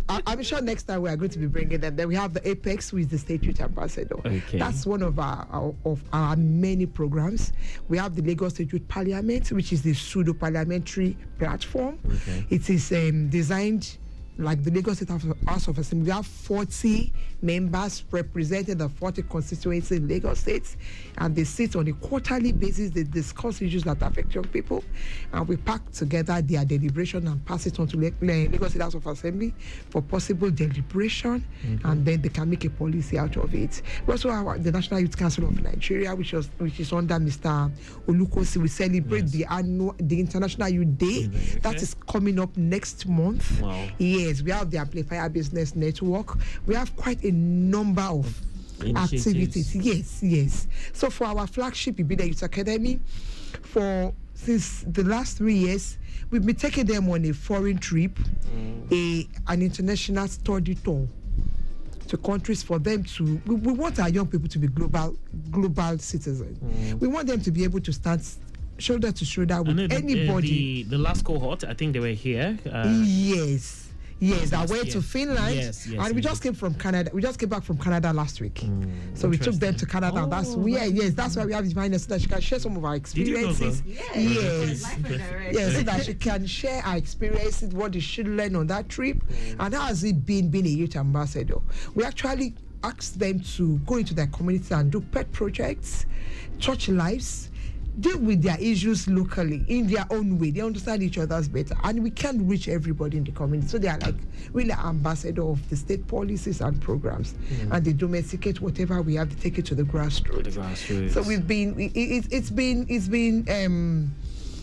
I'm sure next time we are going to be bringing them. Then we have the Apex, who is the state youth ambassador. That's one of our many programs. We have the Lagos State Youth Parliament, which is the pseudo parliamentary platform. It is designed like the Lagos State House of Assembly. We have 40 members representing the 40 constituencies in Lagos State, and they sit on a quarterly basis. They discuss issues that affect young people, and we pack together their deliberation and pass it on to Lagos State House of Assembly for possible deliberation, and then they can make a policy out of it. We also have the National Youth Council of Nigeria, which is under Mr. Olukosi. We celebrate the International Youth Day. That is coming up next month. Yes, we have the Amplifier Business Network. We have quite a number of activities. Yes. So for our flagship Ibida Youth Academy, since the last 3 years, we've been taking them on a foreign trip, an international study tour to countries for them to. We want our young people to be global citizens. We want them to be able to stand shoulder to shoulder with anybody. The last cohort, I think they were here. Yes, I went to Finland, and we just came from Canada. We just came back from Canada last week, so we took them to Canada. That's why we have Divine so that she can share some of our experiences. Yes, so that she can share our experiences, what they should learn on that trip, and how has it been being a youth ambassador. We actually asked them to go into their community and do pet projects, touch lives, deal with their issues locally in their own way. They understand each other's better, and we can't reach everybody in the community. So they are like really ambassador of the state policies and programs, and they domesticate whatever we have to take it to the grassroots. So we've been.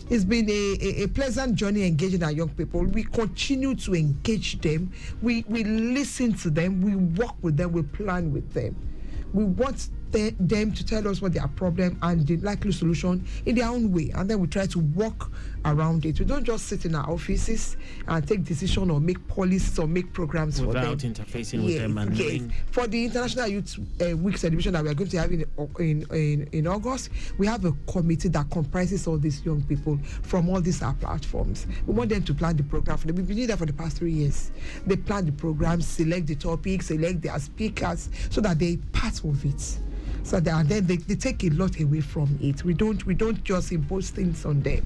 It's been a pleasant journey engaging our young people. We continue to engage them. We listen to them. We work with them. We plan with them. We want them to tell us what their problem and the likely solution in their own way, and then we try to work around it. We don't just sit in our offices and take decisions or make policies or make programs without for them. interfacing with them and For the International Youth Week celebration that we are going to have in August, we have a committee that comprises all these young people from all these platforms. We want them to plan the program for them. We've been doing that for the past 3 years. They plan the program, select the topics, select their speakers, so that they're part of it. So and then they take a lot away from it. We don't just impose things on them.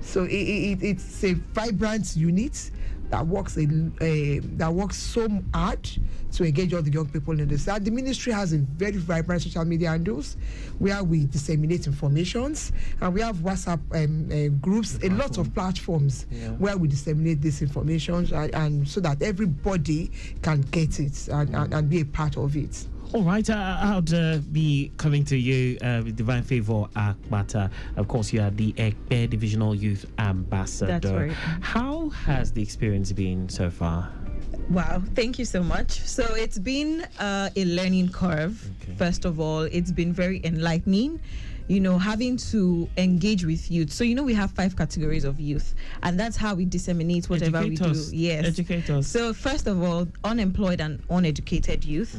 So it's a vibrant unit that works so hard to engage all the young people in this. And the ministry has a very vibrant social media handles where we disseminate informations, and we have WhatsApp groups, a lot of platforms where we disseminate this information, and so that everybody can get it and be a part of it. All right, I'll be coming to you with Divine Favor Akpata. Of course, you are the Ekpe Divisional Youth Ambassador. That's right. How has the experience been so far? Wow, thank you so much. So it's been a learning curve. First of all, it's been very enlightening. Having to engage with youth. So, we have 5 categories of youth, and that's how we disseminate whatever we do. Yes. Educate us. So, first of all, unemployed and uneducated youth.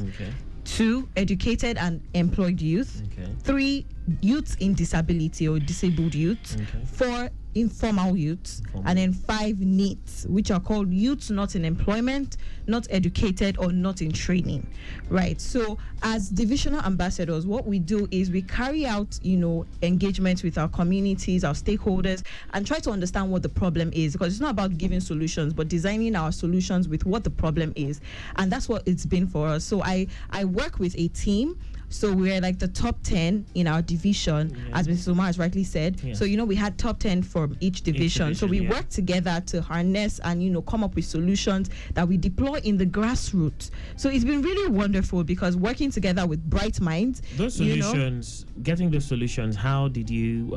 2, educated and employed youth. 3, youth in disability or disabled youth. 4, informal youth. And then 5, NEETs, which are called youths not in employment, not educated, or not in training. Right. So as divisional ambassadors, what we do is we carry out, engagements with our communities, our stakeholders, and try to understand what the problem is, because it's not about giving solutions, but designing our solutions with what the problem is. And that's what it's been for us. So I work with a team So we're like the top 10 in our division, as Mrs. Omar has rightly said. Yes. So, we had top 10 from each division. So we worked together to harness and, come up with solutions that we deploy in the grassroots. So it's been really wonderful because working together with bright minds. Those solutions, getting those solutions, how did you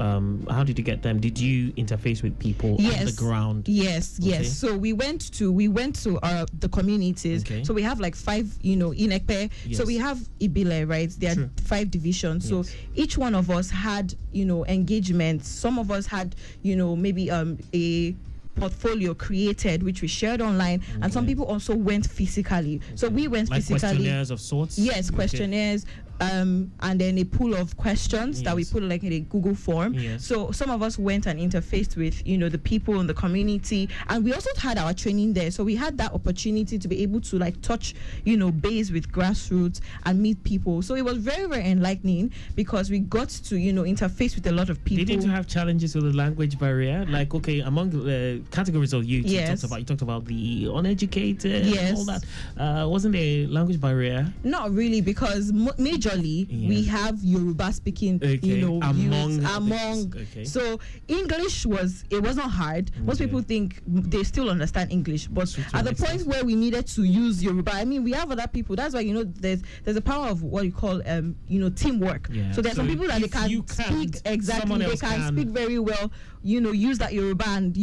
get them? Did you interface with people on the ground? Yes. So we went to the communities. Okay. So we have like 5, in Ekpe. Yes. So we have Ibile, right? There are 5 divisions. Yes. So each one of us had, engagements. Some of us had, maybe a portfolio created which we shared online, and some people also went physically. So we went like physically. Questionnaires of sorts. Yes, questionnaires. And then a pool of questions that we put like in a Google form. Yes. So some of us went and interfaced with, the people in the community, and we also had our training there. So we had that opportunity to be able to like touch, base with grassroots and meet people. So it was very, very enlightening because we got to, interface with a lot of people. Didn't you have challenges with the language barrier? Like, okay, among the categories of youth, you talked about the uneducated and all that. Wasn't there a language barrier? Not really, because majorly we have Yoruba speaking, among. So English wasn't hard. Most people think they still understand English, but at the point where we needed to use Yoruba, I mean, we have other people. That's why there's a power of what you call teamwork. Yeah. So there's some people that they can speak exactly. They can speak very well. Use that Yoruba and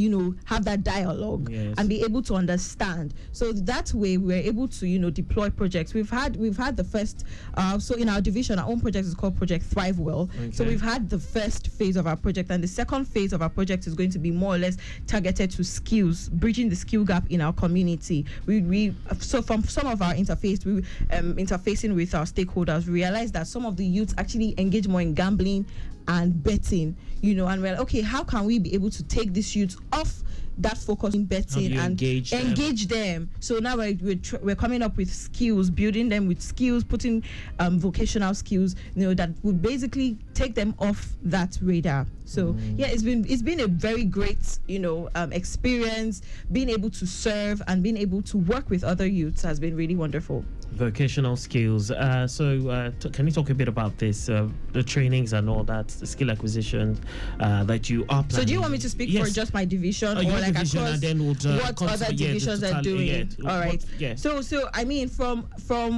have that dialogue and be able to understand. So that way we were able to deploy projects. We've had the first. So in our division, our own project is called Project Thrive Well. Okay. So we've had the first phase of our project, and the second phase of our project is going to be more or less targeted to skills, bridging the skill gap in our community. So from some of our interfacing with our stakeholders, we realized that some of the youths actually engage more in gambling and betting, and we're like, okay, how can we be able to take these youths off that focus in betting and engage them? So now we're coming up with skills, building them with skills, putting vocational skills, that would basically take them off that radar. So it's been a very great experience. Being able to serve and being able to work with other youths has been really wonderful. Vocational skills. Can you talk a bit about this, the trainings and all that, the skill acquisition that you are planning? So do you want me to speak for just my division, or like across and then what other divisions are doing? All right. So I mean, from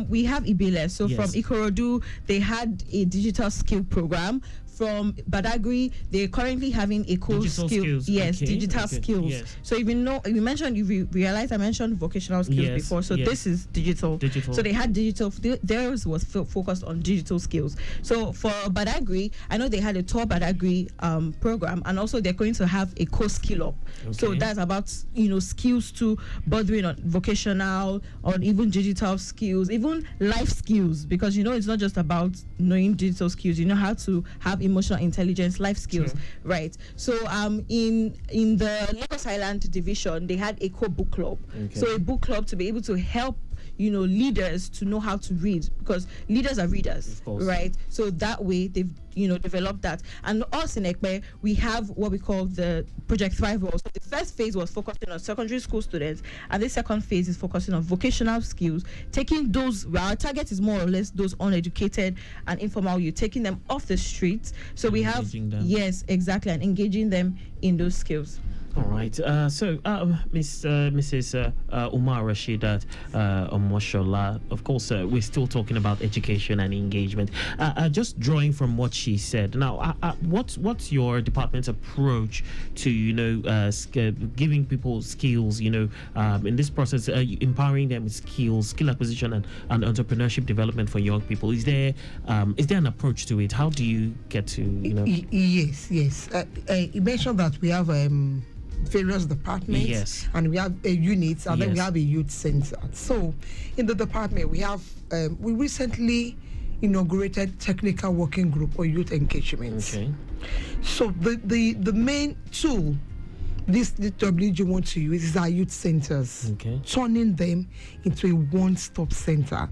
we have Ibile. So from Ikorodu, they had a digital skill program. From Badagry, they're currently having a cool skills. Yes, digital skills. Yes. So you realized I mentioned vocational skills before. So this is digital. So they had digital. Theirs was focused on digital skills. So for Badagry, I know they had a Tour Badagry program, and also they're going to have a co-skill up. Okay. So that's about skills to bordering on vocational, on even digital skills, even life skills, because it's not just about knowing digital skills. You know how to have emotional intelligence, life skills, right? So in the Lagos Island division, they had a co-book club. Okay. So a book club to be able to help leaders to know how to read, because leaders are readers, right? So that way they've developed that. And us in Ekpe, we have what we call the Project Thrive. So the first phase was focusing on secondary school students, and the second phase is focusing on vocational skills, taking those, our target is more or less those uneducated and informal youth, taking them off the streets. So we have exactly, and engaging them in those skills. All right. Mrs. Umar Rashidat Omoshola, of course, we're still talking about education and engagement. Just drawing from what she said. Now, what's your department's approach to giving people skills? In this process, empowering them with skills, skill acquisition, and entrepreneurship development for young people. Is there an approach to it? How do you get to Yes. You mentioned that we have various departments, and we have units, and then we have a youth center. So in the department we have we recently inaugurated technical working group or youth engagement. Okay. So the main tool this WG wants to use is our youth centers, turning them into a one-stop center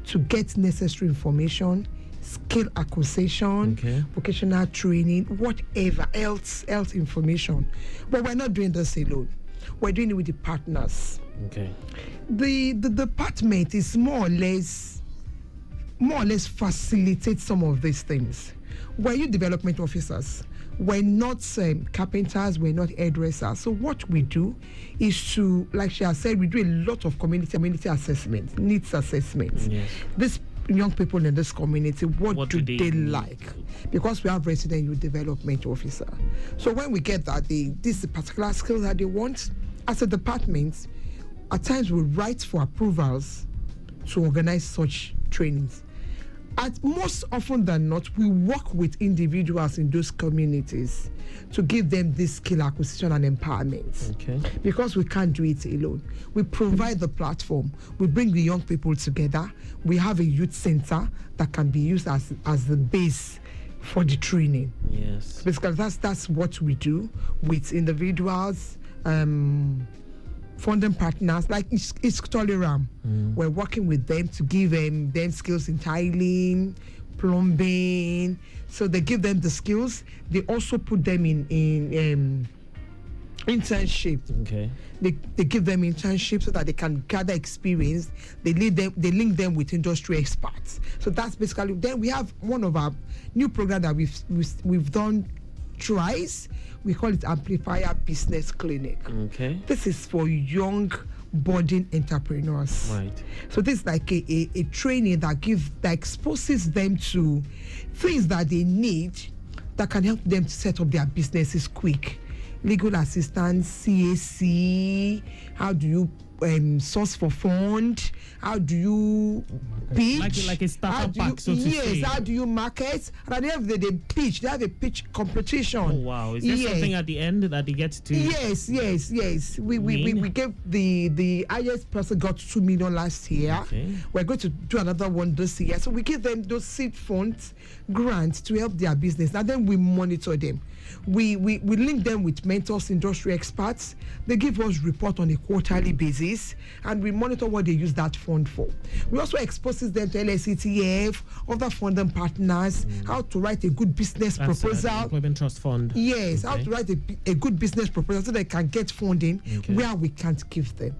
to get necessary information, skill acquisition, vocational training, whatever else information. But we're not doing this alone. We're doing it with the partners. Okay. The department is more or less more or less facilitate some of these things. We're youth development officers. We're not carpenters, we're not hairdressers. So what we do is to, like she has said, we do a lot of community assessments, needs assessments. Yes. These young people in this community, what do they like? Because we have resident youth development officer. So when we get that, this is the particular skill that they want, as a department, at times we write for approvals to organize such trainings. At most often than not, we work with individuals in those communities to give them this skill acquisition and empowerment. Okay. Because we can't do it alone. We provide the platform. We bring the young people together. We have a youth center that can be used as the base for the training. Yes. Because that's what we do with individuals, funding partners like Isktoleram. We're working with them to give them skills in tiling, plumbing. So they give them the skills. They also put them in internship. Okay. They give them internship so that they can gather experience. They link them with industry experts. So that's basically. Then we have one of our new program that we've done twice. We call it Amplifier Business Clinic. Okay. This is for young budding entrepreneurs. Right. So this is like a training that exposes them to things that they need that can help them to set up their businesses quick. Legal assistance, CAC, how do you source for fund, how do you pitch, like a startup pack, so to say. Yes, how do you market, and at the end of the day, they have a pitch competition. Oh wow, is there something at the end that they get to? Yes. We gave the highest person got 2 million last year. Okay. We're going to do another one this year, so we give them those seed funds grants to help their business, and then we monitor them. We link them with mentors, industry experts. They give us report on a quarterly basis, and we monitor what they use that fund for. We also exposes them to LSETF, other funding partners, how to write a good business proposal. Employment Trust Fund. Yes, how to write a good business proposal so they can get funding where we can't give them.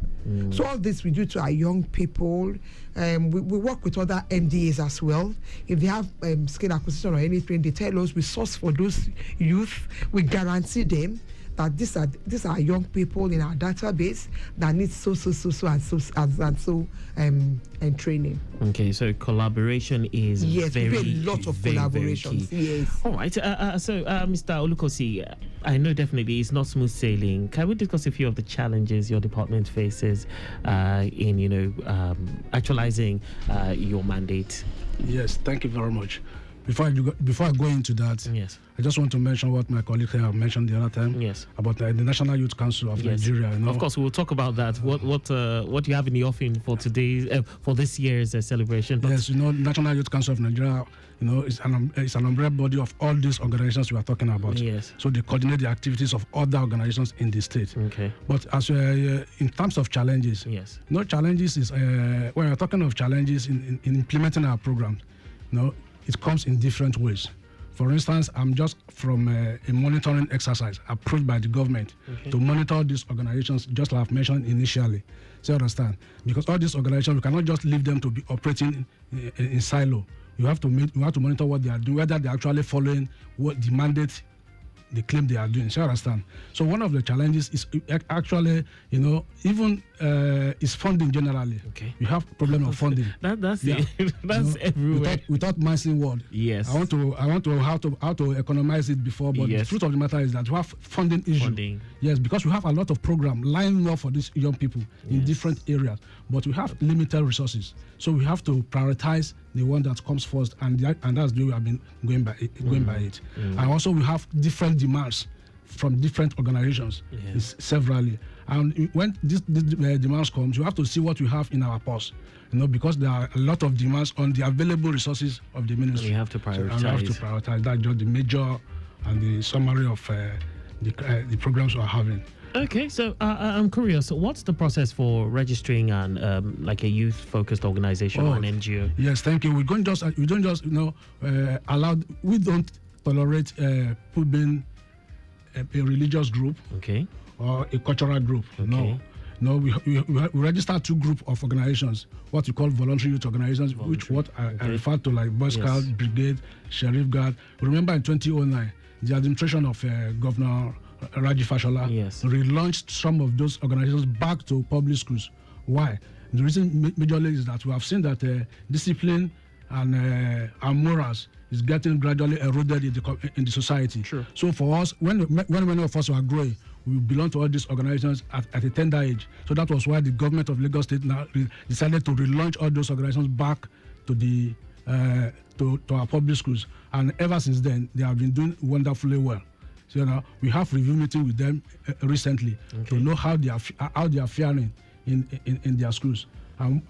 So all this we do to our young people. We work with other MDAs as well. If they have skill acquisition or anything, they tell us we source for those youth. We guarantee them that these are young people in our database that need so and training. Okay, so collaboration is very, a lot of collaborations. Yes. All right. So, Mr. Olukosi, I know definitely it's not smooth sailing. Can we discuss a few of the challenges your department faces in actualizing your mandate? Yes. Thank you very much. Before I go into that, yes, I just want to mention what my colleague here mentioned the other time. Yes. About the National Youth Council of Nigeria. Of course, we'll talk about that. What you have in the offing for for this year's celebration. But yes, National Youth Council of Nigeria, it's an umbrella body of all these organizations we are talking about. Yes. So they coordinate the activities of other organizations in the state. Okay. But as in terms of challenges, yes, challenges is when we're talking of challenges in implementing our program, it comes in different ways. For instance, I'm just from a monitoring exercise approved by the government to monitor these organizations, just like I've mentioned initially. So you understand? Because all these organizations, we cannot just leave them to be operating in silo. You have to monitor what they are doing, whether they're actually following what the mandate they claim they are doing. So you understand? So one of the challenges is actually, even is funding generally. Okay. You have problem of funding. That's it. That's everywhere. Without missing word. Yes. I want to how to economize it before, but the truth of the matter is that we have funding issue. Yes, because we have a lot of program lining up for these young people in different areas, but we have limited resources. So we have to prioritize the one that comes first, and that's the way we have been going by it. And also we have different demands from different organizations, severally. And when this demands comes, you have to see what we have in our purse, because there are a lot of demands on the available resources of the ministry. You have to prioritize. So we have to prioritize. That's just the major and the summary of the programs we are having. Okay, so I'm curious. What's the process for registering an like a youth-focused organization or an NGO? Yes, thank you. We don't just allow. We don't tolerate being a religious group, okay, or a cultural group. Okay. No, No, we registered 2 groups of organizations, what we call voluntary youth organizations, which I refer to like Boy Scout, Brigade, Sheriff Guard. Remember in 2009, the administration of Governor Raji Fashola relaunched some of those organizations back to public schools. Why? The reason majorly is that we have seen that discipline and morals is getting gradually eroded in the society. Sure. So for us, when many of us were growing, we belong to all these organizations at a tender age. So that was why the government of Lagos State now decided to relaunch all those organizations back to the to our public schools. And ever since then, they have been doing wonderfully well. So we have review meeting with them recently to know how they are faring in their schools. And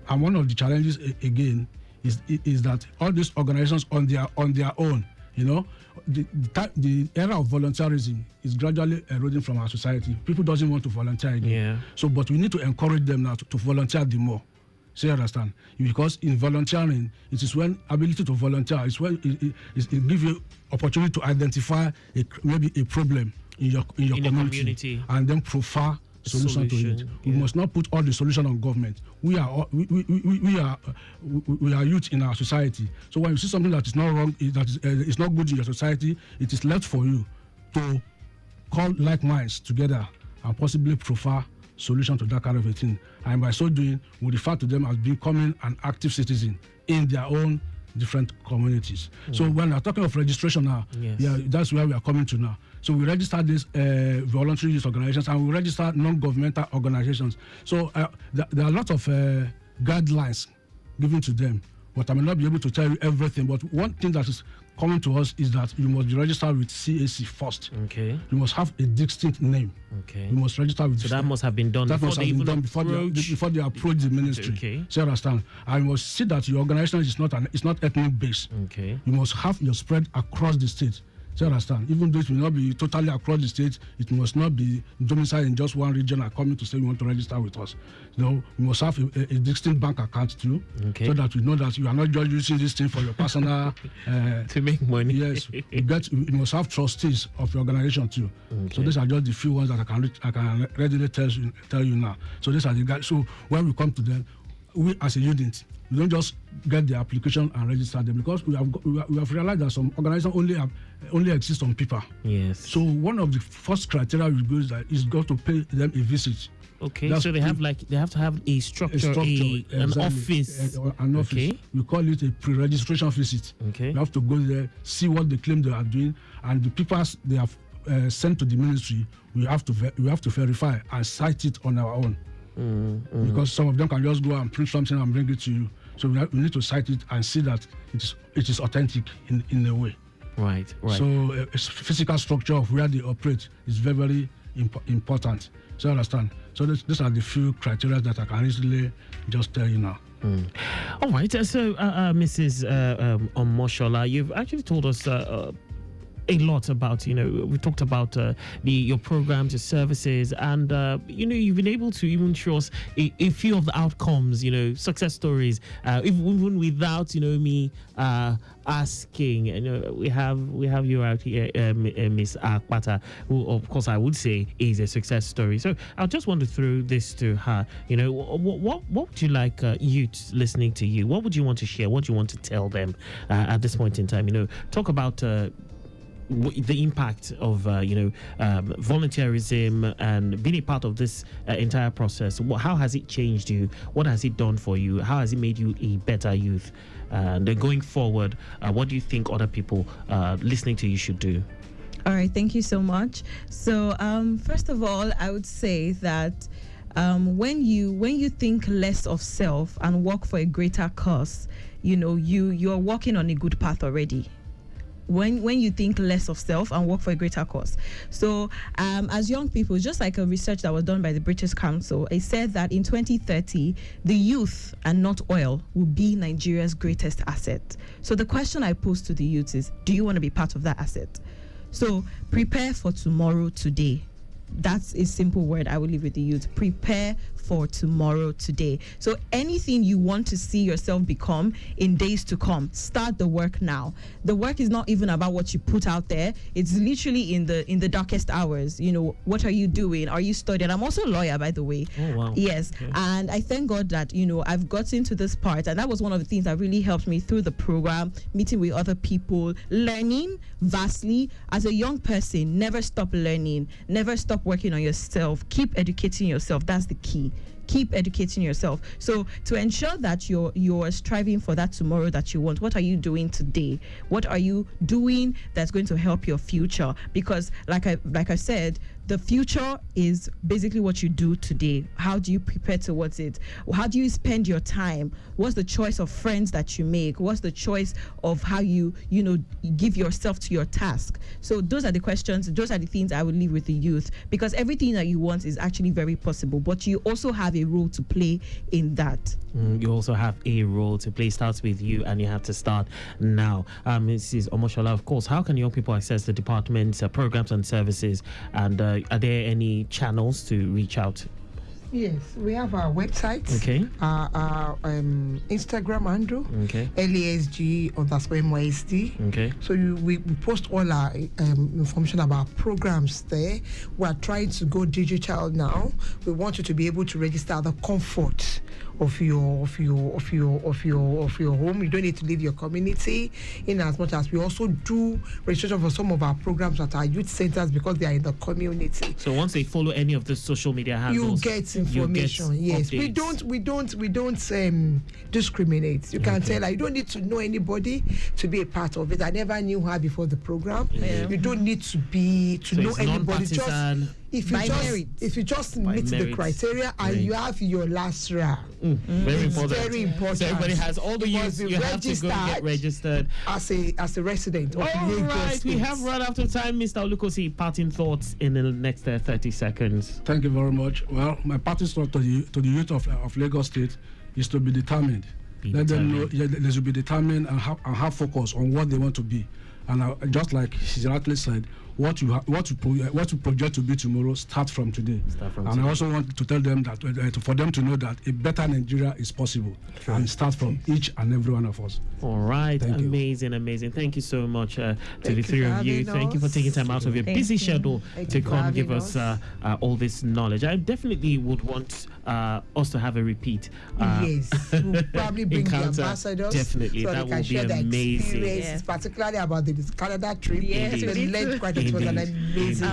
one of the challenges again is that all these organizations on their own, the era of volunteerism is gradually eroding from our society. People doesn't want to volunteer again. Yeah. So, but we need to encourage them now to volunteer the more. So you understand? Because in volunteering, it is when ability to volunteer is when it gives you opportunity to identify maybe a problem in your community and then prefer solution to it. We must not put all the solution on government. We are youth in our society. So when you see something that is not wrong, that is not good in your society, it is left for you to call like minds together and possibly prefer solution to that kind of a thing. And by so doing, we refer to them as becoming an active citizen in their own different communities. So when we're talking of registration now, that's where we are coming to now. So we register these voluntary youth organizations and we register non-governmental organizations. So there are a lot of guidelines given to them, but I may not be able to tell you everything. But one thing that is common to us is that you must be registered with CAC first. Okay. You must have a distinct name. Okay. You must register with. So that must have been done. That must have been done before they approach the ministry. Okay. So you understand? And you must see that your organization is not ethnic based. Okay. You must have your spread across the state. So you understand? Even though it will not be totally across the state, it must not be domiciled in just one region and coming to say you want to register with us. You must have a distinct bank account too, so that we know that you are not just using this thing for your personal to make money. Yes, you must have trustees of your organization too. Okay. So these are just the few ones that I can readily tell you now. So these are the guys. So when we come to them, we as a unit, we don't just get the application and register them, because we have realized that some organizations only exist on paper. Yes. So one of the first criteria we go is got to pay them a visit. Okay. That's so they have to have a structure, an office. An office. Okay. We call it a pre-registration visit. Okay. You have to go there, see what they claim they are doing, and the papers they have sent to the ministry, we have to verify and cite it on our own. Because some of them can just go and print something and bring it to you. So we need to cite it and see that it is authentic in a way. Right. So physical structure of where they operate is very, very important. So you understand? So these are the few criteria that I can easily just tell you now. All right. So Mrs. Omoshola, you've actually told us a lot about, we talked about your programs, your services, and you've been able to even show us a few of the outcomes, success stories, even without me asking. We have you out here, Miss Akpata, who of course I would say is a success story. So I just want to throw this to her. What would you like youth listening to you? What would you want to share? What do you want to tell them at this point in time? Talk about the impact of volunteerism and being a part of this entire process. How has it changed you? What has it done for you? How has it made you a better youth? And going forward, what do you think other people listening to you should do? All right, thank you so much. So first of all, I would say that when you think less of self and work for a greater cause, you're walking on a good path already. When you think less of self and work for a greater cause. So as young people, just like a research that was done by the British Council, it said that in 2030, the youth and not oil will be Nigeria's greatest asset. So the question I pose to the youth is, do you want to be part of that asset? So prepare for tomorrow today. that's a simple word I will leave with the youth. Prepare for tomorrow today. So anything you want to see yourself become in days to come, start the work now. The work is not even about what you put out there. It's literally in the darkest hours. You know, what are you doing? Are you studying? I'm also a lawyer, by the way. Oh, wow. Yes. Okay. And I thank God that, you know, I've gotten to this part, and that was one of the things that really helped me through the program, meeting with other people, learning vastly. As a young person, never stop learning, never stop working on yourself, keep educating yourself. That's the key. Keep educating yourself. So to ensure that you're striving for that tomorrow that you want, what are you doing today? What are you doing that's going to help your future? Because like I said, the future is basically what you do today. How do you prepare towards it? How do you spend your time? What's the choice of friends that you make? What's the choice of how you give yourself to your task? So those are the questions. Those are the things I would leave with the youth, because everything that you want is actually very possible, but you also have a role to play in that. You also have a role to play. Starts with you, and you have to start now. Mrs. Omoshola, of course, how can young people access the department's programs and services, and are there any channels to reach out? Yes, we have our website. Okay. Our Instagram handle. Okay. LASG_NYSD. Okay. So we post all our information about programs there. We are trying to go digital now. We want you to be able to register at the comfort of your home. You don't need to leave your community. In as much as we also do registration for some of our programs at our youth centers because they are in the community. So once they follow any of the social media handles, you get information. Yes, updates. we don't discriminate. You can tell her you don't need to know anybody to be a part of it. I never knew her before the program. Yeah. You don't need to know anybody. If you just meet the criteria and you have your LASRA, very important. Very important. So everybody has all the youth. You have to go and get registered as a resident of Lagos. Right, we have run out of time. Mr. Olukosi, parting thoughts in the next 30 seconds. Thank you very much. Well, my parting thought to the youth of Lagos State is to be determined. Let them know they should be determined and have focus on what they want to be. And just like she rightly said, what you project to be tomorrow, start from today. I also want to tell them that for them to know that a better Nigeria is possible, and start from each and every one of us. All right, amazing. Thank you so much to the three of you. Thank you for taking time out of your busy schedule to come give us all this knowledge. I definitely would want us to have a repeat. Yes, we'll probably bring the ambassadors. Definitely, so that will be amazing. Yes. Particularly about the Canada trip. Yes, it was an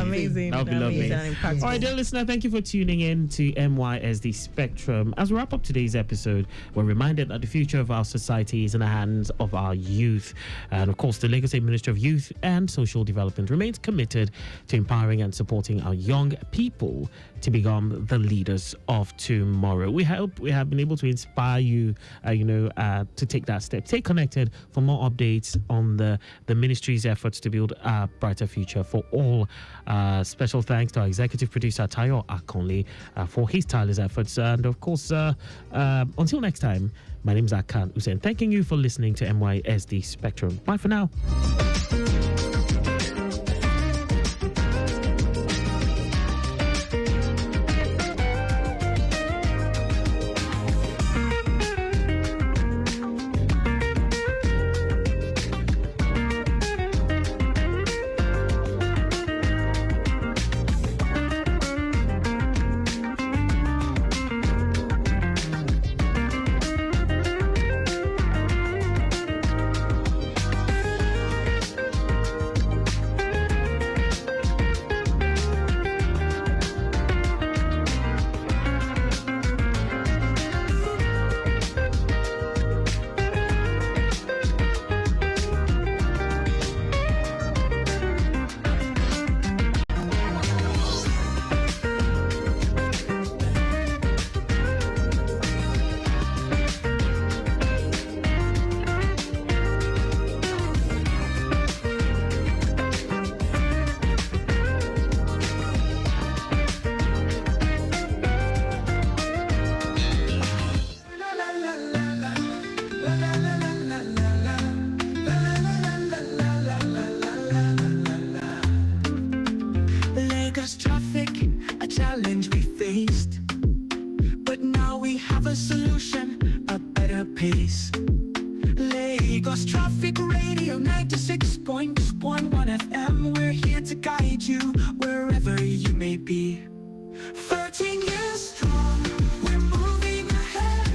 amazing. That would be lovely. All right, dear listener, thank you for tuning in to MYSD Spectrum. As we wrap up today's episode, we're reminded that the future of our society is in the hands of our youth. And of course, the Lagos State Ministry of Youth and Social Development remains committed to empowering and supporting our young people to become the leaders of tomorrow. We hope we have been able to inspire you, to take that step. Stay connected for more updates on the ministry's efforts to build a brighter future for all. Special thanks to our executive producer, Tayo Akonle, for his tireless efforts. And of course, until next time, my name is Akan Hussein. Thanking you for listening to MYSD Spectrum. Bye for now. better pace. Lagos Traffic Radio 96.1 FM. We're here to guide you wherever you may be. 13 years strong, we're moving ahead.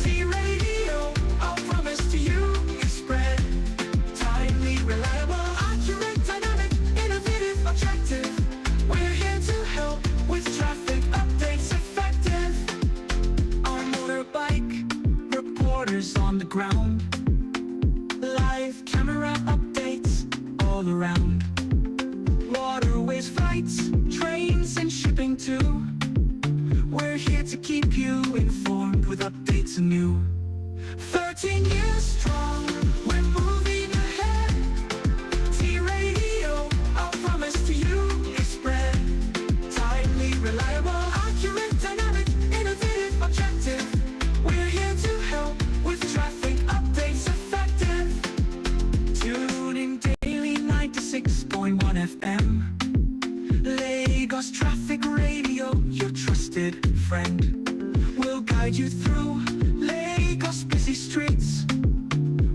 T-Radio, our promise to you is spread. Timely, reliable, accurate, dynamic, innovative, attractive. We're here to help with traffic updates effective. Our motorbike reporters on the ground. Live camera updates all around. Waterways, flights, trains, and shipping too. We're here to keep you informed with updates anew. 13 years strong, we're moving ahead. T-Radio, our promise to you is spread. Timely, reliable, accurate, dynamic, innovative, objective. We're here to help with traffic updates effective. Tune in daily 96.1 FM. Lagos Traffic Radio, your trusted friend. We'll guide you through Lagos busy streets.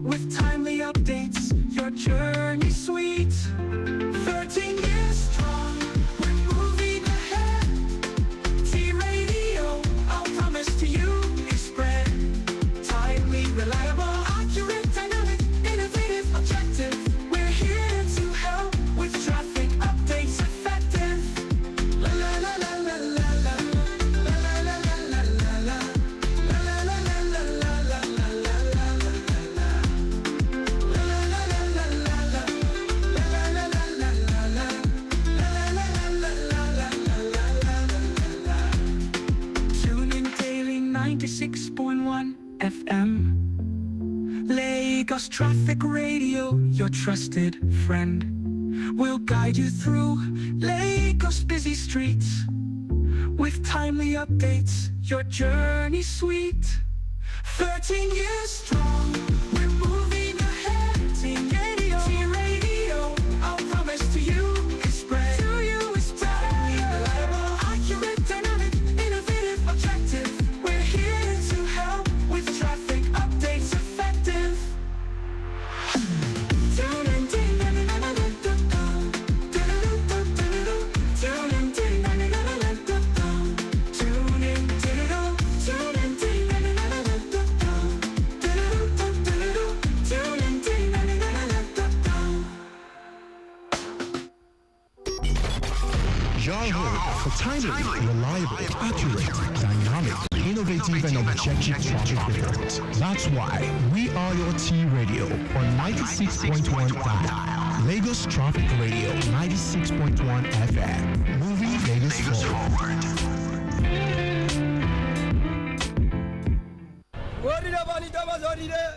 With timely updates, your journey sweet. 13 years strong, we're moving ahead. T-Radio, our promise to you is spread. Timely, reliable, accurate, dynamic, innovative, objective. We're here to help with traffic updates effective. La la la la la la la la la la la la la la la la Tune in daily 96.1 FM. Lagos Traffic Radio, your trusted friend. We'll guide you through Lagos busy streets. With timely updates, your journey sweet. 13 years strong, we're moving ahead. T-Radio, our promise to you is spread. To you is timely, reliable, accurate, dynamic, innovative, objective. We're here to help with traffic updates effective. Tune in to 99.1. Tune in to 99.1. Tune in to 99.1. Your home for timely, reliable, accurate, dynamic, innovative, and objective traffic reports. That's why we are your T-Radio on 96.1 dial. Lagos Traffic Radio 96.1 FM. Moving Lagos forward.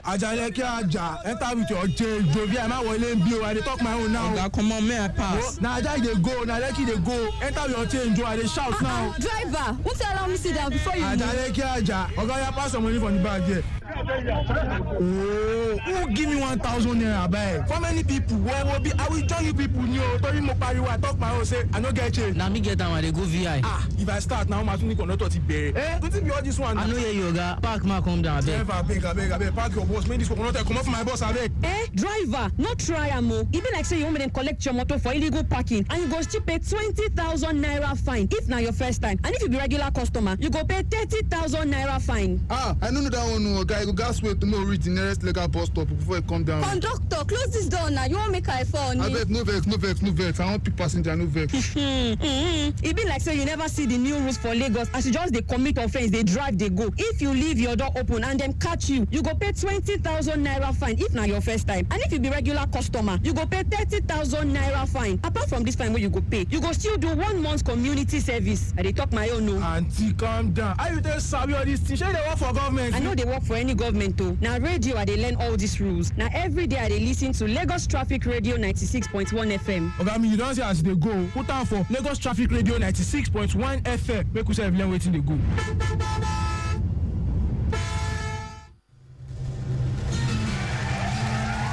Ajale ki aja, enter with your change. Jovi, I'm not willing to I dey talk my own now. Oga, come on, may I pass? Now Aja dey go, now Leki dey go. Enter with your change, I dey shout now. Driver, won't you allow me sit down before you move? Ajale ki aja, Oga, you pass some money from the bag here. Oh, who give me 1,000 naira back? For many people, where be? I will join you people new. Tori mo pariwo, I talk my own say I no get change. Now me get down and they go VI. If I start now, my tuni cannot touch it bare. Don't it be all this one? I know you Oga. Park ma come down. Abeg, park your boss. Make this coconut come off my boss, abeg. Driver, not try amo. E be like say you want me to collect your motor for illegal parking, and you go still pay 20,000 naira fine if na your first time. And if you be regular customer, you go pay 30,000 naira fine. I don't know that one, guy. You gas wait to know reach the nearest legal bus stop before you come down. Conductor, close this door now. You won't make I fall. Abeg, no vex. I want pick passenger, no vex. E be like say you never see the new rules for Lagos. As you just dey commit offense, they drive, they go. If you leave your door open and them catch you, you go pay 20,000 naira fine if na your first time. And if you be regular customer, you go pay 30,000 naira fine. Apart from this fine wey you go pay, you go still do 1 month community service. I dey talk my own no. Auntie, calm down. How you dey sabi all this thing? Shey dey work for government? I know they work for any government too. Now radio I dey learn all these rules. Now every day I dey listen to Lagos Traffic Radio 96.1 FM. Oga, me you don say as they go. Put am for Lagos Traffic Radio 96.1 FM. Make we say learn wetin dey go.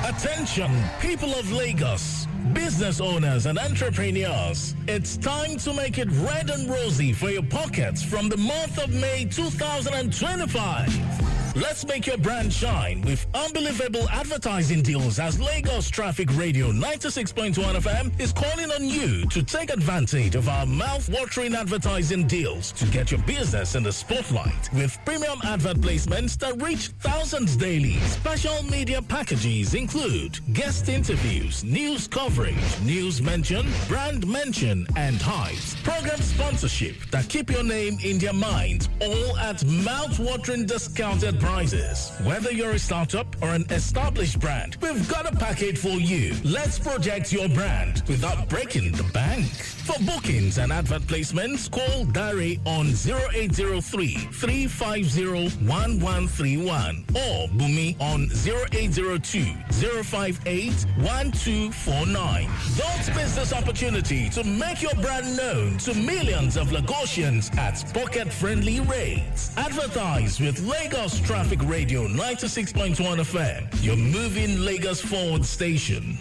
Attention, people of Lagos, business owners and entrepreneurs. It's time to make it red and rosy for your pockets from the month of May 2025. Let's make your brand shine with unbelievable advertising deals as Lagos Traffic Radio 96.1 FM is calling on you to take advantage of our mouth-watering advertising deals to get your business in the spotlight with premium advert placements that reach thousands daily. Special media packages include guest interviews, news coverage, news mention, brand mention, and hypes. Program sponsorship that keep your name in their minds, all at mouth-watering discounted prices. Whether you're a startup or an established brand, we've got a package for you. Let's project your brand without breaking the bank. For bookings and advert placements, call Dari on 0803 350 1131 or Bumi on 0802 058 1249. Don't miss this opportunity to make your brand known to millions of Lagosians at pocket-friendly rates. Advertise with Lagos Traffic Radio 96.1 FM, your moving Lagos forward station.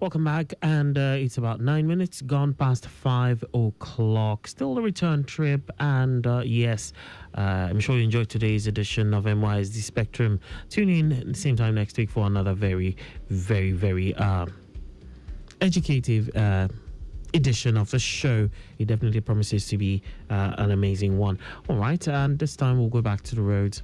Welcome back, and it's about 9 minutes gone past 5 o'clock. Still the return trip, and yes, I'm sure you enjoyed today's edition of MYSD Spectrum. Tune in at the same time next week for another very, very, very educative edition of the show. It definitely promises to be an amazing one. All right, and this time we'll go back to the roads.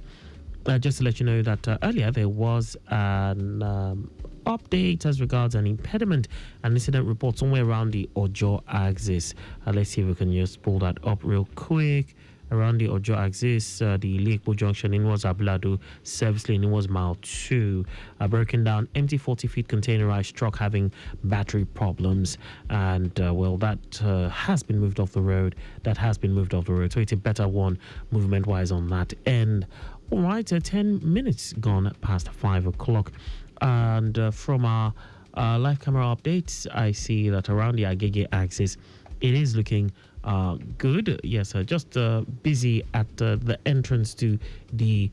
Just to let you know that earlier there was an update as regards an impediment and incident report somewhere around the Ojo axis. Let's see if we can just pull that up real quick. Around the Ojo axis, the Lekpo Junction inwards Ablado service lane inwards mile 2, broken down, empty 40-feet containerized truck having battery problems, and well, that has been moved off the road. So it's a better one movement wise on that end. All right, 10 minutes gone past 5 o'clock. And from our live camera updates, I see that around the Agege axis, it is looking good. Yes, just busy at the entrance to the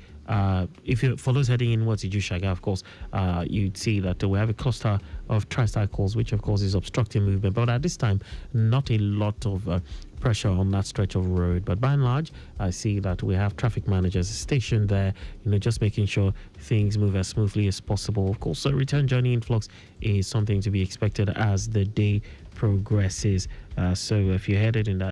for those heading inwards to Jushaga, of course, you'd see that we have a cluster of tricycles, which of course is obstructing movement. But at this time, not a lot of pressure on that stretch of road. But by and large, I see that we have traffic managers stationed there, just making sure things move as smoothly as possible. Of course, return journey influx is something to be expected as the day progresses. So if you're headed in that